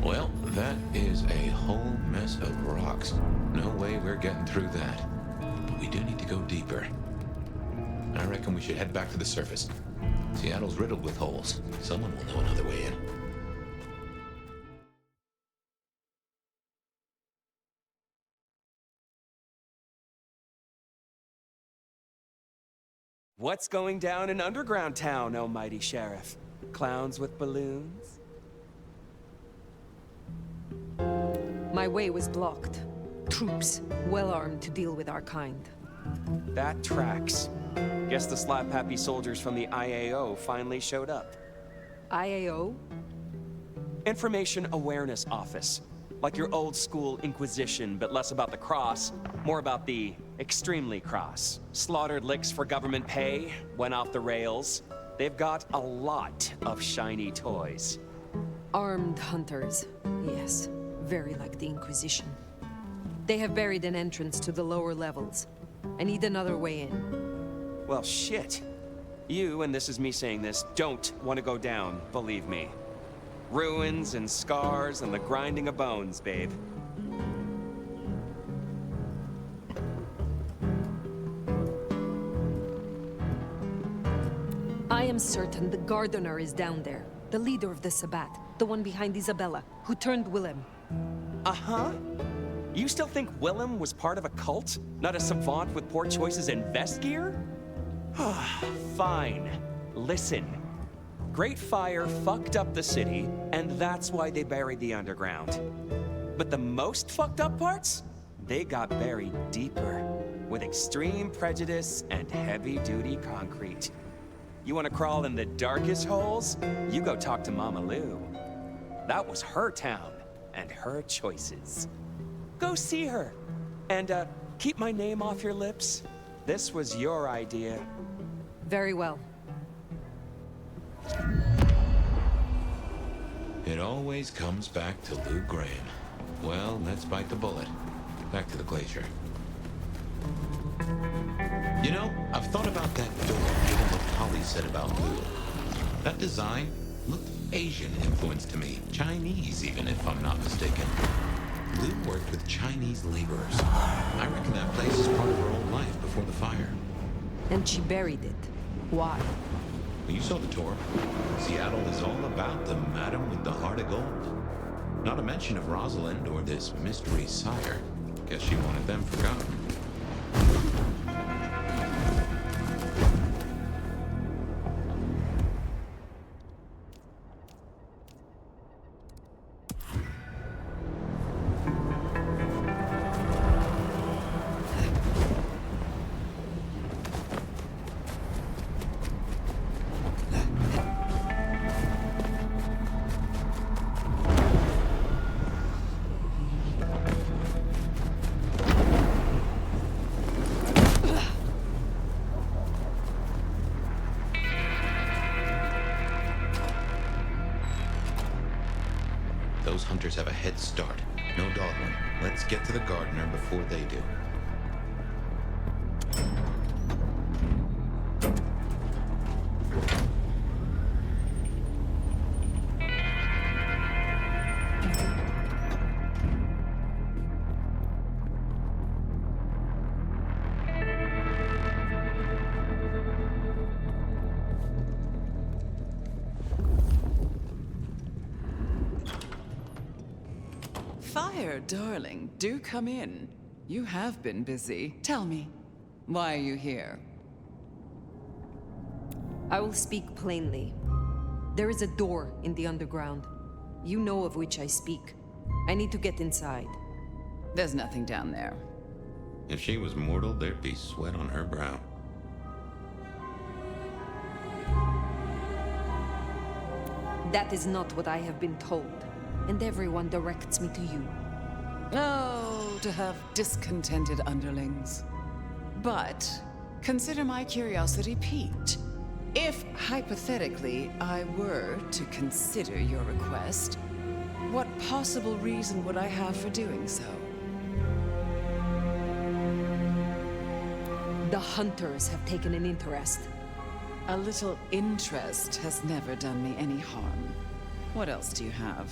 Well, that is a whole mess of rocks. No way we're getting through that. But we do need to go deeper. I reckon we should head back to the surface. Seattle's riddled with holes. Someone will know another way in. What's going down in Underground Town, oh mighty sheriff? Clowns with balloons? My way was blocked. Troops, well armed to deal with our kind. That tracks. Guess the slap-happy soldiers from the IAO finally showed up. IAO? Information Awareness Office. Like your old school Inquisition, but less about the cross, more about the extremely cross. Slaughtered licks for government pay, went off the rails. They've got a lot of shiny toys. Armed hunters. Yes, very like the Inquisition. They have buried an entrance to the lower levels. I need another way in. Well, shit. You, and this is me saying this, don't want to go down, believe me. Ruins and scars and the grinding of bones, babe. I am certain the gardener is down there. The leader of the Sabbat. The one behind Isabella, who turned Willem. Uh-huh. You still think Willem was part of a cult? Not a savant with poor choices in vest gear? Fine. Listen. Great Fire fucked up the city, and that's why they buried the underground. But the most fucked up parts? They got buried deeper, with extreme prejudice and heavy-duty concrete. You want to crawl in the darkest holes? You go talk to Mama Lou. That was her town, and her choices. Go see her. And, keep my name off your lips. This was your idea. Very well. It always comes back to Lou Graham. Well, let's bite the bullet. Back to the glacier. You know, I've thought about that door, given what Holly said about Lou. That design looked Asian influenced to me. Chinese, even, if I'm not mistaken. Lou worked with Chinese laborers. I reckon that place is part of her old life before the fire. And she buried it. Why? You saw the tour. Seattle is all about the madam with the heart of gold. Not a mention of Rosalind or this mystery sire. Guess she wanted them forgotten. Those hunters have a head start. No dawdling. Let's get to the gardener before they do. Fire, darling, do come in. You have been busy. Tell me, why are you here? I will speak plainly. There is a door in the underground. You know of which I speak. I need to get inside. There's nothing down there. If she was mortal, there'd be sweat on her brow. That is not what I have been told. And everyone directs me to you. Oh, to have discontented underlings. But consider my curiosity piqued. If, hypothetically, I were to consider your request, what possible reason would I have for doing so? The hunters have taken an interest. A little interest has never done me any harm. What else do you have?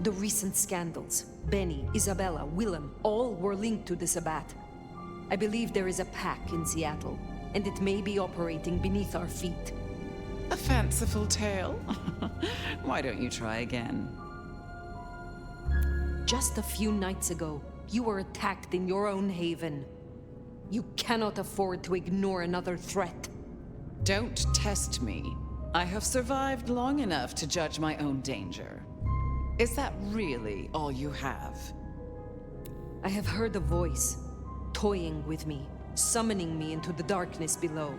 The recent scandals. Benny, Isabella, Willem, all were linked to the Sabbat. I believe there is a pack in Seattle, and it may be operating beneath our feet. A fanciful tale? Why don't you try again? Just a few nights ago, you were attacked in your own haven. You cannot afford to ignore another threat. Don't test me. I have survived long enough to judge my own danger. Is that really all you have? I have heard a voice, toying with me, summoning me into the darkness below.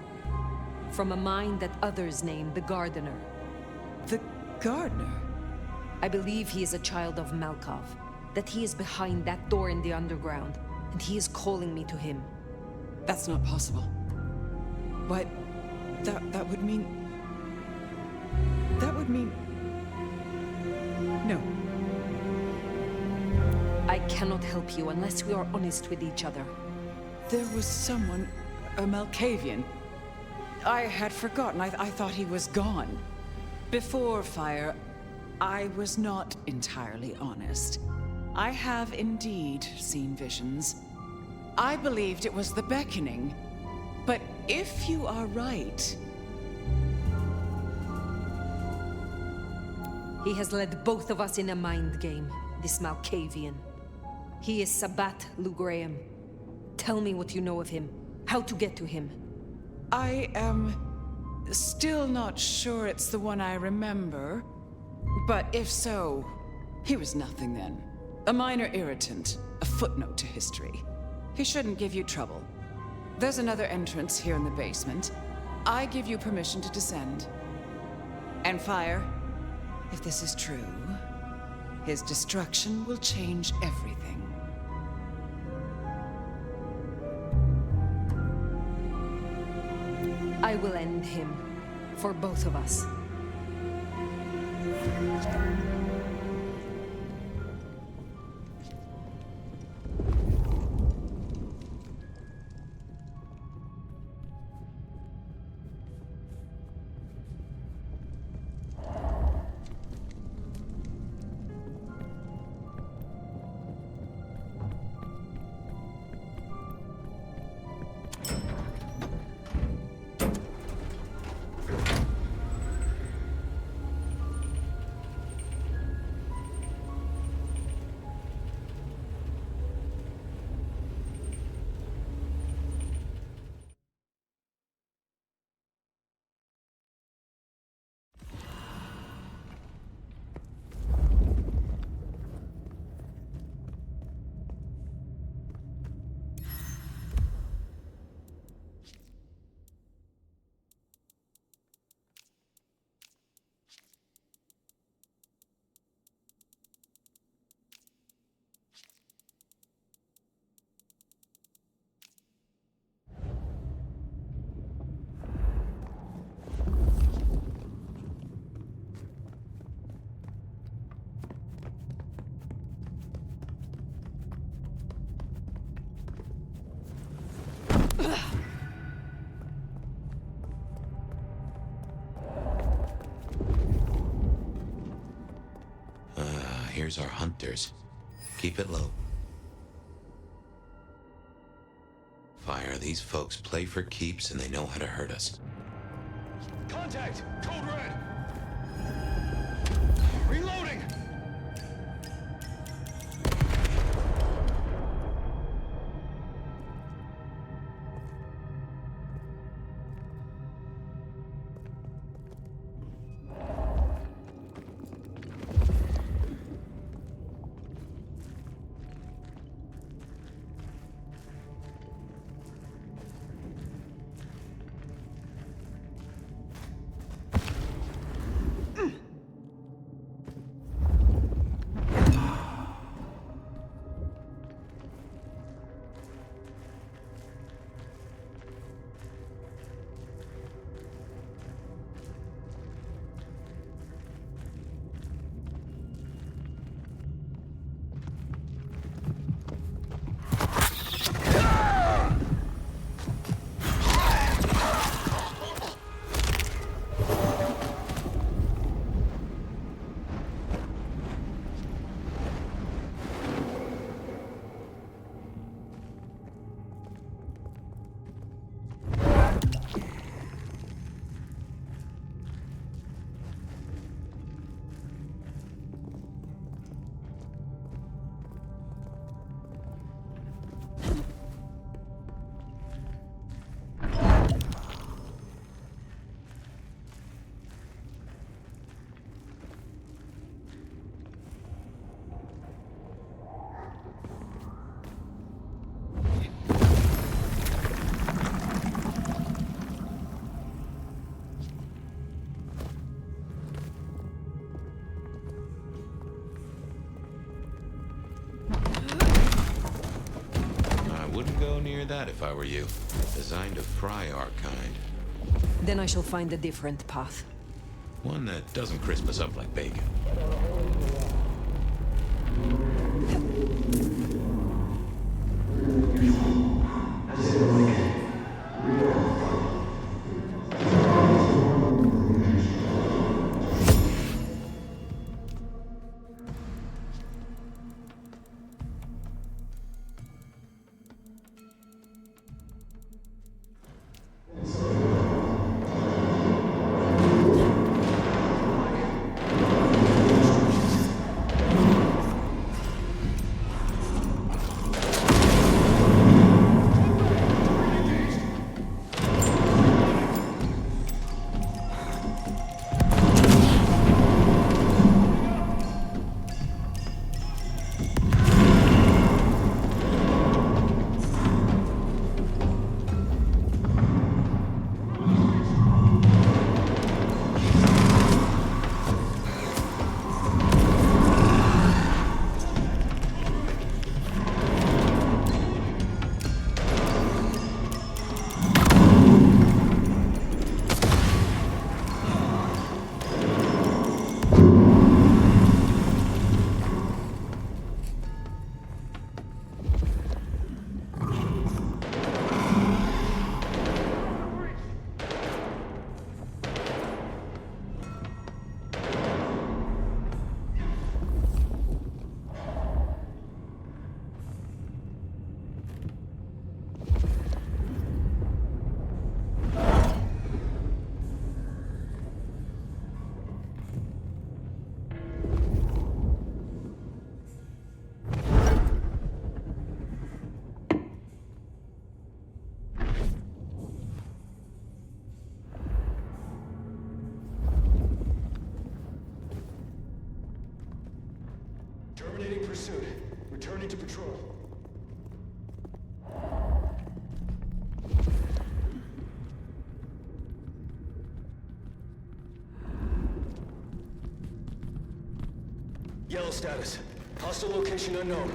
From a mind that others name the Gardener. The Gardener? I believe he is a child of Malkov, that he is behind that door in the underground, and he is calling me to him. That's not possible. What? That would mean... That would mean... No. I cannot help you unless we are honest with each other. There was someone, a Malkavian. I had forgotten. I thought he was gone. Before Fire, I was not entirely honest. I have indeed seen visions. I believed it was the beckoning. But if you are right... He has led both of us in a mind game, this Malkavian. He is Sabbat Lugraham. Tell me what you know of him. How to get to him. I am still not sure it's the one I remember. But if so, he was nothing then. A minor irritant, a footnote to history. He shouldn't give you trouble. There's another entrance here in the basement. I give you permission to descend. And Fire, if this is true, his destruction will change everything. I will end him, for both of us. Here's our hunters. Keep it low. Fire, these folks play for keeps and they know how to hurt us. Contact! Code Red! Reloading! that if I were you. Designed to fry our kind. Then I shall find a different path. One that doesn't crisp us up like bacon. Terminating pursuit. Returning to patrol. Yellow status. Hostile location unknown.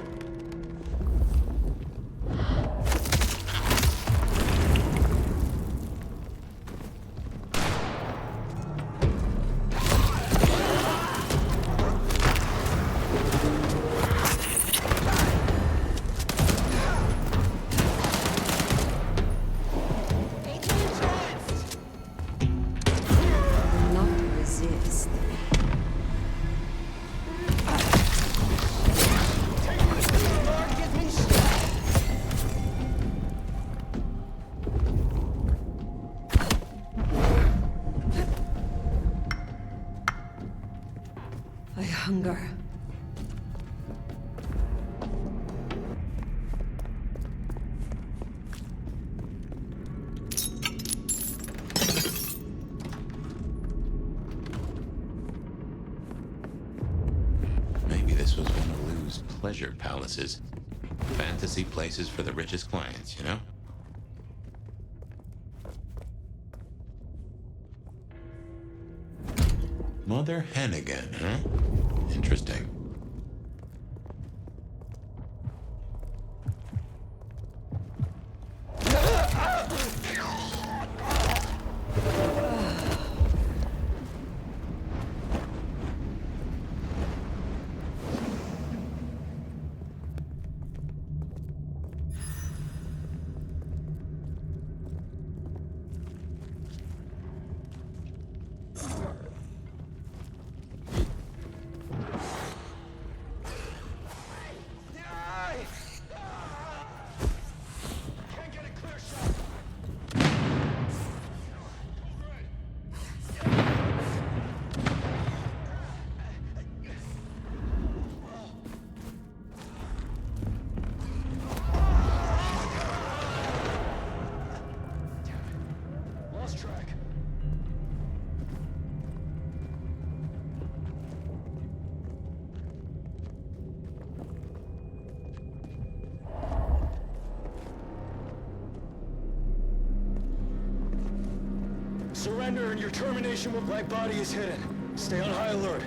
Hunger. Maybe this was one of Lou's pleasure palaces. Fantasy places for the richest clients, you know? Mother hen again, huh? Interesting. Surrender and your termination when Black Body is hidden. Stay on high alert.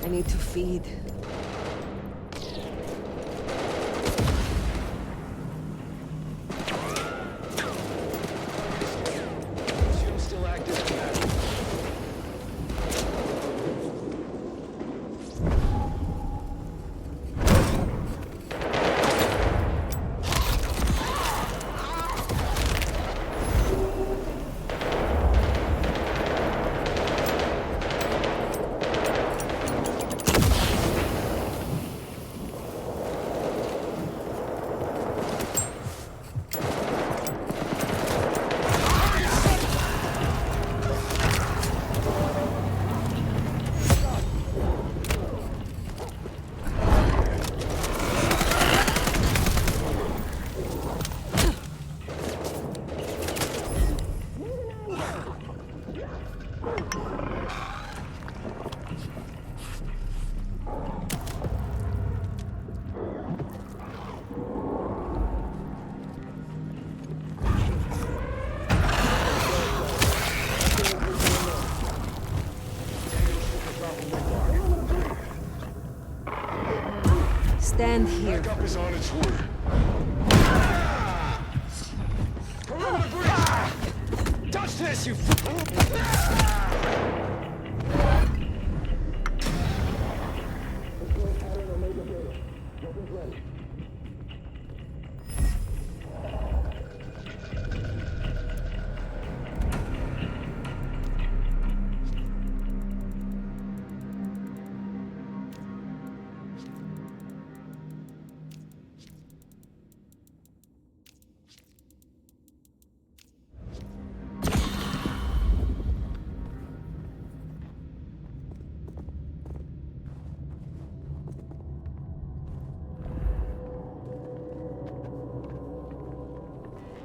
I need to feed. Shield's still active, Commander. Stand here. Backup is on its way. Perimeter breach! Touch this, you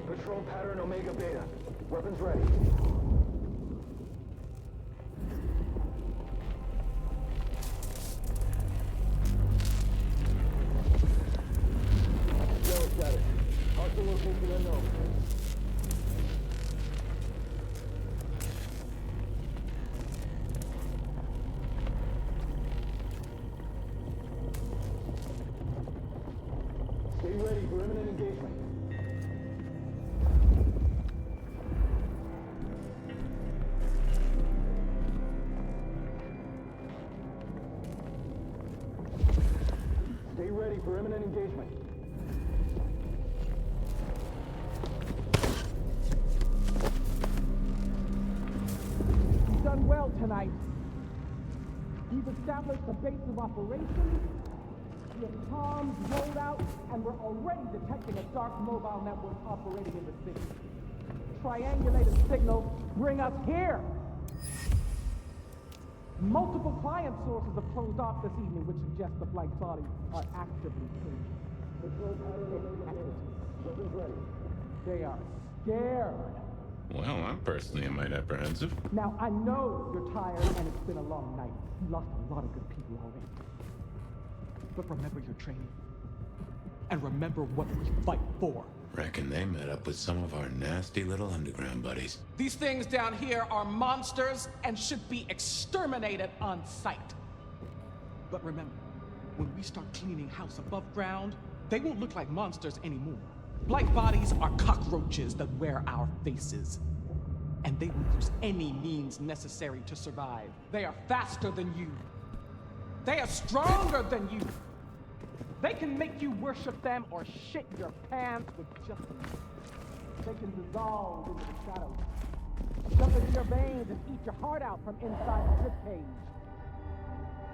Patrol pattern Omega Beta. Weapons ready. Zero status. Hostile location unknown. Stay ready for imminent engagement. Stay ready for imminent engagement. You've done well tonight. We've established a base of operations, we have comms rolled out, and we're already detecting a dark mobile network operating in the city. Triangulated signals bring us here. Multiple client sources have closed off this evening, which suggests the flight bodies are actively paging. They are scared. Well, I'm personally a mite apprehensive. Now, I know you're tired and it's been a long night. You lost a lot of good people already. But remember your training. And remember what we fight for. Reckon they met up with some of our nasty little underground buddies. These things down here are monsters and should be exterminated on sight. But remember, when we start cleaning house above ground, they won't look like monsters anymore. Blight bodies are cockroaches that wear our faces. And they will use any means necessary to survive. They are faster than you. They are stronger than you. They can make you worship them or shit your pants with just a minute. They can dissolve into the shadows, jump into your veins and eat your heart out from inside the ribcage.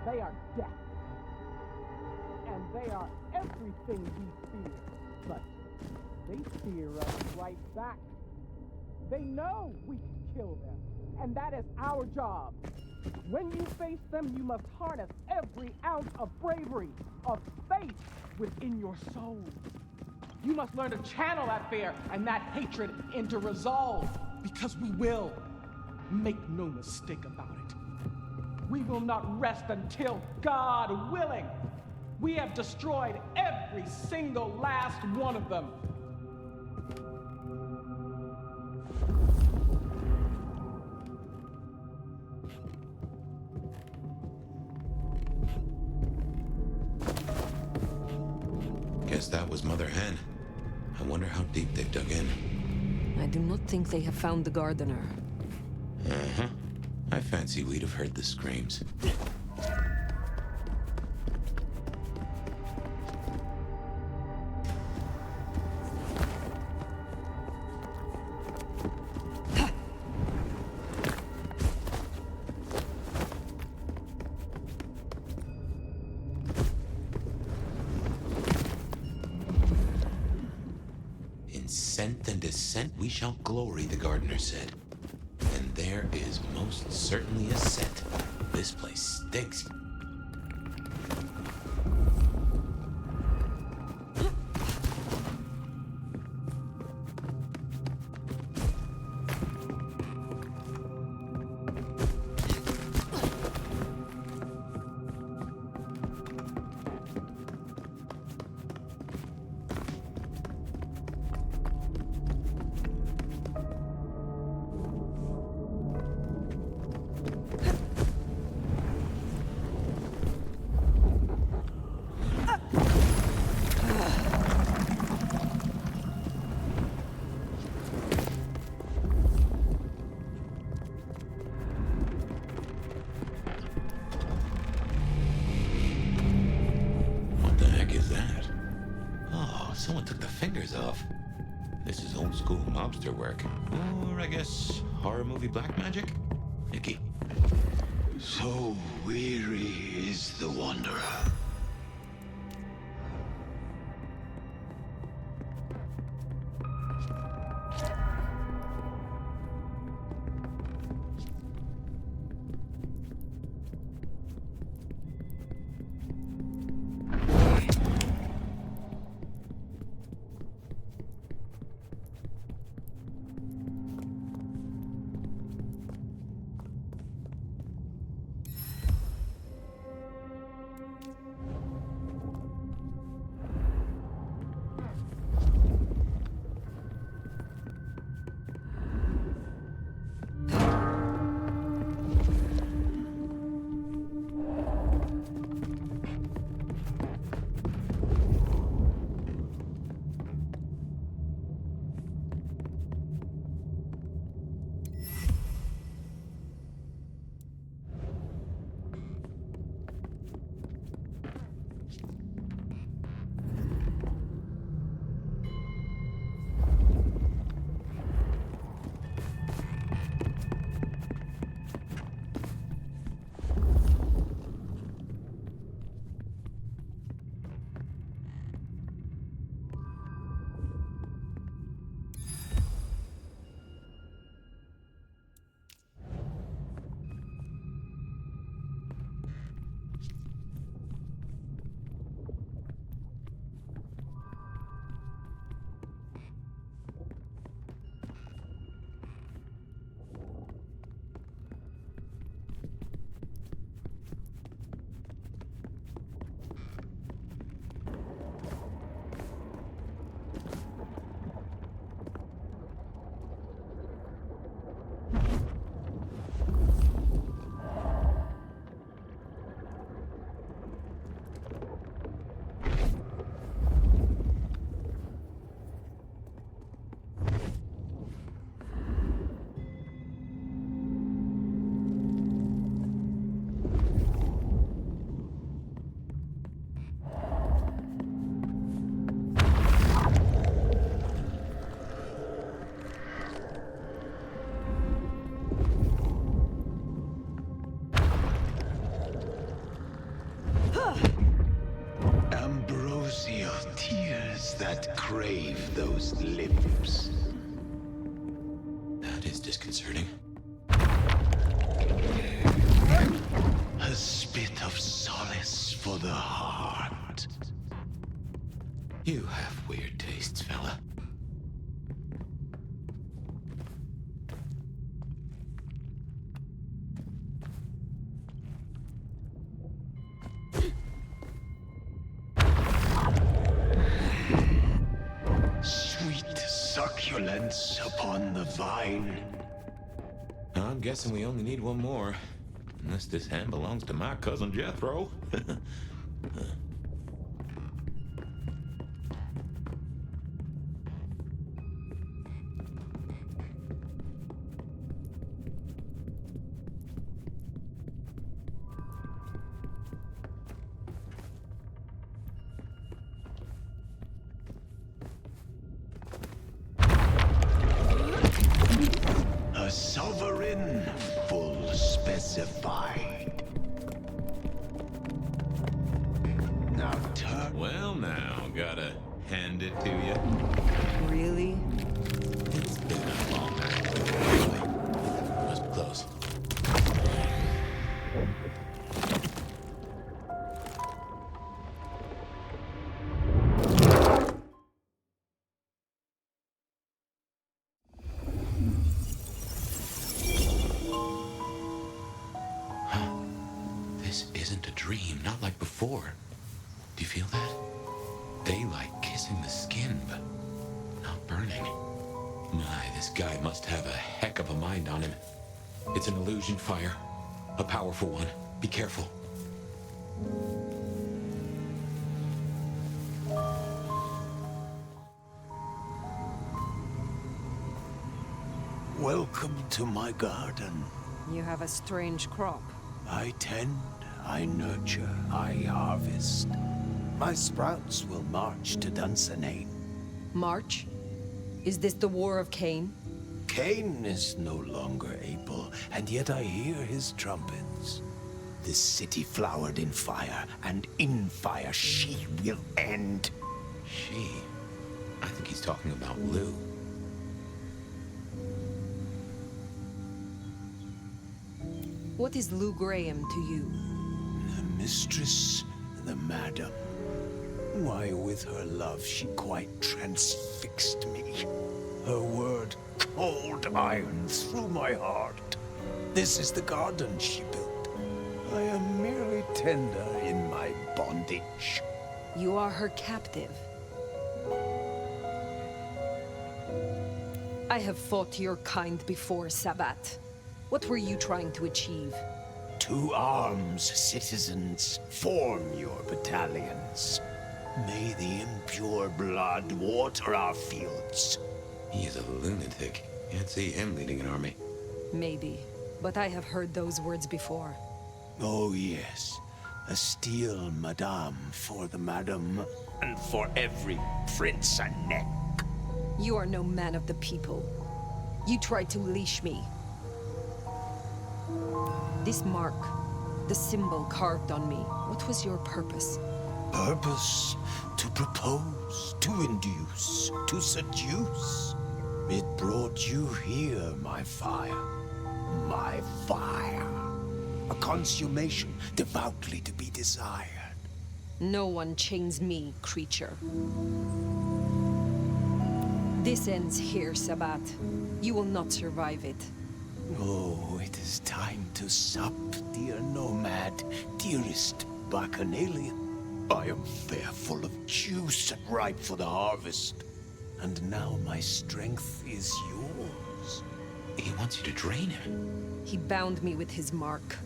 They are death. And they are everything we fear. But they fear us right back. They know we can kill them. And that is our job. When you face them, you must harness every ounce of bravery, of faith within your soul. You must learn to channel that fear and that hatred into resolve, because we will. Make no mistake about it. We will not rest until, God willing, we have destroyed every single last one of them. Guess that was Mother Hen. I wonder how deep they've dug in. I do not think they have found the gardener. Uh-huh. I fancy we'd have heard the screams. Scent and descent we shall glory, the gardener said. And there is most certainly a scent. This place stinks. Someone took the fingers off. This is old school mobster work. Or I guess horror movie black magic? Icky. So weary is the wanderer. That crave those lips. That is disconcerting. A spit of solace for the heart. You have weird tastes, fella. Succulence upon the vine. I'm guessing we only need one more. Unless this hand belongs to my cousin Jethro. crucified. Now turn. Well, now, gotta hand it to you. Really? It's been a long night. Really. Must be close. This isn't a dream, not like before. Do you feel that? Daylight kissing the skin, but not burning. My, this guy must have a heck of a mind on him. It's an illusion fire. A powerful one. Be careful. Welcome to my garden. You have a strange crop. I tend, I nurture, I harvest. My sprouts will march to Dunsinane. March? Is this the War of Cain? Cain is no longer able, and yet I hear his trumpets. This city flowered in fire, and in fire she will end. She? I think he's talking about Lou. What is Lou Graham to you? The mistress, the madam. Why, with her love, she quite transfixed me. Her word, cold iron through my heart. This is the garden she built. I am merely tender in my bondage. You are her captive. I have fought your kind before, Sabbat. What were you trying to achieve? To arms, citizens. Form your battalions. May the impure blood water our fields. He's a lunatic. Can't see him leading an army. Maybe, but I have heard those words before. Oh yes, a steel madame for the madam, and for every prince a neck. You are no man of the people. You tried to leash me. This mark, the symbol carved on me, what was your purpose? Purpose? To propose, to induce, to seduce. It brought you here, my fire. My fire. A consummation devoutly to be desired. No one chains me, creature. This ends here, Sabbat. You will not survive it. Oh, it is time to sup, dear Nomad, dearest Bacchanalian. I am fair, full of juice and ripe for the harvest. And now my strength is yours. He wants you to drain him. He bound me with his mark.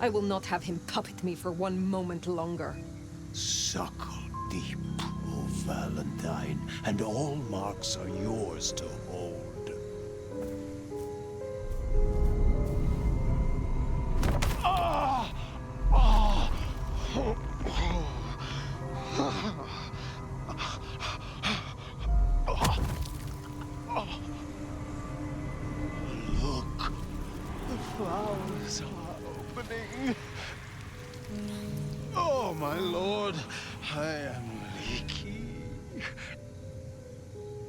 I will not have him puppet me for one moment longer. Suckle deep, O Valentine, and all marks are yours to hold. Look, the flowers are opening. Oh, my lord, I am leaky.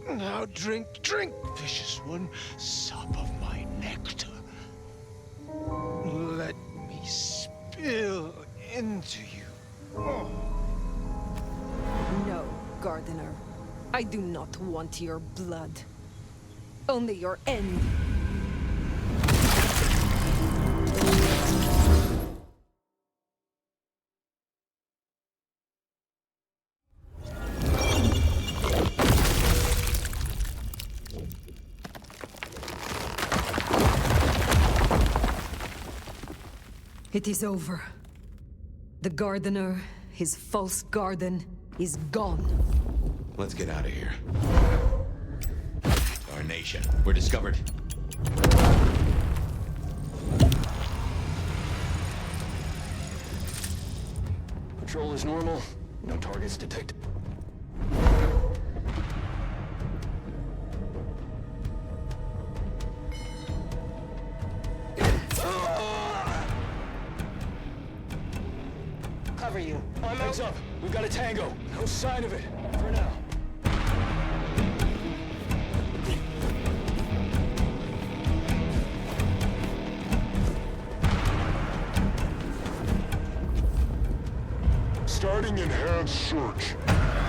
Now drink, drink, vicious one, sup of my nectar. Let me spill into you. Oh. No, Gardener. I do not want your blood. Only your end. It is over. The Gardener, his false garden, is gone. Let's get out of here. Our nation. We're discovered. Patrol is normal. No targets detected. cover you. Heads up. We've got a tango. No sign of it. For now. Starting enhanced search.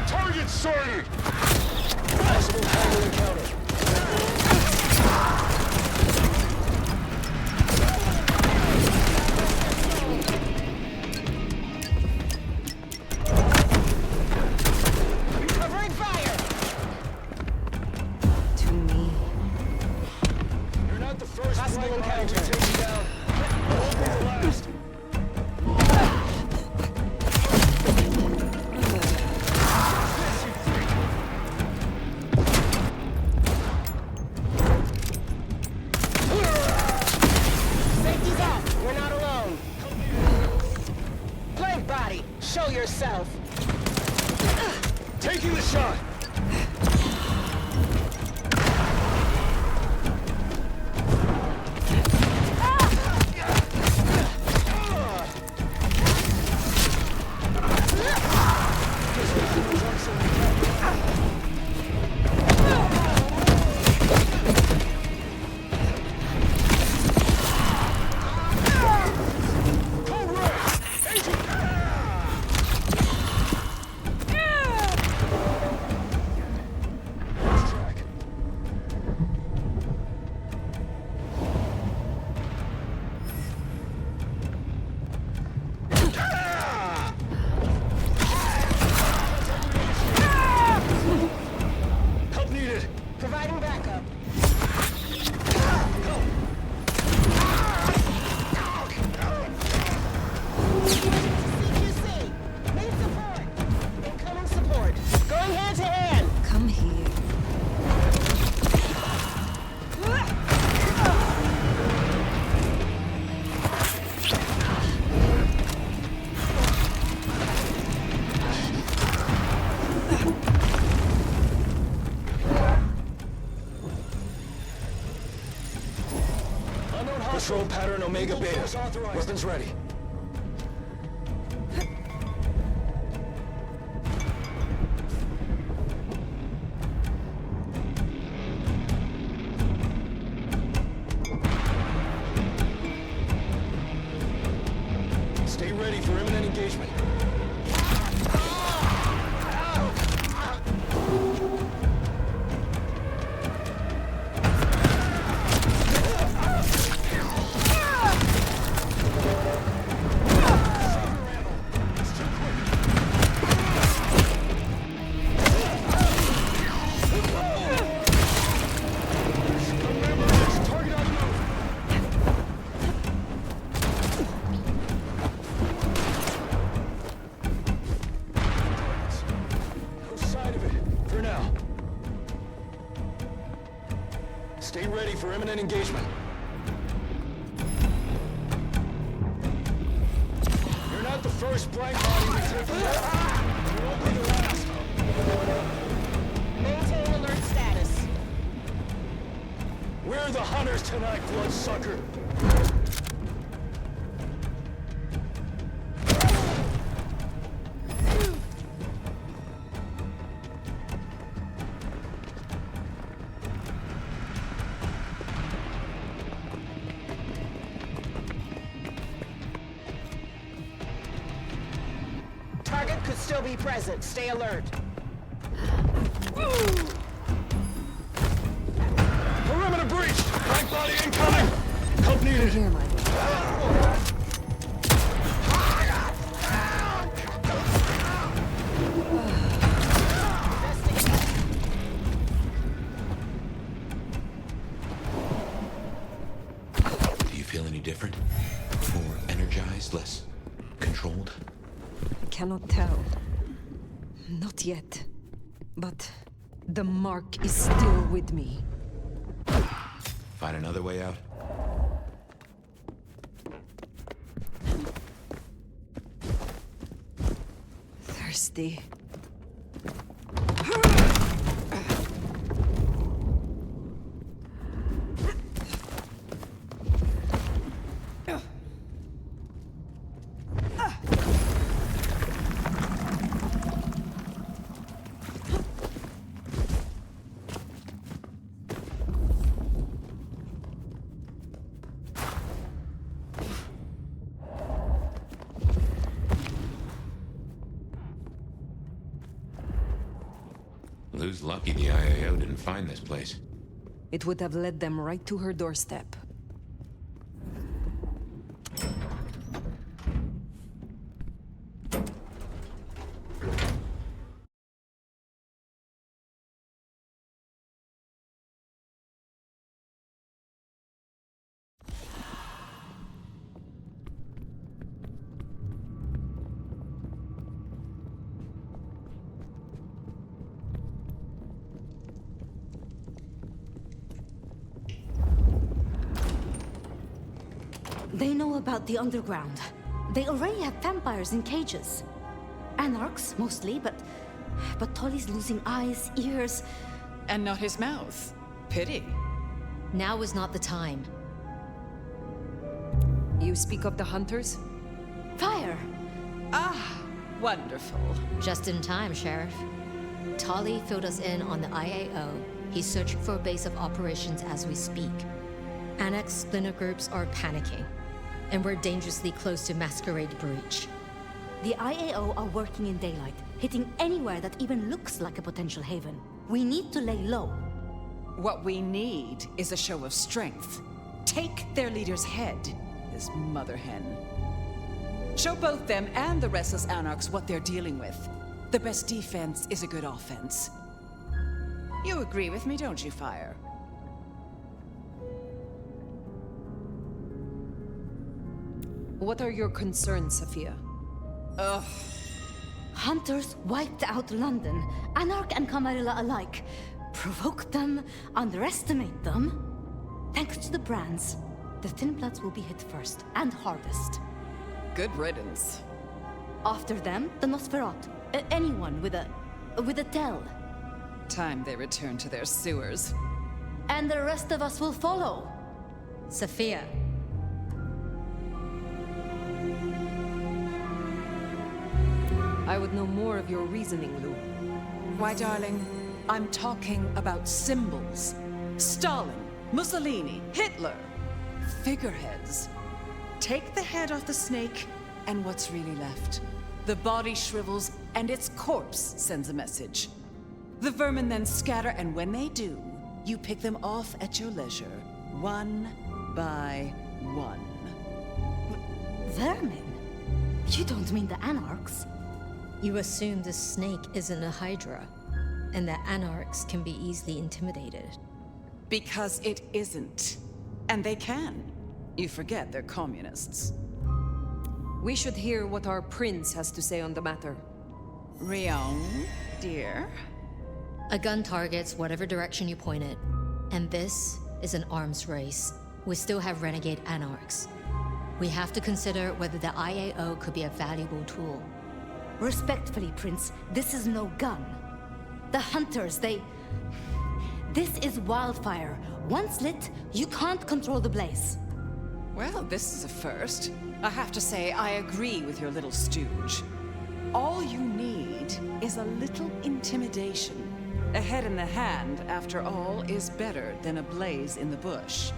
Target sighted! Possible tango encounter. Covering fire! To me. You're not the first Possible encounter. to take you down. Won't be the last. Safety's off. We're not alone. Plank body, show yourself. Taking the shot. Help needed. Providing backup. CQC, need support. Incoming support. Going hand to hand. Come here. Patrol pattern Omega Beta. Weapons ready. Stay ready for imminent engagement. No sign of it. For now. Stay ready for imminent engagement. You're not the first blank body we take. You won't be the last. Maintain alert status. We're the hunters tonight, bloodsucker. Target could still be present. Stay alert. Perimeter breached! Blank body incoming! Help needed. Here, my Do you feel any different? More energized, less controlled? I cannot tell. Not yet. But the mark is still with me. Find another way out? Thirsty. Blue's lucky the IAO didn't find this place. It would have led them right to her doorstep. They know about the underground. They already have vampires in cages. Anarchs, mostly, but Tolly's losing eyes, ears... And not his mouth. Pity. Now is not the time. You speak of the hunters? Fire! Ah, wonderful. Just in time, Sheriff. Tolly filled us in on the IAO. He's searching for a base of operations as we speak. Annex splinter groups are panicking, and we're dangerously close to Masquerade breach. The IAO are working in daylight, hitting anywhere that even looks like a potential haven. We need to lay low. What we need is a show of strength. Take their leader's head, this mother hen. Show both them and the restless Anarchs what they're dealing with. The best defense is a good offense. You agree with me, don't you, Fire? What are your concerns, Sophia? Ugh. Hunters wiped out London, Anarch and Camarilla alike. Provoke them, underestimate them. Thanks to the brands, the Thin Bloods will be hit first, and hardest. Good riddance. After them, the Nosferatu. Anyone with a tell. Time they return to their sewers. And the rest of us will follow. Sophia. I would know more of your reasoning, Lou. Why, darling, I'm talking about symbols. Stalin, Mussolini, Hitler. Figureheads. Take the head off the snake, and what's really left? The body shrivels, and its corpse sends a message. The vermin then scatter, and when they do, you pick them off at your leisure, one by one. Vermin? You don't mean the Anarchs? You assume the snake isn't a Hydra, and that Anarchs can be easily intimidated. Because it isn't. And they can. You forget they're communists. We should hear what our prince has to say on the matter. Rion, dear? A gun targets whatever direction you point it, and this is an arms race. We still have renegade Anarchs. We have to consider whether the IAO could be a valuable tool. Respectfully, Prince, this is no gun. The hunters, This is wildfire. Once lit, you can't control the blaze. Well, this is a first. I have to say, I agree with your little stooge. All you need is a little intimidation. A head in the hand, after all, is better than a blaze in the bush.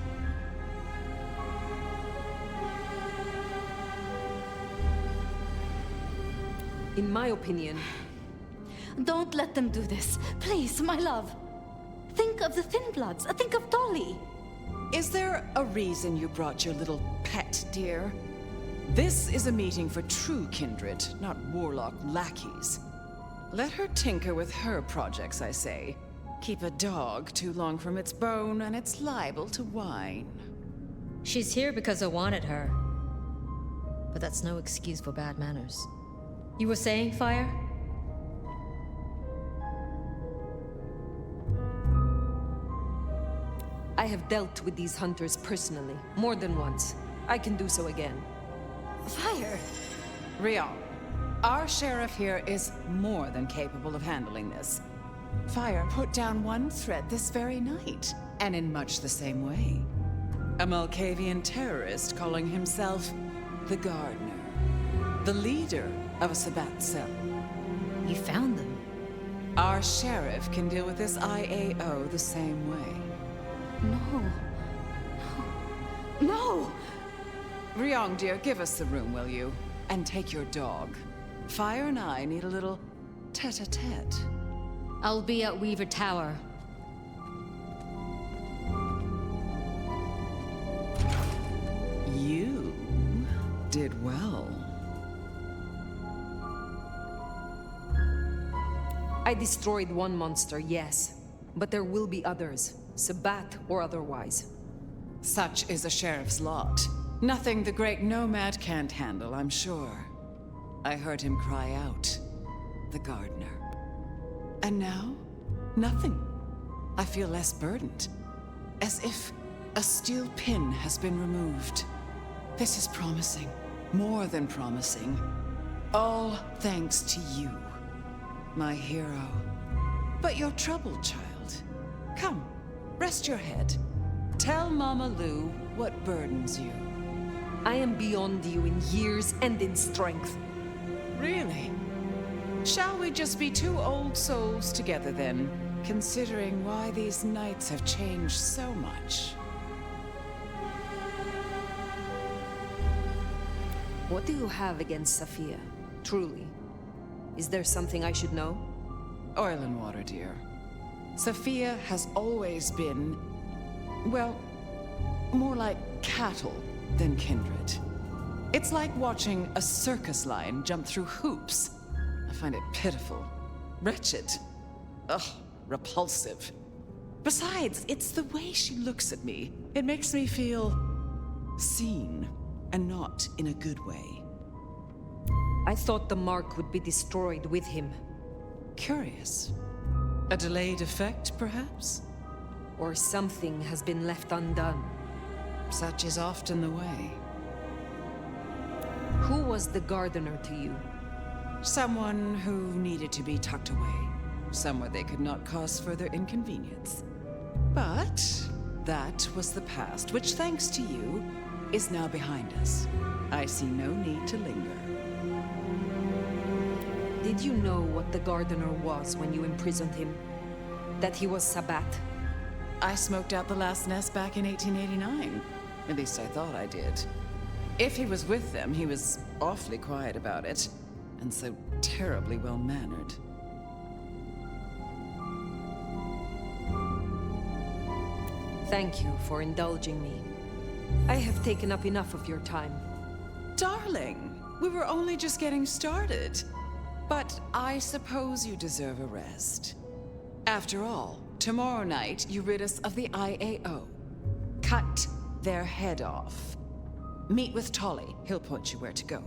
In my opinion... Don't let them do this. Please, my love. Think of the Thin Bloods. Think of Dolly. Is there a reason you brought your little pet, dear? This is a meeting for true kindred, not warlock lackeys. Let her tinker with her projects, I say. Keep a dog too long from its bone, and it's liable to whine. She's here because I wanted her. But that's no excuse for bad manners. You were saying, Fire? I have dealt with these hunters personally, more than once. I can do so again. Fire! Rion, our sheriff here is more than capable of handling this. Fire put down one threat this very night, and in much the same way. A Malkavian terrorist calling himself the Gardener. The leader of a Sabbat cell. You found them? Our sheriff can deal with this IAO the same way. No. No! Rion, dear, give us the room, will you? And take your dog. Fire and I need a little tete-a-tete. I'll be at Weaver Tower. You did well. I destroyed one monster, yes. But there will be others, Sabbat or otherwise. Such is a sheriff's lot. Nothing the great Nomad can't handle, I'm sure. I heard him cry out. The gardener. And now? Nothing. I feel less burdened. As if a steel pin has been removed. This is promising. More than promising. All thanks to you, my hero. But you're troubled, child. Come, rest your head. Tell Mama Lou what burdens you. I am beyond you in years and in strength. Really? Shall we just be two old souls together then, considering why these nights have changed so much? What do you have against Sophia, truly? Is there something I should know? Oil and water, dear. Sophia has always been, well, more like cattle than kindred. It's like watching a circus lion jump through hoops. I find it pitiful, wretched, ugh, repulsive. Besides, it's the way she looks at me. It makes me feel seen, and not in a good way. I thought the mark would be destroyed with him. Curious. A delayed effect, perhaps? Or something has been left undone. Such is often the way. Who was the gardener to you? Someone who needed to be tucked away, somewhere they could not cause further inconvenience. But that was the past, which, thanks to you, is now behind us. I see no need to linger. Did you know what the gardener was when you imprisoned him? That he was Sabbat? I smoked out the last nest back in 1889. At least I thought I did. If he was with them, he was awfully quiet about it, and so terribly well-mannered. Thank you for indulging me. I have taken up enough of your time. Darling, we were only just getting started. But I suppose you deserve a rest. After all, tomorrow night you rid us of the IAO. Cut their head off. Meet with Tolly. He'll point you where to go.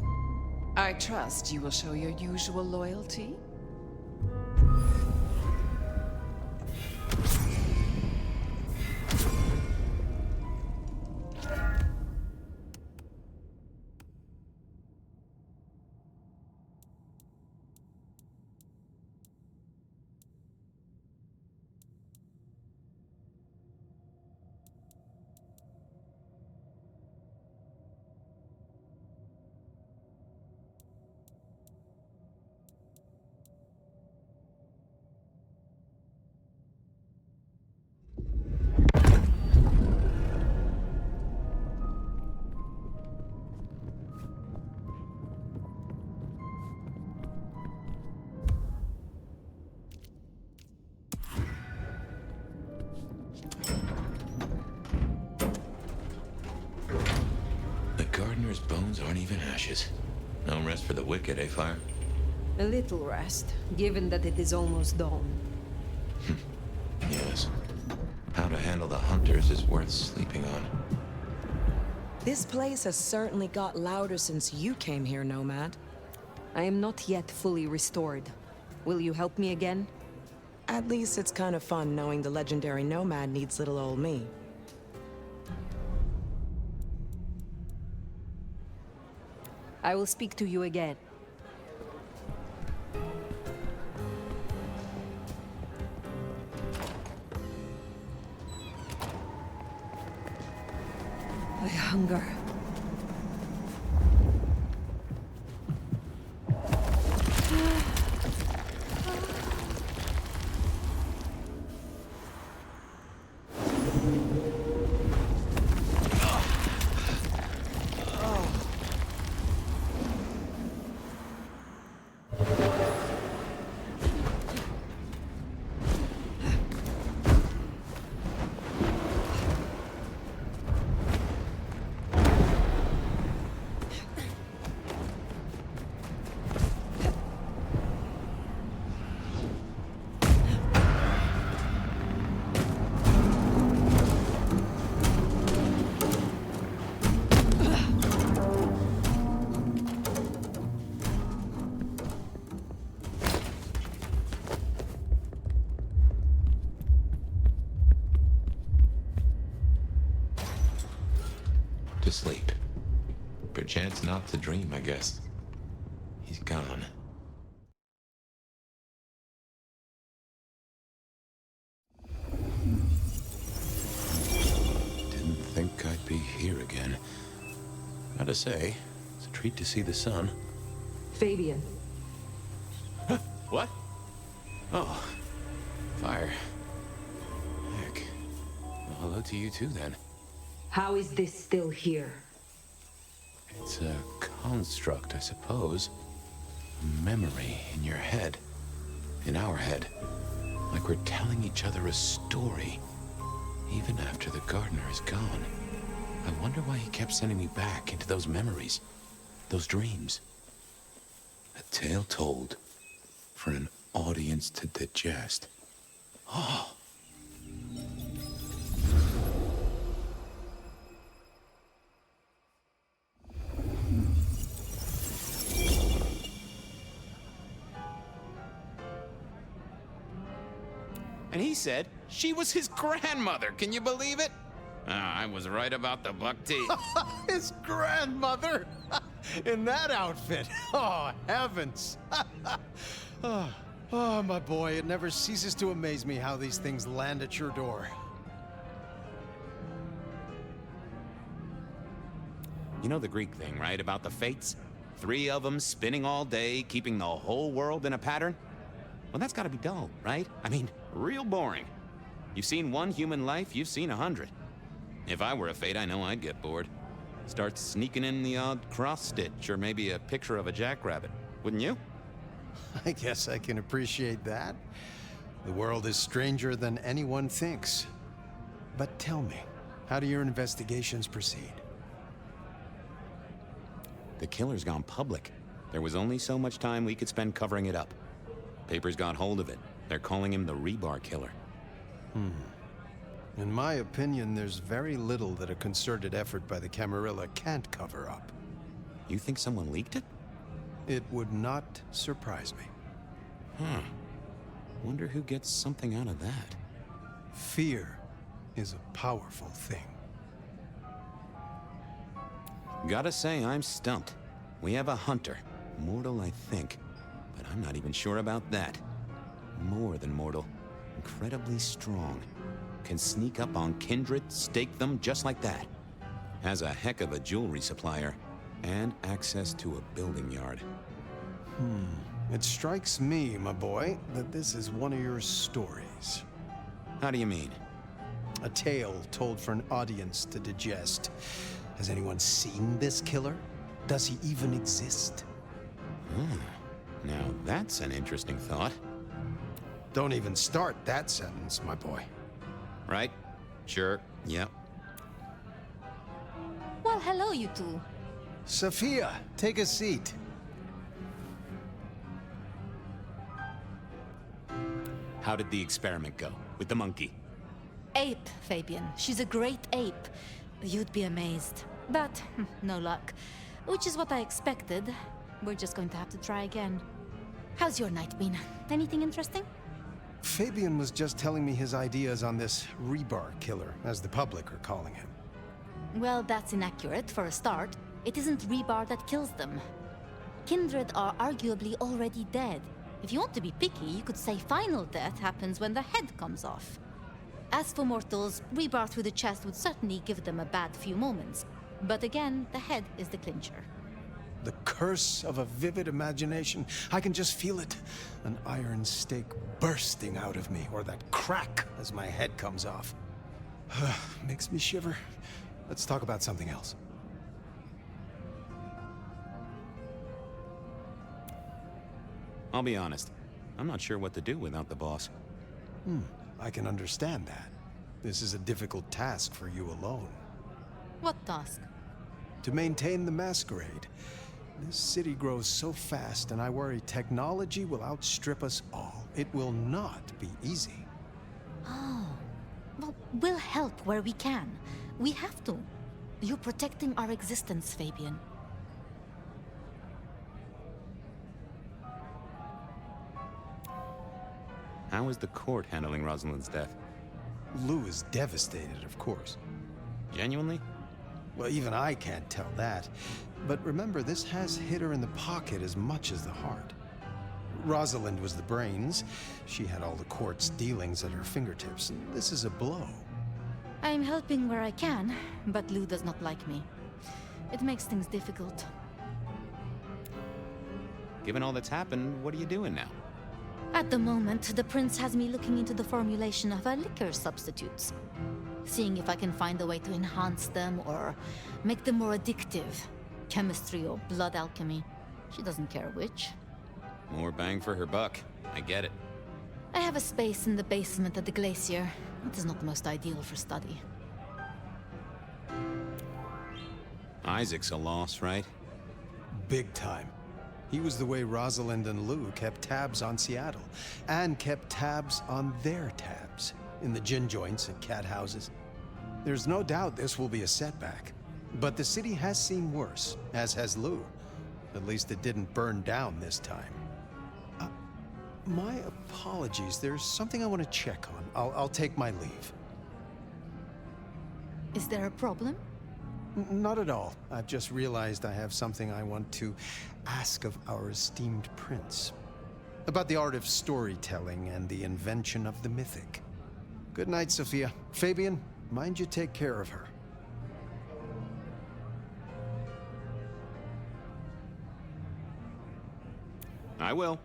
I trust you will show your usual loyalty. Gardener's bones aren't even ashes. No rest for the wicked, eh, Fire? A little rest, given that it is almost dawn. Yes. How to handle the hunters is worth sleeping on. This place has certainly got louder since you came here, Nomad. I am not yet fully restored. Will you help me again? At least it's kind of fun knowing the legendary Nomad needs little old me. I will speak to you again. I hunger. to sleep. Perchance not to dream, I guess. He's gone. Didn't think I'd be here again. Gotta say, it's a treat to see the sun. Fabien. What? Oh, fire. Heck. Well, hello to you too, then. How is this still here? It's a construct, I suppose. A memory in your head. In our head. Like we're telling each other a story. Even after the gardener is gone. I wonder why he kept sending me back into those memories. Those dreams. A tale told for an audience to digest. Oh. And he said she was his grandmother. Can you believe it? I was right about the buck teeth. His grandmother? In that outfit? Oh, heavens. Oh, my boy, it never ceases to amaze me how these things land at your door. You know the Greek thing, right? About the fates? 3 of them spinning all day, keeping the whole world in a pattern? Well, that's gotta be dull, right? I mean, real boring. You've seen one human life, you've seen 100. If I were a fate, I know I'd get bored. Start sneaking in the odd cross-stitch, or maybe a picture of a jackrabbit. Wouldn't you? I guess I can appreciate that. The world is stranger than anyone thinks. But tell me, how do your investigations proceed? The killer's gone public. There was only so much time we could spend covering it up. Papers got hold of it. They're calling him the Rebar Killer. In my opinion, there's very little that a concerted effort by the Camarilla can't cover up. You think someone leaked it? It would not surprise me. Wonder who gets something out of that. Fear is a powerful thing. Gotta say, I'm stumped. We have a hunter. Mortal, I think. But I'm not even sure about that. More than mortal. Incredibly strong. Can sneak up on kindred, stake them just like that. Has a heck of a jewelry supplier. And access to a building yard. It strikes me, my boy, that this is one of your stories. How do you mean? A tale told for an audience to digest. Has anyone seen this killer? Does he even exist? Now that's an interesting thought. Don't even start that sentence, my boy. Right? Sure. Yep. Well, hello, you two. Sophia, take a seat. How did the experiment go with the monkey? Ape, Fabien. She's a great ape. You'd be amazed. But no luck. Which is what I expected. We're just going to have to try again. How's your night been? Anything interesting? Fabien was just telling me his ideas on this Rebar Killer, as the public are calling him. Well, that's inaccurate for a start. It isn't Rebar that kills them. Kindred are arguably already dead. If you want to be picky, you could say final death happens when the head comes off. As for mortals, Rebar through the chest would certainly give them a bad few moments. But again, the head is the clincher. The curse of a vivid imagination. I can just feel it. An iron stake bursting out of me, or that crack as my head comes off. Makes me shiver. Let's talk about something else. I'll be honest. I'm not sure what to do without the boss. I can understand that. This is a difficult task for you alone. What task? To maintain the Masquerade. This city grows so fast, and I worry technology will outstrip us all. It will not be easy. Oh. Well, we'll help where we can. We have to. You're protecting our existence, Fabien. How is the court handling Rosalind's death? Lou is devastated, of course. Genuinely? Well, even I can't tell that. But remember, this has hit her in the pocket as much as the heart. Rosalind was the brains. She had all the court's dealings at her fingertips. This is a blow. I'm helping where I can, but Lou does not like me. It makes things difficult. Given all that's happened, what are you doing now? At the moment, the prince has me looking into the formulation of our liquor substitutes. Seeing if I can find a way to enhance them or make them more addictive. Chemistry or blood alchemy. She doesn't care which. More bang for her buck. I get it. I have a space in the basement of the glacier. It is not the most ideal for study. Isaac's a loss, right? Big time. He was the way Rosalind and Lou kept tabs on Seattle, and kept tabs on their tabs, in the gin joints and cat houses. There's no doubt this will be a setback, but the city has seen worse, as has Lou. At least it didn't burn down this time. My apologies, there's something I want to check on. I'll take my leave. Is there a problem? Not at all. I've just realized I have something I want to ask of our esteemed prince. About the art of storytelling and the invention of the mythic. Good night, Sophia. Fabien, mind you take care of her. I will.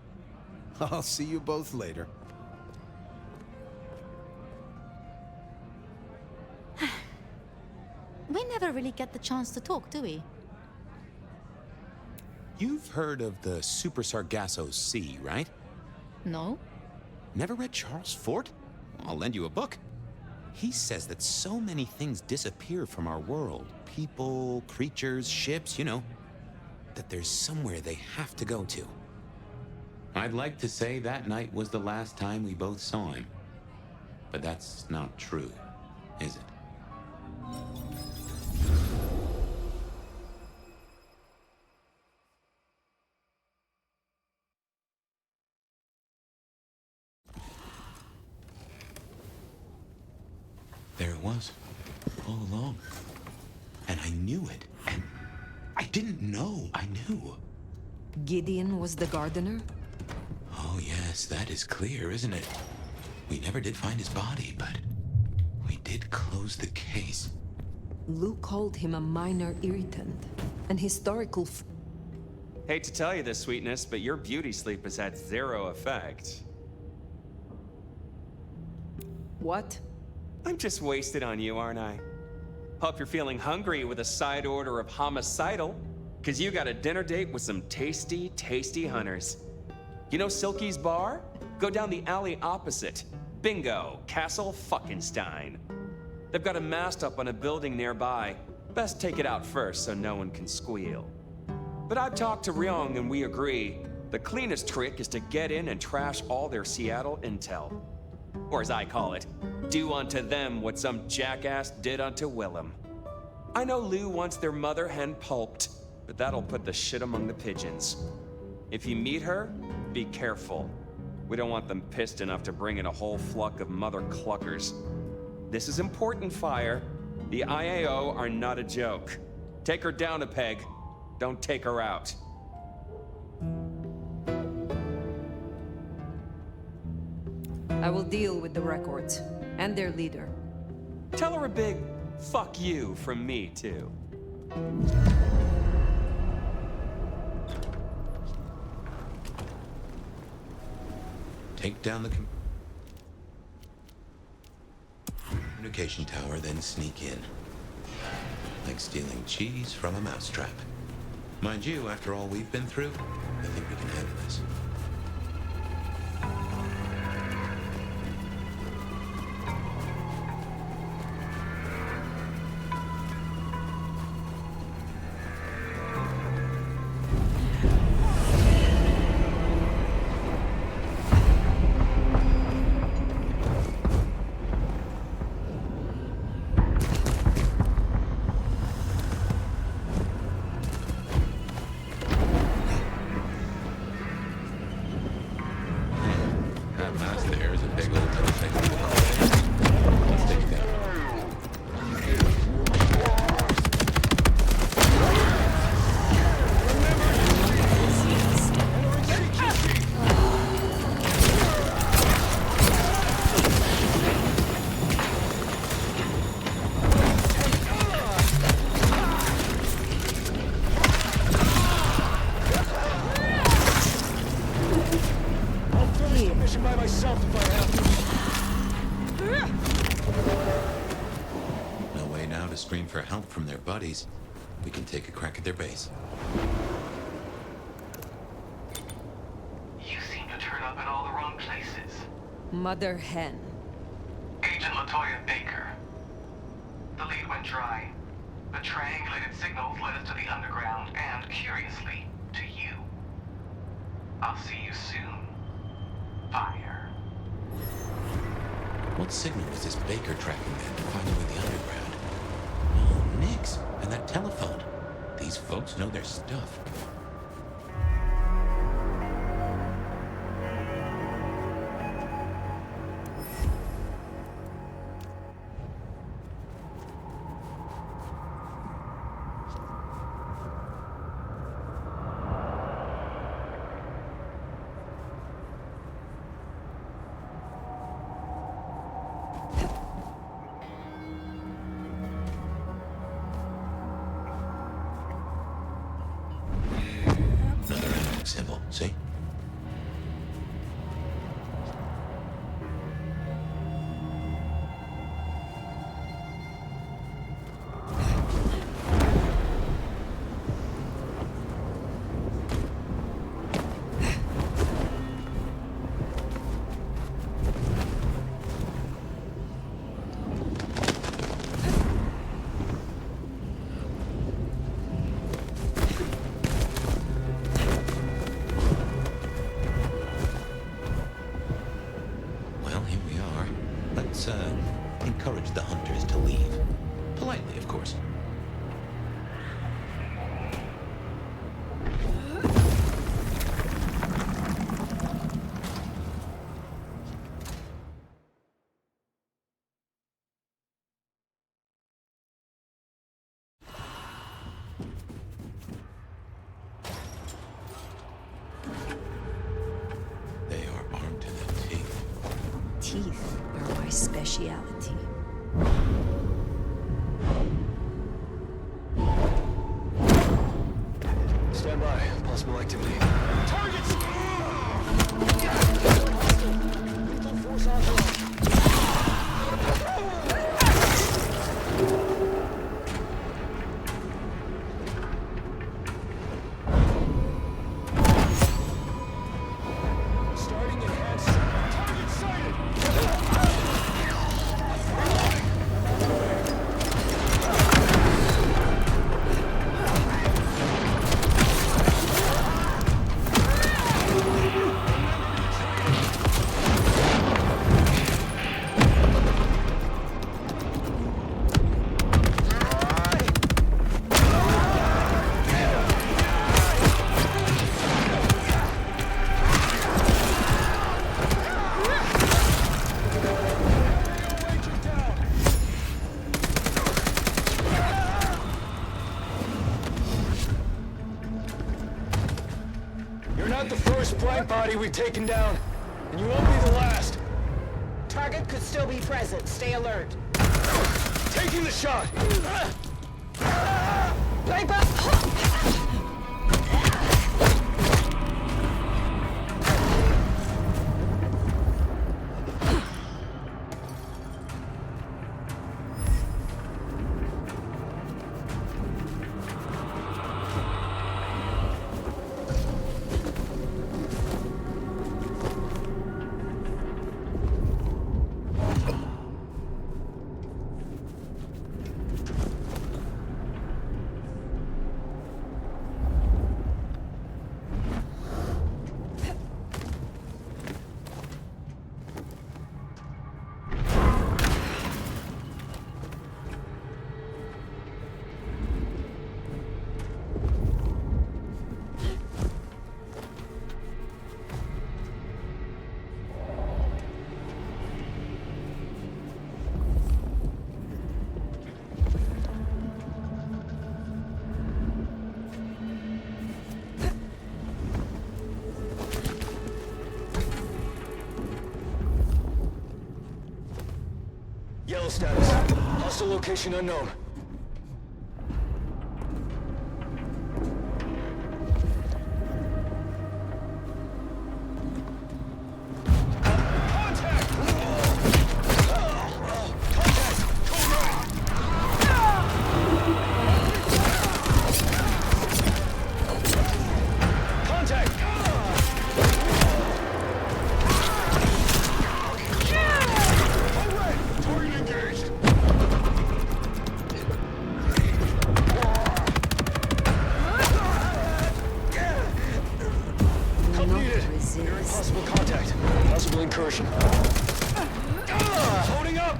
I'll see you both later. We never really get the chance to talk, do we? You've heard of the Super Sargasso Sea, right? No. Never read Charles Fort? I'll lend you a book. He says that so many things disappear from our world. People, creatures, ships, you know. That there's somewhere they have to go to. I'd like to say that night was the last time we both saw him. But that's not true, is it? There it was, all along. And I knew it, and I didn't know I knew. Gideon was the gardener? Oh yes, that is clear, isn't it? We never did find his body, but we did close the case. Lou called him a minor irritant, an historical Hate to tell you this, sweetness, but your beauty sleep has had zero effect. What? I'm just wasted on you, aren't I? Hope you're feeling hungry with a side order of homicidal, because you got a dinner date with some tasty, tasty hunters. You know Silky's bar? Go down the alley opposite. Bingo, Castle Fuckenstein. They've got a mast up on a building nearby. Best take it out first so no one can squeal. But I've talked to Ryong and we agree, the cleanest trick is to get in and trash all their Seattle intel. Or as I call it, do unto them what some jackass did unto Willem. I know Lou wants their mother hen pulped, but that'll put the shit among the pigeons. If you meet her, be careful. We don't want them pissed enough to bring in a whole flock of mother cluckers. This is important, Fire. The IAO are not a joke. Take her down a peg. Don't take her out. I will deal with the records and their leader. Tell her a big fuck you from me, too. Take down the communication tower, then sneak in. Like stealing cheese from a mousetrap. Mind you, after all we've been through, I think we can handle this. bodies, we can take a crack at their base. You seem to turn up in all the wrong places. Mother Hen. Agent LaToya Baker. The lead went dry. The triangulated signals led us to the underground and, curiously, to you. I'll see you soon. Fire. What signal was this Baker tracking then to find with the underground? Oh, Nix, and that telephone. These folks know their stuff. Symbol, see? Encourage the hunters to leave. Politely, of course. They are armed to the teeth. Teeth are my speciality. Stand by. Possible activity. Targets! Lethal force on starting enhanced. Target sighted! You're not the first bright body we've taken down, and you won't be the last. Target could still be present. Stay alert. Taking the shot! Pipe up! Yellow status. Hostile location unknown. incursion. Holding up!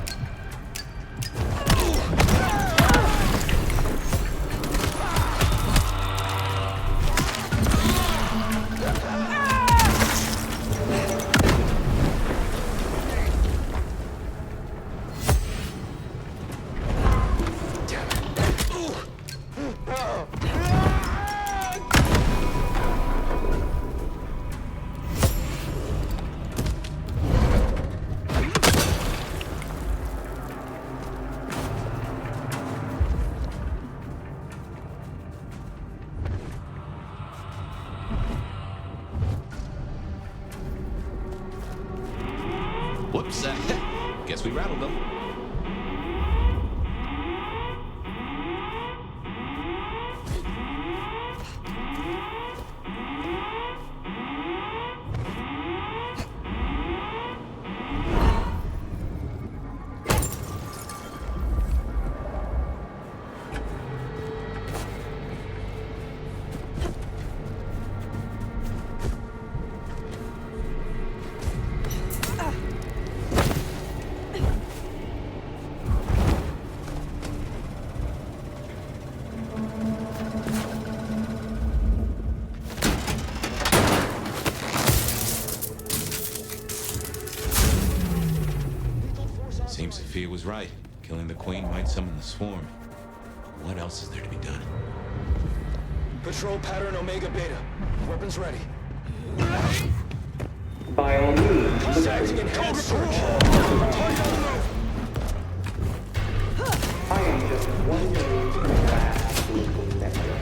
Whoops, guess we rattled them. Seems Sophia was right. Killing the Queen might summon the swarm. What else is there to be done? Patrol pattern Omega Beta. Weapons ready. By all means, Contacting enhanced search. I am just one move from the vast political sector.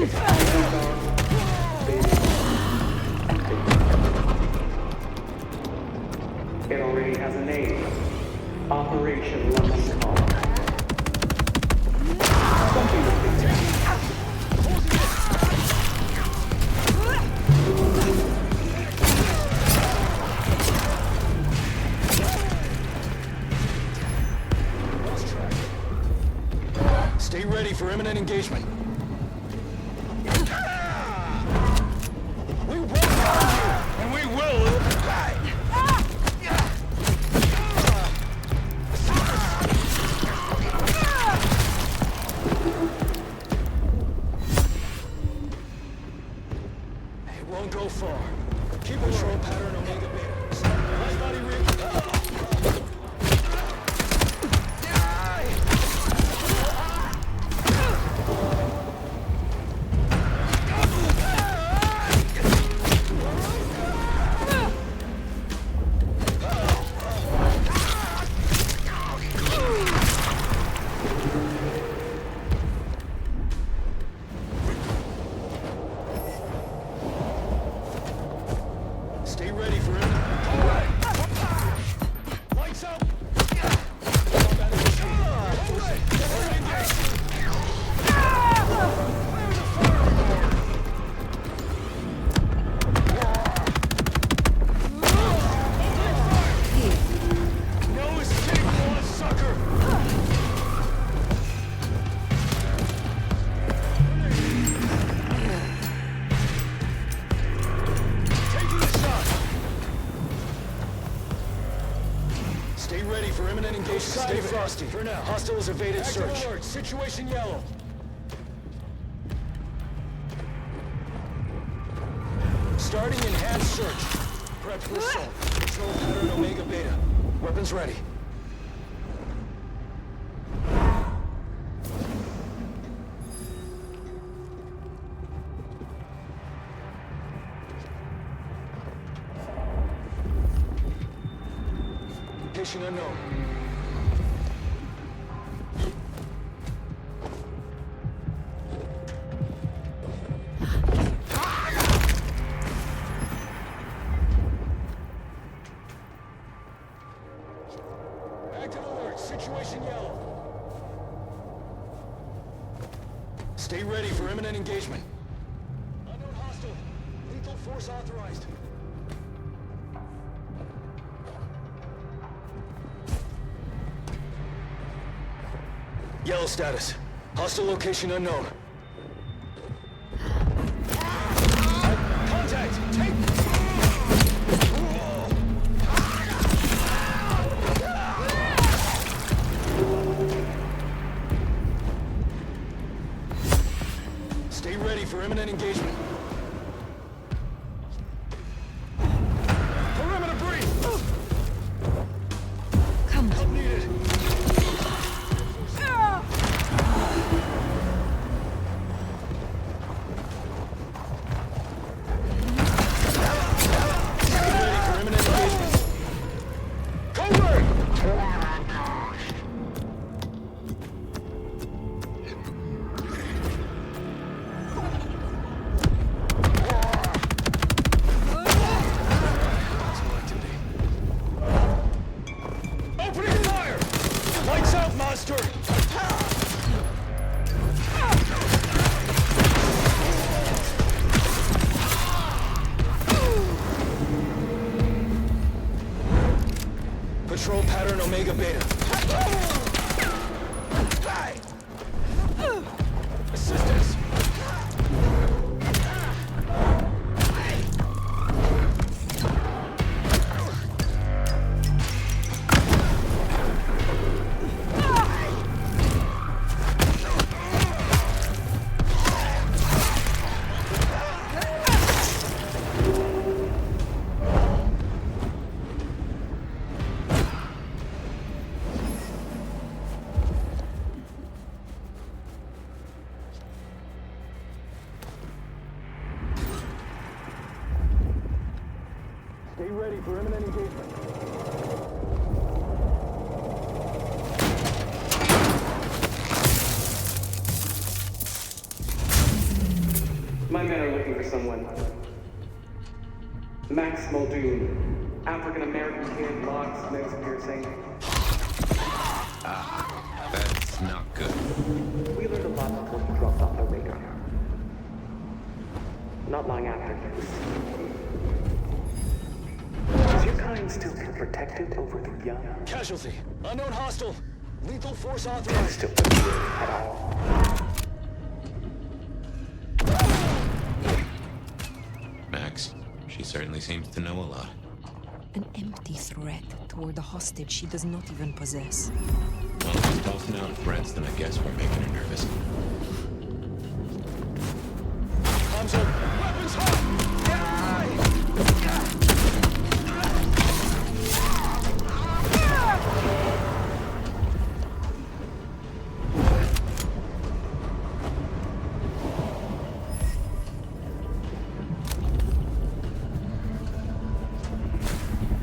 Its findings are basic. It already has a name. Operation London Call. Something to think about. Stay ready for imminent engagement. We will find you, and we will. It won't go far. Keep patrol pattern Omega Beta. Light body rig. Stay ready for it. Lights out. No escape, blood sucker. Taking the shot. Stay ready for imminent engagement. Stay frosty. For now. Hostiles evaded search. Alert. Situation yellow. Starting enhanced search. Prep for assault. Control pattern Omega Beta. Weapons ready. Location unknown. Active alert. Situation yellow. Stay ready for imminent engagement. Unknown hostile. Lethal force authorized. Yellow status. Hostile location unknown. Contact! Take... Stay ready for imminent engagement. Perimeter breach! Come Help needed. Ready for imminent engagement. Covert! Opening fire! Lights out, monster! Patrol pattern Omega Beta. Assistance! Stay ready for imminent engagement. My men are looking for someone. Max Muldoon, African-American kid, locks, nose piercing. That's not good. We learned a lot before he dropped off the radar. Not long after he was Is your kind still protected over the young? Casualty. Unknown hostile. Lethal force authorized. Still at all. Max, she certainly seems to know a lot. An empty threat toward a hostage she does not even possess. Well, if she's tossing out threats, then I guess we're making her nervous. Comms up. Weapons hot!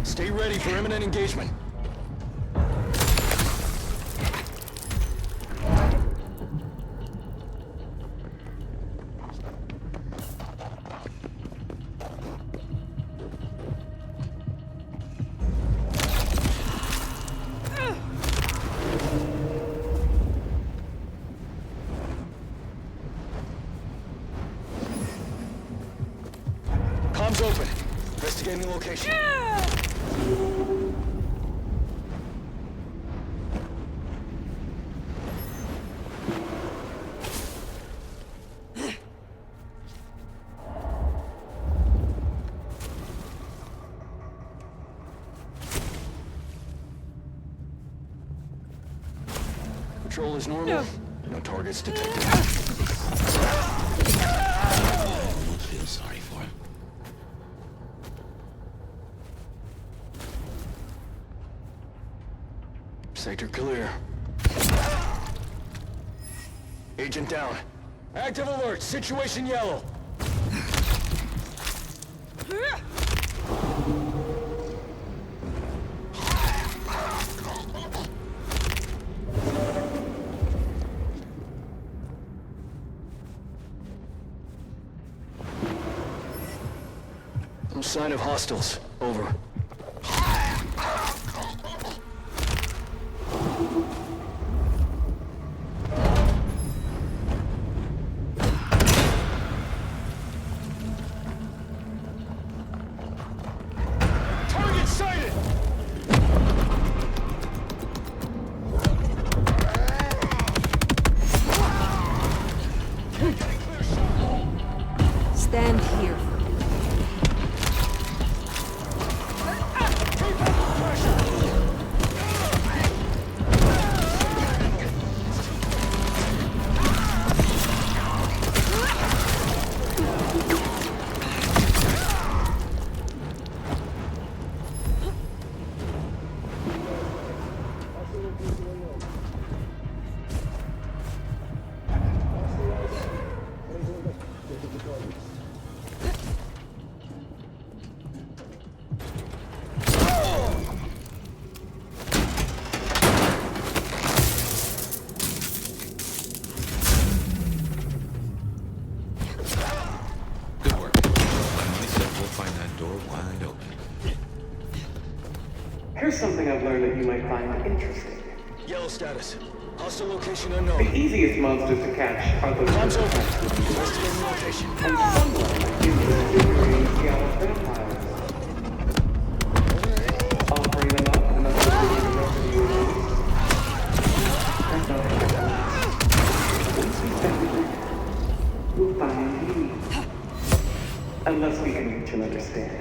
Stay ready for imminent engagement. Comms open. Investigating location. Patrol is normal. No targets detected. I feel sorry for him. Sector clear. Agent down. Active alert. Situation yellow. No sign of hostiles. Over. Target sighted! Stand here for me. Keep up the pressure! Good work. My money said we'll find that door wide open. Here's something I've learned that you might find interesting. Yellow status. Hostile location unknown. The easiest monsters to catch are those Bombs open. and Investigating location. somewhat in disfiguring Seattle vampires. Offering them up and uploading the rest of the universe. And once we find them, we'll find you. Unless we can reach an understanding.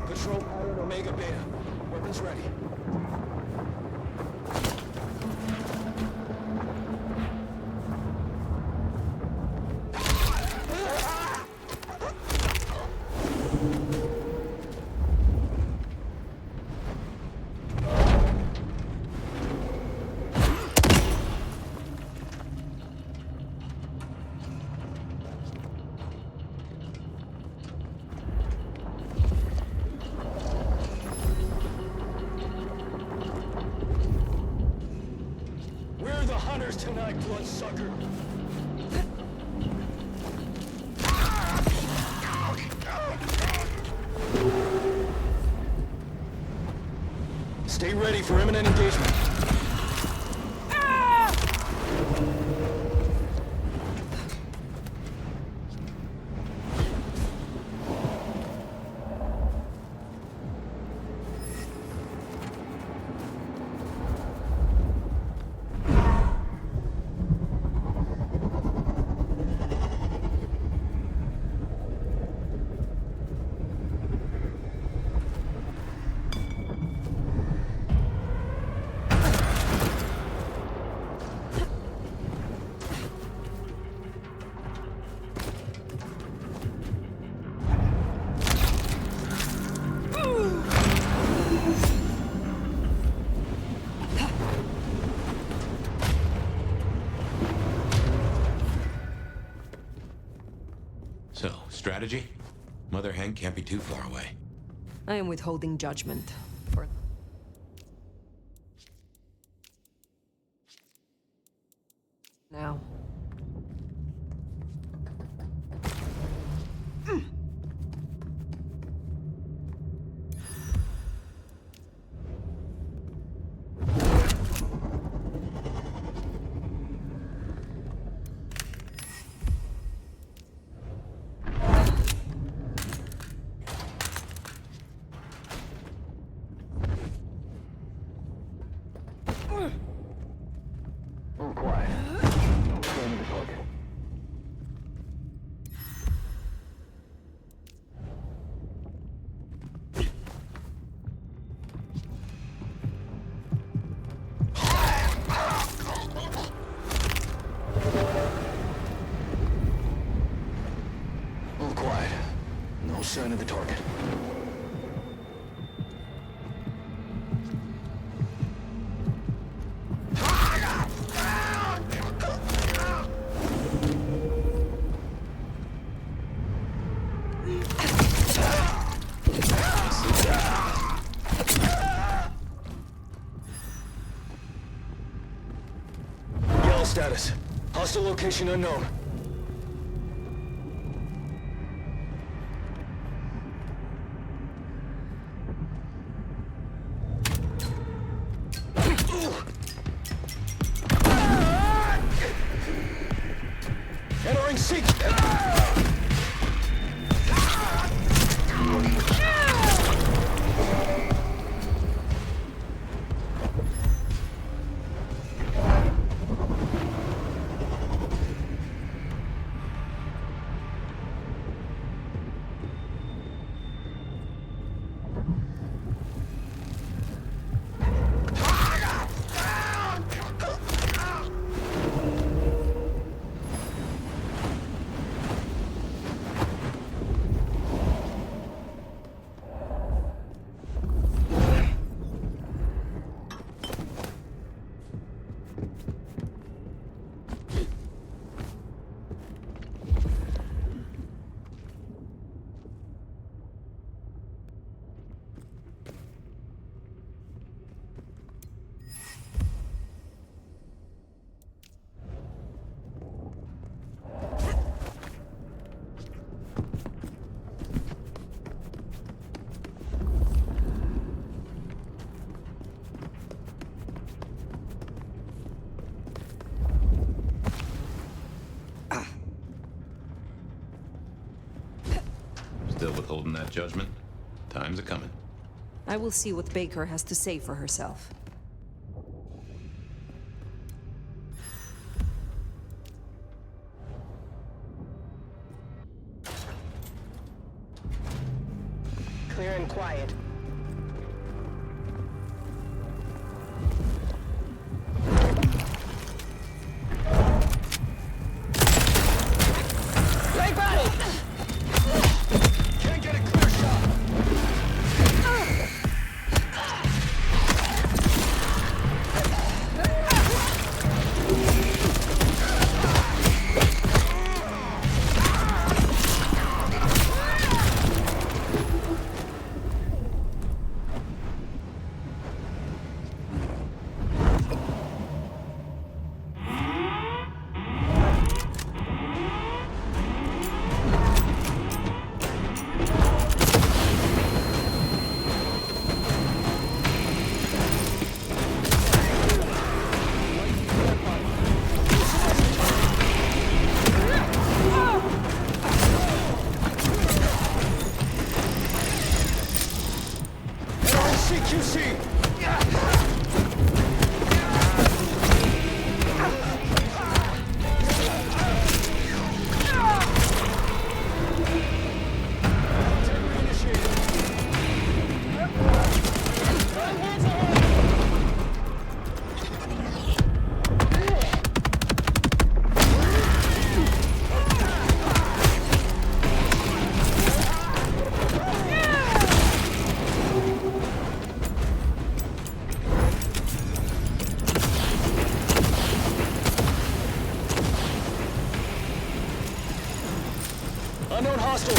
Patrol pattern Omega Beta. Weapons ready. We're the hunters tonight, bloodsucker. Stay ready for imminent engagement. So, strategy? Mother Hen can't be too far away. I am withholding judgment for now. Quiet. Scanning the target. Move quiet. No sign of the target. Yellow status. Hostile location unknown. Entering seek. still withholding that judgment? Time's a-coming. I will see what Baker has to say for herself. Clear and quiet. Right body! Can't get a clear shot! Unknown hostile!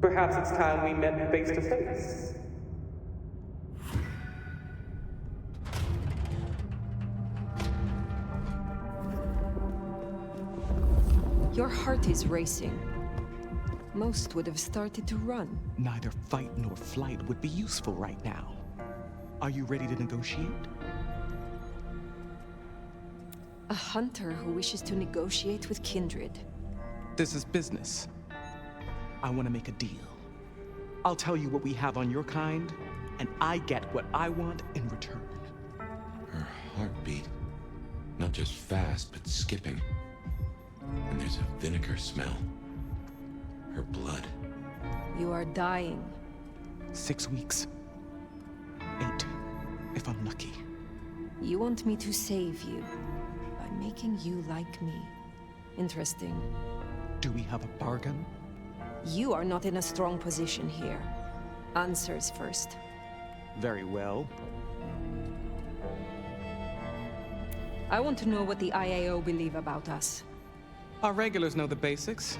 Perhaps it's time we met face to face. Your heart is racing. Most would have started to run. Neither fight nor flight would be useful right now. Are you ready to negotiate? A hunter who wishes to negotiate with kindred. This is business. I want to make a deal. I'll tell you what we have on your kind, and I get what I want in return. Her heartbeat. Not just fast, but skipping. And there's a vinegar smell. Her blood. You are dying. 6 weeks. 8, if I'm lucky. You want me to save you by making you like me. Interesting. Do we have a bargain? You are not in a strong position here. Answers first. Very well. I want to know what the IAO believe about us. Our regulars know the basics.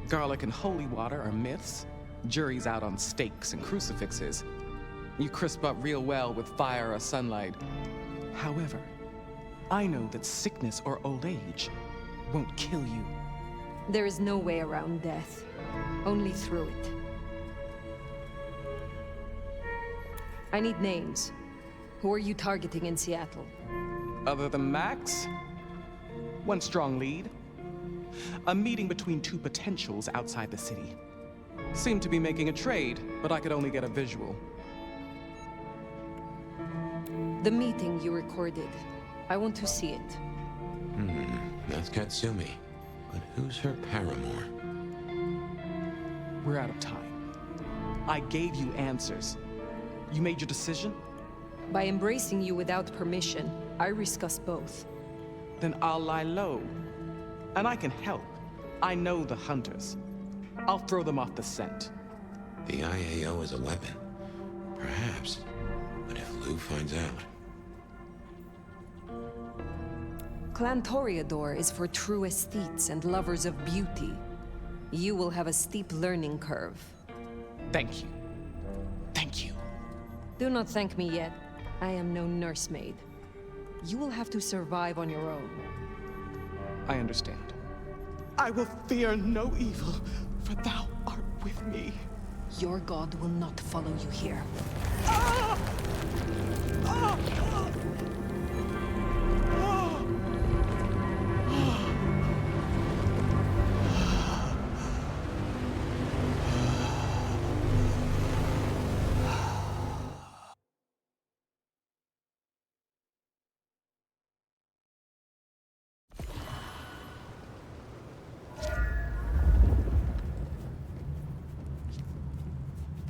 Garlic and holy water are myths. Jury's out on stakes and crucifixes. You crisp up real well with fire or sunlight. However, I know that sickness or old age won't kill you. There is no way around death. Only through it. I need names. Who are you targeting in Seattle? Other than Max? One strong lead. A meeting between two potentials outside the city. Seemed to be making a trade, but I could only get a visual. The meeting you recorded. I want to see it. That's Katsumi. But who's her paramour? We're out of time. I gave you answers. You made your decision? By embracing you without permission, I risk us both. Then I'll lie low. And I can help. I know the hunters. I'll throw them off the scent. The IAO is a weapon. Perhaps. But if Lou finds out... Clan Toreador is for true aesthetes and lovers of beauty. You will have a steep learning curve. Thank you. Thank you. Do not thank me yet. I am no nursemaid. You will have to survive on your own. I understand. I will fear no evil, for thou art with me. Your god will not follow you here. Ah! Ah! Ah!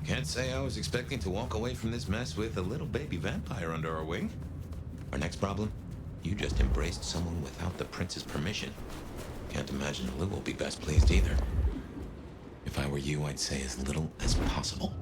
Can't say I was expecting to walk away from this mess with a little baby vampire under our wing. Our next problem? You just embraced someone without the prince's permission. Can't imagine Lou will be best pleased either. If I were you, I'd say as little as possible.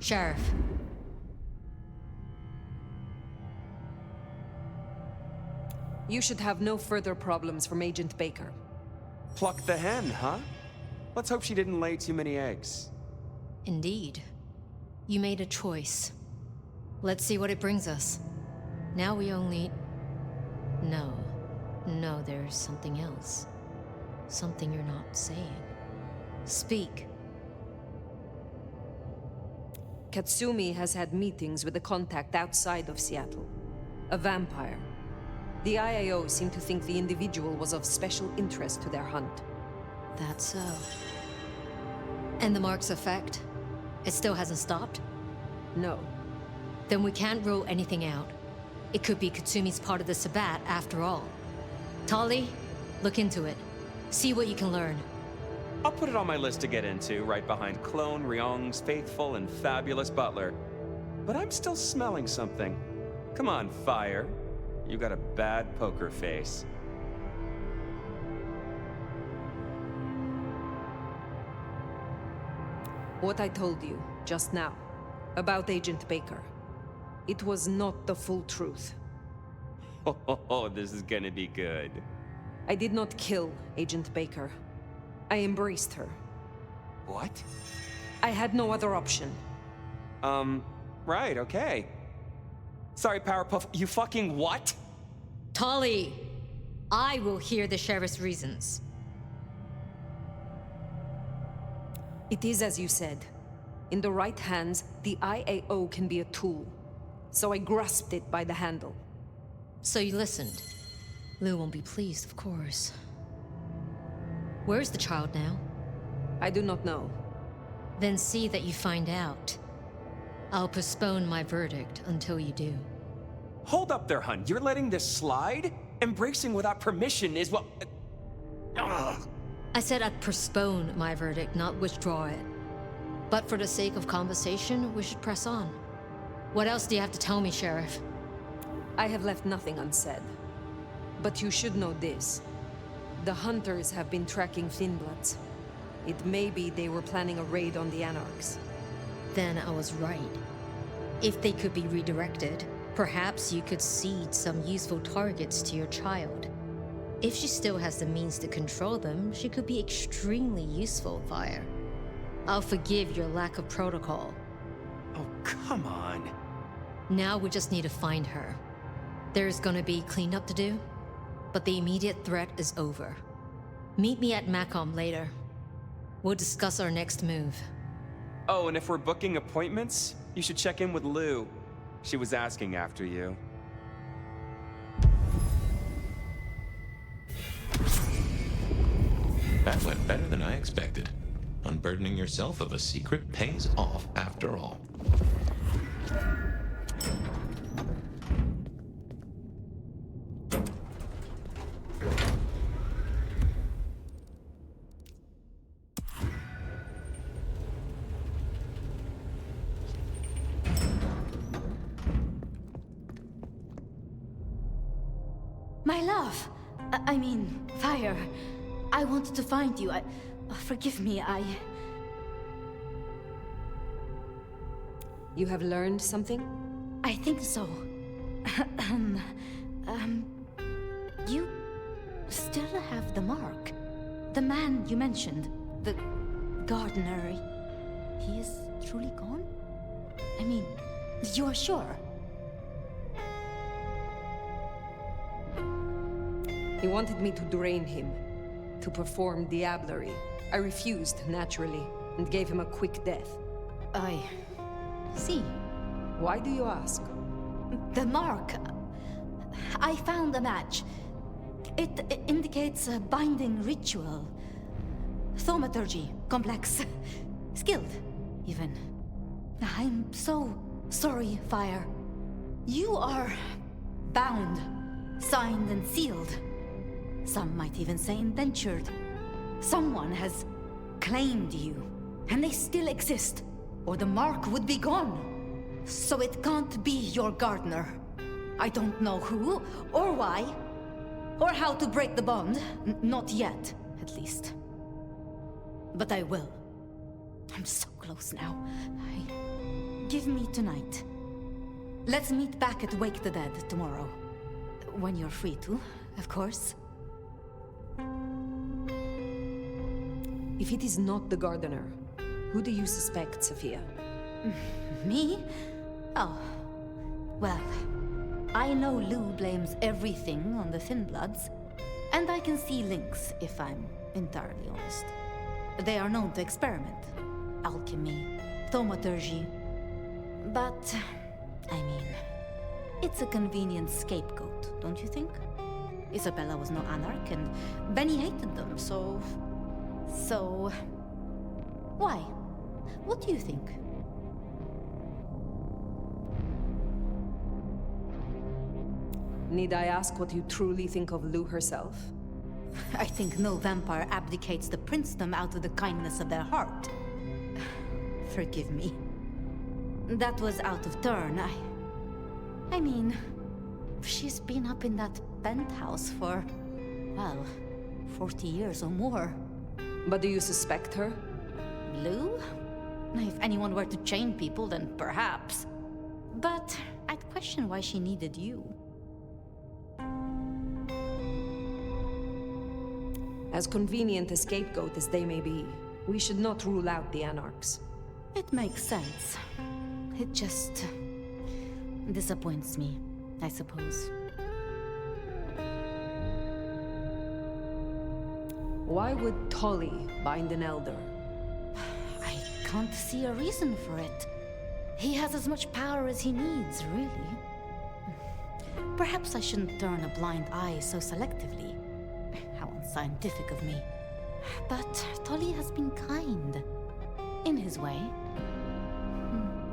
Sheriff. You should have no further problems from Agent Baker. Pluck the hen, huh? Let's hope she didn't lay too many eggs. Indeed. You made a choice. Let's see what it brings us. Now we only... No. No, there's something else. Something you're not saying. Speak. Katsumi has had meetings with a contact outside of Seattle. A vampire. The IAO seem to think the individual was of special interest to their hunt. That's so. And the mark's effect? It still hasn't stopped? No. Then we can't rule anything out. It could be Katsumi's part of the Sabbat after all. Tali, look into it. See what you can learn. I'll put it on my list to get into, right behind Clone, Ryong's faithful and fabulous butler. but I'm still smelling something. Come on, Fire. You got a bad poker face. What I told you just now about Agent Baker, it was not the full truth. Oh, this is gonna be good. I did not kill Agent Baker. I embraced her. What? I had no other option. Right, okay. Sorry, Powerpuff, you fucking what? Tolly, I will hear the sheriff's reasons. It is as you said. In the right hands, the IAO can be a tool. So I grasped it by the handle. So you listened. Lou won't be pleased, of course. Where's the child now? I do not know. Then see that you find out. I'll postpone my verdict until you do. Hold up there, hun. You're letting this slide? Embracing without permission is what... I said I'd postpone my verdict, not withdraw it. But for the sake of conversation, we should press on. What else do you have to tell me, Sheriff? I have left nothing unsaid. But you should know this. The hunters have been tracking Thinbloods. It may be they were planning a raid on the Anarchs. Then I was right. If they could be redirected, perhaps you could seed some useful targets to your child. If she still has the means to control them, she could be extremely useful, Fire. I'll forgive your lack of protocol. Oh, come on. Now we just need to find her. There's gonna be cleanup to do, but the immediate threat is over. Meet me at Macomb later. We'll discuss our next move. Oh, and if we're booking appointments, you should check in with Lou. She was asking after you. That went better than I expected. Unburdening yourself of a secret pays off after all. My love! I mean, Fire. I wanted to find you. Forgive me, You have learned something? I think so. You still have the mark. The man you mentioned, the gardener, he is truly gone? I mean, you are sure? He wanted me to drain him, to perform diablerie. I refused, naturally, and gave him a quick death. I see. Why do you ask? The mark. I found a match. It indicates a binding ritual. Thaumaturgy, complex. Skilled, even. I'm so sorry, Fire. You are bound, signed and sealed. Some might even say indentured. Someone has claimed you, and they still exist, or the mark would be gone. So it can't be your gardener. I don't know who, or why, or how to break the bond. Not yet, at least. But I will. I'm so close now. Give me tonight. Let's meet back at Wake the Dead tomorrow. When you're free to, of course. If it is not the gardener, who do you suspect, Sophia? Me? Oh. Well, I know Lou blames everything on the Thinbloods, and I can see links, if I'm entirely honest. They are known to experiment. Alchemy, thaumaturgy. But, I mean, it's a convenient scapegoat, don't you think? Isabella was no anarch, and Benny hated them, so... Why? What do you think? Need I ask what you truly think of Lou herself? I think no vampire abdicates the princedom out of the kindness of their heart. Forgive me. That was out of turn. I mean, she's been up in that penthouse for, well, 40 years or more. But do you suspect her? Blue? If anyone were to chain people, then perhaps. But I'd question why she needed you. As convenient a scapegoat as they may be, we should not rule out the Anarchs. It makes sense. It just disappoints me, I suppose. Why would Tully bind an elder? I can't see a reason for it. He has as much power as he needs, really. Perhaps I shouldn't turn a blind eye so selectively. How unscientific of me. But Tully has been kind. In his way.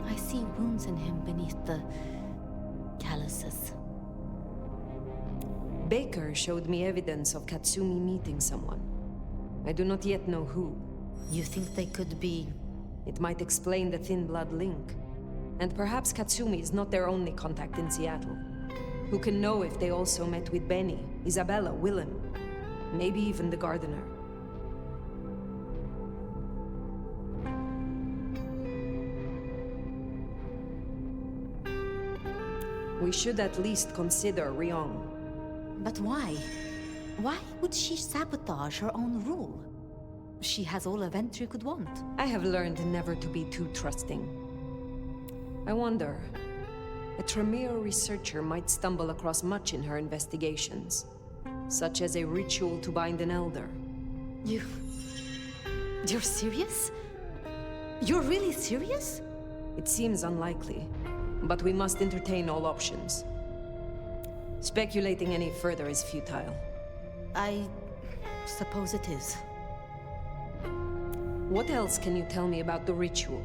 I see wounds in him beneath the calluses. Baker showed me evidence of Katsumi meeting someone. I do not yet know who. You think they could be... It might explain the thin blood link. And perhaps Katsumi is not their only contact in Seattle. Who can know if they also met with Benny, Isabella, Willem, maybe even the gardener. We should at least consider Ryong. But why? Why would she sabotage her own rule? She has all a Ventry could want. I have learned never to be too trusting. I wonder, a Tremere researcher might stumble across much in her investigations, such as a ritual to bind an elder. You're serious? You're really serious? It seems unlikely, but we must entertain all options. Speculating any further is futile. I suppose it is. What else can you tell me about the ritual?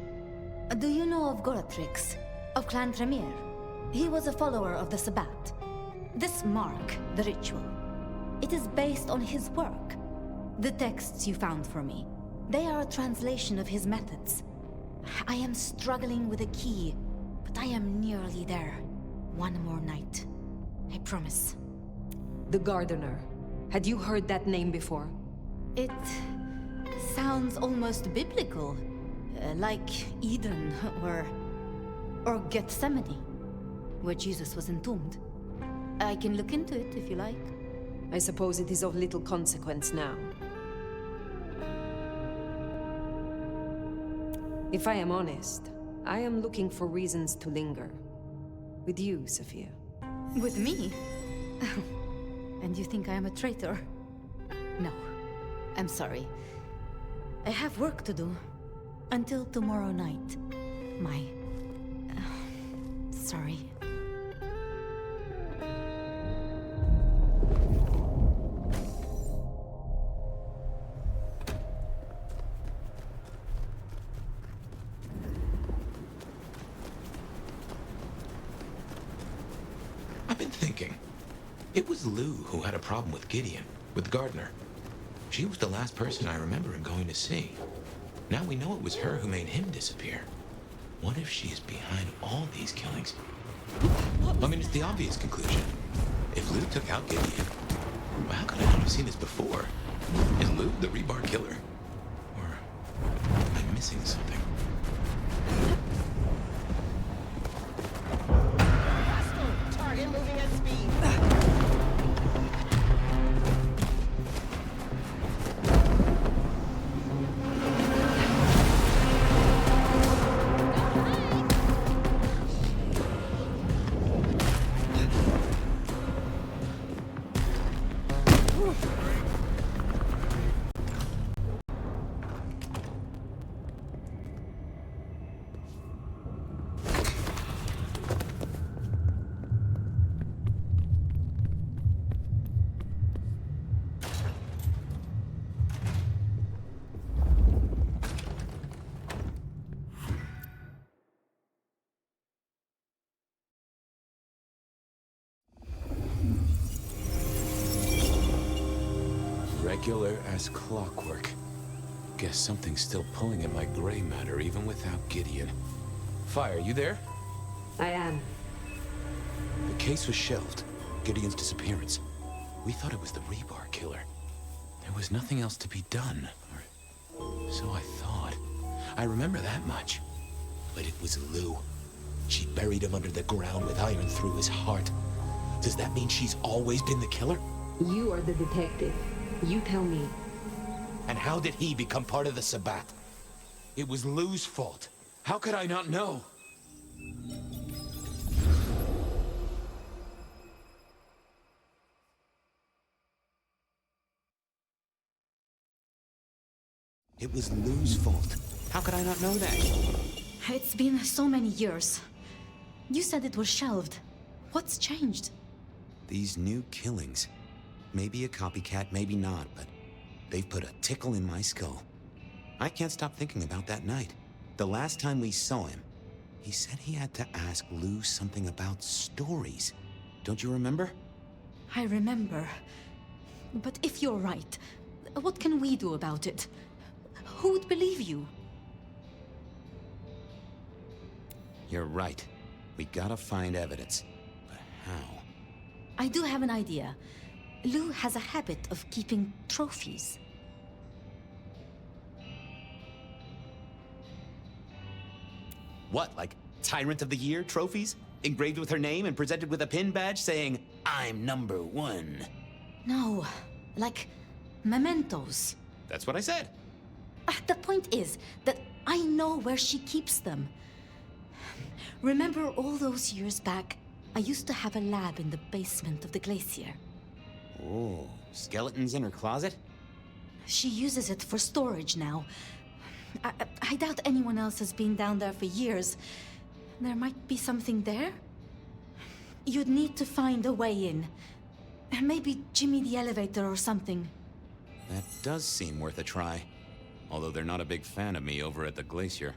Do you know of Goratrix, of Clan Tremere? He was a follower of the Sabbat. This mark, the ritual, it is based on his work. The texts you found for me, they are a translation of his methods. I am struggling with a key, but I am nearly there. One more night. I promise. The gardener. Had you heard that name before? It sounds almost biblical. Like Eden or Gethsemane, where Jesus was entombed. I can look into it if you like. I suppose it is of little consequence now. If I am honest, I am looking for reasons to linger. With you, Sophia. With me? And you think I am a traitor? No. I'm sorry. I have work to do. Until tomorrow night. Sorry. I've been thinking. It was Lou who had a problem with Gideon, with Gardner. She was the last person I remember him going to see. Now we know it was her who made him disappear. What if she's behind all these killings? I mean, it's the obvious conclusion. If Lou took out Gideon, well, how could I not have seen this before? Is Lou the rebar killer? Or am I missing something? Target moving at speed. Regular as clockwork. Guess something's still pulling at my gray matter even without Gideon. Fire, you there? I am. The case was shelved. Gideon's disappearance. We thought it was the rebar killer. There was nothing else to be done. Or so I thought. I remember that much. But it was Lou. She buried him under the ground with iron through his heart. Does that mean she's always been the killer? You are the detective. You tell me. And how did he become part of the Sabbat? It was Lou's fault. How could I not know? It was Lou's fault. How could I not know that? It's been so many years. You said it was shelved. What's changed? These new killings. Maybe a copycat, maybe not, but they've put a tickle in my skull. I can't stop thinking about that night. The last time we saw him, he said he had to ask Lou something about stories. Don't you remember? I remember. But if you're right, what can we do about it? Who would believe you? You're right. We gotta find evidence. But how? I do have an idea. Lou has a habit of keeping trophies. What, like Tyrant of the Year trophies? Engraved with her name and presented with a pin badge saying, I'm #1. No, like mementos. That's what I said. The point is that I know where she keeps them. Remember all those years back, I used to have a lab in the basement of the glacier. Oh, skeletons in her closet? She uses it for storage now. I doubt anyone else has been down there for years. There might be something there. You'd need to find a way in. Maybe Jimmy the elevator or something. That does seem worth a try. Although they're not a big fan of me over at the glacier.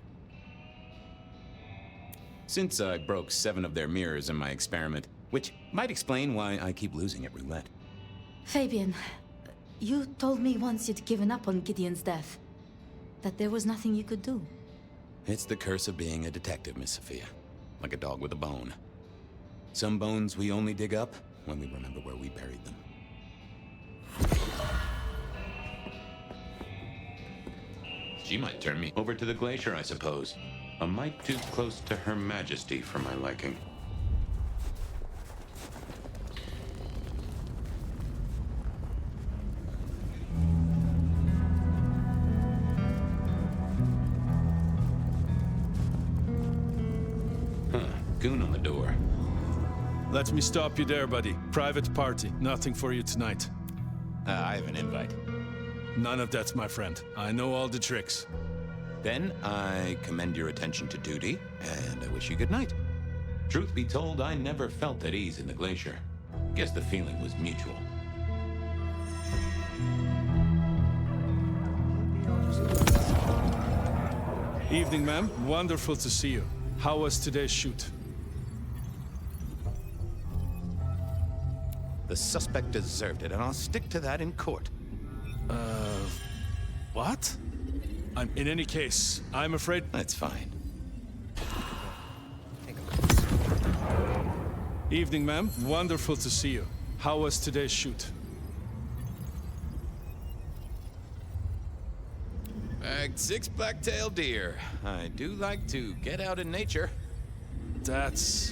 Since I broke 7 of their mirrors in my experiment, which might explain why I keep losing at roulette. Fabien, you told me once you'd given up on Gideon's death. That there was nothing you could do. It's the curse of being a detective, Miss Sophia. Like a dog with a bone. Some bones we only dig up when we remember where we buried them. She might turn me over to the glacier, I suppose. A mite too close to Her Majesty for my liking. Goon on the door. Let me stop you there, buddy. Private party. Nothing for you tonight. I have an invite. None of that, my friend. I know all the tricks. Then I commend your attention to duty, and I wish you good night. Truth be told, I never felt at ease in the glacier. Guess the feeling was mutual. Evening, ma'am. Wonderful to see you. How was today's shoot? The suspect deserved it, and I'll stick to that in court. What? In any case, I'm afraid... That's fine. Evening, ma'am. Wonderful to see you. How was today's shoot? Bagged 6 black-tailed deer. I do like to get out in nature. That's...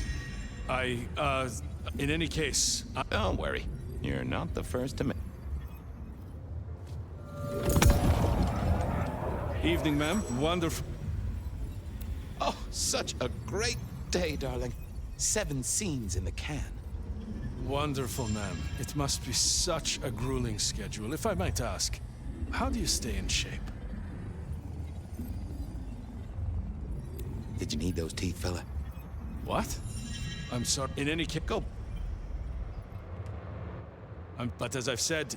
in any case... Don't worry. You're not the first to make... Evening, ma'am. Wonderful... Oh, such a great day, darling. 7 scenes in the can. Wonderful, ma'am. It must be such a grueling schedule. If I might ask, how do you stay in shape? Did you need those teeth, fella? What? I'm sorry. In any case... Go. But as I've said...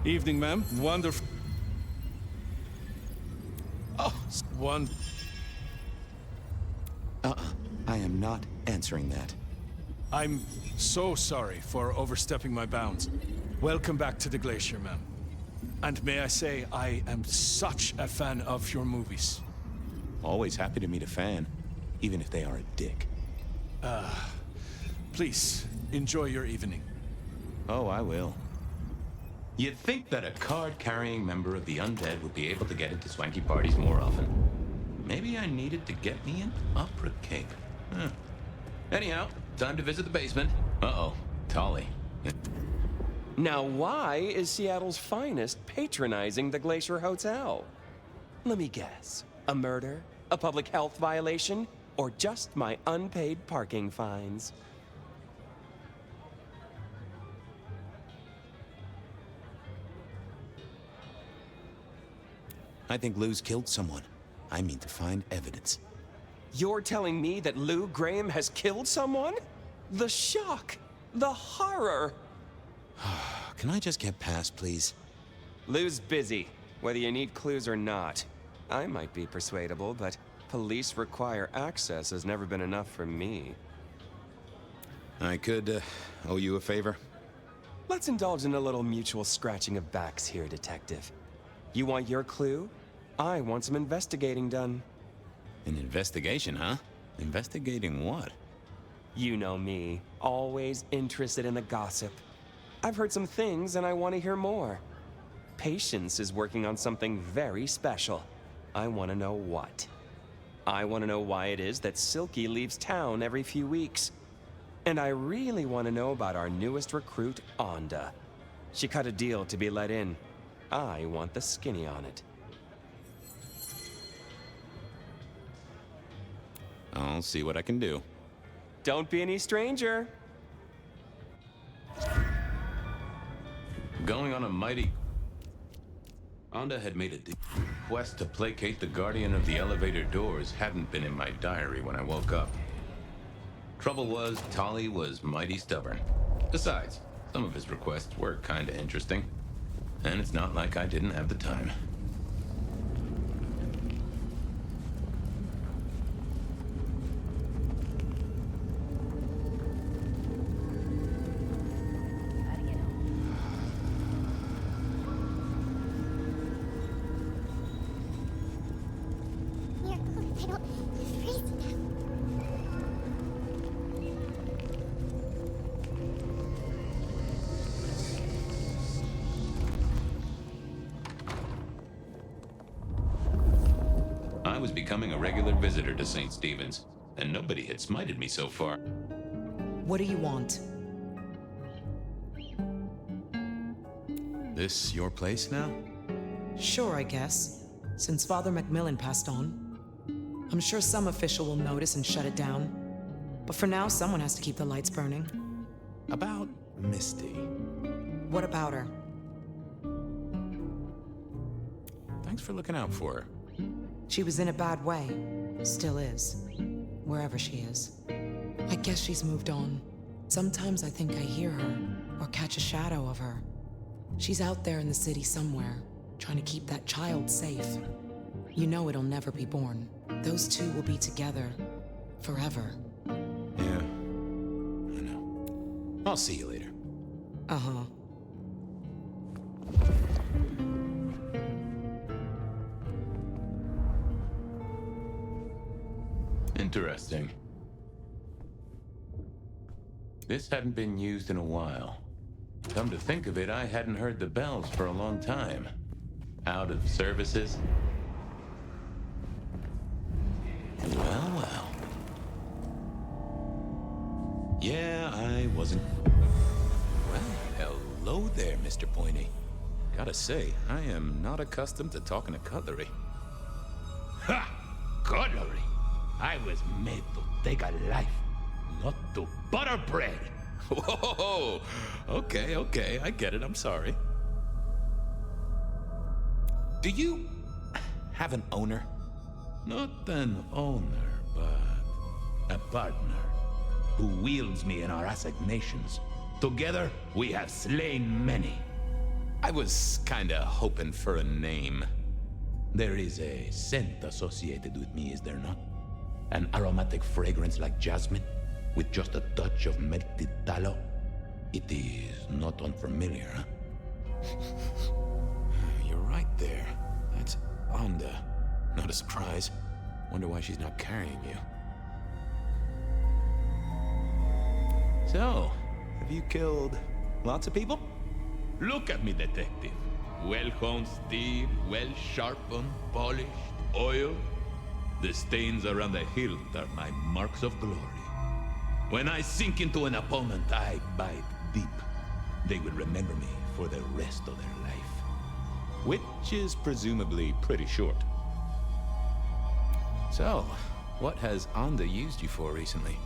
Evening, ma'am. Wonderful... Oh, one... I am not answering that. I'm so sorry for overstepping my bounds. Welcome back to the glacier, ma'am. And may I say, I am such a fan of your movies. Always happy to meet a fan, even if they are a dick. Please, enjoy your evening. Oh, I will. You'd think that a card-carrying member of the undead would be able to get into swanky parties more often. Maybe I needed to get me an opera cape. Huh. Anyhow, time to visit the basement. Uh-oh, Tolly. Now why is Seattle's finest patronizing the Glacier Hotel? Let me guess. A murder? A public health violation? Or just my unpaid parking fines? I think Lou's killed someone. I mean to find evidence. You're telling me that Lou Graham has killed someone? The shock! The horror! Can I just get past, please? Lou's busy, whether you need clues or not. I might be persuadable, but police require access has never been enough for me. I could owe you a favor. Let's indulge in a little mutual scratching of backs here, Detective. You want your clue? I want some investigating done. An investigation, huh? Investigating what? You know me, always interested in the gossip. I've heard some things and I want to hear more. Patience is working on something very special. I want to know what. I want to know why it is that Silky leaves town every few weeks. And I really want to know about our newest recruit, Onda. She cut a deal to be let in. I want the skinny on it. I'll see what I can do. Don't be any stranger. Going on a mighty... Onda had made a quest to placate the guardian of the elevator doors hadn't been in my diary when I woke up. Trouble was, Tolly was mighty stubborn. Besides, some of his requests were kinda interesting. And it's not like I didn't have the time. I was becoming a regular visitor to St. Stephen's, and nobody had smited me so far. What do you want? This your place now? Sure, I guess. Since Father Macmillan passed on. I'm sure some official will notice and shut it down. But for now, someone has to keep the lights burning. About Misty. What about her? Thanks for looking out for her. She was in a bad way. Still is. Wherever she is. I guess she's moved on. Sometimes I think I hear her, or catch a shadow of her. She's out there in the city somewhere, trying to keep that child safe. You know it'll never be born. Those two will be together. Forever. Yeah. I know. I'll see you later. Uh-huh. Interesting. This hadn't been used in a while. Come to think of it, I hadn't heard the bells for a long time. Out of services? Well, well. Yeah, I wasn't... Well, hello there, Mr. Pointy. Gotta say, I am not accustomed to talking to cutlery. Ha! Cutlery! I was made to take a life, not to butter bread. Whoa! Okay, I get it, I'm sorry. Do you have an owner? Not an owner, but a partner who wields me in our assignations. Together, we have slain many. I was kinda hoping for a name. There is a scent associated with me, is there not? An aromatic fragrance like jasmine, with just a touch of melted tallow. It is not unfamiliar, huh? you're right there. That's Onda. Not a surprise. Wonder why she's not carrying you. So, have you killed lots of people? Look at me, detective. Well-honed steel, well-sharpened, polished, oiled. The stains around the hilt are my marks of glory. When I sink into an opponent, I bite deep. They will remember me for the rest of their life. Which is presumably pretty short. So, what has Onda used you for recently?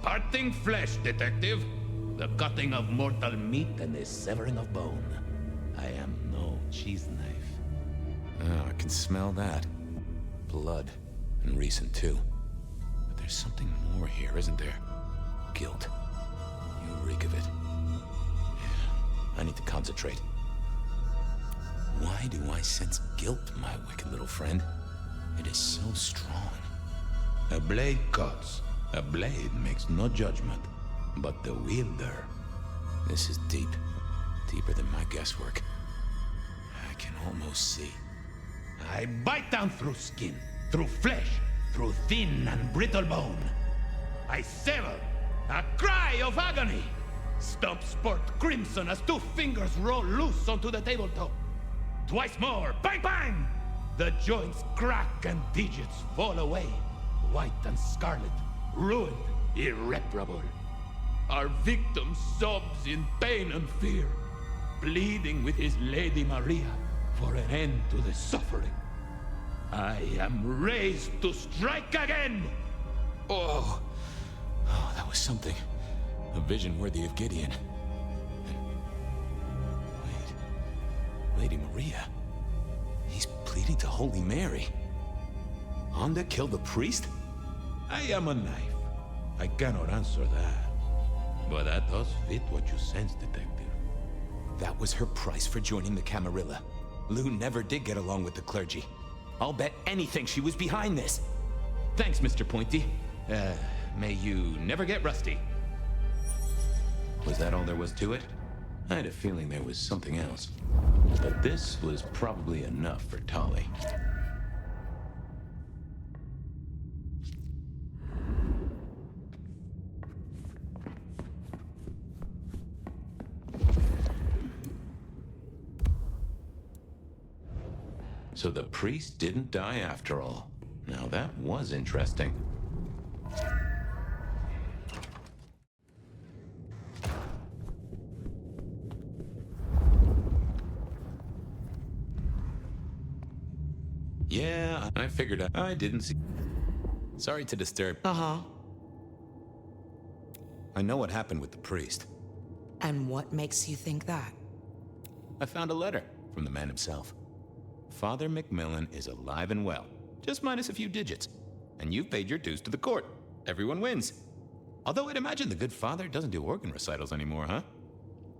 Parting flesh, detective. The cutting of mortal meat and the severing of bone. I am no cheese knife. Oh, I can smell that. Blood. And recent, too. But there's something more here, isn't there? Guilt. You reek of it. Yeah, I need to concentrate. Why do I sense guilt, my wicked little friend? It is so strong. A blade cuts. A blade makes no judgment, but the wielder. This is deep. Deeper than my guesswork. I can almost see. I bite down through skin, through flesh, through thin and brittle bone. I sever, a cry of agony. Stumps spurt crimson as 2 fingers roll loose onto the tabletop. Twice more, bang bang! The joints crack and digits fall away, white and scarlet, ruined, irreparable. Our victim sobs in pain and fear, pleading with his Lady Maria for an end to the suffering. I am raised to strike again! Oh, that was something. A vision worthy of Gideon. Wait. Lady Maria? He's pleading to Holy Mary. Onda killed the priest? I am a knife. I cannot answer that. But that does fit what you sense, detective. That was her price for joining the Camarilla. Lou never did get along with the clergy. I'll bet anything she was behind this. Thanks, Mr. Pointy. May you never get rusty. Was that all there was to it? I had a feeling there was something else. But this was probably enough for Tolly. So the priest didn't die after all. Now that was interesting. Yeah, I figured I didn't see... Sorry to disturb. Uh-huh. I know what happened with the priest. And what makes you think that? I found a letter from the man himself. Father Macmillan is alive and well, just minus a few digits. And you've paid your dues to the court. Everyone wins. Although I'd imagine the good father doesn't do organ recitals anymore, huh?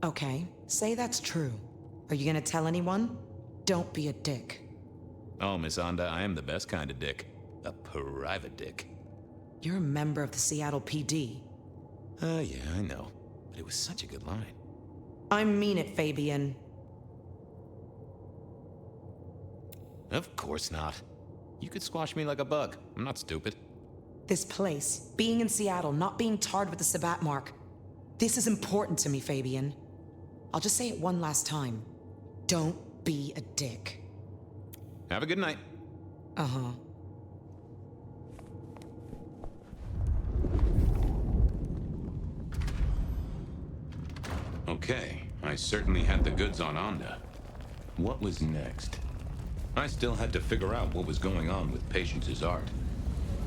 Okay, say that's true. Are you gonna tell anyone? Don't be a dick. Oh, Miss Onda, I am the best kind of dick. A private dick. You're a member of the Seattle PD. Yeah, I know. But it was such a good line. I mean it, Fabien. Of course not. You could squash me like a bug. I'm not stupid. This place, being in Seattle, not being tarred with the Sabbat mark. This is important to me, Fabien. I'll just say it one last time. Don't be a dick. Have a good night. Uh-huh. Okay, I certainly had the goods on Onda. What was next? I still had to figure out what was going on with Patience's art.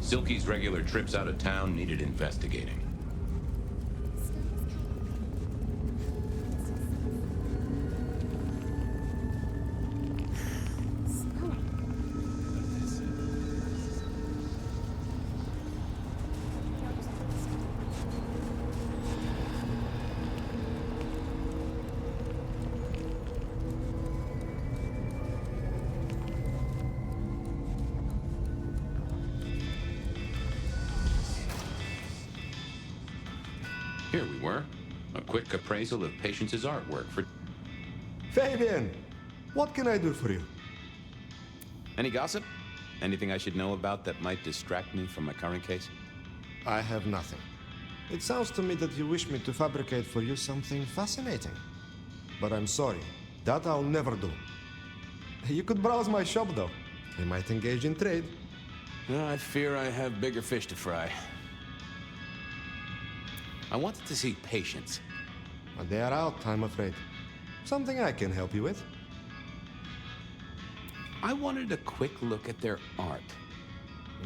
Silky's regular trips out of town needed investigating. Here we were. A quick appraisal of Patience's artwork for... Fabien! What can I do for you? Any gossip? Anything I should know about that might distract me from my current case? I have nothing. It sounds to me that you wish me to fabricate for you something fascinating. But I'm sorry, that I'll never do. You could browse my shop, though. I might engage in trade. I fear I have bigger fish to fry. I wanted to see Patience. But they are out, I'm afraid. Something I can help you with. I wanted a quick look at their art.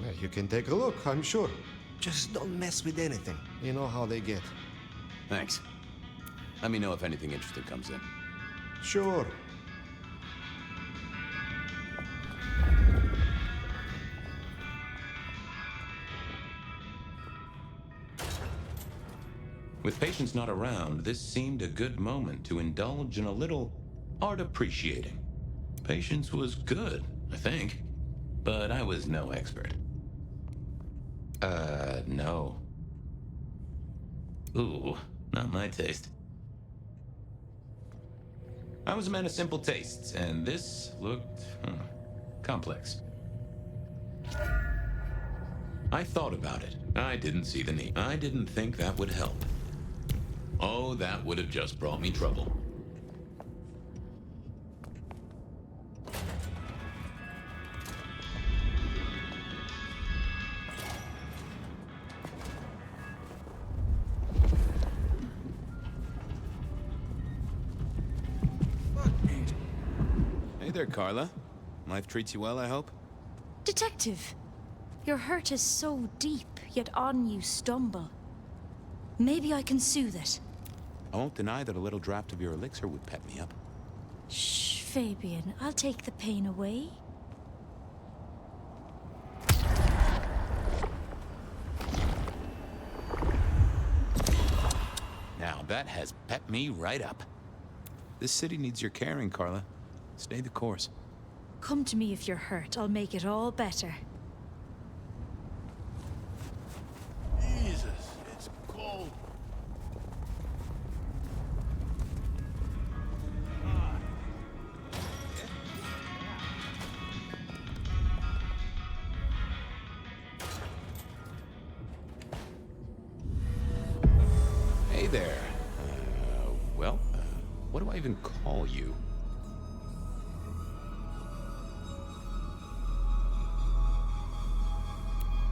Yeah, you can take a look, I'm sure. Just don't mess with anything. You know how they get. Thanks. Let me know if anything interesting comes in. Sure. With Patience not around, this seemed a good moment to indulge in a little art appreciating. Patience was good, I think, but I was no expert. No. Ooh, not my taste. I was a man of simple tastes, and this looked complex. I thought about it. I didn't see the need. I didn't think that would help. Oh, that would have just brought me trouble. Hey there, Carla. Life treats you well, I hope? Detective, your hurt is so deep, yet on you stumble. Maybe I can soothe it. I won't deny that a little draft of your elixir would pep me up. Shh, Fabien, I'll take the pain away. Now that has pepped me right up. This city needs your caring, Carla. Stay the course. Come to me if you're hurt. I'll make it all better. Jesus, it's cold. Hey there. What do I even call you?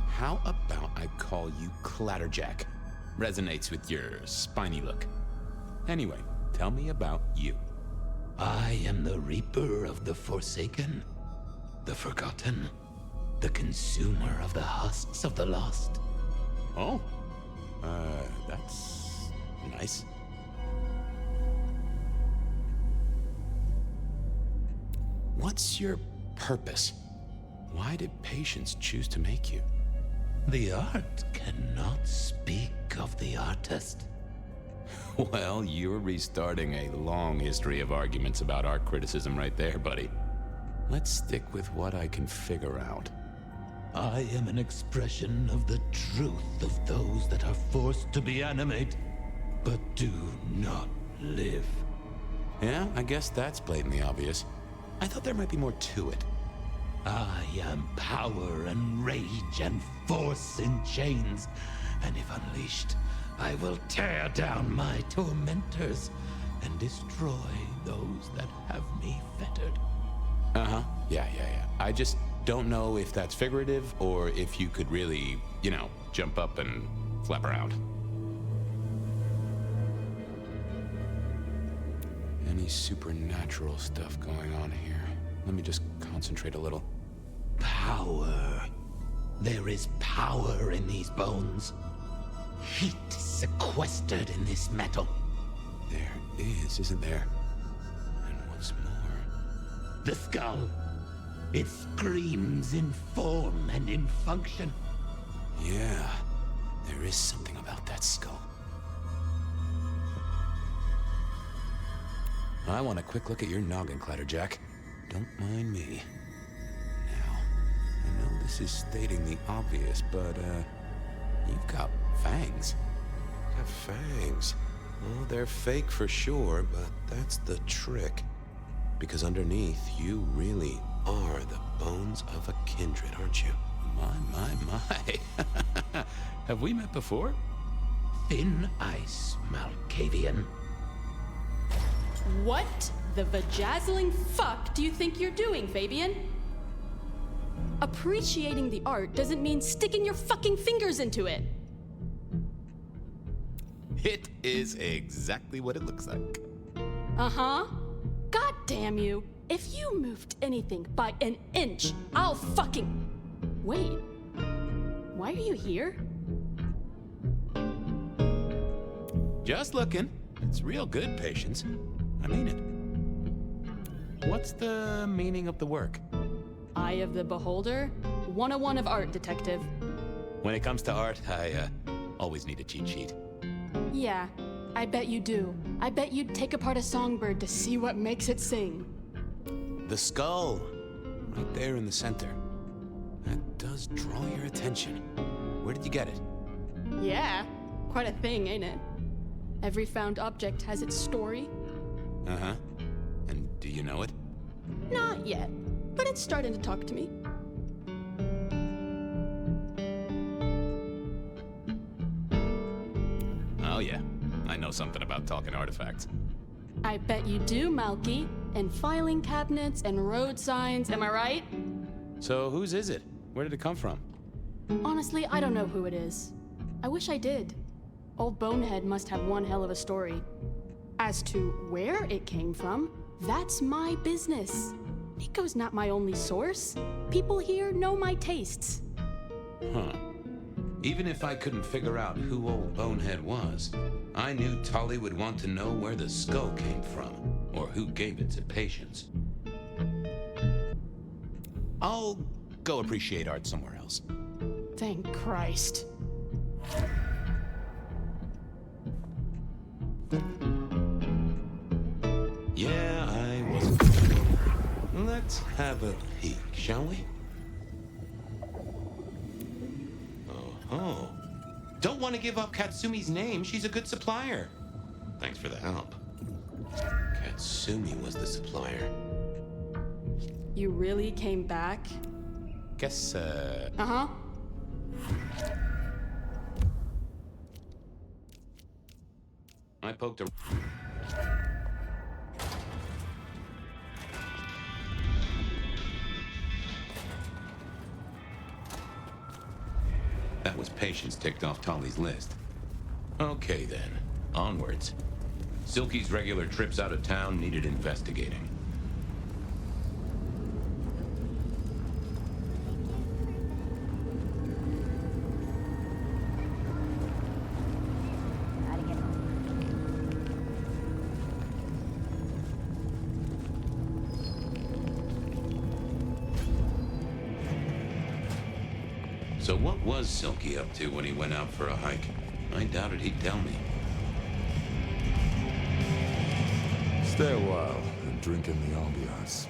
How about I call you Clatterjack? Resonates with your spiny look. Anyway, tell me about you. I am the Reaper of the Forsaken, the Forgotten, the Consumer of the husks of the lost. Oh, that's nice. What's your purpose? Why did Patience choose to make you? The art cannot speak of the artist. Well, you're restarting a long history of arguments about art criticism right there, buddy. Let's stick with what I can figure out. I am an expression of the truth of those that are forced to be animate, but do not live. Yeah, I guess that's blatantly obvious. I thought there might be more to it. I am power and rage and force in chains, and if unleashed, I will tear down my tormentors and destroy those that have me fettered. Uh-huh. Yeah. I just don't know if that's figurative or if you could really, jump up and flap around. Any supernatural stuff going on here? Let me just concentrate a little. Power. There is power in these bones. Heat sequestered in this metal. There is, isn't there? And what's more? The skull. It screams in form and in function. Yeah, there is something about that skull. I want a quick look at your noggin, Clatterjack. Don't mind me. Now, I know this is stating the obvious, but, you've got fangs. Got fangs. Well, they're fake for sure, but that's the trick. Because underneath, you really are the bones of a kindred, aren't you? My. Have we met before? Thin ice, Malkavian. What the vajazzling fuck do you think you're doing, Fabien? Appreciating the art doesn't mean sticking your fucking fingers into it. It is exactly what it looks like. Uh-huh. God damn you. If you moved anything by an inch, I'll fucking... Wait. Why are you here? Just looking. It's real good, Patience. I mean it. What's the meaning of the work? Eye of the Beholder? 101 of art, detective. When it comes to art, I always need a cheat sheet. Yeah, I bet you do. I bet you'd take apart a songbird to see what makes it sing. The skull, right there in the center. That does draw your attention. Where did you get it? Yeah, quite a thing, ain't it? Every found object has its story. Uh-huh. And do you know it? Not yet, but it's starting to talk to me. Oh yeah, I know something about talking artifacts. I bet you do, Malky. And filing cabinets and road signs, am I right? So whose is it? Where did it come from? Honestly, I don't know who it is. I wish I did. Old Bonehead must have one hell of a story. As to where it came from, that's my business. Nico's not my only source. People here know my tastes. Huh. Even if I couldn't figure out who old Bonehead was, I knew Tully would want to know where the skull came from, or who gave it to Patience. I'll go appreciate art somewhere else. Thank Christ. Yeah, I wasn't. Let's have a peek, shall we? Oh. Don't want to give up Katsumi's name. She's a good supplier. Thanks for the help. Katsumi was the supplier. You really came back? Guess, Uh-huh. I poked a... That was Patience ticked off Tolly's list. Okay then, onwards. Silky's regular trips out of town needed investigating. So what was Silky up to when he went out for a hike? I doubted he'd tell me. Stay a while and drink in the ambiance.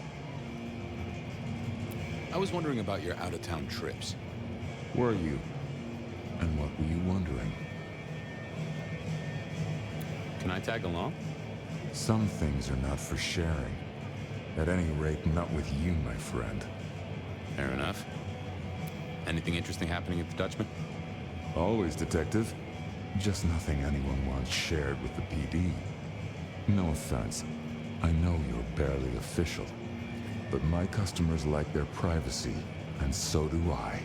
I was wondering about your out-of-town trips. Were you? And what were you wondering? Can I tag along? Some things are not for sharing. At any rate, not with you, my friend. Fair enough. Anything interesting happening at the Dutchman? Always, Detective. Just nothing anyone wants shared with the PD. No offense. I know you're barely official. But my customers like their privacy, and so do I.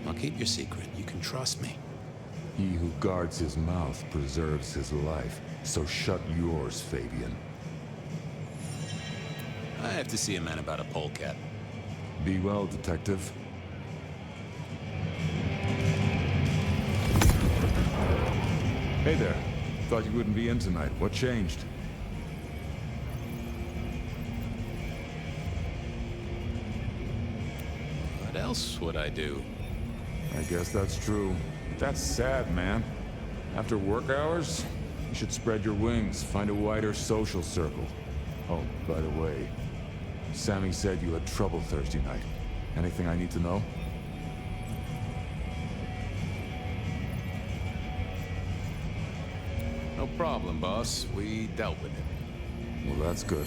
I'll keep your secret. You can trust me. He who guards his mouth preserves his life, so shut yours, Fabien. I have to see a man about a polecat. Be well, Detective. Hey there. Thought you wouldn't be in tonight. What changed? What else would I do? I guess that's true. That's sad, man. After work hours, you should spread your wings, find a wider social circle. Oh, by the way, Sammy said you had trouble Thursday night. Anything I need to know? No problem, boss. We dealt with it. Well, that's good.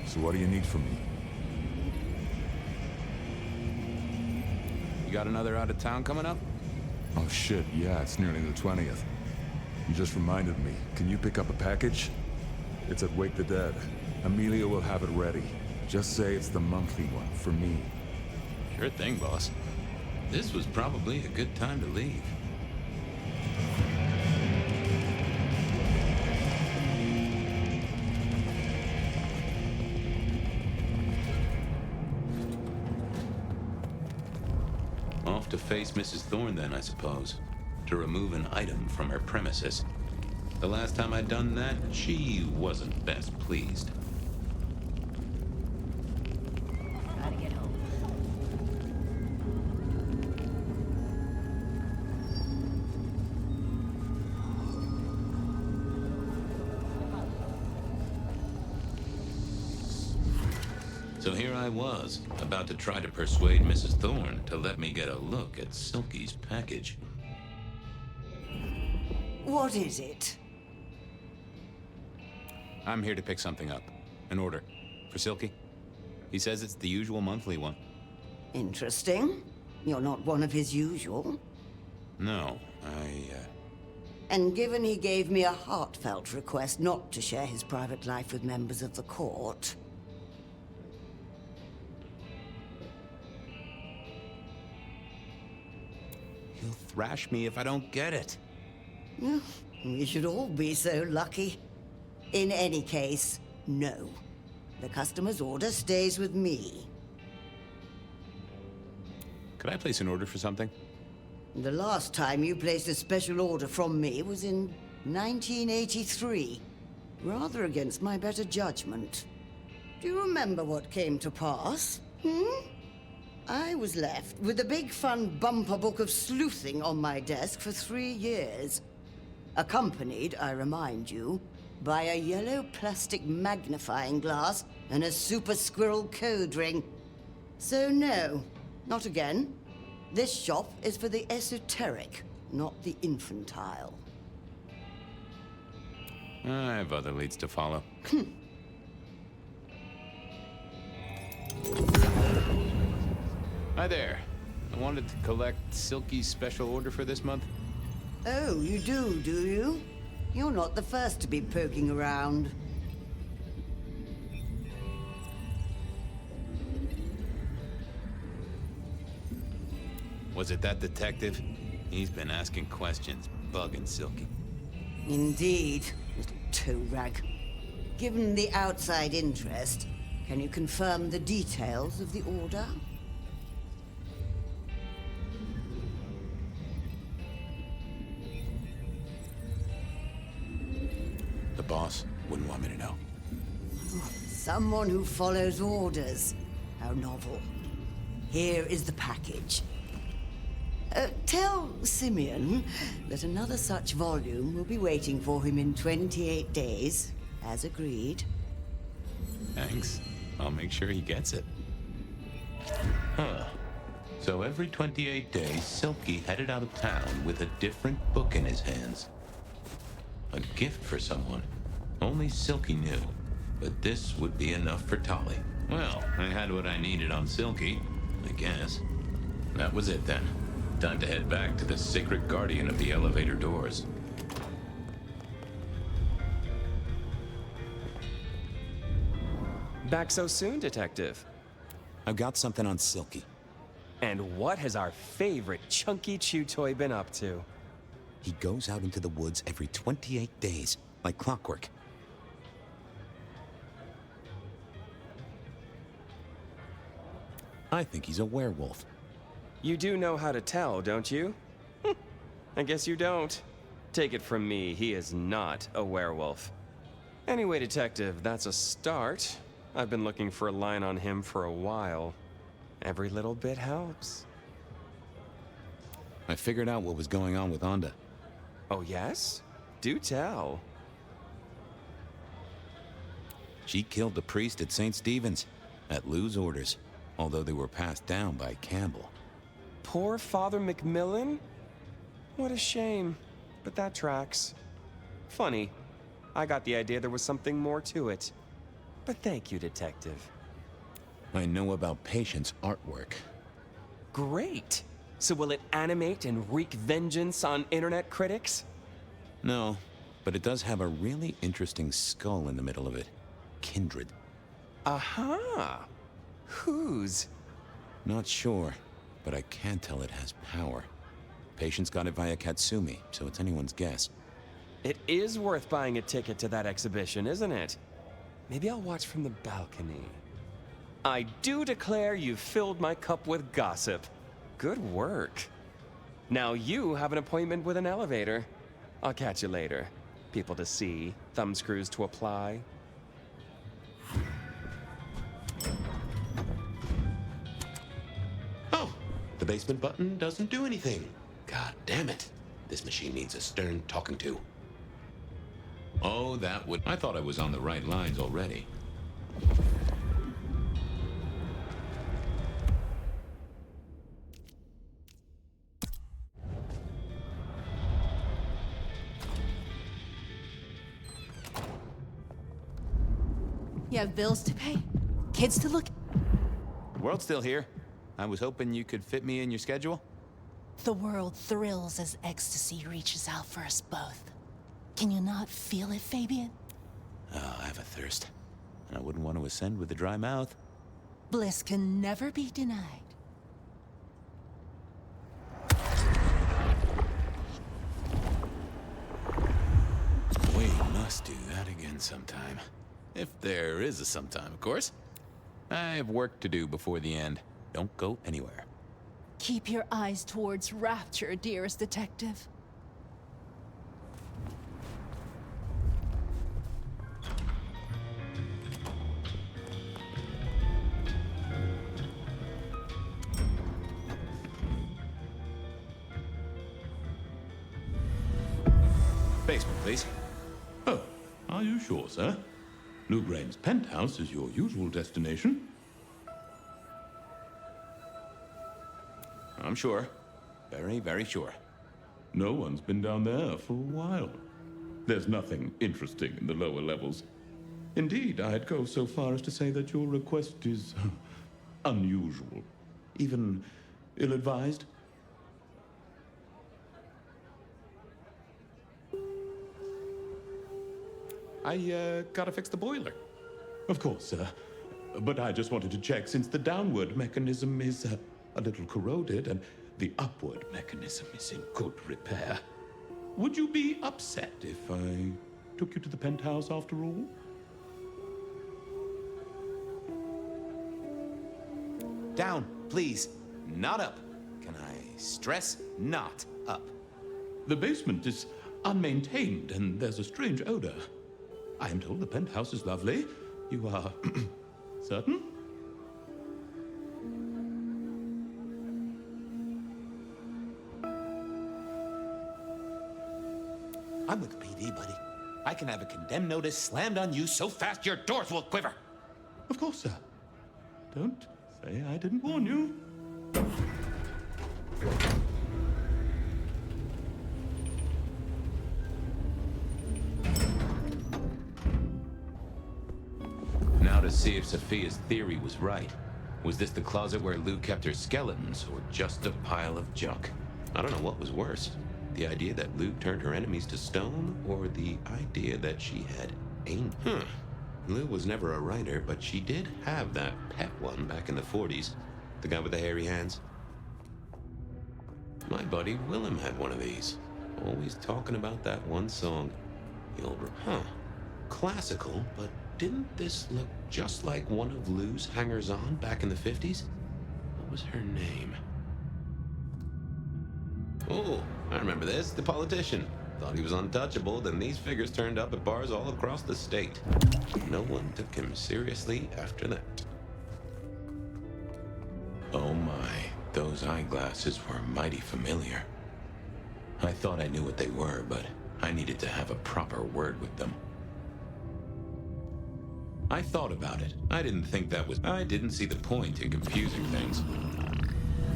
So what do you need from me? You got another out of town coming up? Oh shit, yeah, it's nearly the 20th. You just reminded me. Can you pick up a package? It's at Wake the Dead. Amelia will have it ready. Just say it's the monthly one, for me. Sure thing, boss. This was probably a good time to leave. Off to face Mrs. Thorne then, I suppose. To remove an item from her premises. The last time I'd done that, she wasn't best pleased. Gotta get home. So here I was, about to try to persuade Mrs. Thorne to let me get a look at Silky's package. What is it? I'm here to pick something up. An order. For Silky. He says it's the usual monthly one. Interesting. You're not one of his usual. No, And given he gave me a heartfelt request not to share his private life with members of the court... He'll thrash me if I don't get it. We should all be so lucky. In any case, no. The customer's order stays with me. Could I place an order for something? The last time you placed a special order from me was in 1983. Rather against my better judgment. Do you remember what came to pass? I was left with a big fun bumper book of sleuthing on my desk for 3 years. Accompanied, I remind you, by a yellow plastic magnifying glass and a super squirrel code ring. So no, not again. This shop is for the esoteric, not the infantile. I have other leads to follow. Hi there. I wanted to collect Silky's special order for this month. Oh, you do you? You're not the first to be poking around. Was it that detective? He's been asking questions, bugging Silky. Indeed, little toe rag. Given the outside interest, can you confirm the details of the order? The boss wouldn't want me to know. Someone who follows orders. How novel. Here is the package. Tell Simeon that another such volume will be waiting for him in 28 days, as agreed. Thanks. I'll make sure he gets it. Huh. So every 28 days, Silky headed out of town with a different book in his hands. A gift for someone. Only Silky knew. But this would be enough for Tolly. Well, I had what I needed on Silky, I guess. That was it then. Time to head back to the sacred guardian of the elevator doors. Back so soon, Detective? I've got something on Silky. And what has our favorite chunky chew toy been up to? He goes out into the woods every 28 days, like clockwork. I think he's a werewolf. You do know how to tell, don't you? I guess you don't. Take it from me, he is not a werewolf. Anyway, Detective, that's a start. I've been looking for a line on him for a while. Every little bit helps. I figured out what was going on with Onda. Oh, yes? Do tell. She killed the priest at St. Stephen's, at Lou's orders, although they were passed down by Campbell. Poor Father Macmillan? What a shame, but that tracks. Funny, I got the idea there was something more to it. But thank you, Detective. I know about Patient's artwork. Great! So will it animate and wreak vengeance on internet critics? No, but it does have a really interesting skull in the middle of it. Kindred. Aha! Whose? Not sure, but I can tell it has power. Patient's got it via Katsumi, so it's anyone's guess. It is worth buying a ticket to that exhibition, isn't it? Maybe I'll watch from the balcony. I do declare you've filled my cup with gossip. Good work. Now you have an appointment with an elevator. I'll catch you later. People to see, thumbscrews to apply. Oh, the basement button doesn't do anything. God damn it. This machine needs a stern talking to. Oh, that would... I thought I was on the right lines already. You have bills to pay, kids to look. The world's still here. I was hoping you could fit me in your schedule. The world thrills as ecstasy reaches out for us both. Can you not feel it, Fabien? Oh, I have a thirst. I wouldn't want to ascend with a dry mouth. Bliss can never be denied. We must do that again sometime. If there is a sometime, of course. I have work to do before the end. Don't go anywhere. Keep your eyes towards Rapture, dearest detective. Basement, please. Oh, are you sure, sir? Lou Graham's penthouse is your usual destination. I'm sure. Very, very sure. No one's been down there for a while. There's nothing interesting in the lower levels. Indeed, I'd go so far as to say that your request is unusual, even ill-advised. I gotta fix the boiler. Of course, sir. But I just wanted to check since the downward mechanism is a little corroded and the upward mechanism is in good repair. Would you be upset if I took you to the penthouse after all? Down, please. Not up. Can I stress not up? The basement is unmaintained and there's a strange odor. I am told the penthouse is lovely. You are certain? I'm with the PD, buddy. I can have a condemned notice slammed on you so fast your doors will quiver. Of course, sir. Don't say I didn't warn you. Now to see if Sophia's theory was right. Was this the closet where Lou kept her skeletons, or just a pile of junk? I don't know what was worse. The idea that Lou turned her enemies to stone, or the idea that she had angels? Lou was never a writer, but she did have that pet one back in the 40s. The guy with the hairy hands. My buddy Willem had one of these. Always talking about that one song. The old, classical, but didn't this look just like one of Lou's hangers-on back in the 50s? What was her name? Oh, I remember this. The politician. Thought he was untouchable, then these figures turned up at bars all across the state. No one took him seriously after that. Oh my, those eyeglasses were mighty familiar. I thought I knew what they were, but I needed to have a proper word with them. I thought about it. I didn't think that was... I didn't see the point in confusing things.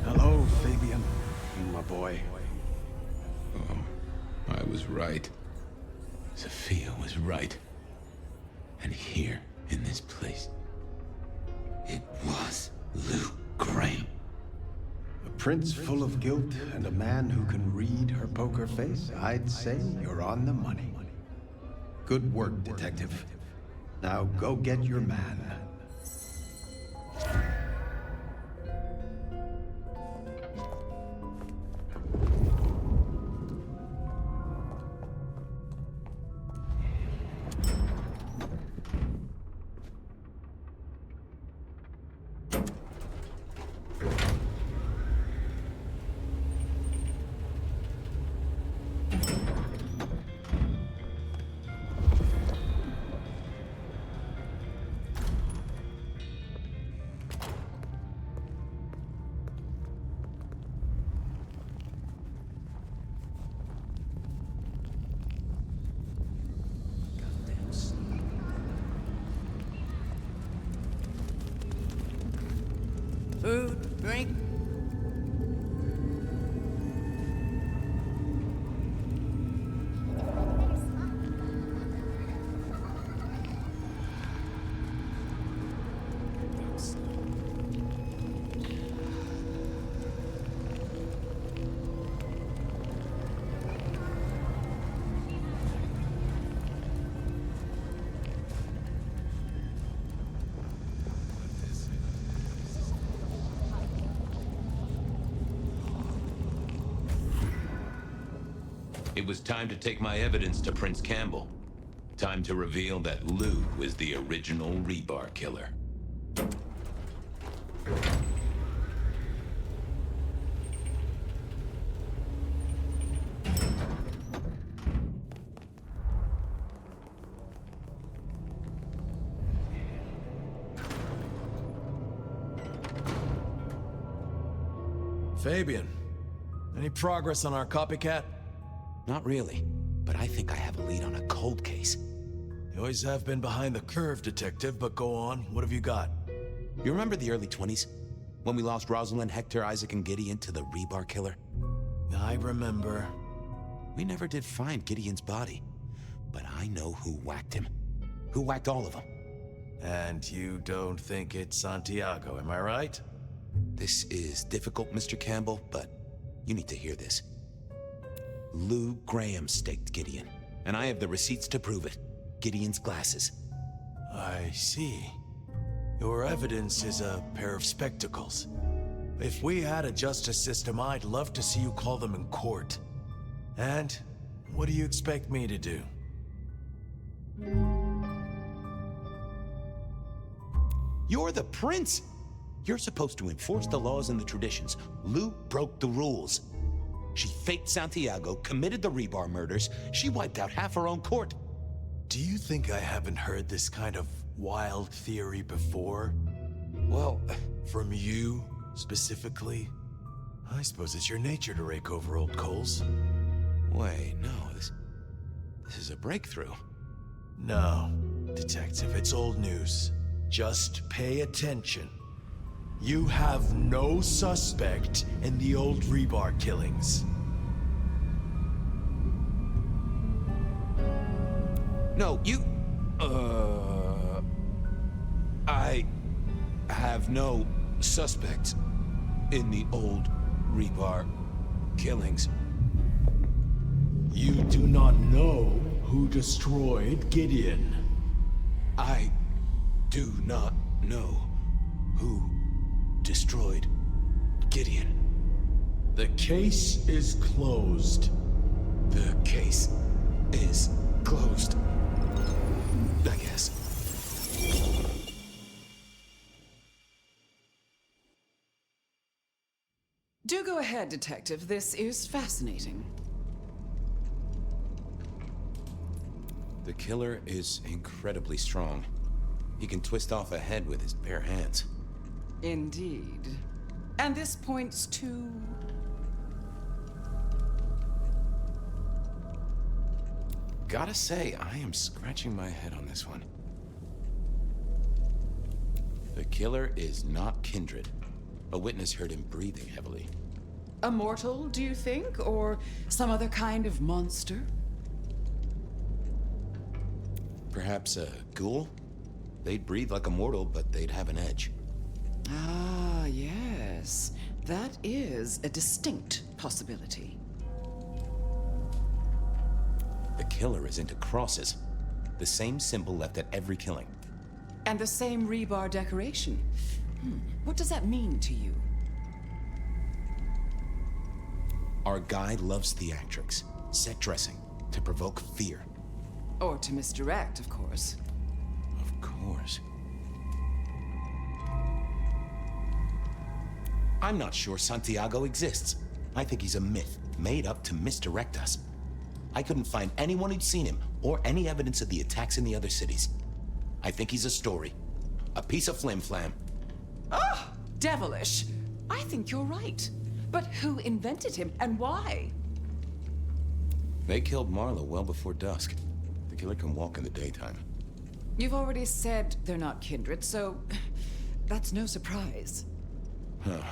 Hello, Fabien. My boy. Oh, I was right. Sophia was right. And here in this place. It was Luke Graham. A prince full of guilt and a man who can read her poker face? I'd say you're on the money. Good work, detective. Now go get your man. Food, drink. It was time to take my evidence to Prince Campbell. Time to reveal that Lou was the original rebar killer. Fabien, any progress on our copycat? Not really, but I think I have a lead on a cold case. You always have been behind the curve, detective, but go on. What have you got? You remember the early 20s? When we lost Rosalind, Hector, Isaac, and Gideon to the rebar killer? I remember. We never did find Gideon's body, but I know who whacked him. Who whacked all of them. And you don't think it's Santiago, am I right? This is difficult, Mr. Campbell, but you need to hear this. Lou Graham staked Gideon, and I have the receipts to prove it. Gideon's glasses. I see. Your evidence is a pair of spectacles. If we had a justice system, I'd love to see you call them in court. And what do you expect me to do? You're the prince! You're supposed to enforce the laws and the traditions. Lou broke the rules. She faked Santiago, committed the rebar murders. She wiped out half her own court. Do you think I haven't heard this kind of wild theory before? Well, from you, specifically? I suppose it's your nature to rake over old coals. Wait, no, this is a breakthrough. No, detective, it's old news. Just pay attention. You have no suspect in the old rebar killings. No, you... I have no suspect in the old rebar killings. You do not know who destroyed Gideon. I do not know who destroyed Gideon. The case is closed. The case is closed. I guess. Do go ahead, Detective. This is fascinating. The killer is incredibly strong. He can twist off a head with his bare hands. Indeed. And this points to... Gotta say, I am scratching my head on this one. The killer is not Kindred. A witness heard him breathing heavily. A mortal, do you think? Or some other kind of monster? Perhaps a ghoul? They'd breathe like a mortal, but they'd have an edge. Ah, yes. That is a distinct possibility. The killer is into crosses. The same symbol left at every killing. And the same rebar decoration. What does that mean to you? Our guy loves theatrics, set dressing, to provoke fear. Or to misdirect, of course. Of course. I'm not sure Santiago exists. I think he's a myth, made up to misdirect us. I couldn't find anyone who'd seen him, or any evidence of the attacks in the other cities. I think he's a story. A piece of flim-flam. Oh, devilish. I think you're right. But who invented him, and why? They killed Marlowe well before dusk. The killer can walk in the daytime. You've already said they're not kindred, so that's no surprise. Huh.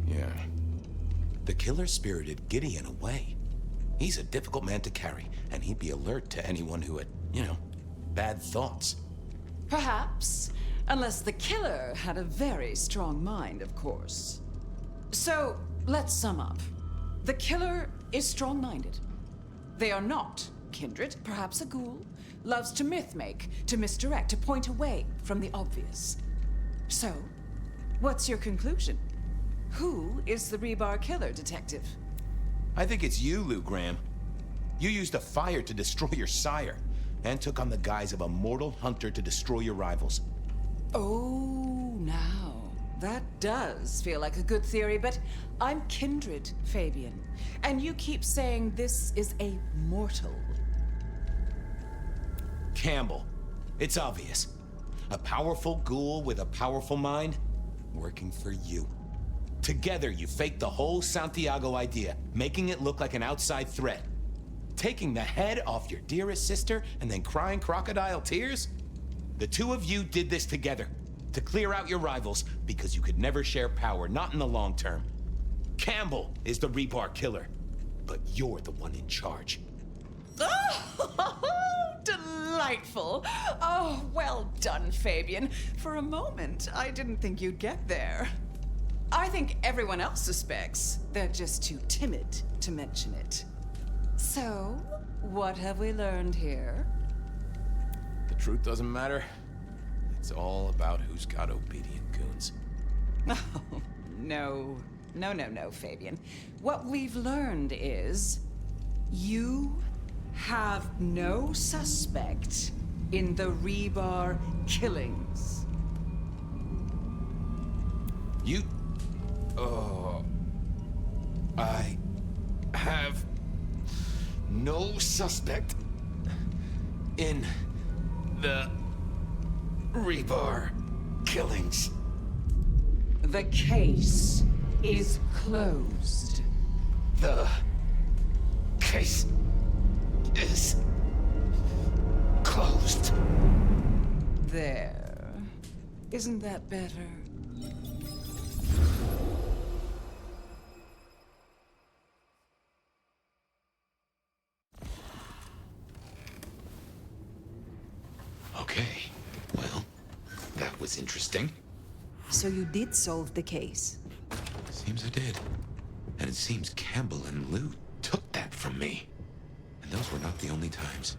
Yeah. The killer spirited Gideon away. He's a difficult man to carry, and he'd be alert to anyone who had, bad thoughts. Perhaps. Unless the killer had a very strong mind, of course. So, let's sum up. The killer is strong-minded. They are not kindred, perhaps a ghoul, loves to myth-make, to misdirect, to point away from the obvious. So, what's your conclusion? Who is the rebar killer, Detective? I think it's you, Lou Graham. You used a fire to destroy your sire, and took on the guise of a mortal hunter to destroy your rivals. Oh, now. That does feel like a good theory, but I'm kindred, Fabien. And you keep saying this is a mortal. Campbell. It's obvious. A powerful ghoul with a powerful mind, working for you. Together, you faked the whole Santiago idea, making it look like an outside threat. Taking the head off your dearest sister and then crying crocodile tears? The two of you did this together, to clear out your rivals, because you could never share power, not in the long term. Campbell is the rebar killer, but you're the one in charge. Oh, delightful. Oh, well done, Fabien. For a moment, I didn't think you'd get there. I think everyone else suspects. They're just too timid to mention it. So, what have we learned here? The truth doesn't matter. It's all about who's got obedient goons. Oh, no. No, Fabien. What we've learned is you have no suspect in the rebar killings. I have no suspect in the rebar killings. The case is closed. The case is closed. There. Isn't that better? Okay, well, that was interesting. So you did solve the case? Seems I did. And it seems Campbell and Lou took that from me. And those were not the only times.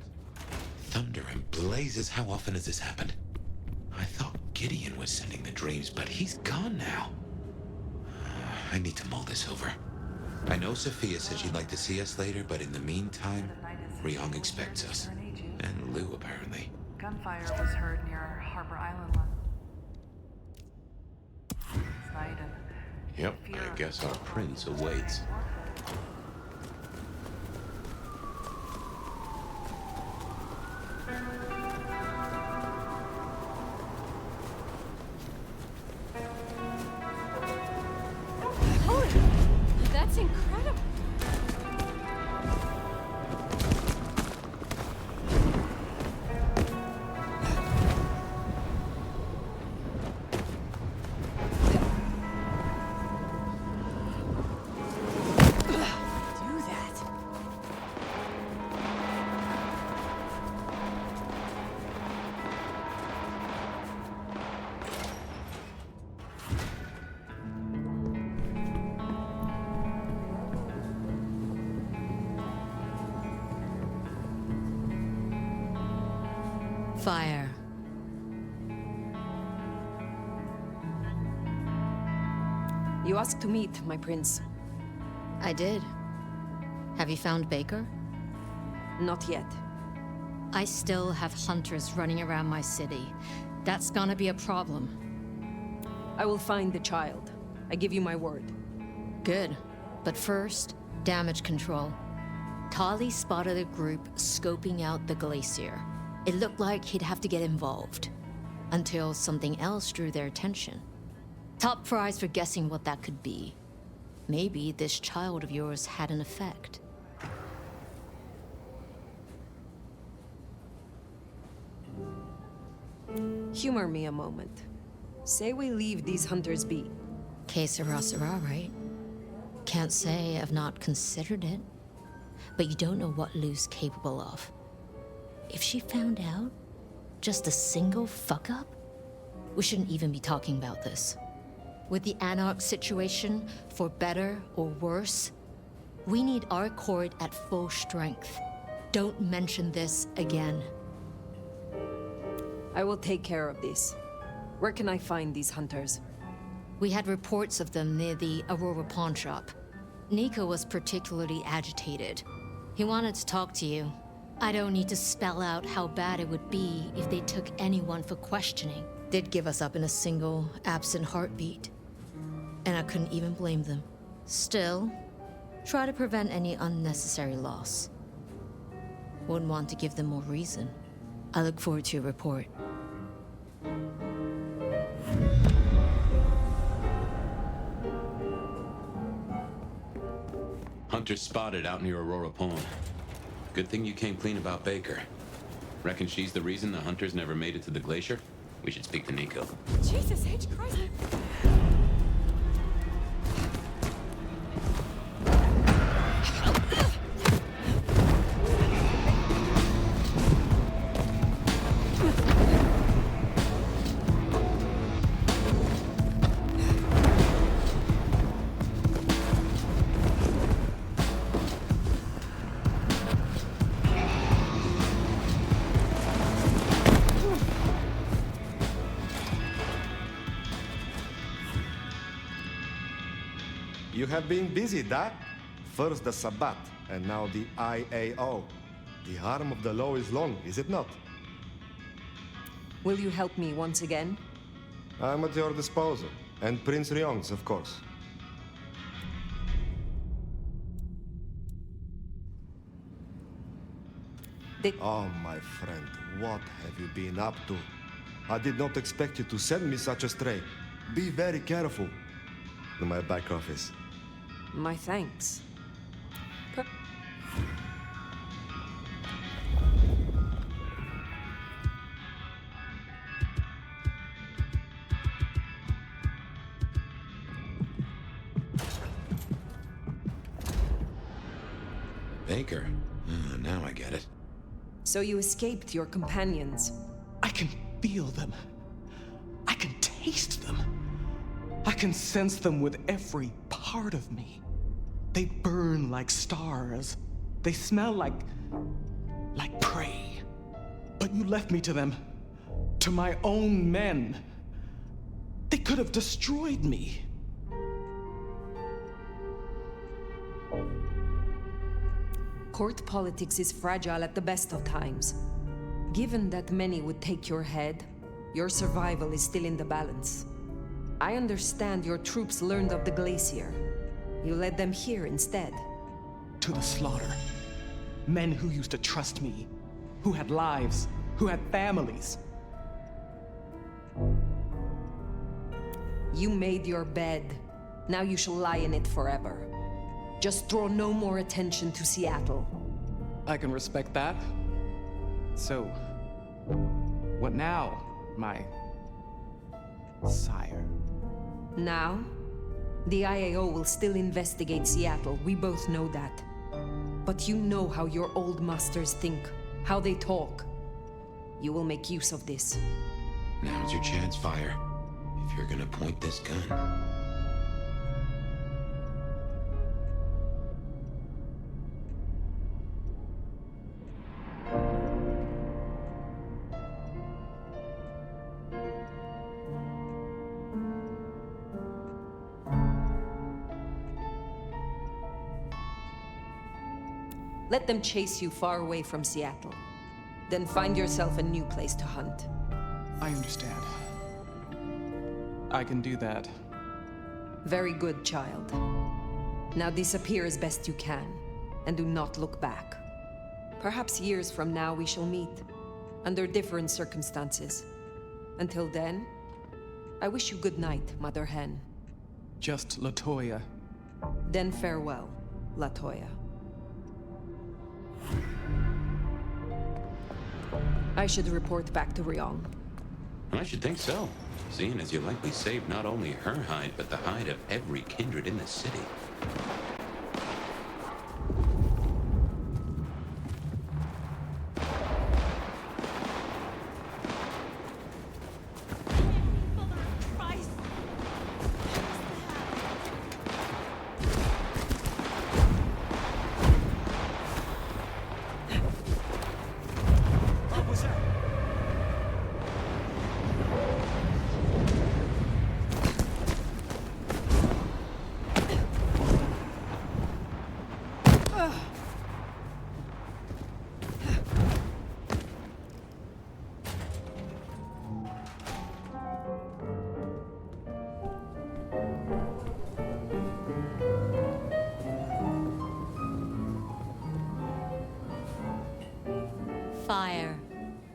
Thunder and blazes, how often has this happened? I thought Gideon was sending the dreams, but he's gone now. I need to mull this over. I know Sophia said she'd like to see us later, but in the meantime, Ryong expects us. And Lou, apparently. Gunfire was heard near Harbor Island last night, and Yep, I guess our prince awaits. Holy, that's incredible. Fire. You asked to meet, my prince. I did. Have you found Baker? Not yet. I still have hunters running around my city. That's gonna be a problem. I will find the child. I give you my word. Good. But first, damage control. Tali spotted a group scoping out the glacier. It looked like he'd have to get involved. Until something else drew their attention. Top prize for guessing what that could be. Maybe this child of yours had an effect. Humor me a moment. Say we leave these hunters be. Que sera, sera, right? Can't say I've not considered it. But you don't know what Lou's capable of. If she found out, just a single fuck-up, we shouldn't even be talking about this. With the Anarch situation, for better or worse, we need our court at full strength. Don't mention this again. I will take care of this. Where can I find these hunters? We had reports of them near the Aurora pawn shop. Nico was particularly agitated. He wanted to talk to you. I don't need to spell out how bad it would be if they took anyone for questioning. They'd give us up in a single, absent heartbeat. And I couldn't even blame them. Still, try to prevent any unnecessary loss. Wouldn't want to give them more reason. I look forward to your report. Hunter spotted out near Aurora Pawn. Good thing you came clean about Baker. Reckon she's the reason the hunters never made it to the glacier? We should speak to Nico. Jesus H. Christ. You have been busy, Doc. First the Sabbat, and now the IAO. The arm of the law is long, is it not? Will you help me once again? I'm at your disposal. And Prince Ryong's, of course. Oh, my friend, what have you been up to? I did not expect you to send me such a stray. Be very careful. In my back office. My thanks. Baker? Now I get it. So you escaped your companions. I can feel them. I can taste them. I can sense them with every part of me. They burn like stars. They smell like prey. But you left me to them. To my own men. They could have destroyed me. Court politics is fragile at the best of times. Given that many would take your head, your survival is still in the balance. I understand your troops learned of the glacier. You led them here instead. To the slaughter. Men who used to trust me. Who had lives. Who had families. You made your bed. Now you shall lie in it forever. Just draw no more attention to Seattle. I can respect that. So, what now, my sire? Now, the IAO will still investigate Seattle. We both know that. But you know how your old masters think, how they talk. You will make use of this. Now's your chance, Fire. If you're gonna point this gun. Let them chase you far away from Seattle. Then find yourself a new place to hunt. I understand. I can do that. Very good, child. Now disappear as best you can, and do not look back. Perhaps years from now we shall meet, under different circumstances. Until then, I wish you good night, Mother Hen. Just LaToya. Then farewell, LaToya. I should report back to Ryong. I should think so, seeing as you likely saved not only her hide, but the hide of every kindred in the city. Fire.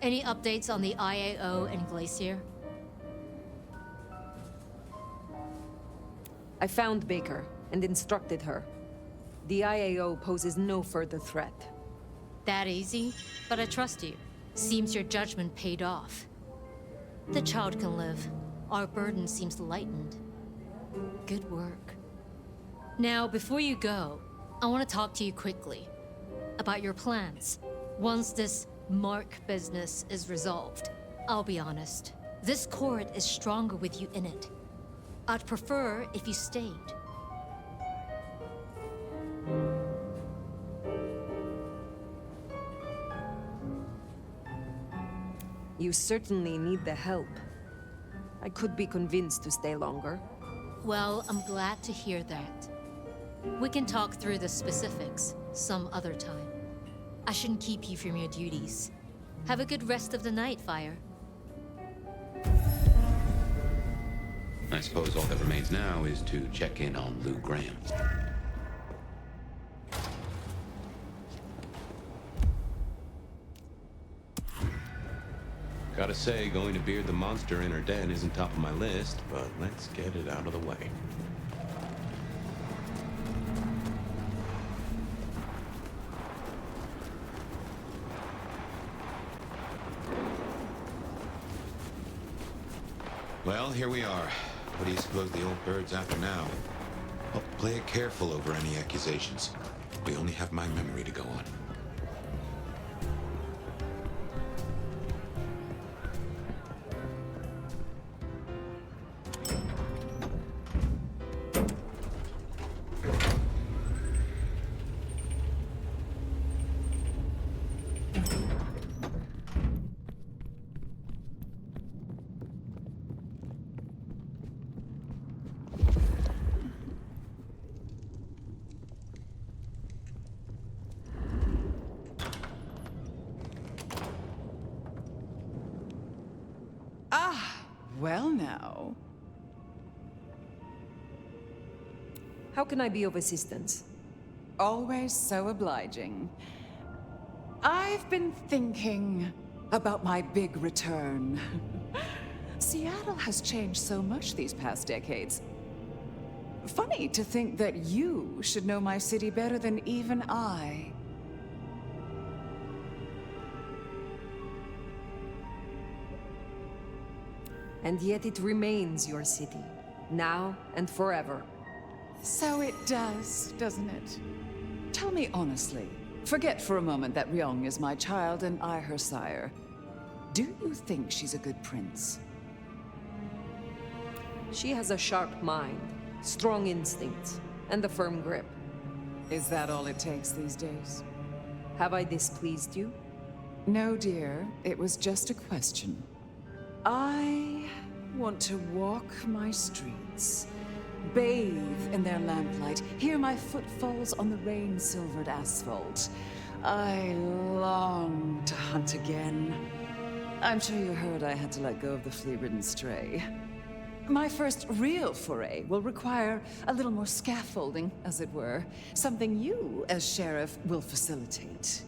Any updates on the IAO and Glacier? I found Baker and instructed her. The IAO poses no further threat. That easy? But I trust you. Seems your judgment paid off. The child can live. Our burden seems lightened. Good work. Now, before you go, I want to talk to you quickly about your plans. Once this Mark business is resolved, I'll be honest, this court is stronger with you in it. I'd prefer if you stayed. You certainly need the help. I could be convinced to stay longer. Well, I'm glad to hear that. We can talk through the specifics some other time. I shouldn't keep you from your duties. Have a good rest of the night, Fire. I suppose all that remains now is to check in on Lou Graham. Gotta say, going to beard the monster in her den isn't top of my list, but let's get it out of the way. Well, here we are. What do you suppose the old bird's after now? Oh, play it careful over any accusations. We only have my memory to go on. Well now. How can I be of assistance? Always so obliging. I've been thinking about my big return. Seattle has changed so much these past decades. Funny to think that you should know my city better than even I. And yet it remains your city, now and forever. So it does, doesn't it? Tell me honestly, forget for a moment that Ryong is my child and I her sire. Do you think she's a good prince? She has a sharp mind, strong instincts, and a firm grip. Is that all it takes these days? Have I displeased you? No, dear. It was just a question. I want to walk my streets, bathe in their lamplight, hear my footfalls on the rain-silvered asphalt, I long to hunt again. I'm sure you heard I had to let go of the flea-ridden stray. My first real foray will require a little more scaffolding, as it were. Something you, as sheriff, will facilitate.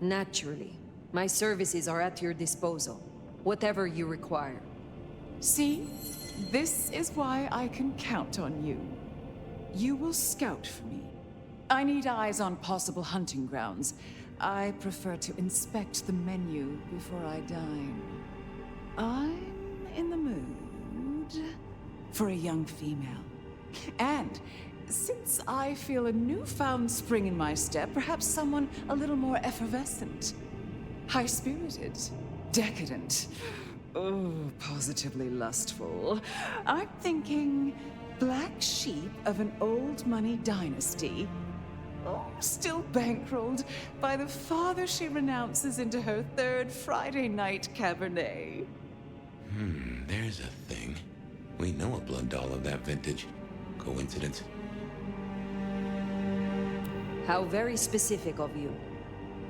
Naturally. My services are at your disposal. Whatever you require. See? This is why I can count on you. You will scout for me. I need eyes on possible hunting grounds. I prefer to inspect the menu before I dine. I'm in the mood for a young female. And since I feel a newfound spring in my step, perhaps someone a little more effervescent. High-spirited. Decadent. Oh, positively lustful. I'm thinking black sheep of an old money dynasty. Oh, still bankrolled by the father she renounces into her third Friday night Cabernet. There's a thing. We know a blood doll of that vintage. Coincidence? How very specific of you.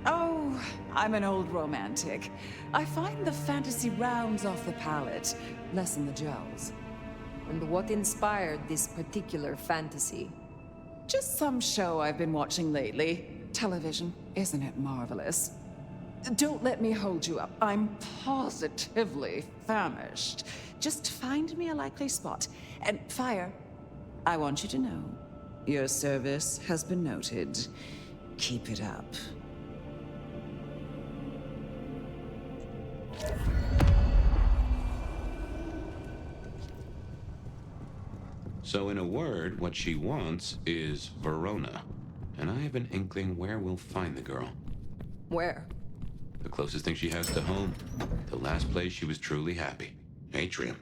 Oh, I'm an old romantic. I find the fantasy rounds off the palate, lessen the jowls. And what inspired this particular fantasy? Just some show I've been watching lately. Television, isn't it marvelous? Don't let me hold you up. I'm positively famished. Just find me a likely spot. And Fire, I want you to know, your service has been noted. Keep it up. So in a word, what she wants is Verona. And I have an inkling where we'll find the girl. Where? The closest thing she has to home. The last place she was truly happy. Atrium.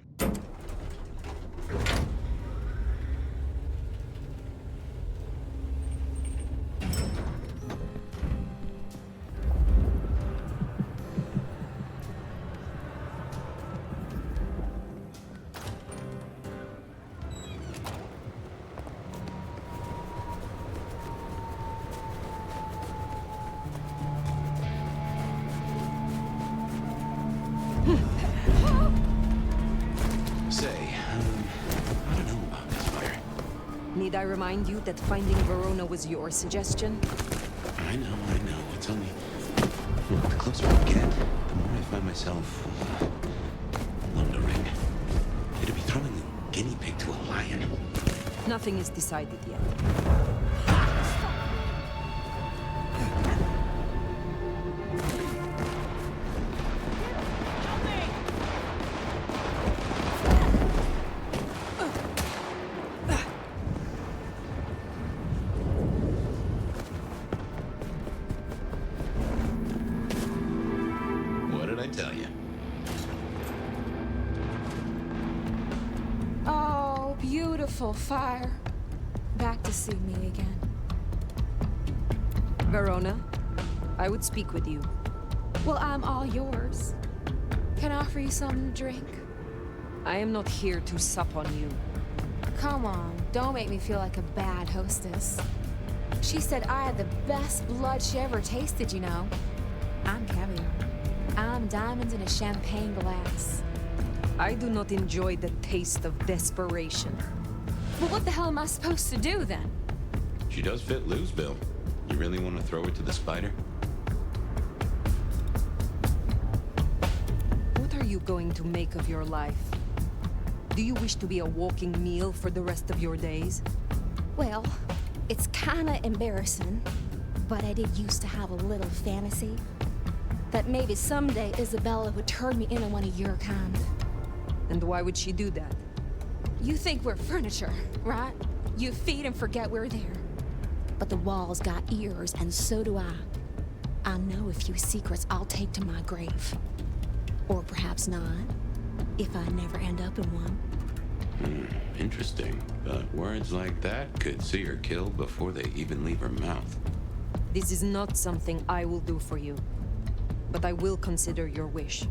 Need I remind you that finding Verona was your suggestion? I know. It's only... Look, the closer I get, the more I find myself... wondering. It'd be throwing a guinea pig to a lion. Nothing is decided yet. Fire. Back to see me again. Verona, I would speak with you. Well, I'm all yours. Can I offer you something to drink? I am not here to sup on you. Come on, don't make me feel like a bad hostess. She said I had the best blood she ever tasted, you know. I'm caviar. I'm diamonds in a champagne glass. I do not enjoy the taste of desperation. Well, what the hell am I supposed to do, then? She does fit Lou's bill. You really want to throw her to the spider? What are you going to make of your life? Do you wish to be a walking meal for the rest of your days? Well, it's kinda embarrassing, but I did used to have a little fantasy that maybe someday Isabella would turn me into one of your kind. And why would she do that? You think we're furniture, right? You feed and forget we're there. But the walls got ears, and so do I. I know a few secrets I'll take to my grave. Or perhaps not, if I never end up in one. Interesting. But words like that could see her killed before they even leave her mouth. This is not something I will do for you. But I will consider your wish.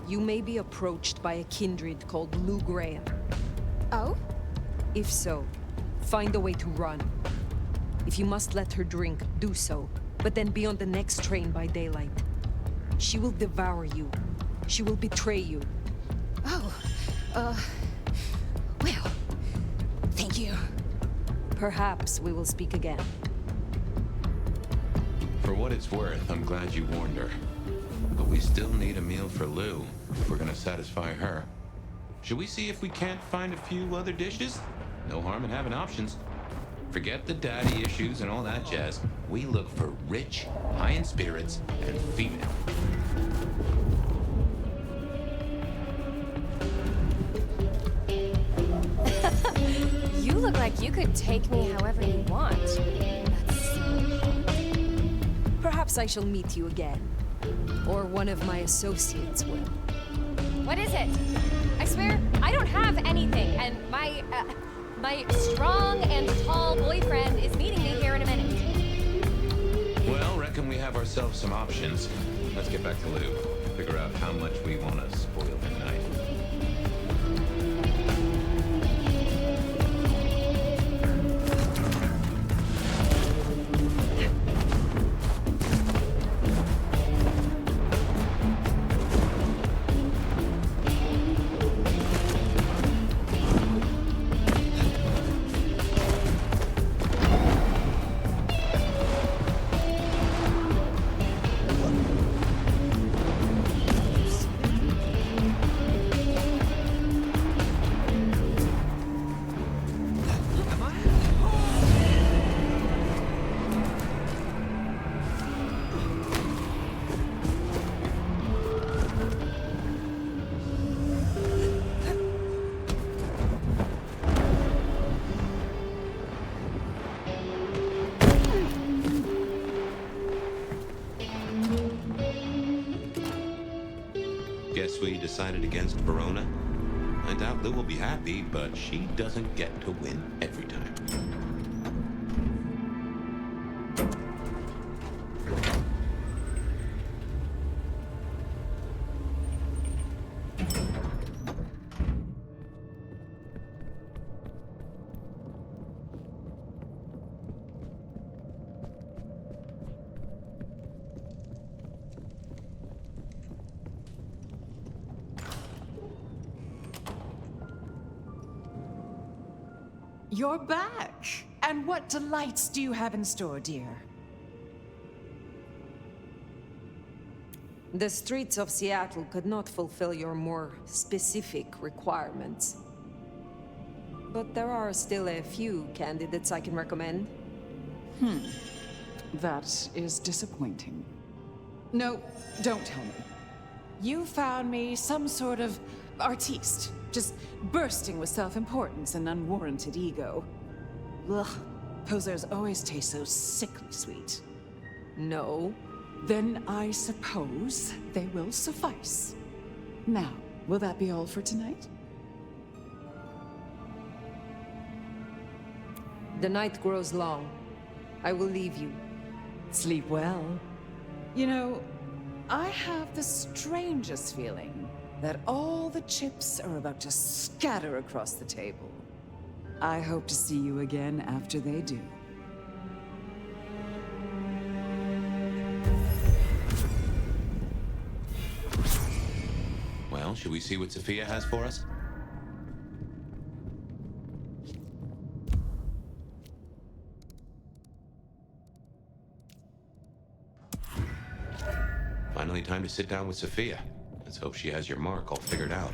You may be approached by a kindred called Lou Graham. Oh? If so, find a way to run. If you must let her drink, do so. But then be on the next train by daylight. She will devour you. She will betray you. Oh, well, thank you. Perhaps we will speak again. For what it's worth, I'm glad you warned her. But we still need a meal for Lou, if we're gonna satisfy her. Should we see if we can't find a few other dishes? No harm in having options. Forget the daddy issues and all that jazz. We look for rich, high in spirits, and female. You look like you could take me however you want. That's so hot. Perhaps I shall meet you again. Or one of my associates will. What is it? I swear, I don't have anything, and my strong and tall boyfriend is meeting me here in a minute. Well, reckon we have ourselves some options. Let's get back to Lou. Figure out how much we want to spoil her night. Guess we decided against Verona. I doubt Lou will be happy, but she doesn't get to win every time. You're back! And what delights do you have in store, dear? The streets of Seattle could not fulfill your more specific requirements. But there are still a few candidates I can recommend. That is disappointing. No, don't tell me. You found me some sort of artiste, just bursting with self-importance and unwarranted ego. Ugh, posers always taste so sickly sweet. No. Then I suppose they will suffice. Now, will that be all for tonight? The night grows long. I will leave you. Sleep well. You know, I have the strangest feeling that all the chips are about to scatter across the table. I hope to see you again after they do. Well, should we see what Sophia has for us? Finally time to sit down with Sophia. Let's hope she has your mark all figured out.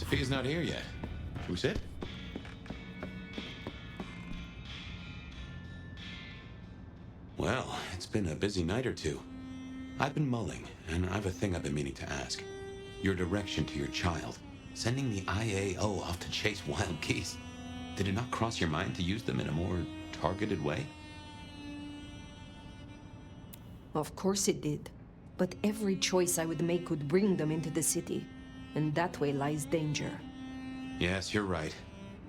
Sophia's not here yet. Should we sit? Well, it's been a busy night or two. I've been mulling, and I have a thing I've been meaning to ask. Your direction to your child, sending the IAO off to chase wild geese. Did it not cross your mind to use them in a more targeted way? Of course it did. But every choice I would make would bring them into the city, and that way lies danger. Yes, you're right.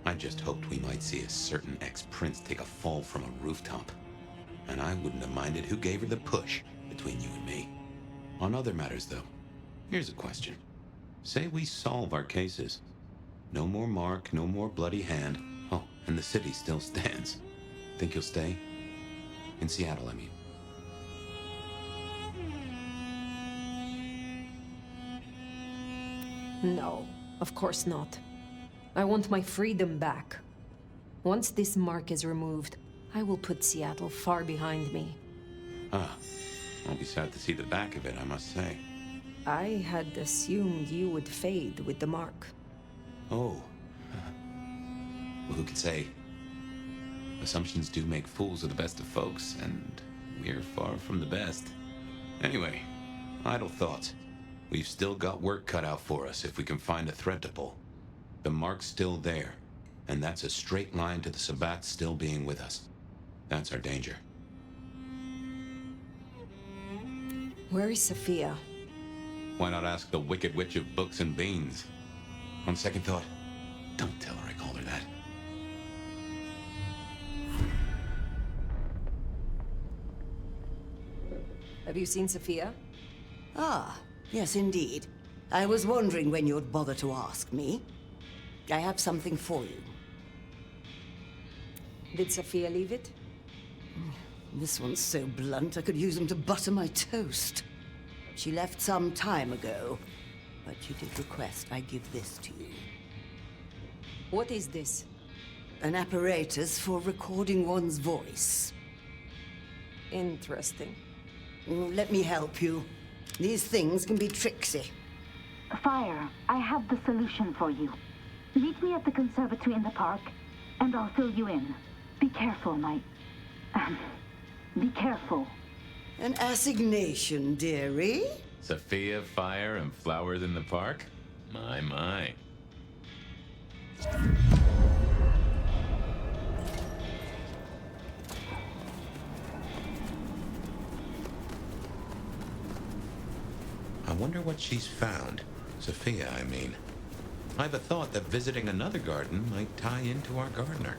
I just hoped we might see a certain ex-prince take a fall from a rooftop. And I wouldn't have minded who gave her the push between you and me. On other matters, though, here's a question. Say we solve our cases. No more Mark, no more bloody hand. Oh, and the city still stands. Think you'll stay? In Seattle, I mean. No, of course not. I want my freedom back. Once this mark is removed, I will put Seattle far behind me. Ah, I'll be sad to see the back of it, I must say. I had assumed you would fade with the mark. Oh. Well, who could say? Assumptions do make fools of the best of folks, and we're far from the best. Anyway, idle thoughts. We've still got work cut out for us if we can find a thread to pull. The mark's still there, and that's a straight line to the Sabbats still being with us. That's our danger. Where is Sophia? Why not ask the Wicked Witch of Books and Beans? On second thought, don't tell her I called her that. Have you seen Sophia? Ah, yes indeed. I was wondering when you'd bother to ask me. I have something for you. Did Sophia leave it? This one's so blunt I could use them to butter my toast. She left some time ago, but she did request I give this to you. What is this? An apparatus for recording one's voice. Interesting. Let me help you. These things can be tricksy. Fire, I have the solution for you. Meet me at the conservatory in the park, and I'll fill you in. Be careful, be careful. An assignation, dearie? Sophia, fire, and flowers in the park? My. I wonder what she's found. Sophia, I mean. I've a thought that visiting another garden might tie into our gardener.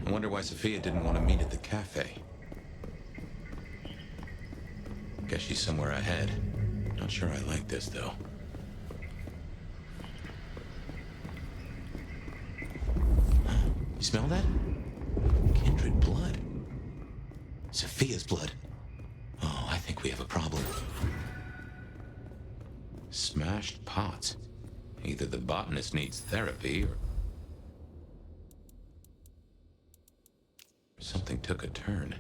I wonder why Sophia didn't want to meet at the cafe. Guess she's somewhere ahead. Not sure I like this, though. You smell that? Kindred blood. Sophia's blood. Oh, I think we have a problem. Smashed pots. Either the botanist needs therapy, or something took a turn.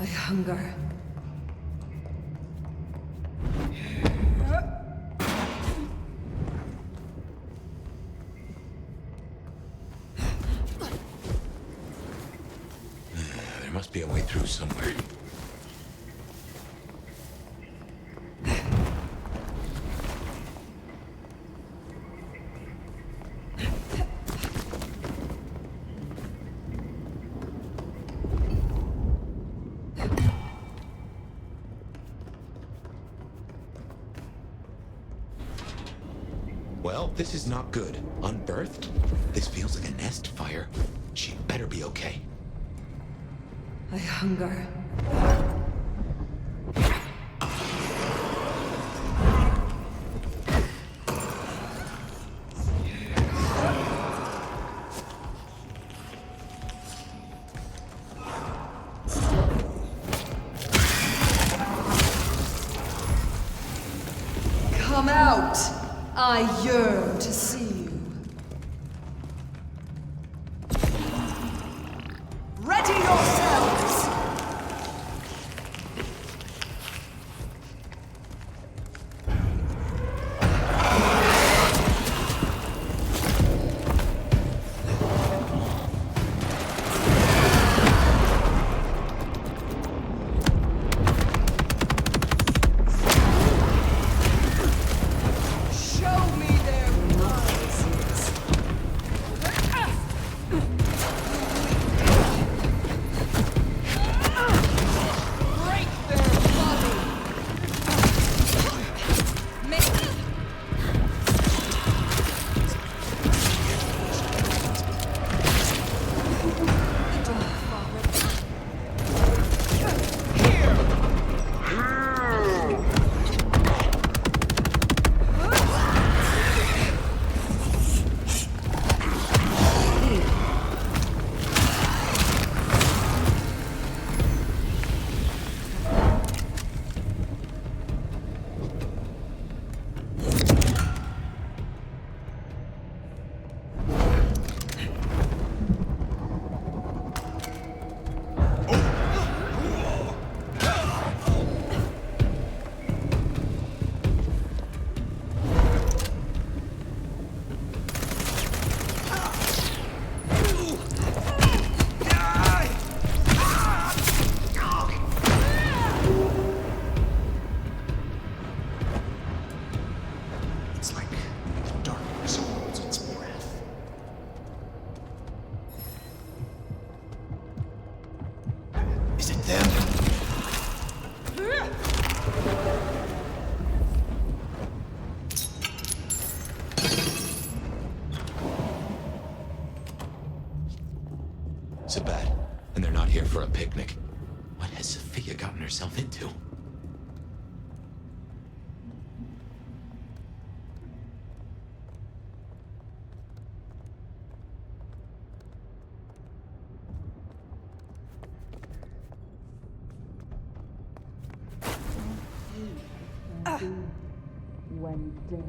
I hunger. There must be a way through somewhere. Well, this is not good. Unbirthed? This feels like a nest fire. She better be okay. I hunger. Come out! I yearn to see you. Ready yourselves! Show me their prizes. Break their body. It's like the darkness holds its breath. Is it them? Sabat, and they're not here for a picnic. What has Sophia gotten herself into? When dead.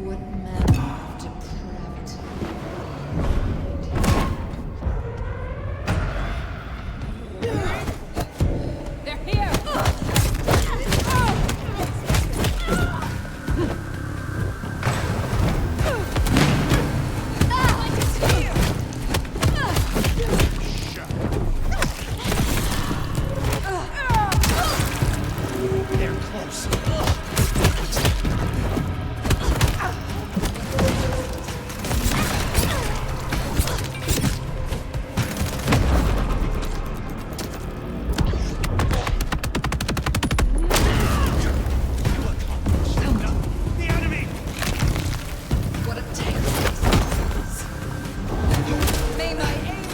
What manner of depravity? They're here! They're close. The enemy! What a tale this is. May my aim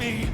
me!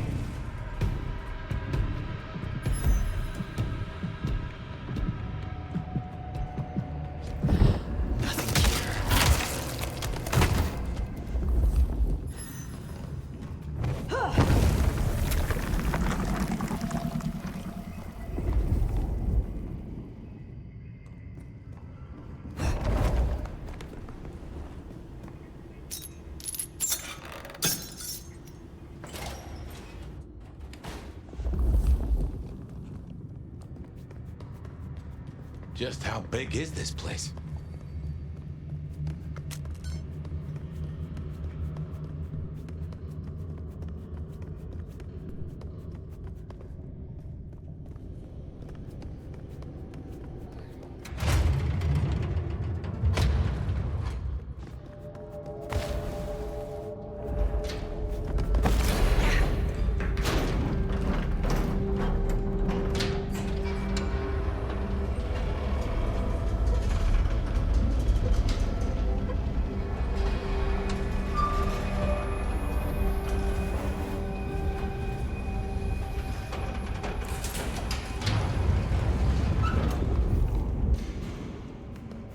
Just how big is this place?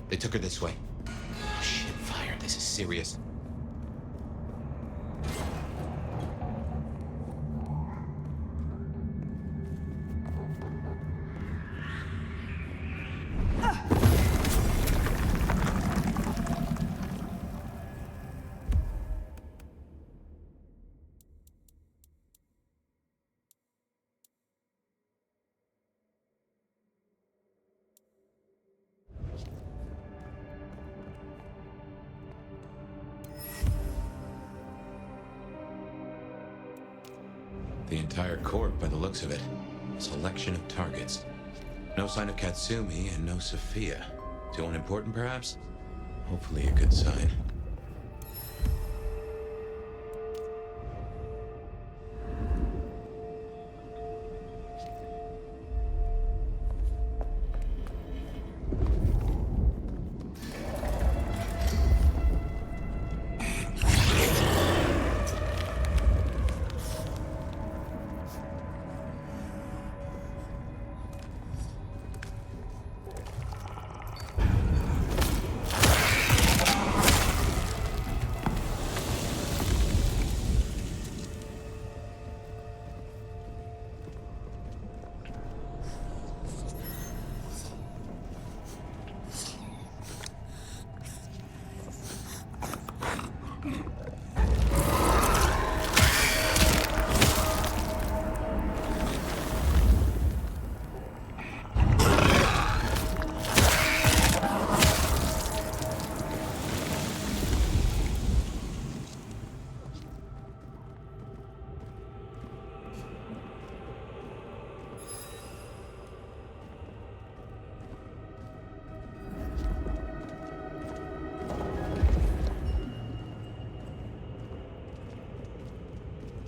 They took her this way. Oh, shit, fire. This is serious. The entire court, by the looks of it. A selection of targets. No sign of Katsumi and no Sophia. Too unimportant, perhaps? Hopefully a good sign.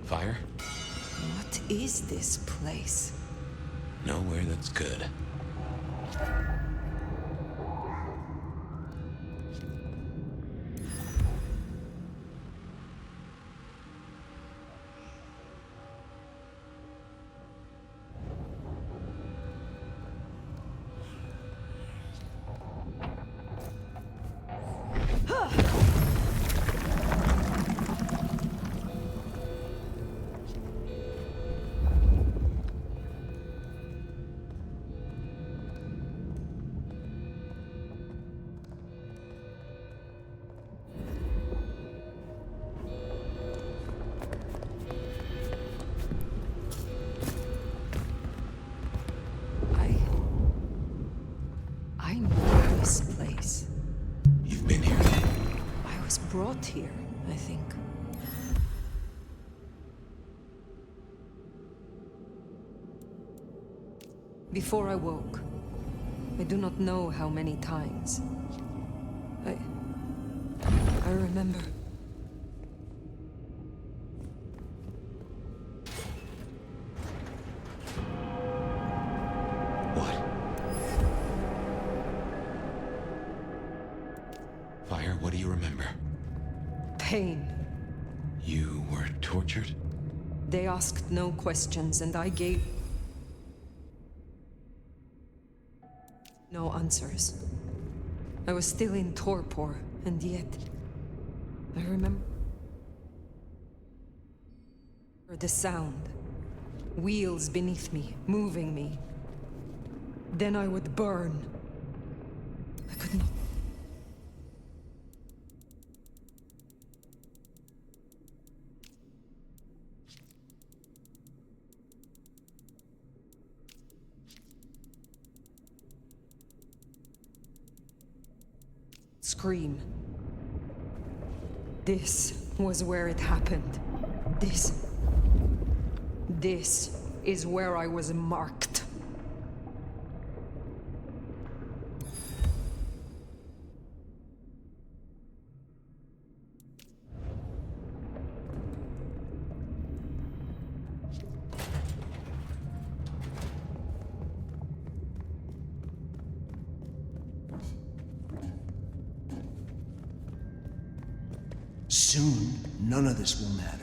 Fire? What is this place? Nowhere that's good. I know this place. You've been here? I was brought here, I think. Before I woke, I do not know how many times. I remember. Fire, what do you remember? Pain. You were tortured? They asked no questions, and I gave no answers. I was still in torpor, and yet I remember the sound. Wheels beneath me, moving me. Then I would burn. I could not. Scream. This was where it happened. This is where I was marked. Soon, none of this will matter.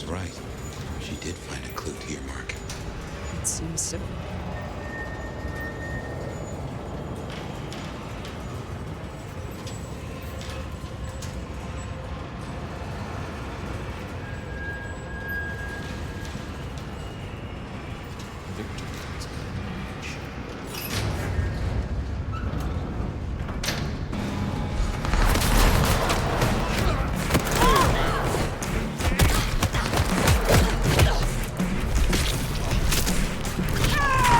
Right. She did find a clue to your mark. It seems so. Ah!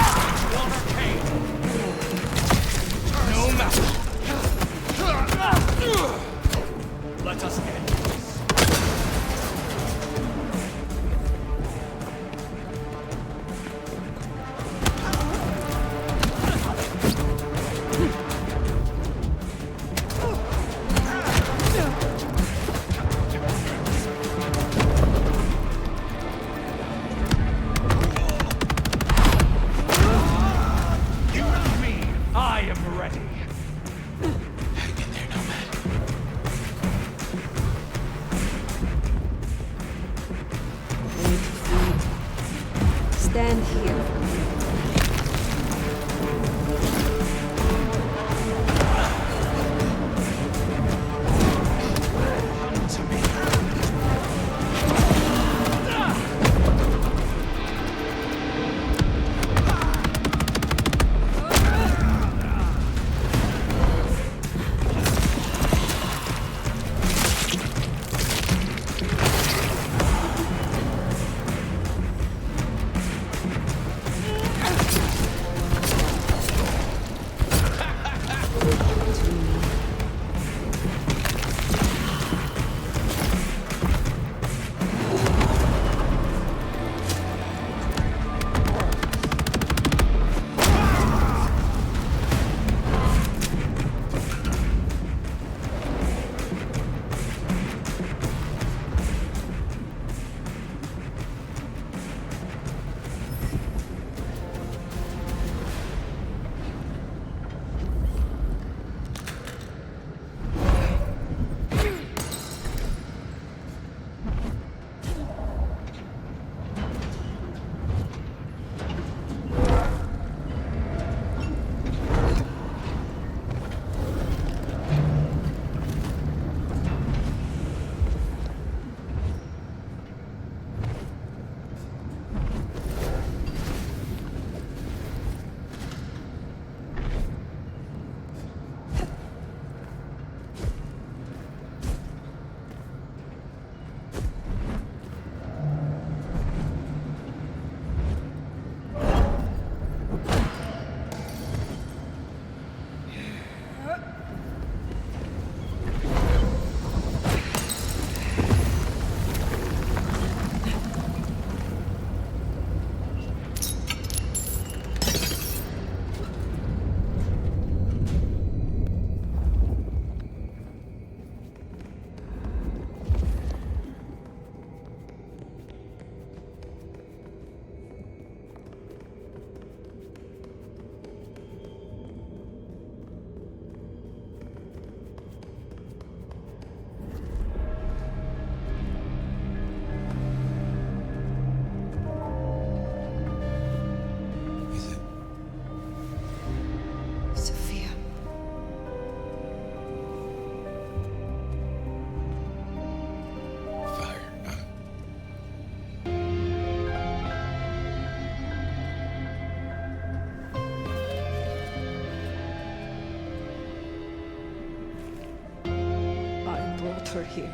brought her here.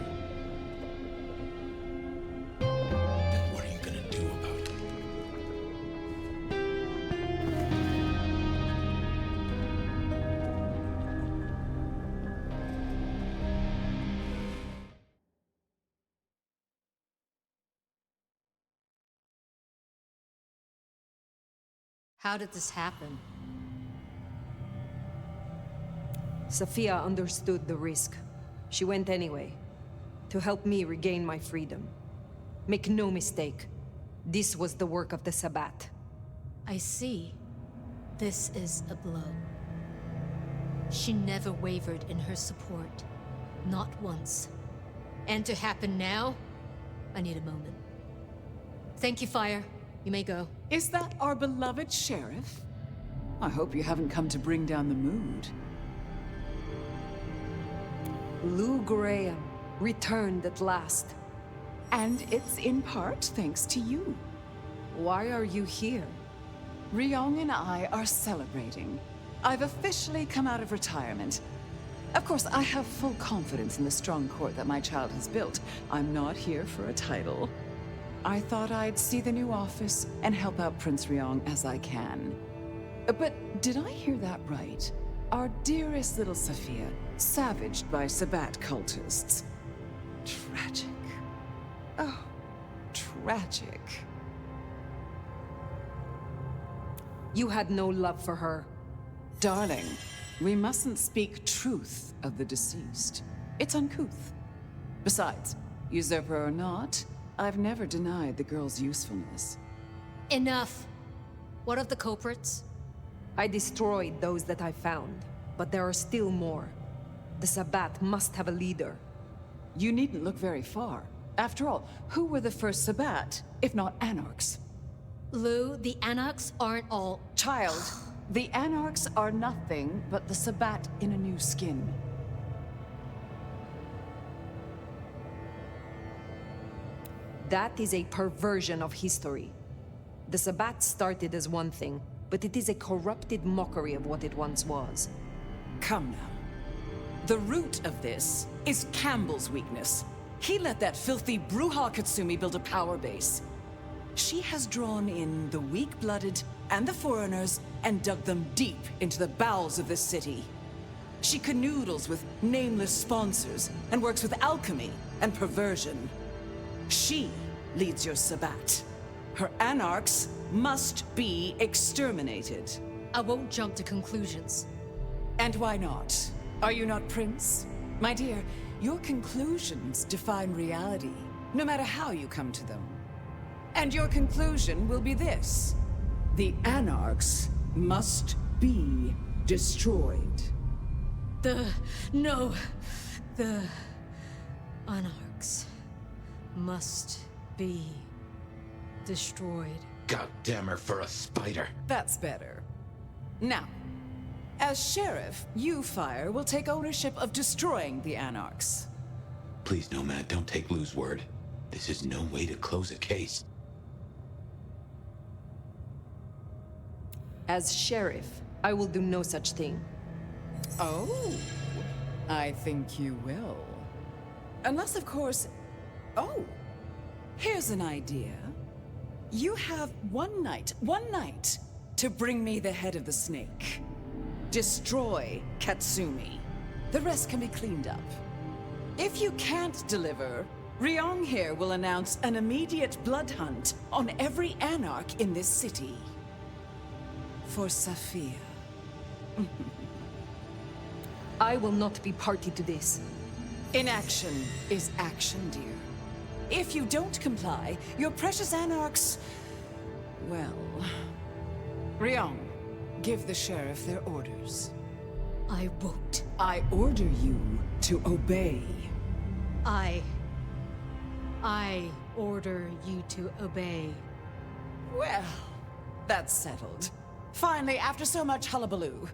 Then what are you gonna do about it? How did this happen? Sophia understood the risk. She went anyway, to help me regain my freedom. Make no mistake, this was the work of the Sabbat. I see. This is a blow. She never wavered in her support. Not once. And to happen now? I need a moment. Thank you, Fire. You may go. Is that our beloved sheriff? I hope you haven't come to bring down the mood. Lou Graham returned at last. And it's in part thanks to you. Why are you here? Ryong and I are celebrating. I've officially come out of retirement. Of course, I have full confidence in the strong court that my child has built. I'm not here for a title. I thought I'd see the new office and help out Prince Ryong as I can. But did I hear that right? Our dearest little Sophia, savaged by Sabbat cultists. Tragic. Oh, tragic. You had no love for her. Darling, we mustn't speak truth of the deceased. It's uncouth. Besides, usurper or not, I've never denied the girl's usefulness. Enough. What of the culprits? I destroyed those that I found, but there are still more. The Sabbat must have a leader. You needn't look very far. After all, who were the first Sabbat, if not Anarchs? Lou, the Anarchs aren't all... Child, the Anarchs are nothing but the Sabbat in a new skin. That is a perversion of history. The Sabbat started as one thing, but it is a corrupted mockery of what it once was. Come now. The root of this is Campbell's weakness. He let that filthy Bruja Katsumi build a power base. She has drawn in the weak-blooded and the foreigners and dug them deep into the bowels of this city. She canoodles with nameless sponsors and works with alchemy and perversion. She leads your Sabbat. Her Anarchs must be exterminated. I won't jump to conclusions. And why not? Are you not Prince? My dear, your conclusions define reality, no matter how you come to them. And your conclusion will be this. The Anarchs must be destroyed. No. The Anarchs must be destroyed. God damn her for a spider. That's better. Now, as sheriff, you, Fire, will take ownership of destroying the Anarchs. Please, Nomad, don't take Lou's word. This is no way to close a case. As sheriff, I will do no such thing. Oh, I think you will. Unless, of course... Oh, here's an idea. You have one night, to bring me the head of the snake. Destroy Katsumi. The rest can be cleaned up. If you can't deliver, Ryong here will announce an immediate blood hunt on every Anarch in this city. For Sophia. I will not be party to this. Inaction is action, dear. If you don't comply, your precious Anarchs... well... Ryong, give the sheriff their orders. I won't. I order you to obey. I order you to obey. Well, that's settled. Finally, after so much hullabaloo.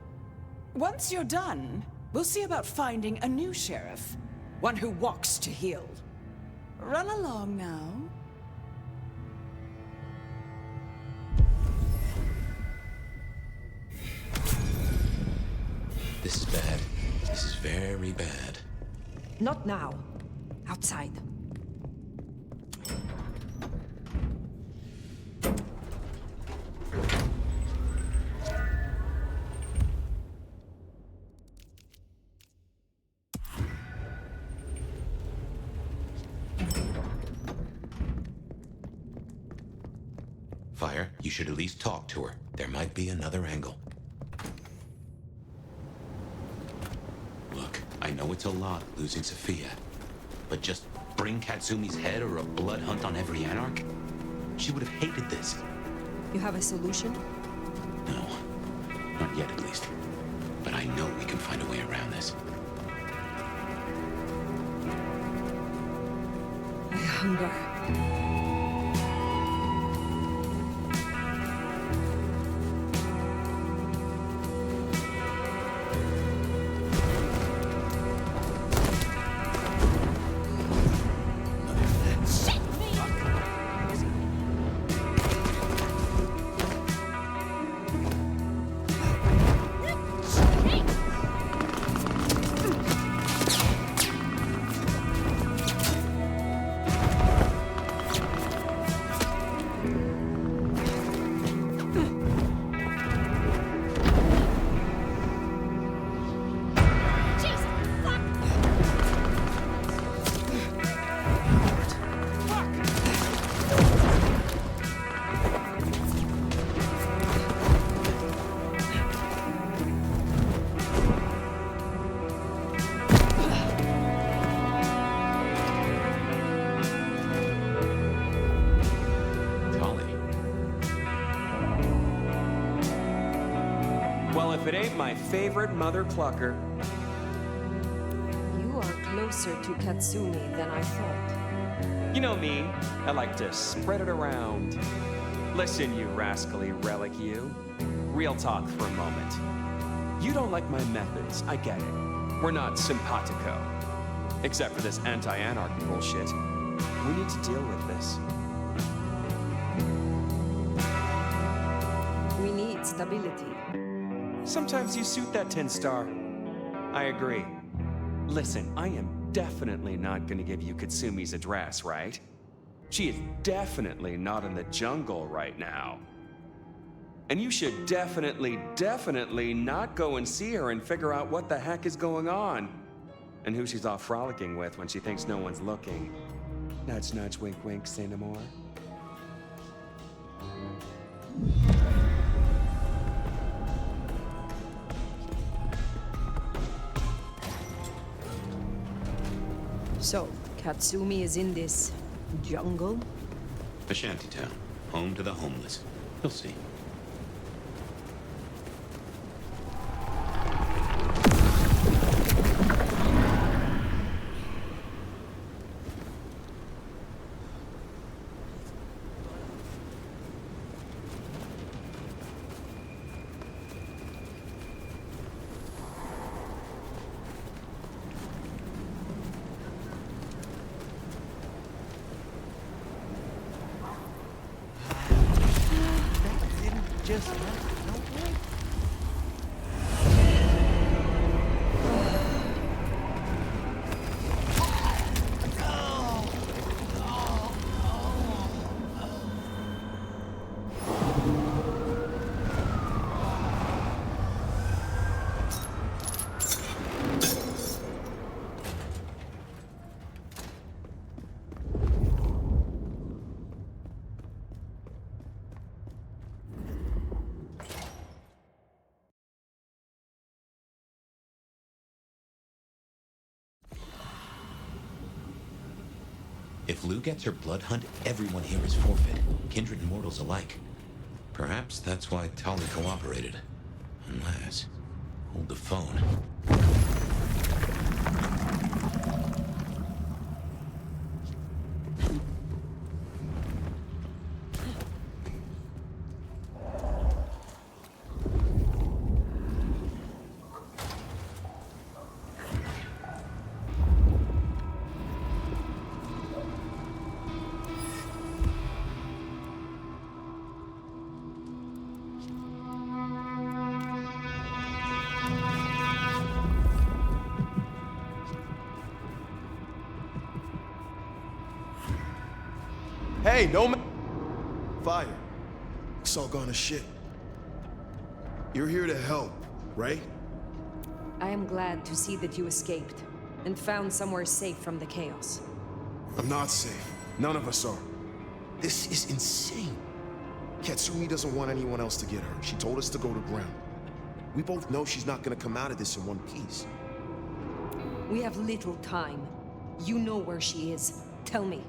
Once you're done, we'll see about finding a new sheriff. One who walks to heal. Run along now. This is bad. This is very bad. Not now. Outside. Fire, you should at least talk to her. There might be another angle. Look, I know it's a lot losing Sophia, but just bring Katsumi's head or a blood hunt on every Anarch? She would have hated this. You have a solution? No, not yet at least. But I know we can find a way around this. I hunger. If it ain't my favorite mother clucker. You are closer to Katsumi than I thought. You know me, I like to spread it around. Listen, you rascally relic, you. Real talk for a moment. You don't like my methods, I get it. We're not simpatico. Except for this anti-anarch bullshit. We need to deal with this. We need stability. Sometimes you suit that tin star. I agree. Listen, I am definitely not gonna give you Katsumi's address, right? She is definitely not in the jungle right now. And you should definitely not go and see her and figure out what the heck is going on. And who she's off frolicking with when she thinks no one's looking. Nudge, nudge, wink, wink, say no more. So, Katsumi is in this jungle? A shantytown, home to the homeless. You'll see. If Lou gets her blood hunt, everyone here is forfeit. Kindred and mortals alike. Perhaps that's why Tali cooperated. Unless... Hold the phone. Hey, Nomad! Fire. It's all gone to shit. You're here to help, right? I am glad to see that you escaped and found somewhere safe from the chaos. I'm not safe. None of us are. This is insane. Katsumi doesn't want anyone else to get hurt. She told us to go to ground. We both know she's not gonna come out of this in one piece. We have little time. You know where she is. Tell me.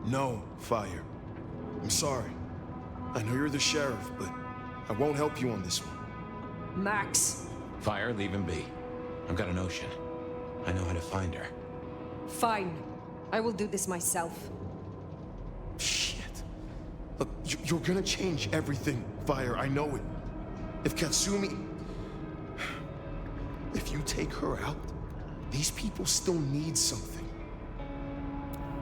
No, Fire. I'm sorry. I know you're the sheriff, but I won't help you on this one. Max! Fire, leave him be. I've got a notion. I know how to find her. Fine. I will do this myself. Shit. Look, you're gonna change everything, Fire. I know it. If Katsumi... If you take her out, these people still need something.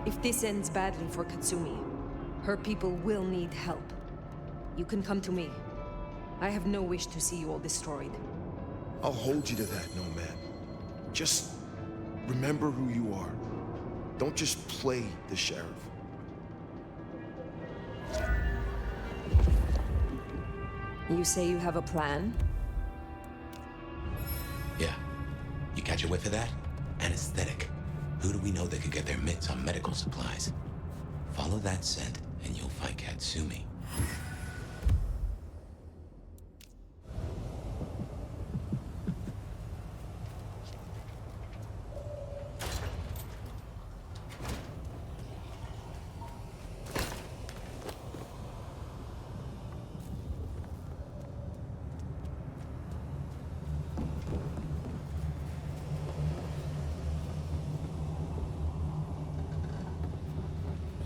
If this ends badly for Katsumi, her people will need help. You can come to me. I have no wish to see you all destroyed. I'll hold you to that, Nomad. Just remember who you are. Don't just play the sheriff. You say you have a plan? Yeah. You catch a whiff of that? Anesthetic. Who do we know that could get their mitts on medical supplies? Follow that scent, and you'll find Katsumi.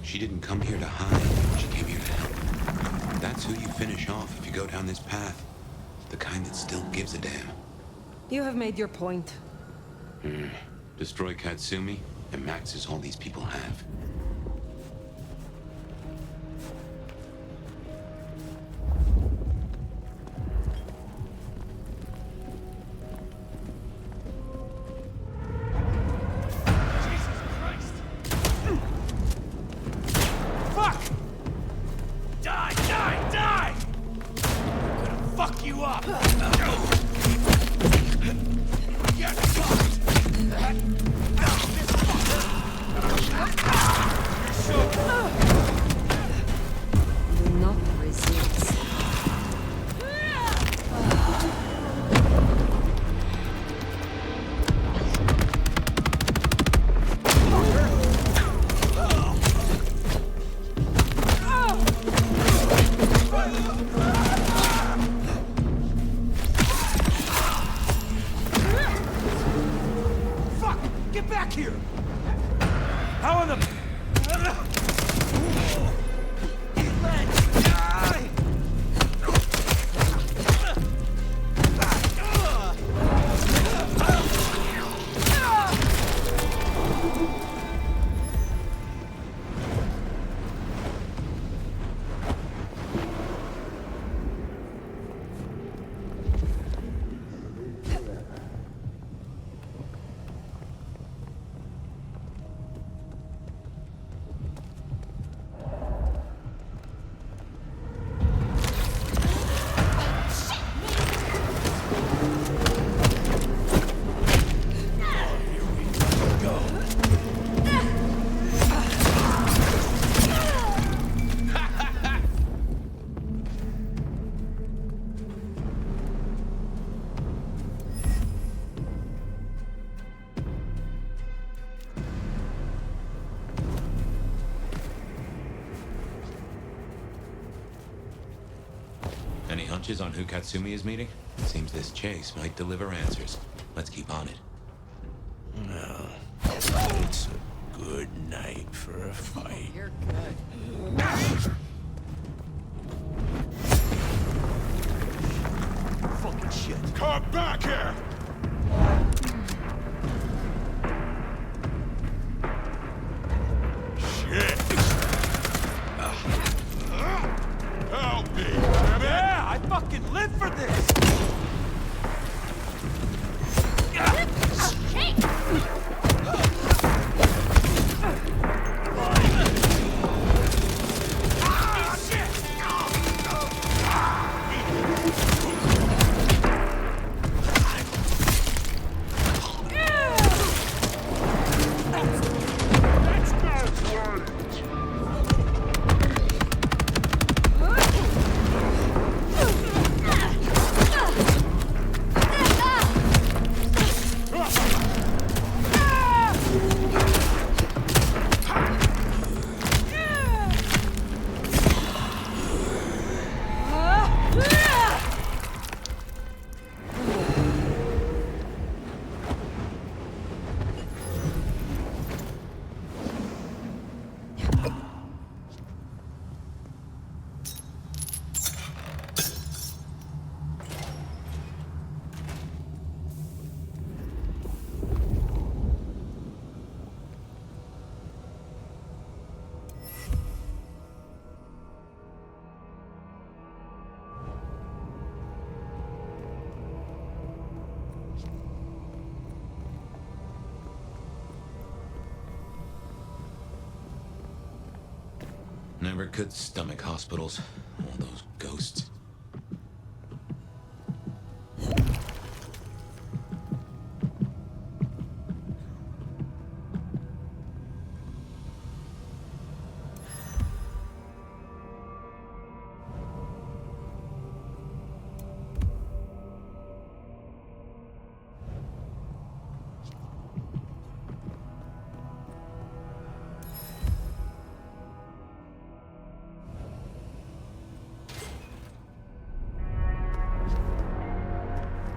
She didn't come here to hide. She came here to help. That's who you finish off if you go down this path. The kind that still gives a damn. You have made your point. Destroy Katsumi, and Max is all these people have. Any hunches on who Katsumi is meeting? It seems this chase might deliver answers. Let's keep on it. No. It's a good night for a fight. You're good. Fucking shit. Come back here! Shit! Help me, damn it! Yeah, I fucking live for this! Never could stomach hospitals. All those ghosts.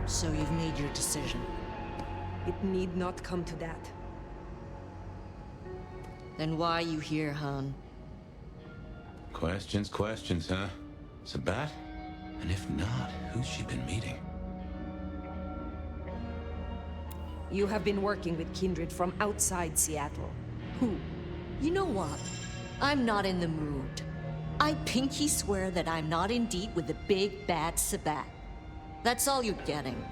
So you've made your decision. It need not come to that. Then why are you here, Han? Questions, huh? Sabat? And if not, who's she been meeting? You have been working with kindred from outside Seattle. Who? You know what? I'm not in the mood. I pinky swear that I'm not in deep with the big bad Sabat. That's all you're getting.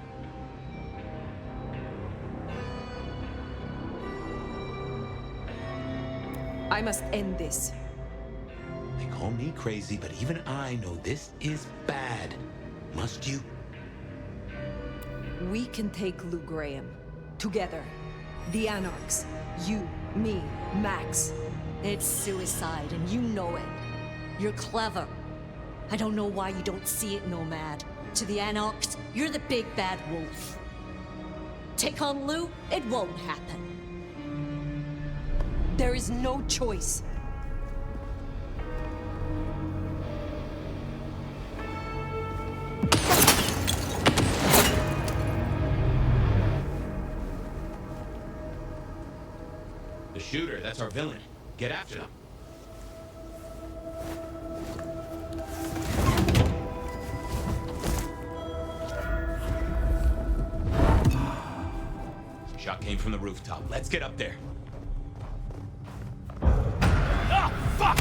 I must end this. They call me crazy, but even I know this is bad. Must you? We can take Lou Graham. Together. The Anarchs. You, me, Max. It's suicide, and you know it. You're clever. I don't know why you don't see it, Nomad. To the Anarchs, you're the big bad wolf. Take on Lou, it won't happen. There is no choice. The shooter, that's our villain. Get after them. Shot came from the rooftop. Let's get up there. Ah, fuck!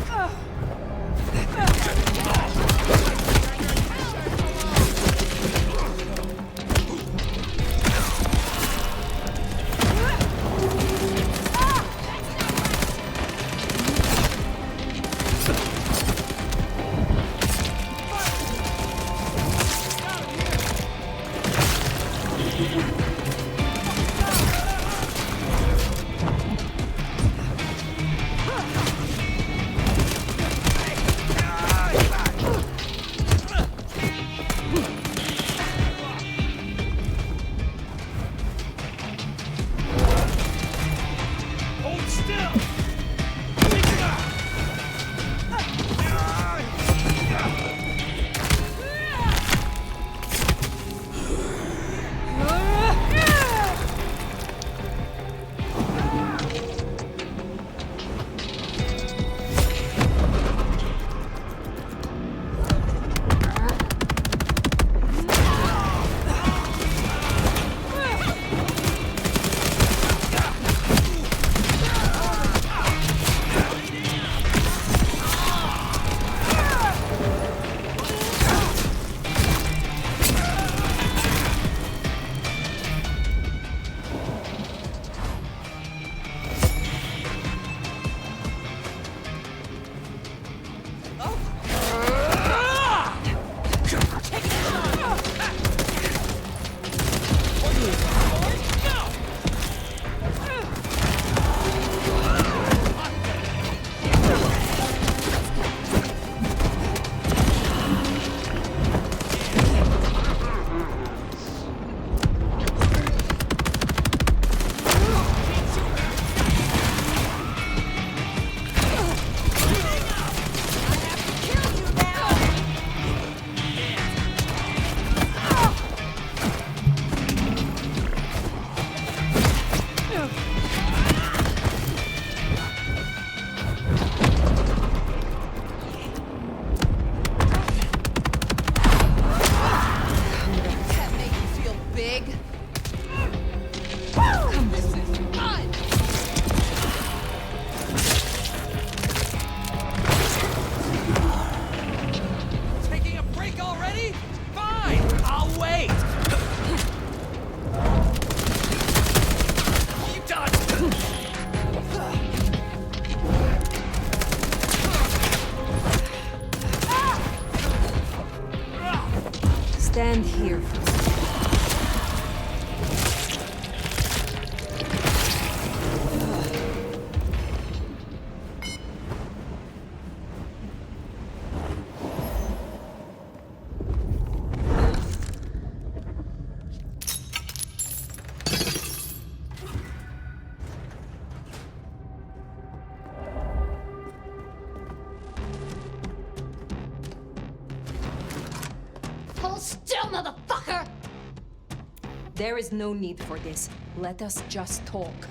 There is no need for this. Let us just talk.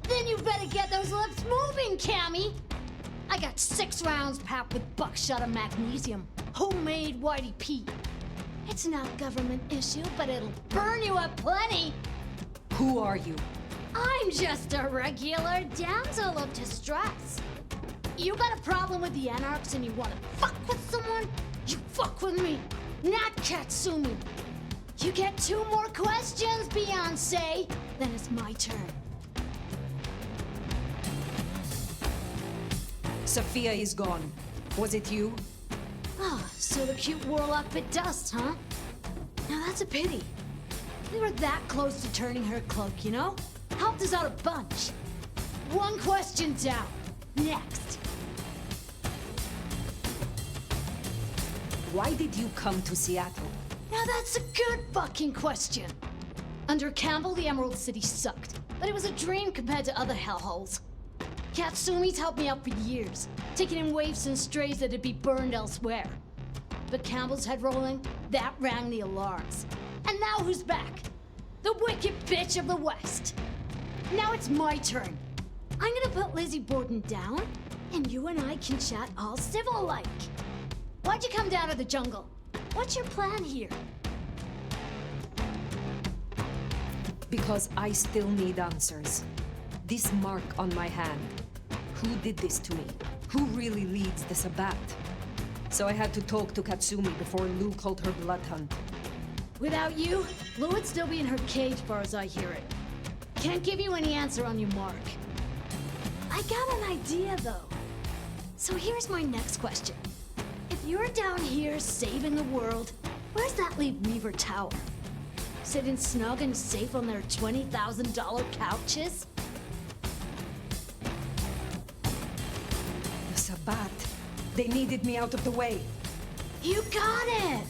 Then you better get those lips moving, Cammy! I got 6 rounds packed with buckshot and magnesium. Homemade Whitey Pete. It's not a government issue, but it'll burn you up plenty! Who are you? I'm just a regular damsel of distress. You got a problem with the Anarchs and you wanna fuck with someone? You fuck with me, not Katsumi. You get 2 more questions, Beyonce, then it's my turn. Sophia is gone. Was it you? Oh, so the cute warlock bit dust, huh? Now that's a pity. We were that close to turning her cloak, you know? Helped us out a bunch. 1 question down. Next. Why did you come to Seattle? Now that's a good fucking question. Under Campbell, the Emerald City sucked, but it was a dream compared to other hellholes. Katsumi's helped me out for years, taking in waifs and strays that'd be burned elsewhere. But Campbell's head rolling, that rang the alarms. And now who's back? The wicked bitch of the West. Now it's my turn. I'm gonna put Lizzie Borden down, and you and I can chat all civil-like. Why'd you come down to the jungle? What's your plan here? Because I still need answers. This mark on my hand. Who did this to me? Who really leads the Sabbat? So I had to talk to Katsumi before Lou called her blood hunt. Without you, Lou would still be in her cage, far as I hear it. Can't give you any answer on your mark. I got an idea, though. So here's my next question. If you're down here saving the world, where's that leave Weaver Tower? Sitting snug and safe on their $20,000 couches? The Sabbat. They needed me out of the way. You got it!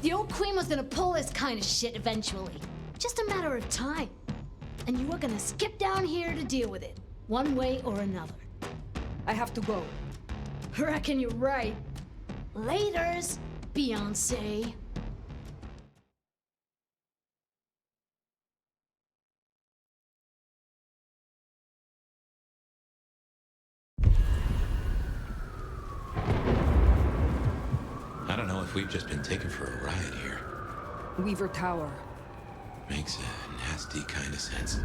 The old queen was gonna pull this kind of shit eventually. Just a matter of time. And you were gonna skip down here to deal with it, one way or another. I have to go. Reckon you're right. Laters, Beyonce. I don't know if we've just been taken for a ride here. Weaver Tower. Makes a nasty kind of sense.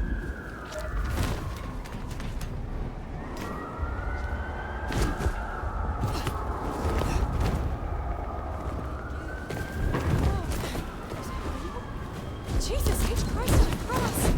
Jesus H. Christ on a cross!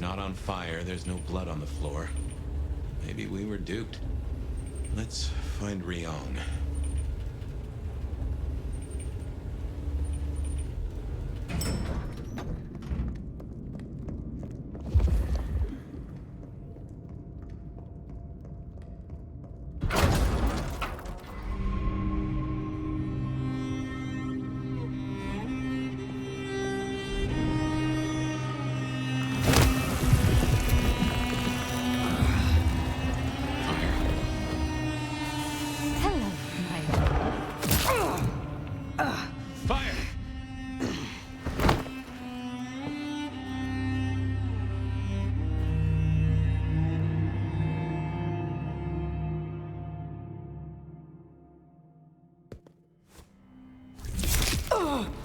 Not on fire, there's no blood on the floor. Maybe we were duped. Let's find Ryong.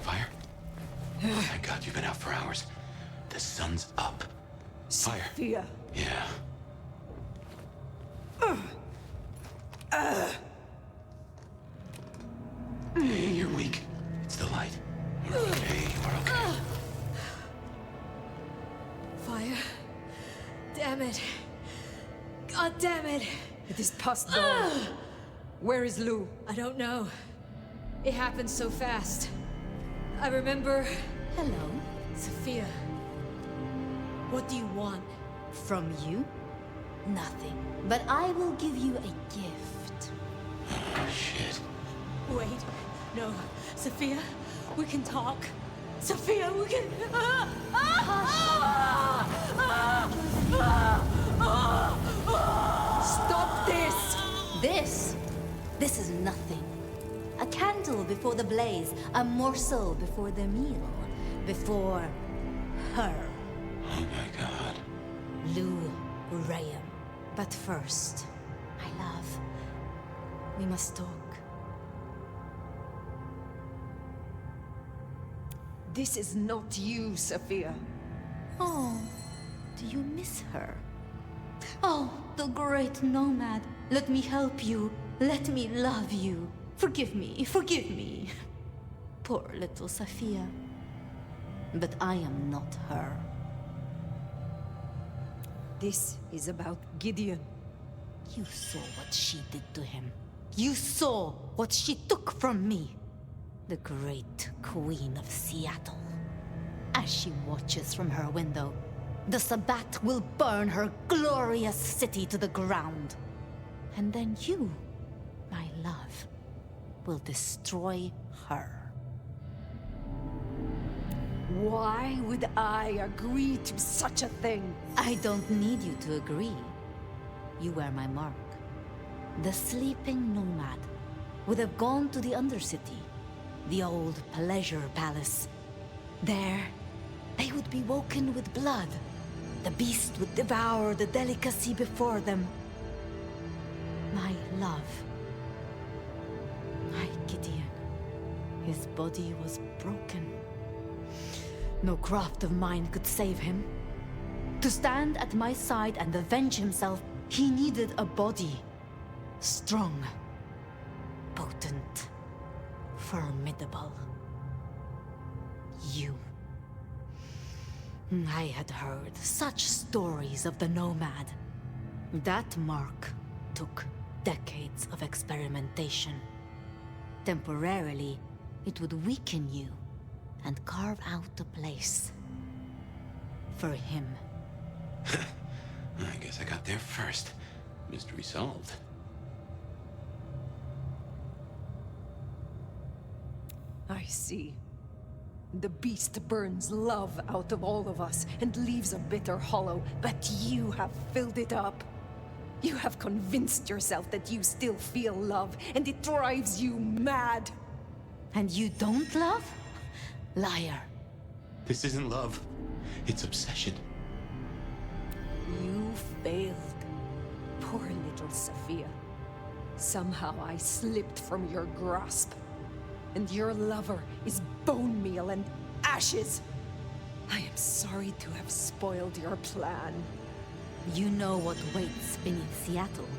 Fire? Oh, thank God you've been out for hours. The sun's up. Fire. Sophia. Yeah. Hey, you're weak. It's the light. You're okay. You're okay. Fire. Damn it. God damn it. It is past dawn. Where is Lou? I don't know. It happened so fast. I remember... Hello. Sophia. What do you want? From you? Nothing. But I will give you a gift. Oh, shit. Wait. No. Sophia, we can talk. Sophia, we can... Stop this! This is nothing. A candle before the blaze, a morsel before the meal, before her. Oh my God. Lou Graham. But first, my love, we must talk. This is not you, Sophia. Oh, do you miss her? Oh, the great Nomad. Let me help you. Let me love you. Forgive me, forgive me. Poor little Sophia. But I am not her. This is about Gideon. You saw what she did to him. You saw what she took from me. The great Queen of Seattle. As she watches from her window, the Sabbat will burn her glorious city to the ground. And then you, my love, will destroy her. Why would I agree to such a thing? I don't need you to agree. You wear my mark. The sleeping Nomad would have gone to the Undercity, the old pleasure palace. There, they would be woken with blood. The beast would devour the delicacy before them. My love. My Gideon. His body was broken. No craft of mine could save him. To stand at my side and avenge himself, he needed a body. Strong. Potent. Formidable. You. I had heard such stories of the Nomad. That mark took decades of experimentation. Temporarily, it would weaken you and carve out a place for him. I guess I got there first. Mystery solved. I see. The beast burns love out of all of us and leaves a bitter hollow, but you have filled it up. You have convinced yourself that you still feel love, and it drives you mad. And you don't love? Liar. This isn't love. It's obsession. You failed. Poor little Sophia. Somehow I slipped from your grasp. And your lover is bone meal and ashes. I am sorry to have spoiled your plan. You know what waits beneath Seattle.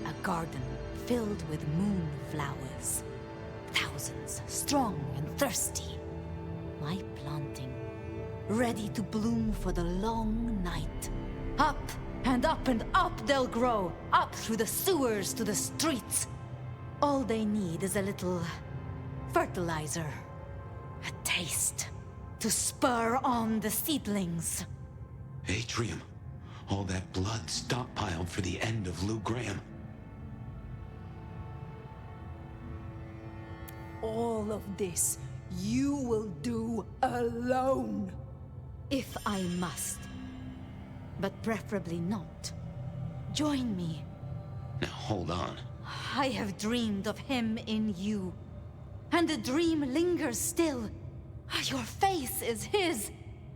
A garden filled with moonflowers. Thousands, strong and thirsty. My planting, ready to bloom for the long night. Up and up and up they'll grow. Up through the sewers to the streets. All they need is a little fertilizer. A taste to spur on the seedlings. Atrium. All that blood stockpiled for the end of Lou Graham. All of this you will do alone. If I must. But preferably not. Join me. Now hold on. I have dreamed of him in you. And the dream lingers still. Your face is his,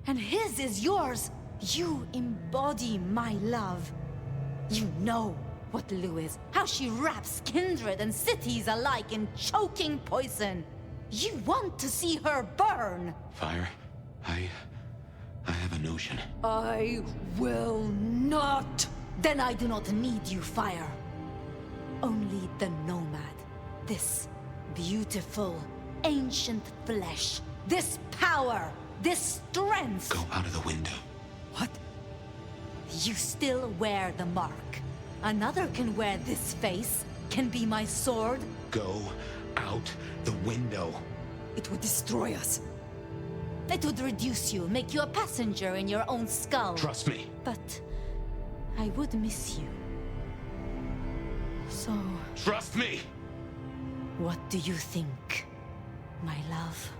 and his is yours. You embody my love. You know what Lou is, how she wraps kindred and cities alike in choking poison. You want to see her burn! Fire, I have a notion. I will not! Then I do not need you, Fire. Only the Nomad. This beautiful, ancient flesh. This power. This strength. Go out of the window. What? You still wear the mark. Another can wear this face. Can be my sword. Go out the window. It would destroy us. It would reduce you, make you a passenger in your own skull. Trust me. But I would miss you. So... Trust me! What do you think, my love?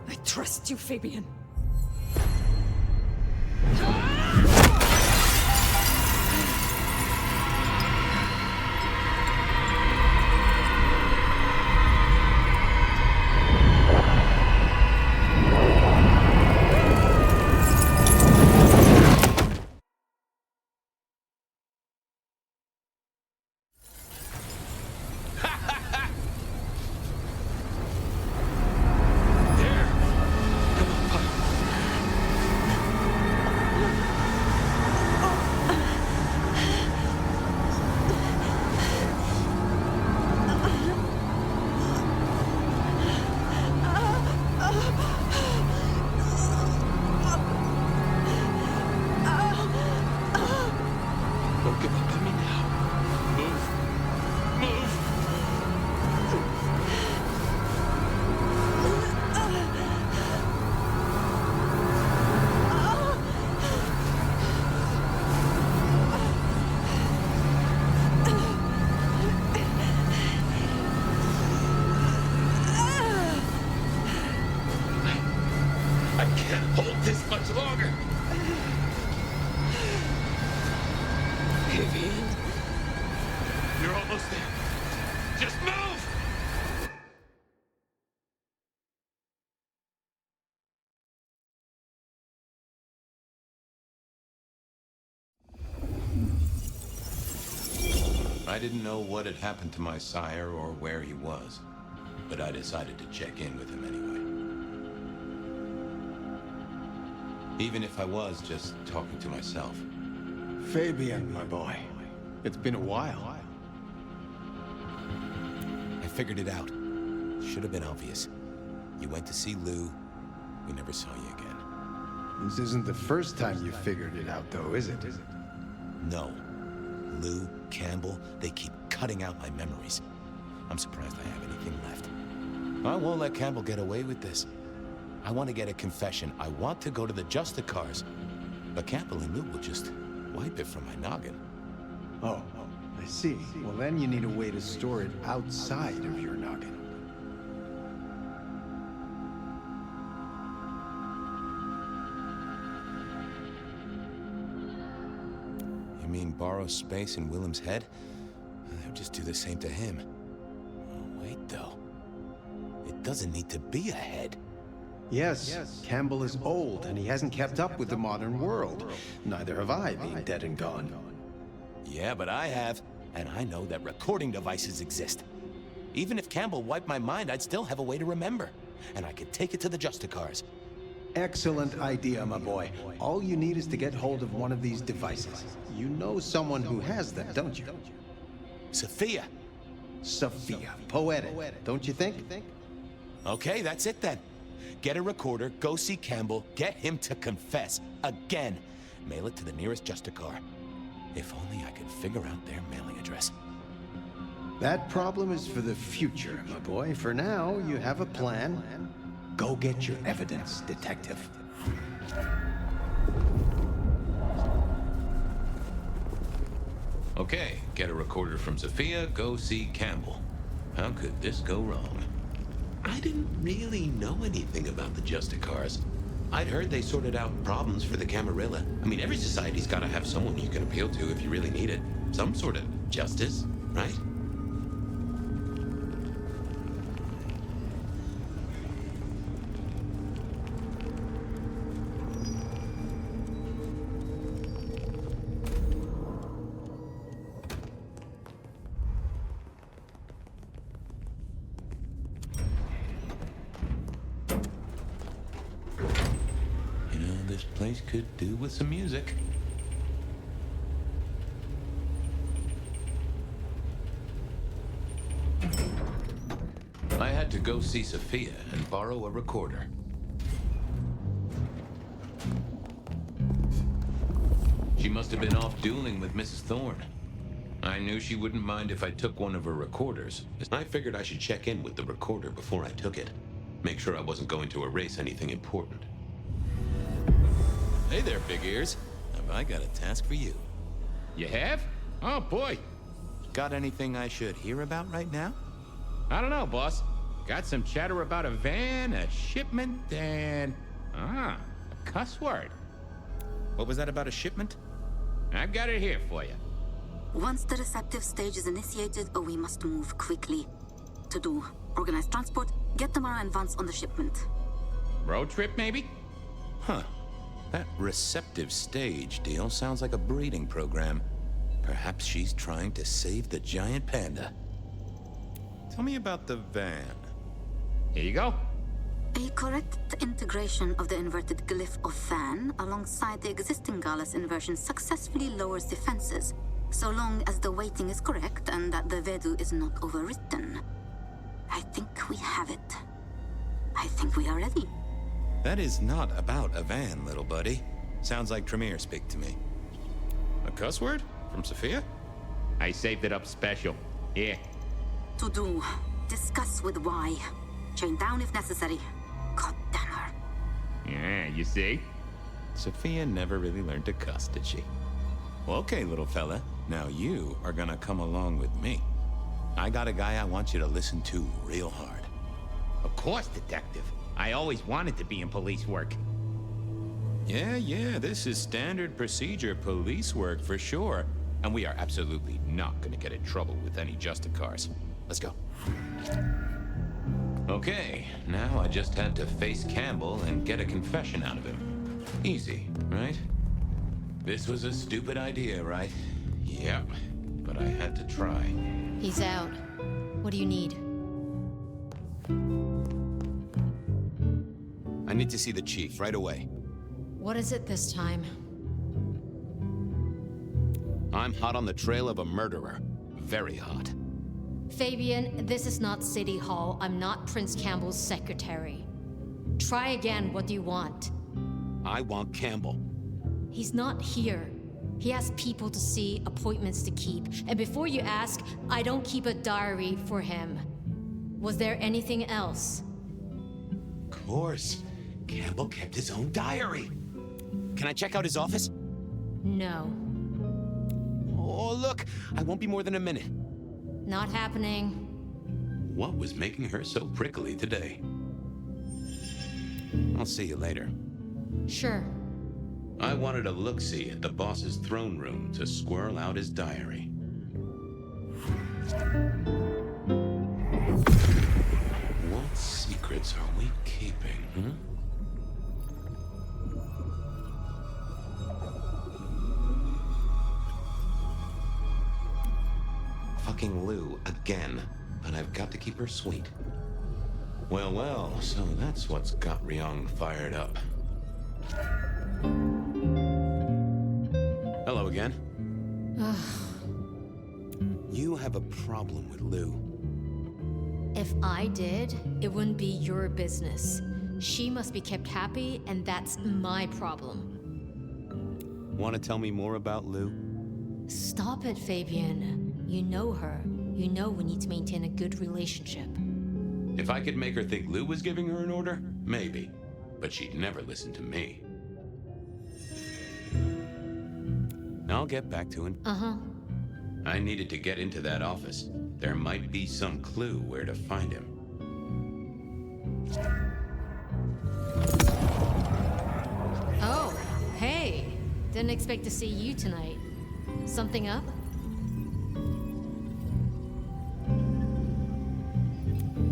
I trust you, Fabien. Don't give up on me now. Move. Move! I can't hold this much longer. Fabien, you're almost there. Just move! I didn't know what had happened to my sire or where he was, but I decided to check in with him anyway. Even if I was just talking to myself. Fabien, my boy. It's been a while. I figured it out. Should have been obvious. You went to see Lou. We never saw you again. This isn't the first time you figured it out, though, is it? No. Lou, Campbell, they keep cutting out my memories. I'm surprised I have anything left. I won't let Campbell get away with this. I want to get a confession. I want to go to the Justicars. But Campbell and Lou will just wipe it from my noggin. Oh, I see. Well, then you need a way to store it outside of your noggin. You mean borrow space in Willem's head? I would just do the same to him. Oh, wait, though. It doesn't need to be a head. Yes, Campbell is old, and he hasn't kept up with the modern world. Neither have I, being dead and gone. Yeah, but I have, and I know that recording devices exist. Even if Campbell wiped my mind, I'd still have a way to remember. And I could take it to the Justicars. Excellent idea, my boy. All you need is to get hold of one of these devices. You know someone who has them, don't you? Sophia. Sophia. Poetic, don't you think? Okay, that's it then. Get a recorder, go see Campbell, get him to confess. Again. Mail it to the nearest Justicar. If only I could figure out their mailing address. That problem is for the future, my boy. For now, you have a plan. Go get your evidence, detective. Okay, get a recorder from Sophia, go see Campbell. How could this go wrong? I didn't really know anything about the Justicars. I'd heard they sorted out problems for the Camarilla. I mean, every society's gotta have someone you can appeal to if you really need it. Some sort of justice, right? place could do with some music. I had to go see Sophia and borrow a recorder. She must have been off dueling with Mrs. Thorne. I knew she wouldn't mind if I took one of her recorders. I figured I should check in with the recorder before I took it. Make sure I wasn't going to erase anything important. Hey there, big ears. Have I got a task for you? You have? Oh, boy. Got anything I should hear about right now? I don't know, boss. Got some chatter about a van, a shipment, and... a cuss word. What was that about a shipment? I've got it here for you. Once the receptive stage is initiated, we must move quickly. To do, organize transport, get Tamara and Vance on the shipment. Road trip, maybe? Huh. That receptive stage deal sounds like a breeding program. Perhaps she's trying to save the giant panda. Tell me about the van. Here you go. A correct integration of the inverted glyph of Fan alongside the existing Gallus inversion successfully lowers defenses, so long as the weighting is correct and that the Vedu is not overwritten. I think we have it. I think we are ready. That is not about a van, little buddy. Sounds like Tremere speak to me. A cuss word? From Sophia? I saved it up special. Here. To do. Discuss with Y. Chain down if necessary. God damn her. Yeah, you see? Sophia never really learned to cuss, did she? Well, okay, little fella. Now you are gonna come along with me. I got a guy I want you to listen to real hard. Of course, detective. I always wanted to be in police work. Yeah, this is standard procedure police work for sure. And we are absolutely not gonna get in trouble with any Justicars. Let's go. Okay, now I just had to face Campbell and get a confession out of him. Easy, right? This was a stupid idea, right? Yep, but I had to try. He's out. What do you need? I need to see the chief right away. What is it this time? I'm hot on the trail of a murderer. Very hot. Fabien, this is not City Hall. I'm not Prince Campbell's secretary. Try again. What do you want? I want Campbell. He's not here. He has people to see, appointments to keep. And before you ask, I don't keep a diary for him. Was there anything else? Of course. Campbell kept his own diary. Can I check out his office? No. Oh, look. I won't be more than a minute. Not happening. What was making her so prickly today? I'll see you later. Sure. I wanted a look-see at the boss's throne room to squirrel out his diary. What secrets are we keeping, huh? Fucking Lou again, but I've got to keep her sweet. Well, so that's what's got Ryong fired up. Hello again. You have a problem with Lou. If I did, it wouldn't be your business. She must be kept happy, and that's my problem. Want to tell me more about Lou? Stop it, Fabien. You know her. You know we need to maintain a good relationship. If I could make her think Lou was giving her an order, maybe. But she'd never listen to me. I'll get back to him. Uh-huh. I needed to get into that office. There might be some clue where to find him. Oh, hey. Didn't expect to see you tonight. Something up?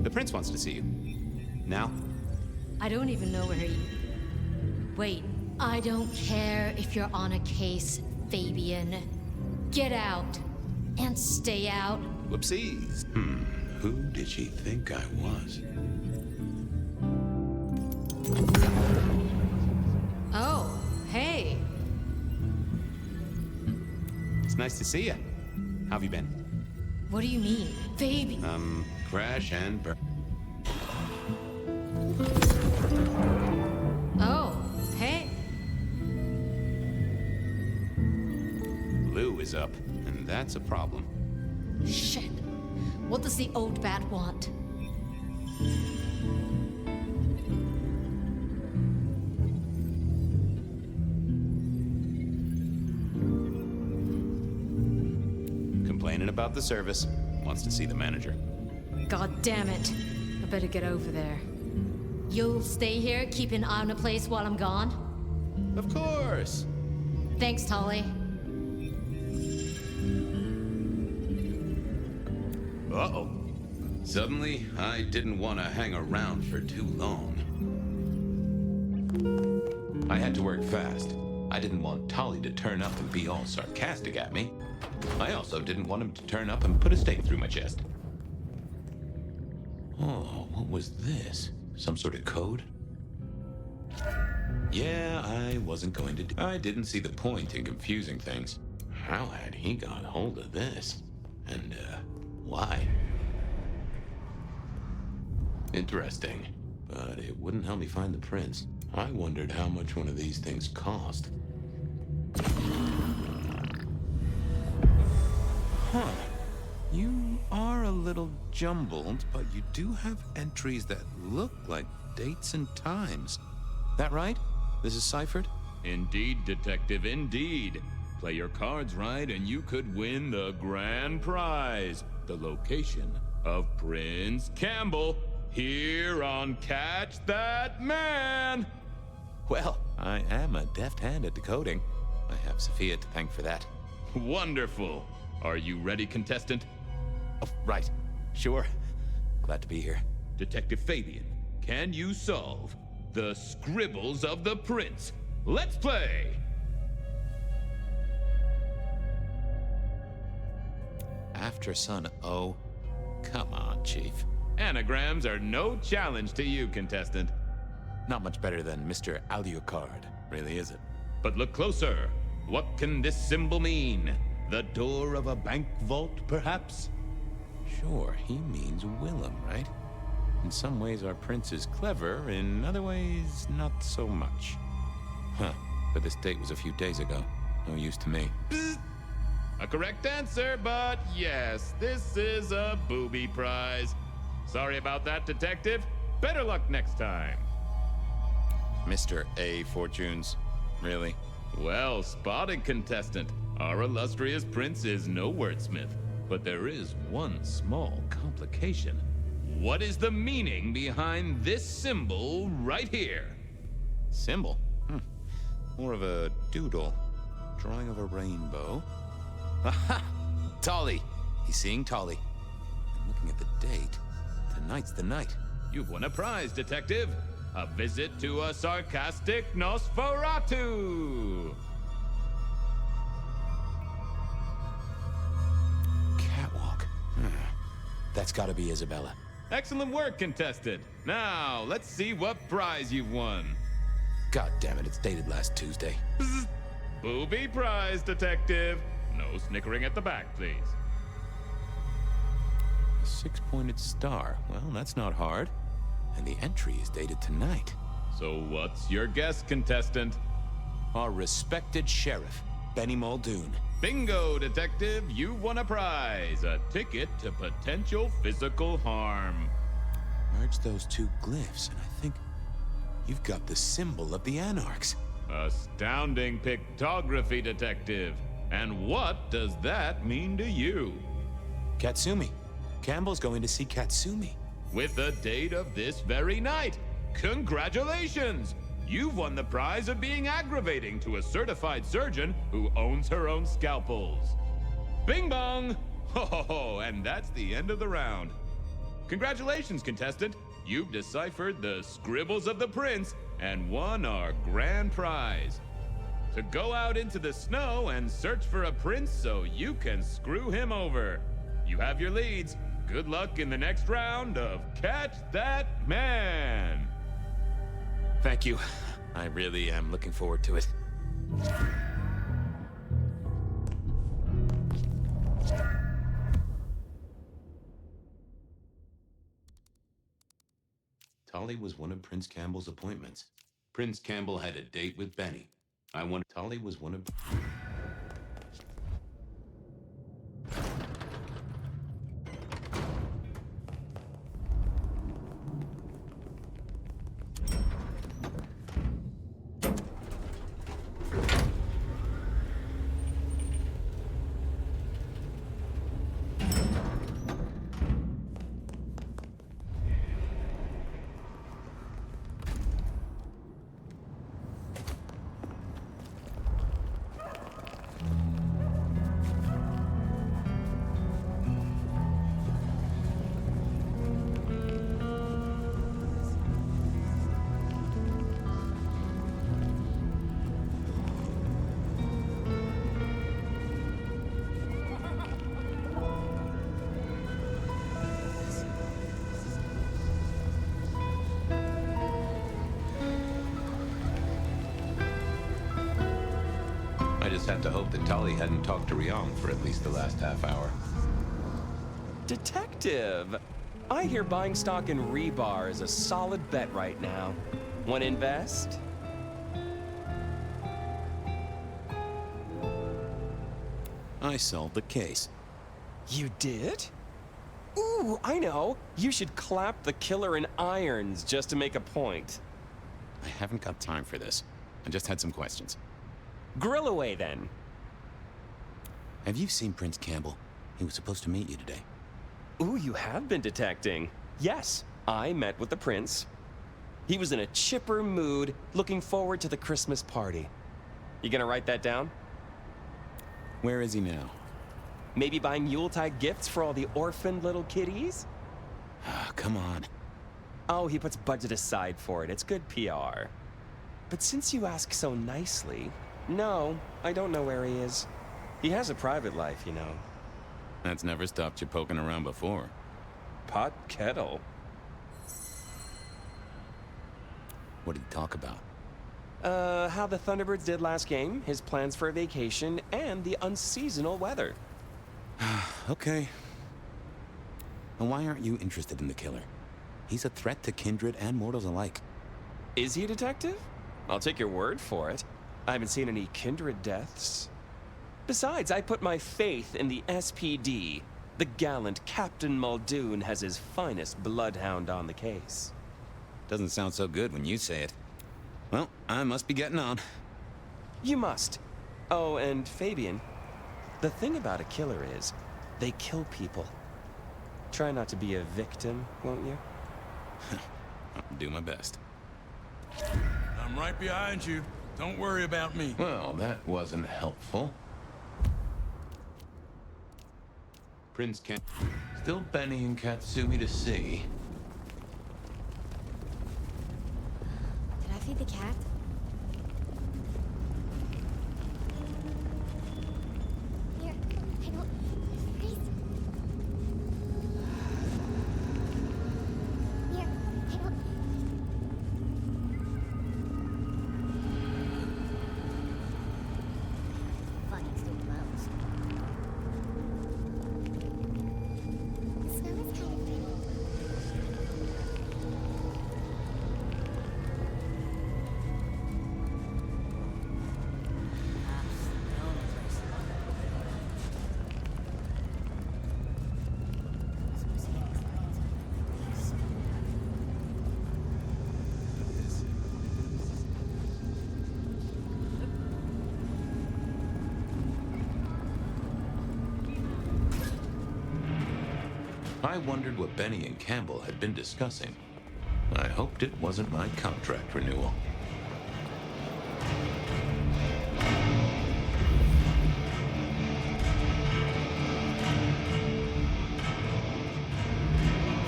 The prince wants to see you. Now? I don't even know where he... Wait, I don't care if you're on a case, Fabien. Get out. And stay out. Whoopsies. Who did she think I was? Oh, nice to see you. How've you been? What do you mean? Baby! Crash and burn. Oh, hey. Lou is up, and that's a problem. Shit. What does the old bat want? Complaining about the service. Wants to see the manager. God damn it. I better get over there. You'll stay here, keep an eye on the place while I'm gone? Of course. Thanks, Tolly. Uh-oh. Suddenly, I didn't want to hang around for too long. I had to work fast. I didn't want Tolly to turn up and be all sarcastic at me. I also didn't want him to turn up and put a stake through my chest. Oh, what was this? Some sort of code? Yeah, I wasn't going to I didn't see the point in confusing things. How had he got hold of this? And, why? Interesting. But it wouldn't help me find the prince. I wondered how much one of these things cost. Huh. You are a little jumbled, but you do have entries that look like dates and times. That right? This is ciphered? Indeed, Detective, indeed. Play your cards right and you could win the grand prize. The location of Prince Campbell, here on Catch That Man. Well, I am a deft hand at decoding. I have Sophia to thank for that. Wonderful. Are you ready, contestant? Oh, right. Sure. Glad to be here. Detective Fabien, can you solve the scribbles of the prince? Let's play! After son O. Come on, Chief. Anagrams are no challenge to you, contestant. Not much better than Mr. Alucard, really, is it? But look closer. What can this symbol mean? The door of a bank vault, perhaps? Sure, he means Willem, right? In some ways, our prince is clever. In other ways, not so much. Huh. But this date was a few days ago. No use to me. A correct answer, but yes, this is a booby prize. Sorry about that, Detective. Better luck next time. Mr. A. Fortunes. Really? Well spotted, contestant. Our illustrious prince is no wordsmith, but there is one small complication. What is the meaning behind this symbol right here? Symbol? More of a doodle. Drawing of a rainbow. Aha! Tolly! He's seeing Tolly. And looking at the date, tonight's the night. You've won a prize, Detective. A visit to a sarcastic Nosferatu! Catwalk. That's gotta be Isabella. Excellent work, contestant. Now, let's see what prize you've won. God damn it, it's dated last Tuesday. Bzz. Booby prize, Detective. No snickering at the back, please. A 6-pointed star. Well, that's not hard. And the entry is dated tonight. So what's your guess, contestant? Our respected sheriff, Benny Muldoon. Bingo, Detective! You've won a prize. A ticket to potential physical harm. Merge those two glyphs, and I think you've got the symbol of the Anarchs. Astounding pictography, Detective. And what does that mean to you? Katsumi. Campbell's going to see Katsumi. With the date of this very night. Congratulations! You've won the prize of being aggravating to a certified surgeon who owns her own scalpels. Bing bong! Ho ho ho, and that's the end of the round. Congratulations, contestant. You've deciphered the scribbles of the prince and won our grand prize. To go out into the snow and search for a prince so you can screw him over. You have your leads. Good luck in the next round of Catch That Man! Thank you. I really am looking forward to it. Tolly was one of Prince Campbell's appointments. Prince Campbell had a date with Benny. I wonder Tolly was one of... I just had to hope that Tolly hadn't talked to Ryong for at least the last half hour. Detective! I hear buying stock in Rebar is a solid bet right now. Want to invest? I solved the case. You did? Ooh, I know. You should clap the killer in irons just to make a point. I haven't got time for this. I just had some questions. Grill away, then. Have you seen Prince Campbell? He was supposed to meet you today. Ooh, you have been detecting. Yes, I met with the prince. He was in a chipper mood, looking forward to the Christmas party. You gonna write that down? Where is he now? Maybe buying Yuletide gifts for all the orphaned little kiddies? Ah, come on. Oh, he puts budget aside for it. It's good PR. But since you ask so nicely, no, I don't know where he is. He has a private life, you know. That's never stopped you poking around before. Pot kettle. What did he talk about? How the Thunderbirds did last game, his plans for a vacation, and the unseasonal weather. Okay. And why aren't you interested in the killer? He's a threat to kindred and mortals alike. Is he a detective? I'll take your word for it. I haven't seen any kindred deaths. Besides, I put my faith in the SPD. The gallant Captain Muldoon has his finest bloodhound on the case. Doesn't sound so good when you say it. Well, I must be getting on. You must. Oh, and Fabien, the thing about a killer is, they kill people. Try not to be a victim, won't you? I'll do my best. I'm right behind you. Don't worry about me. Well, that wasn't helpful. Prince can't... Still Benny and Katsumi to see. Did I feed the cat? Here, I don't... Please. Here, I don't... Fucking stupid mouse. The snow is kind of pretty. I wondered what Benny and Campbell had been discussing. I hoped it wasn't my contract renewal.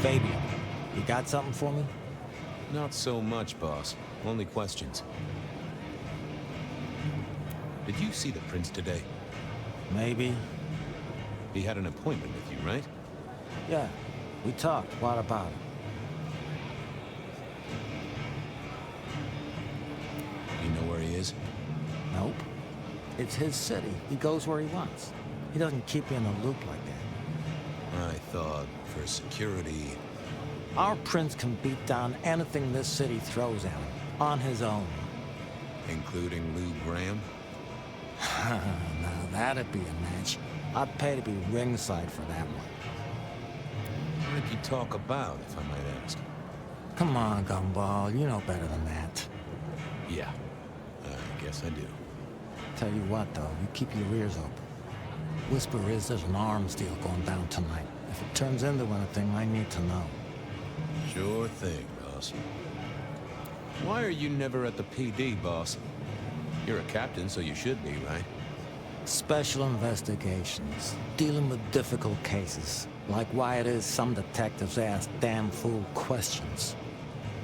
Fabien, you got something for me? Not so much, boss. Only questions. Did you see the prince today? Maybe. He had an appointment with you, right? Yeah, we talked. What about it? You know where he is? Nope. It's his city. He goes where he wants. He doesn't keep you in a loop like that. I thought, for security, Our prince can beat down anything this city throws at him, on his own. Including Lou Graham? Now that'd be a match. I'd pay to be ringside for that one. What did you talk about, if I might ask? Come on, Gumball, you know better than that. Yeah, I guess I do. Tell you what, though, you keep your ears open. Whisper is there's an arms deal going down tonight. If it turns into anything, I need to know. Sure thing, boss. Why are you never at the PD, boss? You're a captain, so you should be, right? Special investigations. Dealing with difficult cases. Like why it is some detectives ask damn fool questions.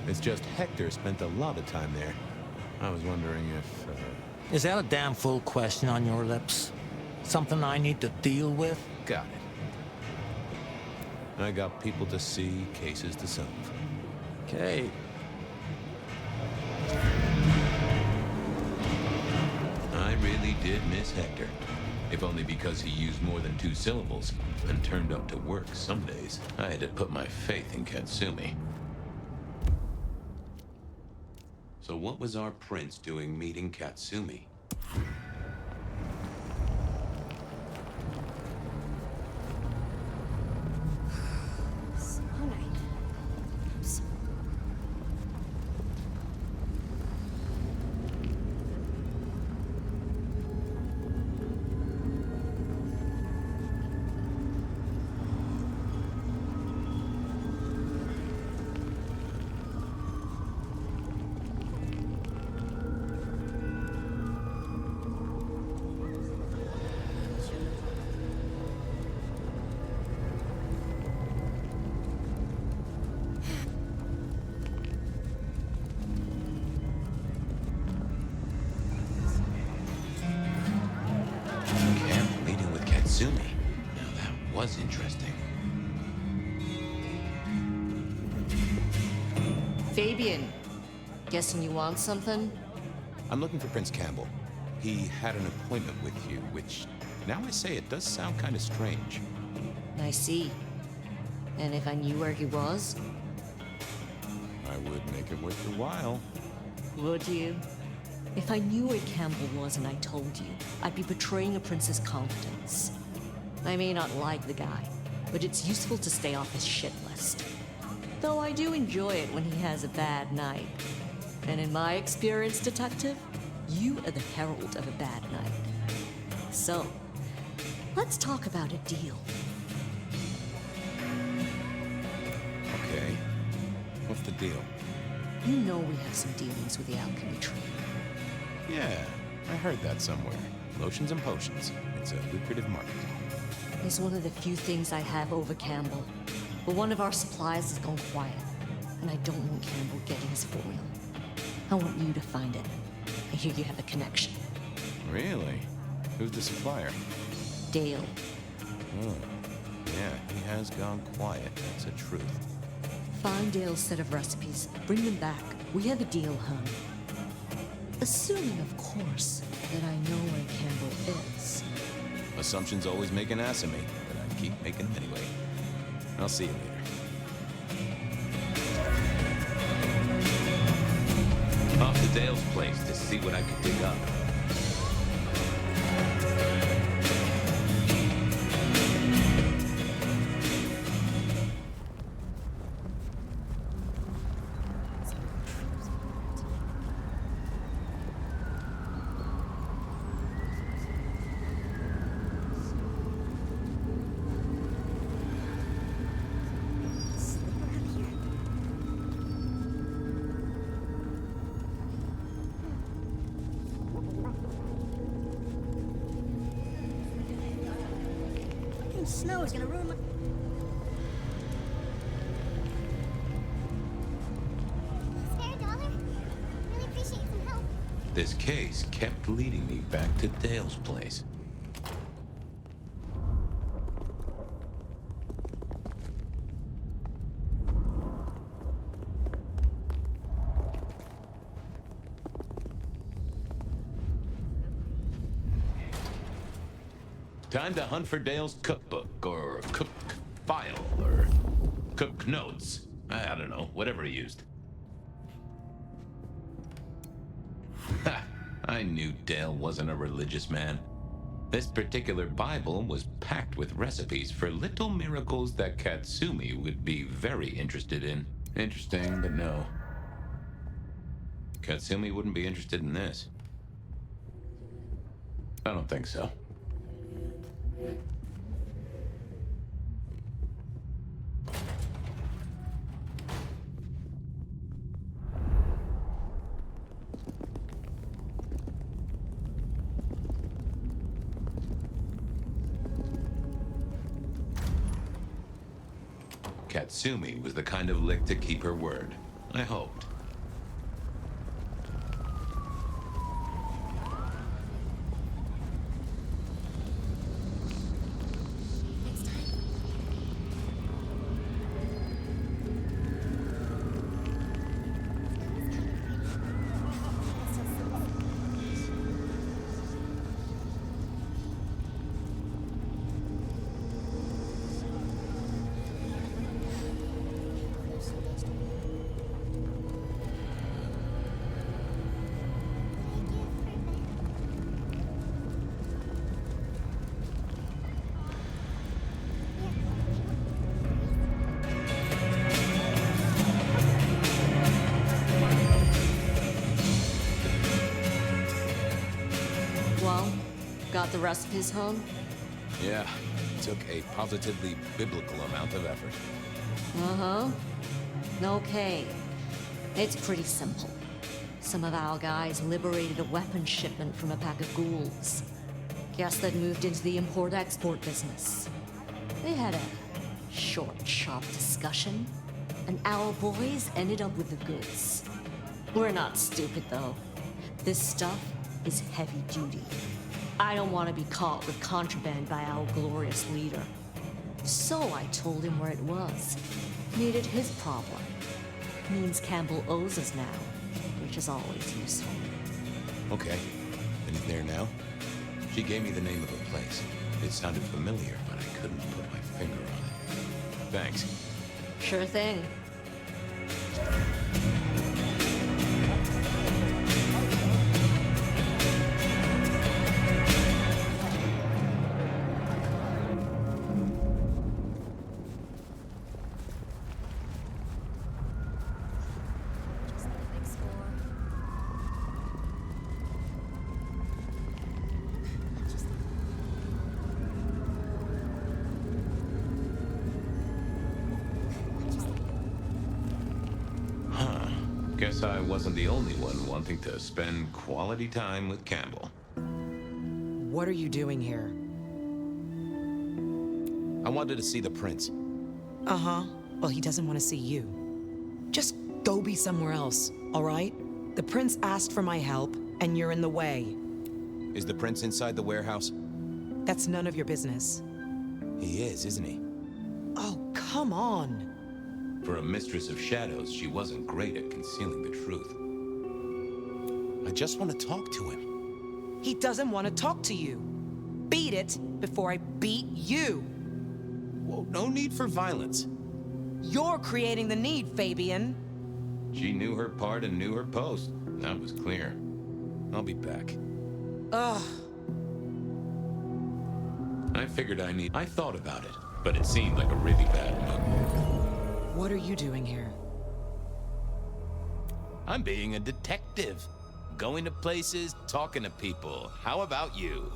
It's just Hector spent a lot of time there. I was wondering if, Is that a damn fool question on your lips? Something I need to deal with? Got it. I got people to see, cases to solve. Okay. I really did miss Hector. If only because he used more than 2 syllables and turned up to work some days. I had to put my faith in Katsumi. So what was our prince doing meeting Katsumi? Now that was interesting. Fabien, guessing you want something? I'm looking for Prince Campbell. He had an appointment with you, which, now I say it does sound kind of strange. I see. And if I knew where he was? I would make it worth your while. Would you? If I knew where Campbell was and I told you, I'd be betraying a prince's confidence. I may not like the guy, but it's useful to stay off his shit list. Though I do enjoy it when he has a bad night. And in my experience, detective, you are the herald of a bad night. So, let's talk about a deal. Okay. What's the deal? You know we have some dealings with the alchemy tree. Yeah, I heard that somewhere. Lotions and potions. It's a lucrative market. It's one of the few things I have over Campbell. But one of our supplies has gone quiet, and I don't want Campbell getting his foil. I want you to find it. I hear you have a connection. Really? Who's the supplier? Dale. Oh, yeah, he has gone quiet. That's a truth. Find Dale's set of recipes. Bring them back. We have a deal, hon. Assuming, of course, that I know where Campbell is. Assumptions always make an ass of me, but I keep making them anyway. I'll see you later. Off to Dale's place to see what I could dig up. Snow is gonna ruin my... Spare a dollar? Really appreciate some help. This case kept leading me back to Dale's place. Time to hunt for Dale's cookbook, or cook file, or cook notes. I don't know, whatever he used. Ha! I knew Dale wasn't a religious man. This particular Bible was packed with recipes for little miracles that Katsumi would be very interested in. Interesting, but no. Katsumi wouldn't be interested in this. I don't think so. Katsumi was the kind of lick to keep her word. I hoped. Got the recipes home? Yeah, took a positively biblical amount of effort. Uh-huh. Okay. It's pretty simple. Some of our guys liberated a weapons shipment from a pack of ghouls. Guess that moved into the import-export business. They had a short, sharp discussion, and our boys ended up with the goods. We're not stupid, though. This stuff is heavy duty. I don't want to be caught with contraband by our glorious leader. So I told him where it was. Made it his problem. Means Campbell owes us now, which is always useful. Okay. And he's there now? She gave me the name of a place. It sounded familiar, but I couldn't put my finger on it. Thanks. Sure thing. Guess I wasn't the only one wanting to spend quality time with Campbell. What are you doing here? I wanted to see the prince. Uh-huh. Well, he doesn't want to see you. Just go be somewhere else, all right? The prince asked for my help, and you're in the way. Is the prince inside the warehouse? That's none of your business. He is, isn't he? Oh, come on. For a mistress of shadows, she wasn't great at concealing the truth. I just want to talk to him. He doesn't want to talk to you. Beat it before I beat you. Whoa, no need for violence. You're creating the need, Fabien. She knew her part and knew her post. That was clear. I'll be back. Ugh. I thought about it, but it seemed like a really bad move. What are you doing here? I'm being a detective. Going to places, talking to people. How about you?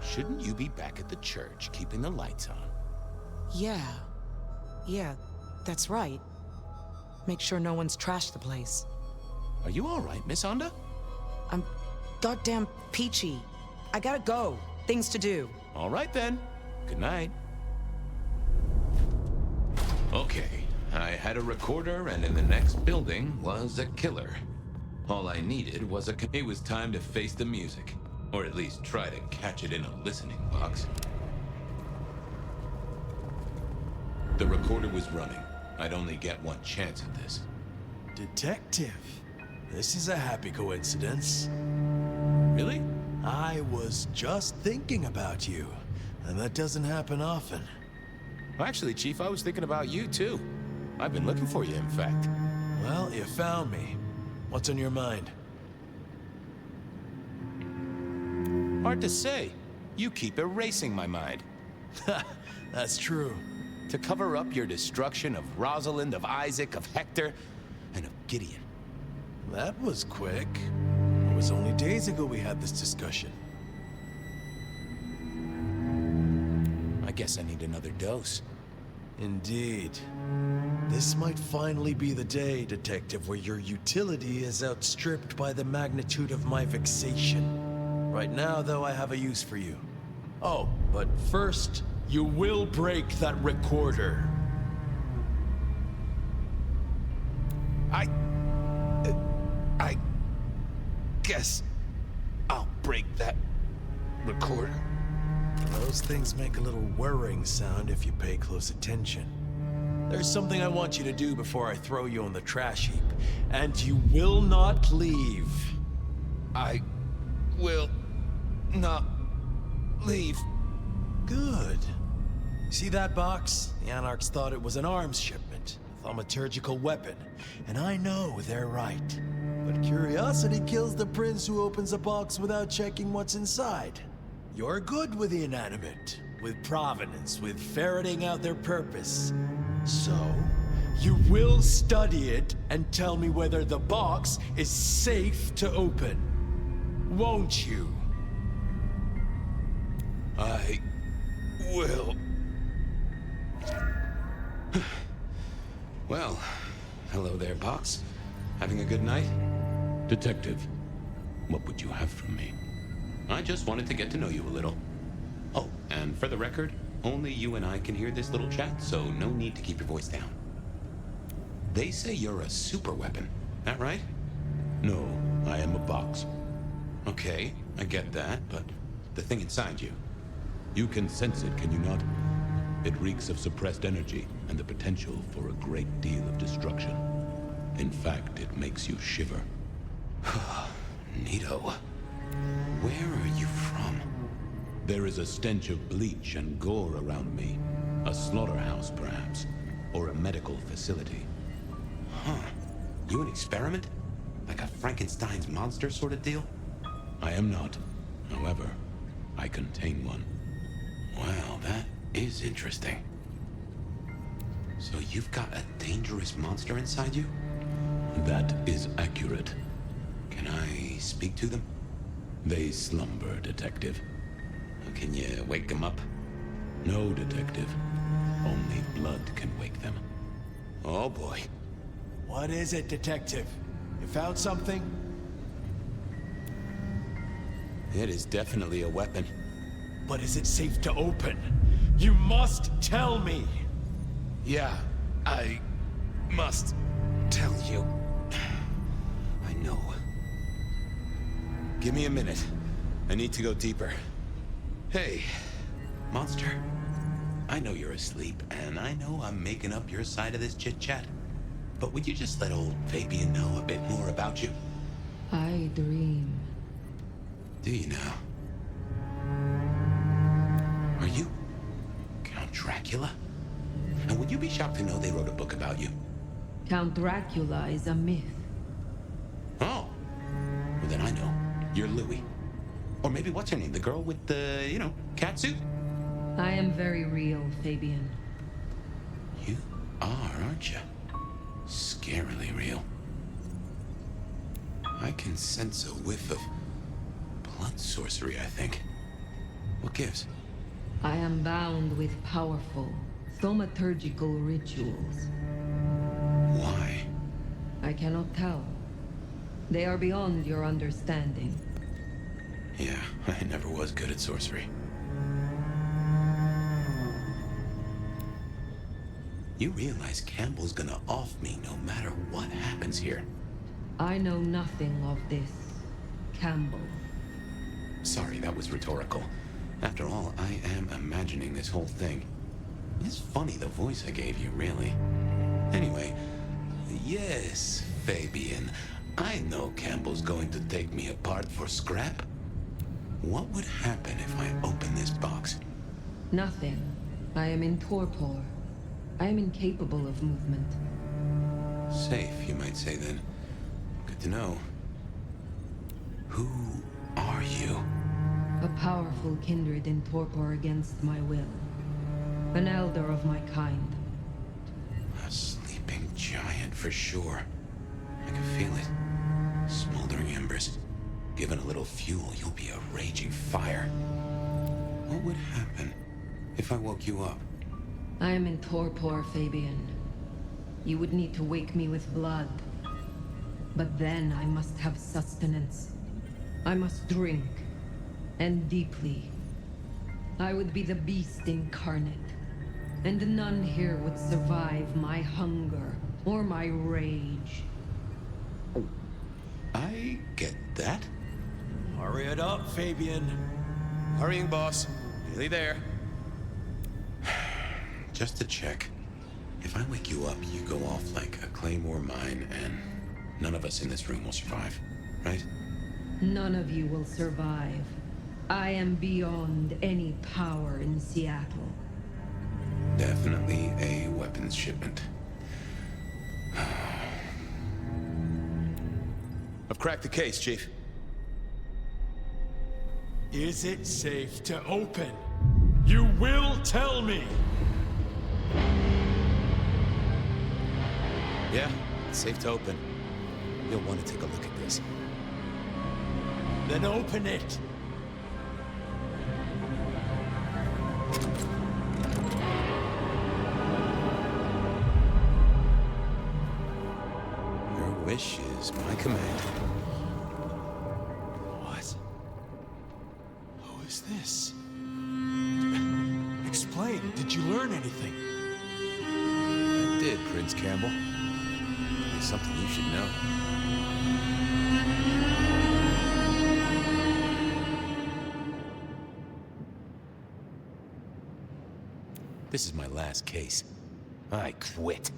Shouldn't you be back at the church, keeping the lights on? Yeah, that's right. Make sure no one's trashed the place. Are you all right, Miss Honda? I'm goddamn peachy. I gotta go. Things to do. All right then. Good night. Okay, I had a recorder, and in the next building was a killer. All I needed was it was time to face the music, or at least try to catch it in a listening box. The recorder was running. I'd only get one chance at this. Detective. This is a happy coincidence. Really? I was just thinking about you, and that doesn't happen often. Actually, Chief, I was thinking about you, too. I've been looking for you, in fact. Well, you found me. What's on your mind? Hard to say. You keep erasing my mind. That's true. To cover up your destruction of Rosalind, of Isaac, of Hector, and of Gideon. That was quick. It was only days ago we had this discussion. I guess I need another dose. Indeed. This might finally be the day, Detective, where your utility is outstripped by the magnitude of my vexation. Right now, though, I have a use for you. Oh, but first, you will break that recorder. I guess I'll break that recorder. Those things make a little whirring sound if you pay close attention. There's something I want you to do before I throw you on the trash heap, and you will not leave. I will not leave. Good. See that box? The Anarchs thought it was an arms shipment, a thaumaturgical weapon, and I know they're right. But curiosity kills the prince who opens a box without checking what's inside. You're good with the inanimate, with provenance, with ferreting out their purpose. So, you will study it and tell me whether the box is safe to open. Won't you? I will. Well, hello there, Box. Having a good night? Detective, what would you have from me? I just wanted to get to know you a little. Oh, and for the record, only you and I can hear this little chat, so no need to keep your voice down. They say you're a super weapon, that right? No, I am a box. Okay, I get that, but the thing inside you. You can sense it, can you not? It reeks of suppressed energy and the potential for a great deal of destruction. In fact, it makes you shiver. Neato. Where are you from? There is a stench of bleach and gore around me. A slaughterhouse, perhaps. Or a medical facility. Huh. You an experiment? Like a Frankenstein's monster sort of deal? I am not. However, I contain one. Wow, that is interesting. So you've got a dangerous monster inside you? That is accurate. Can I speak to them? They slumber, Detective. Can you wake them up? No, Detective. Only blood can wake them. Oh, boy. What is it, Detective? You found something? It is definitely a weapon. But is it safe to open? You must tell me! Yeah, I must tell you. I know. Give me a minute. I need to go deeper. Hey, monster. I know you're asleep, and I know I'm making up your side of this chit-chat. But would you just let old Fabien know a bit more about you? I dream. Do you now? Are you Count Dracula? And would you be shocked to know they wrote a book about you? Count Dracula is a myth. Oh. Well, then I know. You're Louis. Or maybe what's her name? The girl with the, cat suit? I am very real, Fabien. You are, aren't you? Scarily real. I can sense a whiff of blood sorcery, I think. What gives? I am bound with powerful, thaumaturgical rituals. Why? I cannot tell. They are beyond your understanding. Yeah, I never was good at sorcery. You realize Campbell's gonna off me no matter what happens here. I know nothing of this, Campbell. Sorry, that was rhetorical. After all, I am imagining this whole thing. It's funny the voice I gave you, really. Anyway, yes, Fabien. I know Campbell's going to take me apart for scrap. What would happen if I open this box? Nothing. I am in torpor. I am incapable of movement. Safe, you might say then. Good to know. Who are you? A powerful kindred in torpor against my will. An elder of my kind. A sleeping giant for sure. I can feel it. Smoldering embers. Given a little fuel, you'll be a raging fire. What would happen if I woke you up? I am in torpor, Fabien. You would need to wake me with blood. But then I must have sustenance. I must drink. And deeply. I would be the beast incarnate. And none here would survive my hunger or my rage. I get that. Hurry it up, Fabien. Hurrying, boss. Nearly there. Just to check. If I wake you up, you go off like a claymore mine, and none of us in this room will survive, right? None of you will survive. I am beyond any power in Seattle. Definitely a weapons shipment. I've cracked the case, Chief. Is it safe to open? You will tell me! Yeah, it's safe to open. You'll want to take a look at this. Then open it! Your wish is my command. What? Who is this? Explain, did you learn anything? I did, Prince Campbell. It's something you should know. This is my last case. I quit.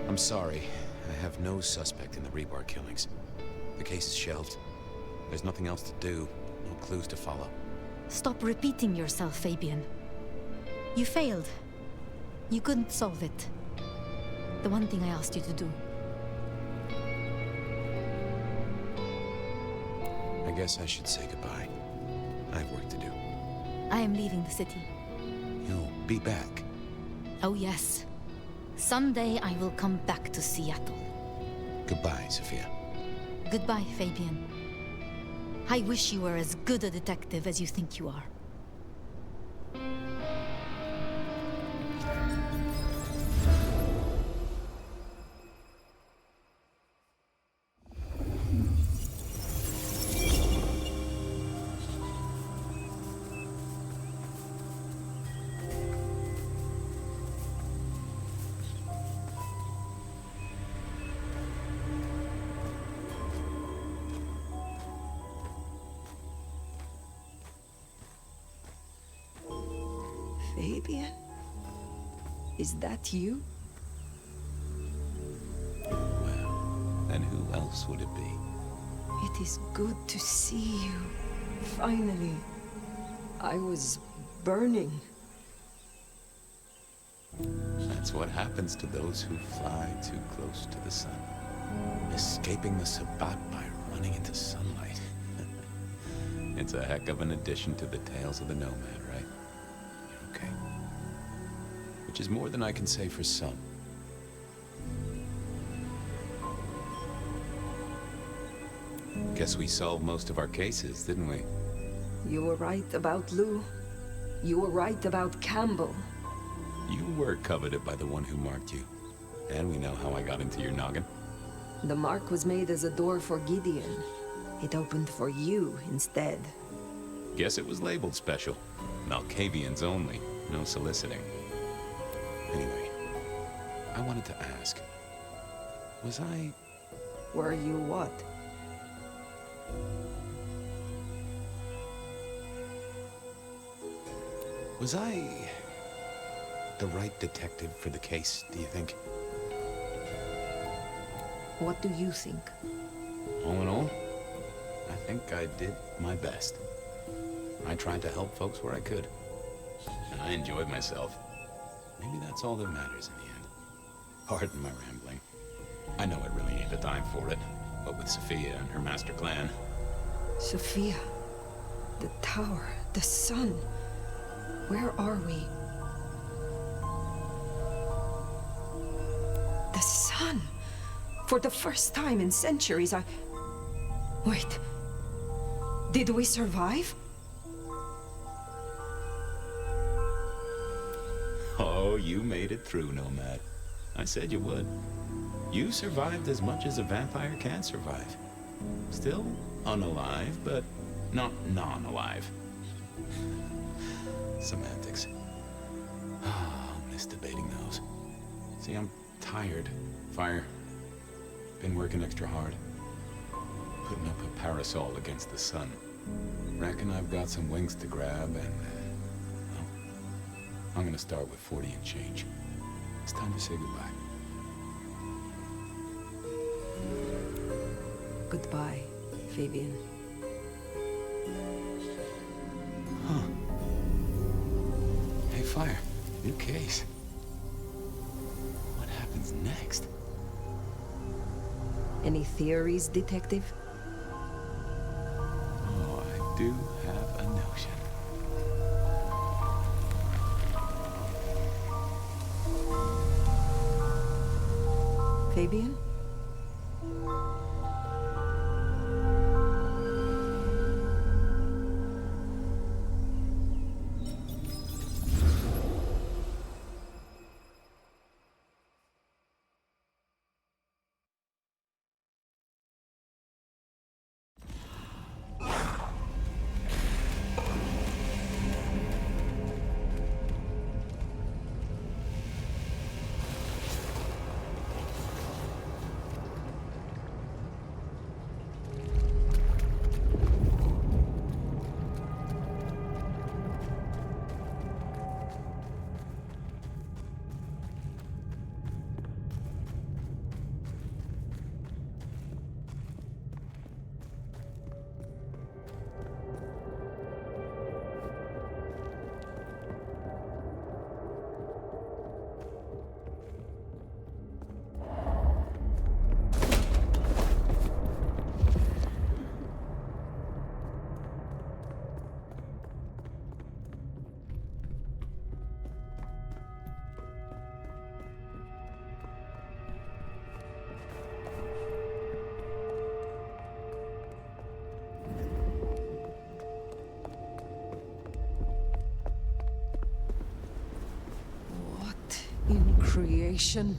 I'm sorry. I have no suspect in the rebar killings. The case is shelved. There's nothing else to do, no clues to follow. Stop repeating yourself, Fabien. You failed. You couldn't solve it. The one thing I asked you to do. I guess I should say goodbye. I have work to do. I am leaving the city. You'll be back. Oh yes. Someday I will come back to Seattle. Goodbye, Sophia. Goodbye, Fabien. I wish you were as good a detective as you think you are. Fabien? Is that you? Well, and who else would it be? It is good to see you. Finally. I was burning. That's what happens to those who fly too close to the sun. Escaping the Sabbat by running into sunlight. It's a heck of an addition to the tales of the Nomad, right? Okay. Which is more than I can say for some. Guess we solved most of our cases, didn't we? You were right about Lou. You were right about Campbell. You were coveted by the one who marked you. And we know how I got into your noggin. The mark was made as a door for Gideon. It opened for you instead. Guess it was labeled special. Malkavians only, no soliciting. Anyway, I wanted to ask, was I... Were you what? Was I the right detective for the case, do you think? What do you think? All in all, I think I did my best. I tried to help folks where I could. And I enjoyed myself. Maybe that's all that matters in the end. Pardon my rambling. I know it really ain't the time for it. But with Sophia and her master clan... Sophia, the tower, the sun. Where are we? The sun! For the first time in centuries, Wait. Did we survive? Oh, you made it through, Nomad. I said you would. You survived as much as a vampire can survive. Still unalive, but not non-alive. Semantics. I'll miss debating those. See, I'm tired. Fire. Been working extra hard. Putting up a parasol against the sun. Reckon I've got some wings to grab and... well, I'm gonna start with 40 and change. It's time to say goodbye. Goodbye, Fabien. Huh. Hey, Fire. New case. What happens next? Any theories, Detective? Oh, I do have a notion. Fabien? In creation.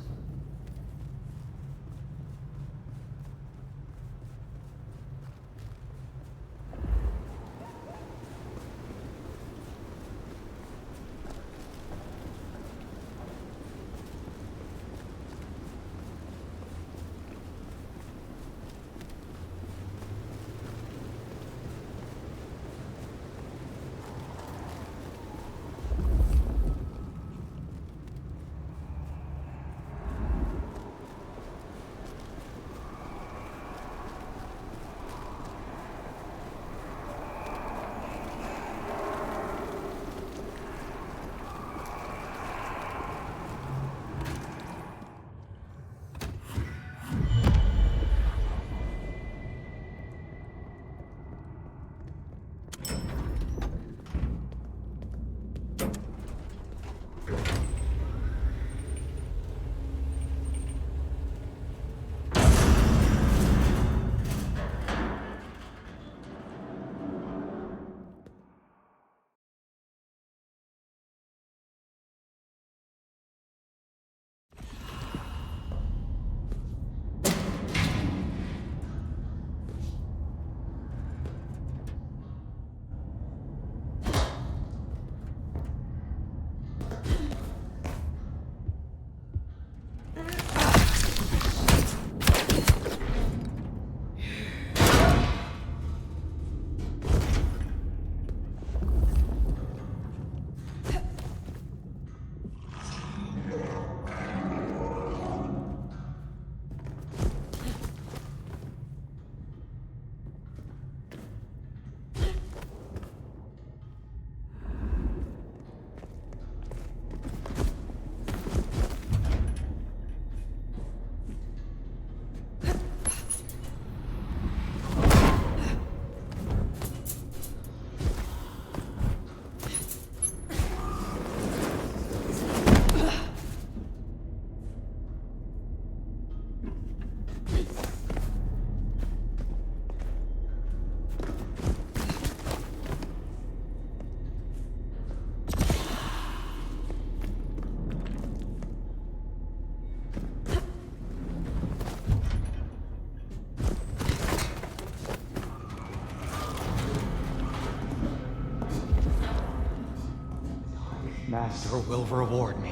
Master will reward me.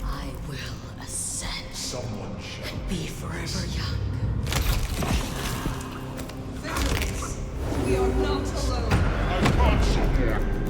I will ascend. Someone shall Be forever young. We are not alone. I want someone.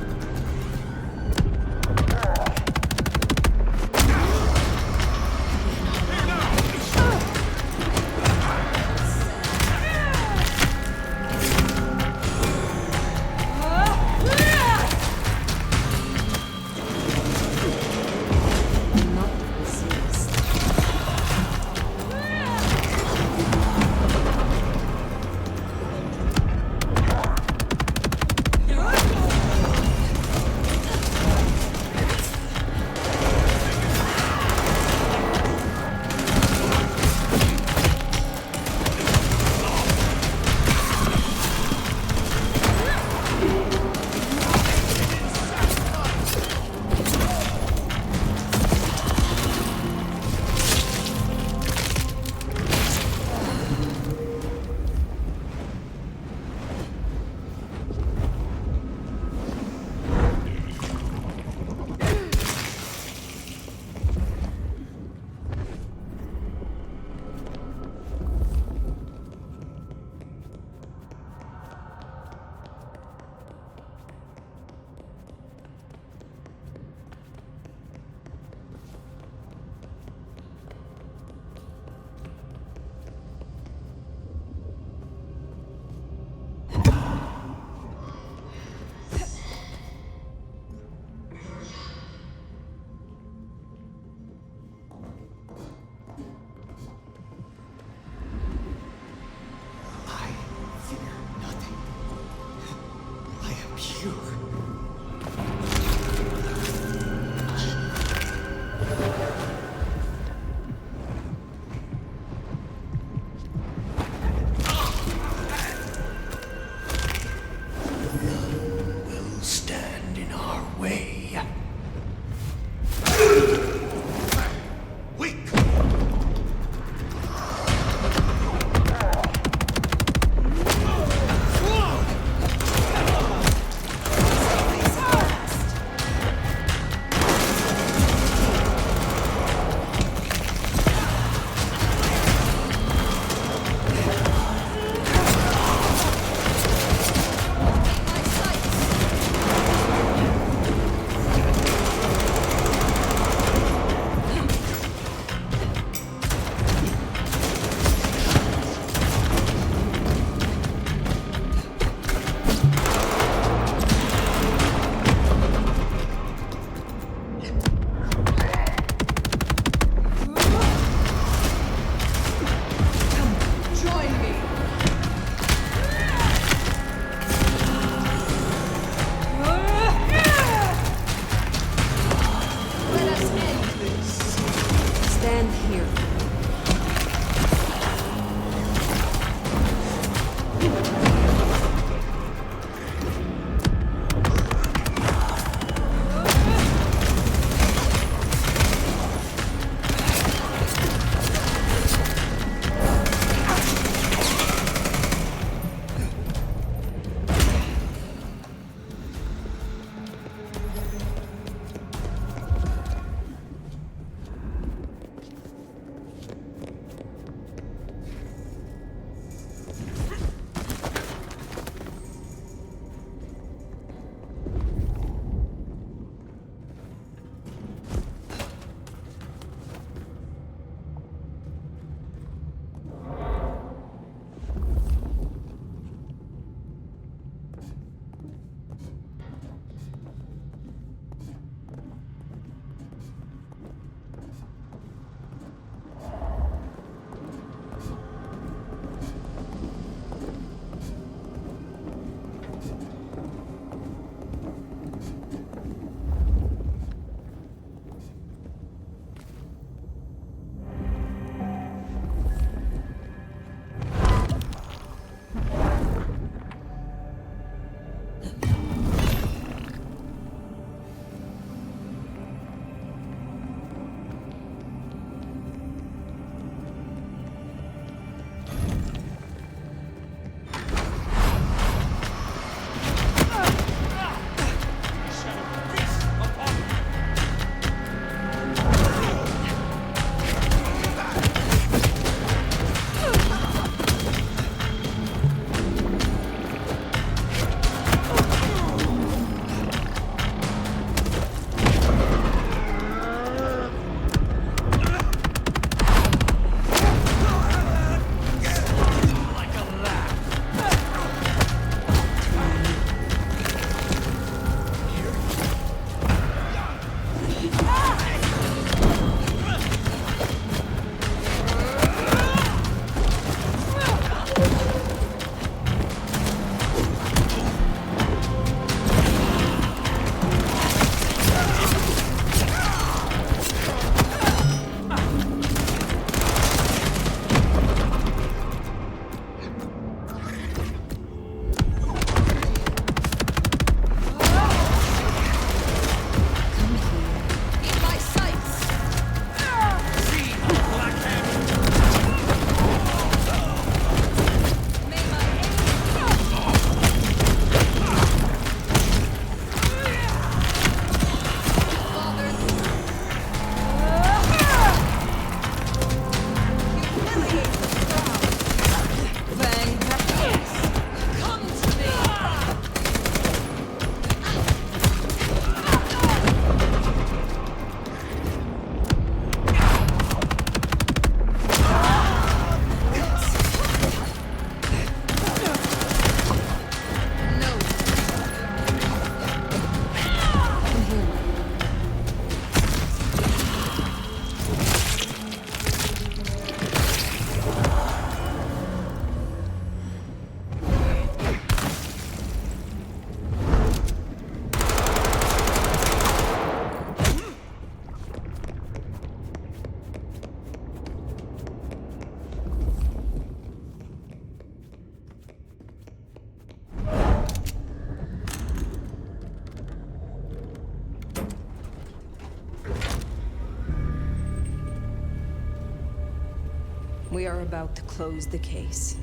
We are about to close the case.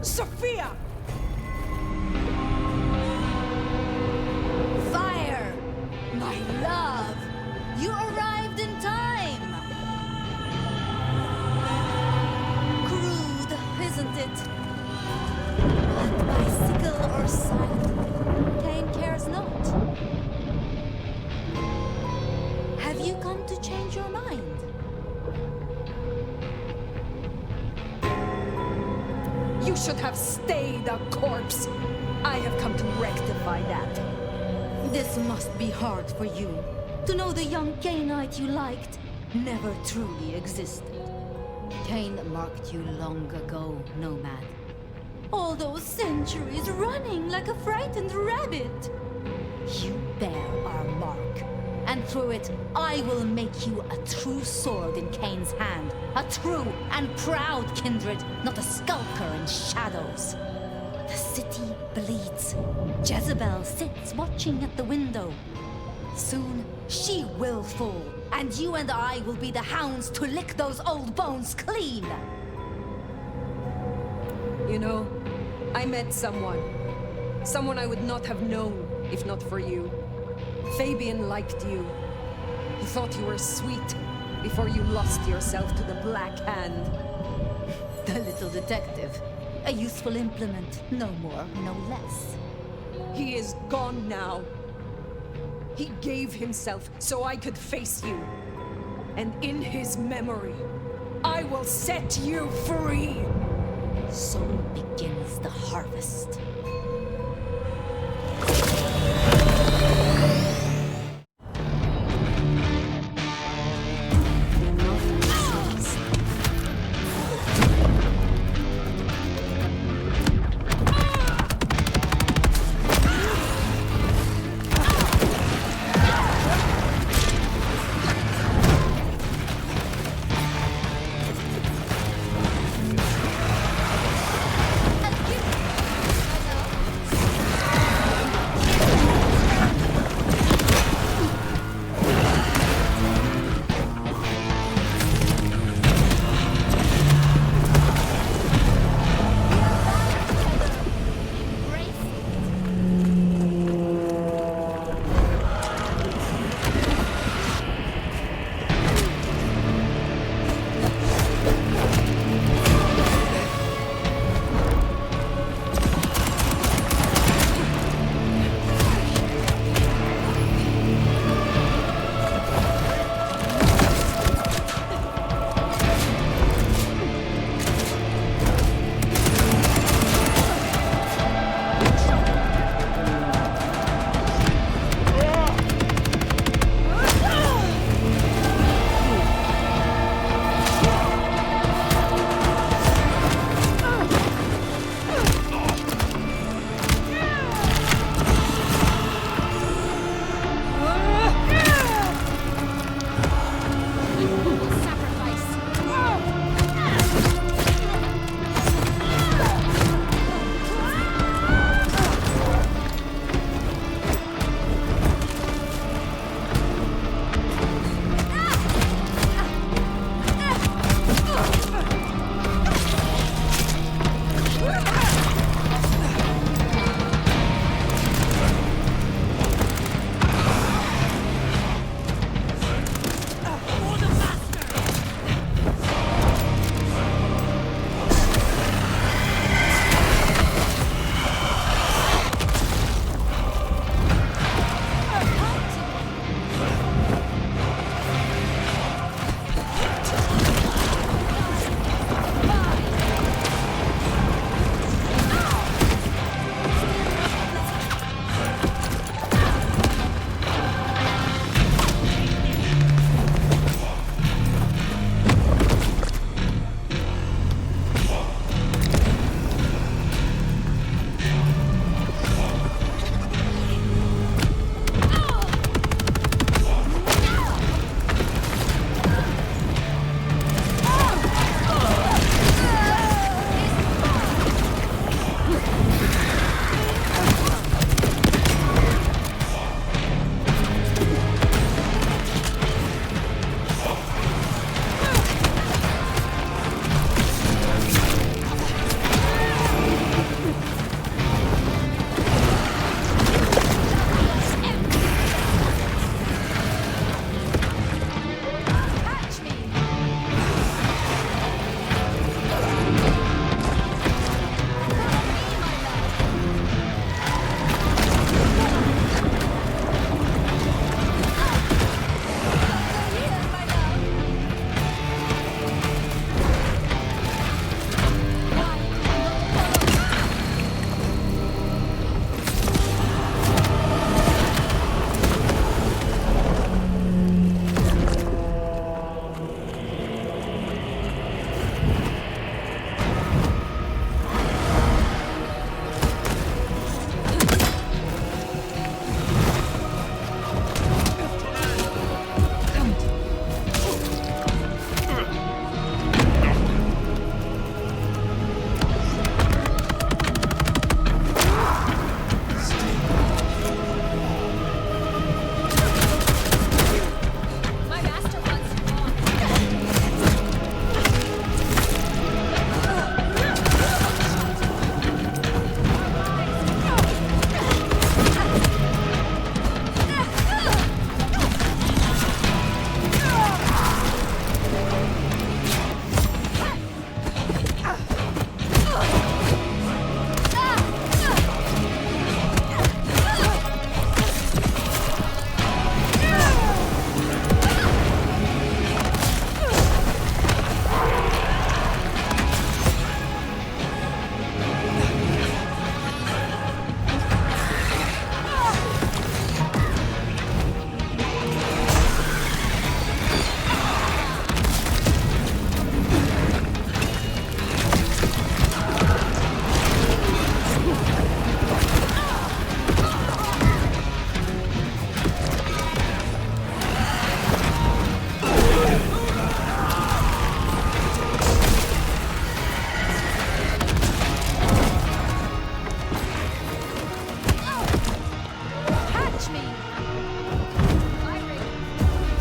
Sophia! Fire! My love! You arrived in time! Crude, isn't it? But bicycle or scythe, Cain cares not. Have you come to change your mind? You should have stayed a corpse. I have come to rectify that. This must be hard for you, to know the young Cainite you liked never truly existed. Cain marked you long ago, Nomad. All those centuries running like a frightened rabbit. You bear our mark, and through it, I will make you a true sword in Cain's hand. A true and proud kindred, not a skulker in shadows. The city bleeds. Jezebel sits watching at the window. Soon, she will fall, and you and I will be the hounds to lick those old bones clean. You know, I met someone. Someone I would not have known if not for you. Fabien liked you. He thought you were sweet before you lost yourself to the Black Hand. The little detective. A useful implement, no more, no less. He is gone now. He gave himself so I could face you. And in his memory, I will set you free! So begins the harvest.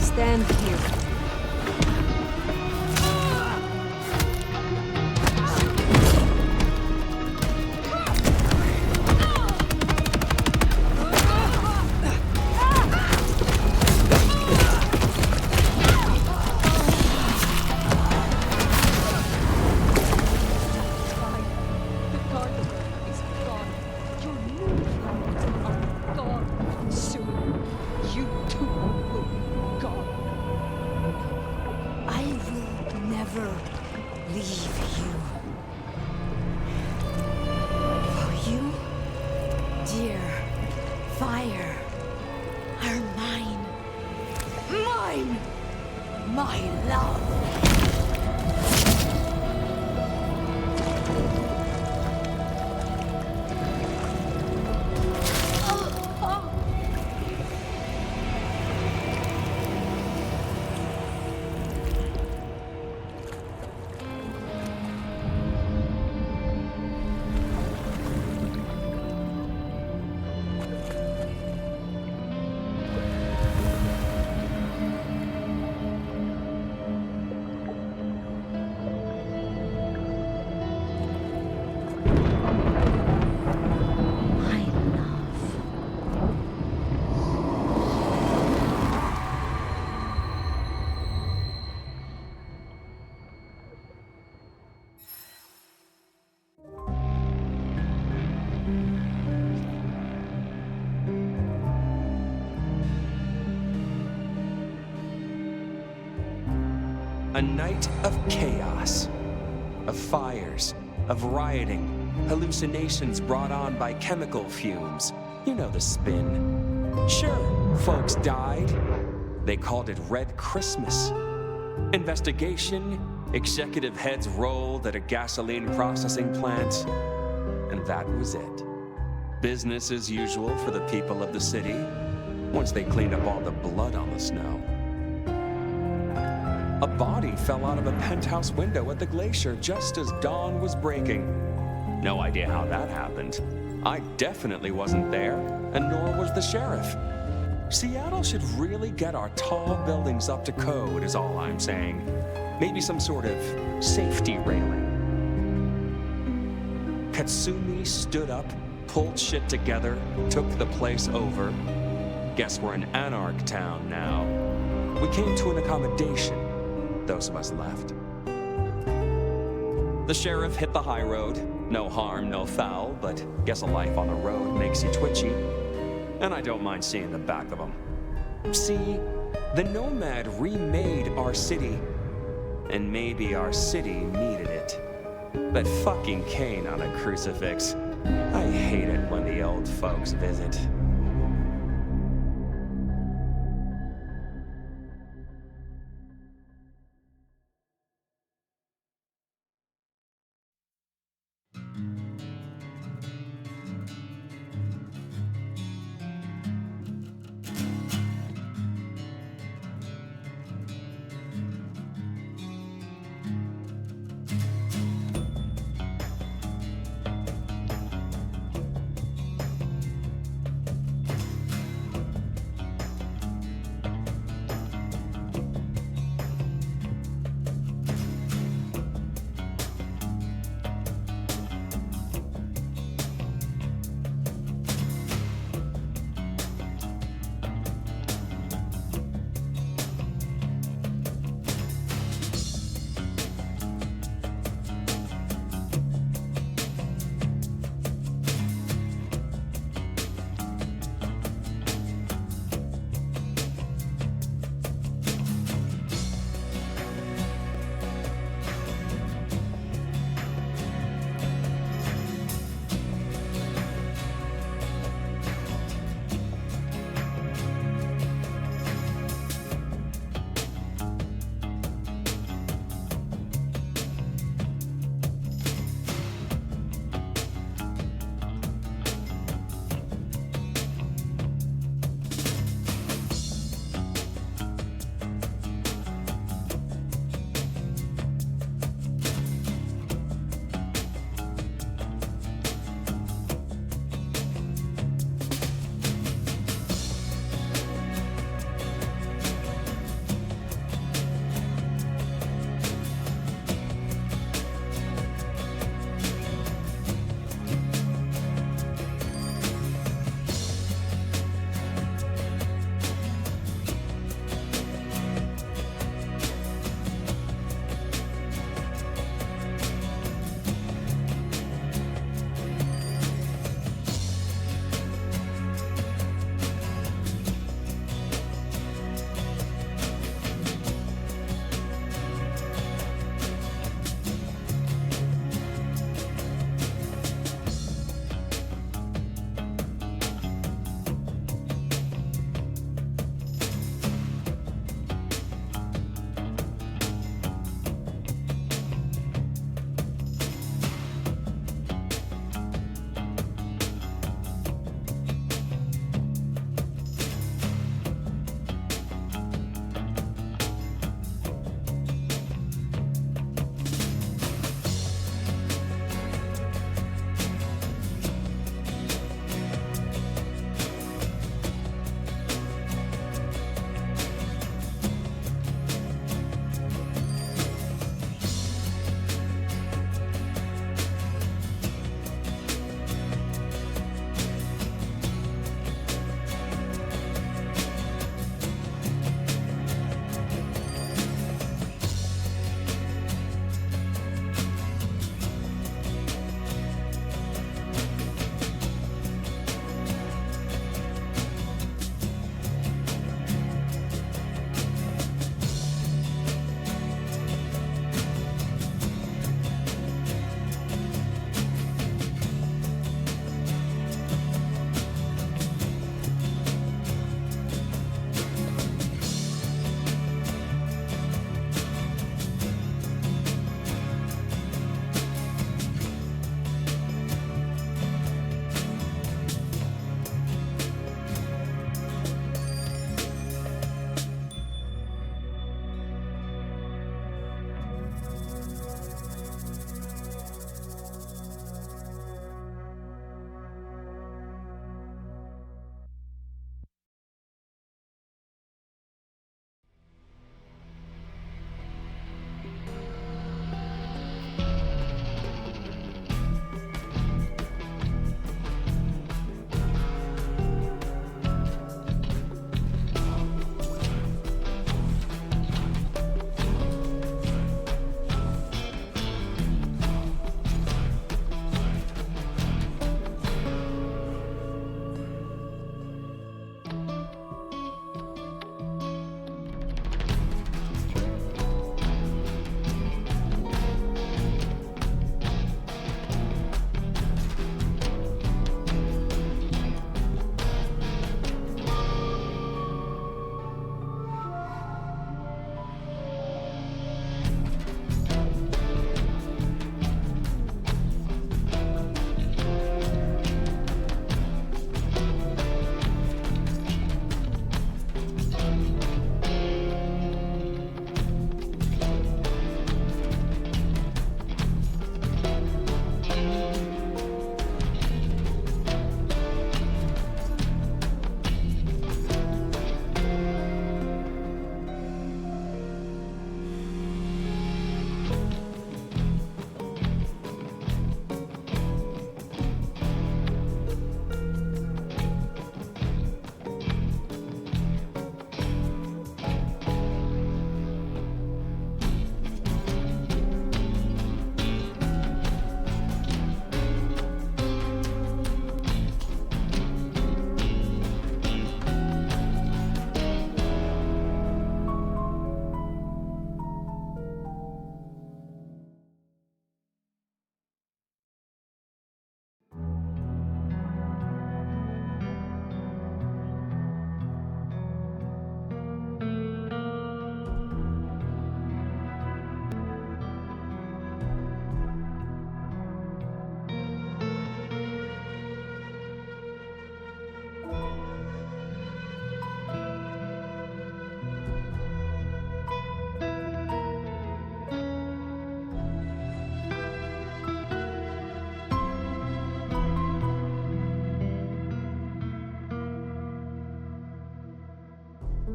stand here. A night of chaos, of fires, of rioting, hallucinations brought on by chemical fumes. You know the spin. Sure, folks died. They called it Red Christmas. Investigation, executive heads rolled at a gasoline processing plant, and that was it. Business as usual for the people of the city, once they cleaned up all the blood on the snow. A body fell out of a penthouse window at the glacier just as dawn was breaking. No idea how that happened. I definitely wasn't there, and nor was the sheriff. Seattle should really get our tall buildings up to code, is all I'm saying. Maybe some sort of safety railing. Katsumi stood up, pulled shit together, took the place over. Guess we're an anarch town now. We came to an accommodation. Those of us left. The sheriff hit the high road. No harm, no foul, but guess a life on the road makes you twitchy. And I don't mind seeing the back of him. See, the Nomad remade our city. And maybe our city needed it. That fucking cane on a crucifix. I hate it when the old folks visit.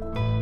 Bye.